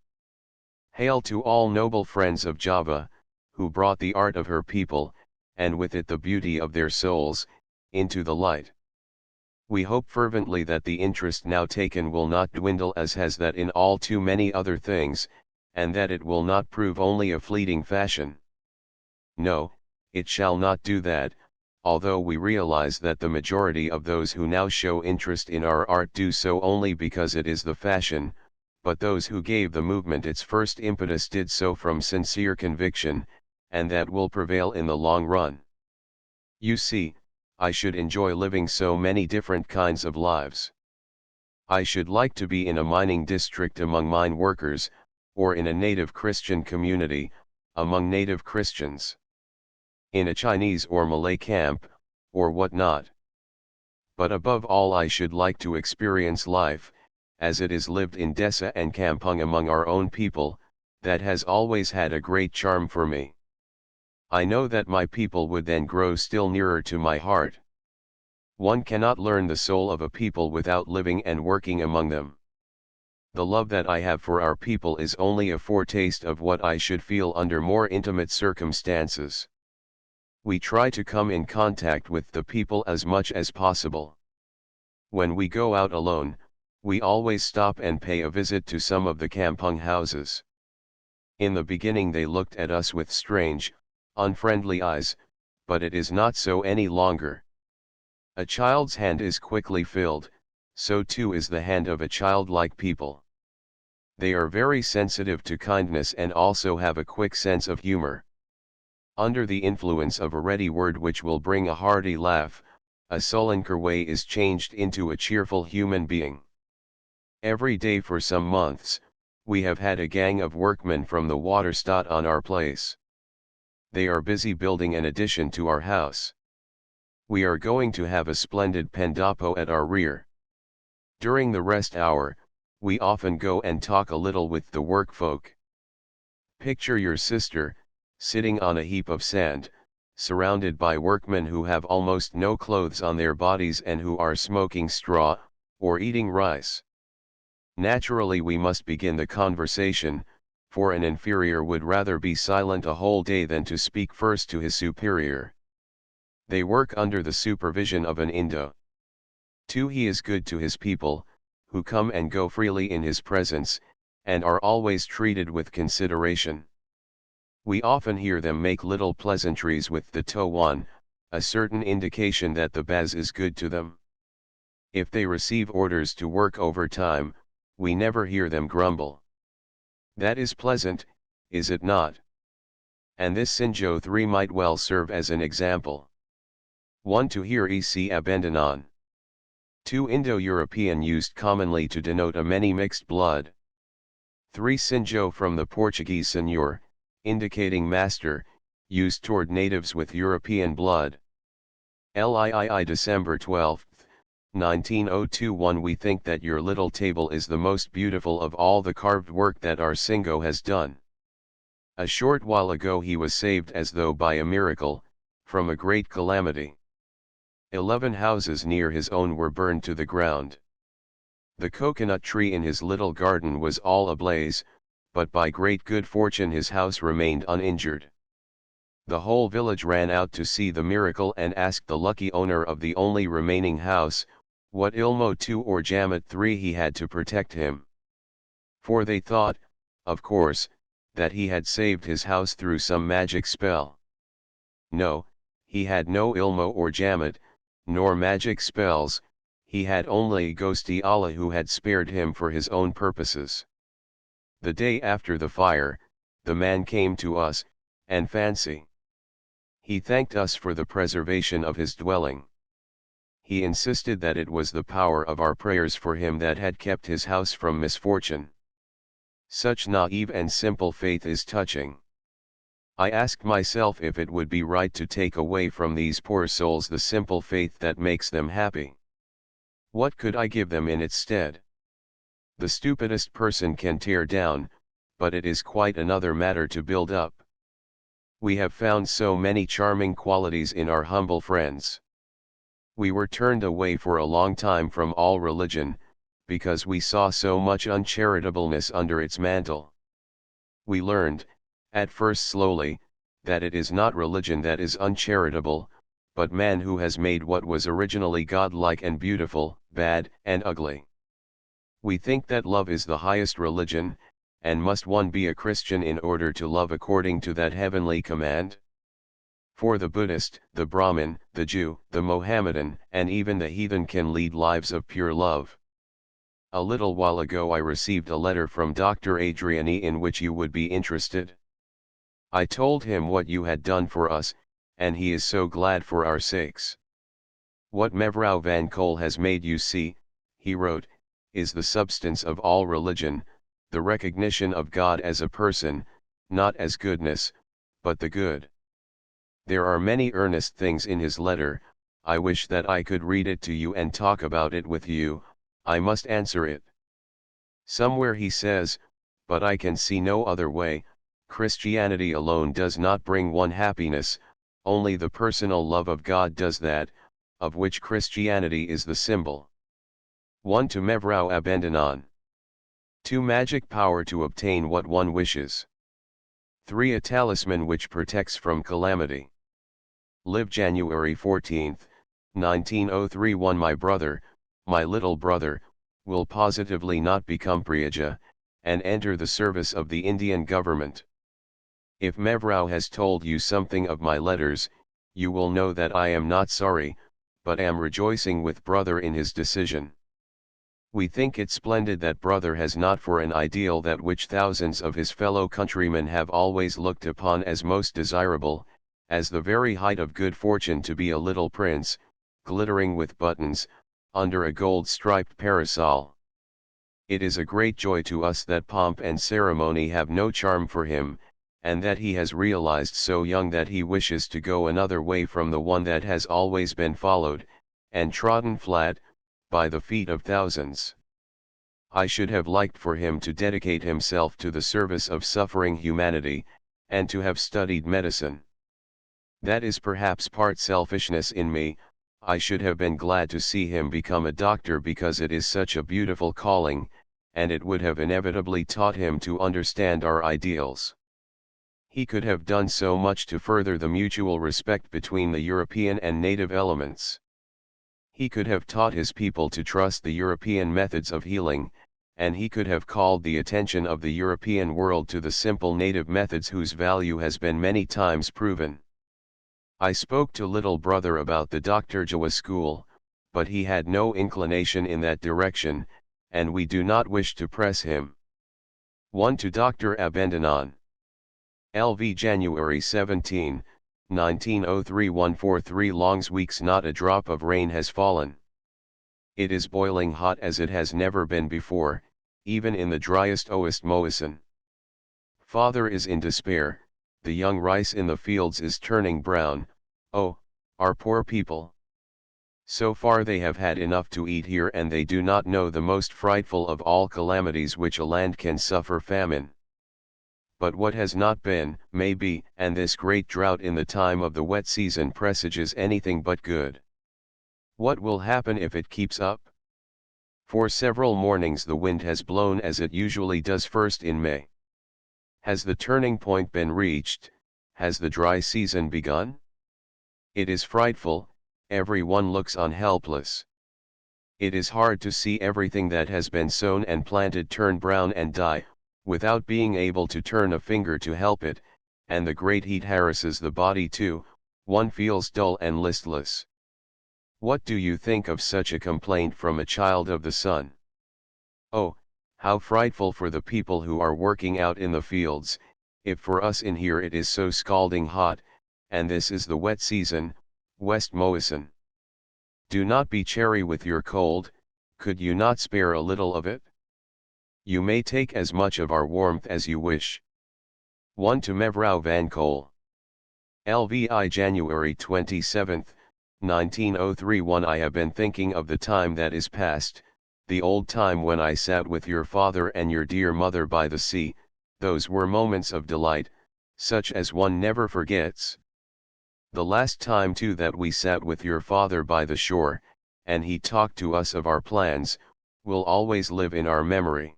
Hail to all noble friends of Java, who brought the art of her people, and with it the beauty of their souls, into the light. We hope fervently that the interest now taken will not dwindle as has that in all too many other things, and that it will not prove only a fleeting fashion. No, it shall not do that, although we realize that the majority of those who now show interest in our art do so only because it is the fashion, but those who gave the movement its first impetus did so from sincere conviction, and that will prevail in the long run. You see, I should enjoy living so many different kinds of lives. I should like to be in a mining district among mine workers, or in a native Christian community, among native Christians. In a Chinese or Malay camp, or what not. But above all I should like to experience life, as it is lived in Desa and Kampung among our own people. That has always had a great charm for me. I know that my people would then grow still nearer to my heart. One cannot learn the soul of a people without living and working among them. The love that I have for our people is only a foretaste of what I should feel under more intimate circumstances. We try to come in contact with the people as much as possible. When we go out alone, we always stop and pay a visit to some of the kampung houses. In the beginning they looked at us with strange, unfriendly eyes, but it is not so any longer. A child's hand is quickly filled, so too is the hand of a childlike people. They are very sensitive to kindness and also have a quick sense of humor. Under the influence of a ready word which will bring a hearty laugh, a sullen Kerway is changed into a cheerful human being. Every day for some months, we have had a gang of workmen from the Waterstadt on our place. They are busy building an addition to our house. We are going to have a splendid pendopo at our rear. During the rest hour, we often go and talk a little with the workfolk. Picture your sister, sitting on a heap of sand, surrounded by workmen who have almost no clothes on their bodies and who are smoking straw, or eating rice. Naturally we must begin the conversation, for an inferior would rather be silent a whole day than to speak first to his superior. They work under the supervision of an Indo. Too, he is good to his people, who come and go freely in his presence, and are always treated with consideration. We often hear them make little pleasantries with the Towan, a certain indication that the Baz is good to them. If they receive orders to work overtime, we never hear them grumble. That is pleasant, is it not? And this Sinjo 3 might well serve as an example. 1. To hear ec abandonan. 2. Indo-European used commonly to denote a many mixed blood. 3. Sinjo from the Portuguese senhor, indicating master, used toward natives with European blood. Lii December 12, 1902. We think that your little table is the most beautiful of all the carved work that our Singo has done. A short while ago he was saved as though by a miracle, from a great calamity. 11 houses near his own were burned to the ground. The coconut tree in his little garden was all ablaze, but by great good fortune his house remained uninjured. The whole village ran out to see the miracle and asked the lucky owner of the only remaining house, what Ilmo 2 or Jamat 3 he had to protect him. For they thought, of course, that he had saved his house through some magic spell. No, he had no Ilmo or Jamat, nor magic spells, he had only ghosty Allah who had spared him for his own purposes. The day after the fire, the man came to us, and fancy. He thanked us for the preservation of his dwelling. He insisted that it was the power of our prayers for him that had kept his house from misfortune. Such naive and simple faith is touching. I asked myself if it would be right to take away from these poor souls the simple faith that makes them happy. What could I give them in its stead? The stupidest person can tear down, but it is quite another matter to build up. We have found so many charming qualities in our humble friends. We were turned away for a long time from all religion, because we saw so much uncharitableness under its mantle. We learned, at first slowly, that it is not religion that is uncharitable, but man who has made what was originally godlike and beautiful, bad and ugly. We think that love is the highest religion, and must one be a Christian in order to love according to that heavenly command? For the Buddhist, the Brahmin, the Jew, the Mohammedan, and even the heathen can lead lives of pure love. A little while ago I received a letter from Dr. Adriani in which you would be interested. I told him what you had done for us, and he is so glad for our sakes. What Mevrou Van Cole has made you see, he wrote, is the substance of all religion, the recognition of God as a person, not as goodness, but the good. There are many earnest things in his letter. I wish that I could read it to you and talk about it with you. I must answer it. Somewhere he says, but I can see no other way, Christianity alone does not bring one happiness, only the personal love of God does that, of which Christianity is the symbol. 1. To Mevrou Abandonon. 2. Magic power to obtain what one wishes. 3. A talisman which protects from calamity. Live January 14, 1903. 1. My brother, my little brother, will positively not become Priyaja, and enter the service of the Indian government. If Mevrou has told you something of my letters, you will know that I am not sorry, but am rejoicing with brother in his decision. We think it splendid that brother has not for an ideal that which thousands of his fellow countrymen have always looked upon as most desirable, as the very height of good fortune to be a little prince, glittering with buttons, under a gold-striped parasol. It is a great joy to us that pomp and ceremony have no charm for him, and that he has realized so young that he wishes to go another way from the one that has always been followed, and trodden flat, by the feet of thousands. I should have liked for him to dedicate himself to the service of suffering humanity, and to have studied medicine. That is perhaps part selfishness in me. I should have been glad to see him become a doctor because it is such a beautiful calling, and it would have inevitably taught him to understand our ideals. He could have done so much to further the mutual respect between the European and native elements. He could have taught his people to trust the European methods of healing, and he could have called the attention of the European world to the simple native methods whose value has been many times proven. I spoke to little brother about the Dr. Jawa school, but he had no inclination in that direction, and we do not wish to press him. 1. To Dr. Abandonon. LV January 17, 1903. 143 longs weeks not a drop of rain has fallen. It is boiling hot as it has never been before, even in the driest Oast Moisin. Father is in despair, the young rice in the fields is turning brown. Oh, our poor people! So far they have had enough to eat here, and they do not know the most frightful of all calamities which a land can suffer, famine. But what has not been, may be, and this great drought in the time of the wet season presages anything but good. What will happen if it keeps up? For several mornings the wind has blown as it usually does first in May. Has the turning point been reached? Has the dry season begun? It is frightful, everyone looks on helpless. It is hard to see everything that has been sown and planted turn brown and die, without being able to turn a finger to help it, and the great heat harasses the body too, one feels dull and listless. What do you think of such a complaint from a child of the sun? Oh, how frightful for the people who are working out in the fields, if for us in here it is so scalding hot, and this is the wet season, West Moison. Do not be chary with your cold, could you not spare a little of it? You may take as much of our warmth as you wish. 1 to Mevrouw van Kool. LVI January 27, 1903. I have been thinking of the time that is past, the old time when I sat with your father and your dear mother by the sea, those were moments of delight, such as one never forgets. The last time too that we sat with your father by the shore, and he talked to us of our plans, will always live in our memory.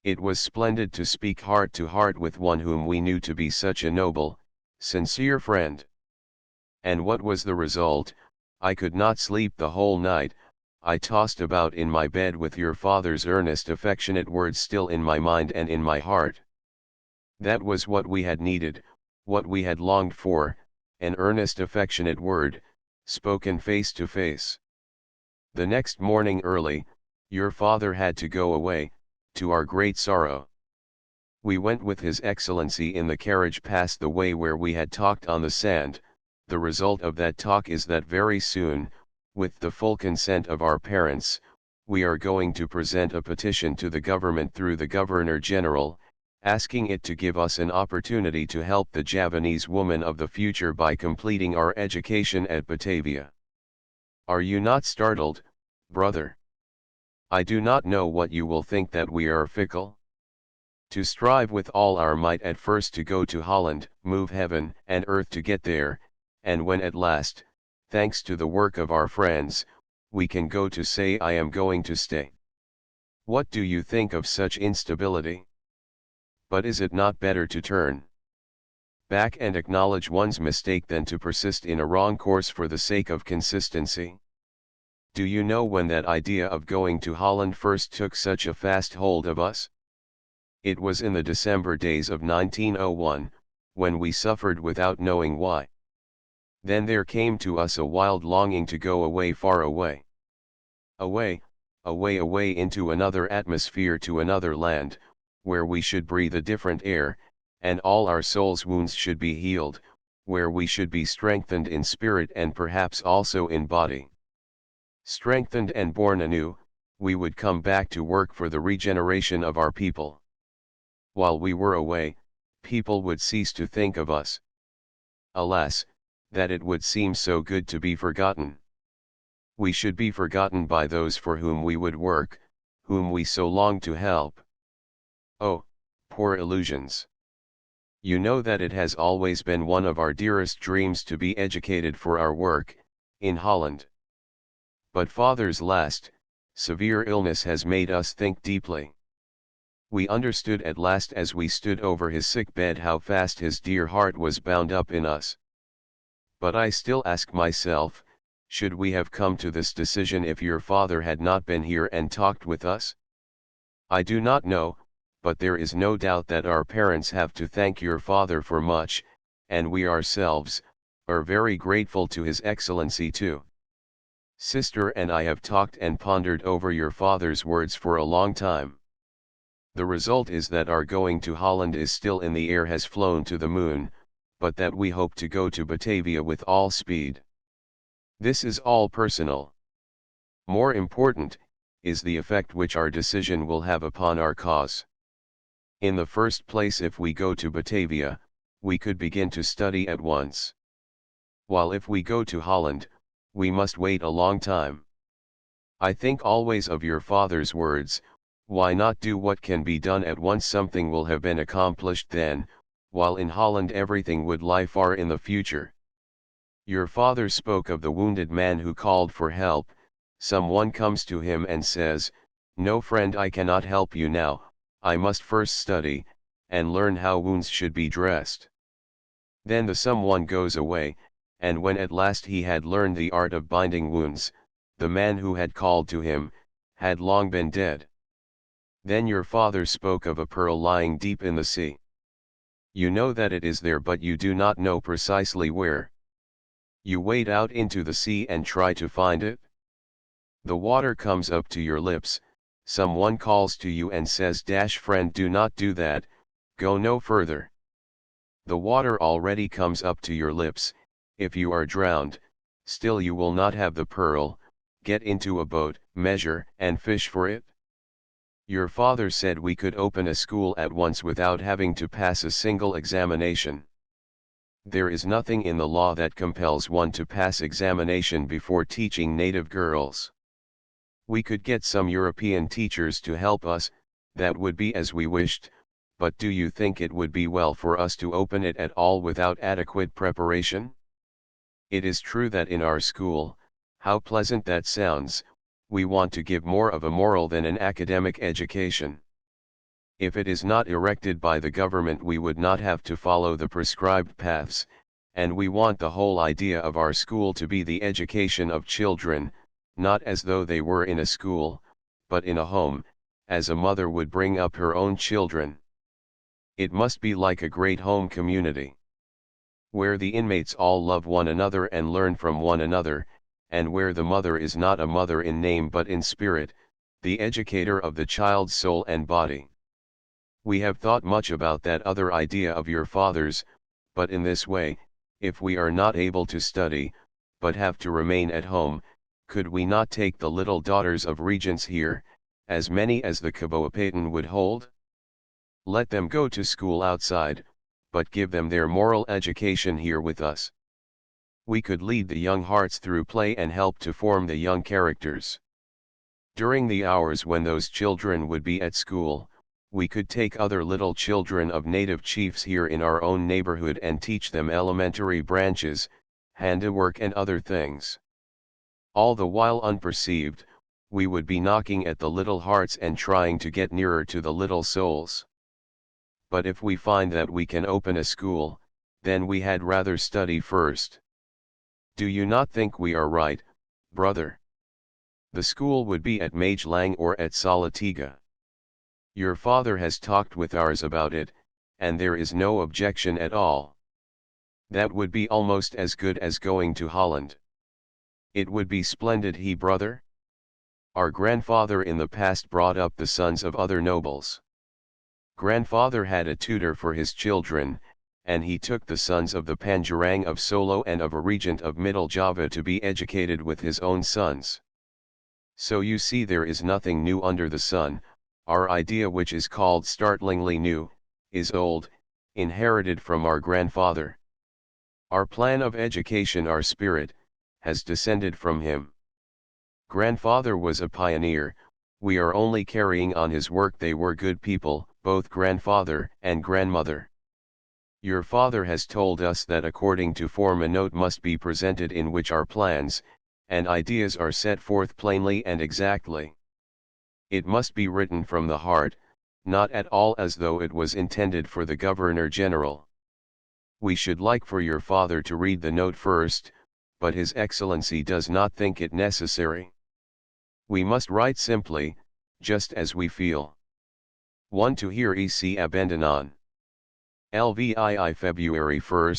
It was splendid to speak heart to heart with one whom we knew to be such a noble, sincere friend. And what was the result? I could not sleep the whole night, I tossed about in my bed with your father's earnest affectionate words still in my mind and in my heart. That was what we had needed, what we had longed for, an earnest affectionate word, spoken face to face. The next morning early, your father had to go away, to our great sorrow. We went with His Excellency in the carriage past the way where we had talked on the sand. The result of that talk is that very soon, with the full consent of our parents, we are going to present a petition to the government through the Governor General, asking it to give us an opportunity to help the Javanese woman of the future by completing our education at Batavia. Are you not startled, brother? I do not know what you will think, that we are fickle. To strive with all our might at first to go to Holland, move heaven and earth to get there, and when at last, thanks to the work of our friends, we can go to say I am going to stay. What do you think of such instability? But is it not better to turn back and acknowledge one's mistake than to persist in a wrong course for the sake of consistency? Do you know when that idea of going to Holland first took such a fast hold of us? It was in the December days of 1901, when we suffered without knowing why. Then there came to us a wild longing to go away, far away. Away, away, away into another atmosphere, to another land, where we should breathe a different air, and all our soul's wounds should be healed, where we should be strengthened in spirit and perhaps also in body. Strengthened and born anew, we would come back to work for the regeneration of our people. While we were away, people would cease to think of us. Alas, that it would seem so good to be forgotten. We should be forgotten by those for whom we would work, whom we so long to help. Oh, poor illusions! You know that it has always been one of our dearest dreams to be educated for our work, in Holland. But father's last, severe illness has made us think deeply. We understood at last as we stood over his sick bed how fast his dear heart was bound up in us. But I still ask myself, should we have come to this decision if your father had not been here and talked with us? I do not know, but there is no doubt that our parents have to thank your father for much, and we ourselves are very grateful to His Excellency too. Sister and I have talked and pondered over your father's words for a long time. The result is that our going to Holland is still in the air, has flown to the moon, but that we hope to go to Batavia with all speed. This is all personal. More important is the effect which our decision will have upon our cause. In the first place, if we go to Batavia, we could begin to study at once. While if we go to Holland, we must wait a long time. I think always of your father's words, why not do what can be done at once? Something will have been accomplished then, while in Holland everything would lie far in the future. Your father spoke of the wounded man who called for help. Someone comes to him and says, "No friend, I cannot help you now, I must first study, and learn how wounds should be dressed." Then the someone goes away, and when at last he had learned the art of binding wounds, the man who had called to him, had long been dead. Then your father spoke of a pearl lying deep in the sea. You know that it is there, but you do not know precisely where. You wade out into the sea and try to find it. The water comes up to your lips, someone calls to you and says, "Friend, do not do that, go no further." The water already comes up to your lips. If you are drowned, still you will not have the pearl. Get into a boat, measure and fish for it. Your father said we could open a school at once without having to pass a single examination. There is nothing in the law that compels one to pass examination before teaching native girls. We could get some European teachers to help us, that would be as we wished, but do you think it would be well for us to open it at all without adequate preparation? It is true that in our school, how pleasant that sounds, we want to give more of a moral than an academic education. If it is not erected by the government, we would not have to follow the prescribed paths, and we want the whole idea of our school to be the education of children, not as though they were in a school, but in a home, as a mother would bring up her own children. It must be like a great home community, where the inmates all love one another and learn from one another, and where the mother is not a mother in name but in spirit, the educator of the child's soul and body. We have thought much about that other idea of your father's, but in this way, if we are not able to study, but have to remain at home, could we not take the little daughters of regents here, as many as the Caboapatan would hold? Let them go to school outside, but give them their moral education here with us. We could lead the young hearts through play and help to form the young characters. During the hours when those children would be at school, we could take other little children of native chiefs here in our own neighborhood and teach them elementary branches, handiwork and other things. All the while unperceived, we would be knocking at the little hearts and trying to get nearer to the little souls. But if we find that we can open a school, then we had rather study first. Do you not think we are right, brother? The school would be at Magelang or at Salatiga. Your father has talked with ours about it, and there is no objection at all. That would be almost as good as going to Holland. It would be splendid, brother? Our grandfather in the past brought up the sons of other nobles. Grandfather had a tutor for his children, and he took the sons of the Panjurang of Solo and of a regent of Middle Java to be educated with his own sons. So you see, there is nothing new under the sun. Our idea, which is called startlingly new, is old, inherited from our grandfather. Our plan of education, our spirit, has descended from him. Grandfather was a pioneer, we are only carrying on his work. They were good people, both grandfather and grandmother. Your father has told us that according to form a note must be presented in which our plans and ideas are set forth plainly and exactly. It must be written from the heart, not at all as though it was intended for the Governor-General. We should like for your father to read the note first, but His Excellency does not think it necessary. We must write simply, just as we feel. 1 to hear E.C. Abendanon. LVII February 1,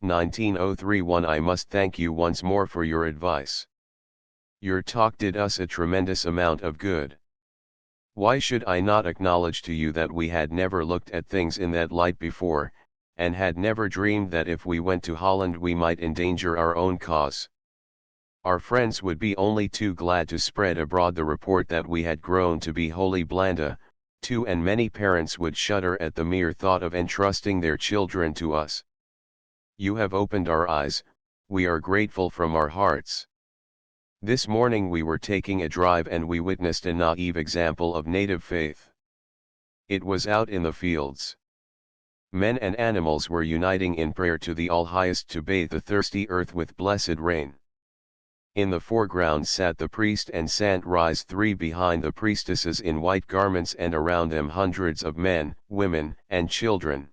1903. I must thank you once more for your advice. Your talk did us a tremendous amount of good. Why should I not acknowledge to you that we had never looked at things in that light before, and had never dreamed that if we went to Holland we might endanger our own cause. Our friends would be only too glad to spread abroad the report that we had grown to be wholly blanda, too, and many parents would shudder at the mere thought of entrusting their children to us. You have opened our eyes, we are grateful from our hearts. This morning we were taking a drive and we witnessed a naive example of native faith. It was out in the fields. Men and animals were uniting in prayer to the All-Highest to bathe the thirsty earth with blessed rain. In the foreground sat the priest and Sant Rise, three behind the priestesses in white garments, and around them hundreds of men, women, and children.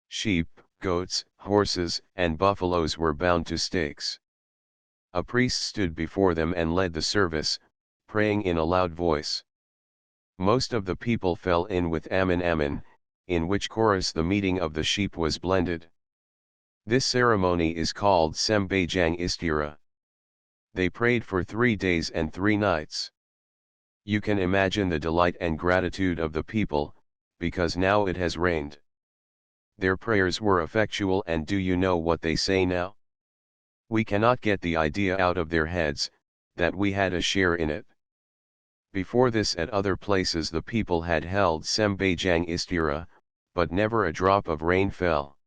Sheep, goats, horses, and buffaloes were bound to stakes. A priest stood before them and led the service, praying in a loud voice. Most of the people fell in with Amen Amen, in which chorus the meeting of the sheep was blended. This ceremony is called Sembajang Istira. They prayed for 3 days and 3 nights. You can imagine the delight and gratitude of the people, because now it has rained. Their prayers were effectual, and do you know what they say now? We cannot get the idea out of their heads, that we had a share in it. Before this at other places the people had held Sembajang Istira, but never a drop of rain fell.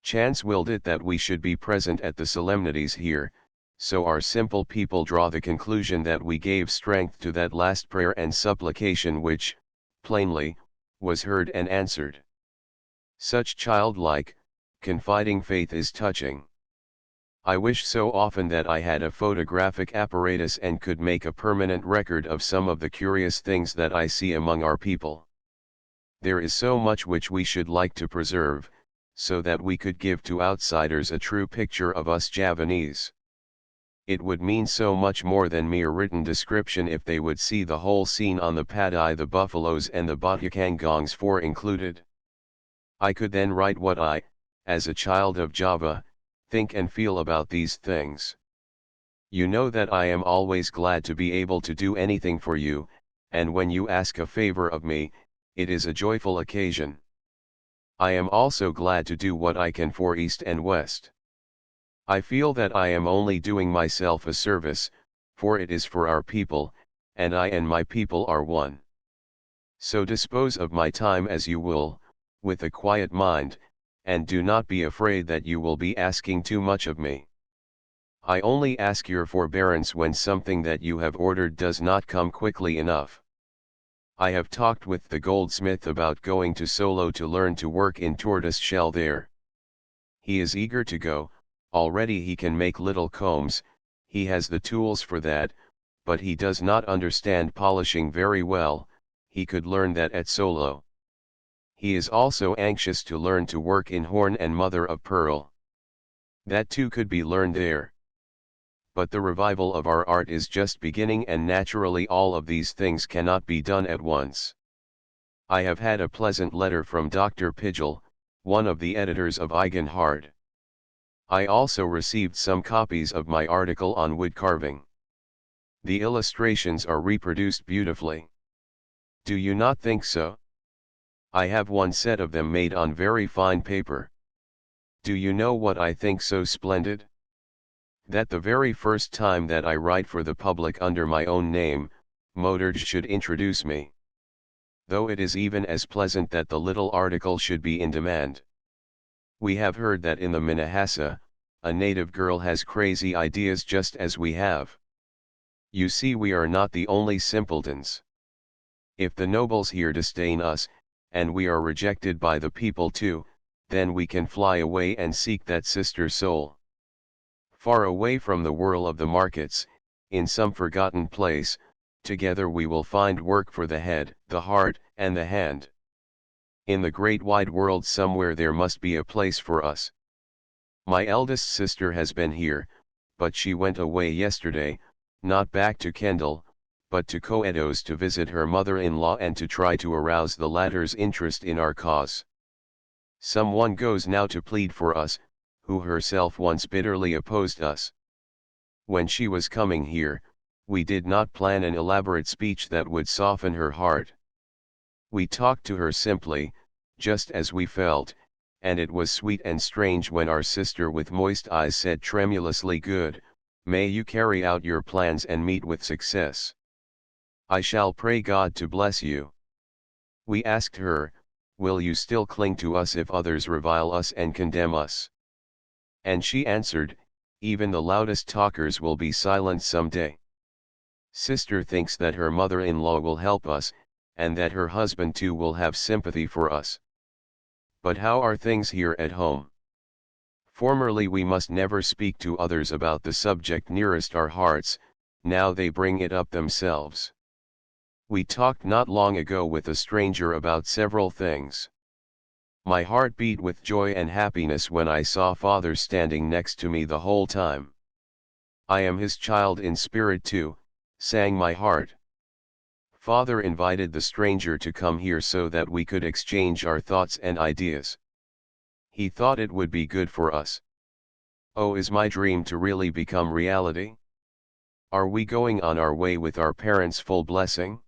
Chance willed it that we should be present at the solemnities here, so our simple people draw the conclusion that we gave strength to that last prayer and supplication which, plainly, was heard and answered. Such childlike, confiding faith is touching. I wish so often that I had a photographic apparatus and could make a permanent record of some of the curious things that I see among our people. There is so much which we should like to preserve, so that we could give to outsiders a true picture of us Javanese. It would mean so much more than mere written description if they would see the whole scene on the padai, the buffaloes and the Batyakangongs 4 included. I could then write what I, as a child of Java, think and feel about these things. You know that I am always glad to be able to do anything for you, and when you ask a favor of me, it is a joyful occasion. I am also glad to do what I can for East and West. I feel that I am only doing myself a service, for it is for our people, and I and my people are one. So dispose of my time as you will, with a quiet mind, and do not be afraid that you will be asking too much of me. I only ask your forbearance when something that you have ordered does not come quickly enough. I have talked with the goldsmith about going to Solo to learn to work in tortoise shell there. He is eager to go. Already he can make little combs, he has the tools for that, but he does not understand polishing very well. He could learn that at Solo. He is also anxious to learn to work in horn and mother of pearl. That too could be learned there. But the revival of our art is just beginning, and naturally all of these things cannot be done at once. I have had a pleasant letter from Dr. Pidgel, one of the editors of Eigenhard. I also received some copies of my article on wood carving. The illustrations are reproduced beautifully. Do you not think so? I have one set of them made on very fine paper. Do you know what I think so splendid? That the very first time that I write for the public under my own name, Moders should introduce me. Though it is even as pleasant that the little article should be in demand. We have heard that in the Minahasa, a native girl has crazy ideas just as we have. You see, we are not the only simpletons. If the nobles here disdain us, and we are rejected by the people too, then we can fly away and seek that sister soul. Far away from the whirl of the markets, in some forgotten place, together we will find work for the head, the heart, and the hand. In the great wide world somewhere there must be a place for us. My eldest sister has been here, but she went away yesterday, not back to Kendal, but to Coedos to visit her mother-in-law and to try to arouse the latter's interest in our cause. Someone goes now to plead for us, who herself once bitterly opposed us. When she was coming here, we did not plan an elaborate speech that would soften her heart. We talked to her simply, just as we felt, and it was sweet and strange when our sister with moist eyes said tremulously, "Good, may you carry out your plans and meet with success. I shall pray God to bless you." We asked her, "Will you still cling to us if others revile us and condemn us?" And she answered, "Even the loudest talkers will be silent some day." Sister thinks that her mother-in-law will help us, and that her husband too will have sympathy for us. But how are things here at home? Formerly we must never speak to others about the subject nearest our hearts, now they bring it up themselves. We talked not long ago with a stranger about several things. My heart beat with joy and happiness when I saw father standing next to me the whole time. I am his child in spirit too, sang my heart. Father invited the stranger to come here so that we could exchange our thoughts and ideas. He thought it would be good for us. Oh, is my dream to really become reality? Are we going on our way with our parents' full blessing?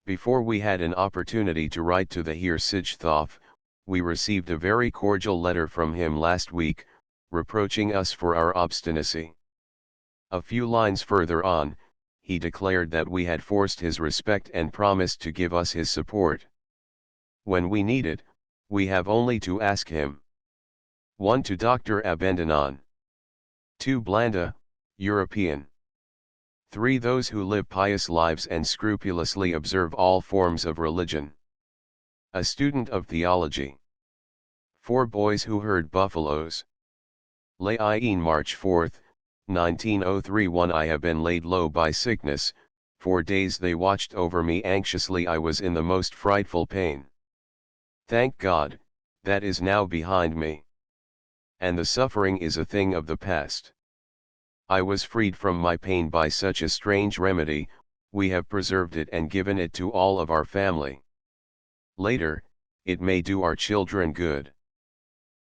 Before we had an opportunity to write to the Heer Sigthoff, we received a very cordial letter from him last week, reproaching us for our obstinacy. A few lines further on, he declared that we had forced his respect and promised to give us his support. When we need it, we have only to ask him. 1 to Dr. Abendanon. 2 Blanda, European. 3 Those who live pious lives and scrupulously observe all forms of religion. A student of theology. 4 Boys who herd buffaloes. Lain March 4, 1903 1 I have been laid low by sickness, 4 days they watched over me anxiously I was in the most frightful pain. Thank God, that is now behind me. And the suffering is a thing of the past. I was freed from my pain by such a strange remedy, we have preserved it and given it to all of our family. Later, it may do our children good.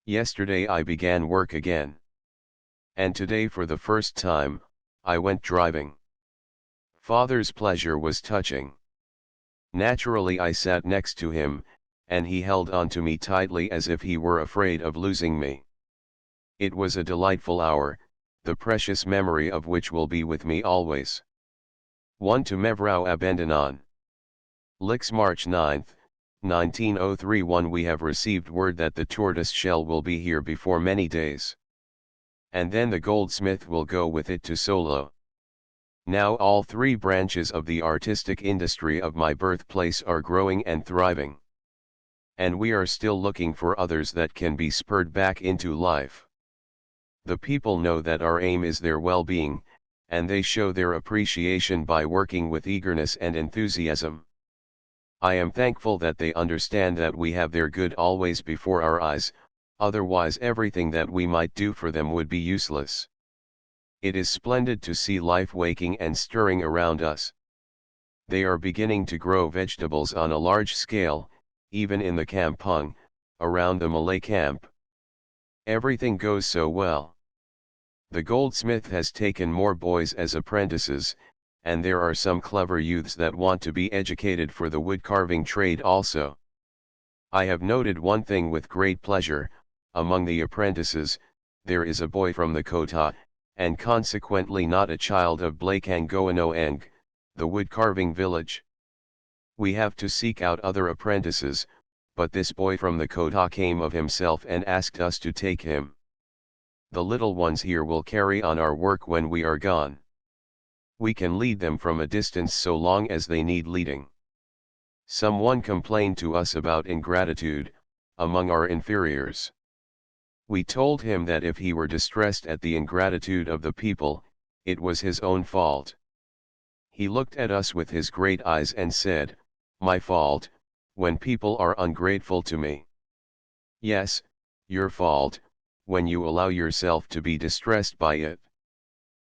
Yesterday I began work again. And today for the first time, I went driving. Father's pleasure was touching. Naturally I sat next to him, and he held on to me tightly as if he were afraid of losing me. It was a delightful hour, the precious memory of which will be with me always. 1 to Mevrou Abendanon. Lix March 9, 1903 1 We have received word that the tortoise shell will be here before many days. And then the goldsmith will go with it to Solo. Now all 3 branches of the artistic industry of my birthplace are growing and thriving. And we are still looking for others that can be spurred back into life. The people know that our aim is their well-being, and they show their appreciation by working with eagerness and enthusiasm. I am thankful that they understand that we have their good always before our eyes, otherwise everything that we might do for them would be useless. It is splendid to see life waking and stirring around us. They are beginning to grow vegetables on a large scale, even in the kampung, around the Malay camp. Everything goes so well. The goldsmith has taken more boys as apprentices, and there are some clever youths that want to be educated for the wood-carving trade also. I have noted one thing with great pleasure, among the apprentices, there is a boy from the Kota, and consequently not a child of Blakangoanoang, the wood-carving village. We have to seek out other apprentices, but this boy from the Kota came of himself and asked us to take him. The little ones here will carry on our work when we are gone. We can lead them from a distance so long as they need leading. Someone complained to us about ingratitude, among our inferiors. We told him that if he were distressed at the ingratitude of the people, it was his own fault. He looked at us with his great eyes and said, "My fault, when people are ungrateful to me." Yes, your fault, when you allow yourself to be distressed by it.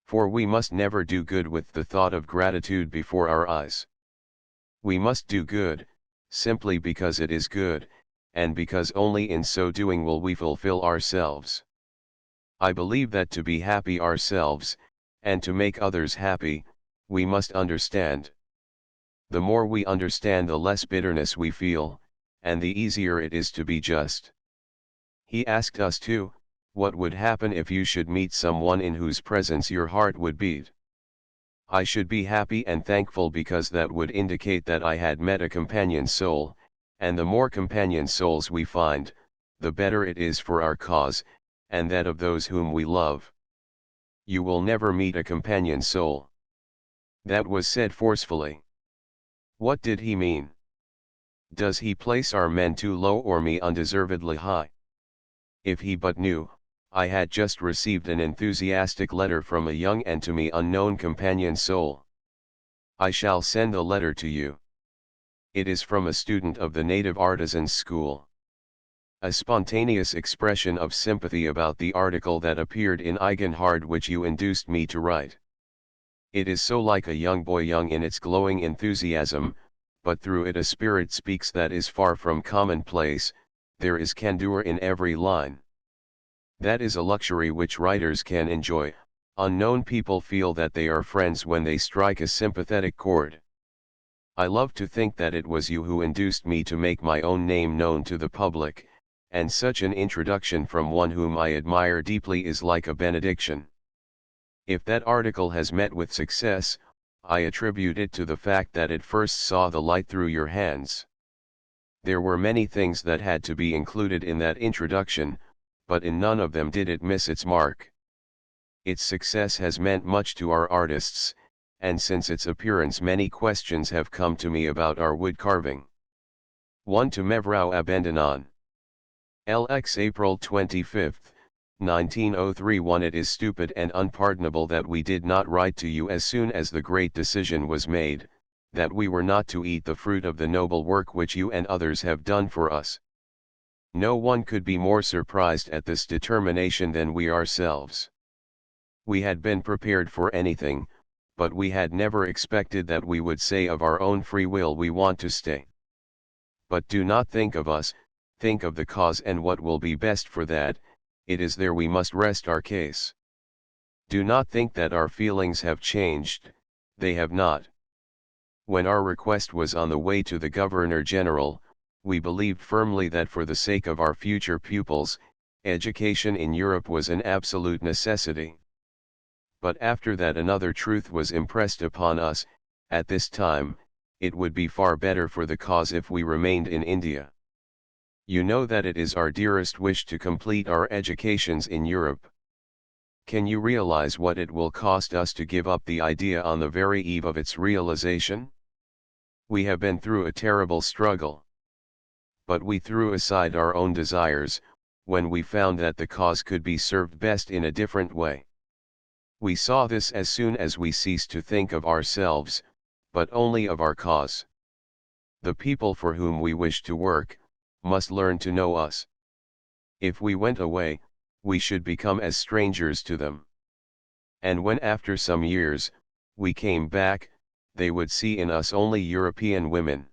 For we must never do good with the thought of gratitude before our eyes. We must do good, simply because it is good, and because only in so doing will we fulfill ourselves. I believe that to be happy ourselves, and to make others happy, we must understand. The more we understand, the less bitterness we feel, and the easier it is to be just. He asked us too, what would happen if you should meet someone in whose presence your heart would beat? I should be happy and thankful because that would indicate that I had met a companion soul, and the more companion souls we find, the better it is for our cause, and that of those whom we love. You will never meet a companion soul. That was said forcefully. What did he mean? Does he place our men too low or me undeservedly high? If he but knew, I had just received an enthusiastic letter from a young and to me unknown companion soul. I shall send the letter to you. It is from a student of the native artisans' school. A spontaneous expression of sympathy about the article that appeared in Eigenhard which you induced me to write. It is so like a young boy, young in its glowing enthusiasm, but through it a spirit speaks that is far from commonplace. There is candor in every line. That is a luxury which writers can enjoy. Unknown people feel that they are friends when they strike a sympathetic chord. I love to think that it was you who induced me to make my own name known to the public, and such an introduction from one whom I admire deeply is like a benediction. If that article has met with success, I attribute it to the fact that it first saw the light through your hands. There were many things that had to be included in that introduction, but in none of them did it miss its mark. Its success has meant much to our artists, and since its appearance many questions have come to me about our wood carving. 1 to Mevrou Abendanon. LX April 25, 1903. 1. It is stupid and unpardonable that we did not write to you as soon as the great decision was made, that we were not to eat the fruit of the noble work which you and others have done for us. No one could be more surprised at this determination than we ourselves. We had been prepared for anything, but we had never expected that we would say of our own free will we want to stay. But do not think of us, think of the cause and what will be best for that. It is there we must rest our case. Do not think that our feelings have changed, they have not. When our request was on the way to the Governor General, we believed firmly that for the sake of our future pupils, education in Europe was an absolute necessity. But after that another truth was impressed upon us. At this time, it would be far better for the cause if we remained in India. You know that it is our dearest wish to complete our educations in Europe. Can you realize what it will cost us to give up the idea on the very eve of its realization? We have been through a terrible struggle. But we threw aside our own desires, when we found that the cause could be served best in a different way. We saw this as soon as we ceased to think of ourselves, but only of our cause. The people for whom we wish to work, must learn to know us. If we went away, we should become as strangers to them. And when after some years, we came back, they would see in us only European women.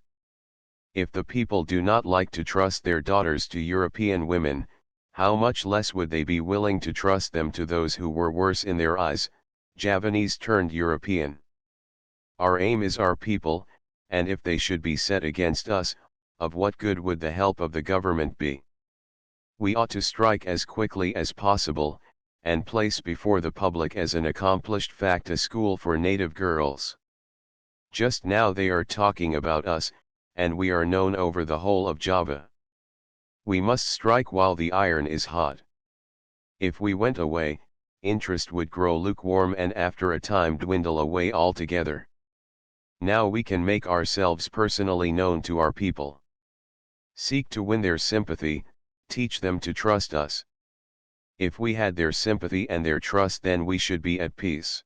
If the people do not like to trust their daughters to European women, how much less would they be willing to trust them to those who were worse in their eyes, Javanese turned European. Our aim is our people, and if they should be set against us, of what good would the help of the government be? We ought to strike as quickly as possible, and place before the public as an accomplished fact a school for native girls. Just now they are talking about us, and we are known over the whole of Java. We must strike while the iron is hot. If we went away, interest would grow lukewarm and after a time dwindle away altogether. Now we can make ourselves personally known to our people. Seek to win their sympathy, teach them to trust us. If we had their sympathy and their trust, then we should be at peace.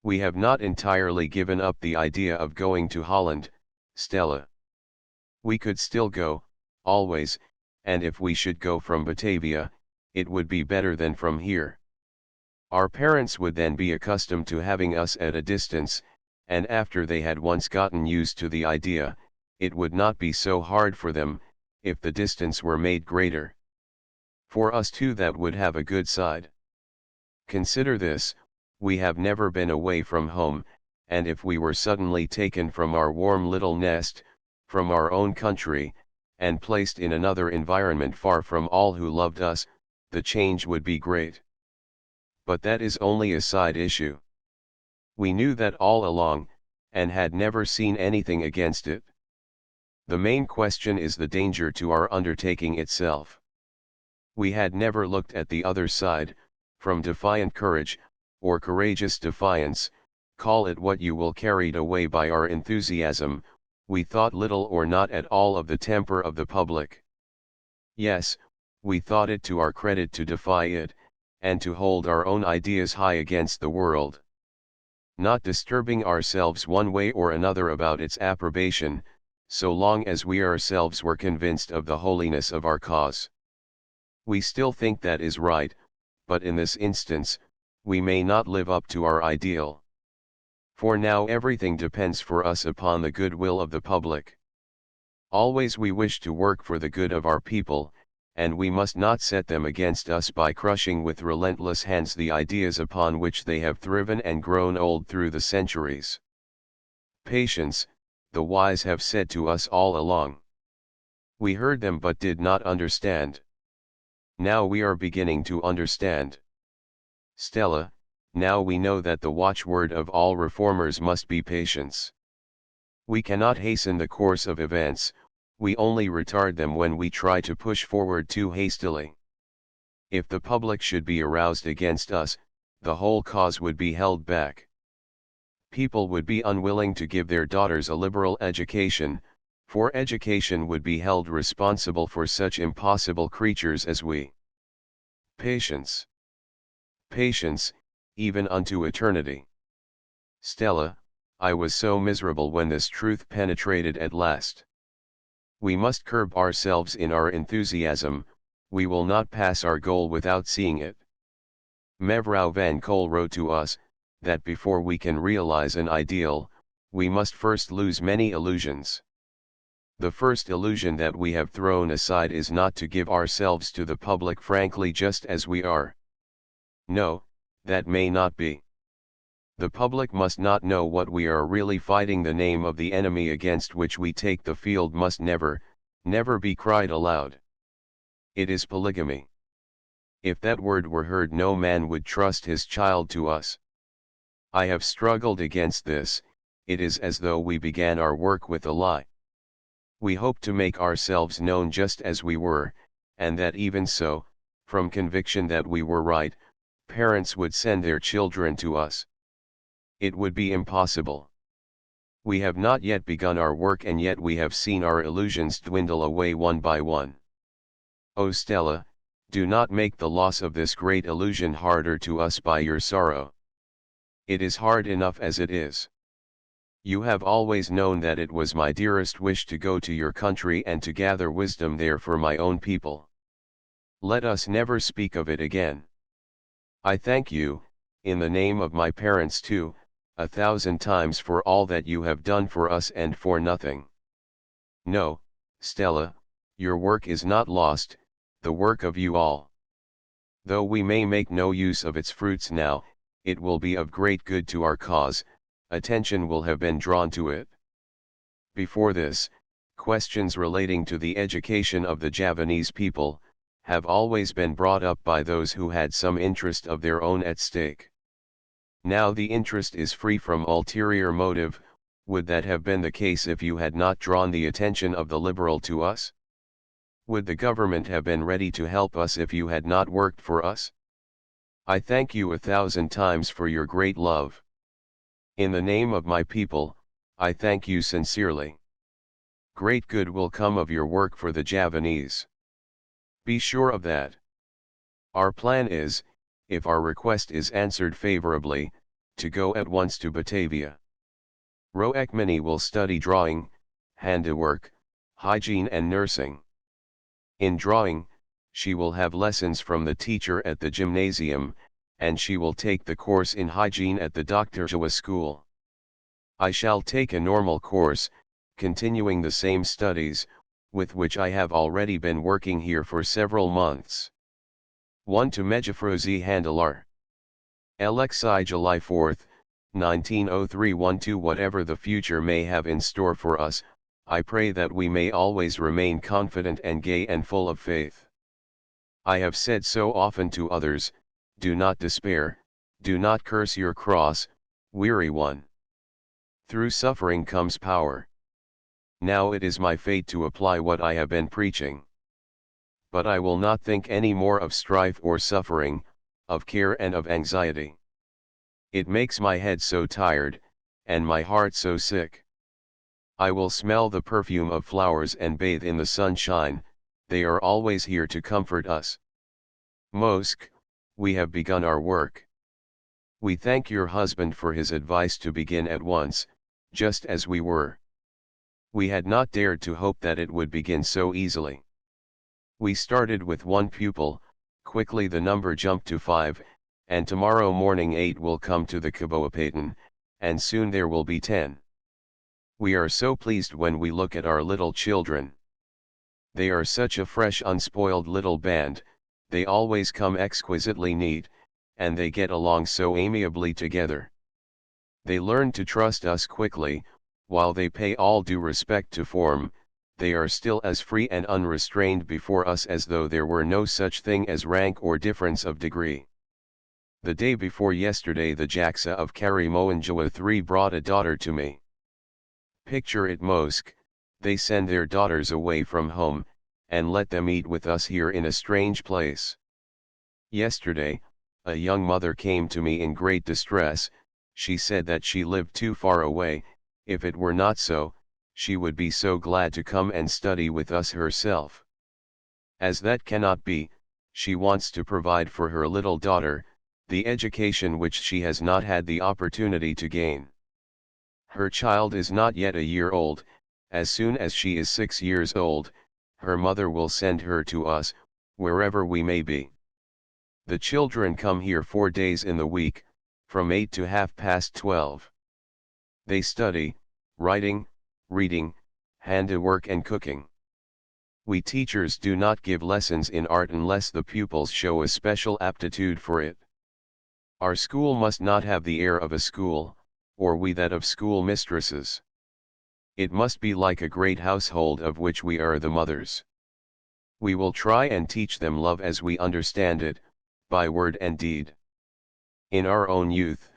We have not entirely given up the idea of going to Holland, Stella. We could still go, always, and if we should go from Batavia, it would be better than from here. Our parents would then be accustomed to having us at a distance, and after they had once gotten used to the idea, it would not be so hard for them, if the distance were made greater. For us too that would have a good side. Consider this, we have never been away from home, and if we were suddenly taken from our warm little nest, from our own country, and placed in another environment far from all who loved us, the change would be great. But that is only a side issue. We knew that all along, and had never seen anything against it. The main question is the danger to our undertaking itself. We had never looked at the other side, from defiant courage, or courageous defiance, call it what you will, carried away by our enthusiasm, we thought little or not at all of the temper of the public. Yes, we thought it to our credit to defy it, and to hold our own ideas high against the world. Not disturbing ourselves one way or another about its approbation, so long as we ourselves were convinced of the holiness of our cause. We still think that is right, but in this instance, we may not live up to our ideal. For now everything depends for us upon the good will of the public. Always we wish to work for the good of our people, and we must not set them against us by crushing with relentless hands the ideas upon which they have thriven and grown old through the centuries. Patience, the wise have said to us all along. We heard them but did not understand. Now we are beginning to understand. Stella, now we know that the watchword of all reformers must be patience. We cannot hasten the course of events, we only retard them when we try to push forward too hastily. If the public should be aroused against us, the whole cause would be held back. People would be unwilling to give their daughters a liberal education, for education would be held responsible for such impossible creatures as we. Patience. Patience, even unto eternity. Stella, I was so miserable when this truth penetrated at last. We must curb ourselves in our enthusiasm, we will not pass our goal without seeing it. Mevrouw van Kool wrote to us, that before we can realize an ideal, we must first lose many illusions. The first illusion that we have thrown aside is not to give ourselves to the public frankly just as we are. No, that may not be. The public must not know what we are really fighting. The name of the enemy against which we take the field must never, never be cried aloud. It is polygamy. If that word were heard, no man would trust his child to us. I have struggled against this, it is as though we began our work with a lie. We hoped to make ourselves known just as we were, and that even so, from conviction that we were right, parents would send their children to us. It would be impossible. We have not yet begun our work, and yet we have seen our illusions dwindle away one by one. O Stella, do not make the loss of this great illusion harder to us by your sorrow. It is hard enough as it is. You have always known that it was my dearest wish to go to your country and to gather wisdom there for my own people. Let us never speak of it again. I thank you, in the name of my parents too, 1,000 times for all that you have done for us and for nothing. No, Stella, your work is not lost, the work of you all. Though we may make no use of its fruits now, it will be of great good to our cause, attention will have been drawn to it. Before this, questions relating to the education of the Javanese people, have always been brought up by those who had some interest of their own at stake. Now the interest is free from ulterior motive. Would that have been the case if you had not drawn the attention of the liberal to us? Would the government have been ready to help us if you had not worked for us? I thank you 1,000 times for your great love. In the name of my people, I thank you sincerely. Great good will come of your work for the Javanese. Be sure of that. Our plan is, if our request is answered favorably, to go at once to Batavia. Roekmani will study drawing, handiwork, hygiene and nursing. In drawing, she will have lessons from the teacher at the gymnasium, and she will take the course in hygiene at the Dr. Jawa school. I shall take a normal course, continuing the same studies, with which I have already been working here for several months. 1 to Mejafrozi Handalar. LXI July 4, 1903. 1 to whatever the future may have in store for us, I pray that we may always remain confident and gay and full of faith. I have said so often to others, do not despair, do not curse your cross, weary one. Through suffering comes power. Now it is my fate to apply what I have been preaching. But I will not think any more of strife or suffering, of care and of anxiety. It makes my head so tired, and my heart so sick. I will smell the perfume of flowers and bathe in the sunshine, they are always here to comfort us. Mosk, we have begun our work. We thank your husband for his advice to begin at once, just as we were. We had not dared to hope that it would begin so easily. We started with 1 pupil, quickly the number jumped to 5, and tomorrow morning 8 will come to the Kaboapatan, and soon there will be 10. We are so pleased when we look at our little children. They are such a fresh unspoiled little band, they always come exquisitely neat, and they get along so amiably together. They learn to trust us quickly, while they pay all due respect to form, they are still as free and unrestrained before us as though there were no such thing as rank or difference of degree. The day before yesterday the Jaksa of Karimoanjawa 3 brought a daughter to me. Picture it, Mosk, they send their daughters away from home, and let them eat with us here in a strange place. Yesterday, a young mother came to me in great distress. She said that she lived too far away, if it were not so, she would be so glad to come and study with us herself. As that cannot be, she wants to provide for her little daughter, the education which she has not had the opportunity to gain. Her child is not yet a year old, as soon as she is 6 years old, her mother will send her to us, wherever we may be. The children come here 4 days in the week, from 8 to 12:30. They study, writing, reading, handiwork and cooking. We teachers do not give lessons in art unless the pupils show a special aptitude for it. Our school must not have the air of a school, or we that of school mistresses. It must be like a great household of which we are the mothers. We will try and teach them love as we understand it, by word and deed. In our own youth,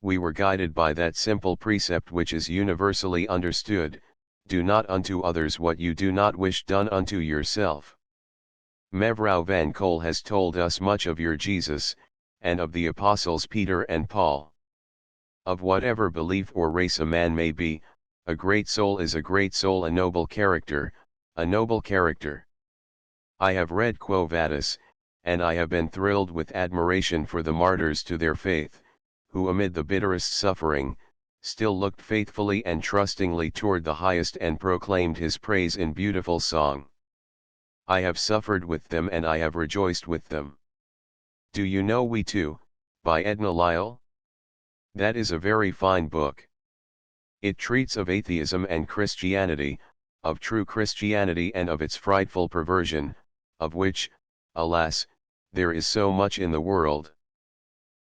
we were guided by that simple precept which is universally understood, do not unto others what you do not wish done unto yourself. Mevrouw van Kool has told us much of your Jesus, and of the apostles Peter and Paul. Of whatever belief or race a man may be, a great soul is a great soul, a noble character, a noble character. I have read Quo Vadis, and I have been thrilled with admiration for the martyrs to their faith, who amid the bitterest suffering, still looked faithfully and trustingly toward the highest and proclaimed his praise in beautiful song. I have suffered with them and I have rejoiced with them. Do you know We Too, by Edna Lyle? That is a very fine book. It treats of atheism and Christianity, of true Christianity and of its frightful perversion, of which, alas, there is so much in the world.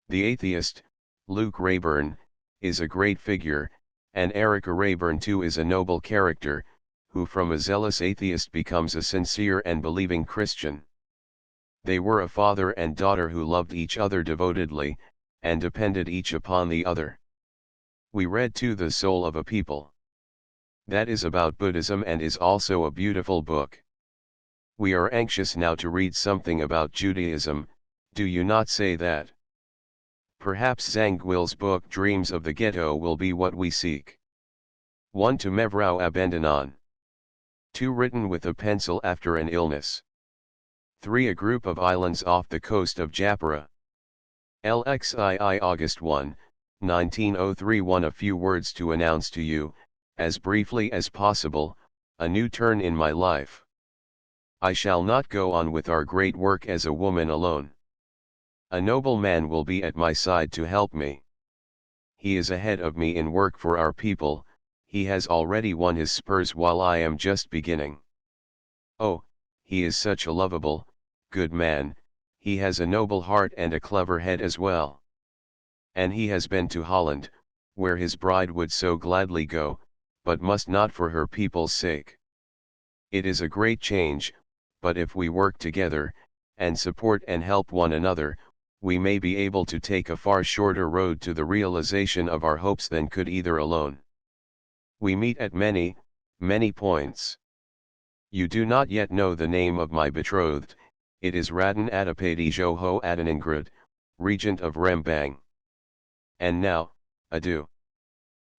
The atheist, Luke Rayburn, is a great figure, and Erica Rayburn too is a noble character, who from a zealous atheist becomes a sincere and believing Christian. They were a father and daughter who loved each other devotedly, and depended each upon the other. We read too The Soul of a People. That is about Buddhism and is also a beautiful book. We are anxious now to read something about Judaism, do you not say that? Perhaps Zangwill's book Dreams of the Ghetto will be what we seek. 1 to Mevrouw Abendanon. 2 written with a pencil after an illness. 3 a group of islands off the coast of Japara. LXII August 1, 1903. A few words to announce to you, as briefly as possible, a new turn in my life. I shall not go on with our great work as a woman alone. A noble man will be at my side to help me. He is ahead of me in work for our people, he has already won his spurs while I am just beginning. Oh, he is such a lovable, good man, he has a noble heart and a clever head as well. And he has been to Holland, where his bride would so gladly go, but must not for her people's sake. It is a great change, but if we work together, and support and help one another, we may be able to take a far shorter road to the realization of our hopes than could either alone. We meet at many, many points. You do not yet know the name of my betrothed, it is Raden Adjeng Kartini, Regent of Rembang. And now, adieu.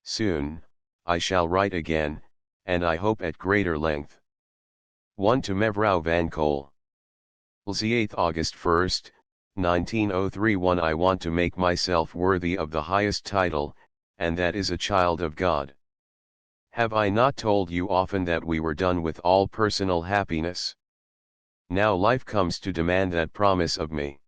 Soon, I shall write again, and I hope at greater length. 1 to Mevrouw van Kool. The 8th August 1st, 1903. I want to make myself worthy of the highest title, and that is a child of God. Have I not told you often that we were done with all personal happiness? Now life comes to demand that promise of me.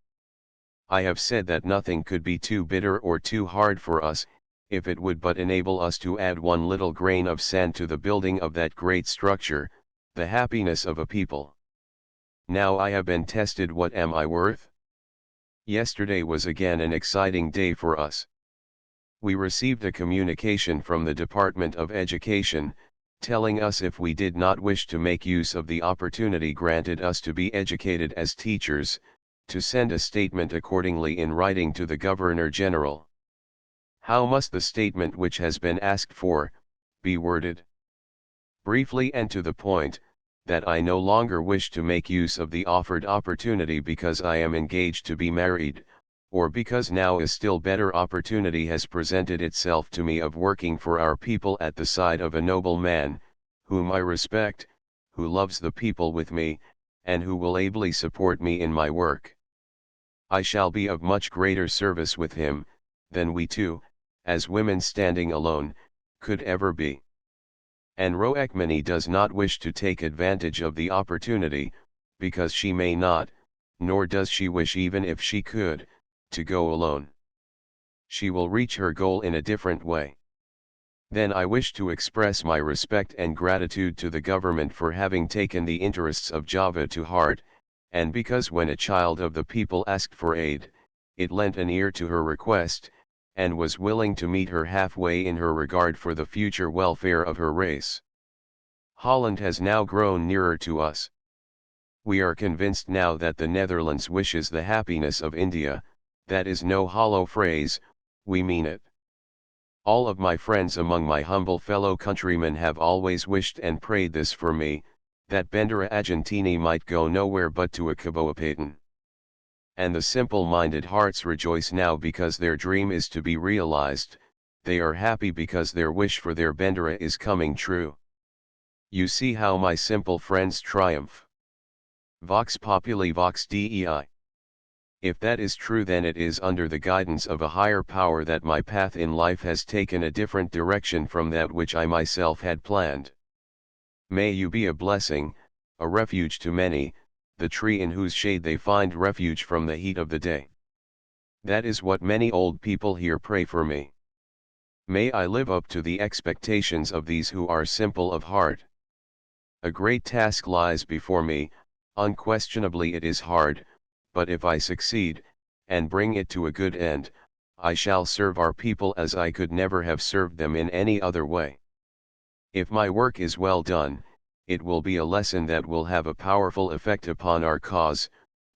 I have said that nothing could be too bitter or too hard for us, if it would but enable us to add one little grain of sand to the building of that great structure, the happiness of a people. Now I have been tested. What am I worth? Yesterday was again an exciting day for us. We received a communication from the Department of Education, telling us if we did not wish to make use of the opportunity granted us to be educated as teachers, to send a statement accordingly in writing to the Governor General. How must the statement which has been asked for, be worded? Briefly and to the point, that I no longer wish to make use of the offered opportunity because I am engaged to be married, or because now a still better opportunity has presented itself to me of working for our people at the side of a noble man, whom I respect, who loves the people with me, and who will ably support me in my work. I shall be of much greater service with him, than we two, as women standing alone, could ever be. And Roekmani does not wish to take advantage of the opportunity, because she may not, nor does she wish, even if she could, to go alone. She will reach her goal in a different way. Then I wish to express my respect and gratitude to the government for having taken the interests of Java to heart, and because when a child of the people asked for aid, it lent an ear to her request, and was willing to meet her halfway in her regard for the future welfare of her race. Holland has now grown nearer to us. We are convinced now that the Netherlands wishes the happiness of India. That is no hollow phrase, we mean it. All of my friends among my humble fellow countrymen have always wished and prayed this for me, that Bendera Argentini might go nowhere but to a Kaboapaten. And the simple-minded hearts rejoice now because their dream is to be realized. They are happy because their wish for their Bendera is coming true. You see how my simple friends triumph. Vox populi vox Dei. If that is true, then it is under the guidance of a higher power that my path in life has taken a different direction from that which I myself had planned. May you be a blessing, a refuge to many, the tree in whose shade they find refuge from the heat of the day. That is what many old people here pray for me. May I live up to the expectations of these who are simple of heart. A great task lies before me, unquestionably it is hard, but if I succeed, and bring it to a good end, I shall serve our people as I could never have served them in any other way. If my work is well done, it will be a lesson that will have a powerful effect upon our cause,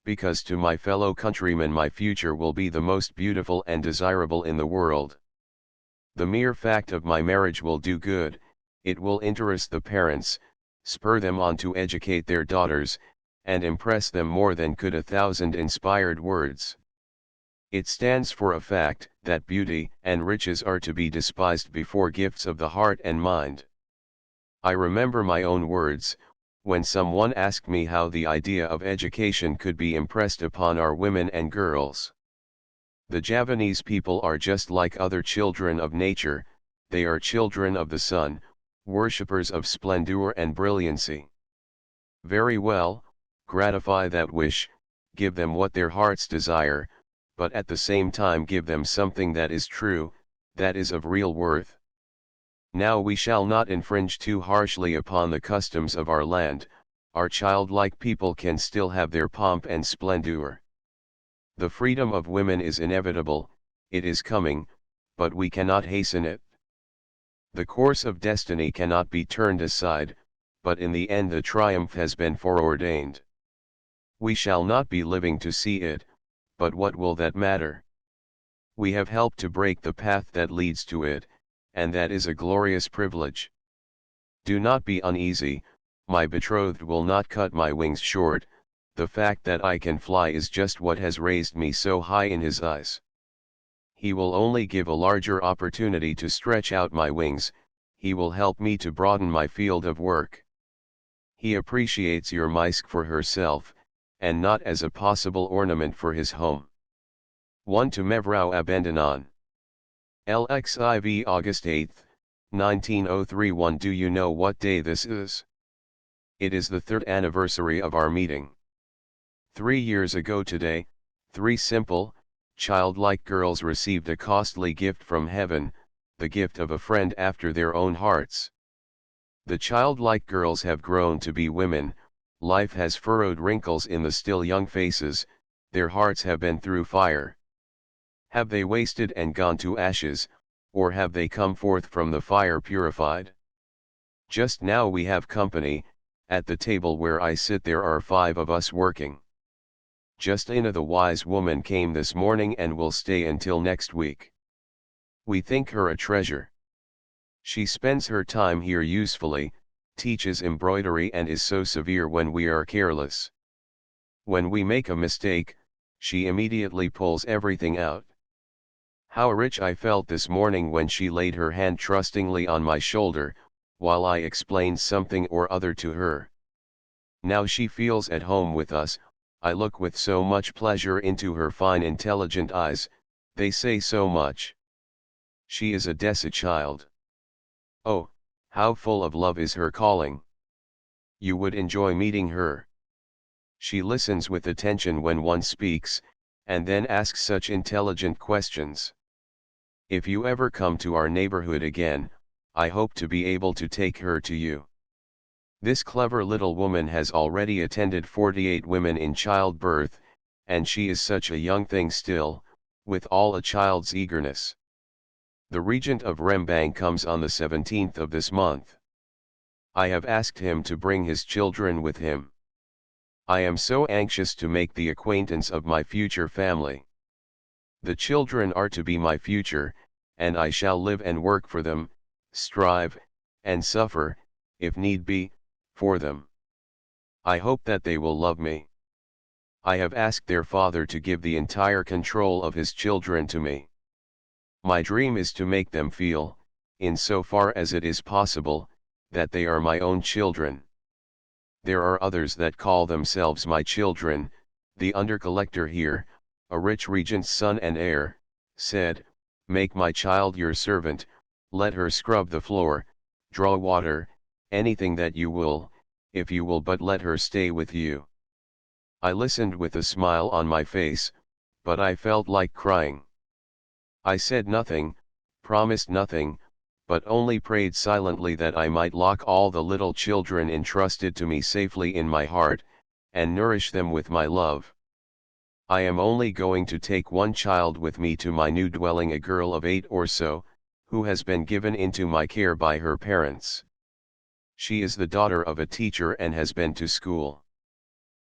because to my fellow countrymen my future will be the most beautiful and desirable in the world. The mere fact of my marriage will do good, it will interest the parents, spur them on to educate their daughters, and impress them more than could 1,000 inspired words. It stands for a fact that beauty and riches are to be despised before gifts of the heart and mind. I remember my own words, when someone asked me how the idea of education could be impressed upon our women and girls. The Javanese people are just like other children of nature, they are children of the sun, worshippers of splendor and brilliancy. Very well, gratify that wish, give them what their hearts desire, but at the same time give them something that is true, that is of real worth. Now we shall not infringe too harshly upon the customs of our land, our childlike people can still have their pomp and splendor. The freedom of women is inevitable, it is coming, but we cannot hasten it. The course of destiny cannot be turned aside, but in the end the triumph has been foreordained. We shall not be living to see it, but what will that matter? We have helped to break the path that leads to it, and that is a glorious privilege. Do not be uneasy, my betrothed will not cut my wings short, the fact that I can fly is just what has raised me so high in his eyes. He will only give a larger opportunity to stretch out my wings, he will help me to broaden my field of work. He appreciates your Maisk for herself, and not as a possible ornament for his home. 1 to Mevrou Abandonan. LXIV August 8, 1903. Do you know what day this is? It is the third anniversary of our meeting. 3 years ago today, 3 simple, childlike girls received a costly gift from heaven, the gift of a friend after their own hearts. The childlike girls have grown to be women, life has furrowed wrinkles in the still young faces, their hearts have been through fire. Have they wasted and gone to ashes, or have they come forth from the fire purified? Just now we have company, at the table where I sit there are 5 of us working. Justina the wise woman came this morning and will stay until next week. We think her a treasure. She spends her time here usefully, teaches embroidery and is so severe when we are careless. When we make a mistake, she immediately pulls everything out. How rich I felt this morning when she laid her hand trustingly on my shoulder, while I explained something or other to her. Now she feels at home with us, I look with so much pleasure into her fine intelligent eyes, they say so much. She is a Desi child. Oh, how full of love is her calling. You would enjoy meeting her. She listens with attention when one speaks, and then asks such intelligent questions. If you ever come to our neighborhood again, I hope to be able to take her to you. This clever little woman has already attended 48 women in childbirth, and she is such a young thing still, with all a child's eagerness. The regent of Rembang comes on the 17th of this month. I have asked him to bring his children with him. I am so anxious to make the acquaintance of my future family. The children are to be my future, and I shall live and work for them, strive, and suffer, if need be, for them. I hope that they will love me. I have asked their father to give the entire control of his children to me. My dream is to make them feel, in so far as it is possible, that they are my own children. There are others that call themselves my children. The under-collector here, a rich regent's son and heir, said, "Make my child your servant, let her scrub the floor, draw water, anything that you will, if you will but let her stay with you." I listened with a smile on my face, but I felt like crying. I said nothing, promised nothing, but only prayed silently that I might lock all the little children entrusted to me safely in my heart, and nourish them with my love. I am only going to take one child with me to my new dwelling, a girl of 8 or so, who has been given into my care by her parents. She is the daughter of a teacher and has been to school.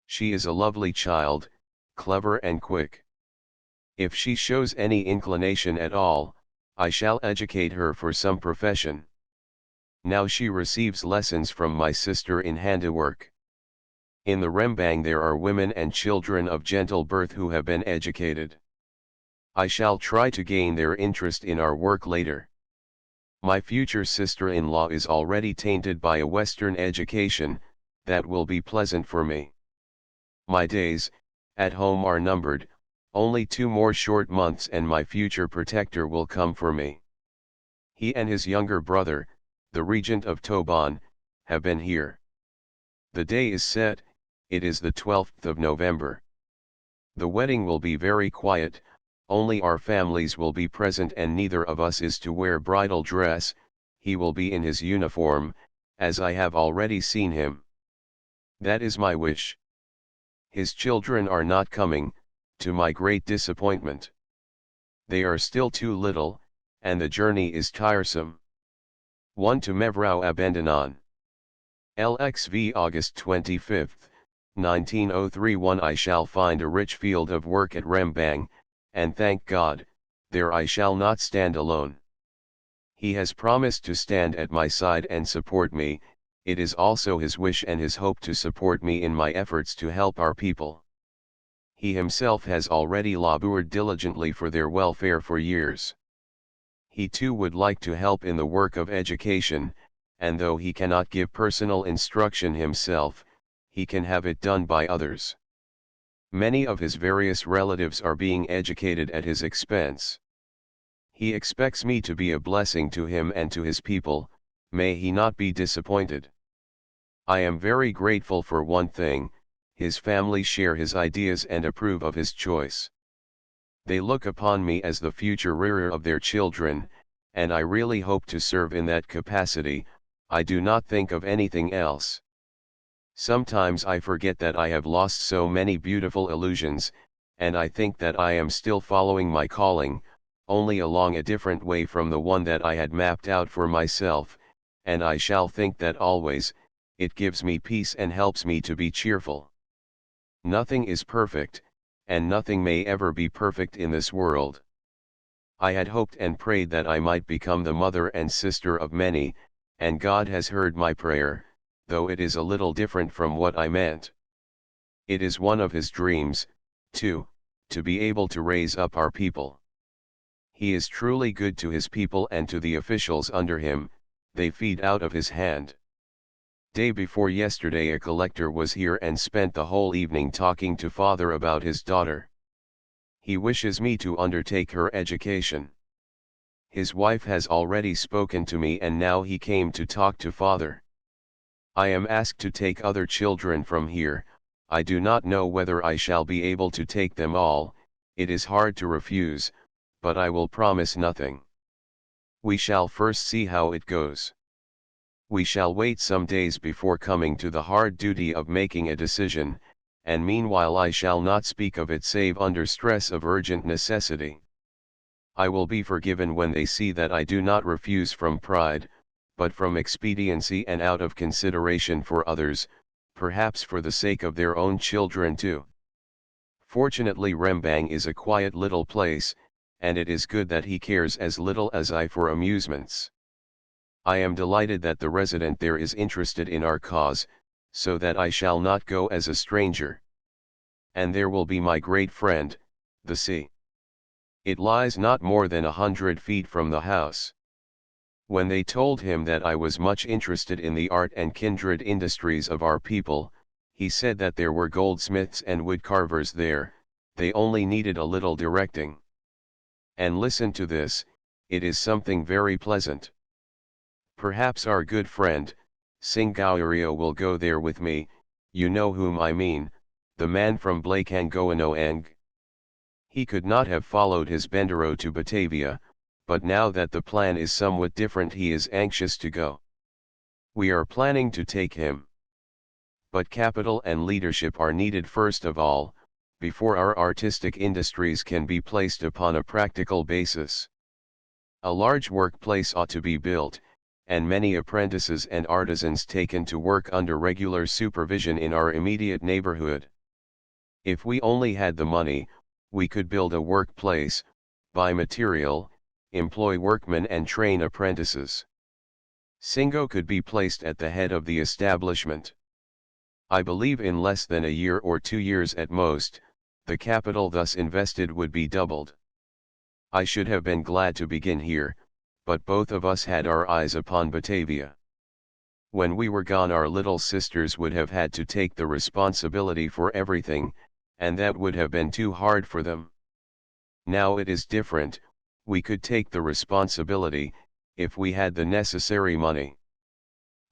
She is a lovely child, clever and quick. If she shows any inclination at all, I shall educate her for some profession. Now she receives lessons from my sister in handiwork. In the Rembang there are women and children of gentle birth who have been educated. I shall try to gain their interest in our work later. My future sister-in-law is already tainted by a Western education, that will be pleasant for me. My days, at home are numbered, only 2 more short months and my future protector will come for me. He and his younger brother, the regent of Toban, have been here. The day is set, it is the 12th of November. The wedding will be very quiet, only our families will be present and neither of us is to wear bridal dress, he will be in his uniform, as I have already seen him. That is my wish. His children are not coming, to my great disappointment. They are still too little, and the journey is tiresome. 1 to Mevrou Abandonan. LXV August 25, 1903. I shall find a rich field of work at Rembang, and thank God, there I shall not stand alone. He has promised to stand at my side and support me, it is also his wish and his hope to support me in my efforts to help our people. He himself has already labored diligently for their welfare for years. He too would like to help in the work of education, and though he cannot give personal instruction himself, he can have it done by others. Many of his various relatives are being educated at his expense. He expects me to be a blessing to him and to his people. May he not be disappointed. I am very grateful for one thing: his family share his ideas and approve of his choice. They look upon me as the future rearer of their children, and I really hope to serve in that capacity. I do not think of anything else. Sometimes I forget that I have lost so many beautiful illusions, and I think that I am still following my calling, only along a different way from the one that I had mapped out for myself, and I shall think that always. It gives me peace and helps me to be cheerful. Nothing is perfect, and nothing may ever be perfect in this world. I had hoped and prayed that I might become the mother and sister of many, and God has heard my prayer, though it is a little different from what I meant. It is one of his dreams, too, to be able to raise up our people. He is truly good to his people and to the officials under him. They feed out of his hand. Day before yesterday a collector was here and spent the whole evening talking to father about his daughter. He wishes me to undertake her education. His wife has already spoken to me and now he came to talk to father. I am asked to take other children from here. I do not know whether I shall be able to take them all. It is hard to refuse, but I will promise nothing. We shall first see how it goes. We shall wait some days before coming to the hard duty of making a decision, and meanwhile I shall not speak of it save under stress of urgent necessity. I will be forgiven when they see that I do not refuse from pride, but from expediency and out of consideration for others, perhaps for the sake of their own children too. Fortunately Rembang is a quiet little place, and it is good that he cares as little as I for amusements. I am delighted that the resident there is interested in our cause, so that I shall not go as a stranger. And there will be my great friend, the sea. It lies not more than 100 feet from the house. When they told him that I was much interested in the art and kindred industries of our people, he said that there were goldsmiths and woodcarvers there, they only needed a little directing. And listen to this, it is something very pleasant. Perhaps our good friend, Singaurio will go there with me. You know whom I mean, the man from Blakangoanoang. He could not have followed his Bendero to Batavia, but now that the plan is somewhat different he is anxious to go. We are planning to take him. But capital and leadership are needed first of all, before our artistic industries can be placed upon a practical basis. A large workplace ought to be built, and many apprentices and artisans taken to work under regular supervision in our immediate neighborhood. If we only had the money, we could build a workplace, buy material, employ workmen and train apprentices. Singo could be placed at the head of the establishment. I believe in less than a year or 2 years at most, the capital thus invested would be doubled. I should have been glad to begin here, but both of us had our eyes upon Batavia. When we were gone our little sisters would have had to take the responsibility for everything, and that would have been too hard for them. Now it is different, we could take the responsibility, if we had the necessary money.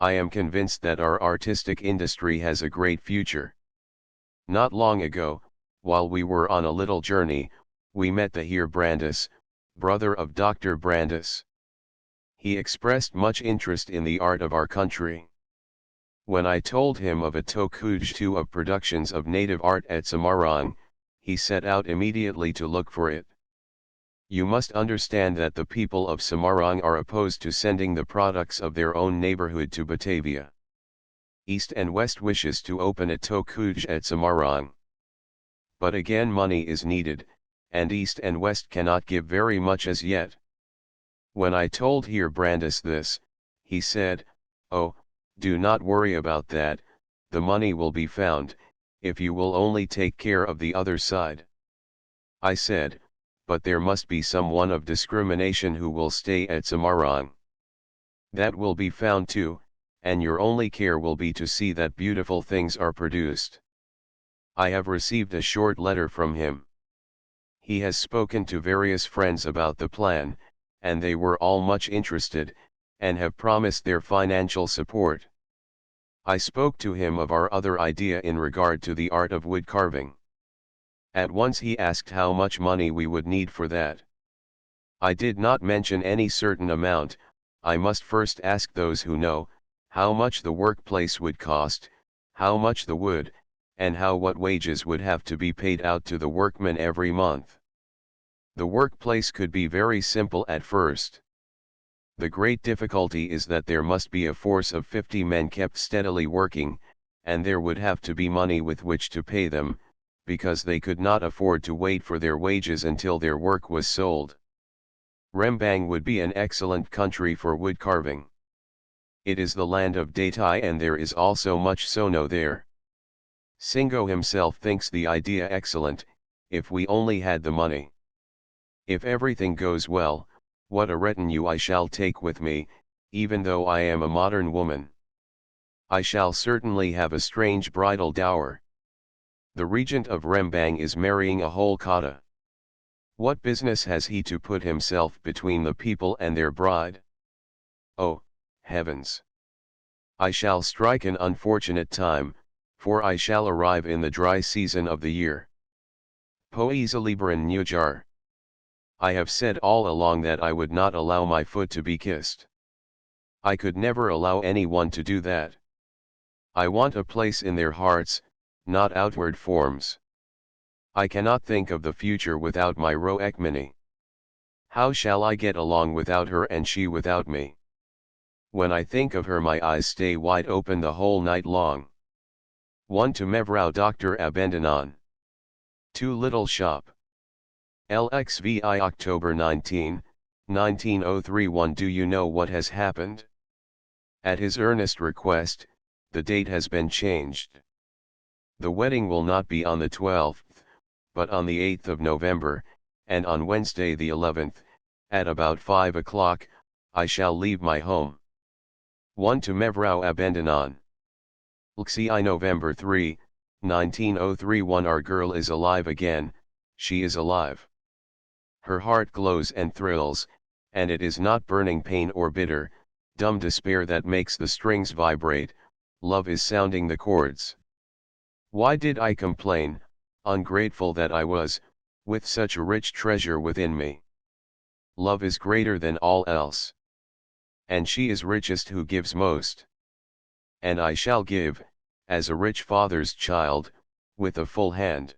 I am convinced that our artistic industry has a great future. Not long ago, while we were on a little journey, we met the Heer Brandis, brother of Dr. Brandis. He expressed much interest in the art of our country. When I told him of a tokujtu of productions of native art at Semarang, he set out immediately to look for it. You must understand that the people of Semarang are opposed to sending the products of their own neighborhood to Batavia. East and West wishes to open a tokuj at Semarang. But again money is needed, and East and West cannot give very much as yet. When I told Heer Brandis this, he said, "Oh, do not worry about that, the money will be found, if you will only take care of the other side." I said, but there must be someone of discrimination who will stay at Semarang. That will be found too, and your only care will be to see that beautiful things are produced. I have received a short letter from him. He has spoken to various friends about the plan, and they were all much interested, and have promised their financial support. I spoke to him of our other idea in regard to the art of wood carving. At once he asked how much money we would need for that. I did not mention any certain amount. I must first ask those who know, how much the workplace would cost, how much the wood, and what wages would have to be paid out to the workmen every month. The workplace could be very simple at first. The great difficulty is that there must be a force of 50 men kept steadily working, and there would have to be money with which to pay them, because they could not afford to wait for their wages until their work was sold. Rembang would be an excellent country for wood carving. It is the land of Datai and there is also much sono there. Singo himself thinks the idea excellent, if we only had the money. If everything goes well, what a retinue I shall take with me, even though I am a modern woman. I shall certainly have a strange bridal dower. The regent of Rembang is marrying a whole kata. What business has he to put himself between the people and their bride? Oh, heavens! I shall strike an unfortunate time, for I shall arrive in the dry season of the year. Poesa Liberan Nujar. I have said all along that I would not allow my foot to be kissed. I could never allow anyone to do that. I want a place in their hearts, not outward forms. I cannot think of the future without my Roekmini. How shall I get along without her and she without me? When I think of her my eyes stay wide open the whole night long. 1 to Mevrou Dr. Abendanon. 2 Little Shop. LXVI October 19, 1903. Do you know what has happened? At his earnest request, the date has been changed. The wedding will not be on the 12th, but on the 8th of November, and on Wednesday the 11th, at about 5 o'clock, I shall leave my home. 1 to Mevrou Abendanon. LXI November 3, 1903. Our girl is alive again, she is alive. Her heart glows and thrills, and it is not burning pain or bitter, dumb despair that makes the strings vibrate, love is sounding the chords. Why did I complain, ungrateful that I was, with such a rich treasure within me? Love is greater than all else. And she is richest who gives most. And I shall give, as a rich father's child, with a full hand.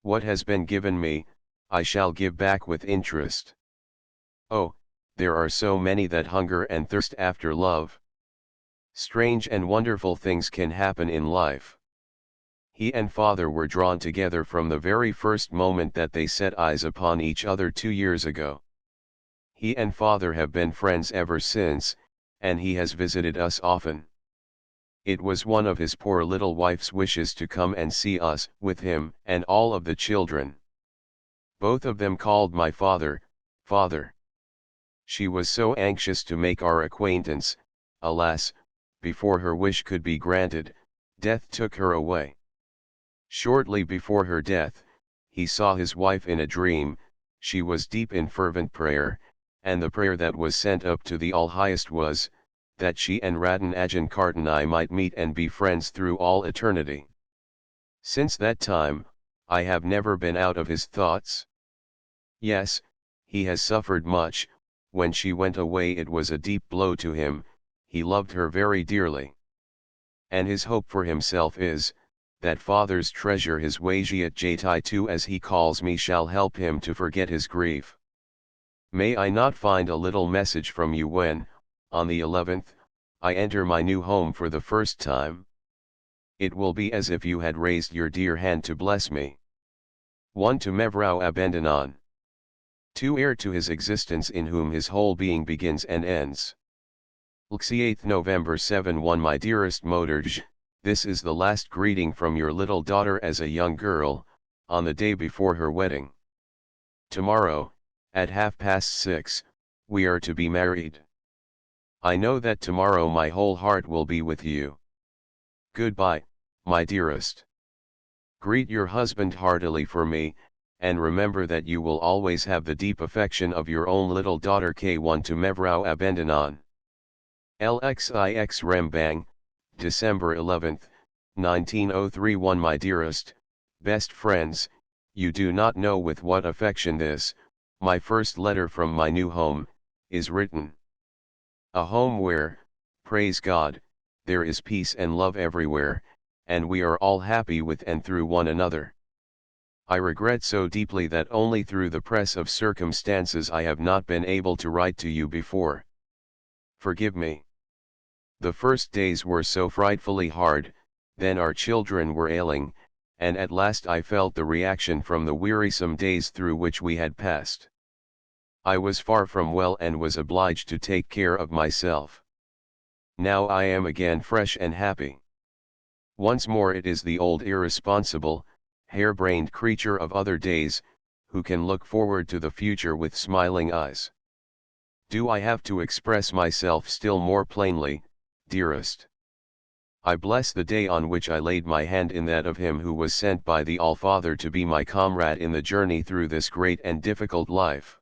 What has been given me, I shall give back with interest. Oh, there are so many that hunger and thirst after love. Strange and wonderful things can happen in life. He and father were drawn together from the very first moment that they set eyes upon each other 2 years ago. He and father have been friends ever since, and he has visited us often. It was one of his poor little wife's wishes to come and see us, with him and all of the children. Both of them called my father, father. She was so anxious to make our acquaintance, alas, before her wish could be granted, death took her away. Shortly before her death, he saw his wife in a dream. She was deep in fervent prayer, and the prayer that was sent up to the All-Highest was, that she and Raden Adjeng Kartini might meet and be friends through all eternity. Since that time, I have never been out of his thoughts. Yes, he has suffered much. When she went away it was a deep blow to him, he loved her very dearly. And his hope for himself is, that father's treasure, his Wajiat Jatai too as he calls me, shall help him to forget his grief. May I not find a little message from you when, on the 11th, I enter my new home for the first time? It will be as if you had raised your dear hand to bless me. 1 to Mevrou Abendanon. 2 Heir to his existence in whom his whole being begins and ends. LXI 8th November 7. My dearest Moderj, this is the last greeting from your little daughter as a young girl, on the day before her wedding. Tomorrow, at 6:30, we are to be married. I know that tomorrow my whole heart will be with you. Goodbye, my dearest. Greet your husband heartily for me, and remember that you will always have the deep affection of your own little daughter K1 to Mevrou Abendanon. LXIX Rembang, December 11, 19031. My dearest, best friends, you do not know with what affection this, my first letter from my new home, is written. A home where, praise God, there is peace and love everywhere, and we are all happy with and through one another. I regret so deeply that only through the press of circumstances I have not been able to write to you before. Forgive me. The first days were so frightfully hard, then our children were ailing, and at last I felt the reaction from the wearisome days through which we had passed. I was far from well and was obliged to take care of myself. Now I am again fresh and happy. Once more it is the old irresponsible, hair-brained creature of other days, who can look forward to the future with smiling eyes. Do I have to express myself still more plainly, dearest? I bless the day on which I laid my hand in that of him who was sent by the All-Father to be my comrade in the journey through this great and difficult life.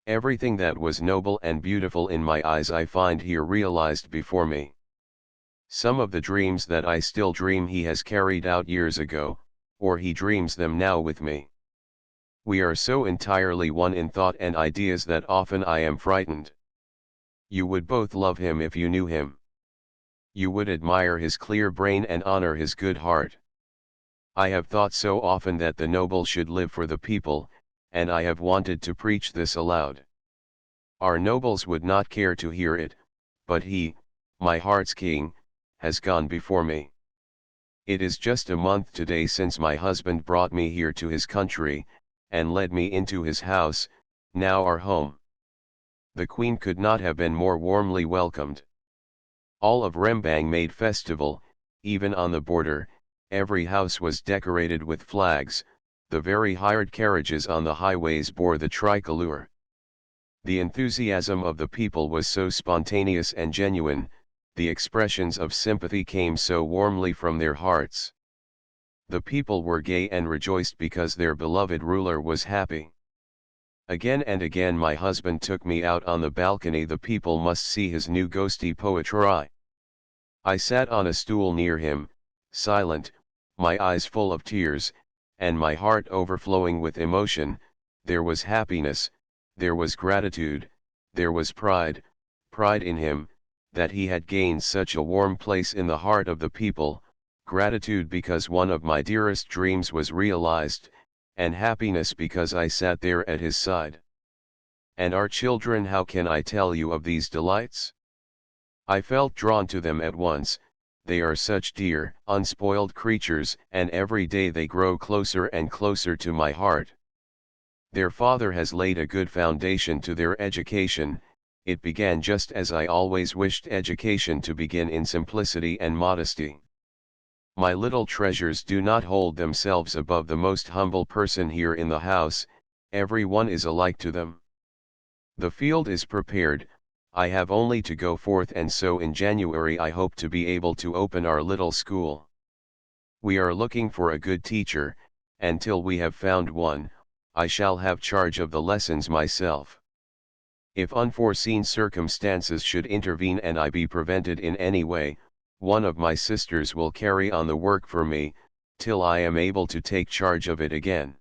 Everything that was noble and beautiful in my eyes I find here realized before me. Some of the dreams that I still dream he has carried out years ago, or he dreams them now with me. We are so entirely one in thought and ideas that often I am frightened. You would both love him if you knew him. You would admire his clear brain and honor his good heart. I have thought so often that the noble should live for the people, and I have wanted to preach this aloud. Our nobles would not care to hear it, but he, my heart's king, has gone before me. It is just a month today since my husband brought me here to his country, and led me into his house, now our home. The Queen could not have been more warmly welcomed. All of Rembang made festival, even on the border, every house was decorated with flags, the very hired carriages on the highways bore the tricolor. The enthusiasm of the people was so spontaneous and genuine, the expressions of sympathy came so warmly from their hearts. The people were gay and rejoiced because their beloved ruler was happy. Again and again my husband took me out on the balcony. The people must see his new ghosty poetry. I sat on a stool near him, silent, my eyes full of tears, and my heart overflowing with emotion. There was happiness, there was gratitude, there was pride in him, that he had gained such a warm place in the heart of the people, gratitude because one of my dearest dreams was realized, and happiness because I sat there at his side. And our children, how can I tell you of these delights? I felt drawn to them at once. They are such dear, unspoiled creatures, and every day they grow closer and closer to my heart. Their father has laid a good foundation to their education. It began just as I always wished education to begin, in simplicity and modesty. My little treasures do not hold themselves above the most humble person here in the house, every one is alike to them. The field is prepared, I have only to go forth, and so in January I hope to be able to open our little school. We are looking for a good teacher, and till we have found one, I shall have charge of the lessons myself. If unforeseen circumstances should intervene and I be prevented in any way, one of my sisters will carry on the work for me, till I am able to take charge of it again.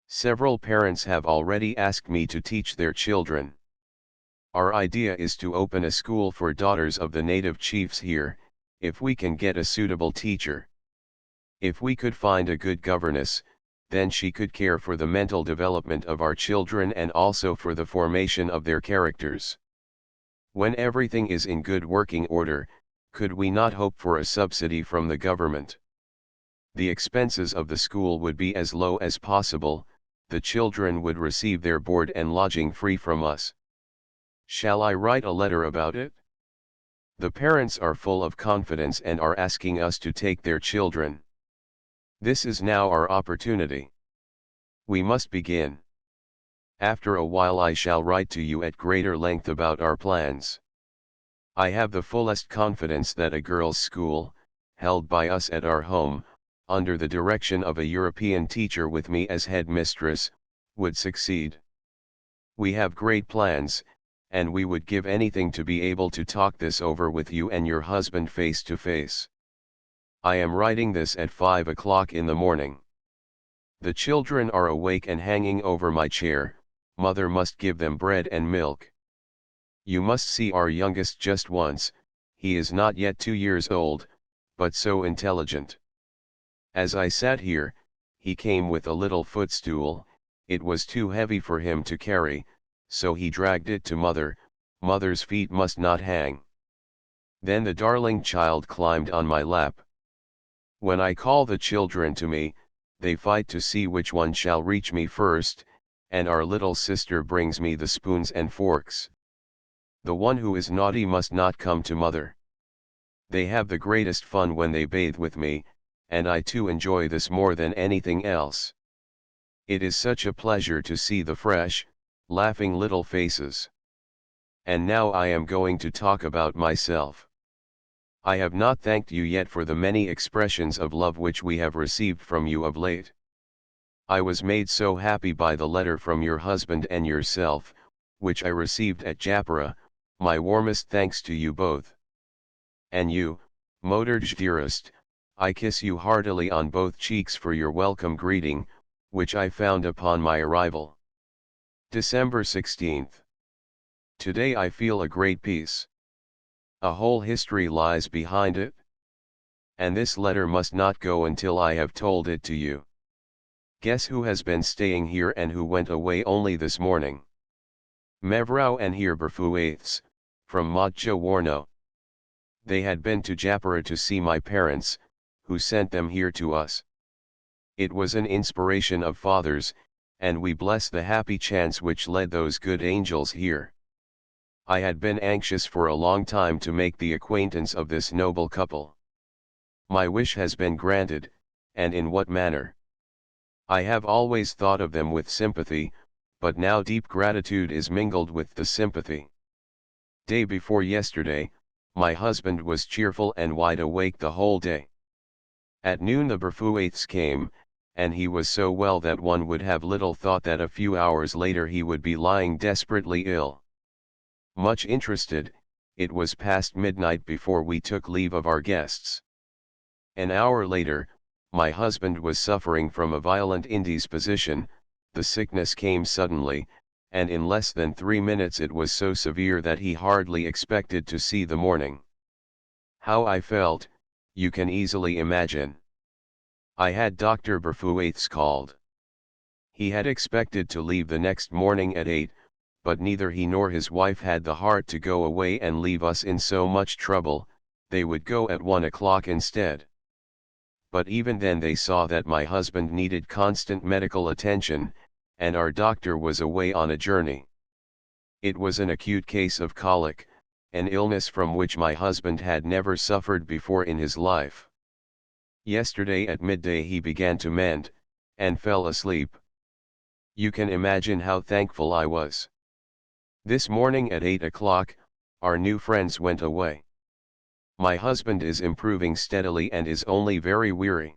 Several parents have already asked me to teach their children. Our idea is to open a school for daughters of the native chiefs here, if we can get a suitable teacher. If we could find a good governess, then she could care for the mental development of our children and also for the formation of their characters. When everything is in good working order, could we not hope for a subsidy from the government? The expenses of the school would be as low as possible, the children would receive their board and lodging free from us. Shall I write a letter about it? The parents are full of confidence and are asking us to take their children. This is now our opportunity. We must begin. After a while I shall write to you at greater length about our plans. I have the fullest confidence that a girls' school, held by us at our home, under the direction of a European teacher with me as head mistress, would succeed. We have great plans, and we would give anything to be able to talk this over with you and your husband face to face. I am writing this at 5 o'clock in the morning. The children are awake and hanging over my chair. Mother must give them bread and milk. You must see our youngest just once. He is not yet 2 years old, but so intelligent. As I sat here, he came with a little footstool. It was too heavy for him to carry, so he dragged it to mother. Mother's feet must not hang. Then the darling child climbed on my lap. When I call the children to me, they fight to see which one shall reach me first, and our little sister brings me the spoons and forks. The one who is naughty must not come to mother. They have the greatest fun when they bathe with me, and I too enjoy this more than anything else. It is such a pleasure to see the fresh, laughing little faces. And now I am going to talk about myself. I have not thanked you yet for the many expressions of love which we have received from you of late. I was made so happy by the letter from your husband and yourself, which I received at Japara. My warmest thanks to you both. And you, Modrj dearest, I kiss you heartily on both cheeks for your welcome greeting, which I found upon my arrival. December 16th. Today I feel a great peace. A whole history lies behind it. And this letter must not go until I have told it to you. Guess who has been staying here and who went away only this morning? Mevrouw and Heer Berfuaths, from Modja Warno. They had been to Japara to see my parents, who sent them here to us. It was an inspiration of Father's, and we bless the happy chance which led those good angels here. I had been anxious for a long time to make the acquaintance of this noble couple. My wish has been granted, and in what manner? I have always thought of them with sympathy, but now deep gratitude is mingled with the sympathy. Day before yesterday, my husband was cheerful and wide awake the whole day. At noon the Berfuaths came, and he was so well that one would have little thought that a few hours later he would be lying desperately ill. Much interested, it was past midnight before we took leave of our guests. An hour later, my husband was suffering from a violent indisposition. The sickness came suddenly, and in less than 3 minutes it was so severe that he hardly expected to see the morning. How I felt, you can easily imagine. I had Dr. Berfuaths called. He had expected to leave the next morning at 8, but neither he nor his wife had the heart to go away and leave us in so much trouble. They would go at 1 o'clock instead. But even then they saw that my husband needed constant medical attention, and our doctor was away on a journey. It was an acute case of colic, an illness from which my husband had never suffered before in his life. Yesterday at midday he began to mend, and fell asleep. You can imagine how thankful I was. This morning at 8 o'clock, our new friends went away. My husband is improving steadily and is only very weary.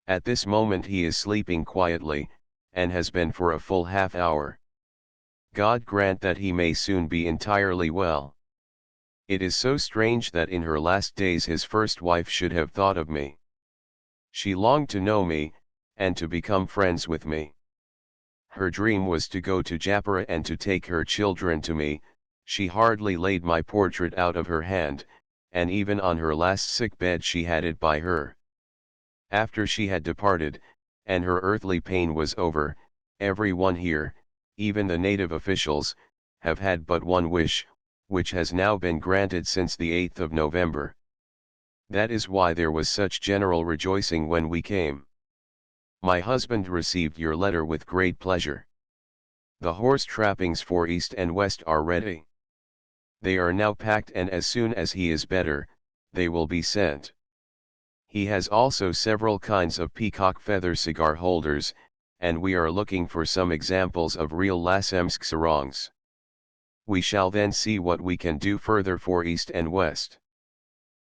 At this moment he is sleeping quietly, and has been for a full half hour. God grant that he may soon be entirely well. It is so strange that in her last days his first wife should have thought of me. She longed to know me, and to become friends with me. Her dream was to go to Japara and to take her children to me. She hardly laid my portrait out of her hand, and even on her last sick bed she had it by her. After she had departed, and her earthly pain was over, every one here, even the native officials, have had but one wish, which has now been granted since the 8th of November. That is why there was such general rejoicing when we came. My husband received your letter with great pleasure. The horse trappings for East and West are ready. They are now packed, and as soon as he is better, they will be sent. He has also several kinds of peacock feather cigar holders, and we are looking for some examples of real Lasemsk sarongs. We shall then see what we can do further for East and West.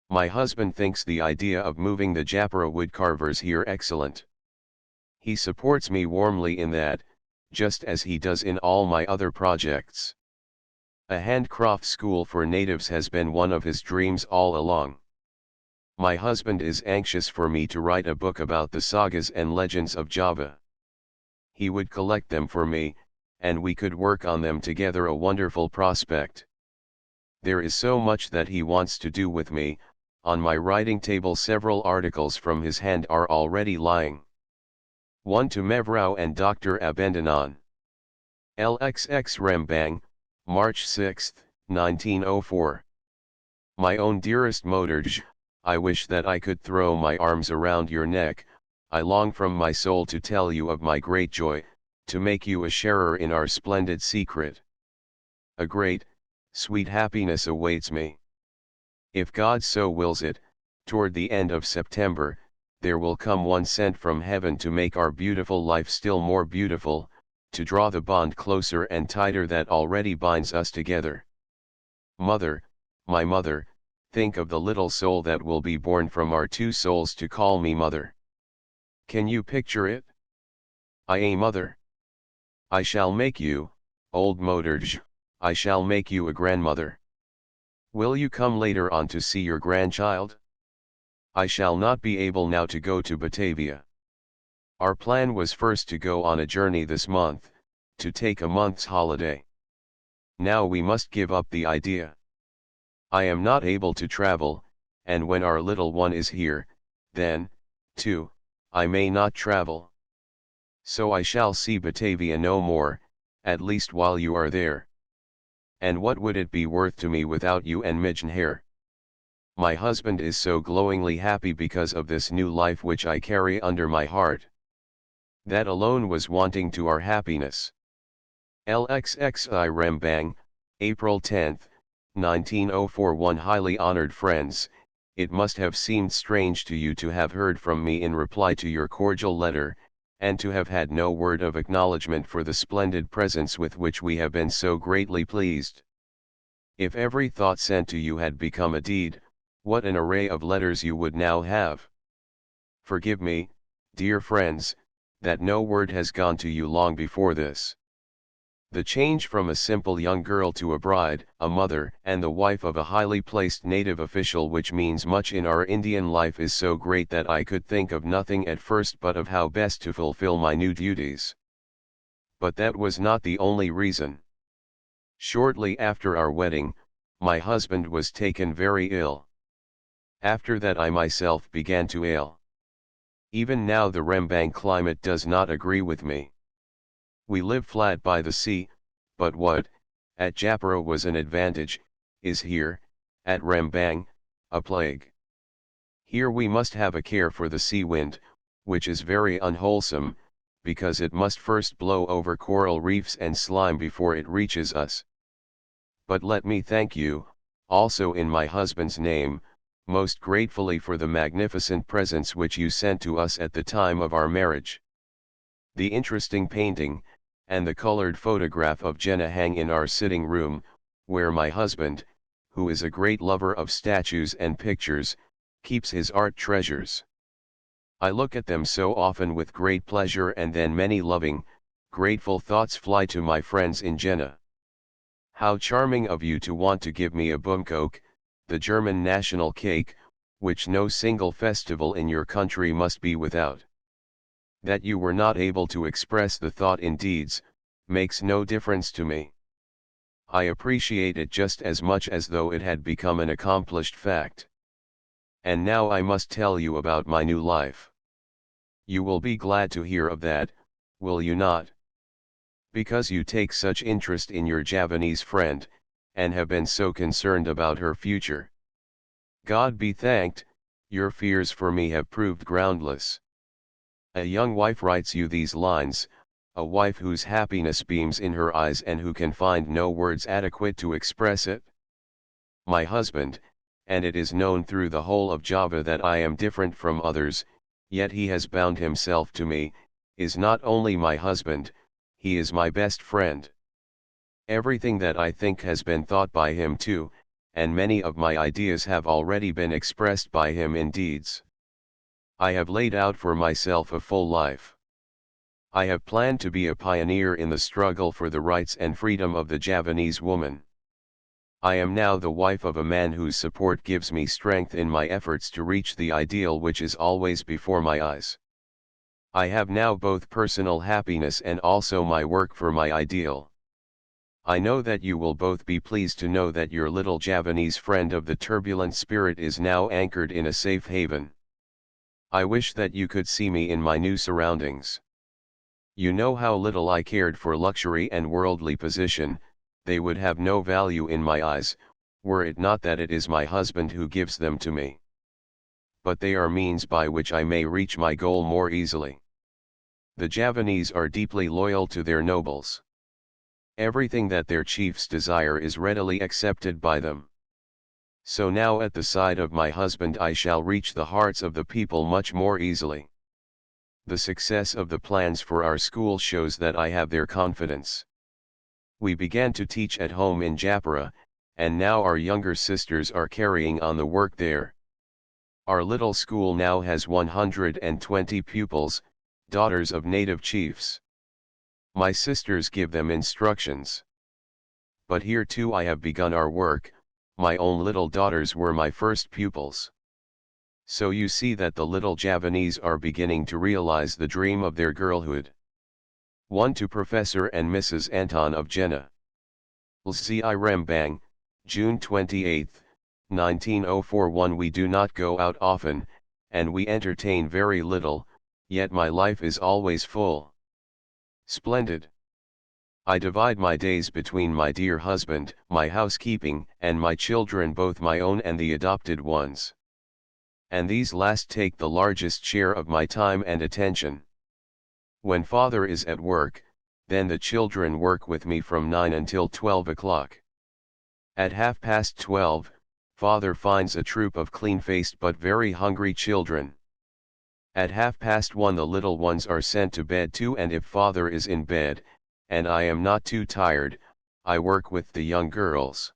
My husband thinks the idea of moving the Japara woodcarvers here excellent. He supports me warmly in that, just as he does in all my other projects. A handcraft school for natives has been one of his dreams all along. My husband is anxious for me to write a book about the sagas and legends of Java. He would collect them for me, and we could work on them together, a wonderful prospect. There is so much that he wants to do with me. On my writing table several articles from his hand are already lying. One to Mevrou and Dr. Abendanon. LXX Rembang, March 6, 1904. My own dearest Modrj, I wish that I could throw my arms around your neck. I long from my soul to tell you of my great joy, to make you a sharer in our splendid secret. A great, sweet happiness awaits me. If God so wills it, toward the end of September, there will come one sent from heaven to make our beautiful life still more beautiful, to draw the bond closer and tighter that already binds us together. Mother, my mother, think of the little soul that will be born from our two souls to call me mother. Can you picture it? I am mother. I shall make you, old Modrj, I shall make you a grandmother. Will you come later on to see your grandchild? I shall not be able now to go to Batavia. Our plan was first to go on a journey this month, to take a month's holiday. Now we must give up the idea. I am not able to travel, and when our little one is here, then, too, I may not travel. So I shall see Batavia no more, at least while you are there. And what would it be worth to me without you and Midgen here? My husband is so glowingly happy because of this new life which I carry under my heart. That alone was wanting to our happiness. LXXI Rembang, April 10, 1904. One highly honored friends, it must have seemed strange to you to have heard from me in reply to your cordial letter, and to have had no word of acknowledgement for the splendid presents with which we have been so greatly pleased. If every thought sent to you had become a deed, what an array of letters you would now have. Forgive me, dear friends, that no word has gone to you long before this. The change from a simple young girl to a bride, a mother, and the wife of a highly placed native official, which means much in our Indian life, is so great that I could think of nothing at first but of how best to fulfill my new duties. But that was not the only reason. Shortly after our wedding, my husband was taken very ill. After that I myself began to ail. Even now the Rembang climate does not agree with me. We live flat by the sea, but what, at Japara was an advantage, is here, at Rembang, a plague. Here we must have a care for the sea wind, which is very unwholesome, because it must first blow over coral reefs and slime before it reaches us. But let me thank you, also in my husband's name, most gratefully for the magnificent presents which you sent to us at the time of our marriage. The interesting painting, and the colored photograph of Jenna hang in our sitting room, where my husband, who is a great lover of statues and pictures, keeps his art treasures. I look at them so often with great pleasure, and then many loving, grateful thoughts fly to my friends in Jena. How charming of you to want to give me a Bumkoek, the German national cake, which no single festival in your country must be without. That you were not able to express the thought in deeds, makes no difference to me. I appreciate it just as much as though it had become an accomplished fact. And now I must tell you about my new life. You will be glad to hear of that, will you not? Because you take such interest in your Javanese friend, and have been so concerned about her future. God be thanked, your fears for me have proved groundless. A young wife writes you these lines, a wife whose happiness beams in her eyes and who can find no words adequate to express it. My husband, and it is known through the whole of Java that I am different from others, yet he has bound himself to me, is not only my husband, he is my best friend. Everything that I think has been thought by him too, and many of my ideas have already been expressed by him in deeds. I have laid out for myself a full life. I have planned to be a pioneer in the struggle for the rights and freedom of the Javanese woman. I am now the wife of a man whose support gives me strength in my efforts to reach the ideal which is always before my eyes. I have now both personal happiness and also my work for my ideal. I know that you will both be pleased to know that your little Javanese friend of the turbulent spirit is now anchored in a safe haven. I wish that you could see me in my new surroundings. You know how little I cared for luxury and worldly position. They would have no value in my eyes, were it not that it is my husband who gives them to me. But they are means by which I may reach my goal more easily. The Javanese are deeply loyal to their nobles. Everything that their chiefs desire is readily accepted by them. So now at the side of my husband I shall reach the hearts of the people much more easily. The success of the plans for our school shows that I have their confidence. We began to teach at home in Japara, and now our younger sisters are carrying on the work there. Our little school now has 120 pupils, daughters of native chiefs. My sisters give them instructions. But here too I have begun our work. My own little daughters were my first pupils. So you see that the little Javanese are beginning to realize the dream of their girlhood. 1 to Professor and Mrs. Anton of Jena. Lzi Rembang, June 28, 1904. We do not go out often, and we entertain very little, yet my life is always full. Splendid. I divide my days between my dear husband, my housekeeping, and my children, both my own and the adopted ones. And these last take the largest share of my time and attention. When father is at work, then the children work with me from 9 until 12 o'clock. At 12:30, father finds a troop of clean-faced but very hungry children. At 1:30 the little ones are sent to bed too, and if father is in bed, and I am not too tired, I work with the young girls.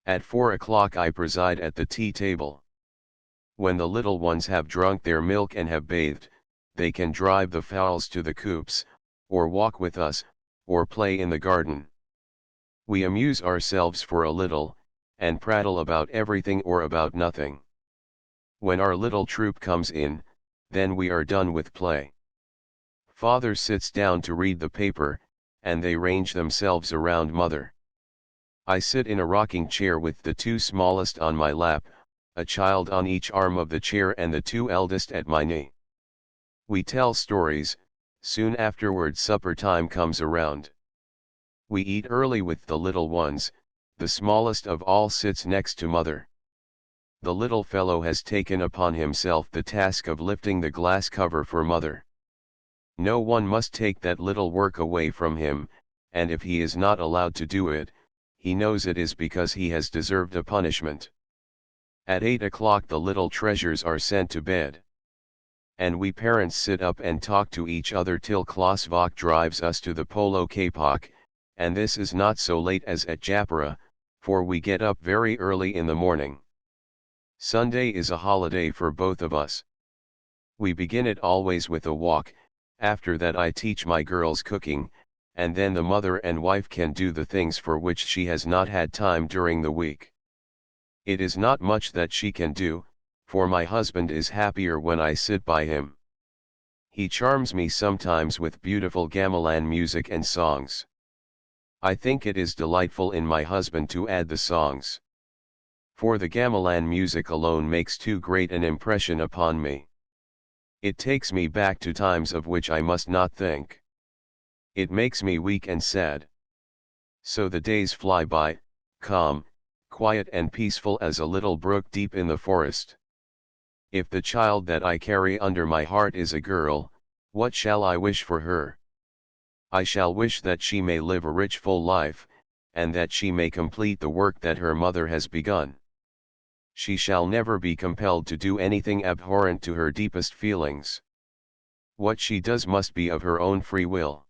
At 4 o'clock I preside at the tea table. When the little ones have drunk their milk and have bathed, they can drive the fowls to the coops, or walk with us, or play in the garden. We amuse ourselves for a little, and prattle about everything or about nothing. When our little troop comes in, then we are done with play. Father sits down to read the paper, and they range themselves around mother. I sit in a rocking chair with the 2 smallest on my lap, a child on each arm of the chair and the 2 eldest at my knee. We tell stories. Soon afterward supper time comes around. We eat early with the little ones. The smallest of all sits next to mother. The little fellow has taken upon himself the task of lifting the glass cover for mother. No one must take that little work away from him, and if he is not allowed to do it, he knows it is because he has deserved a punishment. At 8 o'clock the little treasures are sent to bed. And we parents sit up and talk to each other till Klaasvak drives us to the Polo Kapok, and this is not so late as at Japara, for we get up very early in the morning. Sunday is a holiday for both of us. We begin it always with a walk. After that I teach my girls cooking, and then the mother and wife can do the things for which she has not had time during the week. It is not much that she can do, for my husband is happier when I sit by him. He charms me sometimes with beautiful gamelan music and songs. I think it is delightful in my husband to add the songs. For the gamelan music alone makes too great an impression upon me. It takes me back to times of which I must not think. It makes me weak and sad. So the days fly by, calm, quiet and peaceful as a little brook deep in the forest. If the child that I carry under my heart is a girl, what shall I wish for her? I shall wish that she may live a rich full life, and that she may complete the work that her mother has begun. She shall never be compelled to do anything abhorrent to her deepest feelings. What she does must be of her own free will.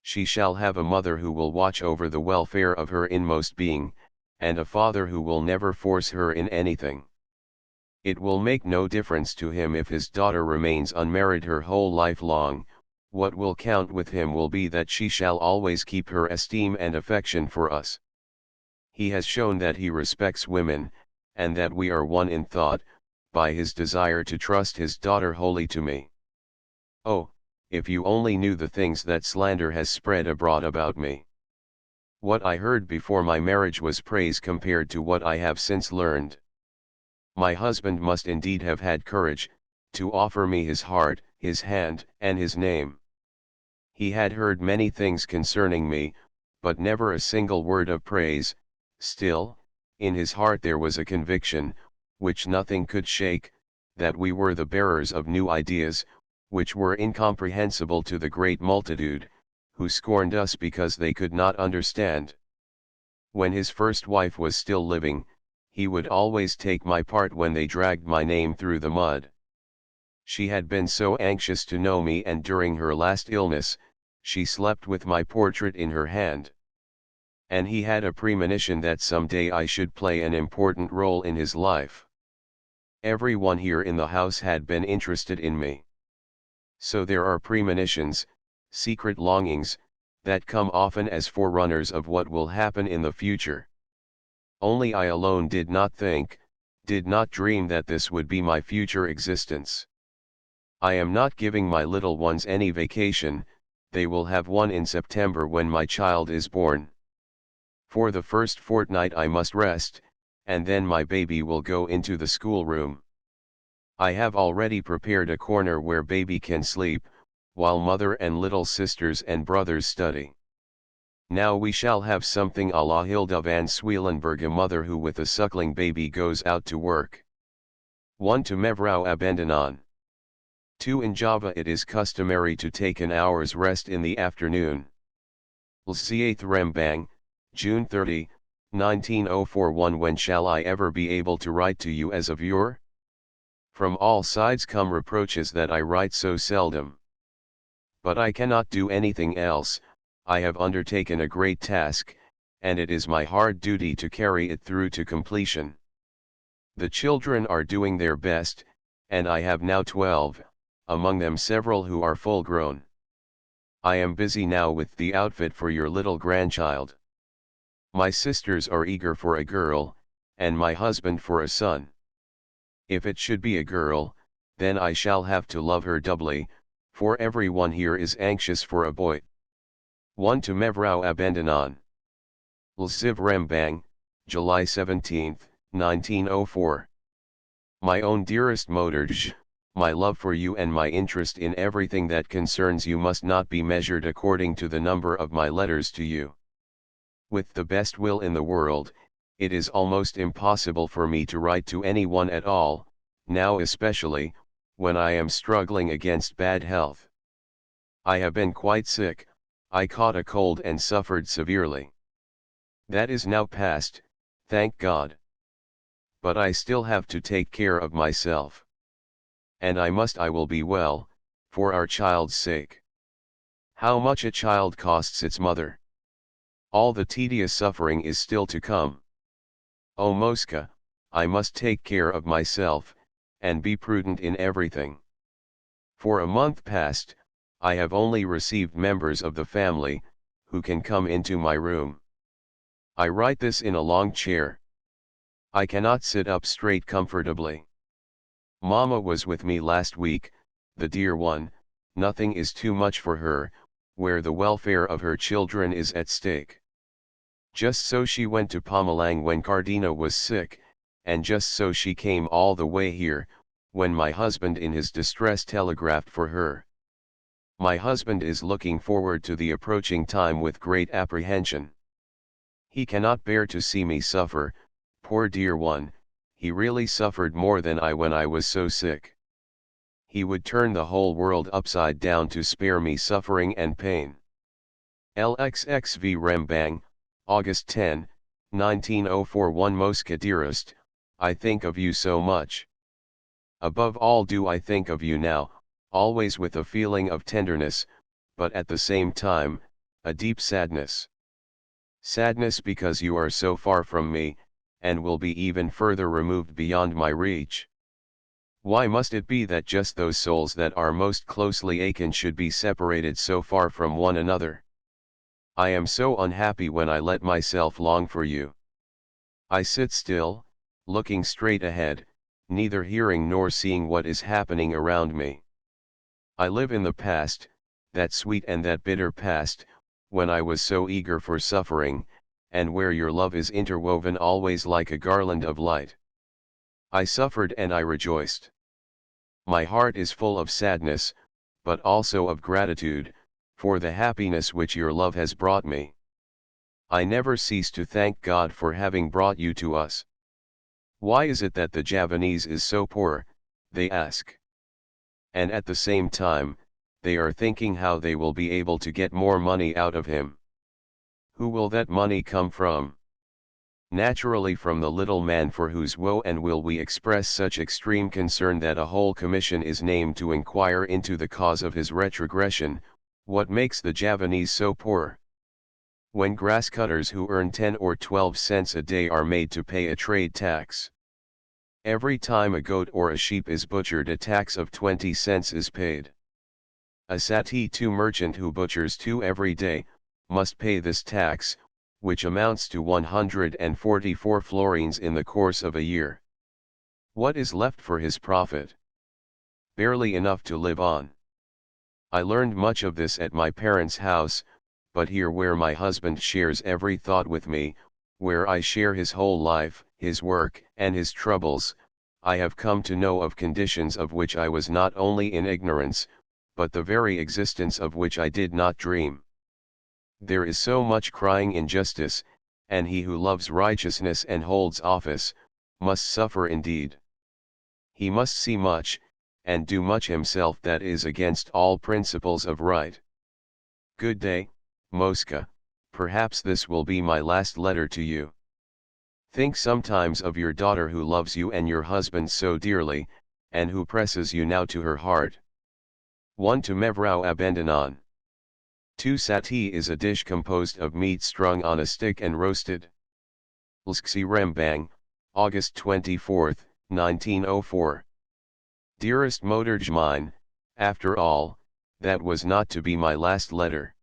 She shall have a mother who will watch over the welfare of her inmost being, and a father who will never force her in anything. It will make no difference to him if his daughter remains unmarried her whole life long. What will count with him will be that she shall always keep her esteem and affection for us. He has shown that he respects women, and that we are one in thought, by his desire to trust his daughter wholly to me. Oh, if you only knew the things that slander has spread abroad about me. What I heard before my marriage was praise compared to what I have since learned. My husband must indeed have had courage, to offer me his heart, his hand, and his name. He had heard many things concerning me, but never a single word of praise. Still, in his heart there was a conviction, which nothing could shake, that we were the bearers of new ideas, which were incomprehensible to the great multitude, who scorned us because they could not understand. When his first wife was still living, he would always take my part when they dragged my name through the mud. She had been so anxious to know me, and during her last illness, she slept with my portrait in her hand. And he had a premonition that some day I should play an important role in his life. Everyone here in the house had been interested in me. So there are premonitions, secret longings, that come often as forerunners of what will happen in the future. Only I alone did not think, did not dream that this would be my future existence. I am not giving my little ones any vacation, they will have one in September when my child is born. For the first fortnight I must rest, and then my baby will go into the schoolroom. I have already prepared a corner where baby can sleep, while mother and little sisters and brothers study. Now we shall have something a la Hilda van Swielenberg, a mother who with a suckling baby goes out to work. 1 to Mevrouw Abandonan. 2 In Java it is customary to take an hour's rest in the afternoon. Lsiath Rembang, June 30, 1904. When shall I ever be able to write to you as of yore? From all sides come reproaches that I write so seldom. But I cannot do anything else. I have undertaken a great task, and it is my hard duty to carry it through to completion. The children are doing their best, and I have now 12, among them several who are full grown. I am busy now with the outfit for your little grandchild. My sisters are eager for a girl, and my husband for a son. If it should be a girl, then I shall have to love her doubly, for everyone here is anxious for a boy. 1 to Mevrouw Abandonan. Lsiv Rembang, July 17, 1904. My own dearest Moedertje, my love for you and my interest in everything that concerns you must not be measured according to the number of my letters to you. With the best will in the world, it is almost impossible for me to write to anyone at all, now especially, when I am struggling against bad health. I have been quite sick. I caught a cold and suffered severely. That is now past, thank God. But I still have to take care of myself. And I will be well, for our child's sake. How much a child costs its mother. All the tedious suffering is still to come. O Mosca, I must take care of myself, and be prudent in everything. For a month past, I have only received members of the family, who can come into my room. I write this in a long chair. I cannot sit up straight comfortably. Mama was with me last week, the dear one. Nothing is too much for her, where the welfare of her children is at stake. Just so she went to Pomelang when Cardina was sick, and just so she came all the way here, when my husband in his distress telegraphed for her. My husband is looking forward to the approaching time with great apprehension. He cannot bear to see me suffer, poor dear one. He really suffered more than I when I was so sick. He would turn the whole world upside down to spare me suffering and pain. LXXV Rembang, August 10, 1904. 1 Mosca dearest, I think of you so much. Above all do I think of you now, always with a feeling of tenderness, but at the same time, a deep sadness. Sadness because you are so far from me, and will be even further removed beyond my reach. Why must it be that just those souls that are most closely akin should be separated so far from one another? I am so unhappy when I let myself long for you. I sit still, looking straight ahead, neither hearing nor seeing what is happening around me. I live in the past, that sweet and that bitter past, when I was so eager for suffering, and where your love is interwoven always like a garland of light. I suffered and I rejoiced. My heart is full of sadness, but also of gratitude, for the happiness which your love has brought me. I never cease to thank God for having brought you to us. Why is it that the Javanese is so poor, they ask. And at the same time, they are thinking how they will be able to get more money out of him. Who will that money come from? Naturally from the little man, for whose woe and will we express such extreme concern that a whole commission is named to inquire into the cause of his retrogression. What makes the Javanese so poor? When grass cutters who earn 10 or 12 cents a day are made to pay a trade tax. Every time a goat or a sheep is butchered, a tax of 20 cents is paid. A sati to merchant who butchers 2 every day, must pay this tax, which amounts to 144 florins in the course of a year. What is left for his profit? Barely enough to live on. I learned much of this at my parents' house, but here where my husband shares every thought with me, where I share his whole life, his work, and his troubles, I have come to know of conditions of which I was not only in ignorance, but the very existence of which I did not dream. There is so much crying injustice, and he who loves righteousness and holds office, must suffer indeed. He must see much, and do much himself that is against all principles of right. Good day, Mosca, perhaps this will be my last letter to you. Think sometimes of your daughter who loves you and your husband so dearly, and who presses you now to her heart. 1 to Mevrou Abendanon. 2 Sati is a dish composed of meat strung on a stick and roasted. Lsksi Rembang, August 24, 1904. Dearest Motorj mine, after all, that was not to be my last letter.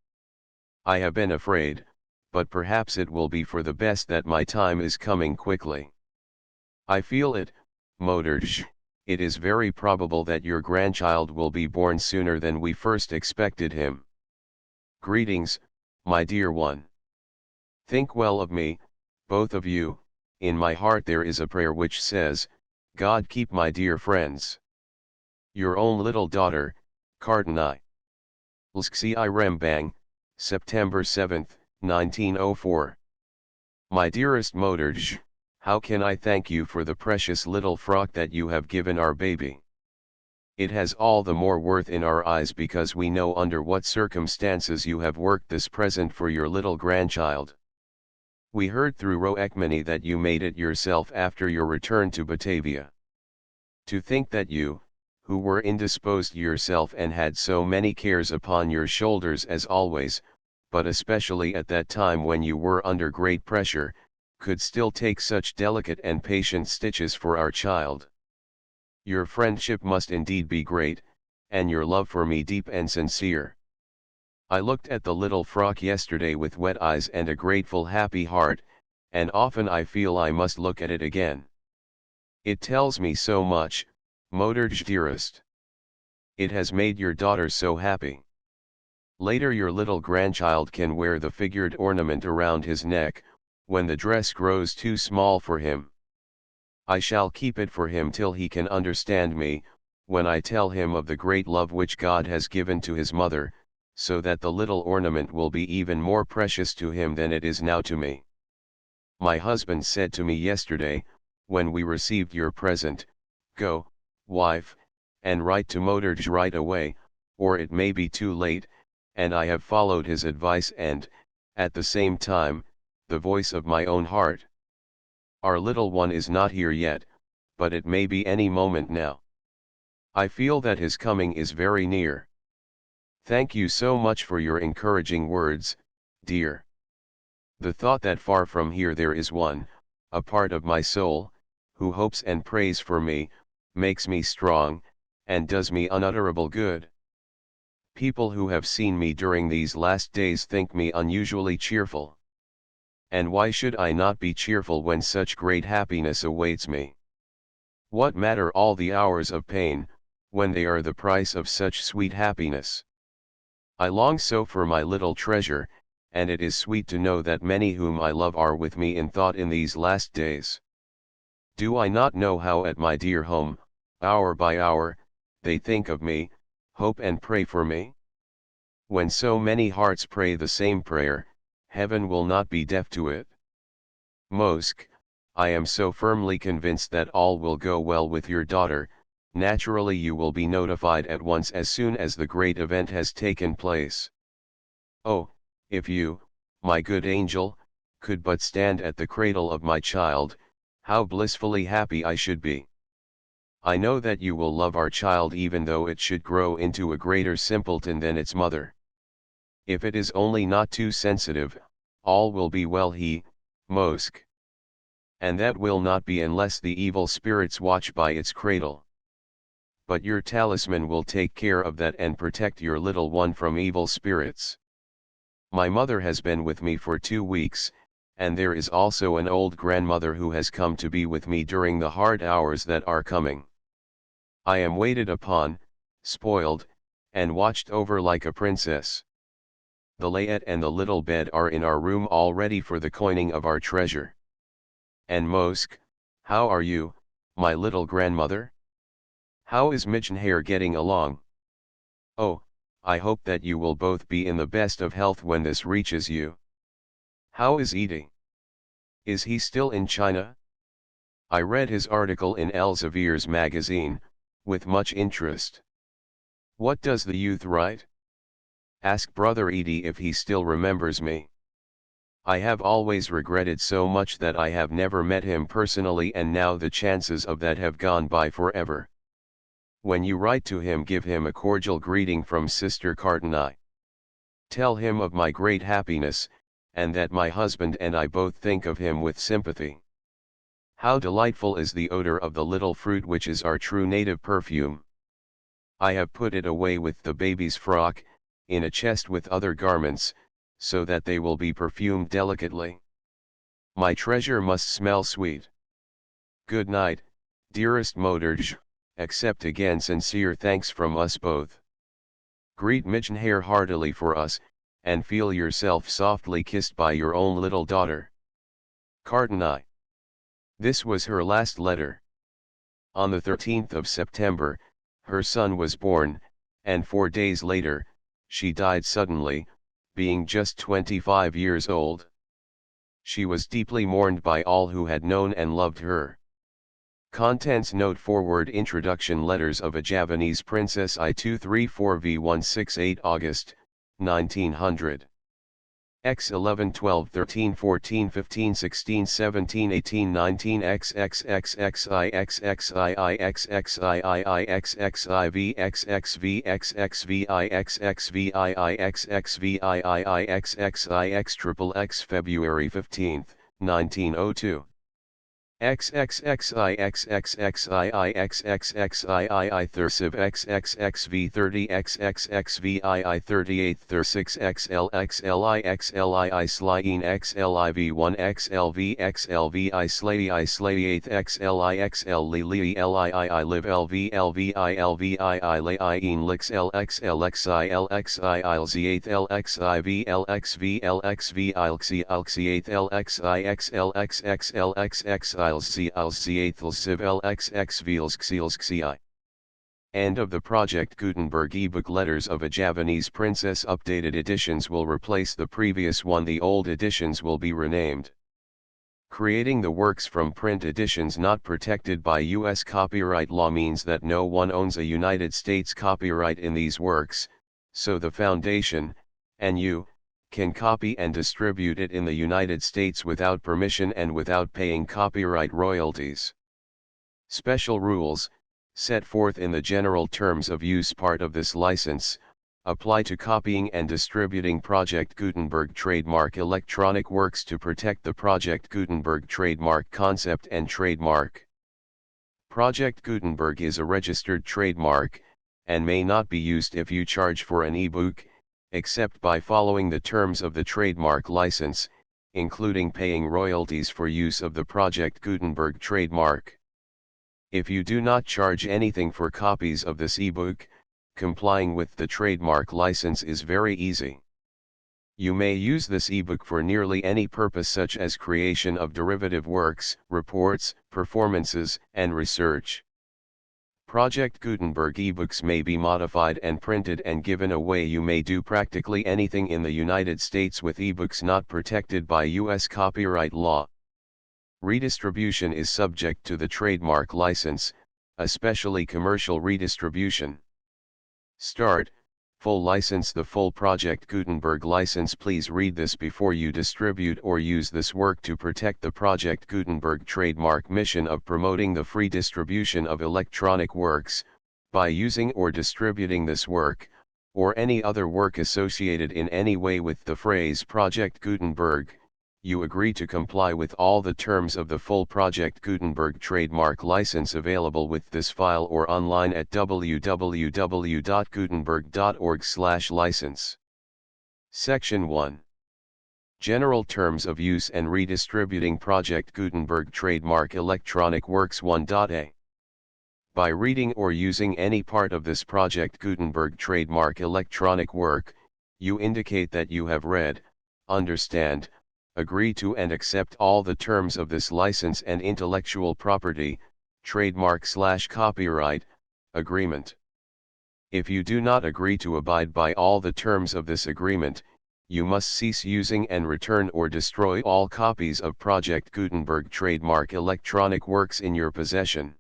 I have been afraid, but perhaps it will be for the best that my time is coming quickly. I feel it, Motorj. It is very probable that your grandchild will be born sooner than we first expected him. Greetings, my dear one. Think well of me, both of you. In my heart there is a prayer which says, God keep my dear friends. Your own little daughter, Kartini. Lsksi Rembang, September 7, 1904. My dearest Motorj, how can I thank you for the precious little frock that you have given our baby? It has all the more worth in our eyes because we know under what circumstances you have worked this present for your little grandchild. We heard through Roekmani that you made it yourself after your return to Batavia. To think that you, who were indisposed yourself and had so many cares upon your shoulders as always, but especially at that time when you were under great pressure, could still take such delicate and patient stitches for our child. Your friendship must indeed be great, and your love for me deep and sincere. I looked at the little frock yesterday with wet eyes and a grateful happy heart, and often I feel I must look at it again. It tells me so much, Motorj dearest. It has made your daughter so happy. Later your little grandchild can wear the figured ornament around his neck, when the dress grows too small for him. I shall keep it for him till he can understand me, when I tell him of the great love which God has given to his mother, so that the little ornament will be even more precious to him than it is now to me. My husband said to me yesterday, when we received your present, go, wife, and write to Motorj right away, or it may be too late, and I have followed his advice and, at the same time, the voice of my own heart. Our little one is not here yet, but it may be any moment now. I feel that his coming is very near. Thank you so much for your encouraging words, dear. The thought that far from here there is one, a part of my soul, who hopes and prays for me, makes me strong, and does me unutterable good. People who have seen me during these last days think me unusually cheerful. And why should I not be cheerful when such great happiness awaits me? What matter all the hours of pain, when they are the price of such sweet happiness? I long so for my little treasure, and it is sweet to know that many whom I love are with me in thought in these last days. Do I not know how at my dear home, hour by hour, they think of me, hope and pray for me? When so many hearts pray the same prayer, heaven will not be deaf to it. Mosk, I am so firmly convinced that all will go well with your daughter. Naturally you will be notified at once as soon as the great event has taken place. Oh, if you, my good angel, could but stand at the cradle of my child, how blissfully happy I should be. I know that you will love our child even though it should grow into a greater simpleton than its mother. If it is only not too sensitive, all will be well Mosk. And that will not be unless the evil spirits watch by its cradle. But your talisman will take care of that and protect your little one from evil spirits. My mother has been with me for 2 weeks, and there is also an old grandmother who has come to be with me during the hard hours that are coming. I am waited upon, spoiled, and watched over like a princess. The layette and the little bed are in our room all ready for the coining of our treasure. And Mosk, how are you, my little grandmother? How is Michenhair getting along? Oh, I hope that you will both be in the best of health when this reaches you. How is Edie? Is he still in China? I read his article in Elsevier's magazine, with much interest. What does the youth write? Ask Brother Edie if he still remembers me. I have always regretted so much that I have never met him personally, and now the chances of that have gone by forever. When you write to him, give him a cordial greeting from Sister Kartini. Tell him of my great happiness, and that my husband and I both think of him with sympathy. How delightful is the odor of the little fruit which is our true native perfume. I have put it away with the baby's frock, in a chest with other garments, so that they will be perfumed delicately. My treasure must smell sweet. Good night, dearest Moderj, accept again sincere thanks from us both. Greet Michenhair heartily for us, and feel yourself softly kissed by your own little daughter. Kartini. This was her last letter. On the 13th of September, her son was born, and 4 days later, she died suddenly, being just 25 years old. She was deeply mourned by all who had known and loved her. Contents note: forward introduction. Letters of a Javanese Princess I234V168 August, 1900. X 11 12 13 14 15 16 17 18 19 X X X X I X X I I X X I I X X I V X X V X X V I X X V I I X X V I X X I X triple X February 15, 1902. XXXIXXXIIXXXII Thursiv XXXV30 XXXVII 38 Thursix XLXLIXLII Slyin XLIV1 XLV XLVI Slay 8 XLIXL Lili LII Live LV LVI LVII Layin Lix LXLXI LXI ILZ8 LXIV LXV LXV ILXI ILXI8 LXIXLXXLXXI LXXVLXXVLXXI. End of the project. Gutenberg ebook. Letters of a Javanese Princess. Updated editions will replace the previous one. The old editions will be renamed. Creating the works from print editions not protected by U.S. copyright law means that no one owns a United States copyright in these works, so the Foundation, and you, can copy and distribute it in the United States without permission and without paying copyright royalties. Special rules: set forth in the general terms of use part of this license, apply to copying and distributing Project Gutenberg trademark electronic works to protect the Project Gutenberg trademark concept and trademark. Project Gutenberg is a registered trademark, and may not be used if you charge for an ebook, except by following the terms of the trademark license, including paying royalties for use of the Project Gutenberg trademark. If you do not charge anything for copies of this ebook, complying with the trademark license is very easy. You may use this ebook for nearly any purpose such as creation of derivative works, reports, performances, and research. Project Gutenberg ebooks may be modified and printed and given away. You may do practically anything in the United States with ebooks not protected by U.S. copyright law. Redistribution is subject to the trademark license, especially commercial redistribution. Start. Full license. The full Project Gutenberg license. Please read this before you distribute or use this work to protect the Project Gutenberg trademark mission of promoting the free distribution of electronic works. By using or distributing this work, or any other work associated in any way with the phrase Project Gutenberg, you agree to comply with all the terms of the full Project Gutenberg trademark license available with this file or online at www.gutenberg.org/license. Section 1. General Terms of Use and Redistributing Project Gutenberg Trademark Electronic Works 1.a. By reading or using any part of this Project Gutenberg trademark electronic work, you indicate that you have read, understand, agree to and accept all the terms of this license and intellectual property, trademark/copyright, agreement. If you do not agree to abide by all the terms of this agreement, you must cease using and return or destroy all copies of Project Gutenberg trademark electronic works in your possession.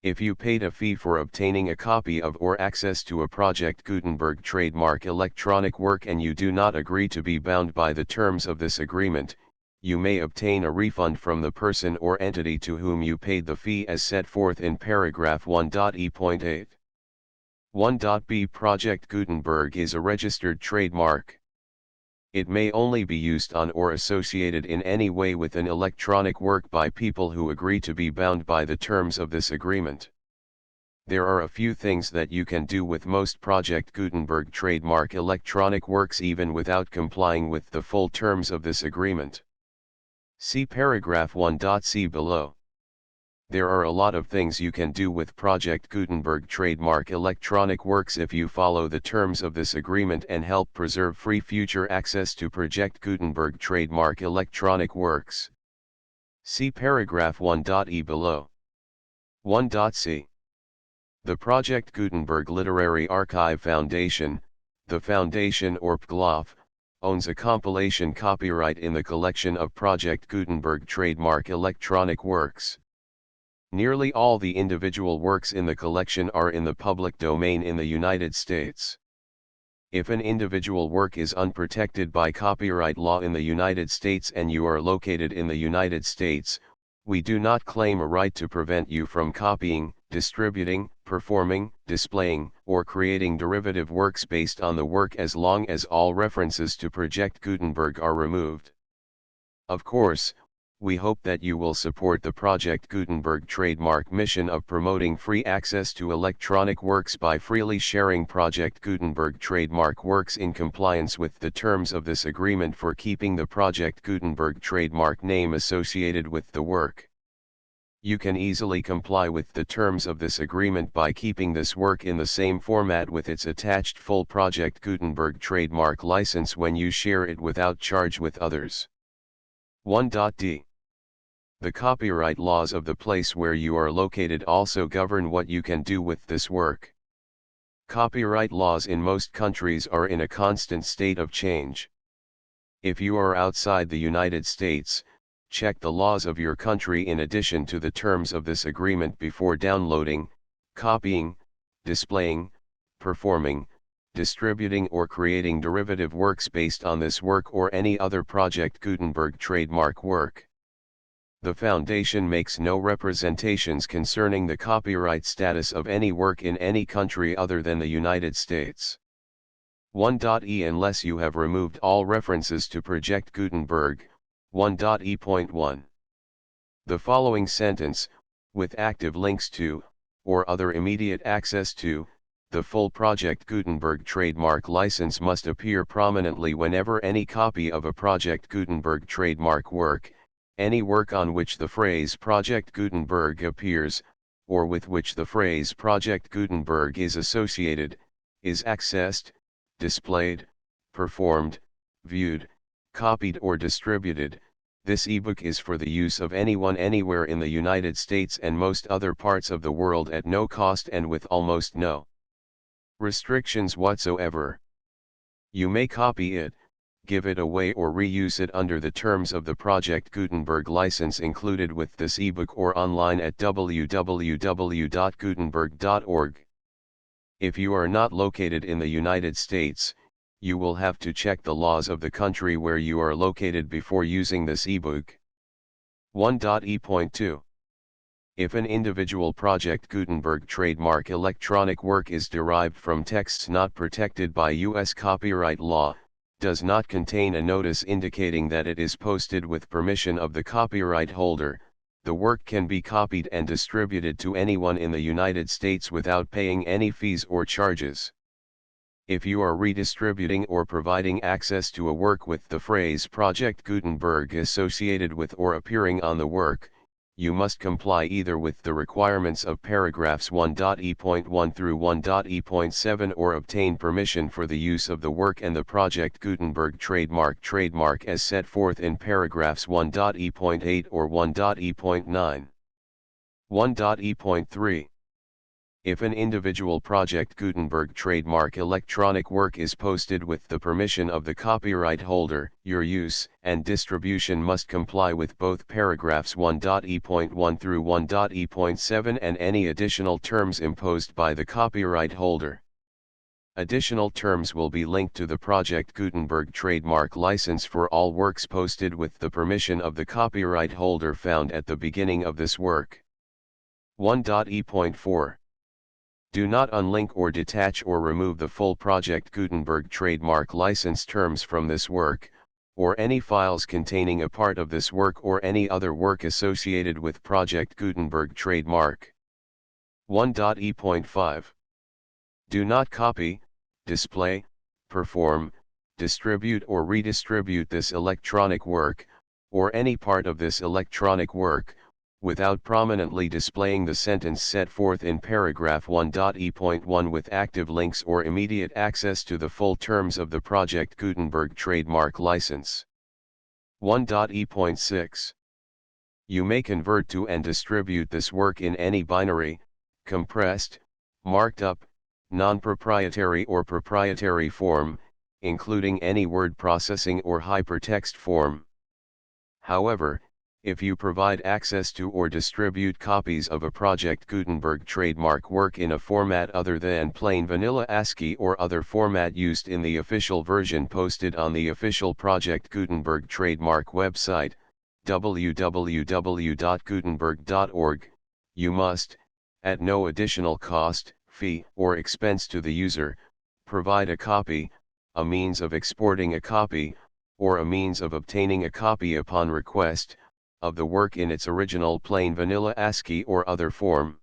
If you paid a fee for obtaining a copy of or access to a Project Gutenberg trademark electronic work and you do not agree to be bound by the terms of this agreement, you may obtain a refund from the person or entity to whom you paid the fee as set forth in paragraph 1.e.8. 1.b. Project Gutenberg is a registered trademark. It may only be used on or associated in any way with an electronic work by people who agree to be bound by the terms of this agreement. There are a few things that you can do with most Project Gutenberg trademark electronic works even without complying with the full terms of this agreement. See paragraph 1.c below. There are a lot of things you can do with Project Gutenberg trademark electronic works if you follow the terms of this agreement and help preserve free future access to Project Gutenberg trademark electronic works. See paragraph 1.e below. 1.c. The Project Gutenberg Literary Archive Foundation, the foundation or PGLOF, owns a compilation copyright in the collection of Project Gutenberg trademark electronic works. Nearly all the individual works in the collection are in the public domain in the United States. If an individual work is unprotected by copyright law in the United States and you are located in the United States, we do not claim a right to prevent you from copying, distributing, performing, displaying, or creating derivative works based on the work as long as all references to Project Gutenberg are removed. Of course, we hope that you will support the Project Gutenberg trademark mission of promoting free access to electronic works by freely sharing Project Gutenberg trademark works in compliance with the terms of this agreement for keeping the Project Gutenberg trademark name associated with the work. You can easily comply with the terms of this agreement by keeping this work in the same format with its attached full Project Gutenberg trademark license when you share it without charge with others. 1.d. The copyright laws of the place where you are located also govern what you can do with this work. Copyright laws in most countries are in a constant state of change. If you are outside the United States, check the laws of your country in addition to the terms of this agreement before downloading, copying, displaying, performing, distributing or creating derivative works based on this work or any other Project Gutenberg trademark work. The Foundation makes no representations concerning the copyright status of any work in any country other than the United States. 1.e Unless you have removed all references to Project Gutenberg, 1.e.1. The following sentence, with active links to, or other immediate access to, the full Project Gutenberg trademark license must appear prominently whenever any copy of a Project Gutenberg trademark work, any work on which the phrase Project Gutenberg appears, or with which the phrase Project Gutenberg is associated, is accessed, displayed, performed, viewed, copied or distributed. This ebook is for the use of anyone anywhere in the United States and most other parts of the world at no cost and with almost no restrictions whatsoever. You may copy it, give it away or reuse it under the terms of the Project Gutenberg license included with this ebook or online at www.gutenberg.org. If you are not located in the United States, you will have to check the laws of the country where you are located before using this ebook. 1.e.2. If an individual Project Gutenberg trademark electronic work is derived from texts not protected by U.S. copyright law, does not contain a notice indicating that it is posted with permission of the copyright holder, the work can be copied and distributed to anyone in the United States without paying any fees or charges. If you are redistributing or providing access to a work with the phrase Project Gutenberg associated with or appearing on the work, you must comply either with the requirements of paragraphs 1.e.1 through 1.e.7 or obtain permission for the use of the work and the Project Gutenberg trademark as set forth in paragraphs 1.e.8 or 1.e.9. 1.e.3. If an individual Project Gutenberg trademark electronic work is posted with the permission of the copyright holder, your use and distribution must comply with both paragraphs 1.e.1 through 1.e.7 and any additional terms imposed by the copyright holder. Additional terms will be linked to the Project Gutenberg trademark license for all works posted with the permission of the copyright holder found at the beginning of this work. 1.e.4. Do not unlink or detach or remove the full Project Gutenberg trademark license terms from this work, or any files containing a part of this work or any other work associated with Project Gutenberg trademark. 1.e.5. Do not copy, display, perform, distribute or redistribute this electronic work, or any part of this electronic work, without prominently displaying the sentence set forth in paragraph 1.e.1 with active links or immediate access to the full terms of the Project Gutenberg trademark license. 1.e.6. You may convert to and distribute this work in any binary, compressed, marked up, non-proprietary or proprietary form, including any word processing or hypertext form. However, if you provide access to or distribute copies of a Project Gutenberg trademark work in a format other than plain vanilla ASCII or other format used in the official version posted on the official Project Gutenberg trademark website, www.gutenberg.org, you must, at no additional cost, fee, or expense to the user, provide a copy, a means of exporting a copy, or a means of obtaining a copy upon request, of the work in its original plain vanilla ASCII or other form.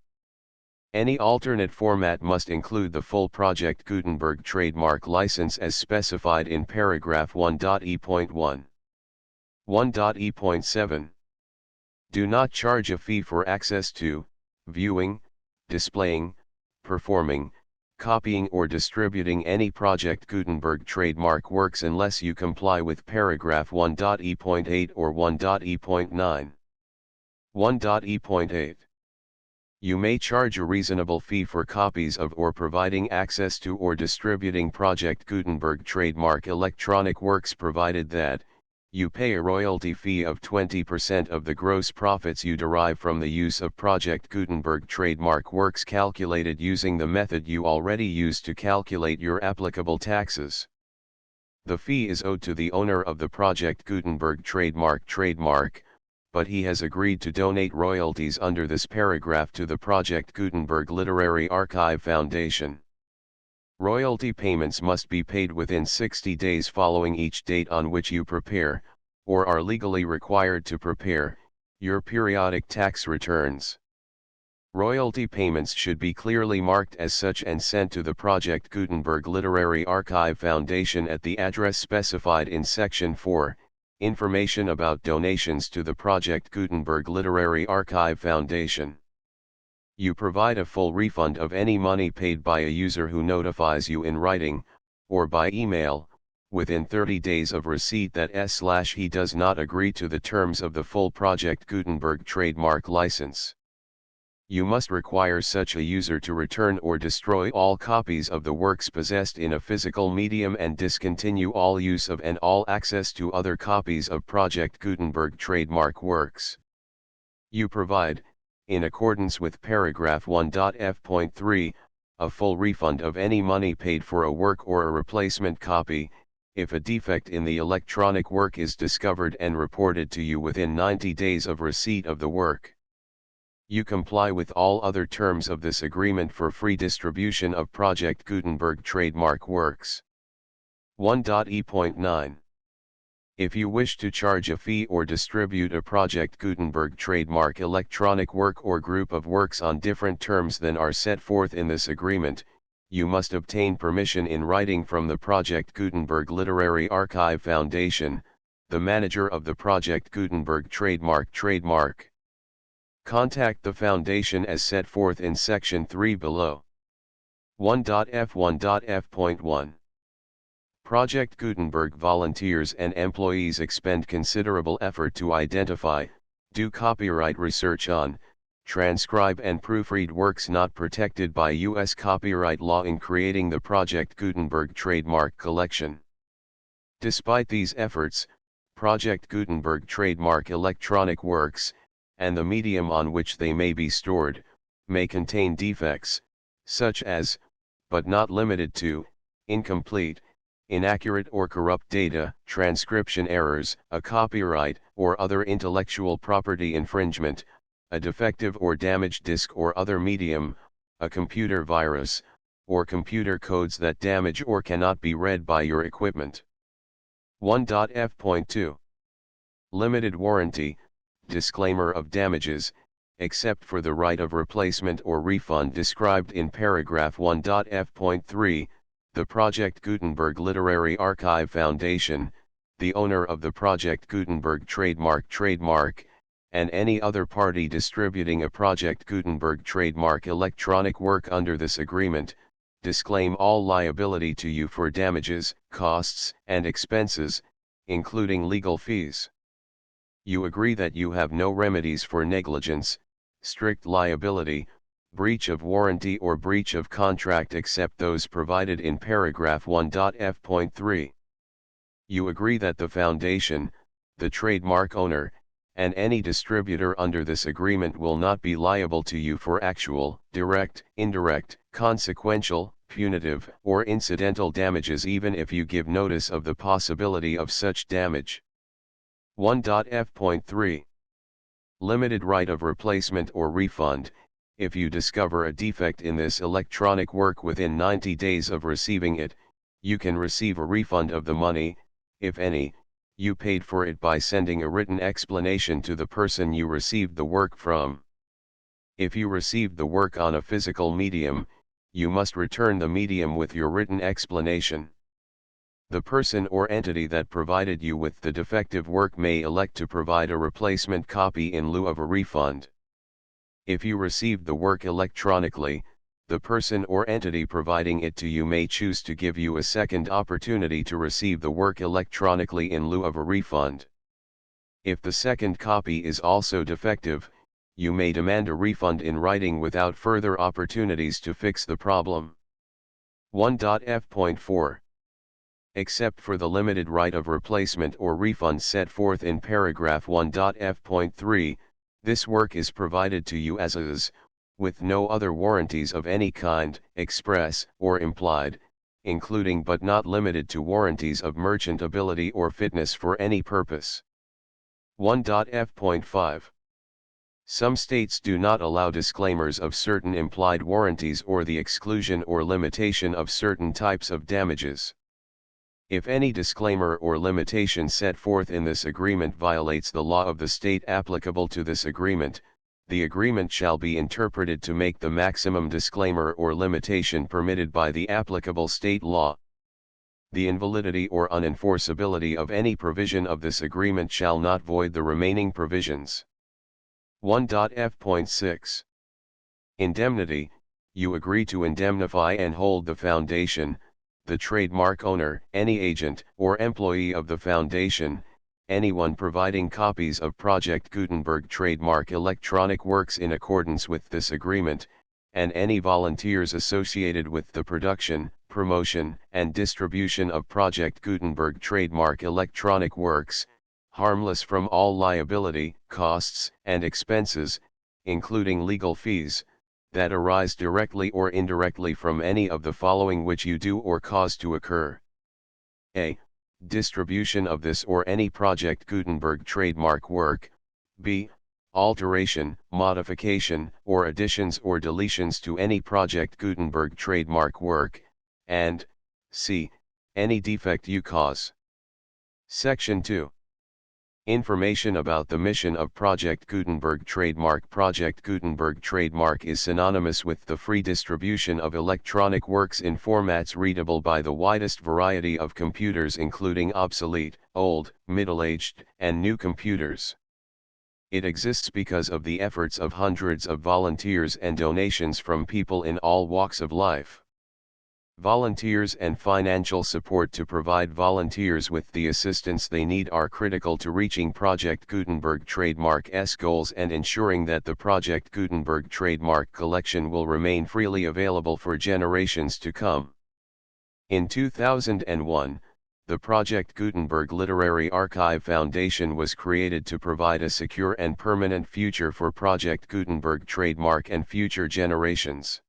Any alternate format must include the full Project Gutenberg trademark license as specified in paragraph 1.e.1. 1.e.7. Do not charge a fee for access to, viewing, displaying, performing, copying or distributing any Project Gutenberg trademark works unless you comply with paragraph 1.e.8 or 1.e.9. 1.e.8. You may charge a reasonable fee for copies of or providing access to or distributing Project Gutenberg trademark electronic works provided that, you pay a royalty fee of 20% of the gross profits you derive from the use of Project Gutenberg trademark works calculated using the method you already use to calculate your applicable taxes. The fee is owed to the owner of the Project Gutenberg trademark, but he has agreed to donate royalties under this paragraph to the Project Gutenberg Literary Archive Foundation. Royalty payments must be paid within 60 days following each date on which you prepare, or are legally required to prepare, your periodic tax returns. Royalty payments should be clearly marked as such and sent to the Project Gutenberg Literary Archive Foundation at the address specified in Section 4, Information about donations to the Project Gutenberg Literary Archive Foundation. You provide a full refund of any money paid by a user who notifies you in writing, or by email, within 30 days of receipt that he does not agree to the terms of the full Project Gutenberg trademark license. You must require such a user to return or destroy all copies of the works possessed in a physical medium and discontinue all use of and all access to other copies of Project Gutenberg trademark works. You provide, in accordance with paragraph 1.f.3, a full refund of any money paid for a work or a replacement copy, if a defect in the electronic work is discovered and reported to you within 90 days of receipt of the work. You comply with all other terms of this agreement for free distribution of Project Gutenberg trademark works. 1.e.9. If you wish to charge a fee or distribute a Project Gutenberg trademark electronic work or group of works on different terms than are set forth in this agreement, you must obtain permission in writing from the Project Gutenberg Literary Archive Foundation, the manager of the Project Gutenberg trademark. Contact the Foundation as set forth in Section 3 below. 1.f.1.f.1. Project Gutenberg volunteers and employees expend considerable effort to identify, do copyright research on, transcribe and proofread works not protected by U.S. copyright law in creating the Project Gutenberg trademark collection. Despite these efforts, Project Gutenberg trademark electronic works, and the medium on which they may be stored, may contain defects, such as, but not limited to, incomplete, inaccurate or corrupt data, transcription errors, a copyright or other intellectual property infringement, a defective or damaged disk or other medium, a computer virus, or computer codes that damage or cannot be read by your equipment. 1.f.2. Limited warranty, disclaimer of damages, except for the right of replacement or refund described in paragraph 1.f.3, the Project Gutenberg Literary Archive Foundation, the owner of the Project Gutenberg trademark, and any other party distributing a Project Gutenberg trademark electronic work under this agreement, disclaim all liability to you for damages, costs, and expenses, including legal fees. You agree that you have no remedies for negligence, strict liability, breach of warranty or breach of contract except those provided in paragraph 1.f.3. You agree that the Foundation, the trademark owner, and any distributor under this agreement will not be liable to you for actual, direct, indirect, consequential, punitive, or incidental damages even if you give notice of the possibility of such damage. 1.f.3. Limited right of replacement or refund. If you discover a defect in this electronic work within 90 days of receiving it, you can receive a refund of the money, if any, you paid for it by sending a written explanation to the person you received the work from. If you received the work on a physical medium, you must return the medium with your written explanation. The person or entity that provided you with the defective work may elect to provide a replacement copy in lieu of a refund. If you received the work electronically, the person or entity providing it to you may choose to give you a second opportunity to receive the work electronically in lieu of a refund. If the second copy is also defective, you may demand a refund in writing without further opportunities to fix the problem. 1.f.4. Except for the limited right of replacement or refund set forth in paragraph 1.f.3, this work is provided to you as is, with no other warranties of any kind, express or implied, including but not limited to warranties of merchantability or fitness for any purpose. 1.f.5. Some states do not allow disclaimers of certain implied warranties or the exclusion or limitation of certain types of damages. If any disclaimer or limitation set forth in this agreement violates the law of the state applicable to this agreement, the agreement shall be interpreted to make the maximum disclaimer or limitation permitted by the applicable state law. The invalidity or unenforceability of any provision of this agreement shall not void the remaining provisions. 1.f.6. Indemnity. You agree to indemnify and hold the foundation, the trademark owner, any agent or employee of the foundation, anyone providing copies of Project Gutenberg trademark electronic works in accordance with this agreement, and any volunteers associated with the production, promotion, and distribution of Project Gutenberg trademark electronic works, harmless from all liability, costs, and expenses, including legal fees, that arise directly or indirectly from any of the following which you do or cause to occur. A. Distribution of this or any Project Gutenberg trademark work. B. Alteration, modification, or additions or deletions to any Project Gutenberg trademark work, and C. Any defect you cause. Section 2. Information about the mission of Project Gutenberg trademark. Project Gutenberg trademark is synonymous with the free distribution of electronic works in formats readable by the widest variety of computers, including obsolete, old, middle-aged, and new computers. It exists because of the efforts of hundreds of volunteers and donations from people in all walks of life. Volunteers and financial support to provide volunteers with the assistance they need are critical to reaching Project Gutenberg trademark's goals and ensuring that the Project Gutenberg trademark collection will remain freely available for generations to come. In 2001, the Project Gutenberg Literary Archive Foundation was created to provide a secure and permanent future for Project Gutenberg trademark and future generations.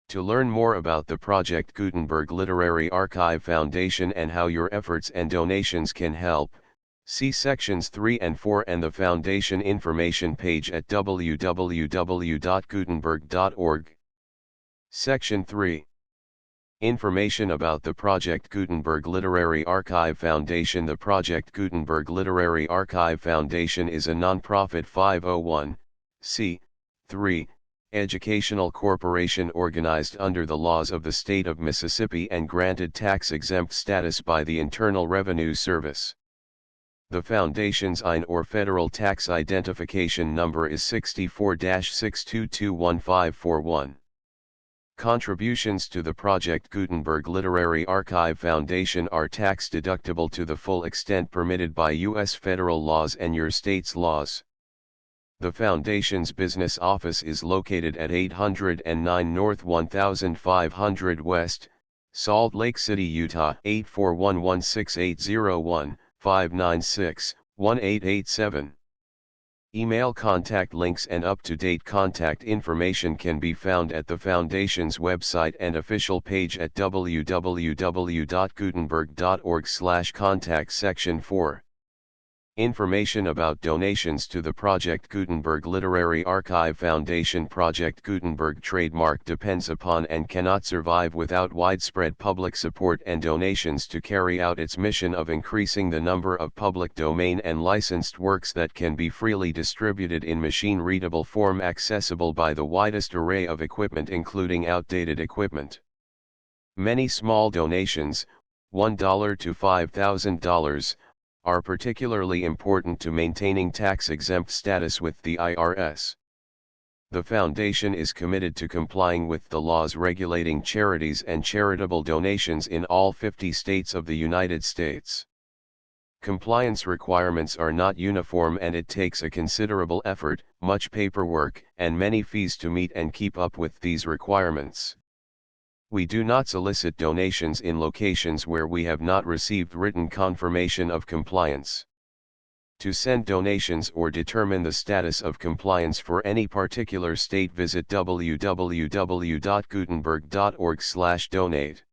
To learn more about the Project Gutenberg Literary Archive Foundation and how your efforts and donations can help, see sections 3 and 4 and the Foundation information page at www.gutenberg.org. Section 3. Information about the Project Gutenberg Literary Archive Foundation. The Project Gutenberg Literary Archive Foundation is a non-profit 501(c)(3) educational corporation organized under the laws of the state of Mississippi and granted tax-exempt status by the Internal Revenue Service. The Foundation's IN or federal tax identification number is 64-6221541. Contributions to the Project Gutenberg Literary Archive Foundation are tax-deductible to the full extent permitted by U.S. federal laws and your state's laws. The Foundation's business office is located at 809 North 1500 West, Salt Lake City, Utah 841-16801-596-1887. Email contact links and up-to-date contact information can be found at the Foundation's website and official page at www.gutenberg.org/contact. Section 4. Information about donations to the Project Gutenberg Literary Archive Foundation. Project Gutenberg trademark depends upon and cannot survive without widespread public support and donations to carry out its mission of increasing the number of public domain and licensed works that can be freely distributed in machine-readable form accessible by the widest array of equipment, including outdated equipment. Many small donations, $1 to $5,000, are particularly important to maintaining tax-exempt status with the IRS. The Foundation is committed to complying with the laws regulating charities and charitable donations in all 50 states of the United States. Compliance requirements are not uniform and it takes a considerable effort, much paperwork, and many fees to meet and keep up with these requirements. We do not solicit donations in locations where we have not received written confirmation of compliance. To send donations or determine the status of compliance for any particular state, visit www.gutenberg.org/donate.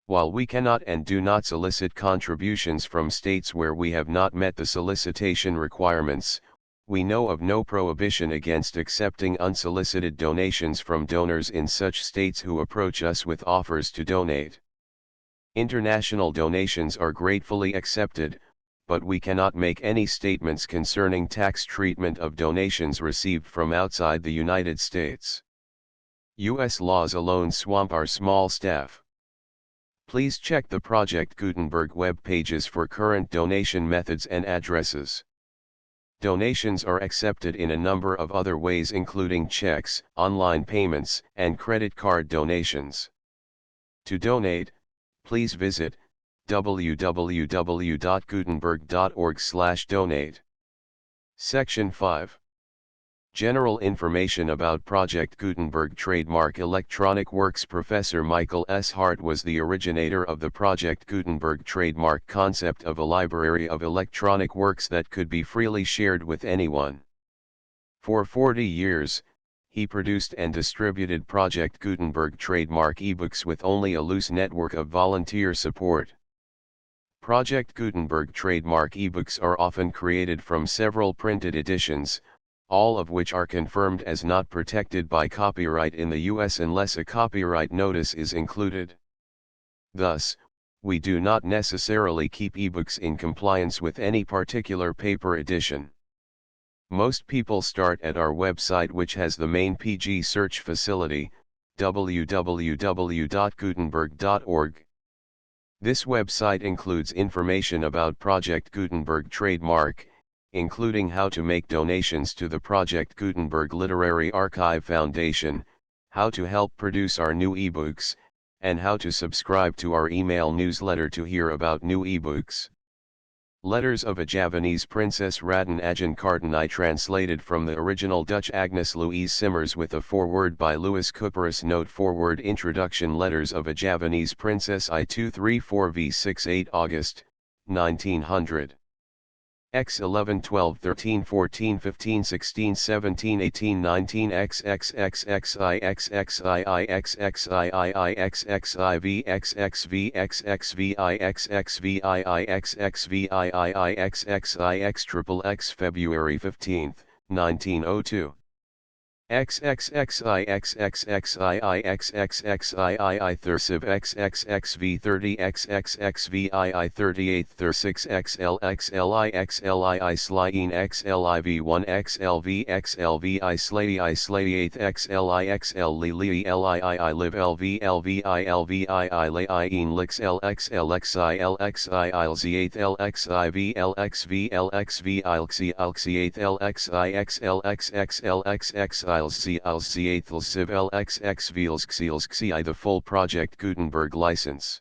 While we cannot and do not solicit contributions from states where we have not met the solicitation requirements, we know of no prohibition against accepting unsolicited donations from donors in such states who approach us with offers to donate. International donations are gratefully accepted, but we cannot make any statements concerning tax treatment of donations received from outside the United States. U.S. laws alone swamp our small staff. Please check the Project Gutenberg web pages for current donation methods and addresses. Donations are accepted in a number of other ways, including checks, online payments, and credit card donations. To donate, please visit www.gutenberg.org/donate. Section 5. General information about Project Gutenberg trademark electronic works. Professor Michael S. Hart was the originator of the Project Gutenberg trademark concept of a library of electronic works that could be freely shared with anyone. For 40 years, he produced and distributed Project Gutenberg trademark ebooks with only a loose network of volunteer support. Project Gutenberg trademark ebooks are often created from several printed editions, all of which are confirmed as not protected by copyright in the U.S. unless a copyright notice is included. Thus, we do not necessarily keep ebooks in compliance with any particular paper edition. Most people start at our website, which has the main PG search facility, www.gutenberg.org. This website includes information about Project Gutenberg trademark, including how to make donations to the Project Gutenberg Literary Archive Foundation, how to help produce our new ebooks, and how to subscribe to our email newsletter to hear about new ebooks. Letters of a Javanese Princess. Raden Adjeng Kartini, translated from the original Dutch Agnes Louise Simmers with a foreword by Louis Couperus. Note: foreword. Introduction. Letters of a Javanese Princess. I-234v68 August, 1900. X 11 12 13 14 15 16 17 18 19 X X X X I X X I I X X I I X X I V X X V X X V I X X V I X X V I X X I X triple X February 15, 1902. XXXIXXXIIXXXII Thursiv XXXV30 XXXVII 38 Thur6 XLXLIXLII Slyine XLIV1 XLV XLVI Slay Slay 8th XLIXL Lili LII Live LV LVI LVII Laine Lix LXLXI LXI ILZ 8th LXIV LXV LXV ILXI ILXI 8th LXI XLXXLXXI ILC 8th Civ LXX Vils Xils Xi. The full Project Gutenberg license.